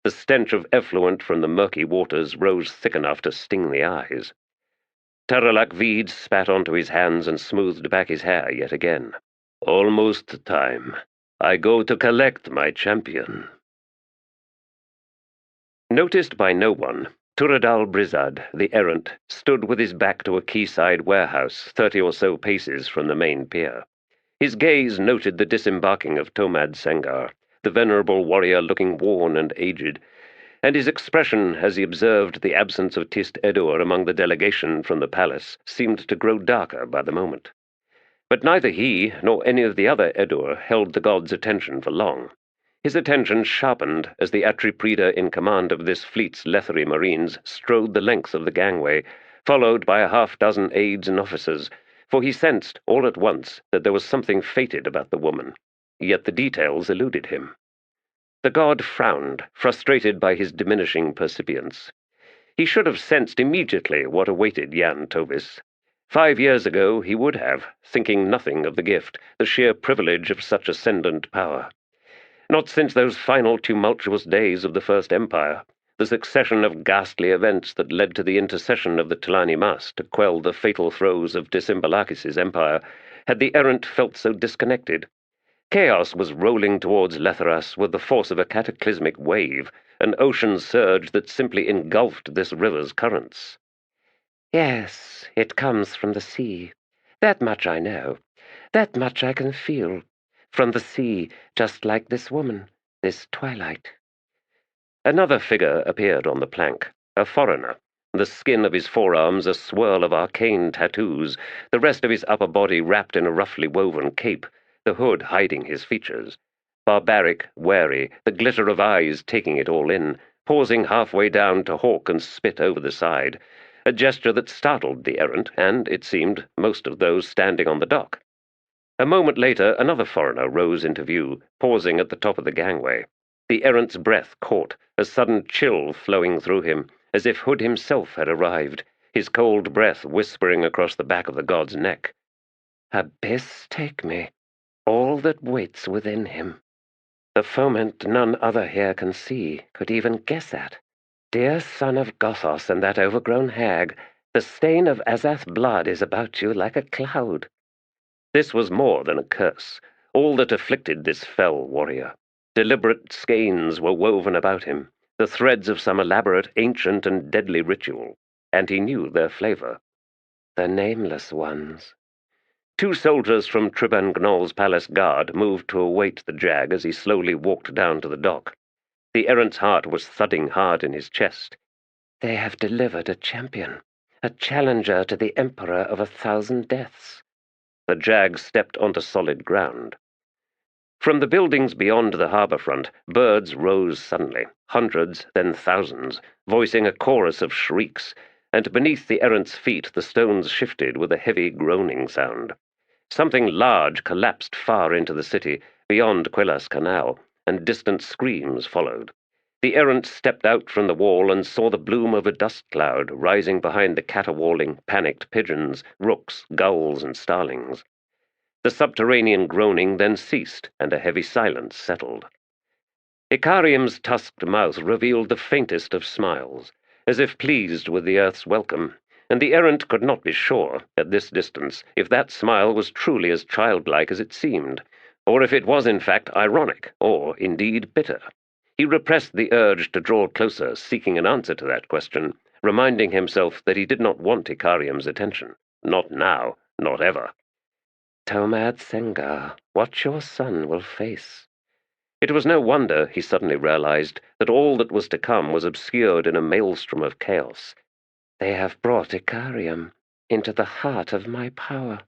The stench of effluent from the murky waters rose thick enough to sting the eyes. Taralak Veed spat onto his hands and smoothed back his hair yet again. "Almost time. I go to collect my champion." Noticed by no one, Turadal Brizad, the errant, stood with his back to a quayside warehouse 30 or so paces from the main pier. His gaze noted the disembarking of Tomad Sengar, the venerable warrior looking worn and aged, and his expression as he observed the absence of Tiste Edur among the delegation from the palace seemed to grow darker by the moment. But neither he nor any of the other Edur held the god's attention for long. His attention sharpened as the Atripreda in command of this fleet's Letherii marines strode the length of the gangway, followed by a half-dozen aides and officers, for he sensed all at once that there was something fated about the woman, yet the details eluded him. The god frowned, frustrated by his diminishing percipience. He should have sensed immediately what awaited Jan Tovis. 5 years ago he would have, thinking nothing of the gift, the sheer privilege of such ascendant power. Not since those final tumultuous days of the First Empire, the succession of ghastly events that led to the intercession of the Tilani Mas to quell the fatal throes of Disymbalakis's empire, had the errant felt so disconnected. Chaos was rolling towards Letheras with the force of a cataclysmic wave, an ocean surge that simply engulfed this river's currents. Yes, it comes from the sea. That much I know. That much I can feel. From the sea, just like this woman, this twilight. Another figure appeared on the plank, a foreigner, the skin of his forearms a swirl of arcane tattoos, the rest of his upper body wrapped in a roughly woven cape, the hood hiding his features. Barbaric, wary, the glitter of eyes taking it all in, pausing halfway down to hawk and spit over the side, a gesture that startled the errant and, it seemed, most of those standing on the dock. A moment later another foreigner rose into view, pausing at the top of the gangway. The errant's breath caught, a sudden chill flowing through him, as if Hood himself had arrived, his cold breath whispering across the back of the god's neck. Abyss take me, all that waits within him. The foment none other here can see, could even guess at. Dear son of Gothos and that overgrown hag, the stain of Azath blood is about you like a cloud. This was more than a curse, all that afflicted this fell warrior. Deliberate skeins were woven about him, the threads of some elaborate, ancient, and deadly ritual, and he knew their flavor. The nameless ones. 2 soldiers from Tribangnol's palace guard moved to await the jag as he slowly walked down to the dock. The errant's heart was thudding hard in his chest. They have delivered a champion, a challenger to the Emperor of 1,000 deaths. The jag stepped onto solid ground. From the buildings beyond the harbour front, birds rose suddenly, hundreds, then thousands, voicing a chorus of shrieks, and beneath the errant's feet the stones shifted with a heavy groaning sound. Something large collapsed far into the city, beyond Quelas Canal, and distant screams followed. The errant stepped out from the wall and saw the bloom of a dust cloud rising behind the caterwauling, panicked pigeons, rooks, gulls, and starlings. The subterranean groaning then ceased, and a heavy silence settled. Icarium's tusked mouth revealed the faintest of smiles, as if pleased with the earth's welcome, and the errant could not be sure, at this distance, if that smile was truly as childlike as it seemed, or if it was in fact ironic, or indeed bitter. He repressed the urge to draw closer, seeking an answer to that question, reminding himself that he did not want Icarium's attention. Not now, not ever. Rhulad Sengar, what your son will face. It was no wonder, he suddenly realized, that all that was to come was obscured in a maelstrom of chaos. They have brought Icarium into the heart of my power.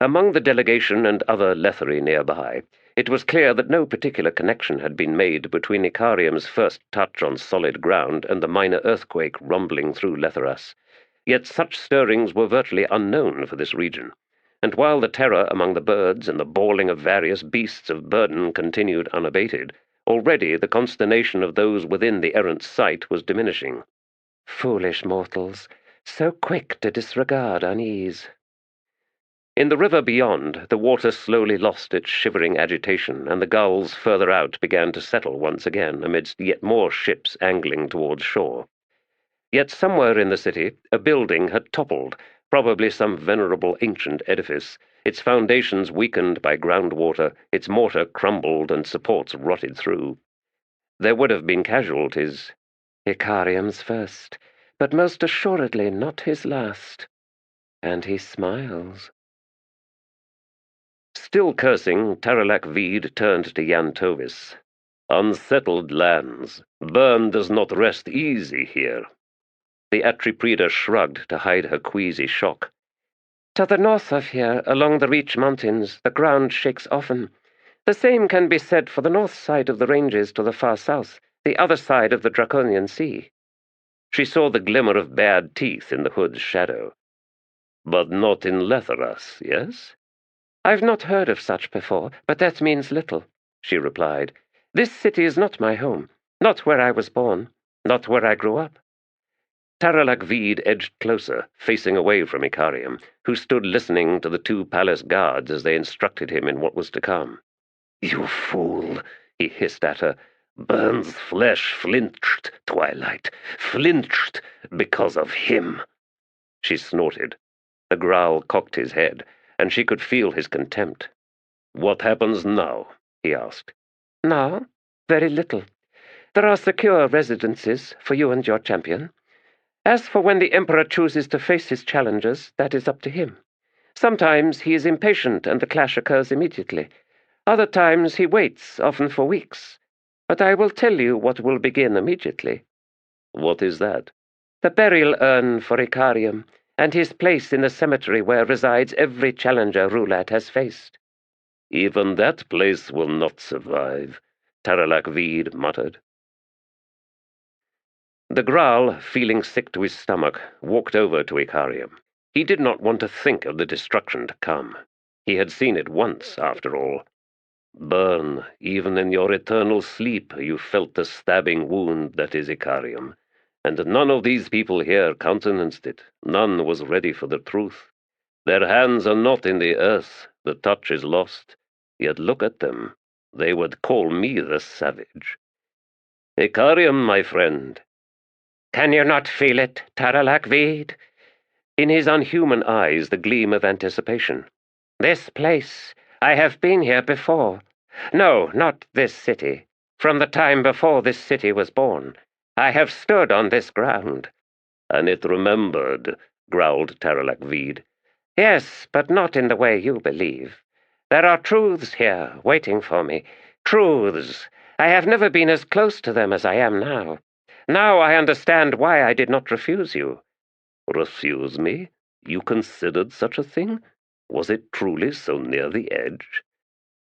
Among the delegation and other Letherii nearby, it was clear that no particular connection had been made between Icarium's first touch on solid ground and the minor earthquake rumbling through Letheras. Yet such stirrings were virtually unknown for this region, and while the terror among the birds and the bawling of various beasts of burden continued unabated, already the consternation of those within the errant's sight was diminishing. Foolish mortals, so quick to disregard unease. In the river beyond, the water slowly lost its shivering agitation, and the gulls further out began to settle once again amidst yet more ships angling towards shore. Yet somewhere in the city, a building had toppled, probably some venerable ancient edifice, its foundations weakened by groundwater, its mortar crumbled and supports rotted through. There would have been casualties. Icarium's first, but most assuredly not his last. And he smiles. Still cursing, Taralak Veed turned to Jan Tovis. Unsettled lands. Burn does not rest easy here. The Atriprida shrugged to hide her queasy shock. To the north of here, along the Reach Mountains, the ground shakes often. The same can be said for the north side of the ranges to the far south, the other side of the Draconian Sea. She saw the glimmer of bared teeth in the hood's shadow. But not in Letheras, yes? I've not heard of such before, but that means little, she replied. This city is not my home, not where I was born, not where I grew up. Taralak Veed edged closer, facing away from Icarium, who stood listening to the two palace guards as they instructed him in what was to come. "You fool," he hissed at her. "Burn's flesh flinched, Twilight. Flinched because of him." She snorted. The growl cocked his head, and she could feel his contempt. "What happens now?" he asked. Now, very little. There are secure residences for you and your champion. As for when the Emperor chooses to face his challengers, that is up to him. Sometimes he is impatient and the clash occurs immediately. Other times he waits, often for weeks. But I will tell you what will begin immediately. What is that? The burial urn for Icarium, and his place in the cemetery where resides every challenger Rhulad has faced. Even that place will not survive, Taralak Veed muttered. The Graal, feeling sick to his stomach, walked over to Icarium. He did not want to think of the destruction to come. He had seen it once, after all. Burn, even in your eternal sleep you felt the stabbing wound that is Icarium, and none of these people here countenanced it. None was ready for the truth. Their hands are not in the earth, the touch is lost. Yet look at them. They would call me the savage. Icarium, my friend. Can you not feel it, Taralak Veed? In his unhuman eyes the gleam of anticipation. This place. I have been here before. No, not this city. From the time before this city was born. I have stood on this ground. And it remembered, growled Taralak Veed. Yes, but not in the way you believe. There are truths here, waiting for me. Truths. I have never been as close to them as I am now. Now I understand why I did not refuse you. Refuse me? You considered such a thing? Was it truly so near the edge?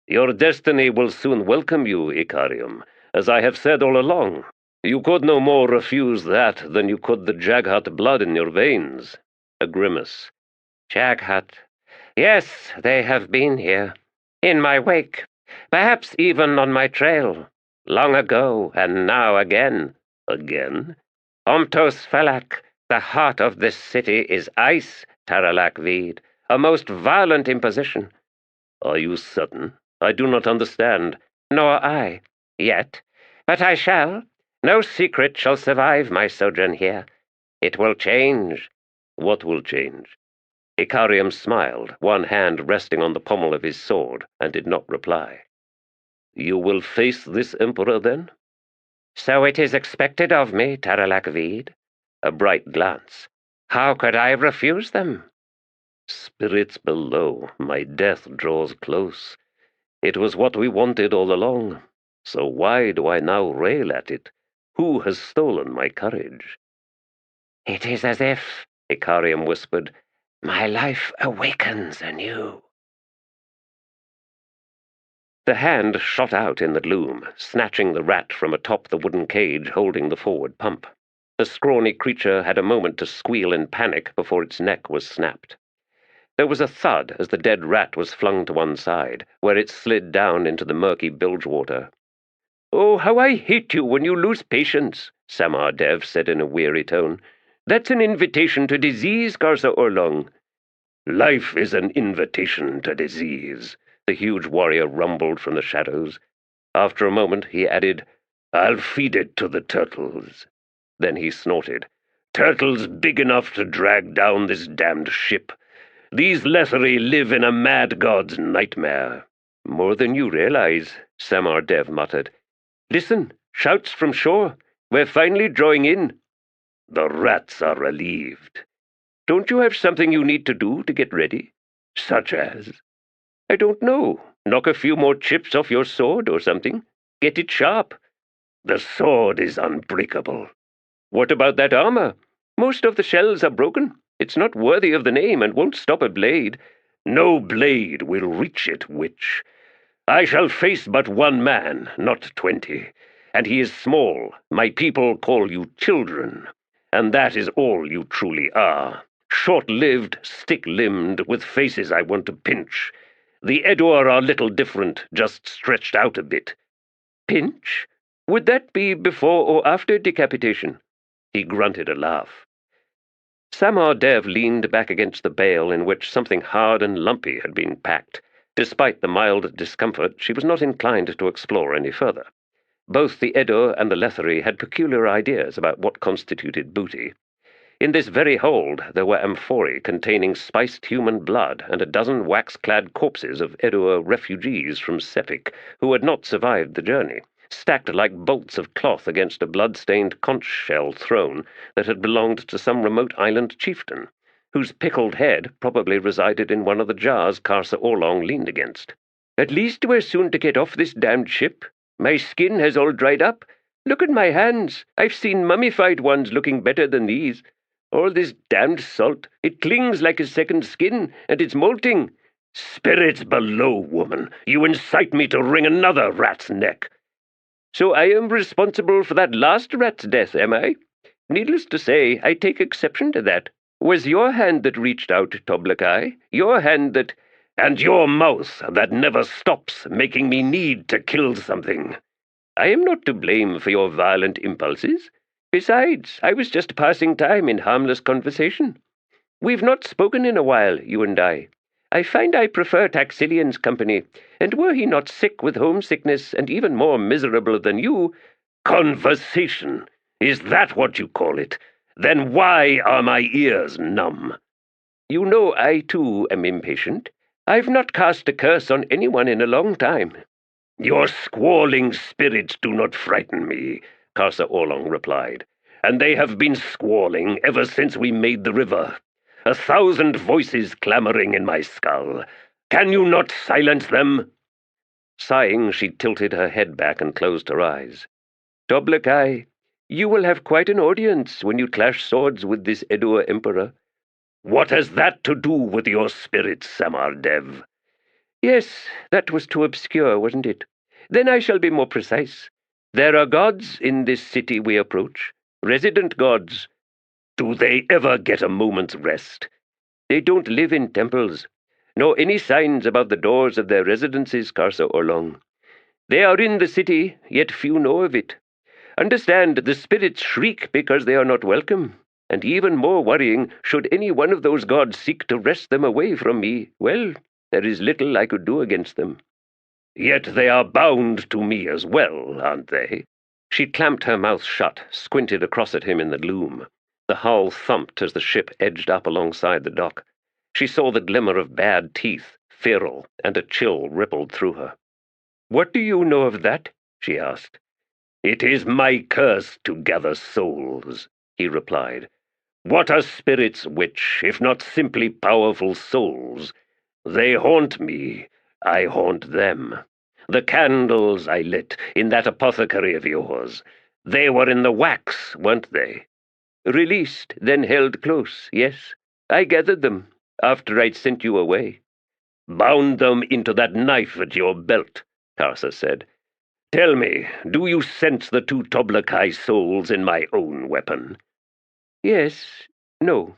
Your destiny will soon welcome you, Icarium, as I have said all along. You could no more refuse that than you could the Jaghat blood in your veins. A grimace. Jaghat. Yes, they have been here. In my wake. Perhaps even on my trail. Long ago, and now again. Again? Omtos Felak, the heart of this city, is ice, Taralak Veed, a most violent imposition. Are you certain? I do not understand. Nor I, yet. But I shall. No secret shall survive my sojourn here. It will change. What will change? Icarium smiled, one hand resting on the pommel of his sword, and did not reply. You will face this emperor, then? So it is expected of me, Taralak Veed. A bright glance. How could I refuse them? Spirits below, my death draws close. It was what we wanted all along. So why do I now rail at it? Who has stolen my courage? It is as if, Icarium whispered, my life awakens anew. The hand shot out in the gloom, snatching the rat from atop the wooden cage holding the forward pump. The scrawny creature had a moment to squeal in panic before its neck was snapped. There was a thud as the dead rat was flung to one side, where it slid down into the murky bilge water. "Oh, how I hate you when you lose patience," Samar Dev said in a weary tone. "That's an invitation to disease, Karsa Orlong." "Life is an invitation to disease," the huge warrior rumbled from the shadows. After a moment he added, "I'll feed it to the turtles." Then he snorted, "Turtles big enough to drag down this damned ship. These Letherii live in a mad god's nightmare." "More than you realize," Samar Dev muttered. "Listen, shouts from shore. We're finally drawing in." "The rats are relieved." "Don't you have something you need to do to get ready?" "Such as?" "I don't know. Knock a few more chips off your sword or something. Get it sharp." "The sword is unbreakable." "What about that armor? Most of the shells are broken. It's not worthy of the name and won't stop a blade." "No blade will reach it, witch. I shall face but one man, not 20, and he is small. My people call you children, and that is all you truly are. Short-lived, stick-limbed, with faces I want to pinch. The Edur are little different, just stretched out a bit." "Pinch? Would that be before or after decapitation?" He grunted a laugh. Samar Dev leaned back against the bale in which something hard and lumpy had been packed. Despite the mild discomfort, she was not inclined to explore any further. Both the Edur and the Letherii had peculiar ideas about what constituted booty. In this very hold there were amphorae containing spiced human blood and a dozen wax-clad corpses of Edur refugees from Sepik who had not survived the journey, stacked like bolts of cloth against a blood-stained conch shell throne that had belonged to some remote island chieftain, whose pickled head probably resided in one of the jars Karsa Orlong leaned against. "At least we're soon to get off this damned ship. My skin has all dried up. Look at my hands. I've seen mummified ones looking better than these. All this damned salt, it clings like a second skin, and it's molting." "Spirits below, woman! You incite me to wring another rat's neck." "So I am responsible for that last rat's death, am I? Needless to say, I take exception to that. Was your hand that reached out, Toblakai? Your hand that—" "And your mouth that never stops, making me need to kill something." "I am not to blame for your violent impulses. Besides, I was just passing time in harmless conversation. We've not spoken in a while, you and I. I find I prefer Taxilian's company, and were he not sick with homesickness and even more miserable than you—" "Conversation? Is that what you call it? Then why are my ears numb?" "You know I, too, am impatient. I've not cast a curse on anyone in a long time." "Your squalling spirits do not frighten me," Karsa Orlong replied, "and they have been squalling ever since we made the river. 1,000 voices clamoring in my skull. Can you not silence them?" Sighing, she tilted her head back and closed her eyes. "Toblakai, you will have quite an audience when you clash swords with this Edur emperor." "What has that to do with your spirits, Samar Dev?" "Yes, that was too obscure, wasn't it? Then I shall be more precise. There are gods in this city we approach, resident gods." "Do they ever get a moment's rest?" "They don't live in temples, nor any signs about the doors of their residences, Karsa Orlong. They are in the city, yet few know of it. Understand, the spirits shriek because they are not welcome, and even more worrying, should any one of those gods seek to wrest them away from me, well, there is little I could do against them." "Yet they are bound to me as well, aren't they?" She clamped her mouth shut, squinted across at him in the gloom. The hull thumped as the ship edged up alongside the dock. She saw the glimmer of bad teeth, feral, and a chill rippled through her. "What do you know of that?" she asked. "It is my curse to gather souls," he replied. "What are spirits which, if not simply powerful souls? They haunt me, I haunt them. The candles I lit in that apothecary of yours, they were in the wax, weren't they?" "Released, then held close, yes. I gathered them, after I'd sent you away." "Bound them into that knife at your belt," Karsa said. "Tell me, do you sense the 2 Toblakai souls in my own weapon?" "Yes. No.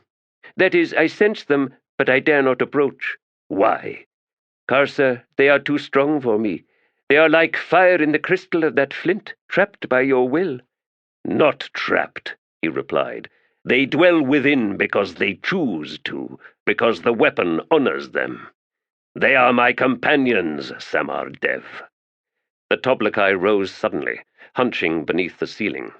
That is, I sense them, but I dare not approach." "Why?" "Karsa, they are too strong for me. They are like fire in the crystal of that flint, trapped by your will." "Not trapped," he replied. "They dwell within because they choose to, because the weapon honors them. They are my companions, Samar Dev." The Toblakai rose suddenly, hunching beneath the ceiling.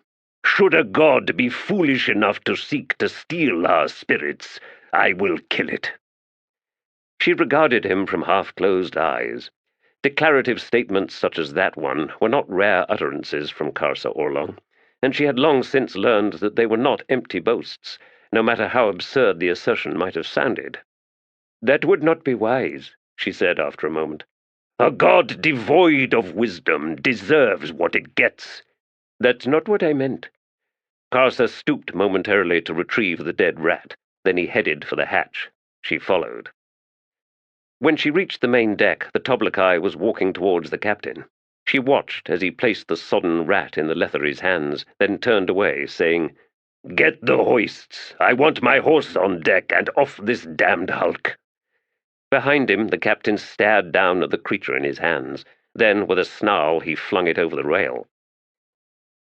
"Should a god be foolish enough to seek to steal our spirits, I will kill it." She regarded him from half-closed eyes. Declarative statements such as that one were not rare utterances from Karsa Orlong, and she had long since learned that they were not empty boasts, no matter how absurd the assertion might have sounded. "That would not be wise," she said after a moment. "A god devoid of wisdom deserves what it gets." "That's not what I meant." Karsa stooped momentarily to retrieve the dead rat. Then he headed for the hatch. She followed. When she reached the main deck, the Toblakai was walking towards the captain. She watched as he placed the sodden rat in the Letheries' hands, then turned away, saying, "Get the hoists. I want my horse on deck and off this damned hulk." Behind him, the captain stared down at the creature in his hands. Then, with a snarl, he flung it over the rail.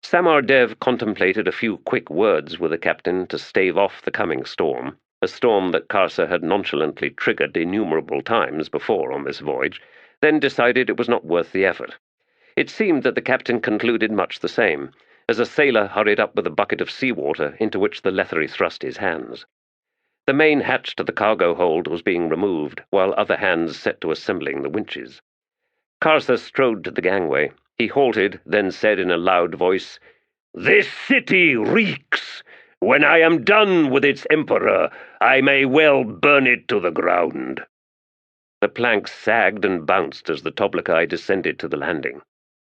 Samar Dev contemplated a few quick words with the captain to stave off the coming storm, a storm that Karsa had nonchalantly triggered innumerable times before on this voyage, then decided it was not worth the effort. It seemed that the captain concluded much the same, as a sailor hurried up with a bucket of seawater into which the Letherii thrust his hands. The main hatch to the cargo hold was being removed, while other hands set to assembling the winches. Karsa strode to the gangway. He halted, then said in a loud voice, "This city reeks! When I am done with its emperor, I may well burn it to the ground." The planks sagged and bounced as the Toblikai descended to the landing.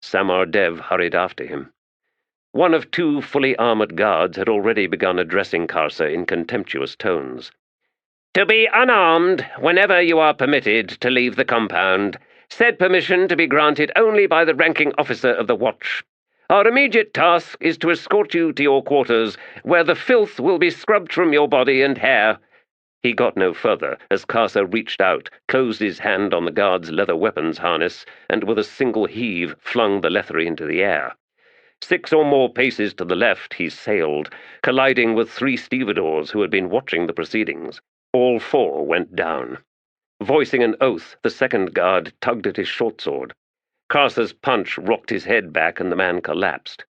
Samar Dev hurried after him. One of two fully armored guards had already begun addressing Karsa in contemptuous tones. "To be unarmed whenever you are permitted to leave the compound. Said permission to be granted only by the ranking officer of the watch. Our immediate task is to escort you to your quarters, where the filth will be scrubbed from your body and hair." He got no further, as Karsa reached out, closed his hand on the guard's leather weapons harness, and with a single heave flung the Letherii into the air. 6 or more paces to the left he sailed, colliding with 3 stevedores who had been watching the proceedings. All 4 went down. Voicing an oath, the second guard tugged at his short sword. Karsa's punch rocked his head back, and the man collapsed.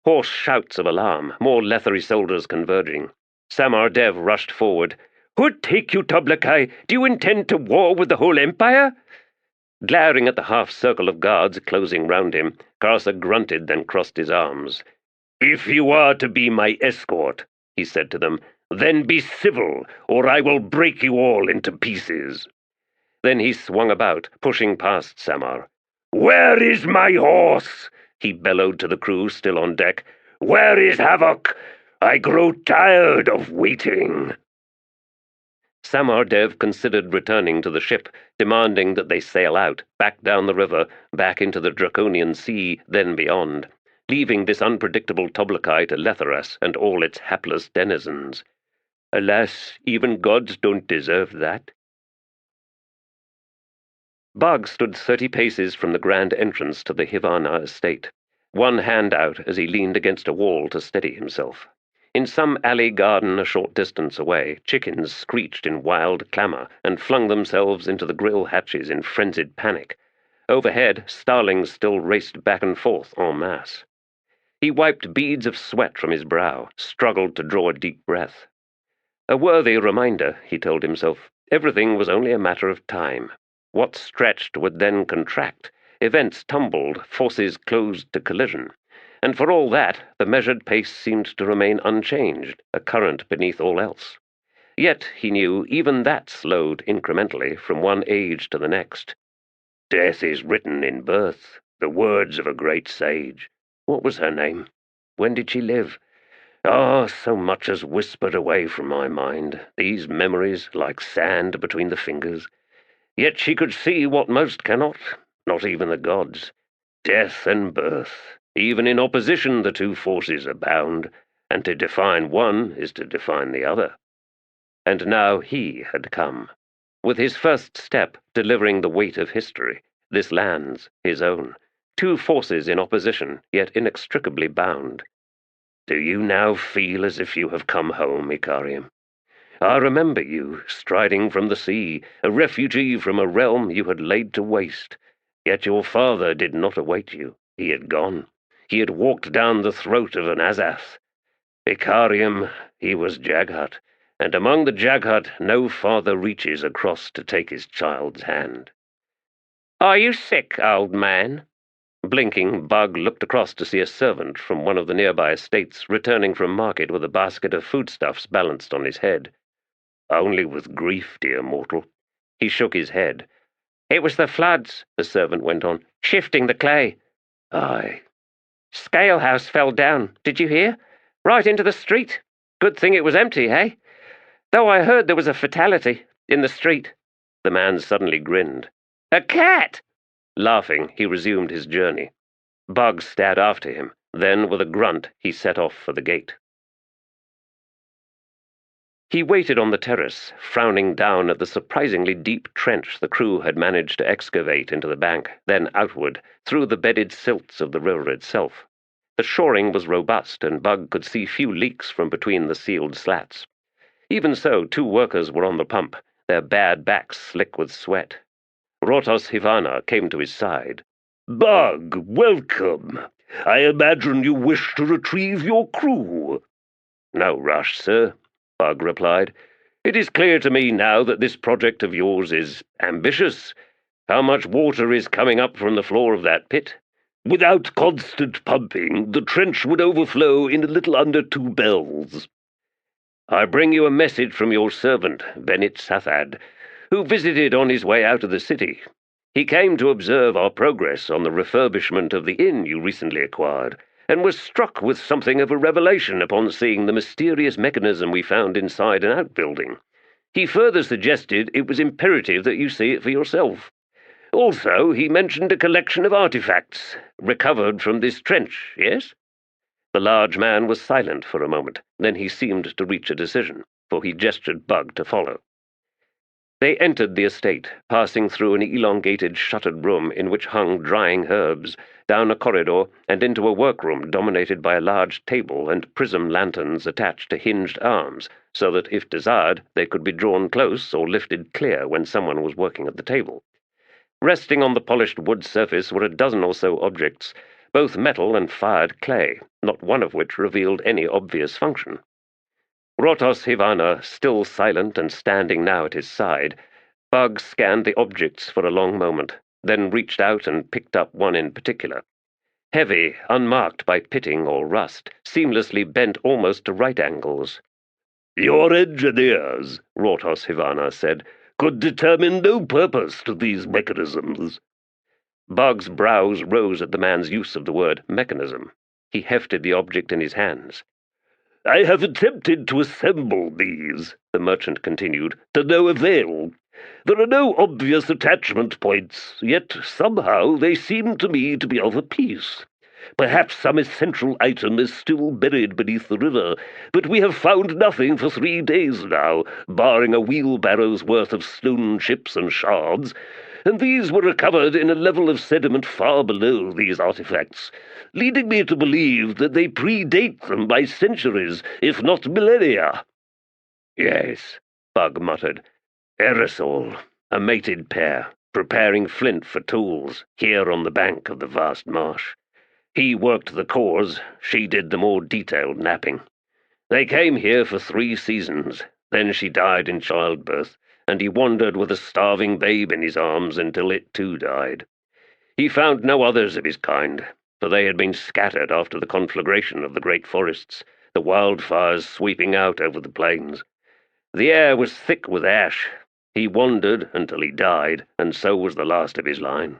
Hoarse shouts of alarm, more Letherii soldiers converging. Samar Dev rushed forward. "Who'd take you, Toblikai? Do you intend to war with the whole empire?" Glaring at the half-circle of guards closing round him, Karsa grunted, then crossed his arms. "If you are to be my escort," he said to them, "then be civil, or I will break you all into pieces." Then he swung about, pushing past Samar. "Where is my horse?" he bellowed to the crew still on deck. "Where is Havoc? I grow tired of waiting." Samar Dev considered returning to the ship, demanding that they sail out, back down the river, back into the Draconian Sea, then beyond, leaving this unpredictable Toblikai to Letheras and all its hapless denizens. Alas, even gods don't deserve that. Bugg stood 30 paces from the grand entrance to the Hivana estate, one hand out as he leaned against a wall to steady himself. In some alley garden a short distance away, chickens screeched in wild clamour and flung themselves into the grill hatches in frenzied panic. Overhead, starlings still raced back and forth en masse. He wiped beads of sweat from his brow, struggled to draw a deep breath. A worthy reminder, he told himself. Everything was only a matter of time. What stretched would then contract. Events tumbled, forces closed to collision. And for all that, the measured pace seemed to remain unchanged, a current beneath all else. Yet, he knew, even that slowed incrementally from one age to the next. "Death is written in birth, the words of a great sage. What was her name? When did she live? Ah, so much has whispered away from my mind, these memories like sand between the fingers. Yet she could see what most cannot, not even the gods. Death and birth. Even in opposition the two forces are bound, and to define one is to define the other." And now he had come, with his first step delivering the weight of history, this land's, his own, 2 forces in opposition, yet inextricably bound. "Do you now feel as if you have come home, Icarium? I remember you, striding from the sea, a refugee from a realm you had laid to waste. Yet your father did not await you. He had gone. He had walked down the throat of an Azath. Icarium, he was Jaghut, and among the Jaghut no father reaches across to take his child's hand." "Are you sick, old man?" Blinking, Bugg looked across to see a servant from one of the nearby estates returning from market with a basket of foodstuffs balanced on his head. "Only with grief, dear mortal." He shook his head. "It was the floods," the servant went on, "shifting the clay." "Aye." "Scale house fell down, did you hear? Right into the street. Good thing it was empty, eh? Though I heard there was a fatality in the street." The man suddenly grinned. "A cat!" Laughing, he resumed his journey. Bugg stared after him. Then, with a grunt, he set off for the gate. He waited on the terrace, frowning down at the surprisingly deep trench the crew had managed to excavate into the bank, then outward, through the bedded silts of the river itself. The shoring was robust, and Bugg could see few leaks from between the sealed slats. Even so, 2 workers were on the pump, their bared backs slick with sweat. Rotos Hivana came to his side. "Bugg, welcome. I imagine you wish to retrieve your crew." "No rush, sir," Bugg replied. "It is clear to me now that this project of yours is ambitious. How much water is coming up from the floor of that pit?" "Without constant pumping, the trench would overflow in a little under 2 bells. "I bring you a message from your servant, Bennett Sathad, who visited on his way out of the city. He came to observe our progress on the refurbishment of the inn you recently acquired, and was struck with something of a revelation upon seeing the mysterious mechanism we found inside an outbuilding. He further suggested it was imperative that you see it for yourself. Also, he mentioned a collection of artifacts recovered from this trench, yes?" The large man was silent for a moment. Then he seemed to reach a decision, for he gestured Bugg to follow. They entered the estate, passing through an elongated shuttered room in which hung drying herbs, down a corridor, and into a workroom dominated by a large table and prism lanterns attached to hinged arms, so that, if desired, they could be drawn close or lifted clear when someone was working at the table. Resting on the polished wood surface were a dozen or so objects, both metal and fired clay, not one of which revealed any obvious function. Rotos Hivana, still silent and standing now at his side, Bugg scanned the objects for a long moment, then reached out and picked up one in particular. Heavy, unmarked by pitting or rust, seamlessly bent almost to right angles. "Your engineers," Rotos Hivana said, "could determine no purpose to these mechanisms." Bugg's brows rose at the man's use of the word mechanism. He hefted the object in his hands. "I have attempted to assemble these," the merchant continued, "to no avail. There are no obvious attachment points, yet somehow they seem to me to be of a piece. Perhaps some essential item is still buried beneath the river, but we have found nothing for 3 days now, barring a wheelbarrow's worth of stone chips and shards, and these were recovered in a level of sediment far below these artifacts, leading me to believe that they predate them by centuries, if not millennia." "Yes," Bugg muttered. "Aerosol, a mated pair, preparing flint for tools, here on the bank of the vast marsh. He worked the cores, she did the more detailed napping. They came here for 3 seasons, then she died in childbirth, and he wandered with a starving babe in his arms until it too died. He found no others of his kind, for they had been scattered after the conflagration of the great forests, the wildfires sweeping out over the plains. The air was thick with ash. He wandered until he died, and so was the last of his line."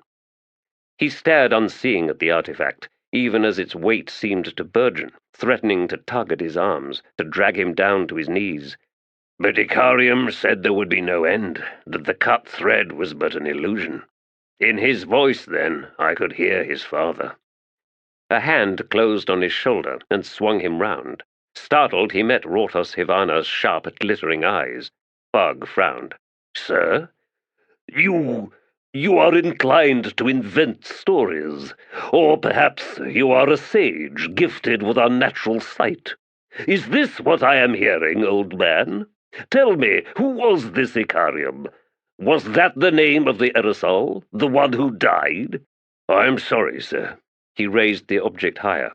He stared unseeing at the artifact, even as its weight seemed to burgeon, threatening to tug at his arms, to drag him down to his knees. "But Icarium said there would be no end, that the cut thread was but an illusion. In his voice, then, I could hear his father." A hand closed on his shoulder and swung him round. Startled, he met Rotos Hivana's sharp, glittering eyes. Bugg frowned. "Sir? You are inclined to invent stories, or perhaps you are a sage gifted with unnatural sight. Is this what I am hearing, old man? Tell me, who was this Icarium? Was that the name of the aerosol, the one who died?" "I'm sorry, sir." He raised the object higher.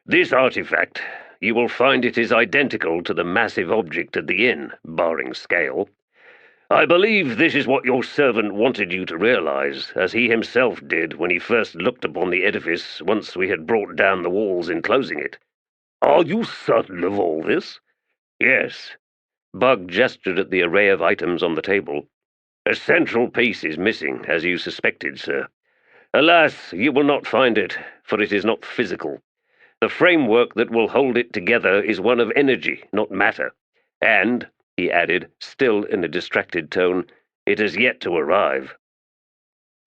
"This artifact, you will find it is identical to the massive object at the inn, barring scale. I believe this is what your servant wanted you to realize, as he himself did when he first looked upon the edifice once we had brought down the walls enclosing it." "Are you certain of all this?" "Yes." Bugg gestured at the array of items on the table. "A central piece is missing, as you suspected, sir. Alas, you will not find it, for it is not physical. The framework that will hold it together is one of energy, not matter. And," he added, still in a distracted tone, "it has yet to arrive."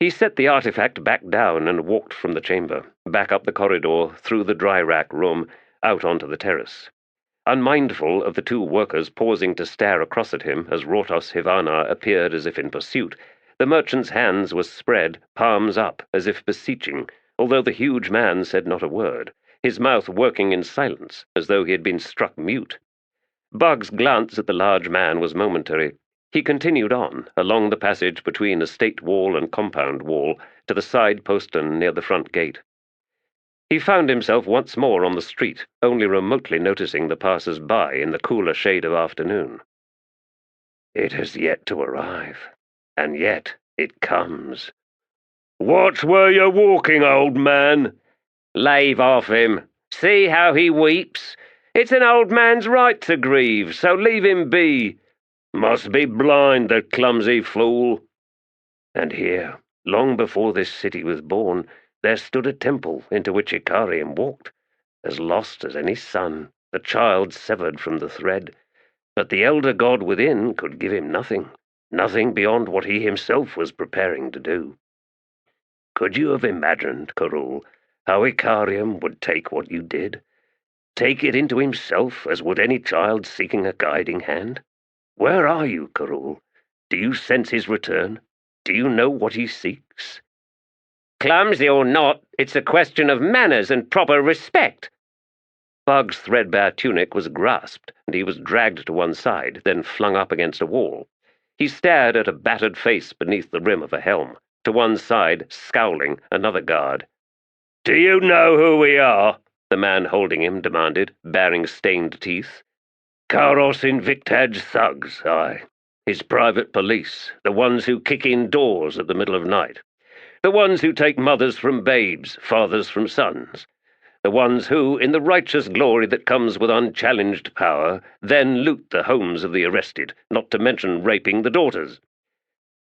He set the artifact back down and walked from the chamber, back up the corridor, through the dry rack room, out onto the terrace. Unmindful of the 2 workers pausing to stare across at him as Rotos Hivana appeared as if in pursuit, the merchant's hands were spread, palms up, as if beseeching, although the huge man said not a word. his mouth working in silence, as though he had been struck mute. Bugg's glance at the large man was momentary. He continued on, along the passage between estate wall and compound wall, to the side postern near the front gate. He found himself once more on the street, only remotely noticing the passers-by in the cooler shade of afternoon. It has yet to arrive, and yet it comes. "What were you walking, old man?" "Lave off him. See how he weeps. It's an old man's right to grieve, so leave him be. Must be blind, the clumsy fool." And here, long before this city was born, there stood a temple into which Icarium walked, as lost as any son, the child severed from the thread. But the elder god within could give him nothing, nothing beyond what he himself was preparing to do. Could you have imagined, Karul, how Icarium would take what you did? Take it into himself, as would any child seeking a guiding hand? Where are you, Karul? Do you sense his return? Do you know what he seeks? Clumsy or not, it's a question of manners and proper respect. Bugg's threadbare tunic was grasped, and he was dragged to one side, then flung up against a wall. He stared at a battered face beneath the rim of a helm. To one side, scowling, another guard. "Do you know who we are?" the man holding him demanded, baring stained teeth. "Karos Invictaj thugs, aye. His private police, the ones who kick in doors at the middle of night. The ones who take mothers from babes, fathers from sons. The ones who, in the righteous glory that comes with unchallenged power, then loot the homes of the arrested, not to mention raping the daughters."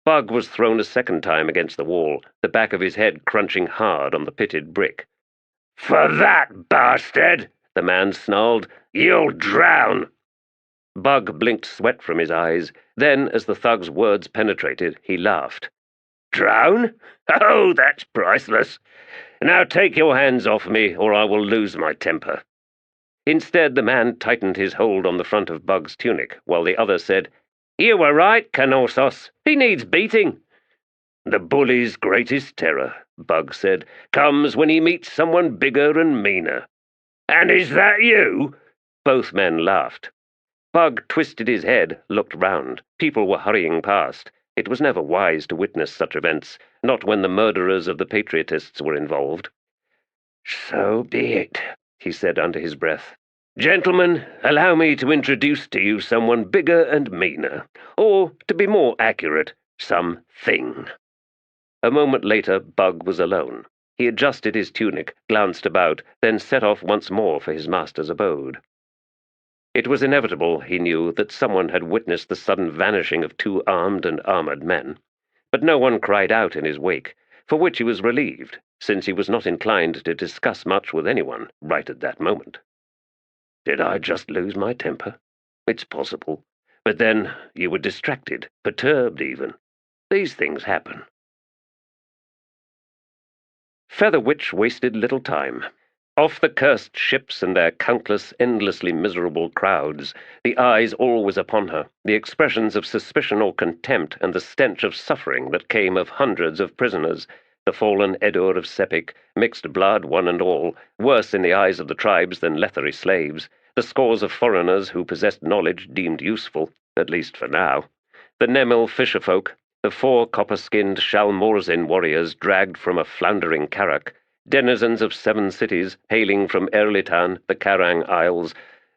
Bugg was thrown a second time against the wall, the back of his head crunching hard on the pitted brick. "For that, bastard," the man snarled, "you'll drown." Bugg blinked sweat from his eyes. Then, as the thug's words penetrated, he laughed. "Drown? Oh, that's priceless. Now take your hands off me, or I will lose my temper." Instead, the man tightened his hold on the front of Bugg's tunic, while the other said, "You were right, Knossos. He needs beating." "The bully's greatest terror," Bugg said, "comes when he meets someone bigger and meaner." "And is that you?" Both men laughed. Bugg twisted his head, looked round. People were hurrying past. It was never wise to witness such events, not when the murderers of the patriotists were involved. "So be it," he said under his breath. "Gentlemen, allow me to introduce to you someone bigger and meaner, or, to be more accurate, something." A moment later, Bugg was alone. He adjusted his tunic, glanced about, then set off once more for his master's abode. It was inevitable, he knew, that someone had witnessed the sudden vanishing of two armed and armored men, but no one cried out in his wake, for which he was relieved, since he was not inclined to discuss much with anyone right at that moment. Did I just lose my temper? It's possible. But then you were distracted, perturbed even. These things happen. Featherwitch wasted little time. Off the cursed ships and their countless, endlessly miserable crowds, the eyes always upon her, the expressions of suspicion or contempt, and the stench of suffering that came of hundreds of prisoners, the fallen Edur of Sepik, mixed blood one and all, worse in the eyes of the tribes than Letherii slaves, the scores of foreigners who possessed knowledge deemed useful, at least for now, the Nemil fisherfolk, the 4 copper-skinned Shalmorzin warriors dragged from a floundering Karak, denizens of 7 cities hailing from Erlitan, the Karang Isles,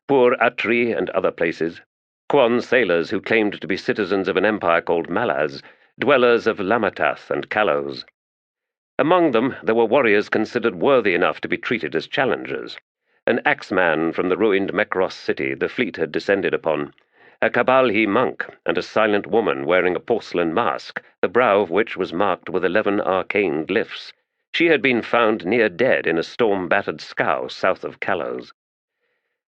Pur Atri and other places, Quan sailors who claimed to be citizens of an empire called Malaz, dwellers of Lamatath and Kalos. Among them there were warriors considered worthy enough to be treated as challengers, an axeman from the ruined Mekros city the fleet had descended upon, a Kabalhi monk, and a silent woman wearing a porcelain mask, the brow of which was marked with 11 arcane glyphs. She had been found near dead in a storm-battered scow south of Kalos.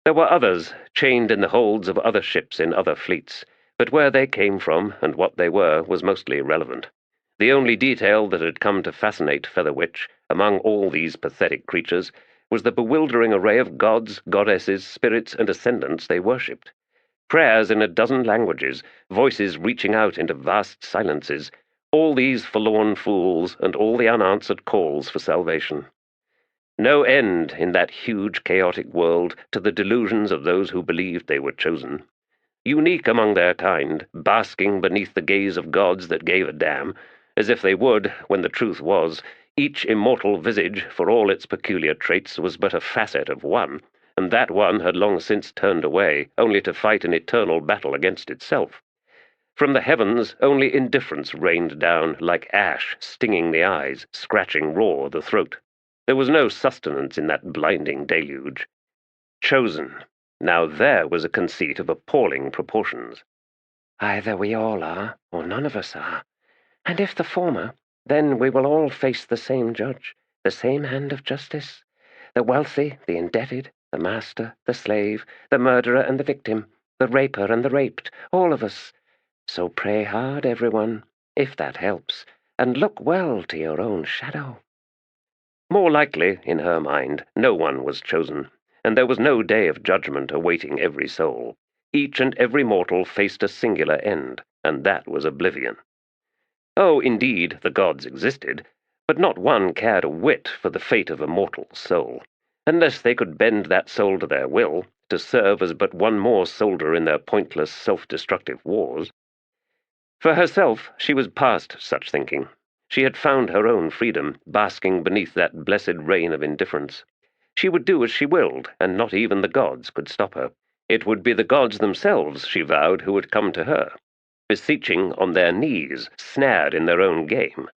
There were others, chained in the holds of other ships in other fleets, but where they came from and what they were was mostly irrelevant. The only detail that had come to fascinate Featherwitch, among all these pathetic creatures, was the bewildering array of gods, goddesses, spirits, and ascendants they worshipped. Prayers in a dozen languages, voices reaching out into vast silences, all these forlorn fools and all the unanswered calls for salvation. No end in that huge, chaotic world to the delusions of those who believed they were chosen. Unique among their kind, basking beneath the gaze of gods that gave a damn, as if they would, when the truth was, each immortal visage, for all its peculiar traits, was but a facet of one, and that one had long since turned away, only to fight an eternal battle against itself. From the heavens only indifference rained down, like ash, stinging the eyes, scratching raw the throat. There was no sustenance in that blinding deluge. Chosen. Now there was a conceit of appalling proportions. Either we all are, or none of us are. And if the former, then we will all face the same judge, the same hand of justice. The wealthy, the indebted, the master, the slave, the murderer and the victim, the raper and the raped, all of us. So pray hard, everyone, if that helps, and look well to your own shadow. More likely, in her mind, no one was chosen, and there was no day of judgment awaiting every soul. Each and every mortal faced a singular end, and that was oblivion. Oh, indeed, the gods existed, but not one cared a whit for the fate of a mortal soul, unless they could bend that soul to their will, to serve as but one more soldier in their pointless, self-destructive wars. For herself, she was past such thinking. She had found her own freedom, basking beneath that blessed reign of indifference. She would do as she willed, and not even the gods could stop her. It would be the gods themselves, she vowed, who would come to her, beseeching on their knees, snared in their own game.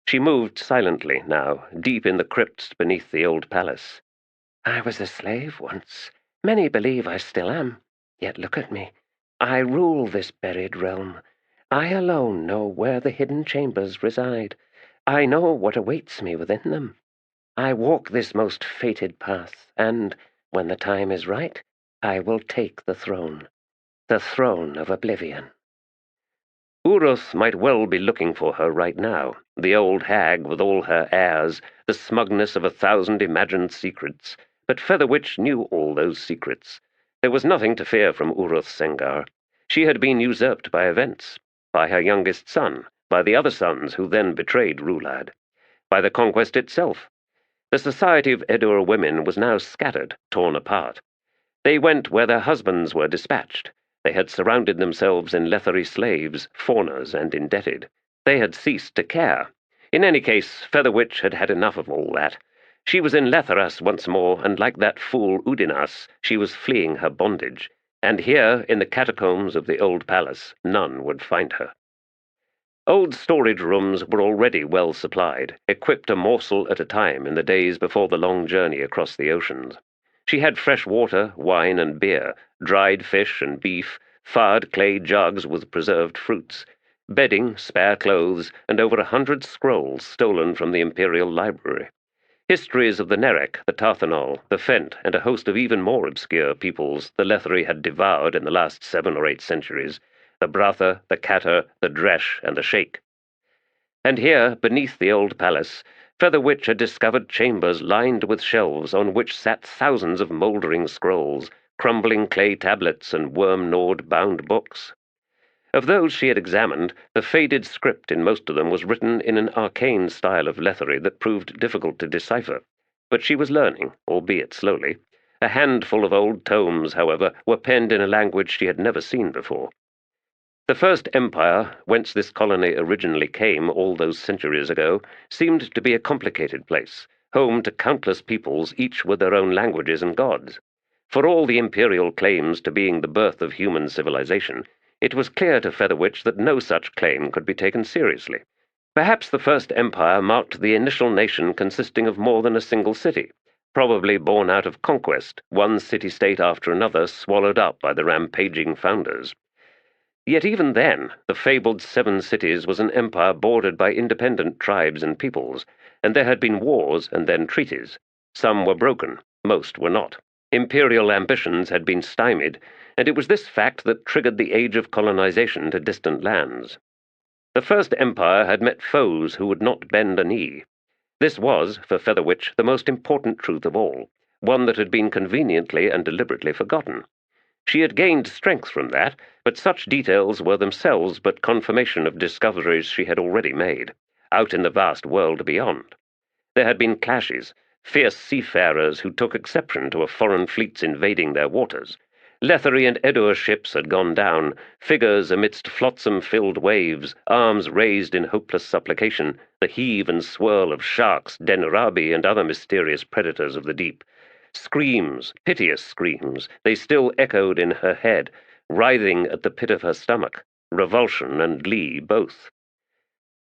She moved silently now, deep in the crypts beneath the old palace. I was a slave once. Many believe I still am. Yet look at me. I rule this buried realm. I alone know where the hidden chambers reside. I know what awaits me within them. I walk this most fated path, and, when the time is right, I will take the throne of oblivion. Uruth might well be looking for her right now, the old hag with all her airs, the smugness of 1,000 imagined secrets, but Featherwitch knew all those secrets. There was nothing to fear from Rhulad Sengar. She had been usurped by events, by her youngest son, by the other sons who then betrayed Rhulad, by the conquest itself. The society of Edur women was now scattered, torn apart. They went where their husbands were dispatched. They had surrounded themselves in Letherii slaves, fawners, and indebted. They had ceased to care. In any case, Featherwitch had had enough of all that. She was in Letheras once more, and like that fool Udinas, she was fleeing her bondage. And here, in the catacombs of the old palace, none would find her. Old storage rooms were already well supplied, equipped a morsel at a time in the days before the long journey across the oceans. She had fresh water, wine, and beer, dried fish and beef, fard clay jugs with preserved fruits, bedding, spare clothes, and over 100 scrolls stolen from the imperial library. Histories of the Nerek, the Tarthanol, the Fent, and a host of even more obscure peoples the Letherii had devoured in the last 7 or 8 centuries, the Bratha, the Katter, the Dresh, and the Sheikh. And here, beneath the old palace, Featherwitch had discovered chambers lined with shelves on which sat thousands of mouldering scrolls, crumbling clay tablets, and worm-gnawed bound books. Of those she had examined, the faded script in most of them was written in an arcane style of Letherii that proved difficult to decipher, but she was learning, albeit slowly. A handful of old tomes, however, were penned in a language she had never seen before. The First Empire, whence this colony originally came all those centuries ago, seemed to be a complicated place, home to countless peoples, each with their own languages and gods. For all the imperial claims to being the birth of human civilization, it was clear to Featherwitch that no such claim could be taken seriously. Perhaps the First Empire marked the initial nation consisting of more than a single city, probably born out of conquest, one city-state after another swallowed up by the rampaging founders. Yet even then, the fabled 7 cities was an empire bordered by independent tribes and peoples, and there had been wars and then treaties. Some were broken, most were not. Imperial ambitions had been stymied, and it was this fact that triggered the age of colonization to distant lands. The First Empire had met foes who would not bend a knee. This was, for Featherwitch, the most important truth of all, one that had been conveniently and deliberately forgotten. She had gained strength from that, but such details were themselves but confirmation of discoveries she had already made, out in the vast world beyond. There had been clashes, fierce seafarers who took exception to a foreign fleet's invading their waters. Letherii and Edur ships had gone down, figures amidst flotsam-filled waves, arms raised in hopeless supplication, the heave and swirl of sharks, denrabi, and other mysterious predators of the deep. Screams, piteous screams, they still echoed in her head, writhing at the pit of her stomach, revulsion and glee both.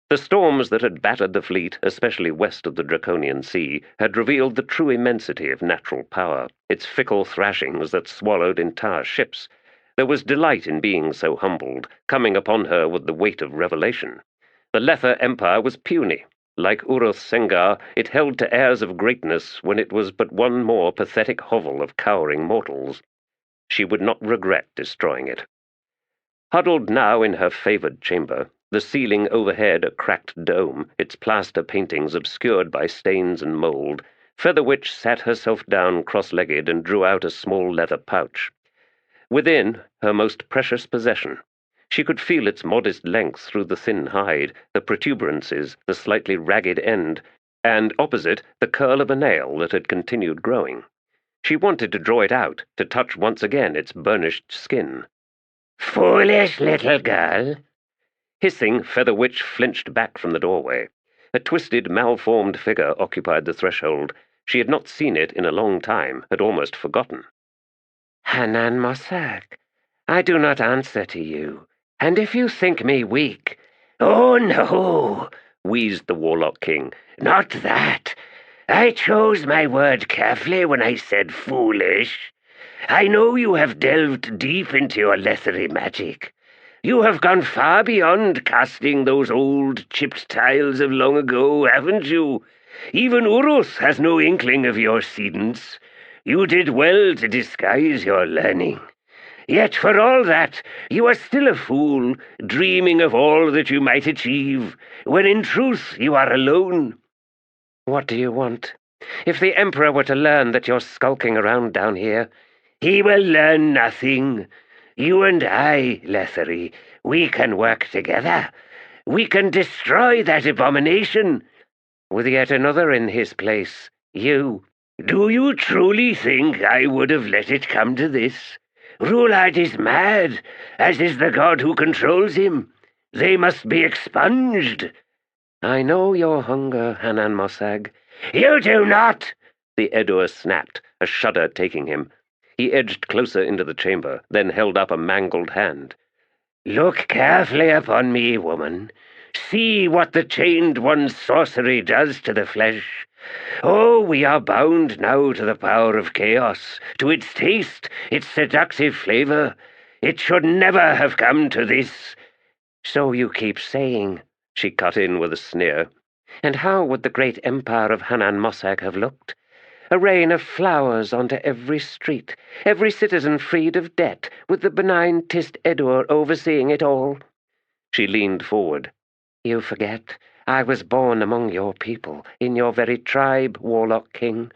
The storms that had battered the fleet, especially west of the Draconian Sea, had revealed the true immensity of natural power, its fickle thrashings that swallowed entire ships. There was delight in being so humbled, coming upon her with the weight of revelation. The Lether Empire was puny. Like Rhulad Sengar, it held to airs of greatness when it was but one more pathetic hovel of cowering mortals. She would not regret destroying it. Huddled now in her favoured chamber, the ceiling overhead a cracked dome, its plaster paintings obscured by stains and mould, Featherwitch sat herself down cross-legged and drew out a small leather pouch. Within, her most precious possession. She could feel its modest length through the thin hide, the protuberances, the slightly ragged end, and, opposite, the curl of a nail that had continued growing. She wanted to draw it out, to touch once again its burnished skin. "Foolish little girl." Hissing, Featherwitch flinched back from the doorway. A twisted, malformed figure occupied the threshold. She had not seen it in a long time, had almost forgotten. Hanan Mosag, I do not answer to you, and if you think me weak— "Oh, no," wheezed the Warlock King. "Not that. I chose my word carefully when I said foolish. I know you have delved deep into your Letherii magic. You have gone far beyond casting those old chipped tiles of long ago, haven't you? Even Urus has no inkling of your sedence. You did well to disguise your learning. Yet for all that, you are still a fool, dreaming of all that you might achieve, when in truth you are alone." What do you want? If the Emperor were to learn that you're skulking around down here— "He will learn nothing. You and I, Letherii, we can work together. We can destroy that abomination." "With yet another in his place, you." "Do you truly think I would have let it come to this? Rhulad is mad, as is the god who controls him. They must be expunged." "I know your hunger, Hanan Mosag." "You do not!" The Edur snapped, a shudder taking him. He edged closer into the chamber, then held up a mangled hand. "Look carefully upon me, woman. See what the Chained One's sorcery does to the flesh. Oh, we are bound now to the power of chaos, to its taste, its seductive flavor. It should never have come to this." "So you keep saying," she cut in with a sneer. "And how would the great empire of Hanan Mosag have looked? A rain of flowers onto every street, every citizen freed of debt, with the benign Tiste Edur overseeing it all." She leaned forward. "You forget, I was born among your people, in your very tribe, Warlock King.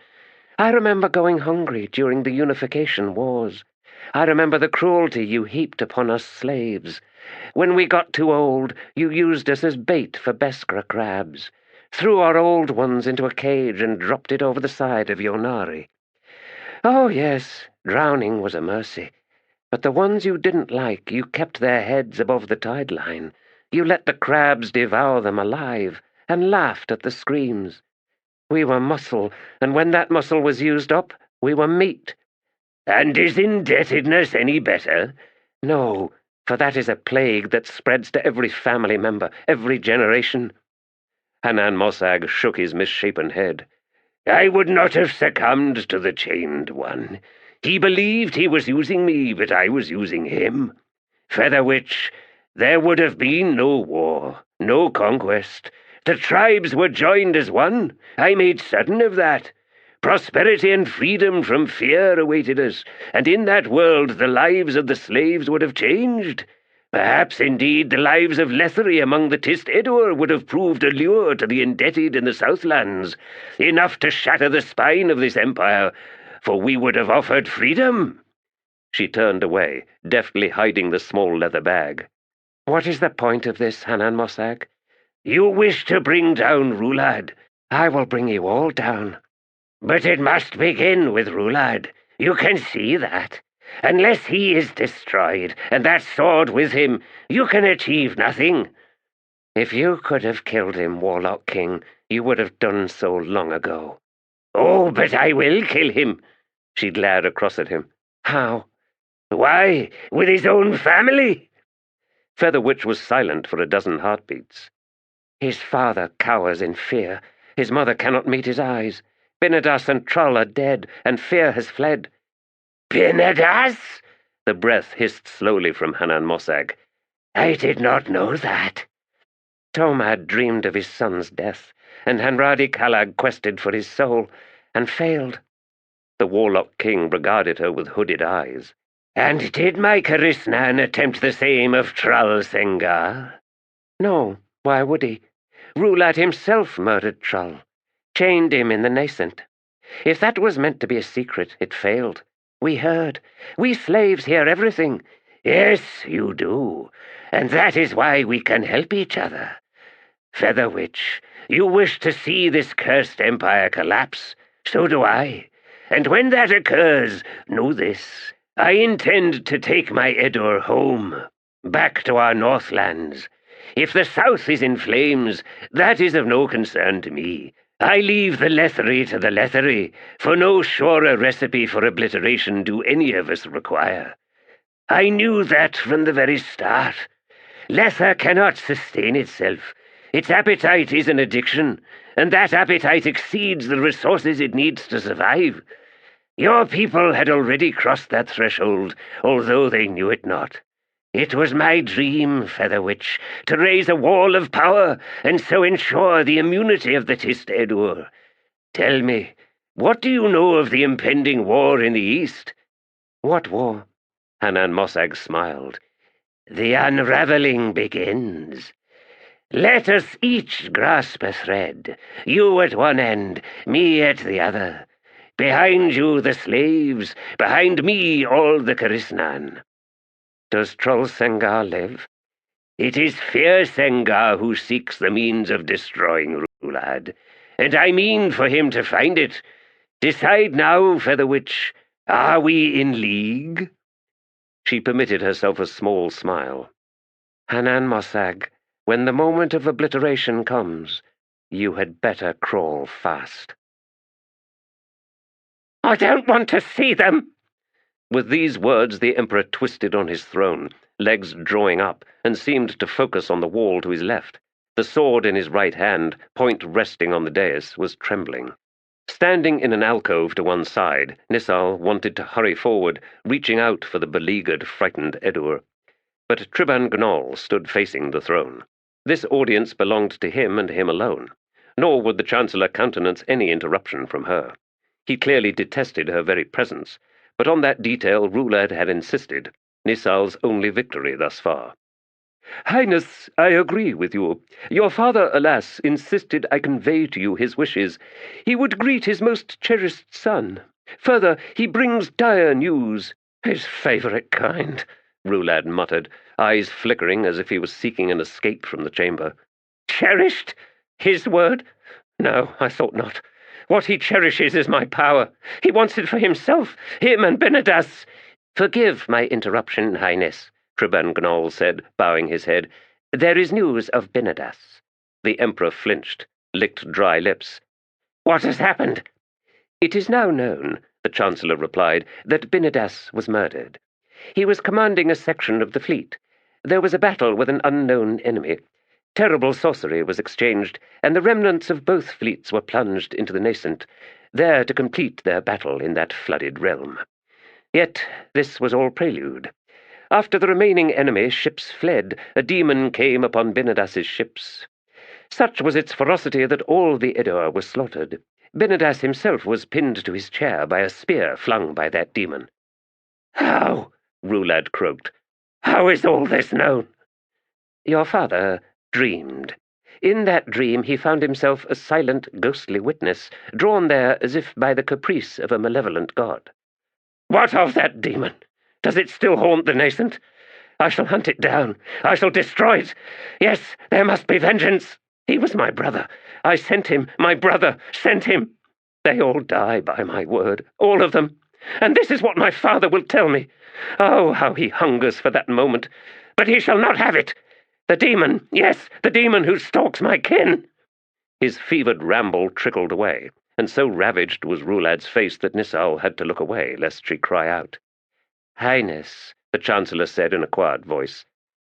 I remember going hungry during the Unification Wars. I remember the cruelty you heaped upon us slaves. When we got too old, you used us as bait for Beskra crabs, threw our old ones into a cage and dropped it over the side of Yonari. Oh, yes, drowning was a mercy. But the ones you didn't like, you kept their heads above the tide line. You let the crabs devour them alive, and laughed at the screams. We were muscle, and when that muscle was used up, we were meat." "And is indebtedness any better?" "No, for that is a plague that spreads to every family member, every generation." Hanan Mosag shook his misshapen head. "I would not have succumbed to the Chained One. He believed he was using me, but I was using him. Featherwitch, there would have been no war, no conquest. The tribes were joined as one. I made certain of that. Prosperity and freedom from fear awaited us, and in that world the lives of the slaves would have changed. Perhaps, indeed, the lives of Letherii among the Tiste Edur would have proved a lure to the indebted in the Southlands, enough to shatter the spine of this empire, for we would have offered freedom." She turned away, deftly hiding the small leather bag. "What is the point of this, Hanan Mosag?" "You wish to bring down Rhulad." "I will bring you all down." But it must begin with Rhulad. You can see that. Unless he is destroyed, and that sword with him, you can achieve nothing. If you could have killed him, Warlock King, you would have done so long ago. Oh, but I will kill him. She glared across at him. How? Why, with his own family. Featherwitch was silent for a dozen heartbeats. His father cowers in fear. His mother cannot meet his eyes. Binidas and Trull are dead, and fear has fled. Binidas? The breath hissed slowly from Hanan Mossag. I did not know that. Tomad dreamed of his son's death, and Hanradi Kalag quested for his soul, and failed. The Warlock King regarded her with hooded eyes. And did my Karisnan attempt the same of Trull Sengar? No, why would he? Rhulad himself murdered Trull, chained him in the nascent. If that was meant to be a secret, it failed. We heard. We slaves hear everything. Yes, you do, and that is why we can help each other. Featherwitch, you wish to see this cursed empire collapse. So do I. And when that occurs, know this. I intend to take my Edur home, back to our northlands. If the south is in flames, that is of no concern to me. I leave the Letherii to the Letherii, for no surer recipe for obliteration do any of us require. I knew that from the very start. Lether cannot sustain itself. Its appetite is an addiction, and that appetite exceeds the resources it needs to survive. Your people had already crossed that threshold, although they knew it not. It was my dream, Featherwitch, to raise a wall of power, and so ensure the immunity of the Tiste Edur. Tell me, what do you know of the impending war in the east? What war? Hanan Mossag smiled. The unravelling begins. Let us each grasp a thread, you at one end, me at the other. Behind you the slaves, behind me all the Karisnan. Does Trull Sengar live? It is Fear Sengar who seeks the means of destroying Rhulad, and I mean for him to find it. Decide now, Featherwitch, are we in league? She permitted herself a small smile. Hanan Mossag, when the moment of obliteration comes, you had better crawl fast. I don't want to see them. With these words the Emperor twisted on his throne, legs drawing up, and seemed to focus on the wall to his left. The sword in his right hand, point resting on the dais, was trembling. Standing in an alcove to one side, Nissal wanted to hurry forward, reaching out for the beleaguered, frightened Edur. But Triban Gnol stood facing the throne. This audience belonged to him and him alone, nor would the Chancellor countenance any interruption from her. He clearly detested her very presence, but on that detail Rhulad had insisted, Nissal's only victory thus far. "Highness, I agree with you. Your father, alas, insisted I convey to you his wishes. He would greet his most cherished son. Further, he brings dire news." "His favourite kind," Rhulad muttered, eyes flickering as if he was seeking an escape from the chamber. "Cherished? His word? No, I thought not. What he cherishes is my power. He wants it for himself, him and Binidas." "Forgive my interruption, Highness," Triban Gnol said, bowing his head. "There is news of Binidas." The Emperor flinched, licked dry lips. "What has happened?" "It is now known," the Chancellor replied, "that Binidas was murdered. He was commanding a section of the fleet. There was a battle with an unknown enemy. Terrible sorcery was exchanged, and the remnants of both fleets were plunged into the nascent, there to complete their battle in that flooded realm. Yet this was all prelude. After the remaining enemy ships fled, a demon came upon Binidas's ships. Such was its ferocity that all the Edur were slaughtered. Binidas himself was pinned to his chair by a spear flung by that demon." "How?" Rhulad croaked. "How is all this known?" "Your father dreamed. In that dream he found himself a silent, ghostly witness, drawn there as if by the caprice of a malevolent god." What of that demon? Does it still haunt the nascent? I shall hunt it down. I shall destroy it. Yes, there must be vengeance. He was my brother. I sent him. My brother sent him." They all die by my word, all of them. And this is what my father will tell me. Oh, how he hungers for that moment. But he shall not have it. The demon, yes, the demon who stalks my kin." His fevered ramble trickled away, and so ravaged was Rhulad's face that Nissal had to look away, lest she cry out. "Highness," the Chancellor said in a quiet voice.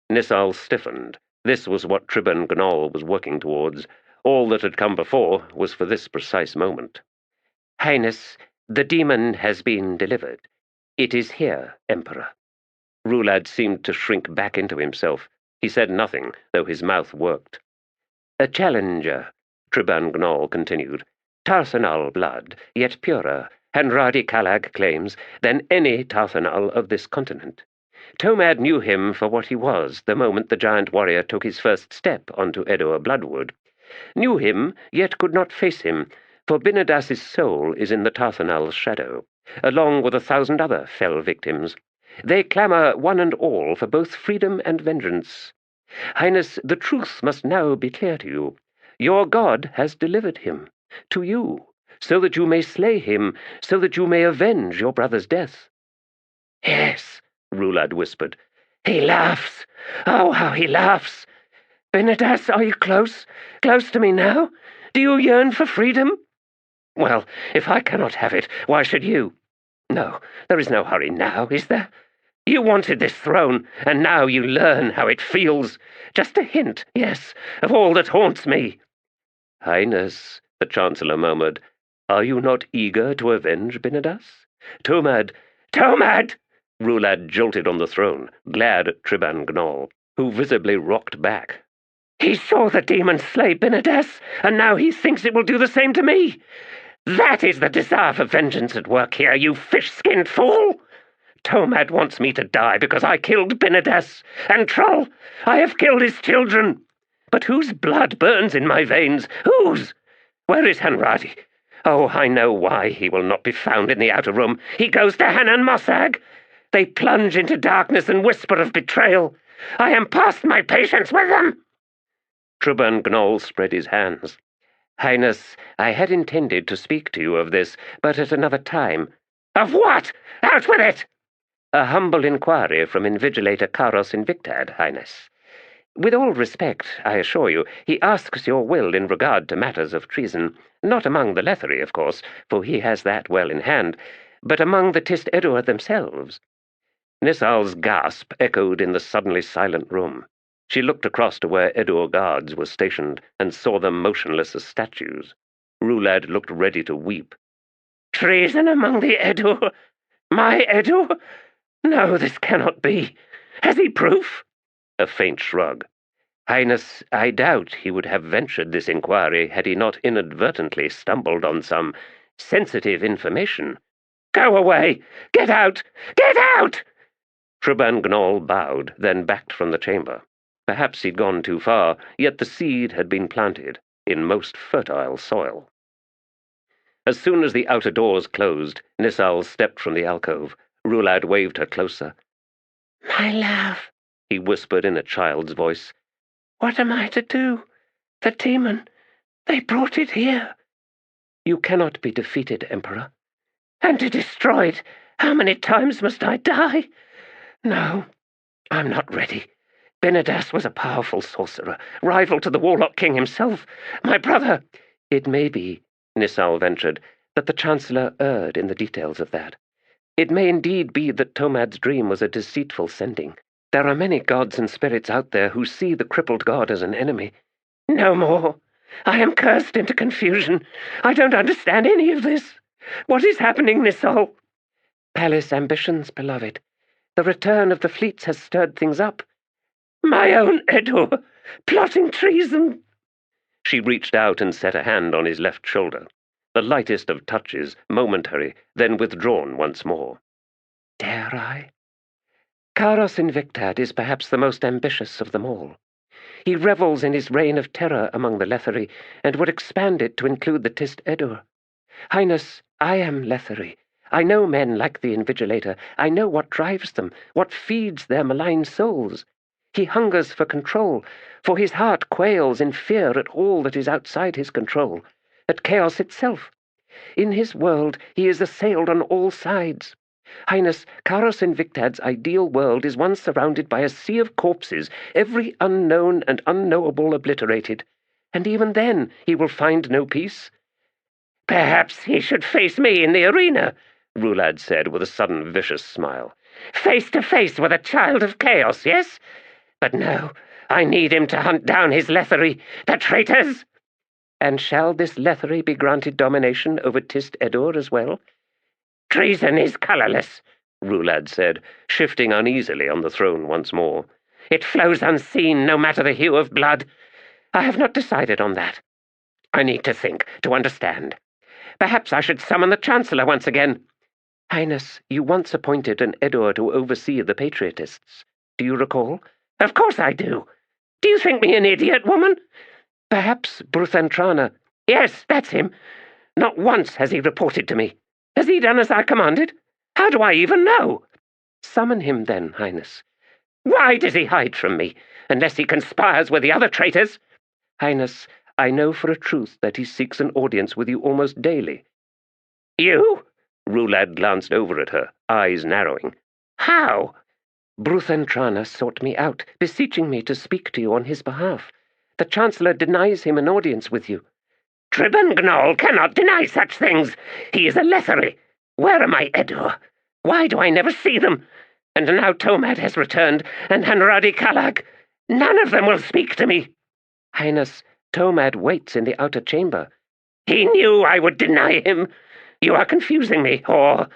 Nissal stiffened. This was what Tribun Gnol was working towards. All that had come before was for this precise moment. "Highness, the demon has been delivered. It is here, Emperor." Rhulad seemed to shrink back into himself. He said nothing, though his mouth worked. "A challenger," Tribun Gnol continued. "Tarsanal blood, yet purer, Hanradi Kalag claims, than any Tarsanal of this continent. Tomad knew him for what he was the moment the giant warrior took his first step onto Edur Bloodwood. Knew him, yet could not face him, for Binadas's soul is in the Tarsanal's shadow, along with 1,000 other fell victims. They clamour one and all for both freedom and vengeance. Highness, the truth must now be clear to you. Your god has delivered him, to you, so that you may slay him, so that you may avenge your brother's death." "Yes," Rhulad whispered. "He laughs. Oh, how he laughs! Binadas, are you close? Close to me now? Do you yearn for freedom? Well, if I cannot have it, why should you? No, there is no hurry now, is there? You wanted this throne, and now you learn how it feels. Just a hint, yes, of all that haunts me." "Highness," the Chancellor murmured, "are you not eager to avenge Binadas? Tomad—" "Tomad!" Rhulad jolted on the throne, glared at Tribun Gnol, who visibly rocked back. "He saw the demon slay Binadas, and now he thinks it will do the same to me. That is the desire for vengeance at work here, you fish-skinned fool! Tomad wants me to die because I killed Binadas, and Trull, I have killed his children. But whose blood burns in my veins? Whose? Where is Hanradi? Oh, I know why he will not be found in the outer room. He goes to Hanan Mossag. They plunge into darkness and whisper of betrayal. I am past my patience with them." Tribun Gnol spread his hands. "Highness, I had intended to speak to you of this, but at another time." "Of what? Out with it!" "A humble inquiry from Invigilator Karos Invictad, Highness. With all respect, I assure you, he asks your will in regard to matters of treason, not among the Letherii, of course, for he has that well in hand, but among the Tiste Edur themselves." Nissal's gasp echoed in the suddenly silent room. She looked across to where Edur guards were stationed and saw them motionless as statues. Rhulad looked ready to weep. "Treason among the Edur? My Edur? No, this cannot be. Has he proof?" A faint shrug. "Highness, I doubt he would have ventured this inquiry had he not inadvertently stumbled on some sensitive information." "Go away! Get out! Get out!" Tribun Gnol bowed, then backed from the chamber. Perhaps he'd gone too far, yet the seed had been planted in most fertile soil. As soon as the outer doors closed, Nissal stepped from the alcove. Rhulad waved her closer. "My love," he whispered in a child's voice. "What am I to do? The demon, they brought it here." "You cannot be defeated, Emperor." "And to destroy it, how many times must I die? No, I'm not ready. Binadas was a powerful sorcerer, rival to the Warlock King himself. My brother—" "It may be," Nissal ventured, "that the Chancellor erred in the details of that. It may indeed be that Tomad's dream was a deceitful sending. There are many gods and spirits out there who see the crippled god as an enemy." "No more. I am cursed into confusion. I don't understand any of this. What is happening, Nissal?" "Palace ambitions, beloved. The return of the fleets has stirred things up." "My own Edur, plotting treason!" She reached out and set a hand on his left shoulder. The lightest of touches, momentary, then withdrawn once more. "Dare I? Karos Invictad is perhaps the most ambitious of them all. He revels in his reign of terror among the Letherii, and would expand it to include the Tiste Edur. Highness, I am Letherii. I know men like the Invigilator. I know what drives them, what feeds their malign souls. He hungers for control, for his heart quails in fear at all that is outside his control, at chaos itself. In his world he is assailed on all sides. Highness, Karos Invictad's ideal world is one surrounded by a sea of corpses, every unknown and unknowable obliterated. And even then he will find no peace. Perhaps he should face me in the arena, Rhulad said with a sudden vicious smile. Face to face with a child of chaos, yes? But no, I need him to hunt down his Letherii, the traitors! And shall this Letherii be granted domination over Tiste Edur as well? Treason is colourless, Rhulad said, shifting uneasily on the throne once more. It flows unseen, no matter the hue of blood. I have not decided on that. I need to think, to understand. Perhaps I should summon the Chancellor once again. Highness, you once appointed an Edur to oversee the Patriotists. Do you recall? Of course I do. Do you think me an idiot, woman? Perhaps Bruthentrana. Yes, that's him. Not once has he reported to me. Has he done as I commanded? How do I even know? Summon him then, Highness. Why does he hide from me, unless he conspires with the other traitors? Highness, I know for a truth that he seeks an audience with you almost daily. You? Rhulad glanced over at her, eyes narrowing. How? Bruthentrana sought me out, beseeching me to speak to you on his behalf. The Chancellor denies him an audience with you. Tribungnol cannot deny such things. He is a Letherii. Where are my Edur? Why do I never see them? And now Tomad has returned, and Hanradi Kalag. None of them will speak to me. Highness, Tomad waits in the outer chamber. He knew I would deny him. You are confusing me, or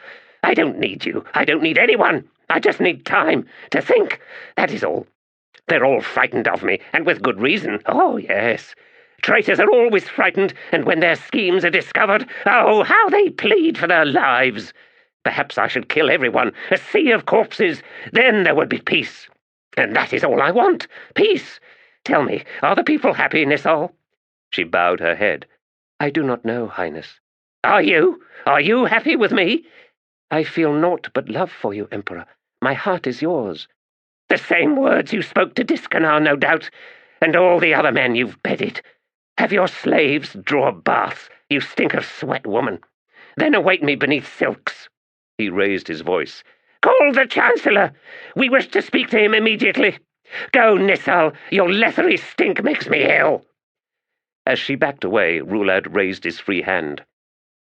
I don't need you. I don't need anyone. I just need time to think. That is all. They're all frightened of me, and with good reason. Oh, yes. Traitors are always frightened, and when their schemes are discovered, oh, how they plead for their lives. Perhaps I should kill everyone, a sea of corpses. Then there would be peace. And that is all I want, peace. Tell me, are the people happy in this all? She bowed her head. I do not know, Highness. Are you? Are you happy with me? I feel naught but love for you, Emperor. My heart is yours. The same words you spoke to Discanar, no doubt, and all the other men you've bedded. Have your slaves draw baths, you stink of sweat, woman. Then await me beneath silks. He raised his voice. Call the Chancellor. We wish to speak to him immediately. Go, Nissal. Your Letherii stink makes me ill. As she backed away, Rhulad raised his free hand.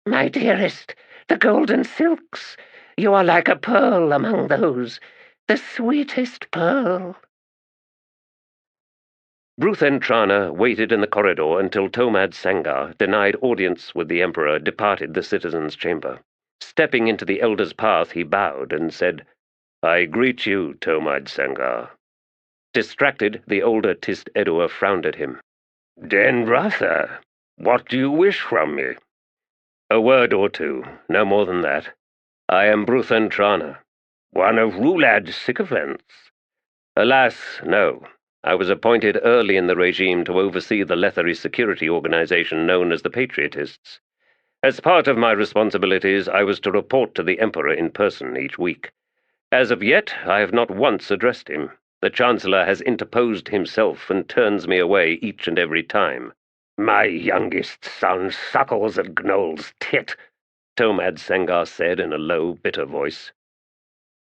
My dearest, the golden silks. You are like a pearl among those. The sweetest pearl. Bruthentrana waited in the corridor until Malaz Sengar, denied audience with the Emperor, departed the citizen's chamber. Stepping into the elder's path, he bowed and said, I greet you, Malaz Sengar. Distracted, the older Tiste Edur frowned at him. Den Ratha, what do you wish from me? A word or two, no more than that. I am Bruthentrana. One of Rhulad's sycophants? Alas, no. I was appointed early in the regime to oversee the Letherii security organization known as the Patriotists. As part of my responsibilities, I was to report to the Emperor in person each week. As of yet, I have not once addressed him. The Chancellor has interposed himself and turns me away each and every time. My youngest son suckles at Gnol's tit, Malaz Sengar said in a low, bitter voice.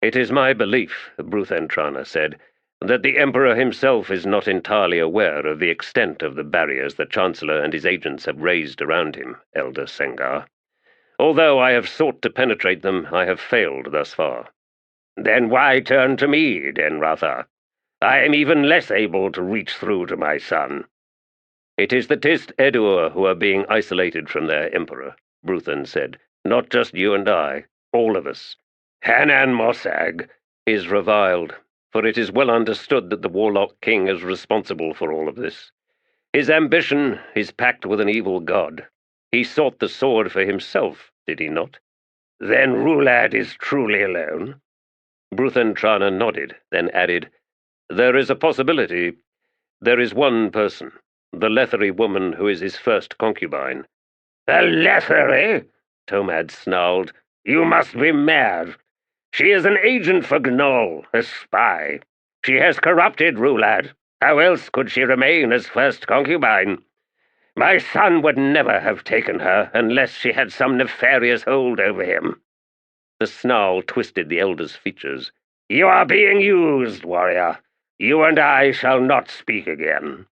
It is my belief, Bruthentrana said, that the Emperor himself is not entirely aware of the extent of the barriers the Chancellor and his agents have raised around him, Elder Sengar. Although I have sought to penetrate them, I have failed thus far. Then why turn to me, Den Ratha? I am even less able to reach through to my son. It is the Tiste Edur who are being isolated from their Emperor, Bruthen said. Not just you and I, all of us. Hanan Mosag is reviled, for it is well understood that the warlock king is responsible for all of this. His ambition is packed with an evil god. He sought the sword for himself, did he not? Then Rhulad is truly alone? Bruthentrana nodded, then added, There is a possibility. There is one person, the Letherii woman who is his first concubine. A Letherii? Tomad snarled. You must be mad. She is an agent for Gnol, a spy. She has corrupted Rhulad. How else could she remain as first concubine? My son would never have taken her unless she had some nefarious hold over him. The snarl twisted the elder's features. You are being used, warrior. You and I shall not speak again.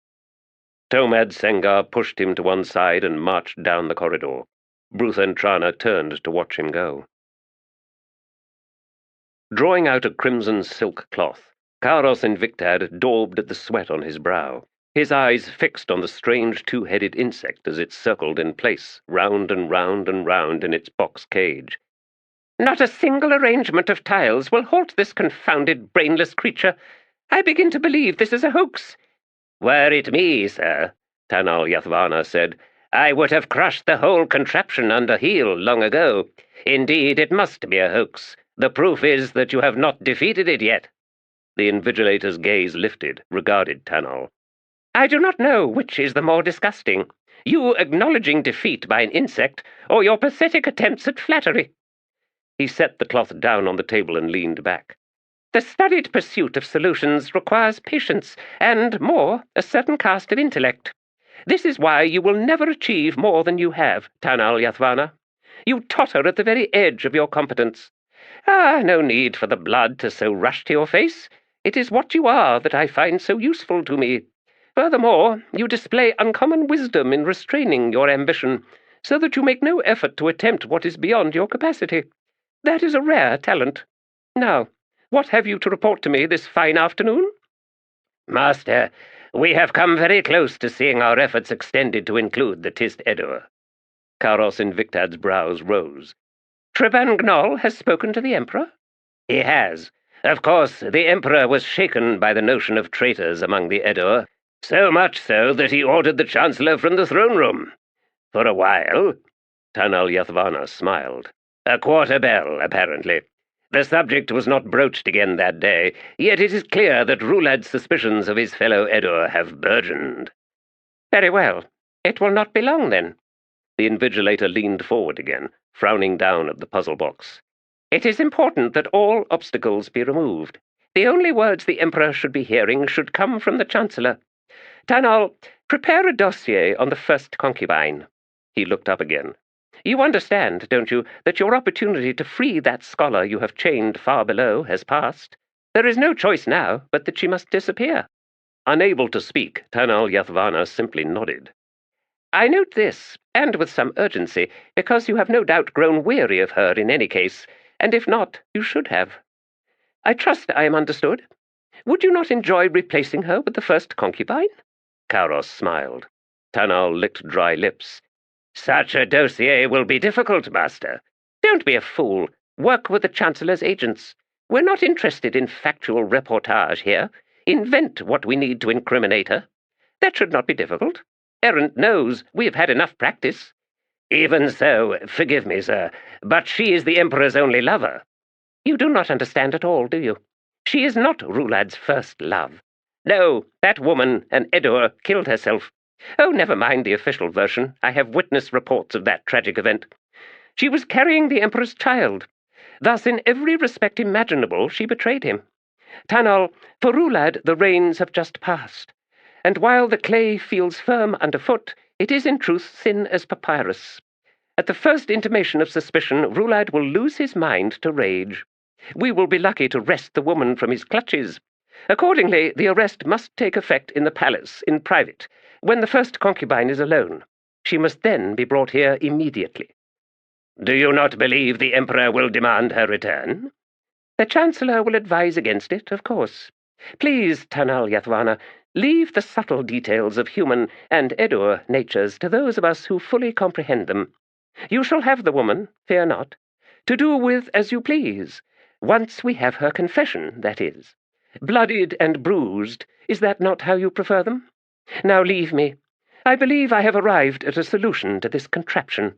Malaz Sengar pushed him to one side and marched down the corridor. Bonehunters turned to watch him go. Drawing out a crimson silk cloth, Karsa Orlong daubed at the sweat on his brow, his eyes fixed on the strange two-headed insect as it circled in place, round and round and round in its box cage. Not a single arrangement of tiles will halt this confounded brainless creature. I begin to believe this is a hoax. Were it me, sir, Tanal Yathvana said, I would have crushed the whole contraption under heel long ago. Indeed, it must be a hoax. The proof is that you have not defeated it yet. The invigilator's gaze lifted, regarded Tanal. I do not know which is the more disgusting, you acknowledging defeat by an insect, or your pathetic attempts at flattery. He set the cloth down on the table and leaned back. The studied pursuit of solutions requires patience and, more, a certain cast of intellect. This is why you will never achieve more than you have, Tanal Yathvana. You totter at the very edge of your competence. No need for the blood to so rush to your face. It is what you are that I find so useful to me. Furthermore, you display uncommon wisdom in restraining your ambition, so that you make no effort to attempt what is beyond your capacity. That is a rare talent. Now, what have you to report to me this fine afternoon? Master, we have come very close to seeing our efforts extended to include the Tiste Edur. Karsa Orlong's brows rose. Trebangnol has spoken to the Emperor? He has. Of course, the Emperor was shaken by the notion of traitors among the Edur, so much so that he ordered the Chancellor from the throne room. For a while, Tanal Yathvana smiled. A quarter bell, apparently. The subject was not broached again that day, yet it is clear that Rhulad's suspicions of his fellow Edur have burgeoned. Very well. It will not be long, then. The invigilator leaned forward again, frowning down at the puzzle box. It is important that all obstacles be removed. The only words the Emperor should be hearing should come from the Chancellor. Tanal, prepare a dossier on the first concubine. He looked up again. You understand, don't you, that your opportunity to free that scholar you have chained far below has passed? There is no choice now but that she must disappear. Unable to speak, Tanal Yathvana simply nodded. I note this, and with some urgency, because you have no doubt grown weary of her in any case, and if not, you should have. I trust I am understood. Would you not enjoy replacing her with the first concubine? Karsa smiled. Tanal licked dry lips. Such a dossier will be difficult, Master. Don't be a fool. Work with the Chancellor's agents. We're not interested in factual reportage here. Invent what we need to incriminate her. That should not be difficult. Errant knows we have had enough practice. Even so, forgive me, sir, but she is the Emperor's only lover. You do not understand at all, do you? She is not Rhulad's first love. No, that woman, an Edur, killed herself. Oh, never mind the official version. I have witness reports of that tragic event. She was carrying the Emperor's child. Thus, in every respect imaginable, she betrayed him. Tanal, for Rhulad the rains have just passed, and while the clay feels firm underfoot, it is in truth thin as papyrus. At the first intimation of suspicion, Rhulad will lose his mind to rage. We will be lucky to wrest the woman from his clutches. Accordingly, the arrest must take effect in the palace, in private, when the first concubine is alone. She must then be brought here immediately. Do you not believe the Emperor will demand her return? The Chancellor will advise against it, of course. Please, Tanal Yathvana, leave the subtle details of human and Edur natures to those of us who fully comprehend them. You shall have the woman, fear not, to do with as you please, once we have her confession, that is. Bloodied and bruised, is that not how you prefer them? Now leave me. I believe I have arrived at a solution to this contraption.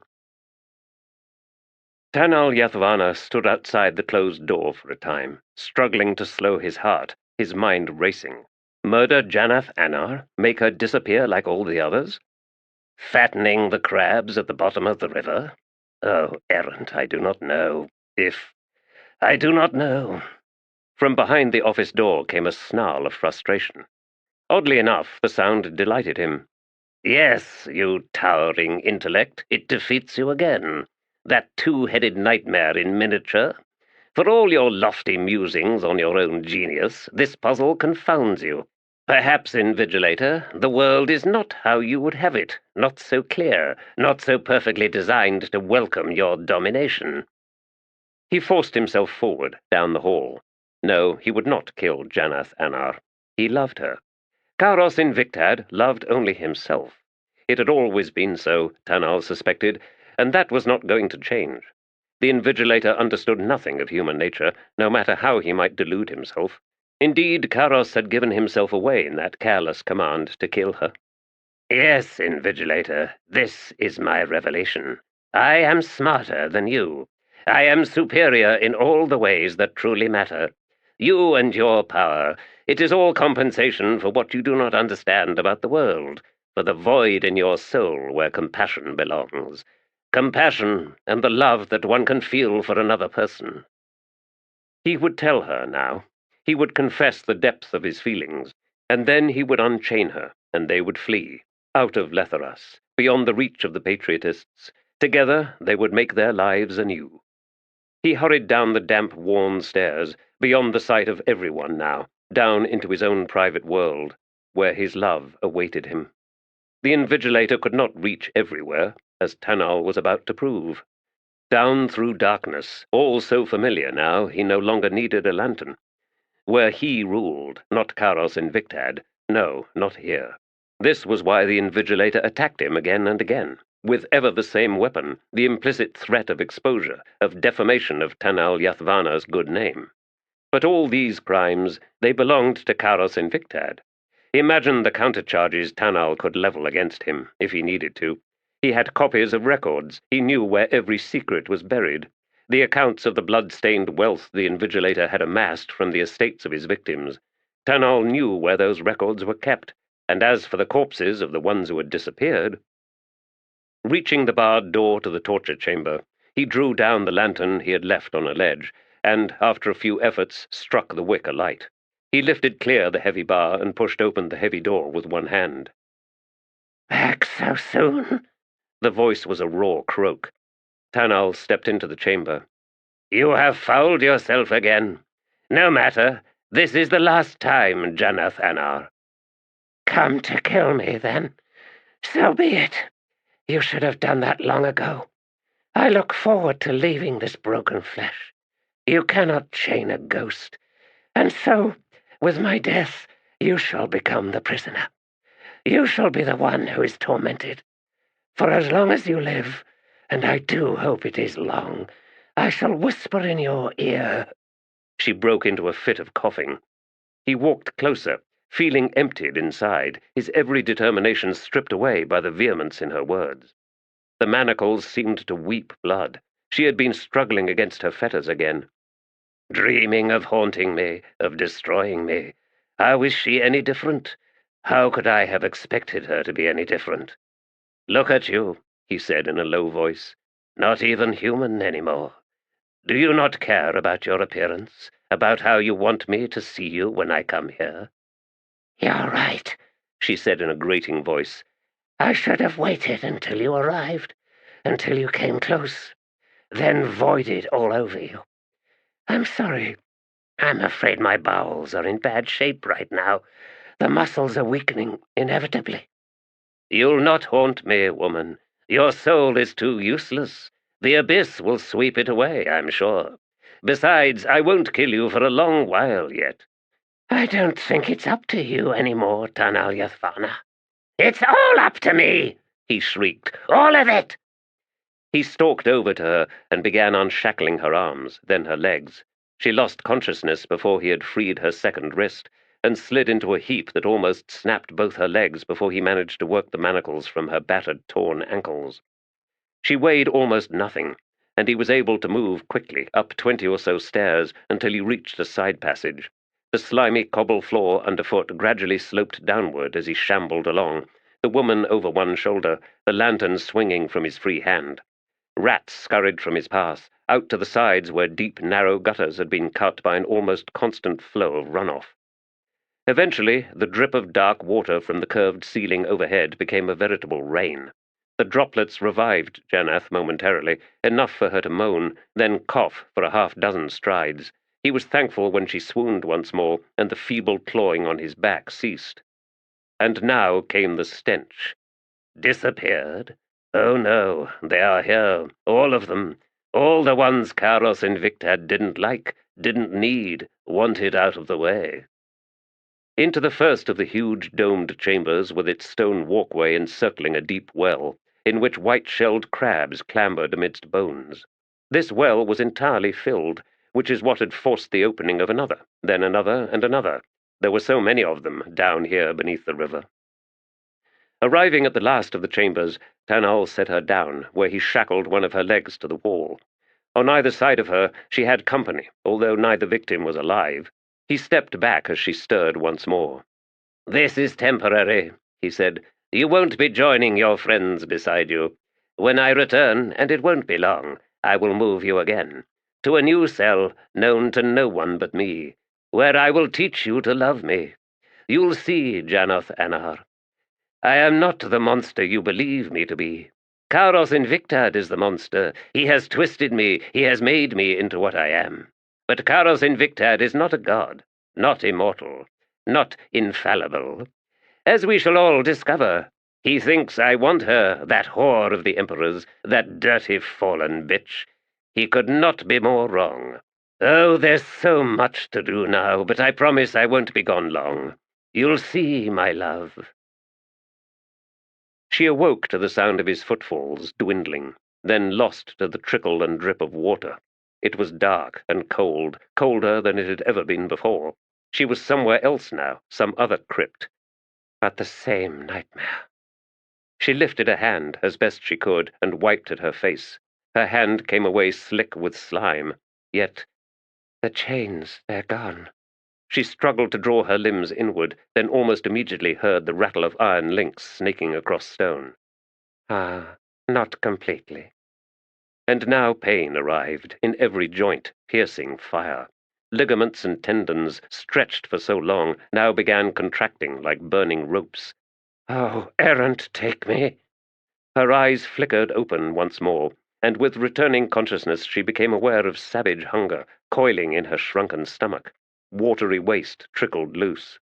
Tanal Yathvana stood outside the closed door for a time, struggling to slow his heart, his mind racing. Murder Janath Anar? Make her disappear like all the others? Fattening the crabs at the bottom of the river? Oh, errant, I do not know. I do not know. From behind the office door came a snarl of frustration. Oddly enough, the sound delighted him. Yes, you towering intellect, it defeats you again. That two-headed nightmare in miniature. For all your lofty musings on your own genius, this puzzle confounds you. Perhaps, Invigilator, the world is not how you would have it, not so clear, not so perfectly designed to welcome your domination. He forced himself forward, down the hall. No, he would not kill Janath Anar. He loved her. Karos Invictad loved only himself. It had always been so, Tanal suspected, and that was not going to change. The Invigilator understood nothing of human nature, no matter how he might delude himself. Indeed, Karos had given himself away in that careless command to kill her. Yes, Invigilator, this is my revelation. I am smarter than you. I am superior in all the ways that truly matter. You and your power, it is all compensation for what you do not understand about the world, for the void in your soul where compassion belongs. Compassion and the love that one can feel for another person. He would tell her now. He would confess the depth of his feelings, and then he would unchain her, and they would flee, out of Letheras, beyond the reach of the patriotists. Together they would make their lives anew. He hurried down the damp, worn stairs, beyond the sight of everyone now, down into his own private world, where his love awaited him. The Invigilator could not reach everywhere, as Tanal was about to prove. Down through darkness, all so familiar now he no longer needed a lantern. Where he ruled, not Karos Invictad. No, not here. This was why the Invigilator attacked him again and again, with ever the same weapon, the implicit threat of exposure, of defamation of Tanal Yathvana's good name. But all these crimes, they belonged to Karos Invictad. Imagine the countercharges Tanal could level against him, if he needed to. He had copies of records. He knew where every secret was buried. The accounts of the blood-stained wealth the Invigilator had amassed from the estates of his victims. Tanal knew where those records were kept, and as for the corpses of the ones who had disappeared... Reaching the barred door to the torture chamber, he drew down the lantern he had left on a ledge, and, after a few efforts, struck the wick alight. He lifted clear the heavy bar and pushed open the heavy door with one hand. "Back so soon?" The voice was a raw croak. Tanal stepped into the chamber. "You have fouled yourself again. No matter. This is the last time, Janath Anar." "Come to kill me, then. So be it. You should have done that long ago. I look forward to leaving this broken flesh. You cannot chain a ghost. And so, with my death, you shall become the prisoner. You shall be the one who is tormented. For as long as you live, and I do hope it is long, I shall whisper in your ear." She broke into a fit of coughing. He walked closer, feeling emptied inside, his every determination stripped away by the vehemence in her words. The manacles seemed to weep blood. She had been struggling against her fetters again. "Dreaming of haunting me, of destroying me. How is she any different? How could I have expected her to be any different? Look at you," he said in a low voice. "Not even human anymore. Do you not care about your appearance, about how you want me to see you when I come here?" "You're right," she said in a grating voice. "I should have waited until you arrived, until you came close, then voided all over you. I'm sorry. I'm afraid my bowels are in bad shape right now. The muscles are weakening, inevitably." "You'll not haunt me, woman. Your soul is too useless. The abyss will sweep it away, I'm sure. Besides, I won't kill you for a long while yet." "I don't think it's up to you anymore, Tanal Yathvana." "It's all up to me!" he shrieked. "All of it!" He stalked over to her and began unshackling her arms, then her legs. She lost consciousness before he had freed her second wrist, and slid into a heap that almost snapped both her legs before he managed to work the manacles from her battered, torn ankles. She weighed almost nothing, and he was able to move quickly up 20 or so stairs until he reached a side passage. The slimy cobble floor underfoot gradually sloped downward as he shambled along, the woman over one shoulder, the lantern swinging from his free hand. Rats scurried from his path, out to the sides where deep, narrow gutters had been cut by an almost constant flow of runoff. Eventually, the drip of dark water from the curved ceiling overhead became a veritable rain. The droplets revived Janath momentarily, enough for her to moan, then cough for a half-dozen strides. He was thankful when she swooned once more, and the feeble clawing on his back ceased. And now came the stench. Disappeared? Oh no, they are here, all of them. All the ones Karos Invictad didn't like, didn't need, wanted out of the way. Into the first of the huge domed chambers with its stone walkway encircling a deep well, in which white-shelled crabs clambered amidst bones. This well was entirely filled, which is what had forced the opening of another, then another and another. There were so many of them down here beneath the river. Arriving at the last of the chambers, Tanal set her down, where he shackled one of her legs to the wall. On either side of her she had company, although neither victim was alive. He stepped back as she stirred once more. "This is temporary," he said. "You won't be joining your friends beside you. When I return, and it won't be long, I will move you again, to a new cell known to no one but me, where I will teach you to love me. You'll see, Janath Anar. I am not the monster you believe me to be. Karos Invictad is the monster. He has twisted me, he has made me into what I am. But Karos Invictad is not a god, not immortal, not infallible. As we shall all discover, he thinks I want her, that whore of the Emperor's, that dirty fallen bitch. He could not be more wrong. Oh, there's so much to do now, but I promise I won't be gone long. You'll see, my love." She awoke to the sound of his footfalls dwindling, then lost to the trickle and drip of water. It was dark and cold, colder than it had ever been before. She was somewhere else now, some other crypt. But the same nightmare. She lifted a hand as best she could and wiped at her face. Her hand came away slick with slime. Yet, the chains, they're gone. She struggled to draw her limbs inward, then almost immediately heard the rattle of iron links snaking across stone. Ah, not completely. And now pain arrived, in every joint, piercing fire. Ligaments and tendons, stretched for so long, now began contracting like burning ropes. "Oh, errant, take me!" Her eyes flickered open once more, and with returning consciousness she became aware of savage hunger coiling in her shrunken stomach. Watery waste trickled loose.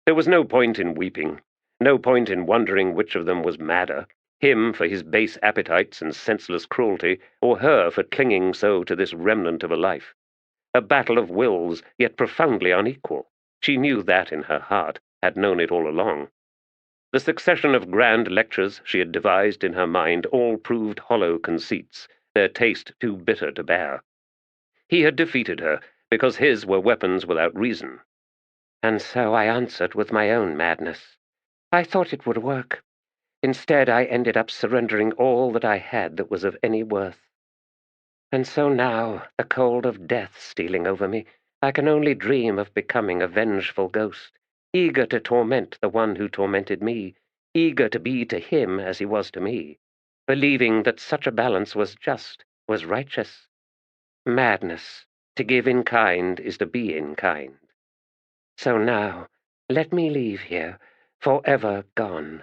There was no point in weeping, no point in wondering which of them was madder, him for his base appetites and senseless cruelty, or her for clinging so to this remnant of a life. A battle of wills, yet profoundly unequal. She knew that in her heart, had known it all along. The succession of grand lectures she had devised in her mind all proved hollow conceits, their taste too bitter to bear. He had defeated her, because his were weapons without reason. And so I answered with my own madness. I thought it would work. Instead, I ended up surrendering all that I had that was of any worth. And so now, the cold of death stealing over me, I can only dream of becoming a vengeful ghost, eager to torment the one who tormented me, eager to be to him as he was to me, believing that such a balance was just, was righteous. Madness. To give in kind is to be in kind. So now, let me leave here, forever gone.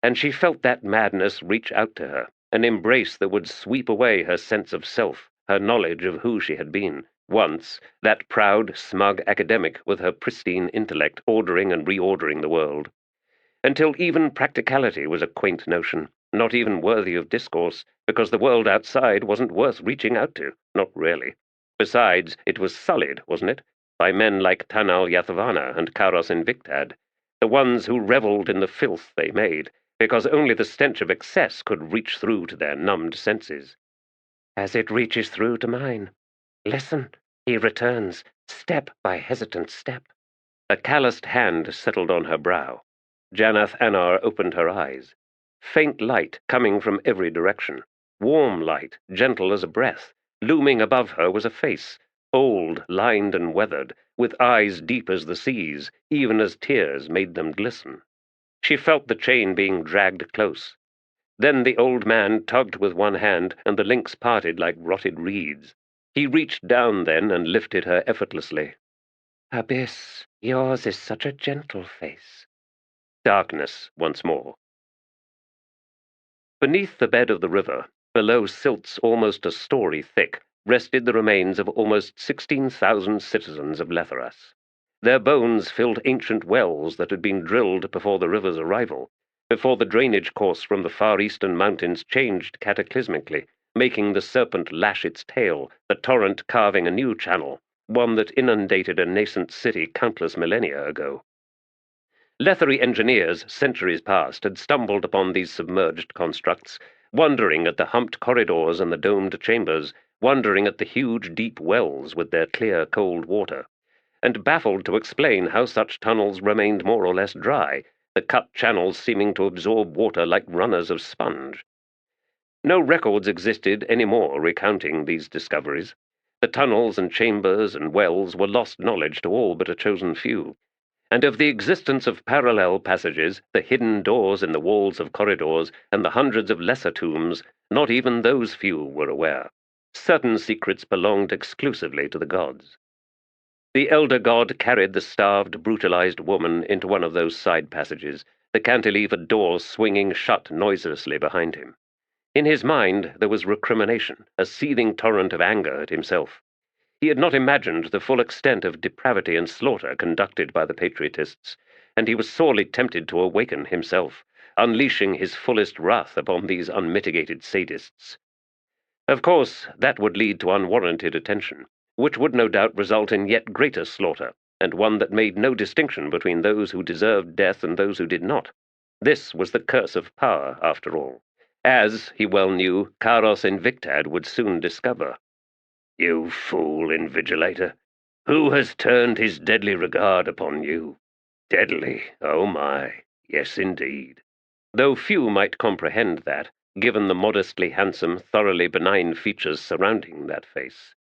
And she felt that madness reach out to her, an embrace that would sweep away her sense of self, her knowledge of who she had been, once, that proud, smug academic with her pristine intellect ordering and reordering the world. Until even practicality was a quaint notion, not even worthy of discourse, because the world outside wasn't worth reaching out to, not really. Besides, it was sullied, wasn't it, by men like Tanal Yathvana and Karos Invictad, the ones who reveled in the filth they made, because only the stench of excess could reach through to their numbed senses. As it reaches through to mine. Listen, he returns, step by hesitant step. A calloused hand settled on her brow. Janath Anar opened her eyes. Faint light coming from every direction. Warm light, gentle as a breath. Looming above her was a face, old, lined and weathered, with eyes deep as the seas, even as tears made them glisten. She felt the chain being dragged close. Then the old man tugged with one hand, and the links parted like rotted reeds. He reached down then and lifted her effortlessly. Abyss, yours is such a gentle face. Darkness once more. Beneath the bed of the river, below silts almost a story thick, rested the remains of almost 16,000 citizens of Letheras. Their bones filled ancient wells that had been drilled before the river's arrival, before the drainage course from the far eastern mountains changed cataclysmically, making the serpent lash its tail, the torrent carving a new channel, one that inundated a nascent city countless millennia ago. Letherii engineers, centuries past, had stumbled upon these submerged constructs, wondering at the humped corridors and the domed chambers, wondering at the huge deep wells with their clear cold water, and baffled to explain how such tunnels remained more or less dry, the cut channels seeming to absorb water like runners of sponge. No records existed any more recounting these discoveries. The tunnels and chambers and wells were lost knowledge to all but a chosen few, and of the existence of parallel passages, the hidden doors in the walls of corridors, and the hundreds of lesser tombs, not even those few were aware. Certain secrets belonged exclusively to the gods. The elder god carried the starved, brutalized woman into one of those side passages, the cantilevered doors swinging shut noiselessly behind him. In his mind there was recrimination, a seething torrent of anger at himself. He had not imagined the full extent of depravity and slaughter conducted by the patriotists, and he was sorely tempted to awaken himself, unleashing his fullest wrath upon these unmitigated sadists. Of course, that would lead to unwarranted attention, which would no doubt result in yet greater slaughter, and one that made no distinction between those who deserved death and those who did not. This was the curse of power, after all, as, he well knew, Karos Invictad would soon discover. You fool invigilator! Who has turned his deadly regard upon you? Deadly, oh my, yes indeed. Though few might comprehend that, given the modestly handsome, thoroughly benign features surrounding that face.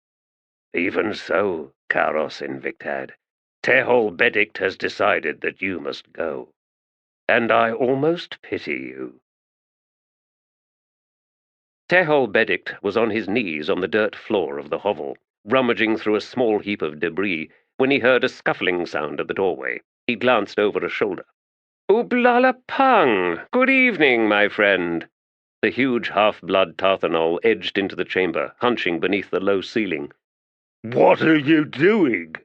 Even so, Karos Invictad, Tehol Beddict has decided that you must go, and I almost pity you. Tehol Beddict was on his knees on the dirt floor of the hovel, rummaging through a small heap of debris, when he heard a scuffling sound at the doorway. He glanced over a shoulder. "Ublala Pang! Good evening, my friend." The huge half-blood Tarthanol edged into the chamber, hunching beneath the low ceiling. What are you doing?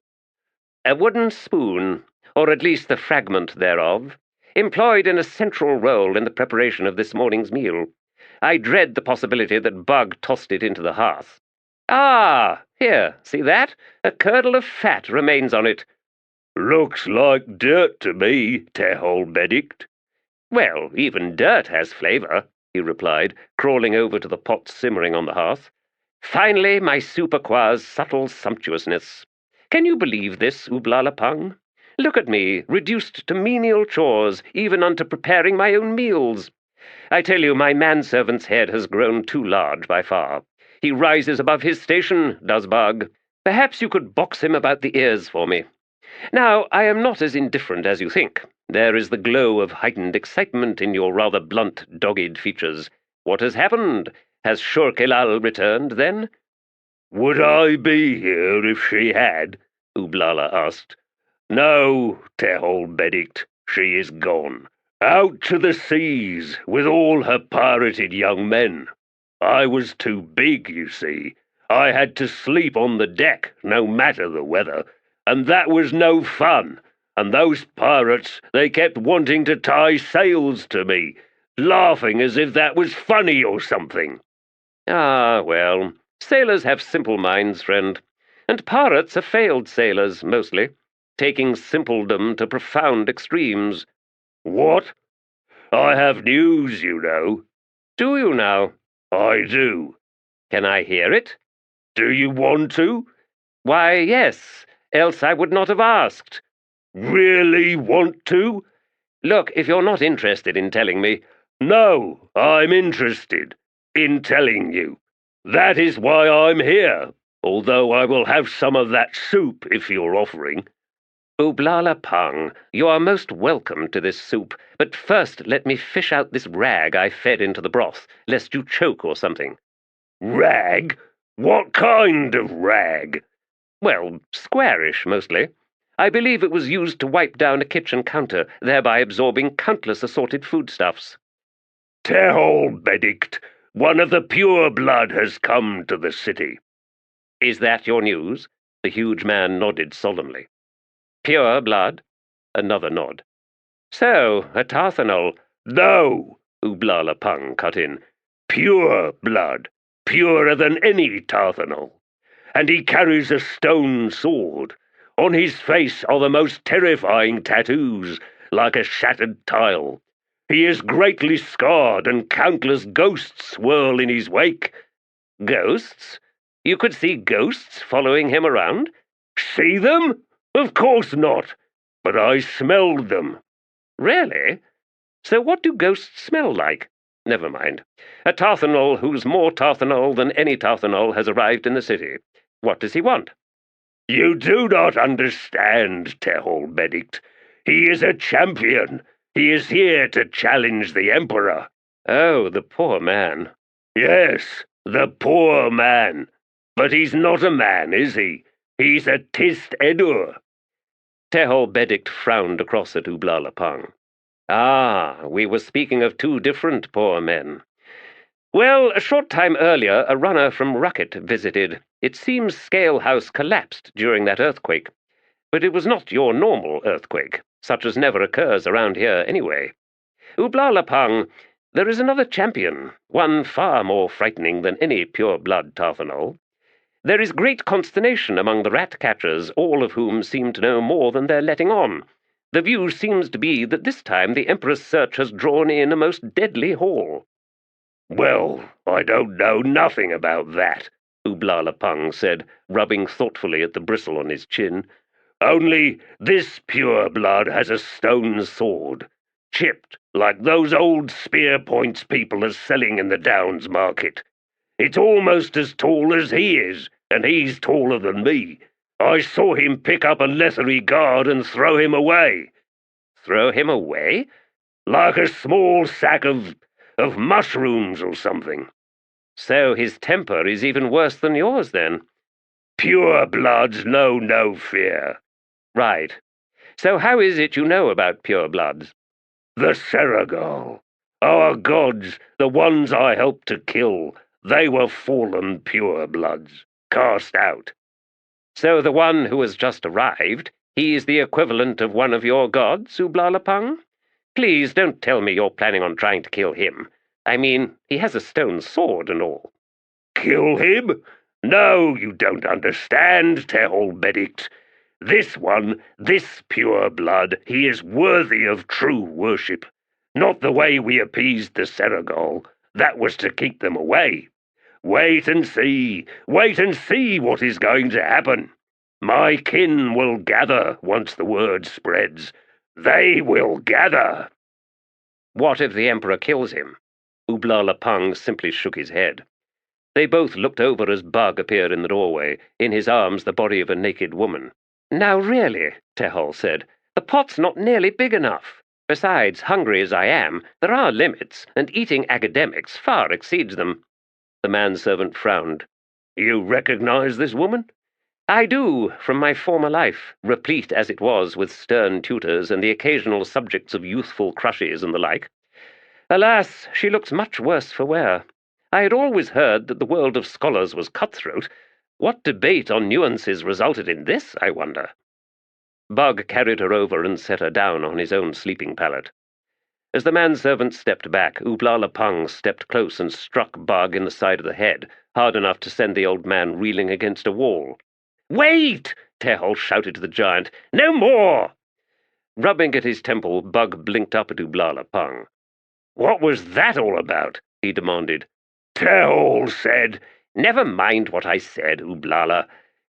A wooden spoon, or at least the fragment thereof, employed in a central role in the preparation of this morning's meal. I dread the possibility that Bugg tossed it into the hearth. Ah, here, see that? A curdle of fat remains on it. Looks like dirt to me, Tehol Beddict. Well, even dirt has flavour, he replied, crawling over to the pot simmering on the hearth. Finally, my soup acquires subtle sumptuousness. Can you believe this, Ublalapang? Look at me, reduced to menial chores, even unto preparing my own meals. I tell you, my manservant's head has grown too large by far. He rises above his station, does Bugg. Perhaps you could box him about the ears for me. Now, I am not as indifferent as you think. There is the glow of heightened excitement in your rather blunt, dogged features. What has happened? Has Shurkelal returned, then? Would I be here if she had? Ublala asked. No, Tehol Beddict, she is gone. Out to the seas, with all her pirated young men. I was too big, you see. I had to sleep on the deck, no matter the weather, and that was no fun. And those pirates, they kept wanting to tie sails to me, laughing as if that was funny or something. Ah, well, sailors have simple minds, friend, and pirates are failed sailors, mostly, taking simpledom to profound extremes. What? I have news, you know. Do you now? I do. Can I hear it? Do you want to? Why, yes, else I would not have asked. Really want to? Look, if you're not interested in telling me— No, I'm interested in telling you. That is why I'm here, although I will have some of that soup if you're offering. Ublalapang, you are most welcome to this soup, but first let me fish out this rag I fed into the broth, lest you choke or something. Rag? What kind of rag? Well, squarish, mostly. I believe it was used to wipe down a kitchen counter, thereby absorbing countless assorted foodstuffs. Tehol Beddict, one of the pure blood has come to the city. Is that your news? The huge man nodded solemnly. Pure blood? Another nod. So, a Tarthanol. No, Ublala Pung cut in. Pure blood, purer than any Tarthanol. And he carries a stone sword. On his face are the most terrifying tattoos, like a shattered tile. He is greatly scarred, and countless ghosts swirl in his wake. Ghosts? You could see ghosts following him around? See them? Of course not. But I smelled them. Really? So what do ghosts smell like? Never mind. A Tarthanol who's more Tarthanol than any Tarthanol has arrived in the city. What does he want? You do not understand, Tehol Beddict. He is a champion. He is here to challenge the Emperor. Oh, the poor man. Yes, the poor man. But he's not a man, is he? He's a Tiste Edur. Tehol Beddict frowned across at Ublala Pung. Ah, we were speaking of two different poor men. Well, a short time earlier, a runner from Rucket visited. It seems Scale House collapsed during that earthquake. But it was not your normal earthquake, such as never occurs around here anyway. Ublala Pung, there is another champion, one far more frightening than any pure-blood Tarthanol. There is great consternation among the rat-catchers, all of whom seem to know more than they're letting on. The view seems to be that this time the Emperor's search has drawn in a most deadly haul. Well, I don't know nothing about that, Ublala Pung said, rubbing thoughtfully at the bristle on his chin. Only this pure blood has a stone sword, chipped like those old spear points people are selling in the Downs market. It's almost as tall as he is, and he's taller than me. I saw him pick up a Letherii guard and throw him away. Throw him away? Like a small sack of mushrooms or something. So his temper is even worse than yours, then? Pure bloods know no fear. Right. So how is it you know about pure bloods? The Seragal. Our gods, the ones I helped to kill, they were fallen pure bloods, cast out. So the one who has just arrived, he's the equivalent of one of your gods, Ublala Pung? Please don't tell me you're planning on trying to kill him. I mean, he has a stone sword and all. Kill him? No, you don't understand, Tehol Beddict. This one, this pure blood, he is worthy of true worship. Not the way we appeased the Seragal. That was to keep them away. Wait and see what is going to happen. My kin will gather once the word spreads. They will gather. What if the Emperor kills him? Ublala Pung simply shook his head. They both looked over as Bugg appeared in the doorway, in his arms the body of a naked woman. Now really, Tehol said, the pot's not nearly big enough. Besides, hungry as I am, there are limits, and eating academics far exceeds them. The manservant frowned. You recognize this woman? I do, from my former life, replete as it was with stern tutors and the occasional subjects of youthful crushes and the like. Alas, she looks much worse for wear. I had always heard that the world of scholars was cutthroat. What debate on nuances resulted in this, I wonder? Bugg carried her over and set her down on his own sleeping pallet. As the manservant stepped back, Ublala Pung stepped close and struck Bugg in the side of the head, hard enough to send the old man reeling against a wall. "Wait!" Tehol shouted to the giant. "No more!" Rubbing at his temple, Bugg blinked up at Ublala Pung. "What was that all about?" he demanded. Tehol said. "Never mind what I said, Ublala.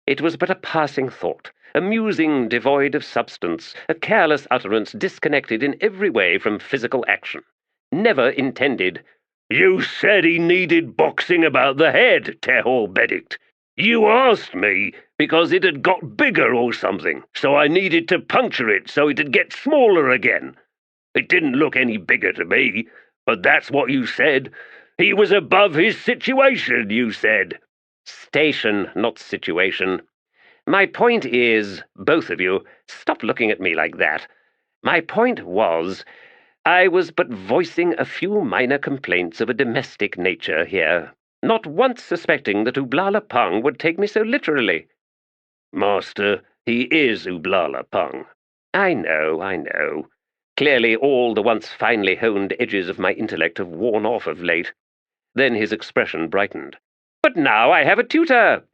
It was but a passing thought, a musing devoid of substance, a careless utterance disconnected in every way from physical action. Never intended." You said he needed boxing about the head, Tehol Beddict. You asked me because it had got bigger or something, so I needed to puncture it so it'd get smaller again. It didn't look any bigger to me, but that's what you said. He was above his situation, you said. Station, not situation. My point is, both of you, stop looking at me like that. My point was, I was but voicing a few minor complaints of a domestic nature here, not once suspecting that Ublala Pung would take me so literally. Master, he is Ublala Pung. I know. Clearly all the once finely honed edges of my intellect have worn off of late. Then his expression brightened. But now I have a tutor!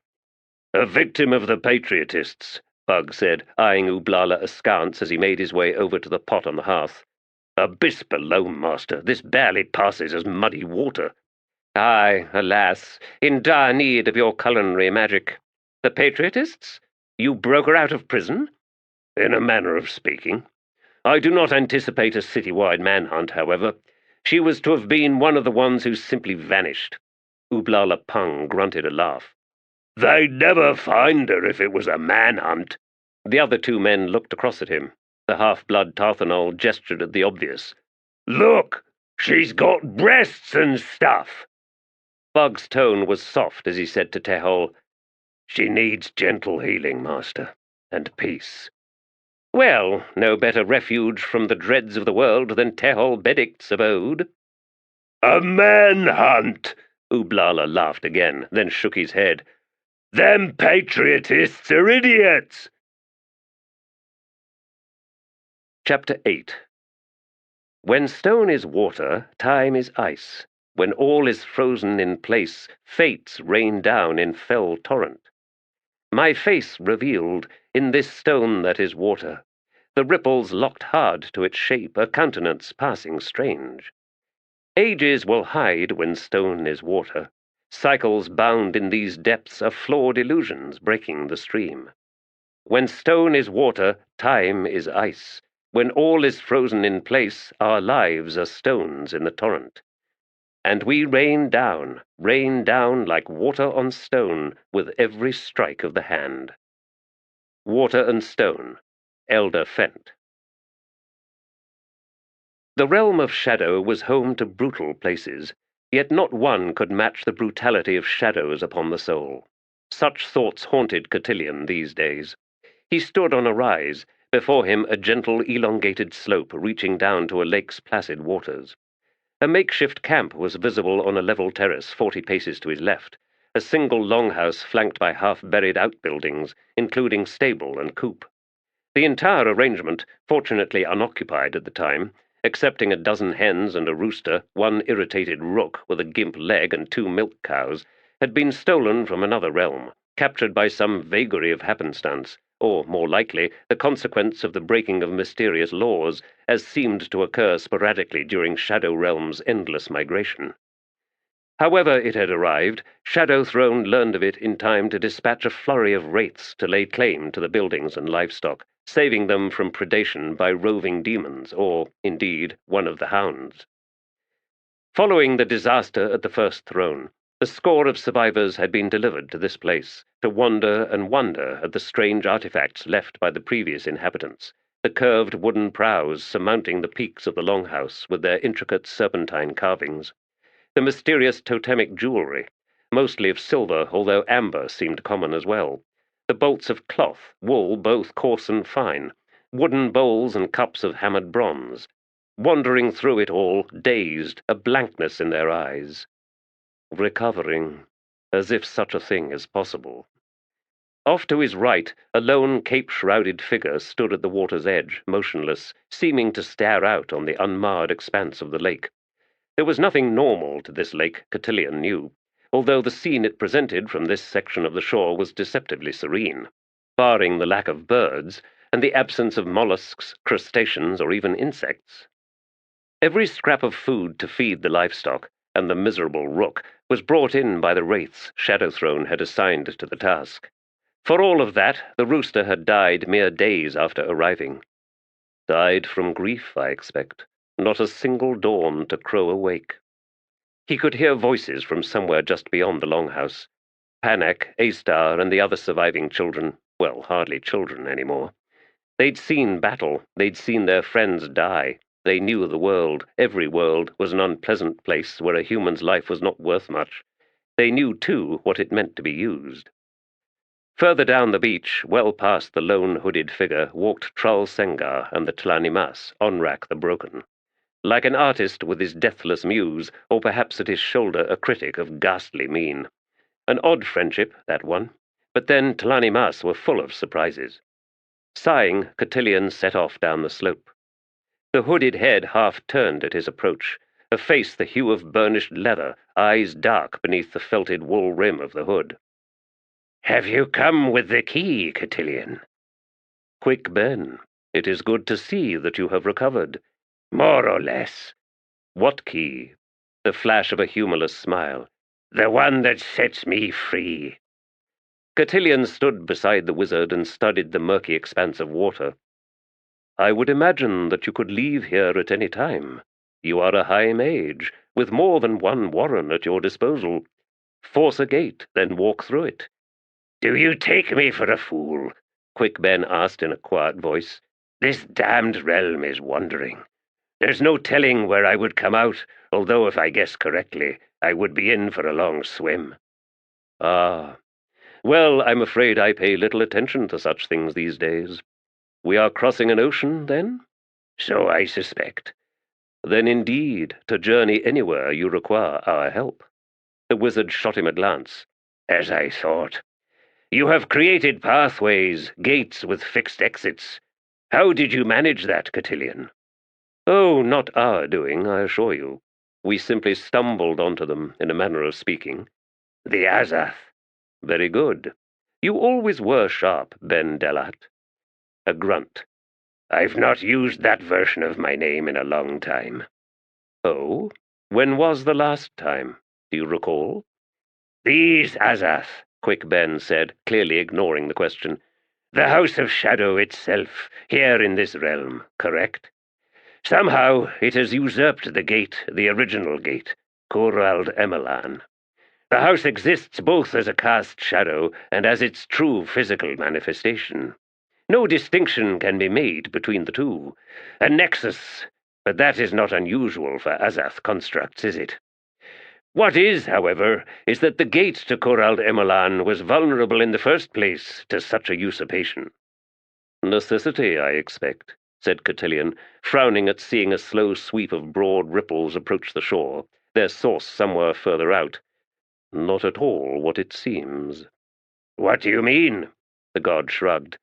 A victim of the patriotists, Bugg said, eyeing Ublala askance as he made his way over to the pot on the hearth. Abyss below, master. This barely passes as muddy water. Aye, alas, in dire need of your culinary magic. The patriotists? You broke her out of prison? In a manner of speaking. I do not anticipate a citywide manhunt, however. She was to have been one of the ones who simply vanished. Ublala Pung grunted a laugh. They'd never find her if it was a manhunt. The other two men looked across at him. The half-blood Tarthanol gestured at the obvious. Look! She's got breasts and stuff! Bugg's tone was soft as he said to Tehol, She needs gentle healing, master, and peace. Well, no better refuge from the dreads of the world than Tehol Beddict's abode. A manhunt! Ublala laughed again, then shook his head. Them patriotists are idiots! Chapter 8. When stone is water, time is ice. When all is frozen in place, fates rain down in fell torrent. My face revealed, in this stone that is water, the ripples locked hard to its shape, a countenance passing strange. Ages will hide when stone is water. Cycles bound in these depths are flawed illusions breaking the stream. When stone is water, time is ice. When all is frozen in place, our lives are stones in the torrent. And we rain down like water on stone with every strike of the hand. Water and Stone, Elder Fent. The realm of shadow was home to brutal places, yet not one could match the brutality of shadows upon the soul. Such thoughts haunted Cotillion these days. He stood on a rise, before him a gentle elongated slope reaching down to a lake's placid waters. A makeshift camp was visible on a level terrace 40 paces to his left, a single longhouse flanked by half-buried outbuildings, including stable and coop. The entire arrangement, fortunately unoccupied at the time, excepting a dozen hens and a rooster, one irritated rook with a gimp leg and 2 milk cows, had been stolen from another realm, captured by some vagary of happenstance, or, more likely, the consequence of the breaking of mysterious laws, as seemed to occur sporadically during Shadow Realm's endless migration. However it had arrived, Shadow Throne learned of it in time to dispatch a flurry of wraiths to lay claim to the buildings and livestock, saving them from predation by roving demons, or, indeed, one of the hounds. Following the disaster at the First Throne, a score of survivors had been delivered to this place, to wander and wonder at the strange artifacts left by the previous inhabitants, the curved wooden prows surmounting the peaks of the longhouse with their intricate serpentine carvings, the mysterious totemic jewelry, mostly of silver, although amber seemed common as well, the bolts of cloth, wool both coarse and fine, wooden bowls and cups of hammered bronze, wandering through it all, dazed, a blankness in their eyes. Recovering, as if such a thing is possible. Off to his right, a lone cape-shrouded figure stood at the water's edge, motionless, seeming to stare out on the unmarred expanse of the lake. There was nothing normal to this lake, Cotillion knew, although the scene it presented from this section of the shore was deceptively serene, barring the lack of birds and the absence of mollusks, crustaceans, or even insects. Every scrap of food to feed the livestock, and the miserable rook, was brought in by the wraiths Shadowthrone had assigned to the task. For all of that, the rooster had died mere days after arriving. Died from grief, I expect. Not a single dawn to crow awake. He could hear voices from somewhere just beyond the longhouse. Panak, A-Star, and the other surviving children, well, hardly children anymore. They'd seen battle, they'd seen their friends die. They knew the world, every world, was an unpleasant place where a human's life was not worth much. They knew, too, what it meant to be used. Further down the beach, well past the lone hooded figure, walked Trull Sengar and the Tlanimas, Onrak the Broken. Like an artist with his deathless muse, or perhaps at his shoulder a critic of ghastly mien. An odd friendship, that one, but then Tlanimas were full of surprises. Sighing, Cotillion set off down the slope. The hooded head half turned at his approach, a face the hue of burnished leather, eyes dark beneath the felted wool rim of the hood. "Have you come with the key, Cotillion?" "Quick, Ben. It is good to see that you have recovered." "More or less." "What key?" The flash of a humorless smile. "The one that sets me free." Cotillion stood beside the wizard and studied the murky expanse of water. "I would imagine that you could leave here at any time. You are a high mage, with more than one warren at your disposal. Force a gate, then walk through it." "Do you take me for a fool?" Quick Ben asked in a quiet voice. "This damned realm is wandering. There's no telling where I would come out, although if I guess correctly, I would be in for a long swim." "Ah. Well, I'm afraid I pay little attention to such things these days. We are crossing an ocean, then?" "So I suspect." "Then indeed, to journey anywhere you require our help." The wizard shot him a glance. "As I thought. You have created pathways, gates with fixed exits. How did you manage that, Cotillion?" "Oh, not our doing, I assure you. We simply stumbled onto them, in a manner of speaking." "The Azath." "Very good. You always were sharp, Ben Delat." A grunt. "I've not used that version of my name in a long time." "Oh? When was the last time? Do you recall?" "These Azath," Quick Ben said, clearly ignoring the question. "The House of Shadow itself, here in this realm, correct? Somehow it has usurped the gate, the original gate, Corald Emelan. The house exists both as a cast shadow and as its true physical manifestation. No distinction can be made between the two. A nexus, but that is not unusual for Azath constructs, is it? What is, however, is that the gate to Corald Emelan was vulnerable in the first place to such a usurpation." "Necessity, I expect," said Cotillion, frowning at seeing a slow sweep of broad ripples approach the shore, their source somewhere further out. "Not at all what it seems." "What do you mean?" The god shrugged.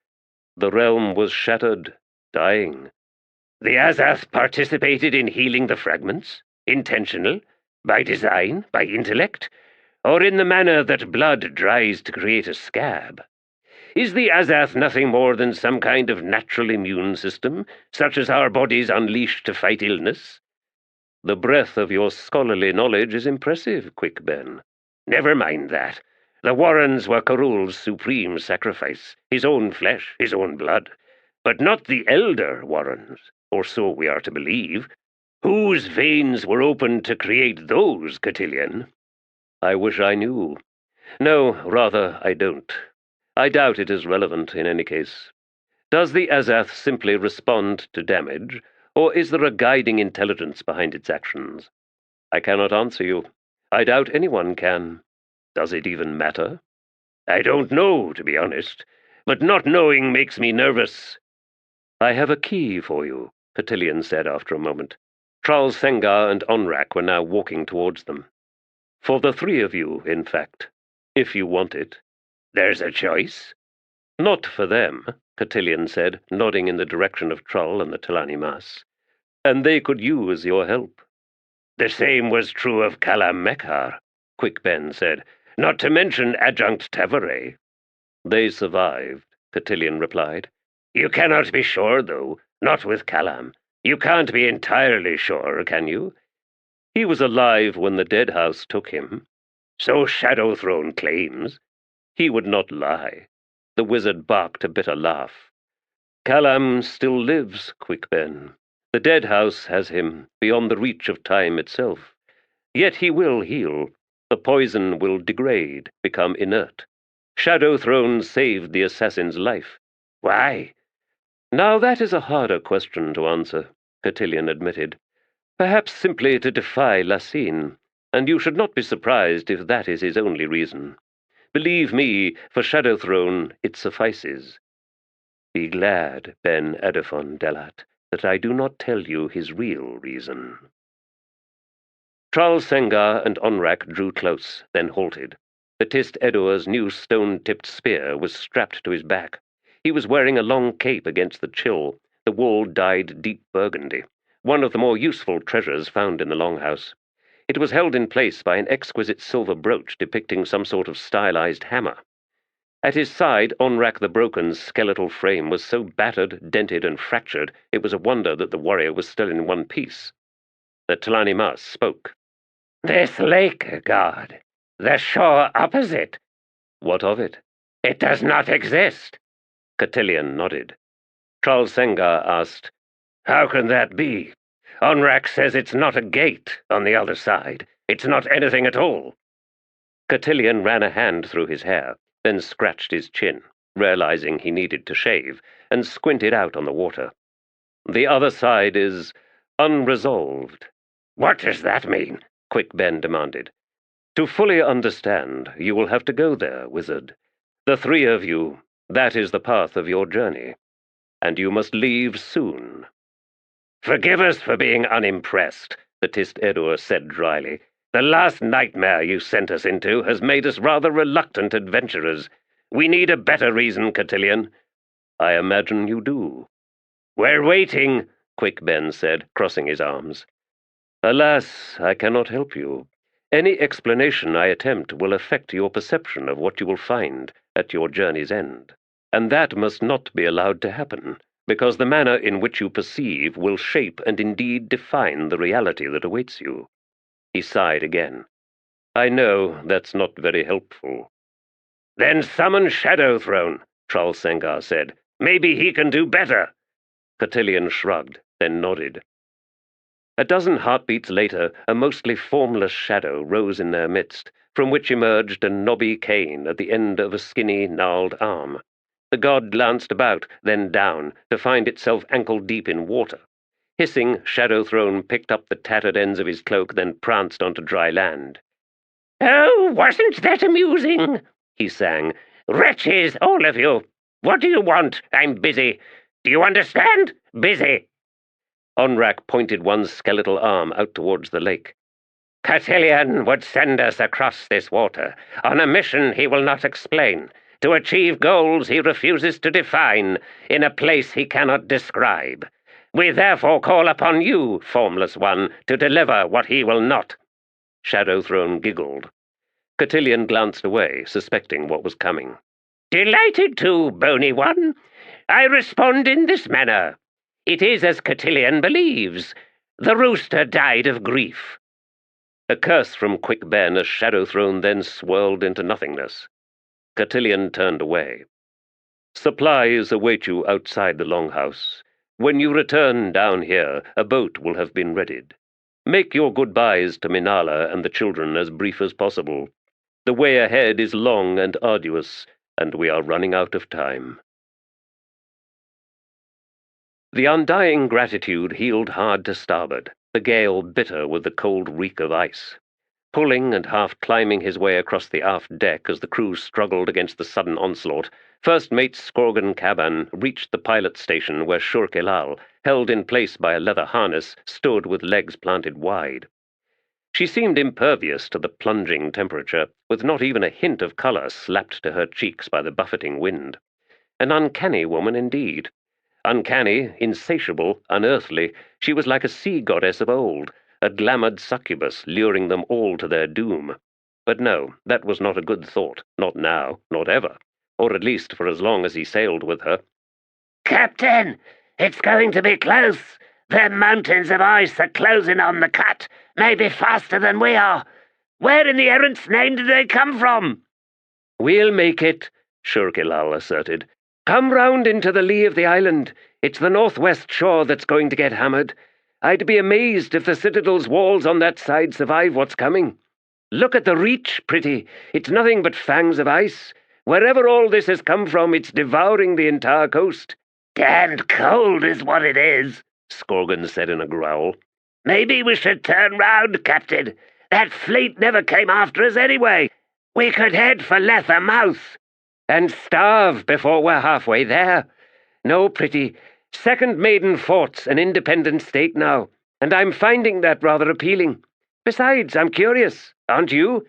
"The realm was shattered, dying." "The Azath participated in healing the fragments? Intentional? By design? By intellect? Or in the manner that blood dries to create a scab? Is the Azath nothing more than some kind of natural immune system, such as our bodies unleash to fight illness?" "The breadth of your scholarly knowledge is impressive, Quick Ben." "Never mind that. The Warrens were Karul's supreme sacrifice, his own flesh, his own blood. But not the elder Warrens, or so we are to believe. Whose veins were opened to create those, Cotillion?" "I wish I knew. No, rather, I don't. I doubt it is relevant in any case. Does the Azath simply respond to damage, or is there a guiding intelligence behind its actions? I cannot answer you. I doubt anyone can. Does it even matter?" "I don't know, to be honest, but not knowing makes me nervous." "I have a key for you," Cotillion said after a moment. Trull Sengar and Onrak were now walking towards them. "For the three of you, in fact, if you want it." "There's a choice?" "Not for them," Cotillion said, nodding in the direction of Trull and the Tlanimas. "And they could use your help." "The same was true of Kalam Mekhar," Quick Ben said, "not to mention Adjunct Tavore." "They survived," Cotillion replied. "You cannot be sure, though, not with Kalam. You can't be entirely sure, can you?" "He was alive when the dead house took him." "So Shadow Throne claims." "He would not lie." The wizard barked a bitter laugh. "Kalam still lives, Quick Ben. The dead house has him, beyond the reach of time itself. Yet he will heal. The poison will degrade, become inert. Shadow Throne saved the assassin's life." "Why?" "Now that is a harder question to answer," Cotillion admitted. "Perhaps simply to defy Lassine, and you should not be surprised if that is his only reason. Believe me, for Shadow Throne it suffices. Be glad, Ben Edifon Delat, that I do not tell you his real reason." Trull Sengar and Onrak drew close, then halted. The Tiste Edur's new stone-tipped spear was strapped to his back. He was wearing a long cape against the chill, the wool dyed deep burgundy, one of the more useful treasures found in the Longhouse. It was held in place by an exquisite silver brooch depicting some sort of stylized hammer. At his side, Onrak the Broken's skeletal frame was so battered, dented, and fractured it was a wonder that the warrior was still in one piece. The Tlanimas spoke. "This lake, God. The shore opposite." "What of it?" "It does not exist." Cotillion nodded. Trull Sengar asked, "How can that be? Onrak says it's not a gate on the other side. It's not anything at all." Cotillion ran a hand through his hair, then scratched his chin, realizing he needed to shave, and squinted out on the water. "The other side is unresolved." "What does that mean?" Quick Ben demanded. "To fully understand, you will have to go there, wizard. The three of you, that is the path of your journey. And you must leave soon." "Forgive us for being unimpressed," the Tiste Edur said dryly. "The last nightmare you sent us into has made us rather reluctant adventurers. We need a better reason, Cotillion." "I imagine you do." "We're waiting," Quick Ben said, crossing his arms. "Alas, I cannot help you. Any explanation I attempt will affect your perception of what you will find at your journey's end. And that must not be allowed to happen, because the manner in which you perceive will shape and indeed define the reality that awaits you." He sighed again. "I know that's not very helpful." "Then summon Shadow Throne," Trull Sengar said. "Maybe he can do better." Cotillion shrugged, then nodded. A dozen heartbeats later, a mostly formless shadow rose in their midst, from which emerged a knobby cane at the end of a skinny, gnarled arm. The god glanced about, then down, to find itself ankle-deep in water. Hissing, Shadow Throne picked up the tattered ends of his cloak, then pranced onto dry land. "Oh, wasn't that amusing?" he sang. "Wretches, all of you! What do you want? I'm busy. Do you understand? Busy." Onrak pointed one skeletal arm out towards the lake. "Cotillion would send us across this water, on a mission he will not explain, to achieve goals he refuses to define, in a place he cannot describe. We therefore call upon you, formless one, to deliver what he will not." Shadow Throne giggled. Cotillion glanced away, suspecting what was coming. "Delighted to, bony one. I respond in this manner. It is as Cotillion believes. The rooster died of grief." A curse from Quick Ben as Shadow Throne then swirled into nothingness. Cotillion turned away. "Supplies await you outside the Longhouse. When you return down here, a boat will have been readied. Make your goodbyes to Minala and the children as brief as possible. The way ahead is long and arduous, and we are running out of time." The undying gratitude heeled hard to starboard, the gale bitter with the cold reek of ice. Pulling and half climbing his way across the aft deck as the crew struggled against the sudden onslaught, First Mate Skorgan Caban reached the pilot station where Shurk Elal, held in place by a leather harness, stood with legs planted wide. She seemed impervious to the plunging temperature, with not even a hint of colour slapped to her cheeks by the buffeting wind. An uncanny woman indeed. Uncanny, insatiable, unearthly, she was like a sea goddess of old, a glamoured succubus luring them all to their doom. But no, that was not a good thought, not now, not ever, or at least for as long as he sailed with her. "Captain, it's going to be close. Them mountains of ice are closing on the cut, maybe faster than we are. Where in the errant's name did they come from?" "We'll make it," Shurk Elal asserted. "Come round into the lee of the island. It's the northwest shore that's going to get hammered. I'd be amazed if the citadel's walls on that side survive what's coming. Look at the reach, pretty. It's nothing but fangs of ice. Wherever all this has come from, it's devouring the entire coast." "Damned cold is what it is," Skorgan said in a growl. "Maybe we should turn round, Captain. That fleet never came after us anyway. We could head for Lether Mouth and starve before we're halfway there. No, pretty. Second maiden fort's an independent state now, and I'm finding that rather appealing. Besides, I'm curious, aren't you?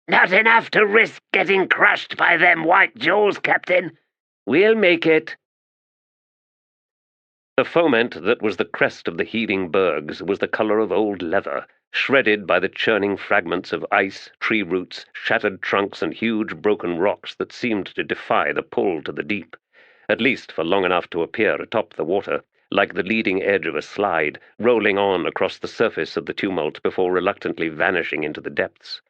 Not enough to risk getting crushed by them white jaws, Captain. We'll make it. The foment that was the crest of the heaving bergs was the colour of old leather, shredded by the churning fragments of ice, tree roots, shattered trunks, and huge broken rocks that seemed to defy the pull to the deep, at least for long enough to appear atop the water, like the leading edge of a slide, rolling on across the surface of the tumult before reluctantly vanishing into the depths.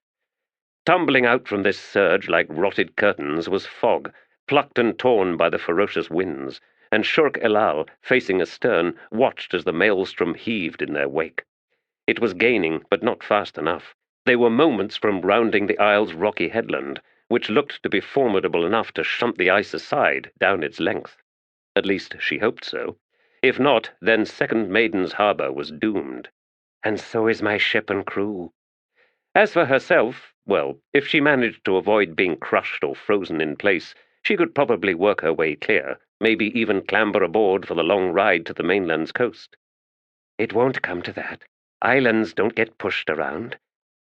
Tumbling out from this surge like rotted curtains was fog, plucked and torn by the ferocious winds, and Shurk Elal, facing astern, watched as the maelstrom heaved in their wake. It was gaining, but not fast enough. They were moments from rounding the isle's rocky headland, which looked to be formidable enough to shunt the ice aside down its length. At least she hoped so. If not, then Second Maiden's harbour was doomed. And so is my ship and crew. As for herself, well, if she managed to avoid being crushed or frozen in place, she could probably work her way clear, maybe even clamber aboard for the long ride to the mainland's coast. It won't come to that. Islands don't get pushed around.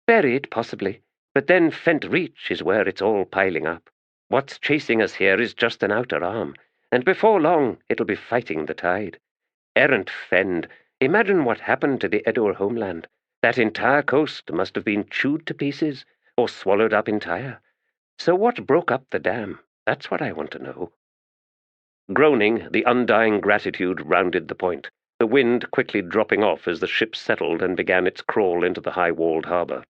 Buried, possibly, but then Fent Reach is where it's all piling up. What's chasing us here is just an outer arm, and before long it'll be fighting the tide. Errant Fend, imagine what happened to the Edur homeland. That entire coast must have been chewed to pieces, or swallowed up entire. So what broke up the dam? That's what I want to know. Groaning, the undying gratitude rounded the point, the wind quickly dropping off as the ship settled and began its crawl into the high-walled harbour.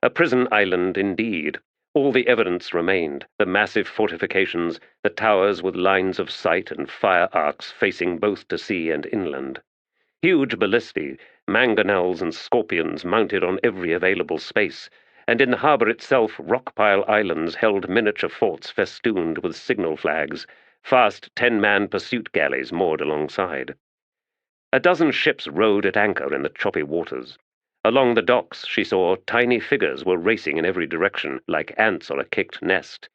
A prison island indeed. All the evidence remained, the massive fortifications, the towers with lines of sight and fire arcs facing both to sea and inland. Huge ballistae, mangonels and scorpions mounted on every available space, and in the harbour itself rock-pile islands held miniature forts festooned with signal flags, fast 10-man pursuit galleys moored alongside. A dozen ships rode at anchor in the choppy waters. Along the docks she saw tiny figures were racing in every direction, like ants on a caked nest.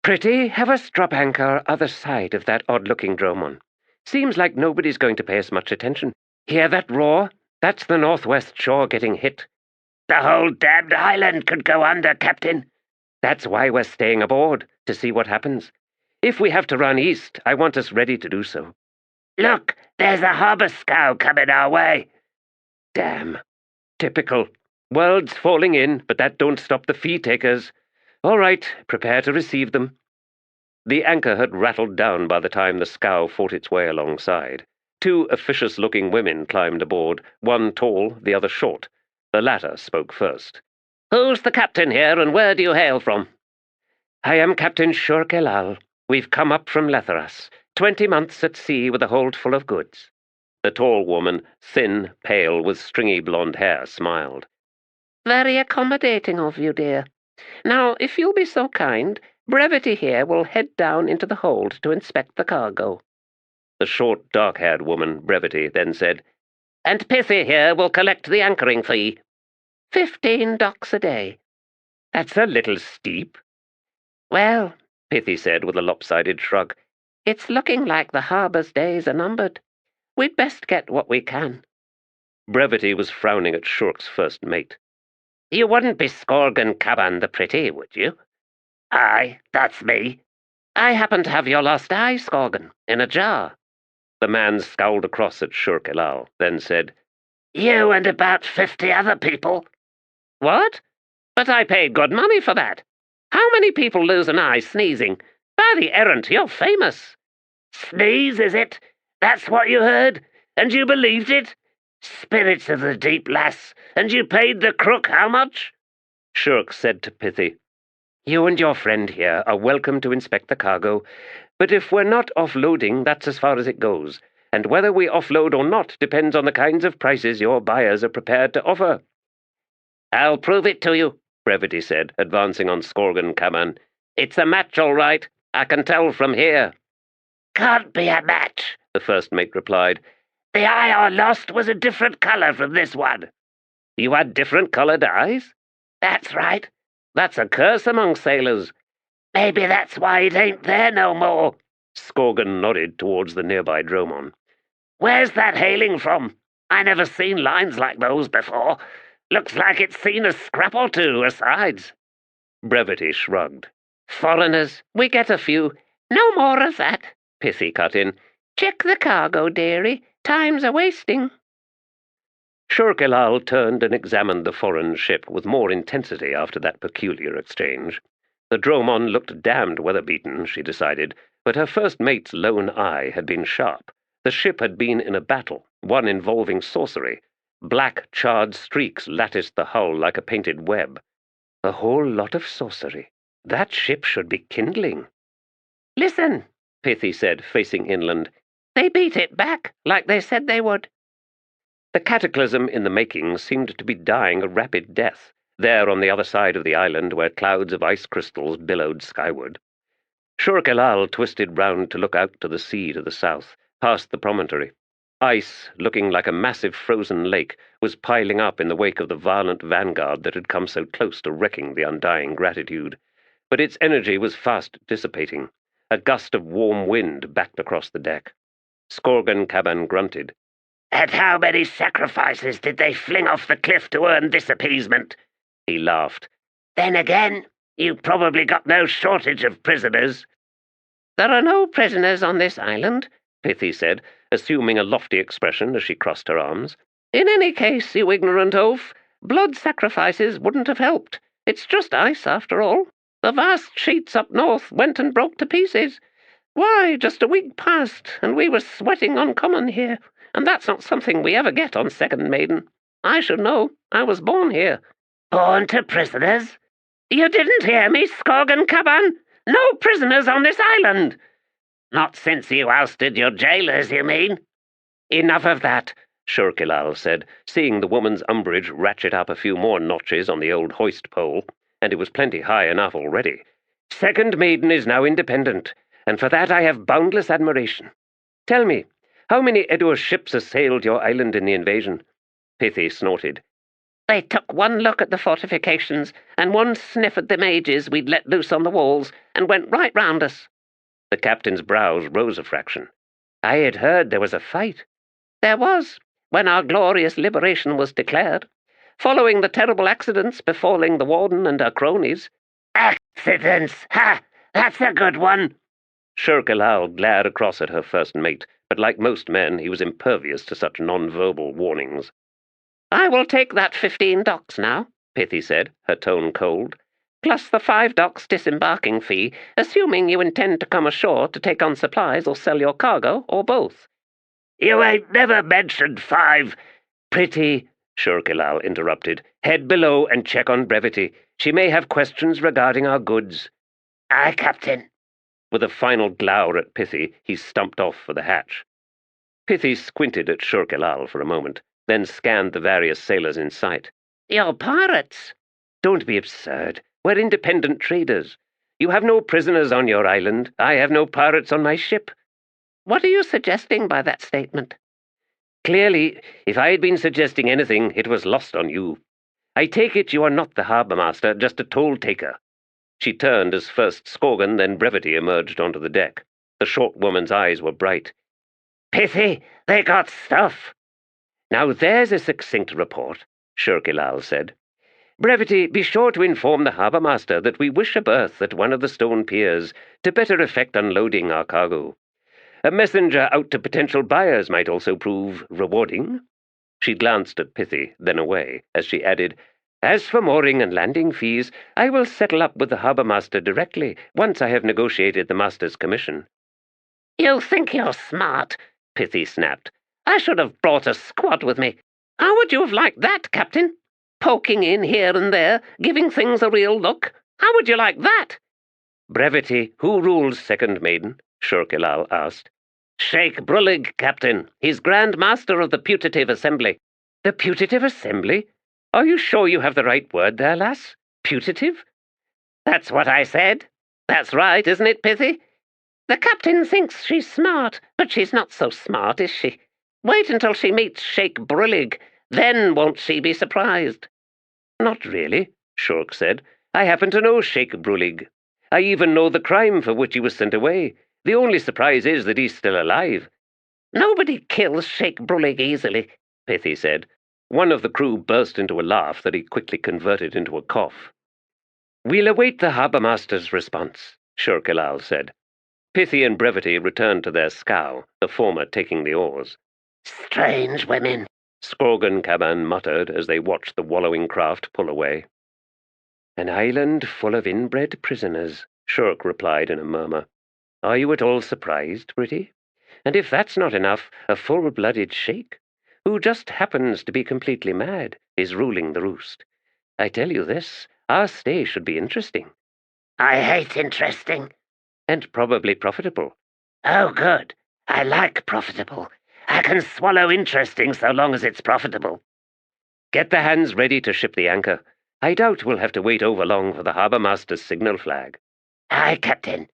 Pretty, have us drop anchor other side of that odd-looking dromon. Seems like nobody's going to pay us much attention. Hear that roar? That's the northwest shore getting hit. The whole damned island could go under, Captain. That's why we're staying aboard, to see what happens. If we have to run east, I want us ready to do so. Look, there's a harbour scow coming our way. Damn. Typical. World's falling in, but that don't stop the fee-takers. All right, prepare to receive them. The anchor had rattled down by the time the scow fought its way alongside. 2 officious-looking women climbed aboard, one tall, the other short. The latter spoke first. Who's the captain here, and where do you hail from? I am Captain Shurk Elal. We've come up from Letheras, 20 months at sea with a hold full of goods. The tall woman, thin, pale, with stringy blonde hair, smiled. Very accommodating of you, dear. Now, if you'll be so kind, Brevity here will head down into the hold to inspect the cargo. The short, dark-haired woman, Brevity, then said, And Pithy here will collect the anchoring fee. 15 ducks a day. That's a little steep. Well, Pithy said with a lopsided shrug, it's looking like the harbour's days are numbered. We'd best get what we can. Brevity was frowning at Shurk's first mate. You wouldn't be Skorgan Caban the Pretty, would you? Aye, that's me. I happen to have your lost eye, Skorgan, in a jar. The man scowled across at Shurk Elal, then said, You and about 50 other people. What? But I paid good money for that. How many people lose an eye sneezing? By the errant, you're famous. Sneeze, is it? That's what you heard? And you believed it? Spirits of the deep, lass, and you paid the crook how much? Shurk said to Pithy, You and your friend here are welcome to inspect the cargo, but if we're not offloading, that's as far as it goes, and whether we offload or not depends on the kinds of prices your buyers are prepared to offer. I'll prove it to you, Brevity said, advancing on Skorgan Caban. It's a match, all right. I can tell from here. Can't be a match, the first mate replied. The eye I lost was a different colour from this one. You had different coloured eyes? That's right. That's a curse among sailors. Maybe that's why it ain't there no more. Skorgan nodded towards the nearby dromon. Where's that hailing from? I never seen lines like those before. Looks like it's seen a scrap or two asides. Brevity shrugged. Foreigners, we get a few. No more of that, Pithy cut in. Check the cargo, dearie. Time's a-wasting. Shurkelal turned and examined the foreign ship with more intensity after that peculiar exchange. The dromon looked damned weather-beaten, she decided, but her first mate's lone eye had been sharp. The ship had been in a battle, one involving sorcery. Black, charred streaks latticed the hull like a painted web. A whole lot of sorcery. That ship should be kindling. Listen, Pithy said, facing inland. They beat it back, like they said they would. The cataclysm in the making seemed to be dying a rapid death, there on the other side of the island where clouds of ice crystals billowed skyward. Shurkelal twisted round to look out to the sea to the south, past the promontory. Ice, looking like a massive frozen lake, was piling up in the wake of the violent vanguard that had come so close to wrecking the Undying Gratitude. But its energy was fast dissipating. A gust of warm wind backed across the deck. Skorgan Caban grunted. And how many sacrifices did they fling off the cliff to earn this appeasement? He laughed. Then again, you probably got no shortage of prisoners. There are no prisoners on this island, Pithy said, assuming a lofty expression as she crossed her arms. In any case, you ignorant oaf, blood sacrifices wouldn't have helped. It's just ice, after all. The vast sheets up north went and broke to pieces. Why, just a week passed, and we were sweating uncommon here, and that's not something we ever get on Second Maiden. I should know. I was born here. Born to prisoners? You didn't hear me, Skorgan Caban? No prisoners on this island. Not since you ousted your jailers, you mean? Enough of that, Shurkelal said, seeing the woman's umbrage ratchet up a few more notches on the old hoist pole, and it was plenty high enough already. Second Maiden is now independent, and for that I have boundless admiration. Tell me, how many Edur ships assailed your island in the invasion? Pithy snorted. They took one look at the fortifications, and one sniff at the mages we'd let loose on the walls, and went right round us. The captain's brows rose a fraction. I had heard there was a fight. There was, when our glorious liberation was declared, following the terrible accidents befalling the warden and her cronies. Accidents! Ha! That's a good one! Shurkelal glared across at her first mate, but like most men, he was impervious to such non-verbal warnings. I will take that 15 docks now, Pithy said, her tone cold, plus the 5 docks disembarking fee, assuming you intend to come ashore to take on supplies or sell your cargo, or both. You ain't never mentioned 5. Pretty, Shurkelal interrupted. Head below and check on Brevity. She may have questions regarding our goods. Aye, Captain. With a final glower at Pithy, he stumped off for the hatch. Pithy squinted at Shurkelal for a moment, then scanned the various sailors in sight. You're pirates. Don't be absurd. We're independent traders. You have no prisoners on your island. I have no pirates on my ship. What are you suggesting by that statement? Clearly, if I had been suggesting anything, it was lost on you. I take it you are not the harbour master, just a toll-taker. She turned as first Skorgan, then Brevity emerged onto the deck. The short woman's eyes were bright. Pithy, they got stuff. Now there's a succinct report, Shurkelal said. Brevity, be sure to inform the harbour master that we wish a berth at one of the stone piers to better effect unloading our cargo. A messenger out to potential buyers might also prove rewarding. She glanced at Pithy, then away, as she added, As for mooring and landing fees, I will settle up with the harbour master directly, once I have negotiated the master's commission. You think you're smart, Pithy snapped. I should have brought a squad with me. How would you have liked that, Captain? Poking in here and there, giving things a real look. How would you like that? Brevity, who rules Second Maiden? Shurkelal asked. Sheikh Brullig, Captain. He's Grand Master of the Putative Assembly. The Putative Assembly? Are you sure you have the right word there, lass? Putative? That's what I said. That's right, isn't it, Pithy? The captain thinks she's smart, but she's not so smart, is she? Wait until she meets Sheikh Brullig. Then won't she be surprised? Not really, Shurk said. I happen to know Sheikh Brulig. I even know the crime for which he was sent away. The only surprise is that he's still alive." "Nobody kills Sheikh Brulig easily," Pithy said. One of the crew burst into a laugh that he quickly converted into a cough. "We'll await the harbour master's response," Shurkilal said. Pithy and Brevity returned to their scow, the former taking the oars. "Strange women," Skorgan Kaban muttered as they watched the wallowing craft pull away. "An island full of inbred prisoners," Shurk replied in a murmur. "Are you at all surprised, Britty? And if that's not enough, a full-blooded sheikh, who just happens to be completely mad, is ruling the roost. I tell you this, our stay should be interesting." "I hate interesting." "And probably profitable." "Oh, good. I like profitable. I can swallow interesting so long as it's profitable." "Get the hands ready to ship the anchor. I doubt we'll have to wait over long for the harbour master's signal flag." "Aye, Captain."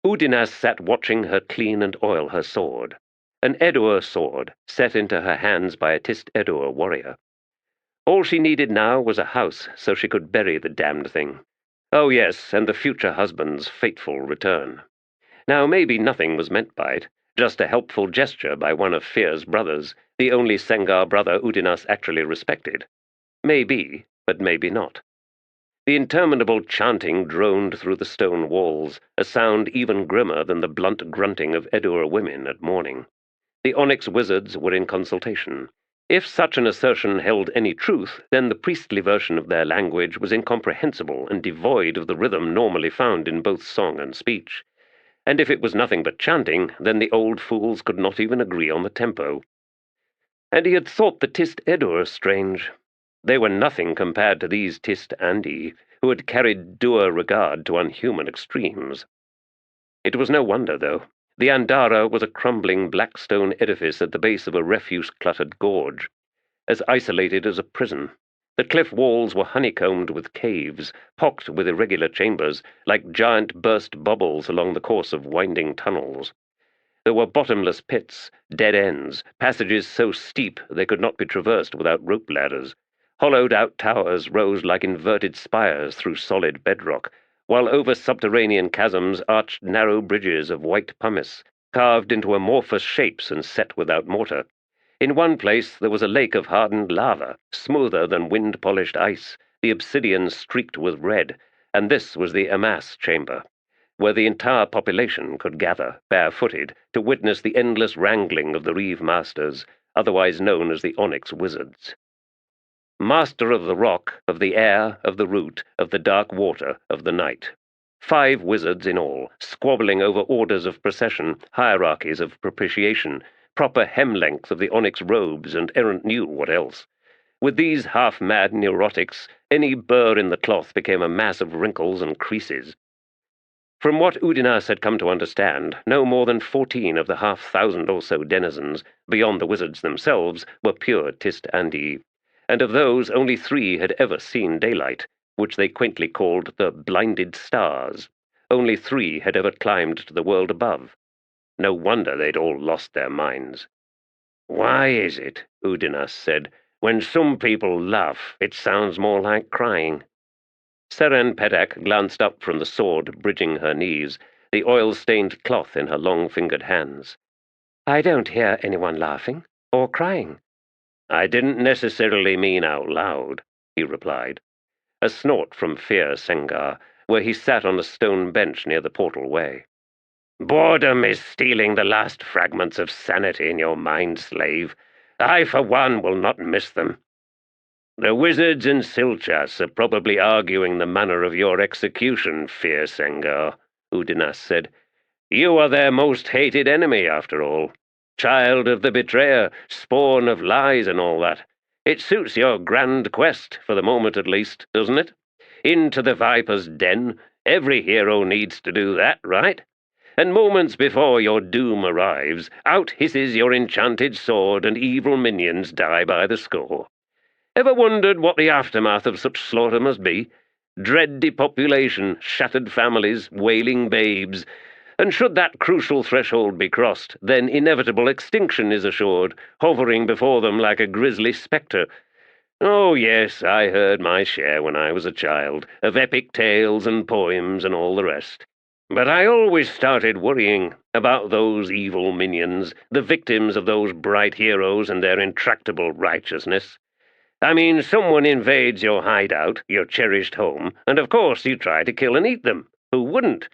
Udinas sat watching her clean and oil her sword, an Edur sword set into her hands by a Tiste Edur warrior. All she needed now was a house so she could bury the damned thing. Oh yes, and the future husband's fateful return. Now maybe nothing was meant by it, just a helpful gesture by one of Fear's brothers, the only Sengar brother Udinas actually respected. Maybe, but maybe not. The interminable chanting droned through the stone walls, a sound even grimmer than the blunt grunting of Edur women at morning. The onyx wizards were in consultation. If such an assertion held any truth, then the priestly version of their language was incomprehensible and devoid of the rhythm normally found in both song and speech. And if it was nothing but chanting, then the old fools could not even agree on the tempo. And he had thought the Tiste Edur strange. They were nothing compared to these Tiste Andi, who had carried Dur regard to unhuman extremes. It was no wonder, though. The Andara was a crumbling black stone edifice at the base of a refuse-cluttered gorge, as isolated as a prison. The cliff walls were honeycombed with caves, pocked with irregular chambers, like giant burst bubbles along the course of winding tunnels. There were bottomless pits, dead ends, passages so steep they could not be traversed without rope ladders. Hollowed-out towers rose like inverted spires through solid bedrock, while over subterranean chasms arched narrow bridges of white pumice, carved into amorphous shapes and set without mortar. In one place there was a lake of hardened lava, smoother than wind-polished ice, the obsidian streaked with red, and this was the Amas chamber, where the entire population could gather, barefooted, to witness the endless wrangling of the Reeve Masters, otherwise known as the Onyx Wizards. Master of the rock, of the air, of the root, of the dark water, of the night. 5 wizards in all, squabbling over orders of procession, hierarchies of propitiation, proper hem-length of the onyx robes, and errant knew what else. With these half-mad neurotics, any burr in the cloth became a mass of wrinkles and creases. From what Udinas had come to understand, no more than 14 of the 500 or so denizens, beyond the wizards themselves, were pure Tiste Andi, and of those only 3 had ever seen daylight, which they quaintly called the blinded stars. Only 3 had ever climbed to the world above. No wonder they'd all lost their minds. "Why is it," Udinas said, "when some people laugh, it sounds more like crying?" Seren Pedak glanced up from the sword bridging her knees, the oil-stained cloth in her long-fingered hands. "I don't hear anyone laughing or crying." "I didn't necessarily mean out loud," he replied. A snort from Fear Sengar, where he sat on a stone bench near the portal way. "Boredom is stealing the last fragments of sanity in your mind, slave. I, for one, will not miss them. The wizards in Silchas are probably arguing the manner of your execution, Fear Sengar," Udinas said. "You are their most hated enemy, after all. Child of the betrayer, spawn of lies and all that. It suits your grand quest, for the moment at least, doesn't it? Into the viper's den. Every hero needs to do that, right? And moments before your doom arrives, out hisses your enchanted sword and evil minions die by the score. Ever wondered what the aftermath of such slaughter must be? Dread depopulation, shattered families, wailing babes. And should that crucial threshold be crossed, then inevitable extinction is assured, hovering before them like a grisly spectre. Oh, yes, I heard my share when I was a child, of epic tales and poems and all the rest. But I always started worrying about those evil minions, the victims of those bright heroes and their intractable righteousness. I mean, someone invades your hideout, your cherished home, and of course you try to kill and eat them. Who wouldn't?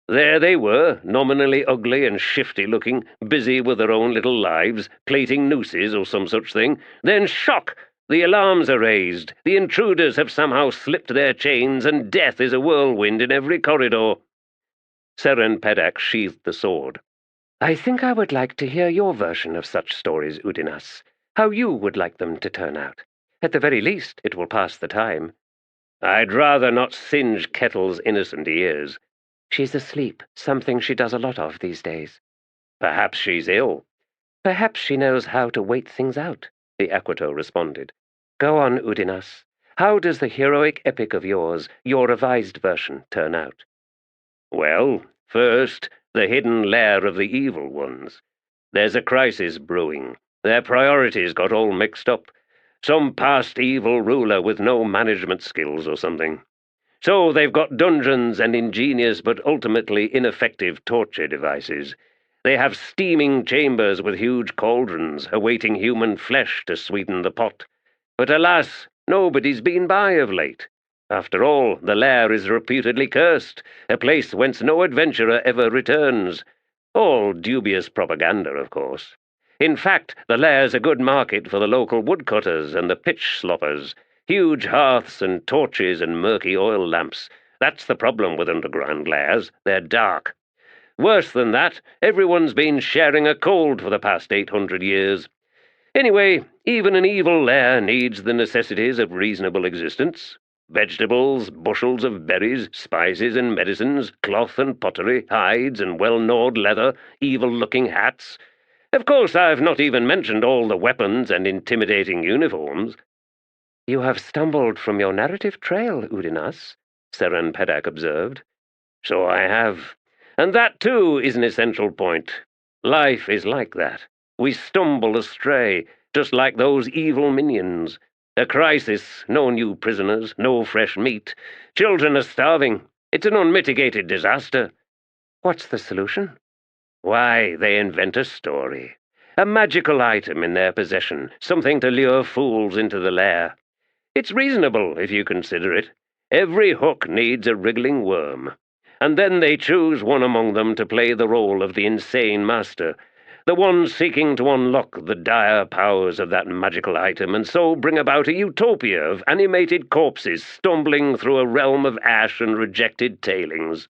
There they were, nominally ugly and shifty-looking, busy with their own little lives, plaiting nooses or some such thing. Then shock! The alarms are raised. The intruders have somehow slipped their chains, and death is a whirlwind in every corridor. Sharpened sheathed the sword. I think I would like to hear your version of such stories, Udinas. How you would like them to turn out. At the very least, it will pass the time. I'd rather not singe Kettle's innocent ears. She's asleep, something she does a lot of these days. Perhaps she's ill. Perhaps she knows how to wait things out, the Equator responded. Go on, Udinas. How does the heroic epic of yours, your revised version, turn out? Well, first, the hidden lair of the evil ones. There's a crisis brewing. Their priorities got all mixed up. Some past evil ruler with no management skills or something. So they've got dungeons and ingenious but ultimately ineffective torture devices. They have steaming chambers with huge cauldrons awaiting human flesh to sweeten the pot. But alas, nobody's been by of late. After all, the lair is reputedly cursed, a place whence no adventurer ever returns. All dubious propaganda, of course. In fact, the lair's a good market for the local woodcutters and the pitch sloppers. Huge hearths and torches and murky oil lamps. That's the problem with underground lairs. They're dark. Worse than that, everyone's been sharing a cold for the past 800 years. Anyway, even an evil lair needs the necessities of reasonable existence. Vegetables, bushels of berries, spices and medicines, cloth and pottery, hides and well-gnawed leather, evil-looking hats. Of course, I've not even mentioned all the weapons and intimidating uniforms. You have stumbled from your narrative trail, Udinas, Sharpened observed. So I have. And that, too, is an essential point. Life is like that. We stumble astray, just like those evil minions. A crisis, no new prisoners, no fresh meat. Children are starving. It's an unmitigated disaster. What's the solution? Why, they invent a story. A magical item in their possession, something to lure fools into the lair. It's reasonable, if you consider it. Every hook needs a wriggling worm. And then they choose one among them to play the role of the insane master, the one seeking to unlock the dire powers of that magical item and so bring about a utopia of animated corpses stumbling through a realm of ash and rejected tailings.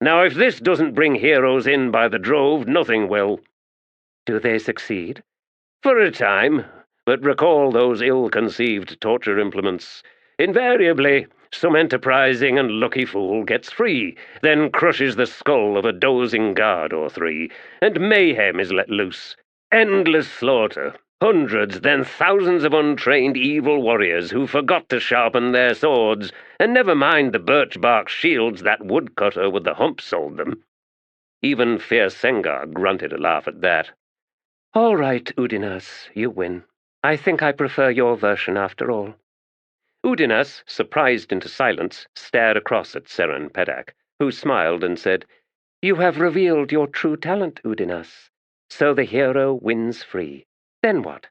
Now, if this doesn't bring heroes in by the drove, nothing will. Do they succeed? For a time, but recall those ill-conceived torture implements. Invariably, some enterprising and lucky fool gets free, then crushes the skull of a dozing guard or three, and mayhem is let loose. Endless slaughter. Hundreds, then thousands of untrained evil warriors who forgot to sharpen their swords, and never mind the birch-bark shields that woodcutter with the hump sold them. Even fierce Sengar grunted a laugh at that. All right, Udinas, you win. I think I prefer your version after all. Udinas, surprised into silence, stared across at Sharpened, who smiled and said, You have revealed your true talent, Udinas. So the hero wins free. Then what?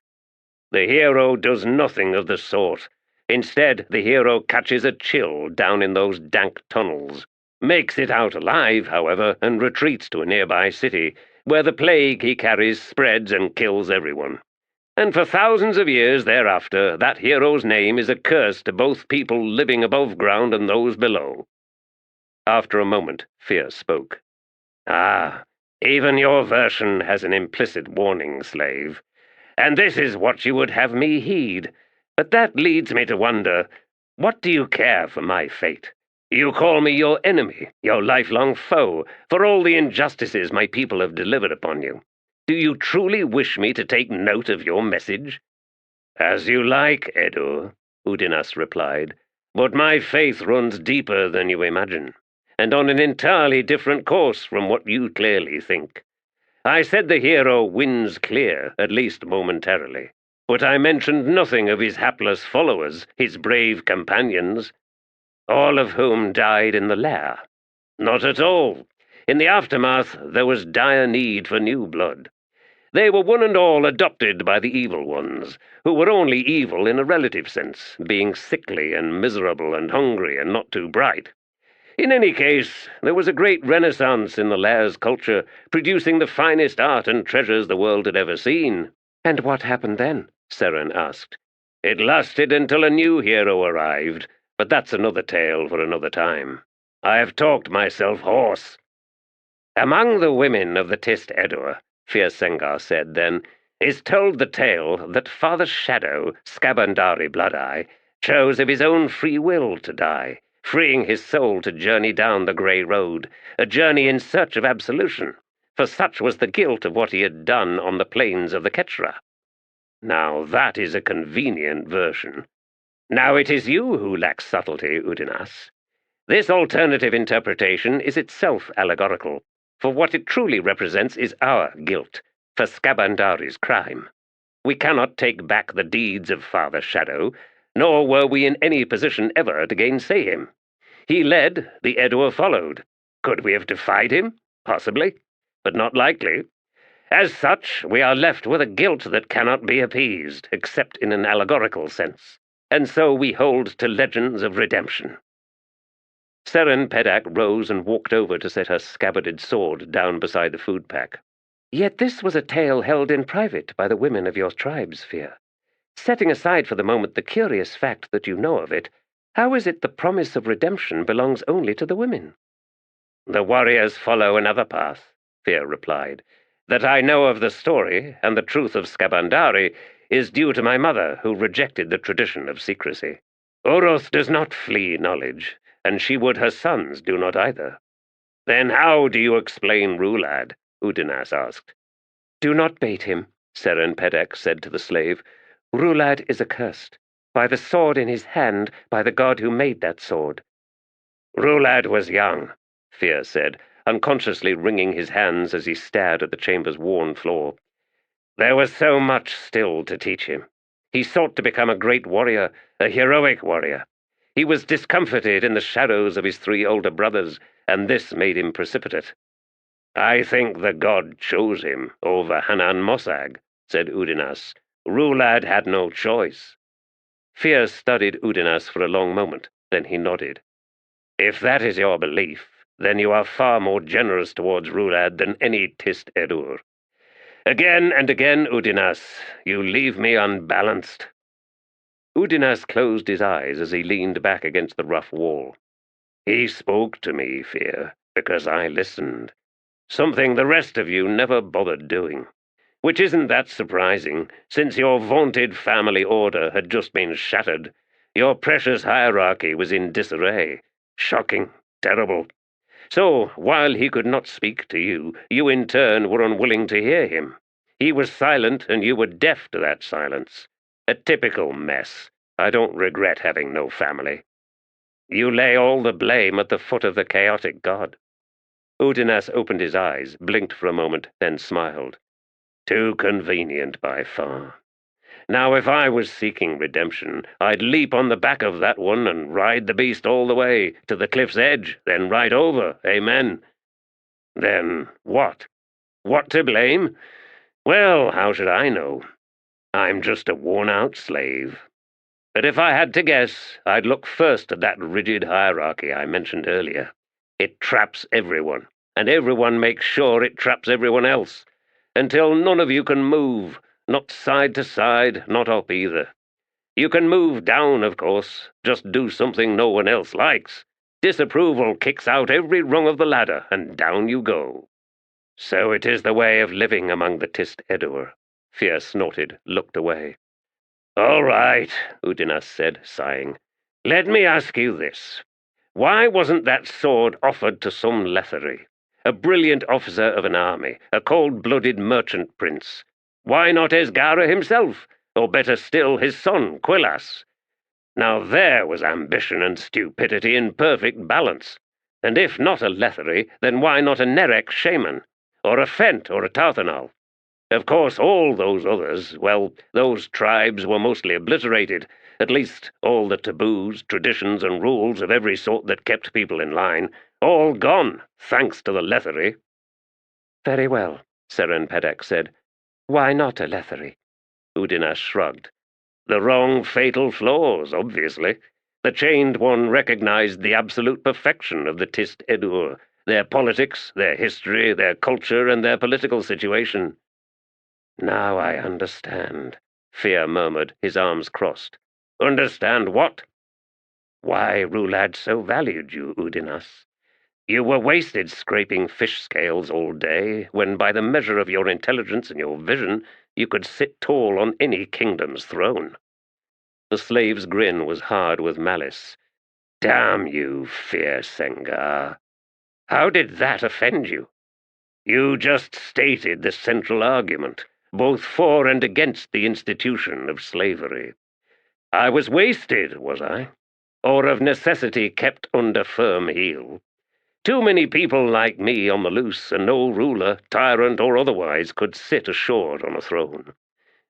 The hero does nothing of the sort. Instead, the hero catches a chill down in those dank tunnels. Makes it out alive, however, and retreats to a nearby city, where the plague he carries spreads and kills everyone. And for thousands of years thereafter, that hero's name is a curse to both people living above ground and those below. After a moment, Fear spoke. Ah, even your version has an implicit warning, slave. And this is what you would have me heed. But that leads me to wonder, what do you care for my fate? You call me your enemy, your lifelong foe, for all the injustices my people have delivered upon you. Do you truly wish me to take note of your message? As you like, Edur, Udinas replied, but my faith runs deeper than you imagine, and on an entirely different course from what you clearly think. I said the hero wins clear, at least momentarily. But I mentioned nothing of his hapless followers, his brave companions, all of whom died in the lair. Not at all. In the aftermath, there was dire need for new blood. They were one and all adopted by the evil ones, who were only evil in a relative sense, being sickly and miserable and hungry and not too bright. In any case, there was a great renaissance in the lair's culture, producing the finest art and treasures the world had ever seen. And what happened then? Seren asked. It lasted until a new hero arrived, but that's another tale for another time. I have talked myself hoarse. Among the women of the Tiste Edur, Sengar said then, is told the tale that Father Shadow, Skabandari Blood-Eye, chose of his own free will to die, freeing his soul to journey down the grey road, a journey in search of absolution, for such was the guilt of what he had done on the plains of the Ketchra. Now that is a convenient version. Now it is you who lack subtlety, Udinas. This alternative interpretation is itself allegorical, for what it truly represents is our guilt, for Skabandari's crime. We cannot take back the deeds of Father Shadow, nor were we in any position ever to gainsay him. He led, the Edur followed. Could we have defied him? Possibly, but not likely. As such, we are left with a guilt that cannot be appeased, except in an allegorical sense, and so we hold to legends of redemption. Seren Peddak rose and walked over to set her scabbarded sword down beside the food pack. Yet this was a tale held in private by the women of your tribe's fear. Setting aside for the moment the curious fact that you know of it, how is it the promise of redemption belongs only to the women? The warriors follow another path, Fear replied. That I know of the story, and the truth of Skabandari, is due to my mother, who rejected the tradition of secrecy. Oroth does not flee knowledge, and she would her sons do not either. Then how do you explain Rhulad? Udinas asked. Do not bait him, Seren Peddak said to the slave. Rhulad is accursed, by the sword in his hand, by the god who made that sword. Rhulad was young, Fear said, unconsciously wringing his hands as he stared at the chamber's worn floor. There was so much still to teach him. He sought to become a great warrior, a heroic warrior. He was discomfited in the shadows of his 3 older brothers, and this made him precipitate. I think the god chose him over Hanan Mosag, said Udinas. Rhulad had no choice. Fear studied Udinas for a long moment, then he nodded. If that is your belief, then you are far more generous towards Rhulad than any Tiste Edur. Again and again, Udinas, you leave me unbalanced. Udinas closed his eyes as he leaned back against the rough wall. He spoke to me, Fear, because I listened. Something the rest of you never bothered doing. Which isn't that surprising, since your vaunted family order had just been shattered. Your precious hierarchy was in disarray. Shocking, terrible. So, while he could not speak to you, you in turn were unwilling to hear him. He was silent, and you were deaf to that silence. A typical mess. I don't regret having no family. You lay all the blame at the foot of the chaotic god. Udinas opened his eyes, blinked for a moment, then smiled. Too convenient by far. Now if I was seeking redemption, I'd leap on the back of that one and ride the beast all the way to the cliff's edge, then right over, amen. Then what? What to blame? Well, how should I know? I'm just a worn-out slave. But if I had to guess, I'd look first at that rigid hierarchy I mentioned earlier. It traps everyone, and everyone makes sure it traps everyone else, until none of you can move, not side to side, not up either. You can move down, of course, just do something no one else likes. Disapproval kicks out every rung of the ladder, and down you go. So it is the way of living among the Tiste Edur. Fear snorted, looked away. All right, Udinas said, sighing. Let me ask you this. Why wasn't that sword offered to some Letherii, a brilliant officer of an army, a cold-blooded merchant prince? Why not Esgara himself, or better still, his son, Quilas? Now there was ambition and stupidity in perfect balance. And if not a Letherii, then why not a Nerek shaman, or a Fent or a Tarthanal? Of course, all those others, well, those tribes were mostly obliterated. At least all the taboos, traditions, and rules of every sort that kept people in line, all gone, thanks to the Letherii. Very well, Seren Pedek said. Why not a Letherii? Udinas shrugged. The wrong fatal flaws, obviously. The Chained One recognized the absolute perfection of the Tiste Edur, their politics, their history, their culture, and their political situation. Now I understand, Fear murmured, his arms crossed. Understand what? Why Rhulad so valued you, Udinas. You were wasted scraping fish scales all day, when by the measure of your intelligence and your vision, you could sit tall on any kingdom's throne. The slave's grin was hard with malice. Damn you, Fear Sengar. How did that offend you? You just stated the central argument, both for and against the institution of slavery. I was wasted, was I? Or of necessity kept under firm heel? Too many people like me on the loose, and no ruler, tyrant or otherwise, could sit ashore on a throne.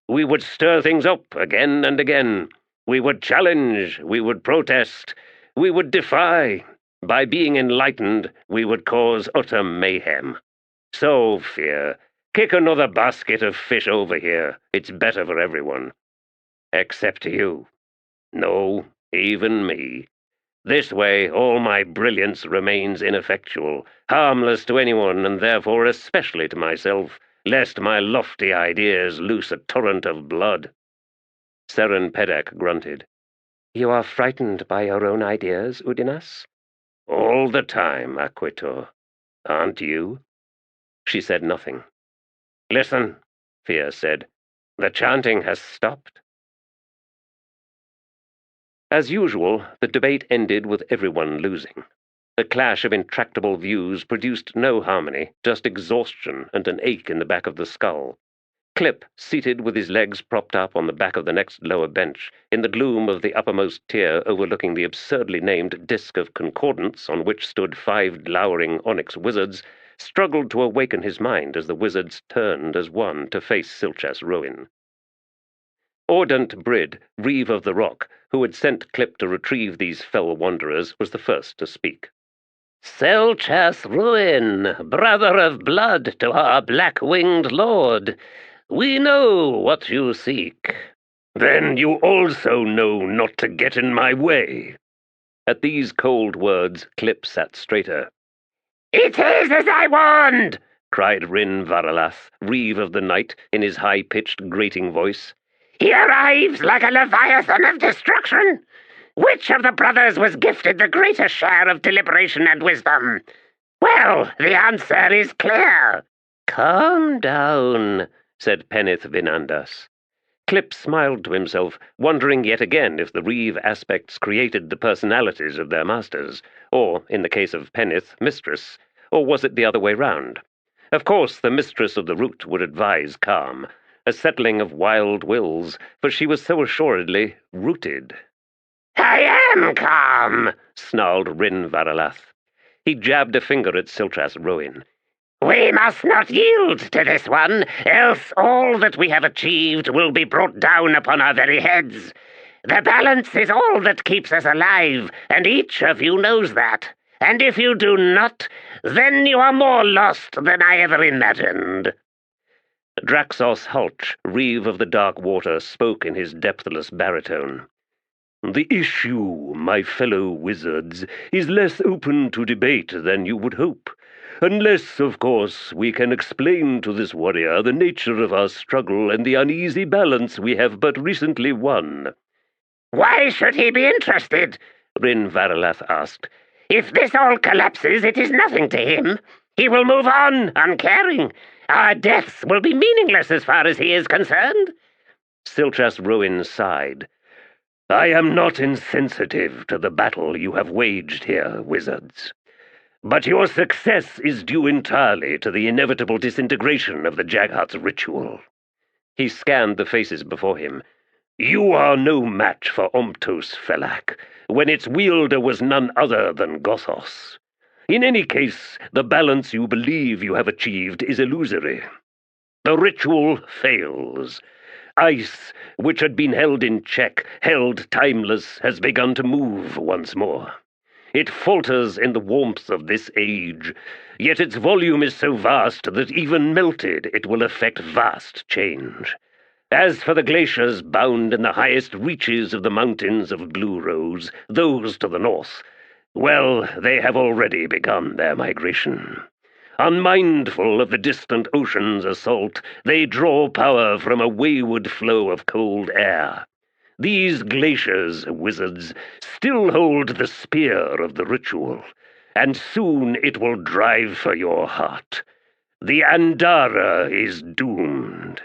We would stir things up again and again. We would challenge, we would protest, we would defy. By being enlightened, we would cause utter mayhem. So, Fear, kick another basket of fish over here. It's better for everyone. Except you. No, even me. This way, all my brilliance remains ineffectual, harmless to anyone, and therefore especially to myself, lest my lofty ideas loose a torrent of blood. Seren Pedek grunted. You are frightened by your own ideas, Udinas? All the time, Aquitor. Aren't you? She said nothing. Listen, Fear said. The chanting has stopped. As usual, the debate ended with everyone losing. The clash of intractable views produced no harmony, just exhaustion and an ache in the back of the skull. Clip, seated with his legs propped up on the back of the next lower bench, in the gloom of the uppermost tier overlooking the absurdly named Disk of Concordance on which stood 5 glowering onyx wizards, struggled to awaken his mind as the wizards turned as one to face Silchas Roin. Ordant Brid, Reeve of the Rock, who had sent Clip to retrieve these fell wanderers, was the first to speak. Silchas Roin, brother of blood to our black-winged lord, we know what you seek. Then you also know not to get in my way. At these cold words, Clip sat straighter. It is as I warned, cried Rin Varalath, Reeve of the Night, in his high-pitched, grating voice. He arrives like a leviathan of destruction. Which of the brothers was gifted the greater share of deliberation and wisdom? Well, the answer is clear. Calm down, said Penith Vinandas. Clip smiled to himself, wondering yet again if the Reeve aspects created the personalities of their masters, or, in the case of Penith, mistress, or was it the other way round? Of course, the mistress of the root would advise calm, a settling of wild wills, for she was so assuredly rooted. I am calm, snarled Rin Varalath. He jabbed a finger at Silchas Roin. We must not yield to this one, else all that we have achieved will be brought down upon our very heads. The balance is all that keeps us alive, and each of you knows that. And if you do not, then you are more lost than I ever imagined. Draxos Hulch, Reeve of the Dark Water, spoke in his depthless baritone. The issue, my fellow wizards, is less open to debate than you would hope. Unless, of course, we can explain to this warrior the nature of our struggle and the uneasy balance we have but recently won. Why should he be interested? Rin Varalath asked. If this all collapses, it is nothing to him. He will move on, uncaring. Our deaths will be meaningless as far as he is concerned. Silchas Roin sighed. I am not insensitive to the battle you have waged here, wizards. But your success is due entirely to the inevitable disintegration of the Jaghart's ritual. He scanned the faces before him. You are no match for Omptos Felak, when its wielder was none other than Gothos. In any case, the balance you believe you have achieved is illusory. The ritual fails. Ice, which had been held in check, held timeless, has begun to move once more. It falters in the warmth of this age, yet its volume is so vast that even melted it will effect vast change. As for the glaciers bound in the highest reaches of the mountains of Blue Rose, those to the north, well, they have already begun their migration. Unmindful of the distant ocean's assault, they draw power from a wayward flow of cold air. These glaciers, wizards, still hold the spear of the ritual, and soon it will drive for your heart. The Andara is doomed.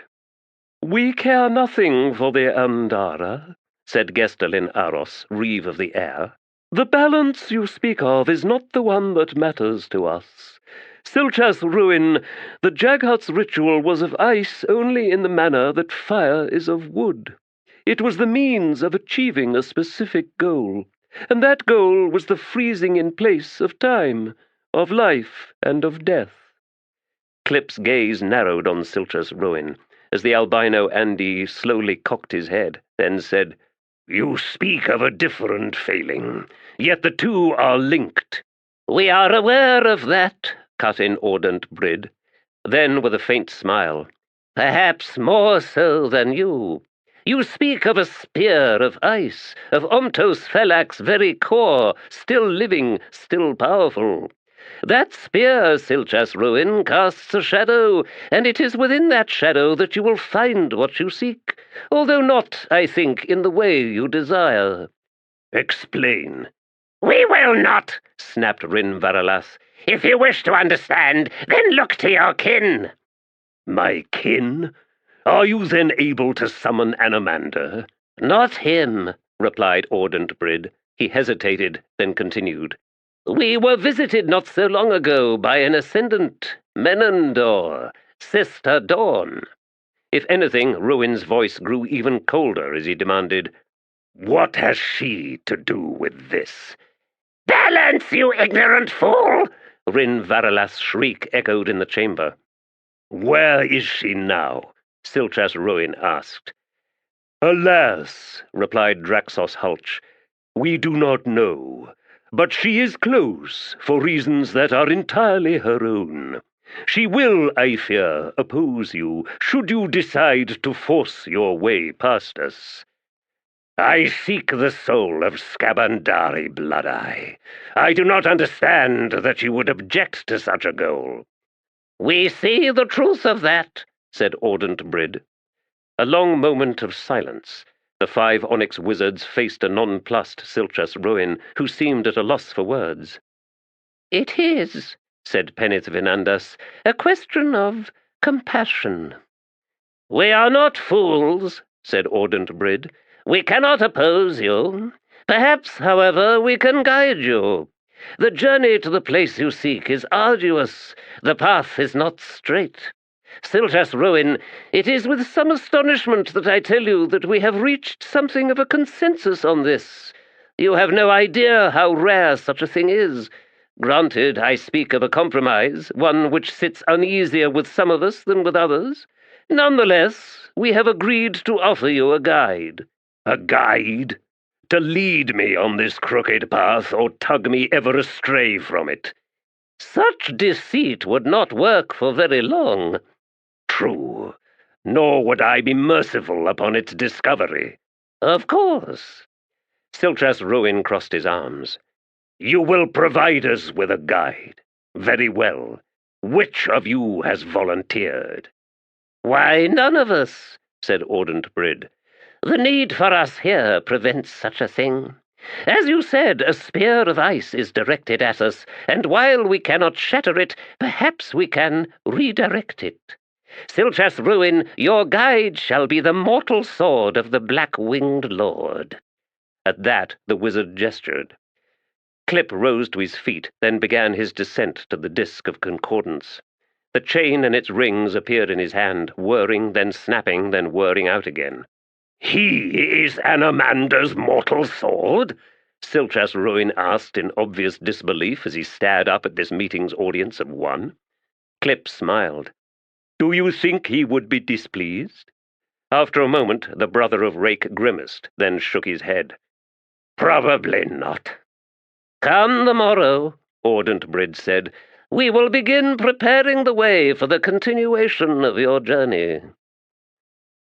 We care nothing for the Andara, said Gestalin Aros, reeve of the air. The balance you speak of is not the one that matters to us. Silchas ruin, the Jaghut's ritual was of ice only in the manner that fire is of wood. It was the means of achieving a specific goal, and that goal was the freezing in place of time, of life and of death. Clip's gaze narrowed on Silchas ruin, as the albino Andy slowly cocked his head, then said, You speak of a different failing, yet the two are linked. We are aware of that, cut in Ordant Brid. Then, with a faint smile, perhaps more so than you. You speak of a spear of ice, of Omtos Felak's very core, still living, still powerful. That spear, Silchas ruin, casts a shadow, and it is within that shadow that you will find what you seek, although not, I think, in the way you desire. Explain. We will not, snapped Rin Varalas. If you wish to understand, then look to your kin. My kin? Are you then able to summon Anomander? Not him, replied Ordant Brid. He hesitated, then continued. We were visited not so long ago by an ascendant, Menandor, Sister Dawn. If anything, Ruin's voice grew even colder as he demanded, What has she to do with this? Balance, you ignorant fool! Rin Varalas' shriek echoed in the chamber. Where is she now? Silchas Ruin asked. Alas, replied Draxos Hulch, we do not know, but she is close for reasons that are entirely her own. She will, I fear, oppose you, should you decide to force your way past us. I seek the soul of Scabandari Blood-Eye. I do not understand that you would object to such a goal. We see the truth of that, said Ordant Brid. A long moment of silence. The 5 onyx wizards faced a nonplussed Silchas Ruin, who seemed at a loss for words. It is, said Penith Vinandas, a question of compassion. We are not fools, said Ordant Brid. We cannot oppose you. Perhaps, however, we can guide you. The journey to the place you seek is arduous. The path is not straight. Silchas Ruin, it is with some astonishment that I tell you that we have reached something of a consensus on this. You have no idea how rare such a thing is. Granted, I speak of a compromise, one which sits uneasier with some of us than with others. Nonetheless, we have agreed to offer you a guide. A guide? To lead me on this crooked path or tug me ever astray from it? Such deceit would not work for very long. True, nor would I be merciful upon its discovery. Of course. Silchas Ruin crossed his arms. You will provide us with a guide. Very well. Which of you has volunteered? Why, none of us, said Ordant Brid. The need for us here prevents such a thing. As you said, a spear of ice is directed at us, and while we cannot shatter it, perhaps we can redirect it. Silchas Ruin, your guide shall be the mortal sword of the black-winged lord. At that the wizard gestured. Clip rose to his feet, then began his descent to the disk of concordance. The chain and its rings appeared in his hand, whirring, then snapping, then whirring out again. He is Anomander's mortal sword? Silchas Ruin asked in obvious disbelief as he stared up at this meeting's audience of 1. Clip smiled. Do you think he would be displeased?" After a moment, the brother of Rake grimaced, then shook his head. "Probably not." "Come the morrow," Ordant Brid said. "We will begin preparing the way for the continuation of your journey."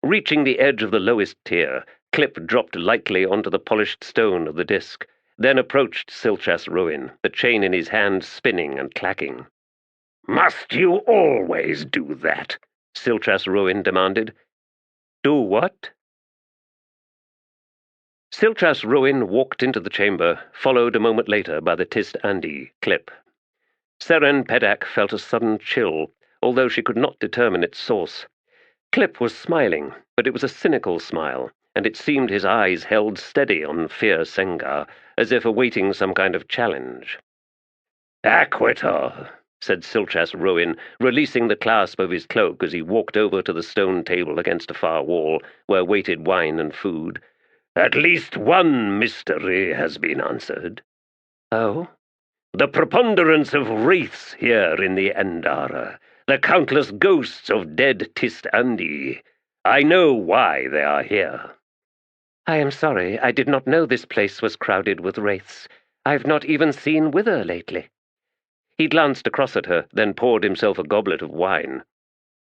Reaching the edge of the lowest tier, Clip dropped lightly onto the polished stone of the disc, then approached Silchas Ruin, the chain in his hand spinning and clacking. "Must you always do that?" Silchas Ruin demanded. "Do what?" Silchas Ruin walked into the chamber, followed a moment later by the Tiste Edur, Clip. Seren Peddak felt a sudden chill, although she could not determine its source. Clip was smiling, but it was a cynical smile, and it seemed his eyes held steady on Fear Sengar, as if awaiting some kind of challenge. "Aquitor," said Silchas Ruin, releasing the clasp of his cloak as he walked over to the stone table against a far wall, where waited wine and food. "At least one mystery has been answered." "Oh?" "The preponderance of wraiths here in the Endara, the countless ghosts of dead Tiste Edur. I know why they are here." "I am sorry, I did not know this place was crowded with wraiths. I've not even seen Wither lately." He glanced across at her, then poured himself a goblet of wine.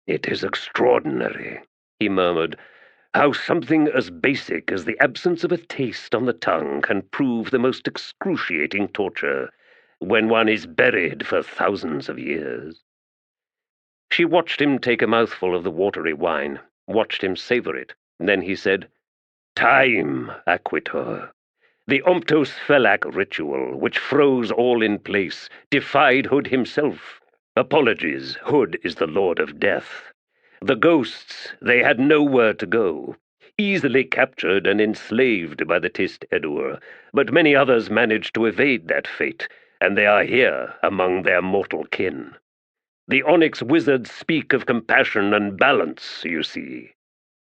"It is extraordinary," he murmured, "how something as basic as the absence of a taste on the tongue can prove the most excruciating torture when one is buried for thousands of years." She watched him take a mouthful of the watery wine, watched him savor it. Then he said, "Time, Aquitor. The Omptos Felak ritual, which froze all in place, defied Hood himself. Apologies, Hood is the Lord of Death. The ghosts, they had nowhere to go. Easily captured and enslaved by the Tiste Edur, but many others managed to evade that fate, and they are here among their mortal kin. The Onyx wizards speak of compassion and balance, you see."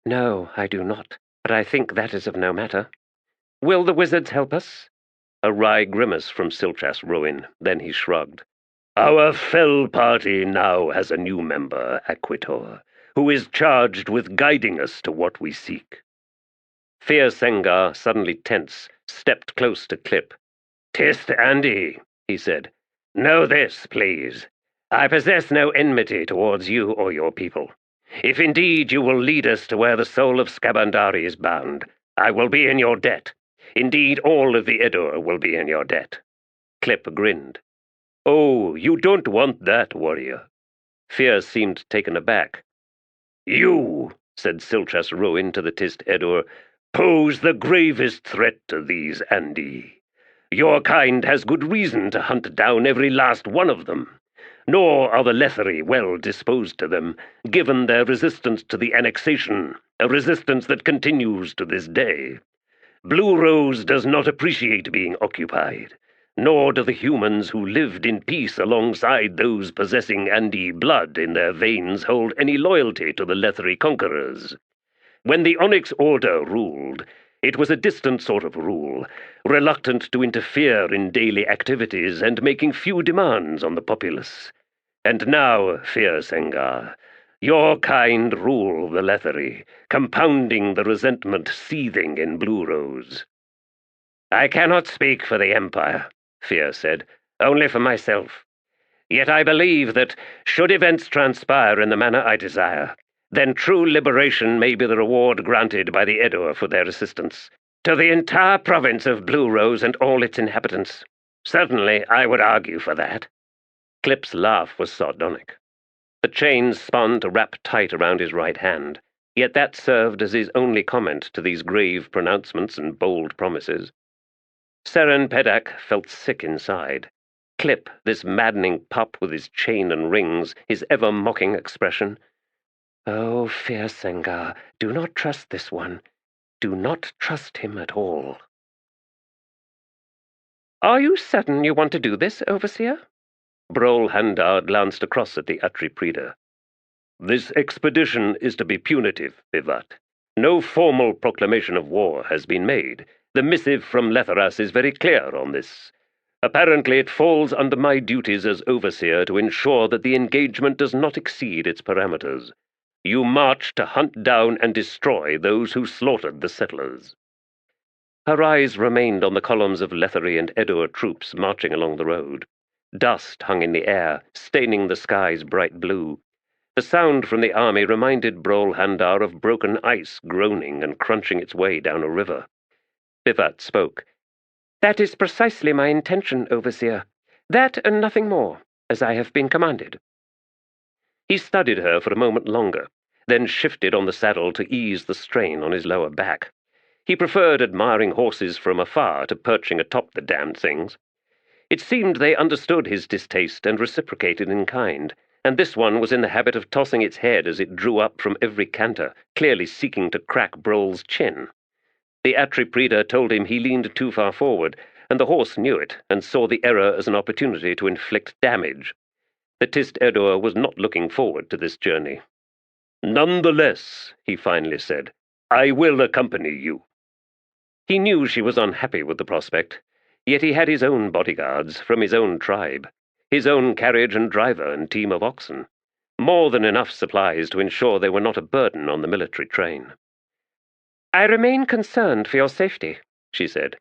"No, I do not, but I think that is of no matter. Will the wizards help us?" A wry grimace from Silchas Ruin, then he shrugged. "Our fell party now has a new member, Aquitor, who is charged with guiding us to what we seek." Fear Sengar, suddenly tense, stepped close to Clip. "Tiste Edur," he said, "know this, please. I possess no enmity towards you or your people. If indeed you will lead us to where the soul of Skabandari is bound, I will be in your debt. Indeed, all of the Edur will be in your debt." Clip grinned. "Oh, you don't want that, warrior." Fear seemed taken aback. "You," said Silchas Ruin to the Tiste Edur, "pose the gravest threat to these Andi. Your kind has good reason to hunt down every last one of them. Nor are the Letherii well disposed to them, given their resistance to the annexation, a resistance that continues to this day. Blue Rose does not appreciate being occupied, nor do the humans who lived in peace alongside those possessing Andi blood in their veins hold any loyalty to the Letherii conquerors. When the Onyx Order ruled, it was a distant sort of rule, reluctant to interfere in daily activities and making few demands on the populace. And now, Fear Sengar, your kind rule the Letherii, compounding the resentment seething in Blue Rose." "I cannot speak for the Empire," Fear said, "only for myself. Yet I believe that, should events transpire in the manner I desire, then true liberation may be the reward granted by the Edur for their assistance, to the entire province of Blue Rose and all its inhabitants. Certainly I would argue for that." Clip's laugh was sardonic. The chains spun to wrap tight around his right hand, yet that served as his only comment to these grave pronouncements and bold promises. Seren Peddak felt sick inside. Clip, this maddening pup with his chain and rings, his ever-mocking expression. "Oh, Fear Sengar, do not trust this one. Do not trust him at all." "Are you certain you want to do this, Overseer?" Brol Handar glanced across at the Atriprida. "This expedition is to be punitive, Vivat. No formal proclamation of war has been made. The missive from Letheras is very clear on this. Apparently it falls under my duties as overseer to ensure that the engagement does not exceed its parameters. You march to hunt down and destroy those who slaughtered the settlers." Her eyes remained on the columns of Letherii and Edur troops marching along the road. Dust hung in the air, staining the skies bright blue. The sound from the army reminded Rhulad of broken ice groaning and crunching its way down a river. Bivat spoke. "That is precisely my intention, Overseer. That and nothing more, as I have been commanded." He studied her for a moment longer, then shifted on the saddle to ease the strain on his lower back. He preferred admiring horses from afar to perching atop the damned things. It seemed they understood his distaste and reciprocated in kind, and this one was in the habit of tossing its head as it drew up from every canter, clearly seeking to crack Brol's chin. The Atripreda told him he leaned too far forward, and the horse knew it and saw the error as an opportunity to inflict damage. The Tiste Edur was not looking forward to this journey. "Nonetheless," he finally said, "I will accompany you." He knew she was unhappy with the prospect, yet he had his own bodyguards from his own tribe, his own carriage and driver and team of oxen, more than enough supplies to ensure they were not a burden on the military train. "I remain concerned for your safety," she said.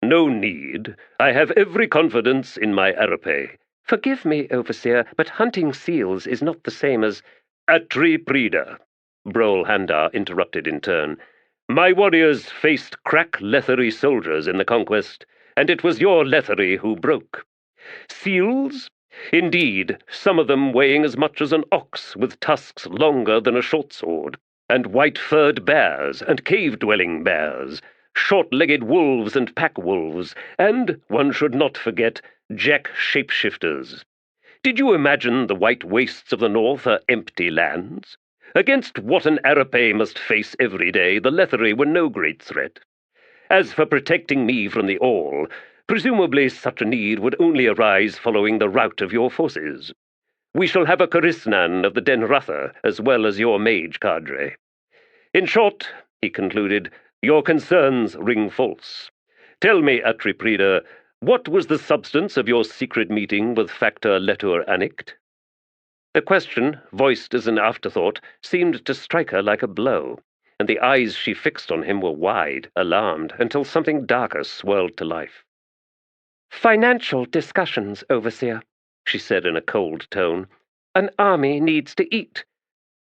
"No need. I have every confidence in my Arape." "Forgive me, Overseer, but hunting seals is not the same as—" "Atripreda," Rhulad interrupted in turn. "My warriors faced crack Letherii soldiers in the conquest, and it was your Letherii who broke. Seals? Indeed, some of them weighing as much as an ox, with tusks longer than a short sword, and white-furred bears and cave-dwelling bears, short-legged wolves and pack-wolves, and, one should not forget, jack shapeshifters. Did you imagine the white wastes of the north are empty lands? Against what an Arape must face every day, the Letherii were no great threat. As for protecting me from the All, presumably such a need would only arise following the rout of your forces. We shall have a Karisnan of the Denratha, as well as your mage cadre. In short," he concluded, "your concerns ring false. Tell me, Atripreda, what was the substance of your secret meeting with Factor Letur Anict?" The question, voiced as an afterthought, seemed to strike her like a blow, and the eyes she fixed on him were wide, alarmed, until something darker swirled to life. "Financial discussions, Overseer," she said in a cold tone. "An army needs to eat."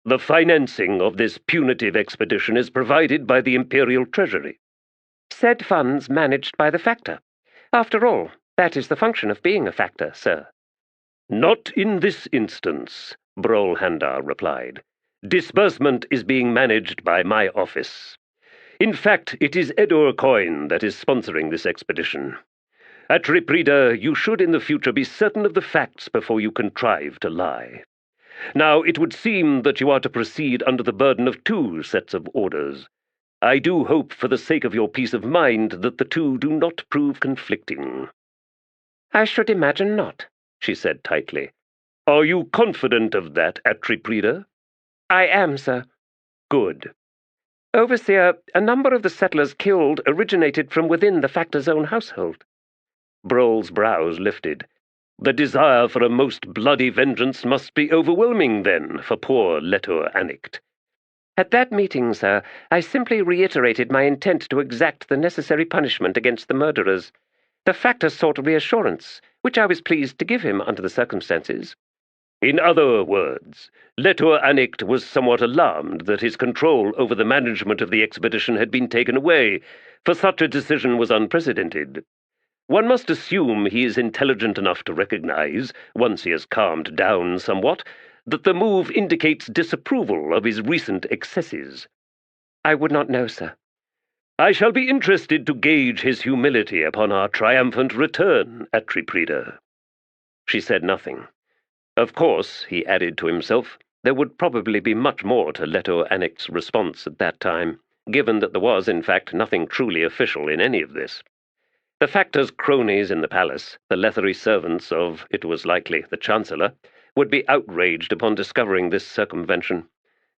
"The financing of this punitive expedition is provided by the imperial treasury." "Said funds managed by the Factor. After all, that is the function of being a Factor, sir." "Not in this instance," Rhulad replied. "Disbursement is being managed by my office. In fact, it is Edur coin that is sponsoring this expedition. Atripreda, you should in the future be certain of the facts before you contrive to lie. Now, it would seem that you are to proceed under the burden of two sets of orders. I do hope, for the sake of your peace of mind, that the two do not prove conflicting." "I should imagine not," she said tightly. "Are you confident of that, Atripreda?" "I am, sir." "Good." "Overseer, a number of the settlers killed originated from within the Factor's own household." Brol's brows lifted. "The desire for a most bloody vengeance must be overwhelming, then, for poor Letur Anict." "At that meeting, sir, I simply reiterated my intent to exact the necessary punishment against the murderers. The Factor sought reassurance, which I was pleased to give him under the circumstances." "In other words, Letur Anict was somewhat alarmed that his control over the management of the expedition had been taken away, for such a decision was unprecedented. One must assume he is intelligent enough to recognize, once he has calmed down somewhat, that the move indicates disapproval of his recent excesses." "I would not know, sir." "I shall be interested to gauge his humility upon our triumphant return, Atripreda." She said nothing. Of course, he added to himself, there would probably be much more to Letur Anict's response at that time, given that there was, in fact, nothing truly official in any of this. The Factor's cronies in the palace, the Letherii servants of, it was likely, the Chancellor, would be outraged upon discovering this circumvention.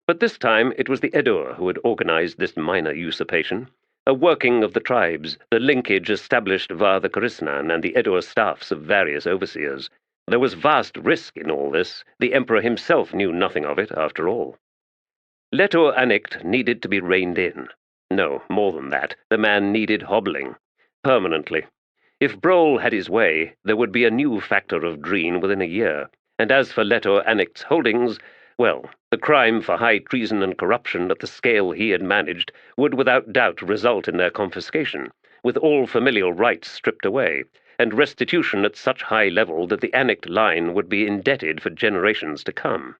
But this time it was the Edur who had organized this minor usurpation, a working of the tribes, the linkage established via the Karisnan and the Edur staffs of various overseers. There was vast risk in all this. The Emperor himself knew nothing of it, after all. Letor Anict needed to be reined in. No, more than that, the man needed hobbling. Permanently. If Brol had his way, there would be a new factor of Dreen within a year, and as for Letor Anict's holdings, well, the crime for high treason and corruption at the scale he had managed would without doubt result in their confiscation, with all familial rights stripped away, and restitution at such high level that the Anict line would be indebted for generations to come.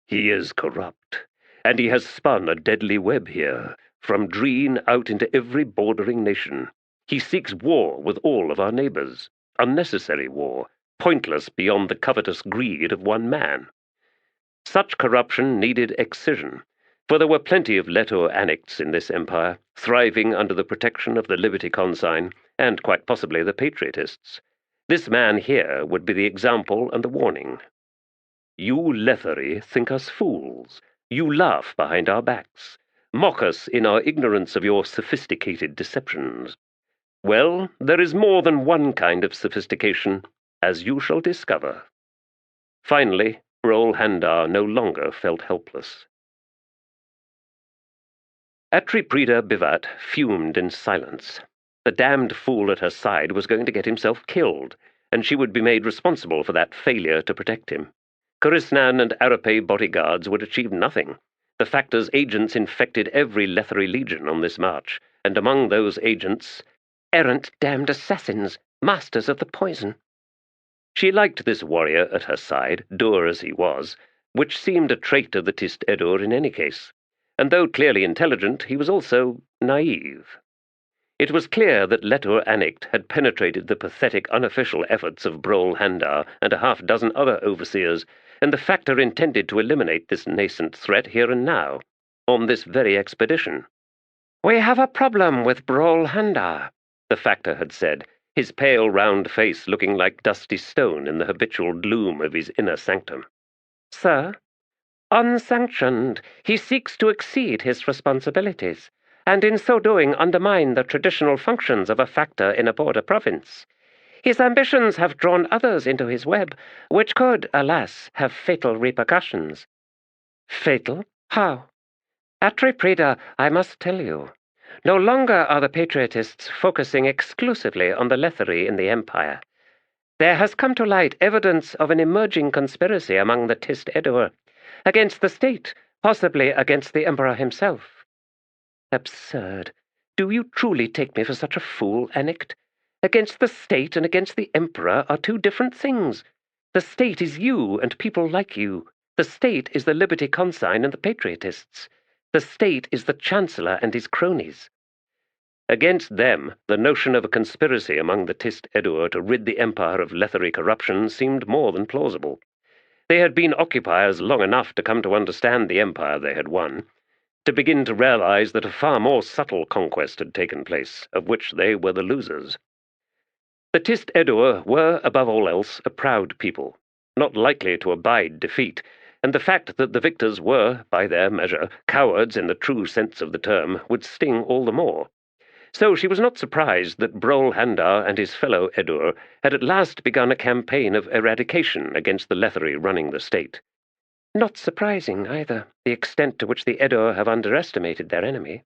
He is corrupt, and he has spun a deadly web here, from Dreen out into every bordering nation. He seeks war with all of our neighbors, unnecessary war, pointless beyond the covetous greed of one man. Such corruption needed excision, for there were plenty of Letor Anicts in this empire, thriving under the protection of the Liberty Consign, and quite possibly the Patriotists. This man here would be the example and the warning. You Letherii think us fools. You laugh behind our backs, mock us in our ignorance of your sophisticated deceptions. Well, there is more than one kind of sophistication, as you shall discover. Finally, Brol Handar no longer felt helpless. Atriprida Bivat fumed in silence. The damned fool at her side was going to get himself killed, and she would be made responsible for that failure to protect him. Karisnan and Arape bodyguards would achieve nothing. The Factor's agents infected every Letherii legion on this march, and among those agents, errant damned assassins, masters of the poison. She liked this warrior at her side, dour as he was, which seemed a trait of the Tiste Edur in any case, and though clearly intelligent, he was also naive. It was clear that Letor Anict had penetrated the pathetic unofficial efforts of Brol Handar and a half-dozen other overseers, and the Factor intended to eliminate this nascent threat here and now, on this very expedition. "We have a problem with Brol Handar," the Factor had said, his pale round face looking like dusty stone in the habitual gloom of his inner sanctum. "Sir, unsanctioned, he seeks to exceed his responsibilities, and in so doing undermine the traditional functions of a Factor in a border province. His ambitions have drawn others into his web, which could, alas, have fatal repercussions." "Fatal? How?" "Atriprida, I must tell you. No longer are the Patriotists focusing exclusively on the Letherii in the Empire. There has come to light evidence of an emerging conspiracy among the Tiste Edur, against the state, possibly against the Emperor himself." "Absurd. Do you truly take me for such a fool, Anict? Against the state and against the Emperor are two different things. The state is you and people like you. The state is the Liberty Consign and the Patriotists. The state is the Chancellor and his cronies. Against them, the notion of a conspiracy among the Tiste Edur to rid the Empire of Letherii corruption seemed more than plausible. They had been occupiers long enough to come to understand the empire they had won, to begin to realize that a far more subtle conquest had taken place, of which they were the losers. The Tiste Edur were, above all else, a proud people, not likely to abide defeat, and the fact that the victors were, by their measure, cowards in the true sense of the term, would sting all the more. So she was not surprised that Brol Handar and his fellow Edur had at last begun a campaign of eradication against the Letherii running the state. Not surprising, either, the extent to which the Edur have underestimated their enemy.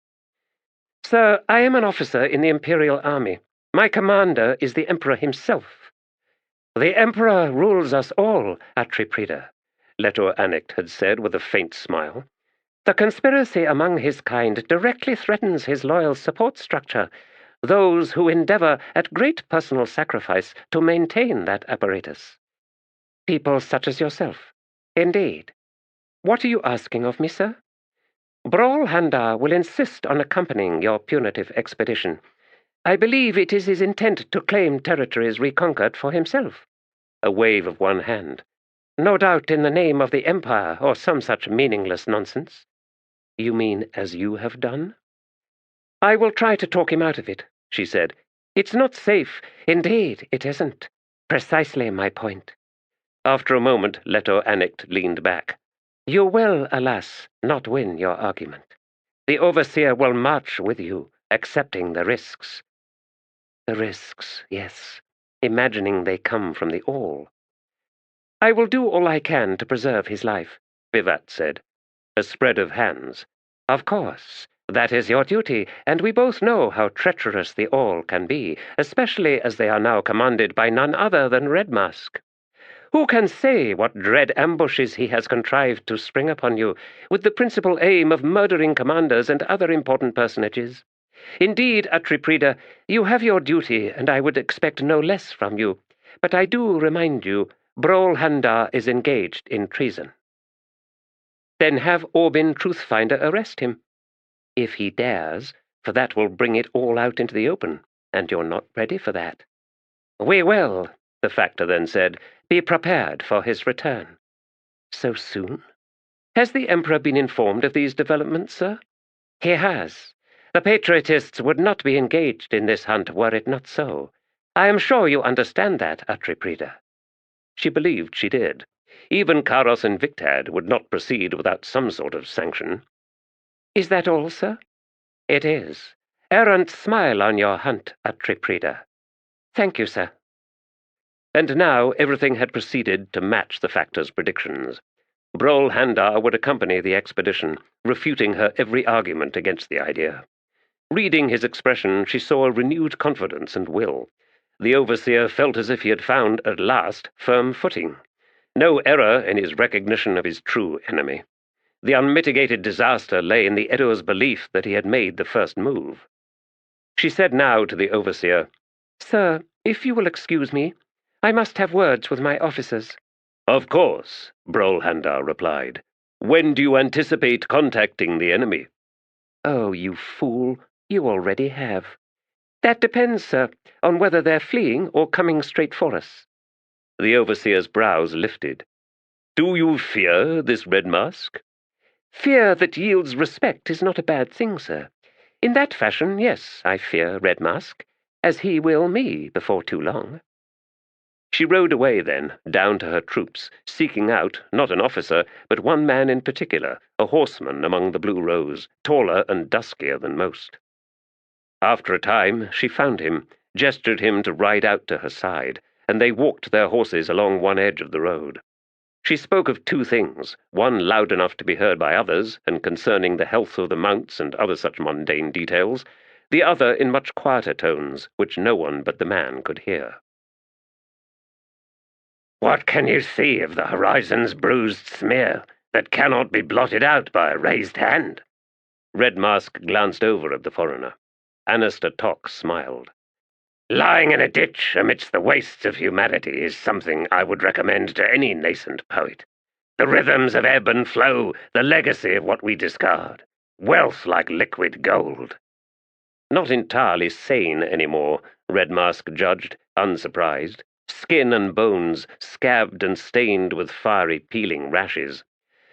"Sir, I am an officer in the imperial army. My commander is the Emperor himself." "The Emperor rules us all, Atriprida," Letor Anict had said with a faint smile. "The conspiracy among his kind directly threatens his loyal support structure, those who endeavor at great personal sacrifice to maintain that apparatus. People such as yourself. Indeed. What are you asking of me, sir? Brol Handar will insist on accompanying your punitive expedition. I believe it is his intent to claim territories reconquered for himself." A wave of one hand. "No doubt in the name of the Empire, or some such meaningless nonsense." "You mean as you have done?" "I will try to talk him out of it," she said. "It's not safe. Indeed, it isn't. Precisely my point." After a moment, Letor Anict leaned back. "You will, alas, not win your argument. The overseer will march with you, accepting the risks. The risks, yes, imagining they come from the all. I will do all I can to preserve his life, Vivat said. A spread of hands. Of course, that is your duty, and we both know how treacherous the all can be, especially as they are now commanded by none other than Red Mask. Who can say what dread ambushes he has contrived to spring upon you, with the principal aim of murdering commanders and other important personages? Indeed, Atriprida, you have your duty, and I would expect no less from you. But I do remind you, Brolhanda is engaged in treason. Then have Orbin Truthfinder arrest him. If he dares, for that will bring it all out into the open, and you're not ready for that. We will, the factor then said, be prepared for his return. So soon? Has the Emperor been informed of these developments, sir? He has. The Patriotists would not be engaged in this hunt were it not so. I am sure you understand that, Atriprida. She believed she did. Even Karos and Victad would not proceed without some sort of sanction. Is that all, sir? It is. Errant smile on your hunt, Atriprida. Thank you, sir. And now everything had proceeded to match the factor's predictions. Brolhanda would accompany the expedition, refuting her every argument against the idea. Reading his expression, she saw a renewed confidence and will. The overseer felt as if he had found, at last, firm footing. No error in his recognition of his true enemy. The unmitigated disaster lay in the Edur's belief that he had made the first move. She said now to the overseer, Sir, if you will excuse me, I must have words with my officers. Of course, Brolhanda replied. When do you anticipate contacting the enemy? Oh, you fool, you already have. That depends, sir, on whether they're fleeing or coming straight for us. The overseer's brows lifted. Do you fear this Red Mask? Fear that yields respect is not a bad thing, sir. In that fashion, yes, I fear Red Mask, as he will me before too long. She rode away then, down to her troops, seeking out, not an officer, but one man in particular, a horseman among the Blue Rose, taller and duskier than most. After a time, she found him, gestured him to ride out to her side, and they walked their horses along one edge of the road. She spoke of two things, one loud enough to be heard by others, and concerning the health of the mounts and other such mundane details, the other in much quieter tones, which no one but the man could hear. What can you see of the horizon's bruised smear that cannot be blotted out by a raised hand? Red Mask glanced over at the foreigner. Anaster Tok smiled. Lying in a ditch amidst the wastes of humanity is something I would recommend to any nascent poet. The rhythms of ebb and flow, the legacy of what we discard. Wealth like liquid gold. Not entirely sane anymore, Red Mask judged, unsurprised. Skin and bones, scabbed and stained with fiery peeling rashes.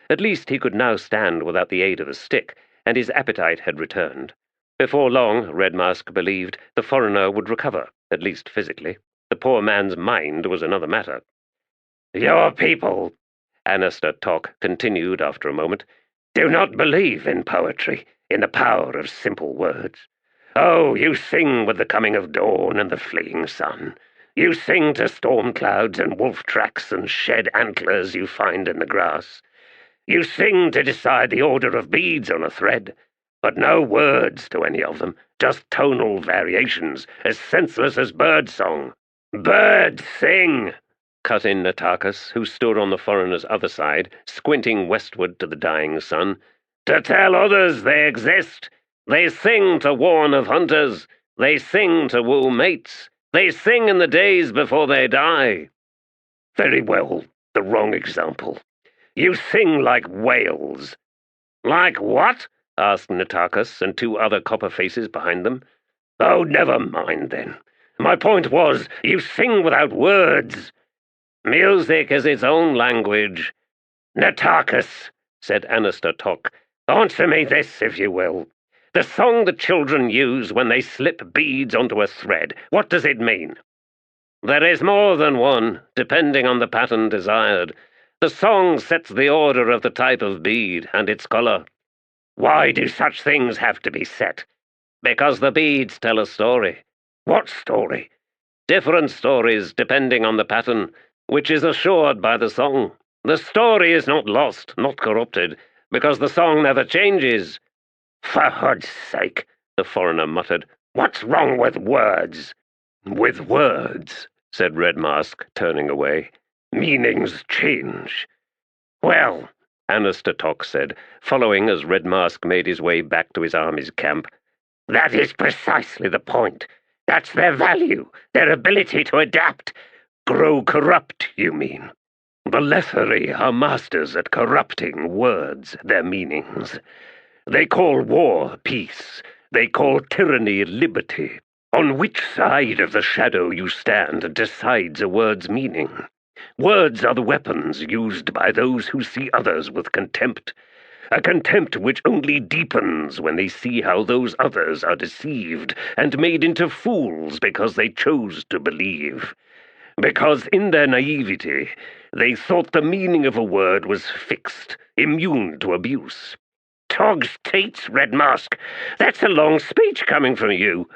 At least he could now stand without the aid of a stick, and his appetite had returned. Before long, Red Mask believed, the foreigner would recover, at least physically. The poor man's mind was another matter. Your people, Anaster Tok continued after a moment, do not believe in poetry, in the power of simple words. Oh, you sing with the coming of dawn and the fleeing sun. You sing to storm clouds and wolf tracks and shed antlers you find in the grass. You sing to decide the order of beads on a thread, but no words to any of them, just tonal variations, as senseless as bird song. Birds sing, cut in Natarchus, who stood on the foreigner's other side, squinting westward to the dying sun, to tell others they exist. They sing to warn of hunters. They sing to woo mates. They sing in the days before they die. Very well, the wrong example. You sing like whales. Like what? Asked Natarchus and two other copper faces behind them. Oh, never mind then. My point was, you sing without words. Music is its own language. Natarchus, said Anaster Tok, answer me this, if you will. The song the children use when they slip beads onto a thread, what does it mean? There is more than one, depending on the pattern desired. The song sets the order of the type of bead and its color. Why do such things have to be set? Because the beads tell a story. What story? Different stories depending on the pattern, which is assured by the song. The story is not lost, not corrupted, because the song never changes. For God's sake, the foreigner muttered. What's wrong with words? With words, said Red Mask, turning away. Meanings change. Well, Anastatok said, following as Red Mask made his way back to his army's camp. That is precisely the point. That's their value, their ability to adapt. Grow corrupt, you mean? The Letherii are masters at corrupting words, their meanings. They call war peace. They call tyranny liberty. On which side of the shadow you stand decides a word's meaning. Words are the weapons used by those who see others with contempt. A contempt which only deepens when they see how those others are deceived and made into fools because they chose to believe. Because in their naivety, they thought the meaning of a word was fixed, immune to abuse. Tog's teats, Red Mask. That's a long speech coming from you.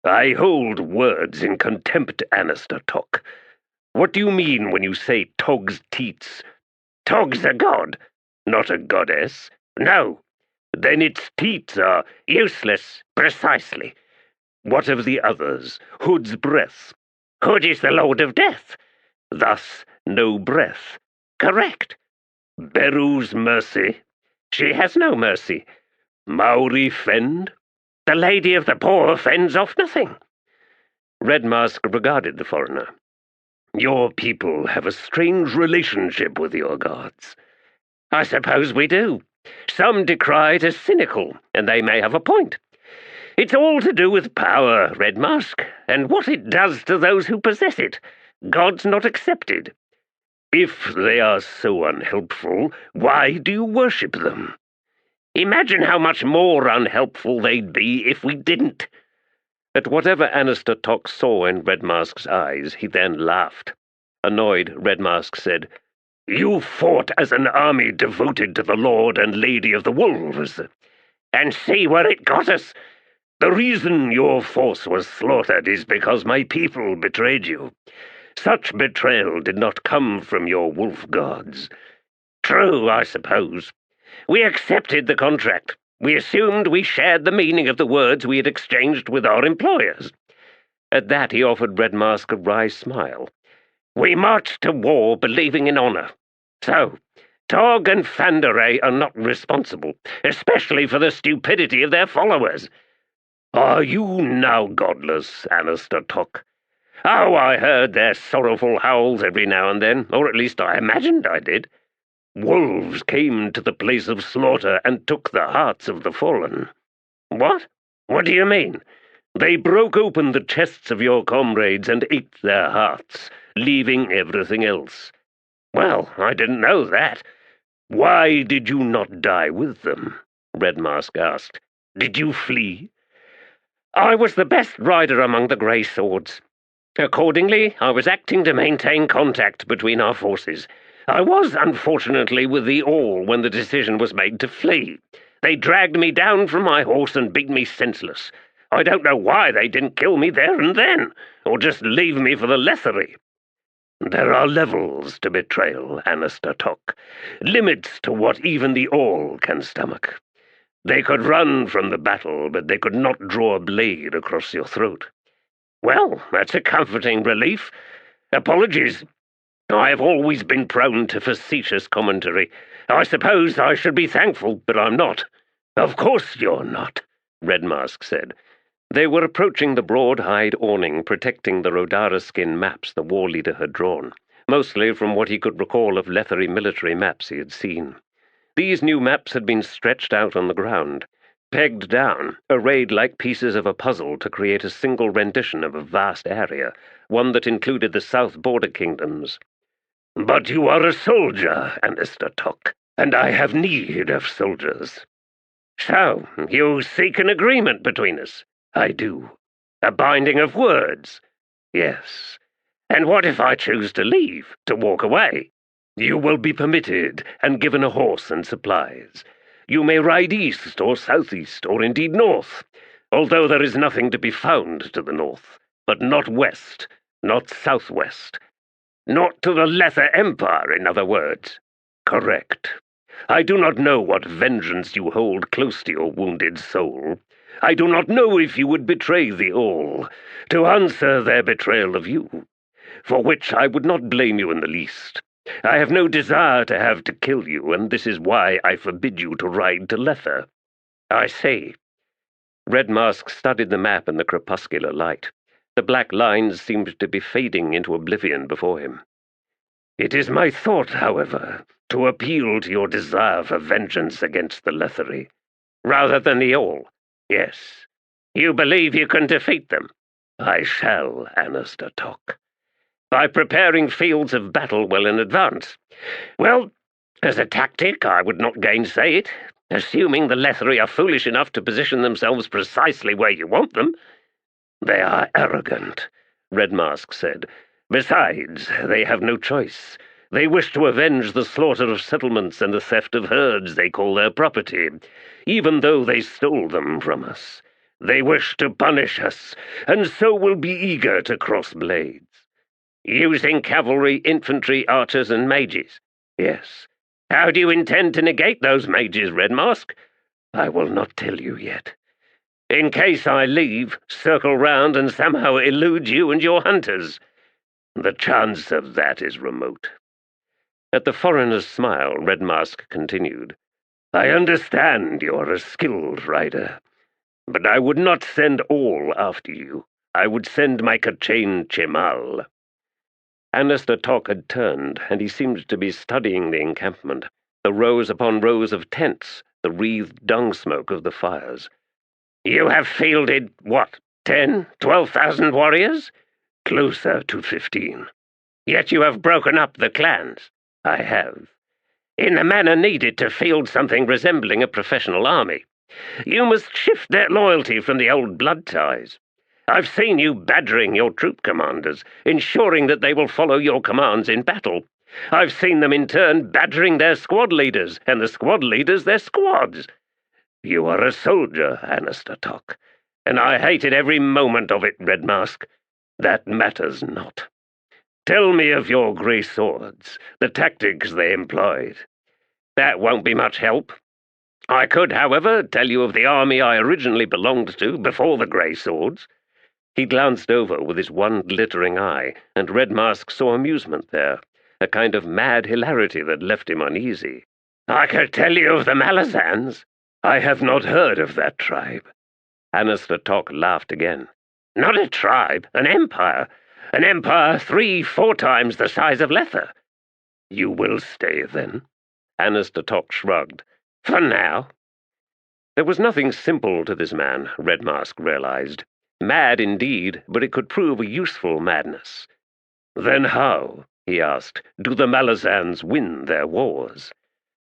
I hold words in contempt, Anastatok. What do you mean when you say Tog's teats? Tog's a god. Not a goddess. No. Then its teats are useless, precisely. What of the others? Hood's breath. Hood is the Lord of Death. Thus, no breath. Correct. Beru's mercy. She has no mercy. Maori fend. The Lady of the Poor fends off nothing. Red Mask regarded the foreigner. Your people have a strange relationship with your gods. I suppose we do. Some decry it as cynical, and they may have a point. It's all to do with power, Red Mask, and what it does to those who possess it, gods not accepted. If they are so unhelpful, why do you worship them? Imagine how much more unhelpful they'd be if we didn't. At whatever Anastatok saw in Red Mask's eyes, he then laughed. Annoyed, Red Mask said, You fought as an army devoted to the Lord and Lady of the Wolves. And see where it got us. The reason your force was slaughtered is because my people betrayed you. Such betrayal did not come from your wolf gods. True, I suppose. We accepted the contract. We assumed we shared the meaning of the words we had exchanged with our employers. At that he offered Red Mask a wry smile. We marched to war believing in honor. So, Tog and Fanderay are not responsible, especially for the stupidity of their followers. Are you now godless, Anastatok? Oh, I heard their sorrowful howls every now and then, or at least I imagined I did. Wolves came to the place of slaughter and took the hearts of the fallen. What? What do you mean? They broke open the chests of your comrades and ate their hearts, leaving everything else. Well, I didn't know that. Why did you not die with them? Red Mask asked. Did you flee? I was the best rider among the grey swords. Accordingly, I was acting to maintain contact between our forces. I was, unfortunately, with the all when the decision was made to flee. They dragged me down from my horse and beat me senseless. I don't know why they didn't kill me there and then, or just leave me for the Letherii. There are levels to betrayal, Anastatok, limits to what even the all can stomach. They could run from the battle, but they could not draw a blade across your throat. Well, that's a comforting relief. Apologies. I have always been prone to facetious commentary. I suppose I should be thankful, but I'm not. Of course you're not, Red Mask said. They were approaching the broad hide awning protecting the Rodara skin maps the war leader had drawn, mostly from what he could recall of Letherii military maps he had seen. These new maps had been stretched out on the ground, pegged down, arrayed like pieces of a puzzle to create a single rendition of a vast area, one that included the south border kingdoms. But you are a soldier, Anastatok, and I have need of soldiers. So, you seek an agreement between us? I do. A binding of words? Yes. And what if I choose to leave, to walk away? You will be permitted and given a horse and supplies. You may ride east or southeast or indeed north. although there is nothing to be found to the north, but not west, not southwest. Not to the Lether Empire, in other words. Correct. I do not know what vengeance you hold close to your wounded soul. I do not know if you would betray the All, to answer their betrayal of you, for which I would not blame you in the least. I have no desire to have to kill you, and this is why I forbid you to ride to Lether. I see. Red Mask studied the map in the crepuscular light. The black lines seemed to be fading into oblivion before him. It is my thought, however, to appeal to your desire for vengeance against the Letherii. Rather than the All. Yes. You believe you can defeat them? I shall, Anastatok. By preparing fields of battle well in advance. Well, as a tactic, I would not gainsay it, assuming the Letherii are foolish enough to position themselves precisely where you want them. They are arrogant, Red Mask said. Besides, they have no choice. They wish to avenge the slaughter of settlements and the theft of herds they call their property, even though they stole them from us. They wish to punish us, and so will be eager to cross blades. Using cavalry, infantry, archers, and mages? Yes. How do you intend to negate those mages, Red Mask? I will not tell you yet. In case I leave, circle round, and somehow elude you and your hunters. The chance of that is remote. At the foreigner's smile, Red Mask continued. I understand you are a skilled rider, but I would not send all after you. I would send my Kachin Chemal. Anastatok had turned, and he seemed to be studying the encampment, the rows upon rows of tents, the wreathed dung smoke of the fires. You have fielded, what, 10, 12,000 warriors? Closer to 15. Yet you have broken up the clans. I have. In the manner needed to field something resembling a professional army. You must shift their loyalty from the old blood ties. I've seen you badgering your troop commanders, ensuring that they will follow your commands in battle. I've seen them in turn badgering their squad leaders, and the squad leaders their squads. You are a soldier, Anastatok, and I hated every moment of it, Red Mask. That matters not. Tell me of your grey swords, the tactics they employed. That won't be much help. I could, however, tell you of the army I originally belonged to before the grey swords. He glanced over with his one glittering eye, and Red Mask saw amusement there, a kind of mad hilarity that left him uneasy. I could tell you of the Malazans. I have not heard of that tribe. Anastatok laughed again. Not a tribe, an empire. An empire 3-4 times the size of Lether. You will stay, then? Anastatok shrugged. For now. There was nothing simple to this man, Red Mask realized. Mad indeed, but it could prove a useful madness. Then how, he asked, do the Malazans win their wars?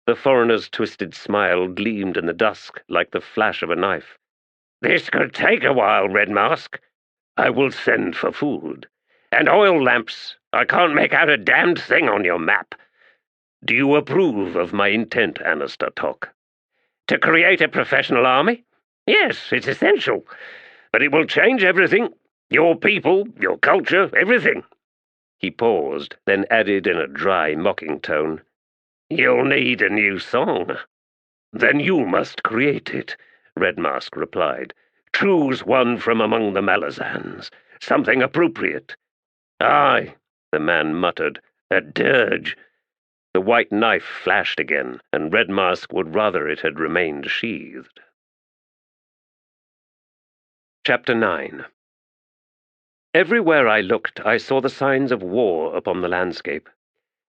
The foreigner's twisted smile gleamed in the dusk like the flash of a knife. This could take a while, Red Mask. I will send for food. And oil lamps. I can't make out a damned thing on your map. Do you approve of my intent, Anastatok? To create a professional army? Yes, it's essential. But it will change everything. Your people, your culture, everything. He paused, then added in a dry, mocking tone, You'll need a new song. Then you must create it, Red Mask replied. Choose one from among the Malazans, something appropriate. Aye, the man muttered, a dirge. The white knife flashed again, and Red Mask would rather it had remained sheathed. Chapter 9. Everywhere I looked, I saw the signs of war upon the landscape.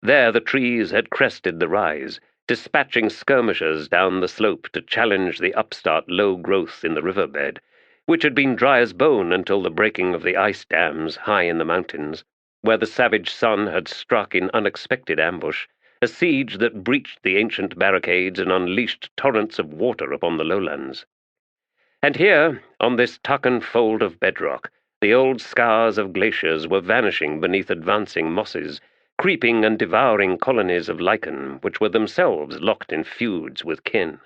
There the trees had crested the rise, dispatching skirmishers down the slope to challenge the upstart low growth in the riverbed, which had been dry as bone until the breaking of the ice dams high in the mountains, where the savage sun had struck in unexpected ambush, a siege that breached the ancient barricades and unleashed torrents of water upon the lowlands. And here, on this tuck and fold of bedrock, the old scars of glaciers were vanishing beneath advancing mosses, creeping and devouring colonies of lichen which were themselves locked in feuds with kin.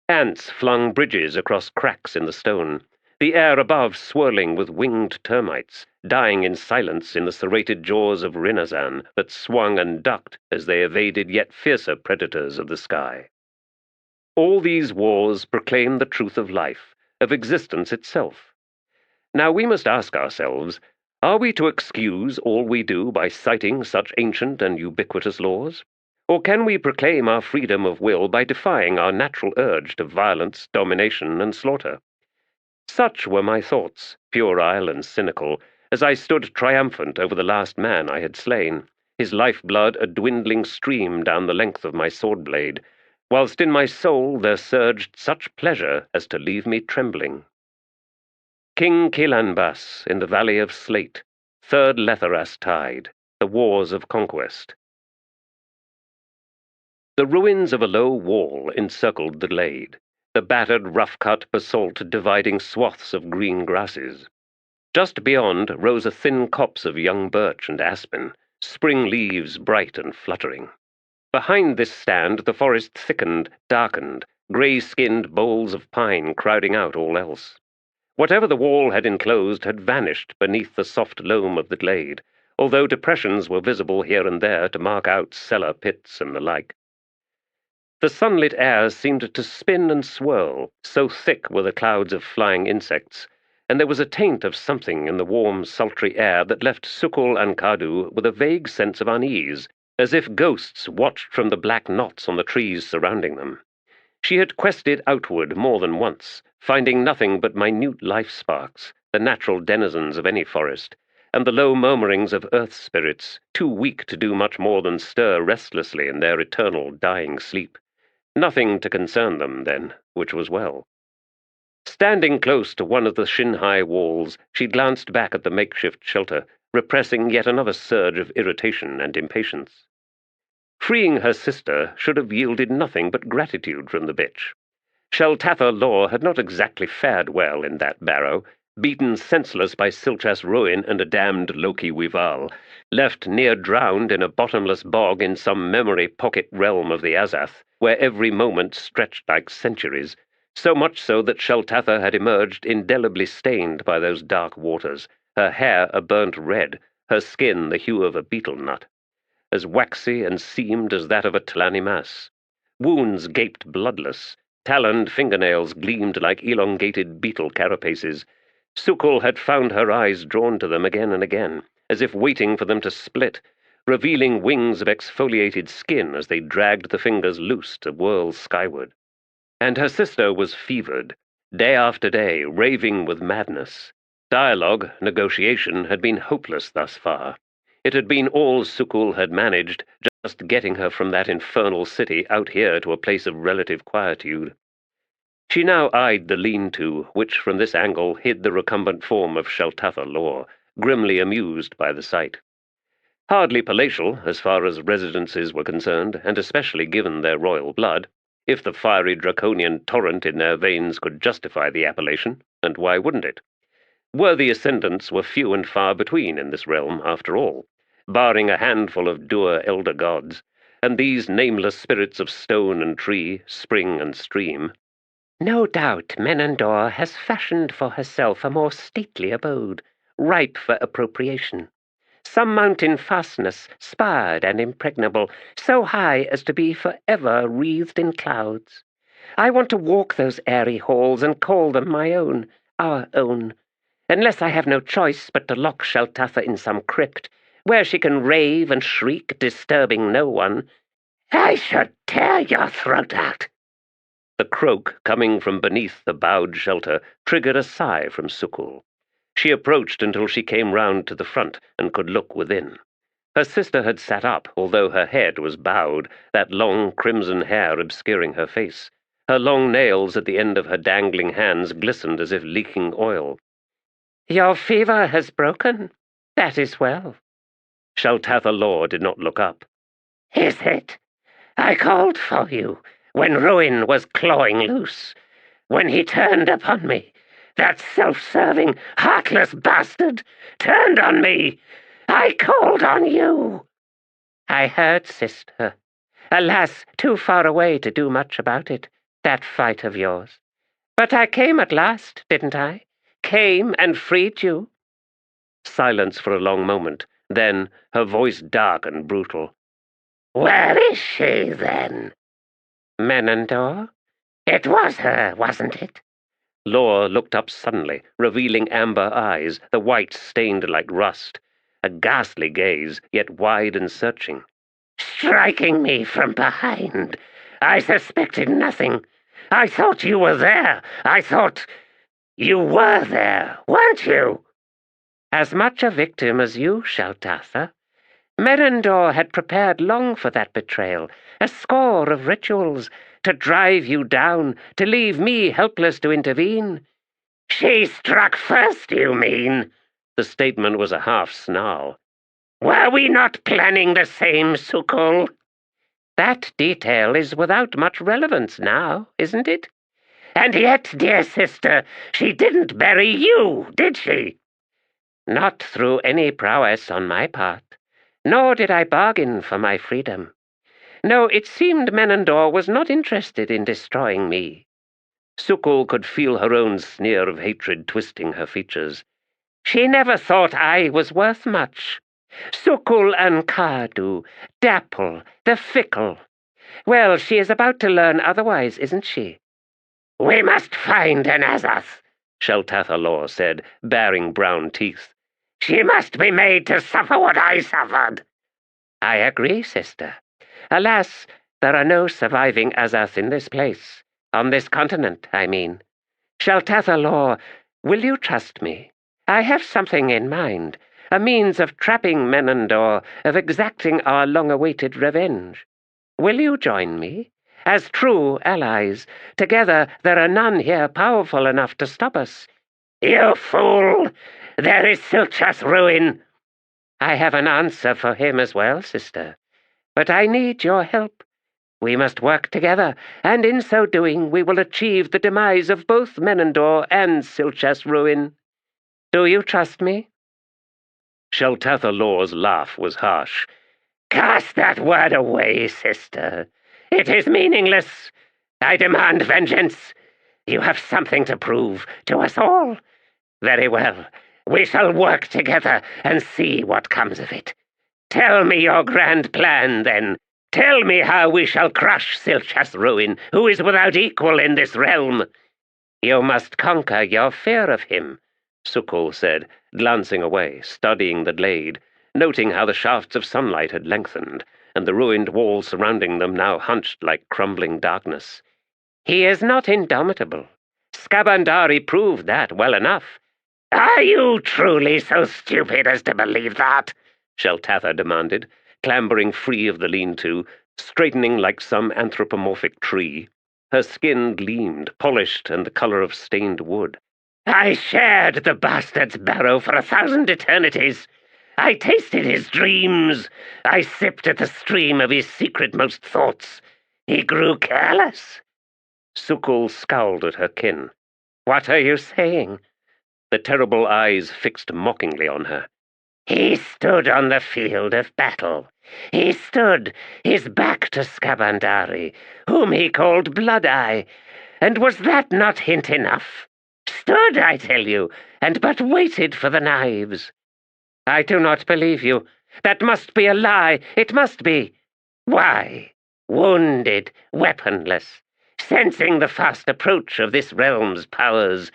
Ants flung bridges across cracks in the stone, the air above swirling with winged termites, dying in silence in the serrated jaws of Rinazan that swung and ducked as they evaded yet fiercer predators of the sky. All these wars proclaim the truth of life, of existence itself. Now we must ask ourselves, are we to excuse all we do by citing such ancient and ubiquitous laws? Or can we proclaim our freedom of will by defying our natural urge to violence, domination, and slaughter? Such were my thoughts, puerile and cynical, as I stood triumphant over the last man I had slain, his lifeblood a dwindling stream down the length of my sword blade, whilst in my soul there surged such pleasure as to leave me trembling. King Kilanbas in the Valley of Slate, third Letheras tide, the wars of conquest. The ruins of a low wall encircled the glade, the battered, rough-cut basalt dividing swaths of green grasses. Just beyond rose a thin copse of young birch and aspen, spring leaves bright and fluttering. Behind this stand the forest thickened, darkened, grey-skinned boles of pine crowding out all else. Whatever the wall had enclosed had vanished beneath the soft loam of the glade, although depressions were visible here and there to mark out cellar pits and the like. The sunlit air seemed to spin and swirl, so thick were the clouds of flying insects, and there was a taint of something in the warm, sultry air that left Sukul and Kadu with a vague sense of unease, as if ghosts watched from the black knots on the trees surrounding them. She had quested outward more than once, finding nothing but minute life sparks, the natural denizens of any forest, and the low murmurings of earth spirits, too weak to do much more than stir restlessly in their eternal dying sleep. Nothing to concern them, then, which was well. Standing close to one of the shin-high walls, she glanced back at the makeshift shelter, repressing yet another surge of irritation and impatience. Freeing her sister should have yielded nothing but gratitude from the bitch. Sheltatha Law had not exactly fared well in that barrow, beaten senseless by Silchas Ruin and a damned Loki Wival, left near drowned in a bottomless bog in some memory pocket realm of the Azath, where every moment stretched like centuries, so much so that Sheltatha had emerged indelibly stained by those dark waters, her hair a burnt red, her skin the hue of a beetle nut, as waxy and seamed as that of a Tlanimas. Wounds gaped bloodless, taloned fingernails gleamed like elongated beetle carapaces. Sukul had found her eyes drawn to them again and again, as if waiting for them to split, revealing wings of exfoliated skin as they dragged the fingers loose to whirl skyward. And her sister was fevered, day after day, raving with madness. Dialogue, negotiation, had been hopeless thus far. It had been all Sukul had managed, just getting her from that infernal city out here to a place of relative quietude. She now eyed the lean-to, which from this angle hid the recumbent form of Sheltatha Law, grimly amused by the sight. Hardly palatial, as far as residences were concerned, and especially given their royal blood, if the fiery draconian torrent in their veins could justify the appellation, and why wouldn't it? Worthy ascendants were few and far between in this realm, after all, barring a handful of dour elder gods, and these nameless spirits of stone and tree, spring and stream. No doubt Menandor has fashioned for herself a more stately abode, ripe for appropriation. Some mountain fastness, sparred and impregnable, so high as to be forever wreathed in clouds. I want to walk those airy halls and call them my own, our own, unless I have no choice but to lock Sheltatha in some crypt, where she can rave and shriek, disturbing no one. I should tear your throat out. The croak, coming from beneath the bowed shelter, triggered a sigh from Sukul. She approached until she came round to the front and could look within. Her sister had sat up, although her head was bowed, that long crimson hair obscuring her face. Her long nails at the end of her dangling hands glistened as if leaking oil. Your fever has broken. That is well. Sheltatha Law did not look up. Is it? I called for you when Ruin was clawing loose, when he turned upon me. That self-serving, heartless bastard turned on me. I called on you. I heard, sister. Alas, too far away to do much about it. that fight of yours. But I came at last, didn't I? Came and freed you." Silence for a long moment, then her voice dark and brutal. "Where is she, then?" Menandor? "It was her, wasn't it?" Lore looked up suddenly, revealing amber eyes, the white stained like rust. A ghastly gaze, yet wide and searching. "Striking me from behind. I suspected nothing. I thought you were there. I thought you were there, weren't you?" As much a victim as you, Shaltatha. Menandor had prepared long for that betrayal, a score of rituals, to drive you down, to leave me helpless to intervene. "She struck first, you mean?" The statement was a half snarl. "Were we not planning the same, Sukul?" That detail is without much relevance now, isn't it? "And yet, dear sister, she didn't bury you, did she?" Not through any prowess on my part, nor did I bargain for my freedom. No, it seemed Menandor was not interested in destroying me. Sukul could feel her own sneer of hatred twisting her features. She never thought I was worth much. Sukul and Kadu, dapple, the fickle. Well, she is about to learn otherwise, isn't she? "We must find an Azath," Shaltatha Lore said, baring brown teeth. "She must be made to suffer what I suffered." I agree, sister. Alas, there are no surviving Azath in this place. On this continent, I mean. Shaltatha Lore, will you trust me? I have something in mind, a means of trapping Menandor, of exacting our long-awaited revenge. Will you join me? As true allies, together there are none here powerful enough to stop us. "You fool! There is Silchas' ruin." I have an answer for him as well, sister. But I need your help. We must work together, and in so doing we will achieve the demise of both Menandor and Silchas' ruin. Do you trust me?" Shaltatha Lore's laugh was harsh. "Cast that word away, sister. It is meaningless. I demand vengeance. You have something to prove to us all. Very well. We shall work together and see what comes of it. Tell me your grand plan, then. Tell me how we shall crush Silchas' ruin, who is without equal in this realm." "You must conquer your fear of him," Sukul said, glancing away, studying the glade, noting how the shafts of sunlight had lengthened, and the ruined walls surrounding them now hunched like crumbling darkness. "He is not indomitable. Skabandari proved that well enough." "Are you truly so stupid as to believe that?" Shaltatha demanded, clambering free of the lean-to, straightening like some anthropomorphic tree. Her skin gleamed, polished and the color of stained wood. "I shared the bastard's barrow for 1,000 eternities. I tasted his dreams. I sipped at the stream of his secret-most thoughts. He grew careless." Sukul scowled at her kin. "What are you saying?" The terrible eyes fixed mockingly on her. "He stood on the field of battle. He stood, his back to Skabandari, whom he called Blood-Eye. And was that not hint enough? Stood, I tell you, and but waited for the knives." "I do not believe you. That must be a lie. It must be." "Why? Wounded, weaponless, sensing the fast approach of this realm's powers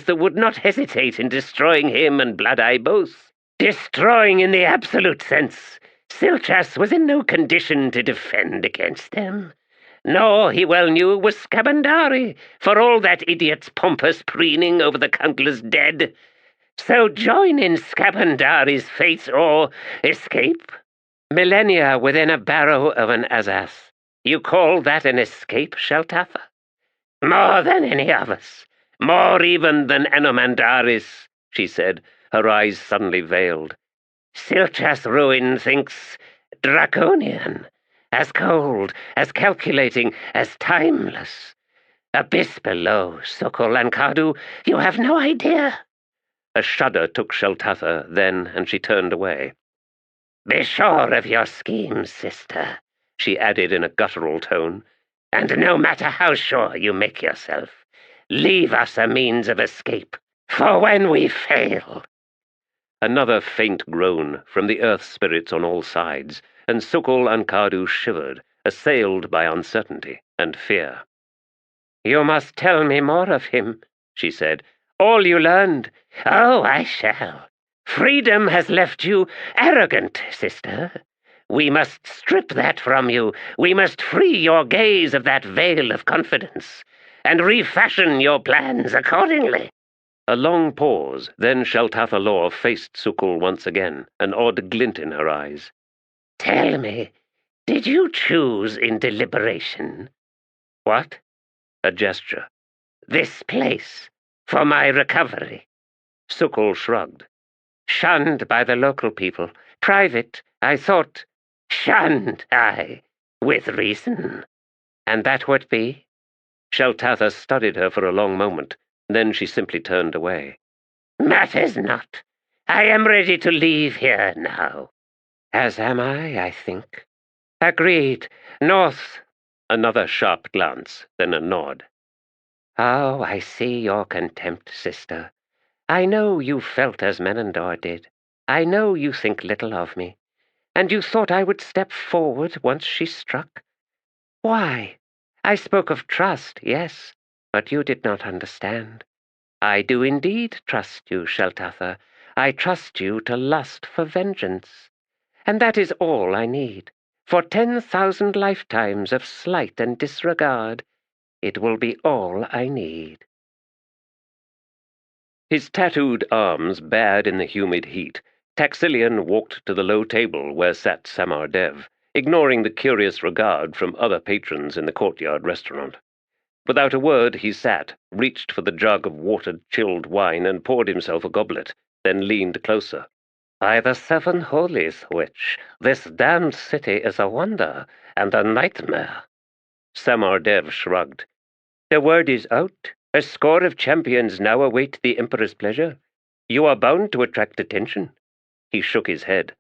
that would not hesitate in destroying him and Blood-Eye both. Destroying in the absolute sense. Silchas was in no condition to defend against them. Nor, he well knew, was Skabandari, for all that idiot's pompous preening over the countless dead. So join in Skabandari's fate or escape." "Millennia within a barrow of an Azath. You call that an escape, Shaltatha?" "More than any of us. More even than Enomandaris," she said, her eyes suddenly veiled. "Silchas' ruin thinks draconian, as cold, as calculating, as timeless. Abyss below, Sukul and Kadu, you have no idea." A shudder took Shaltatha then, and she turned away. "Be sure of your schemes, sister," she added in a guttural tone. And no matter how sure you make yourself, leave us a means of escape, for when we fail—" Another faint groan from the earth spirits on all sides, and Sukul and Kadu shivered, assailed by uncertainty and fear. "You must tell me more of him," she said. "All you learned." "Oh, I shall. Freedom has left you arrogant, sister. We must strip that from you. We must free your gaze of that veil of confidence, and refashion your plans accordingly." A long pause, then Sheltatha Law faced Sukul once again, an odd glint in her eyes. "Tell me, did you choose in deliberation?" "What?" A gesture. "This place, for my recovery." Sukul shrugged. "Shunned by the local people. Private, I thought." "Shunned, aye, with reason." "And that would be?" Sheltatha studied her for a long moment. Then she simply turned away. "Matters not. I am ready to leave here now." "As am I think." "Agreed. North." Another sharp glance, then a nod. "Oh, I see your contempt, sister. I know you felt as Menandor did. I know you think little of me. And you thought I would step forward once she struck. Why? I spoke of trust, yes, but you did not understand. I do indeed trust you, Sheltatha. I trust you to lust for vengeance. And that is all I need. For 10,000 lifetimes of slight and disregard, it will be all I need." His tattooed arms bared in the humid heat, Taxilian walked to the low table where sat Samardev, ignoring the curious regard from other patrons in the courtyard restaurant. Without a word he sat, reached for the jug of watered, chilled wine, and poured himself a goblet, then leaned closer. "By the 7 holies, witch, this damned city is a wonder and a nightmare." Samardev shrugged. "The word is out. A score of champions now await the Emperor's pleasure. You are bound to attract attention." He shook his head.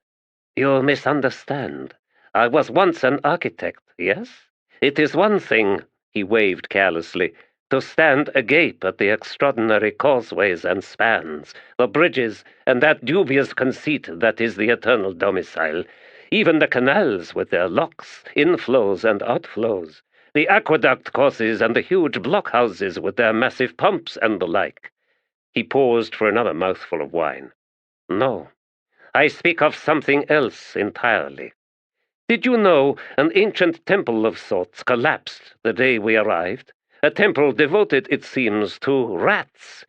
"You misunderstand. I was once an architect, yes? It is one thing," he waved carelessly, "to stand agape at the extraordinary causeways and spans, the bridges, and that dubious conceit that is the eternal domicile, even the canals with their locks, inflows and outflows, the aqueduct courses and the huge blockhouses with their massive pumps and the like." He paused for another mouthful of wine. "No, I speak of something else entirely. Did you know an ancient temple of sorts collapsed the day we arrived? A temple devoted, it seems, to rats."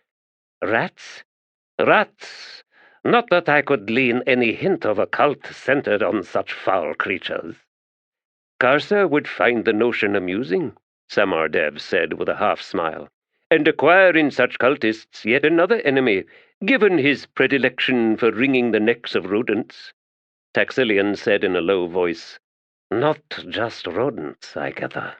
"Rats?" "Rats. Not that I could glean any hint of a cult centered on such foul creatures." "Karsa would find the notion amusing," Samardev said with a half-smile, "and acquire in such cultists yet another enemy, given his predilection for wringing the necks of rodents." Taxilian said in a low voice, "Not just rodents, I gather."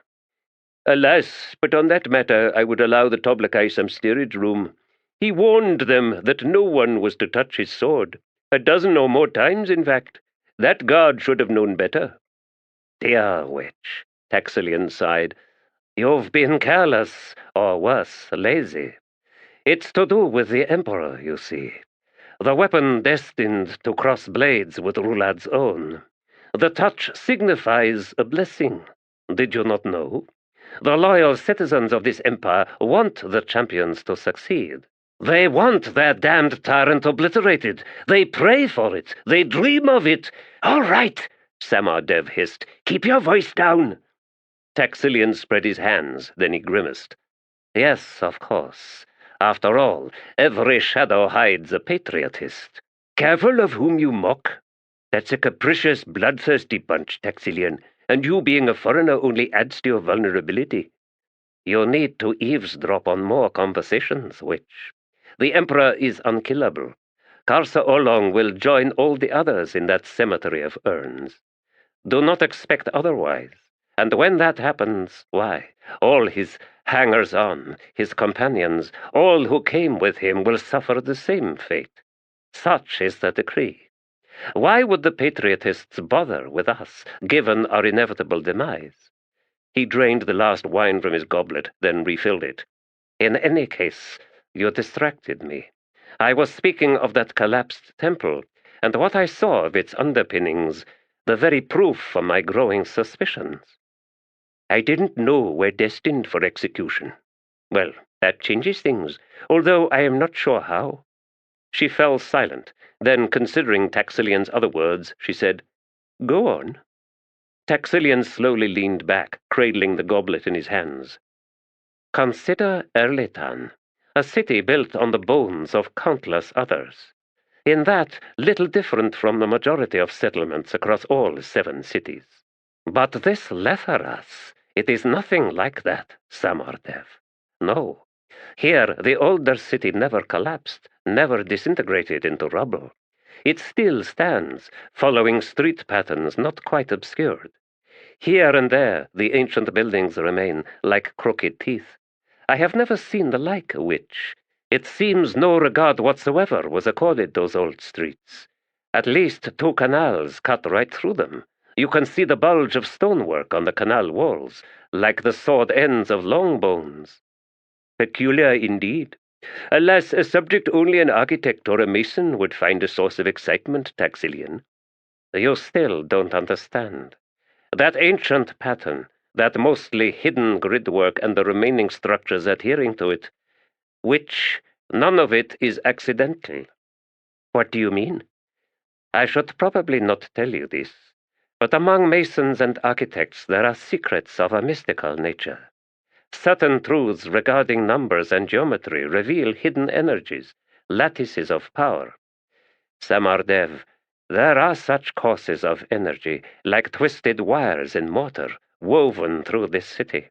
"Alas, but on that matter I would allow the Toblakai some steerage room. He warned them that no one was to touch his sword. 12 or more times, in fact. That guard should have known better." "Dear witch," Taxilian sighed, "you've been careless, or worse, lazy. It's to do with the Emperor, you see. The weapon destined to cross blades with Rhulad's own. The touch signifies a blessing. Did you not know? The loyal citizens of this empire want the champions to succeed. They want their damned tyrant obliterated. They pray for it. They dream of it." "All right," Samardev hissed. "Keep your voice down." Taxilian spread his hands, then he grimaced. "Yes, of course. After all, every shadow hides a patriotist." "Careful of whom you mock. That's a capricious, bloodthirsty bunch, Taxilian, and you being a foreigner only adds to your vulnerability." "You need to eavesdrop on more conversations, witch. The Emperor is unkillable. Karsa Orlong will join all the others in that cemetery of urns. Do not expect otherwise. And when that happens, why, all his hangers-on, his companions, all who came with him will suffer the same fate. Such is the decree. Why would the patriotists bother with us, given our inevitable demise? He drained the last wine from his goblet, then refilled it. "In any case, you distracted me. I was speaking of that collapsed temple, and what I saw of its underpinnings, the very proof for my growing suspicions. I didn't know we're destined for execution. Well, that changes things, although I am not sure how." She fell silent. Then, considering Taxilian's other words, she said, "Go on." Taxilian slowly leaned back, cradling the goblet in his hands. "Consider Erlitan, a city built on the bones of countless others. In that, little different from the majority of settlements across all 7 cities. But this Letheras, it is nothing like that, Samardev. No. Here, the older city never collapsed, never disintegrated into rubble. It still stands, following street patterns not quite obscured. Here and there, the ancient buildings remain, like crooked teeth. I have never seen the like, which it seems no regard whatsoever was accorded those old streets. At least 2 canals cut right through them. You can see the bulge of stonework on the canal walls, like the sword ends of long bones. Peculiar indeed. Alas, a subject only an architect or a mason would find a source of excitement, Taxilian. You still don't understand. That ancient pattern, that mostly hidden gridwork and the remaining structures adhering to it, which none of it is accidental." "What do you mean?" "I should probably not tell you this, but among masons and architects there are secrets of a mystical nature. Certain truths regarding numbers and geometry reveal hidden energies, lattices of power. Samardev, there are such courses of energy, like twisted wires in mortar, woven through this city.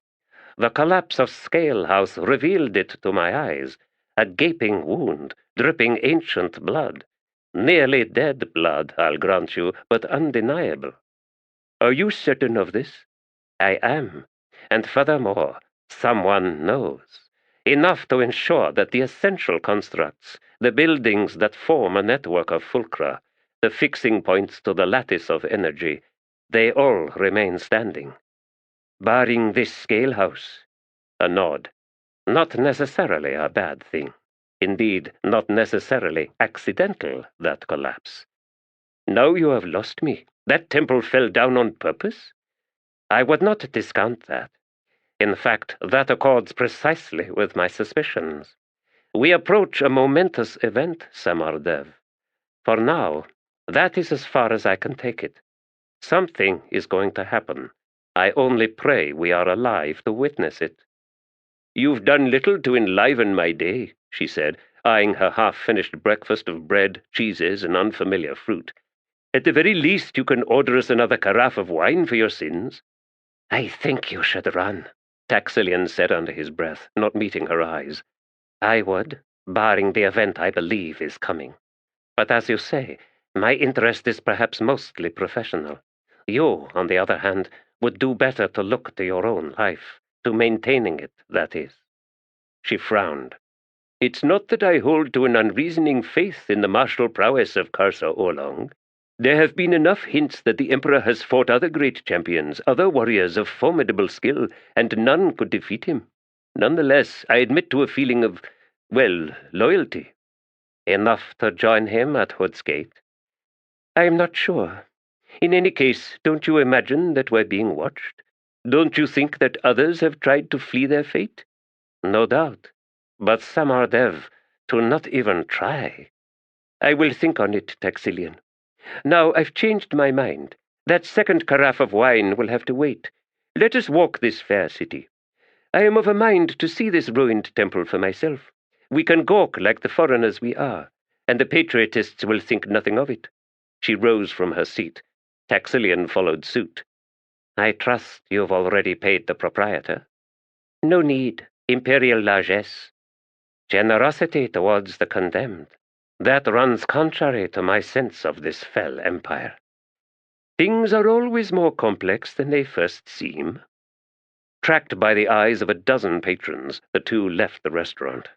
The collapse of Scale House revealed it to my eyes, a gaping wound, dripping ancient blood. Nearly dead blood, I'll grant you, but undeniable." "Are you certain of this?" "I am, and furthermore, someone knows. Enough to ensure that the essential constructs, the buildings that form a network of fulcra, the fixing points to the lattice of energy, they all remain standing. Barring this Scale House." A nod. "Not necessarily a bad thing. Indeed, not necessarily accidental, that collapse." "Now you have lost me. That temple fell down on purpose?" "I would not discount that. In fact, that accords precisely with my suspicions. We approach a momentous event, Samardev. For now, that is as far as I can take it. Something is going to happen. I only pray we are alive to witness it." "You've done little to enliven my day," she said, eyeing her half-finished breakfast of bread, cheeses, and unfamiliar fruit. "At the very least, you can order us another carafe of wine for your sins." "I think you should run," Taxilian said under his breath, not meeting her eyes. "I would, barring the event I believe is coming. But as you say, my interest is perhaps mostly professional. You, on the other hand, would do better to look to your own life, to maintaining it, that is." She frowned. "It's not that I hold to an unreasoning faith in the martial prowess of Karsa Orlong. There have been enough hints that the Emperor has fought other great champions, other warriors of formidable skill, and none could defeat him. Nonetheless, I admit to a feeling of, well, loyalty." "Enough to join him at Hood's Gate?" "I am not sure. In any case, don't you imagine that we're being watched? Don't you think that others have tried to flee their fate?" "No doubt. But Samardev, to not even try." "I will think on it, Taxilian. Now, I've changed my mind. That second carafe of wine will have to wait. Let us walk this fair city. I am of a mind to see this ruined temple for myself. We can gawk like the foreigners we are, and the patriotists will think nothing of it." She rose from her seat. Taxilian followed suit. "I trust you've already paid the proprietor." "No need. Imperial largesse. Generosity towards the condemned. That runs contrary to my sense of this fell empire." "Things are always more complex than they first seem." Tracked by the eyes of a dozen patrons, the two left the restaurant.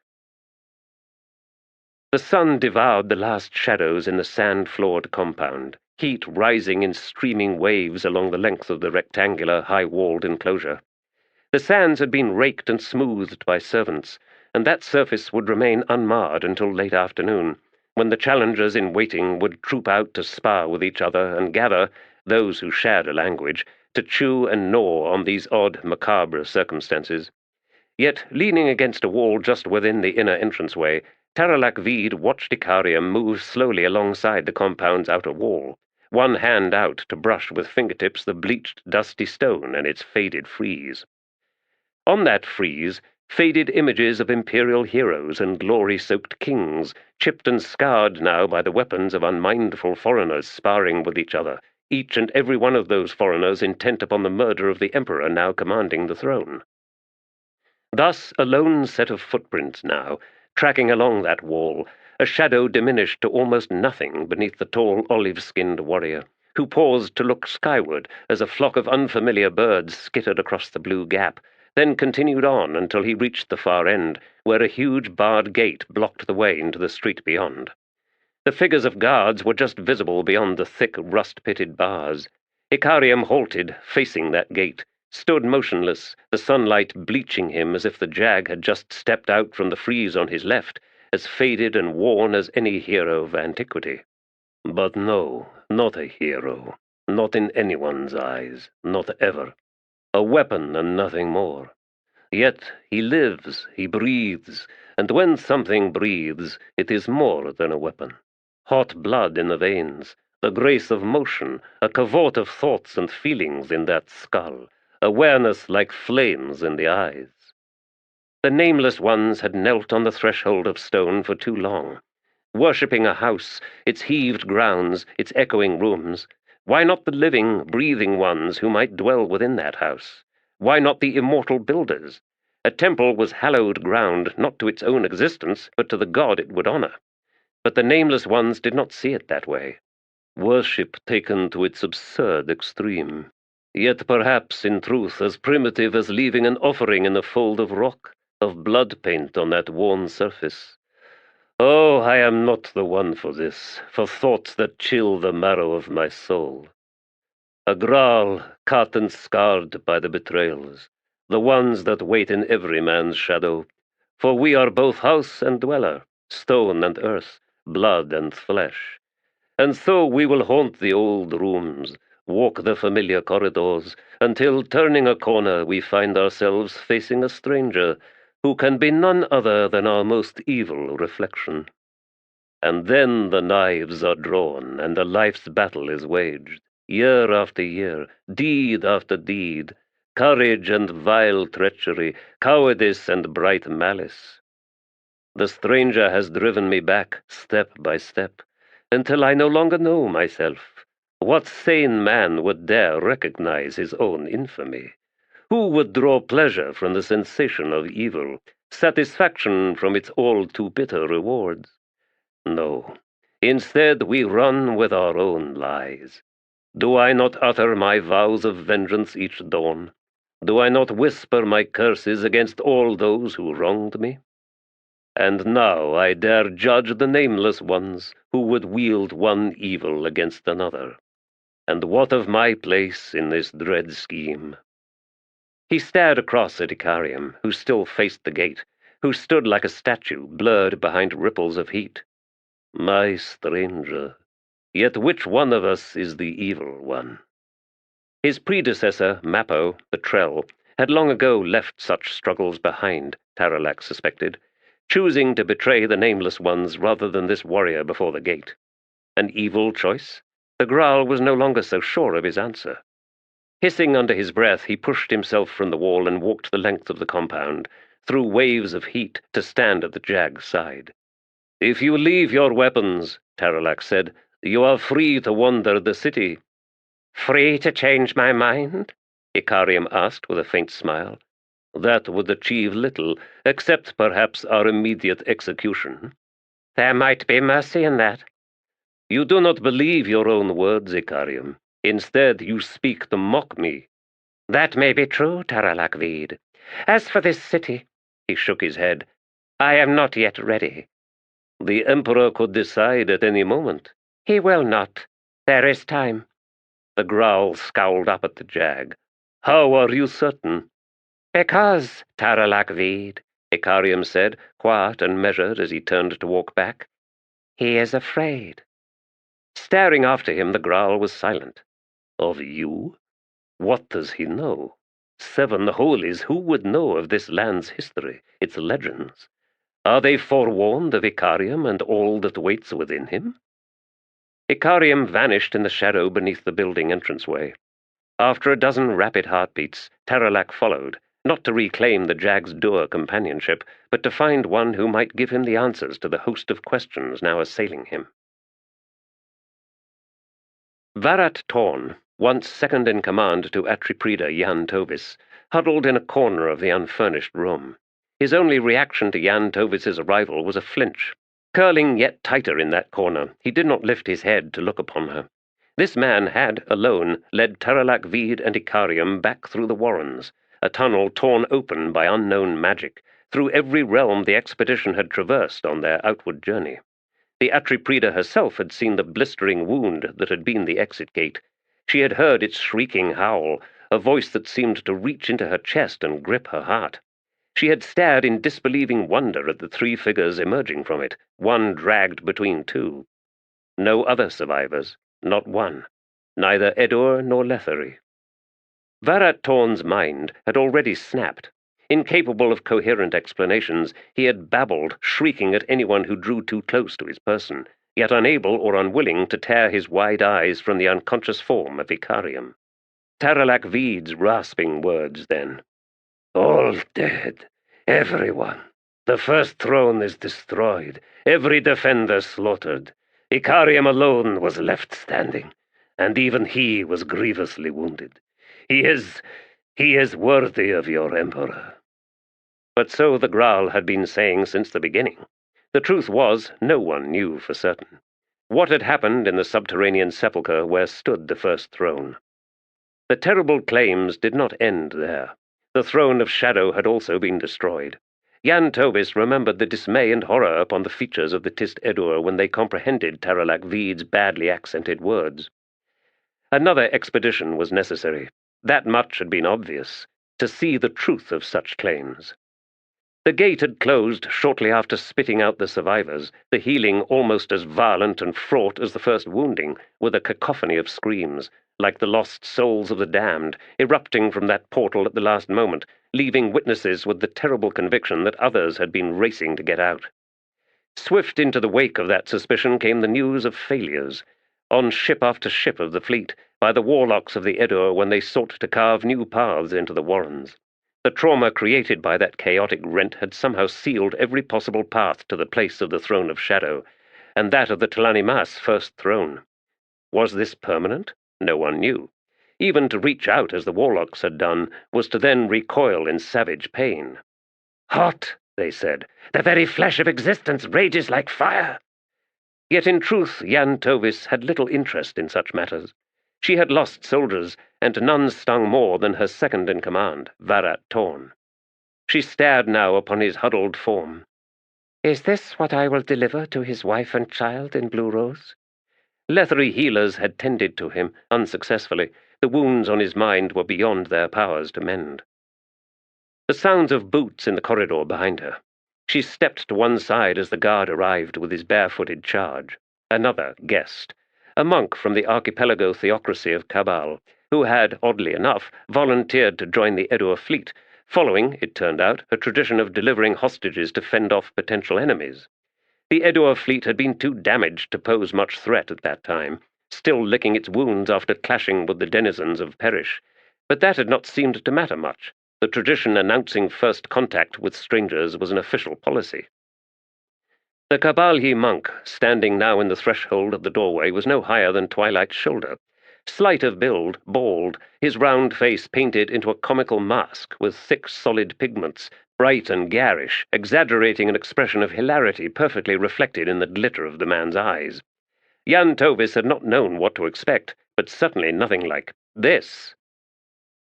The sun devoured the last shadows in the sand-floored compound, heat rising in streaming waves along the length of the rectangular, high-walled enclosure. The sands had been raked and smoothed by servants, and that surface would remain unmarred until late afternoon, when the challengers in waiting would troop out to spar with each other and gather, those who shared a language, to chew and gnaw on these odd, macabre circumstances. Yet, leaning against a wall just within the inner entranceway, Taralak Veed watched Icarium move slowly alongside the compound's outer wall, one hand out to brush with fingertips the bleached, dusty stone and its faded frieze. On that frieze, faded images of imperial heroes and glory-soaked kings, chipped and scarred now by the weapons of unmindful foreigners sparring with each other, each and every one of those foreigners intent upon the murder of the emperor now commanding the throne. Thus, a lone set of footprints now, tracking along that wall, a shadow diminished to almost nothing beneath the tall olive-skinned warrior, who paused to look skyward as a flock of unfamiliar birds skittered across the blue gap, then continued on until he reached the far end, where a huge barred gate blocked the way into the street beyond. The figures of guards were just visible beyond the thick, rust-pitted bars. Icarium halted, facing that gate, stood motionless, the sunlight bleaching him as if the jag had just stepped out from the frieze on his left, as faded and worn as any hero of antiquity. But no, not a hero, not in anyone's eyes, not ever. A weapon and nothing more. Yet he lives, he breathes, and when something breathes, it is more than a weapon. Hot blood in the veins, the grace of motion, a cavort of thoughts and feelings in that skull, awareness like flames in the eyes. The nameless ones had knelt on the threshold of stone for too long, worshipping a house, its heaved grounds, its echoing rooms. Why not the living, breathing ones who might dwell within that house? Why not the immortal builders? A temple was hallowed ground, not to its own existence, but to the god it would honor. But the nameless ones did not see it that way. Worship taken to its absurd extreme. Yet perhaps, in truth, as primitive as leaving an offering in a fold of rock, of blood paint on that worn surface. Oh, I am not the one for this, for thoughts that chill the marrow of my soul. A Graal, cut and scarred by the betrayals, the ones that wait in every man's shadow, for we are both house and dweller, stone and earth, blood and flesh. And so we will haunt the old rooms, walk the familiar corridors, until, turning a corner, we find ourselves facing a stranger, who can be none other than our most evil reflection. And then the knives are drawn, and a life's battle is waged, year after year, deed after deed, courage and vile treachery, cowardice and bright malice. The stranger has driven me back, step by step, until I no longer know myself. What sane man would dare recognize his own infamy? Who would draw pleasure from the sensation of evil, satisfaction from its all-too-bitter rewards? No. Instead, we run with our own lies. Do I not utter my vows of vengeance each dawn? Do I not whisper my curses against all those who wronged me? And now I dare judge the nameless ones who would wield one evil against another. And what of my place in this dread scheme? He stared across at Icarium, who still faced the gate, who stood like a statue, blurred behind ripples of heat. My stranger, yet which one of us is the evil one? His predecessor, Mappo, the Trull, had long ago left such struggles behind, Taralak suspected, choosing to betray the nameless ones rather than this warrior before the gate. An evil choice? The Graal was no longer so sure of his answer. Hissing under his breath, he pushed himself from the wall and walked the length of the compound, through waves of heat, to stand at the jag's side. If you leave your weapons, Taralak said, you are free to wander the city. Free to change my mind? Icarium asked with a faint smile. That would achieve little, except perhaps our immediate execution. There might be mercy in that. You do not believe your own words, Icarium. Instead, you speak to mock me. That may be true, Taralak Veed. As for this city, he shook his head, I am not yet ready. The Emperor could decide at any moment. He will not. There is time. The Graal scowled up at the jag. How are you certain? Because, Taralak Veed, Icarium said, quiet and measured as he turned to walk back, he is afraid. Staring after him, the Graal was silent. Of you? What does he know? 7 holies, who would know of this land's history, its legends? Are they forewarned of Icarium and all that waits within him? Icarium vanished in the shadow beneath the building entranceway. After a dozen rapid heartbeats, Taralak followed, not to reclaim the Jag's Dur companionship, but to find one who might give him the answers to the host of questions now assailing him. Varat Torn, once second in command to Atriprida Jan Tovis, huddled in a corner of the unfurnished room. His only reaction to Jan Tovis's arrival was a flinch. Curling yet tighter in that corner, he did not lift his head to look upon her. This man had, alone, led Taralak Veed and Icarium back through the warrens, a tunnel torn open by unknown magic, through every realm the expedition had traversed on their outward journey. The Atriprida herself had seen the blistering wound that had been the exit gate. She had heard its shrieking howl, a voice that seemed to reach into her chest and grip her heart. She had stared in disbelieving wonder at the 3 figures emerging from it, one dragged between 2. No other survivors, not one, neither Edur nor Letherii. Varat Torn's mind had already snapped. Incapable of coherent explanations, he had babbled, shrieking at anyone who drew too close to his person, yet unable or unwilling to tear his wide eyes from the unconscious form of Icarium. Taralak Veed's rasping words, then. All dead, everyone. The first throne is destroyed, every defender slaughtered. Icarium alone was left standing, and even he was grievously wounded. He is worthy of your emperor. But so the Graal had been saying since the beginning. The truth was, no one knew for certain. What had happened in the subterranean sepulchre where stood the first throne? The terrible claims did not end there. The throne of shadow had also been destroyed. Jan Tovis remembered the dismay and horror upon the features of the Tiste Edur when they comprehended Taralak Veed's badly accented words. Another expedition was necessary. That much had been obvious, to see the truth of such claims. The gate had closed shortly after spitting out the survivors, the healing almost as violent and fraught as the first wounding, with a cacophony of screams, like the lost souls of the damned, erupting from that portal at the last moment, leaving witnesses with the terrible conviction that others had been racing to get out. Swift into the wake of that suspicion came the news of failures, on ship after ship of the fleet, by the warlocks of the Edur when they sought to carve new paths into the warrens. The trauma created by that chaotic rent had somehow sealed every possible path to the place of the Throne of Shadow, and that of the Tlanimas' first throne. Was this permanent? No one knew. Even to reach out as the warlocks had done was to then recoil in savage pain. "Hot," they said. "The very flesh of existence rages like fire." Yet in truth Jan Tovis had little interest in such matters. She had lost soldiers, and none stung more than her second-in-command, Varat Torn. She stared now upon his huddled form. Is this what I will deliver to his wife and child in Blue Rose? Letherii healers had tended to him, unsuccessfully. The wounds on his mind were beyond their powers to mend. The sounds of boots in the corridor behind her. She stepped to one side as the guard arrived with his barefooted charge. Another guest. A monk from the archipelago theocracy of Cabal, who had, oddly enough, volunteered to join the Edur fleet, following, it turned out, a tradition of delivering hostages to fend off potential enemies. The Edur fleet had been too damaged to pose much threat at that time, still licking its wounds after clashing with the denizens of Perish, but that had not seemed to matter much. The tradition announcing first contact with strangers was an official policy. The Kabalhi monk, standing now in the threshold of the doorway, was no higher than Twilight's shoulder. Slight of build, bald, his round face painted into a comical mask with thick solid pigments, bright and garish, exaggerating an expression of hilarity perfectly reflected in the glitter of the man's eyes. Jan Tovis had not known what to expect, but certainly nothing like this.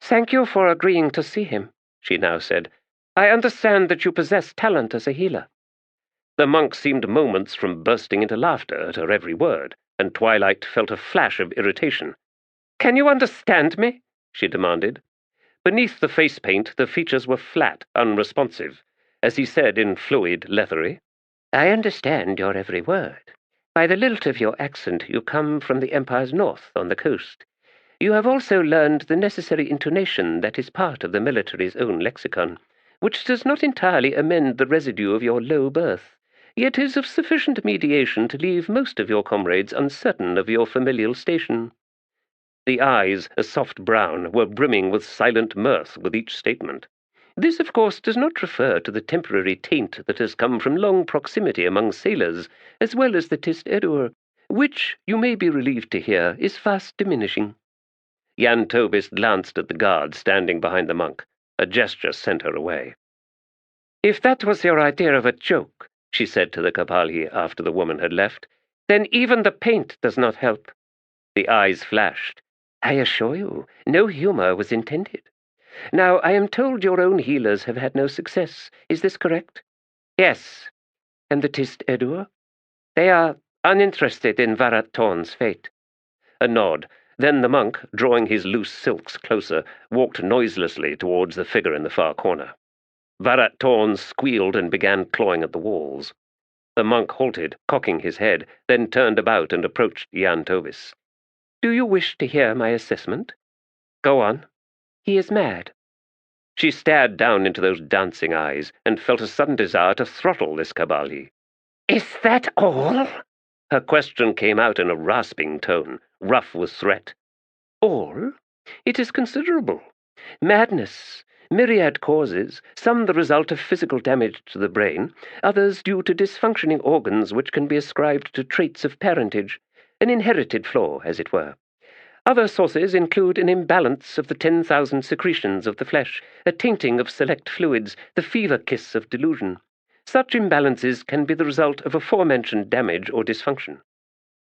"Thank you for agreeing to see him," she now said. "I understand that you possess talent as a healer." The monk seemed moments from bursting into laughter at her every word, and Twilight felt a flash of irritation. "Can you understand me?" she demanded. Beneath the face paint, the features were flat, unresponsive. As he said in fluid Letherii, "I understand your every word. By the lilt of your accent, you come from the Empire's north, on the coast. You have also learned the necessary intonation that is part of the military's own lexicon, which does not entirely amend the residue of your low birth, yet is of sufficient mediation to leave most of your comrades uncertain of your familial station." The eyes, a soft brown, were brimming with silent mirth with each statement. This, of course, does not refer to the temporary taint that has come from long proximity among sailors, as well as the Tiste Edur, which, you may be relieved to hear, is fast diminishing. Jan Tobis glanced at the guard standing behind the monk. A gesture sent her away. "If that was your idea of a joke," she said to the Kapali after the woman had left, "then even the paint does not help." The eyes flashed. "I assure you, no humor was intended. Now, I am told your own healers have had no success. Is this correct?" "Yes." "And the Tiste Edur?" "They are uninterested in Varat Torn's fate." A nod. Then the monk, drawing his loose silks closer, walked noiselessly towards the figure in the far corner. Varat Torn squealed and began clawing at the walls. The monk halted, cocking his head, then turned about and approached Jan Tobis. "Do you wish to hear my assessment?" "Go on." "He is mad." She stared down into those dancing eyes and felt a sudden desire to throttle this Kabali. "Is that all?" Her question came out in a rasping tone, rough with threat. "All? It is considerable. Madness, myriad causes, some the result of physical damage to the brain, others due to dysfunctioning organs which can be ascribed to traits of parentage, an inherited flaw, as it were. Other sources include an imbalance of the 10,000 secretions of the flesh, a tainting of select fluids, the fever kiss of delusion. Such imbalances can be the result of aforementioned damage or dysfunction."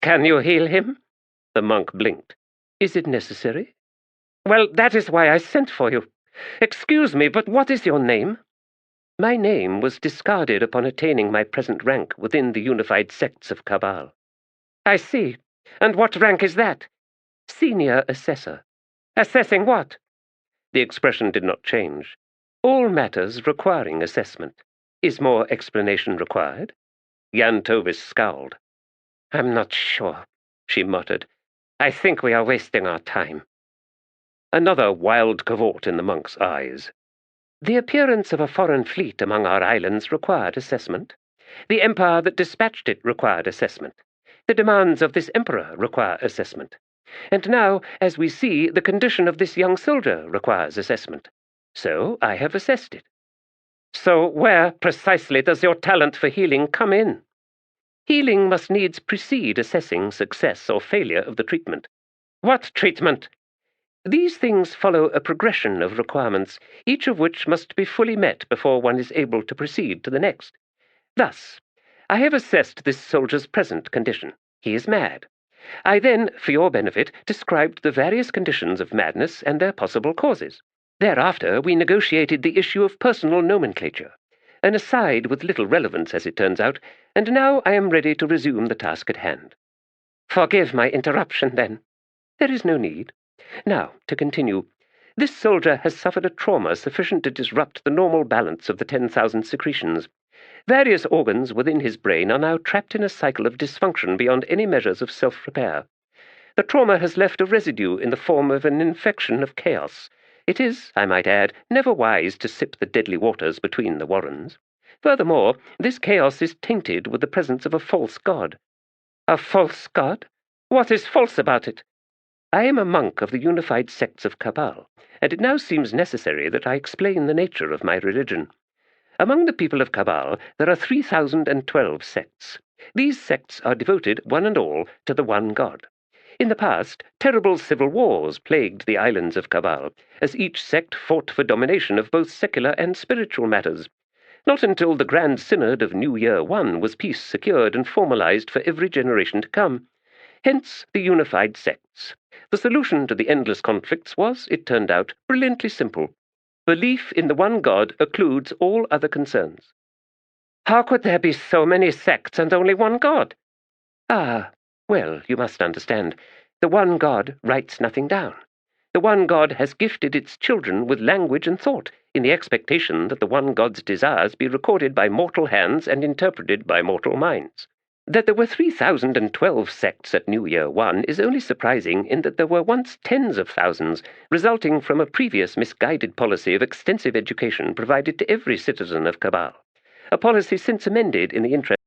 "Can you heal him?" The monk blinked. "Is it necessary?" "Well, that is why I sent for you. Excuse me, but what is your name?" "My name was discarded upon attaining my present rank within the unified sects of Cabal." "I see. And what rank is that?" "Senior assessor." "Assessing what?" The expression did not change. "All matters requiring assessment. Is more explanation required?" Jan Tobis scowled. "I'm not sure," she muttered. "I think we are wasting our time." Another wild cavort in the monk's eyes. "The appearance of a foreign fleet among our islands required assessment. The empire that dispatched it required assessment. The demands of this emperor require assessment. And now, as we see, the condition of this young soldier requires assessment. So I have assessed it." "So where, precisely, does your talent for healing come in?" "Healing must needs precede assessing success or failure of the treatment." "What treatment?" "These things follow a progression of requirements, each of which must be fully met before one is able to proceed to the next. Thus, I have assessed this soldier's present condition. He is mad. I then, for your benefit, described the various conditions of madness and their possible causes. Thereafter, we negotiated the issue of personal nomenclature, an aside with little relevance, as it turns out, and now I am ready to resume the task at hand." "Forgive my interruption, then." "There is no need. Now, to continue. This soldier has suffered a trauma sufficient to disrupt the normal balance of the 10,000 secretions. Various organs within his brain are now trapped in a cycle of dysfunction beyond any measures of self-repair. The trauma has left a residue in the form of an infection of chaos. It is, I might add, never wise to sip the deadly waters between the warrens. Furthermore, this chaos is tainted with the presence of a false god." "A false god? What is false about it?" "I am a monk of the unified sects of Cabal, and it now seems necessary that I explain the nature of my religion. Among the people of Cabal there are 3,012 sects. These sects are devoted, one and all, to the one god. In the past, terrible civil wars plagued the islands of Cabal, as each sect fought for domination of both secular and spiritual matters. Not until the Grand Synod of New Year I was peace secured and formalized for every generation to come. Hence the unified sects. The solution to the endless conflicts was, it turned out, brilliantly simple. Belief in the one God occludes all other concerns." "How could there be so many sects and only one God?" "Ah, well, you must understand. The one God writes nothing down. The one god has gifted its children with language and thought, in the expectation that the one god's desires be recorded by mortal hands and interpreted by mortal minds. That there were 3,012 sects at New Year 1 is only surprising in that there were once tens of thousands, resulting from a previous misguided policy of extensive education provided to every citizen of Cabal, a policy since amended in the interest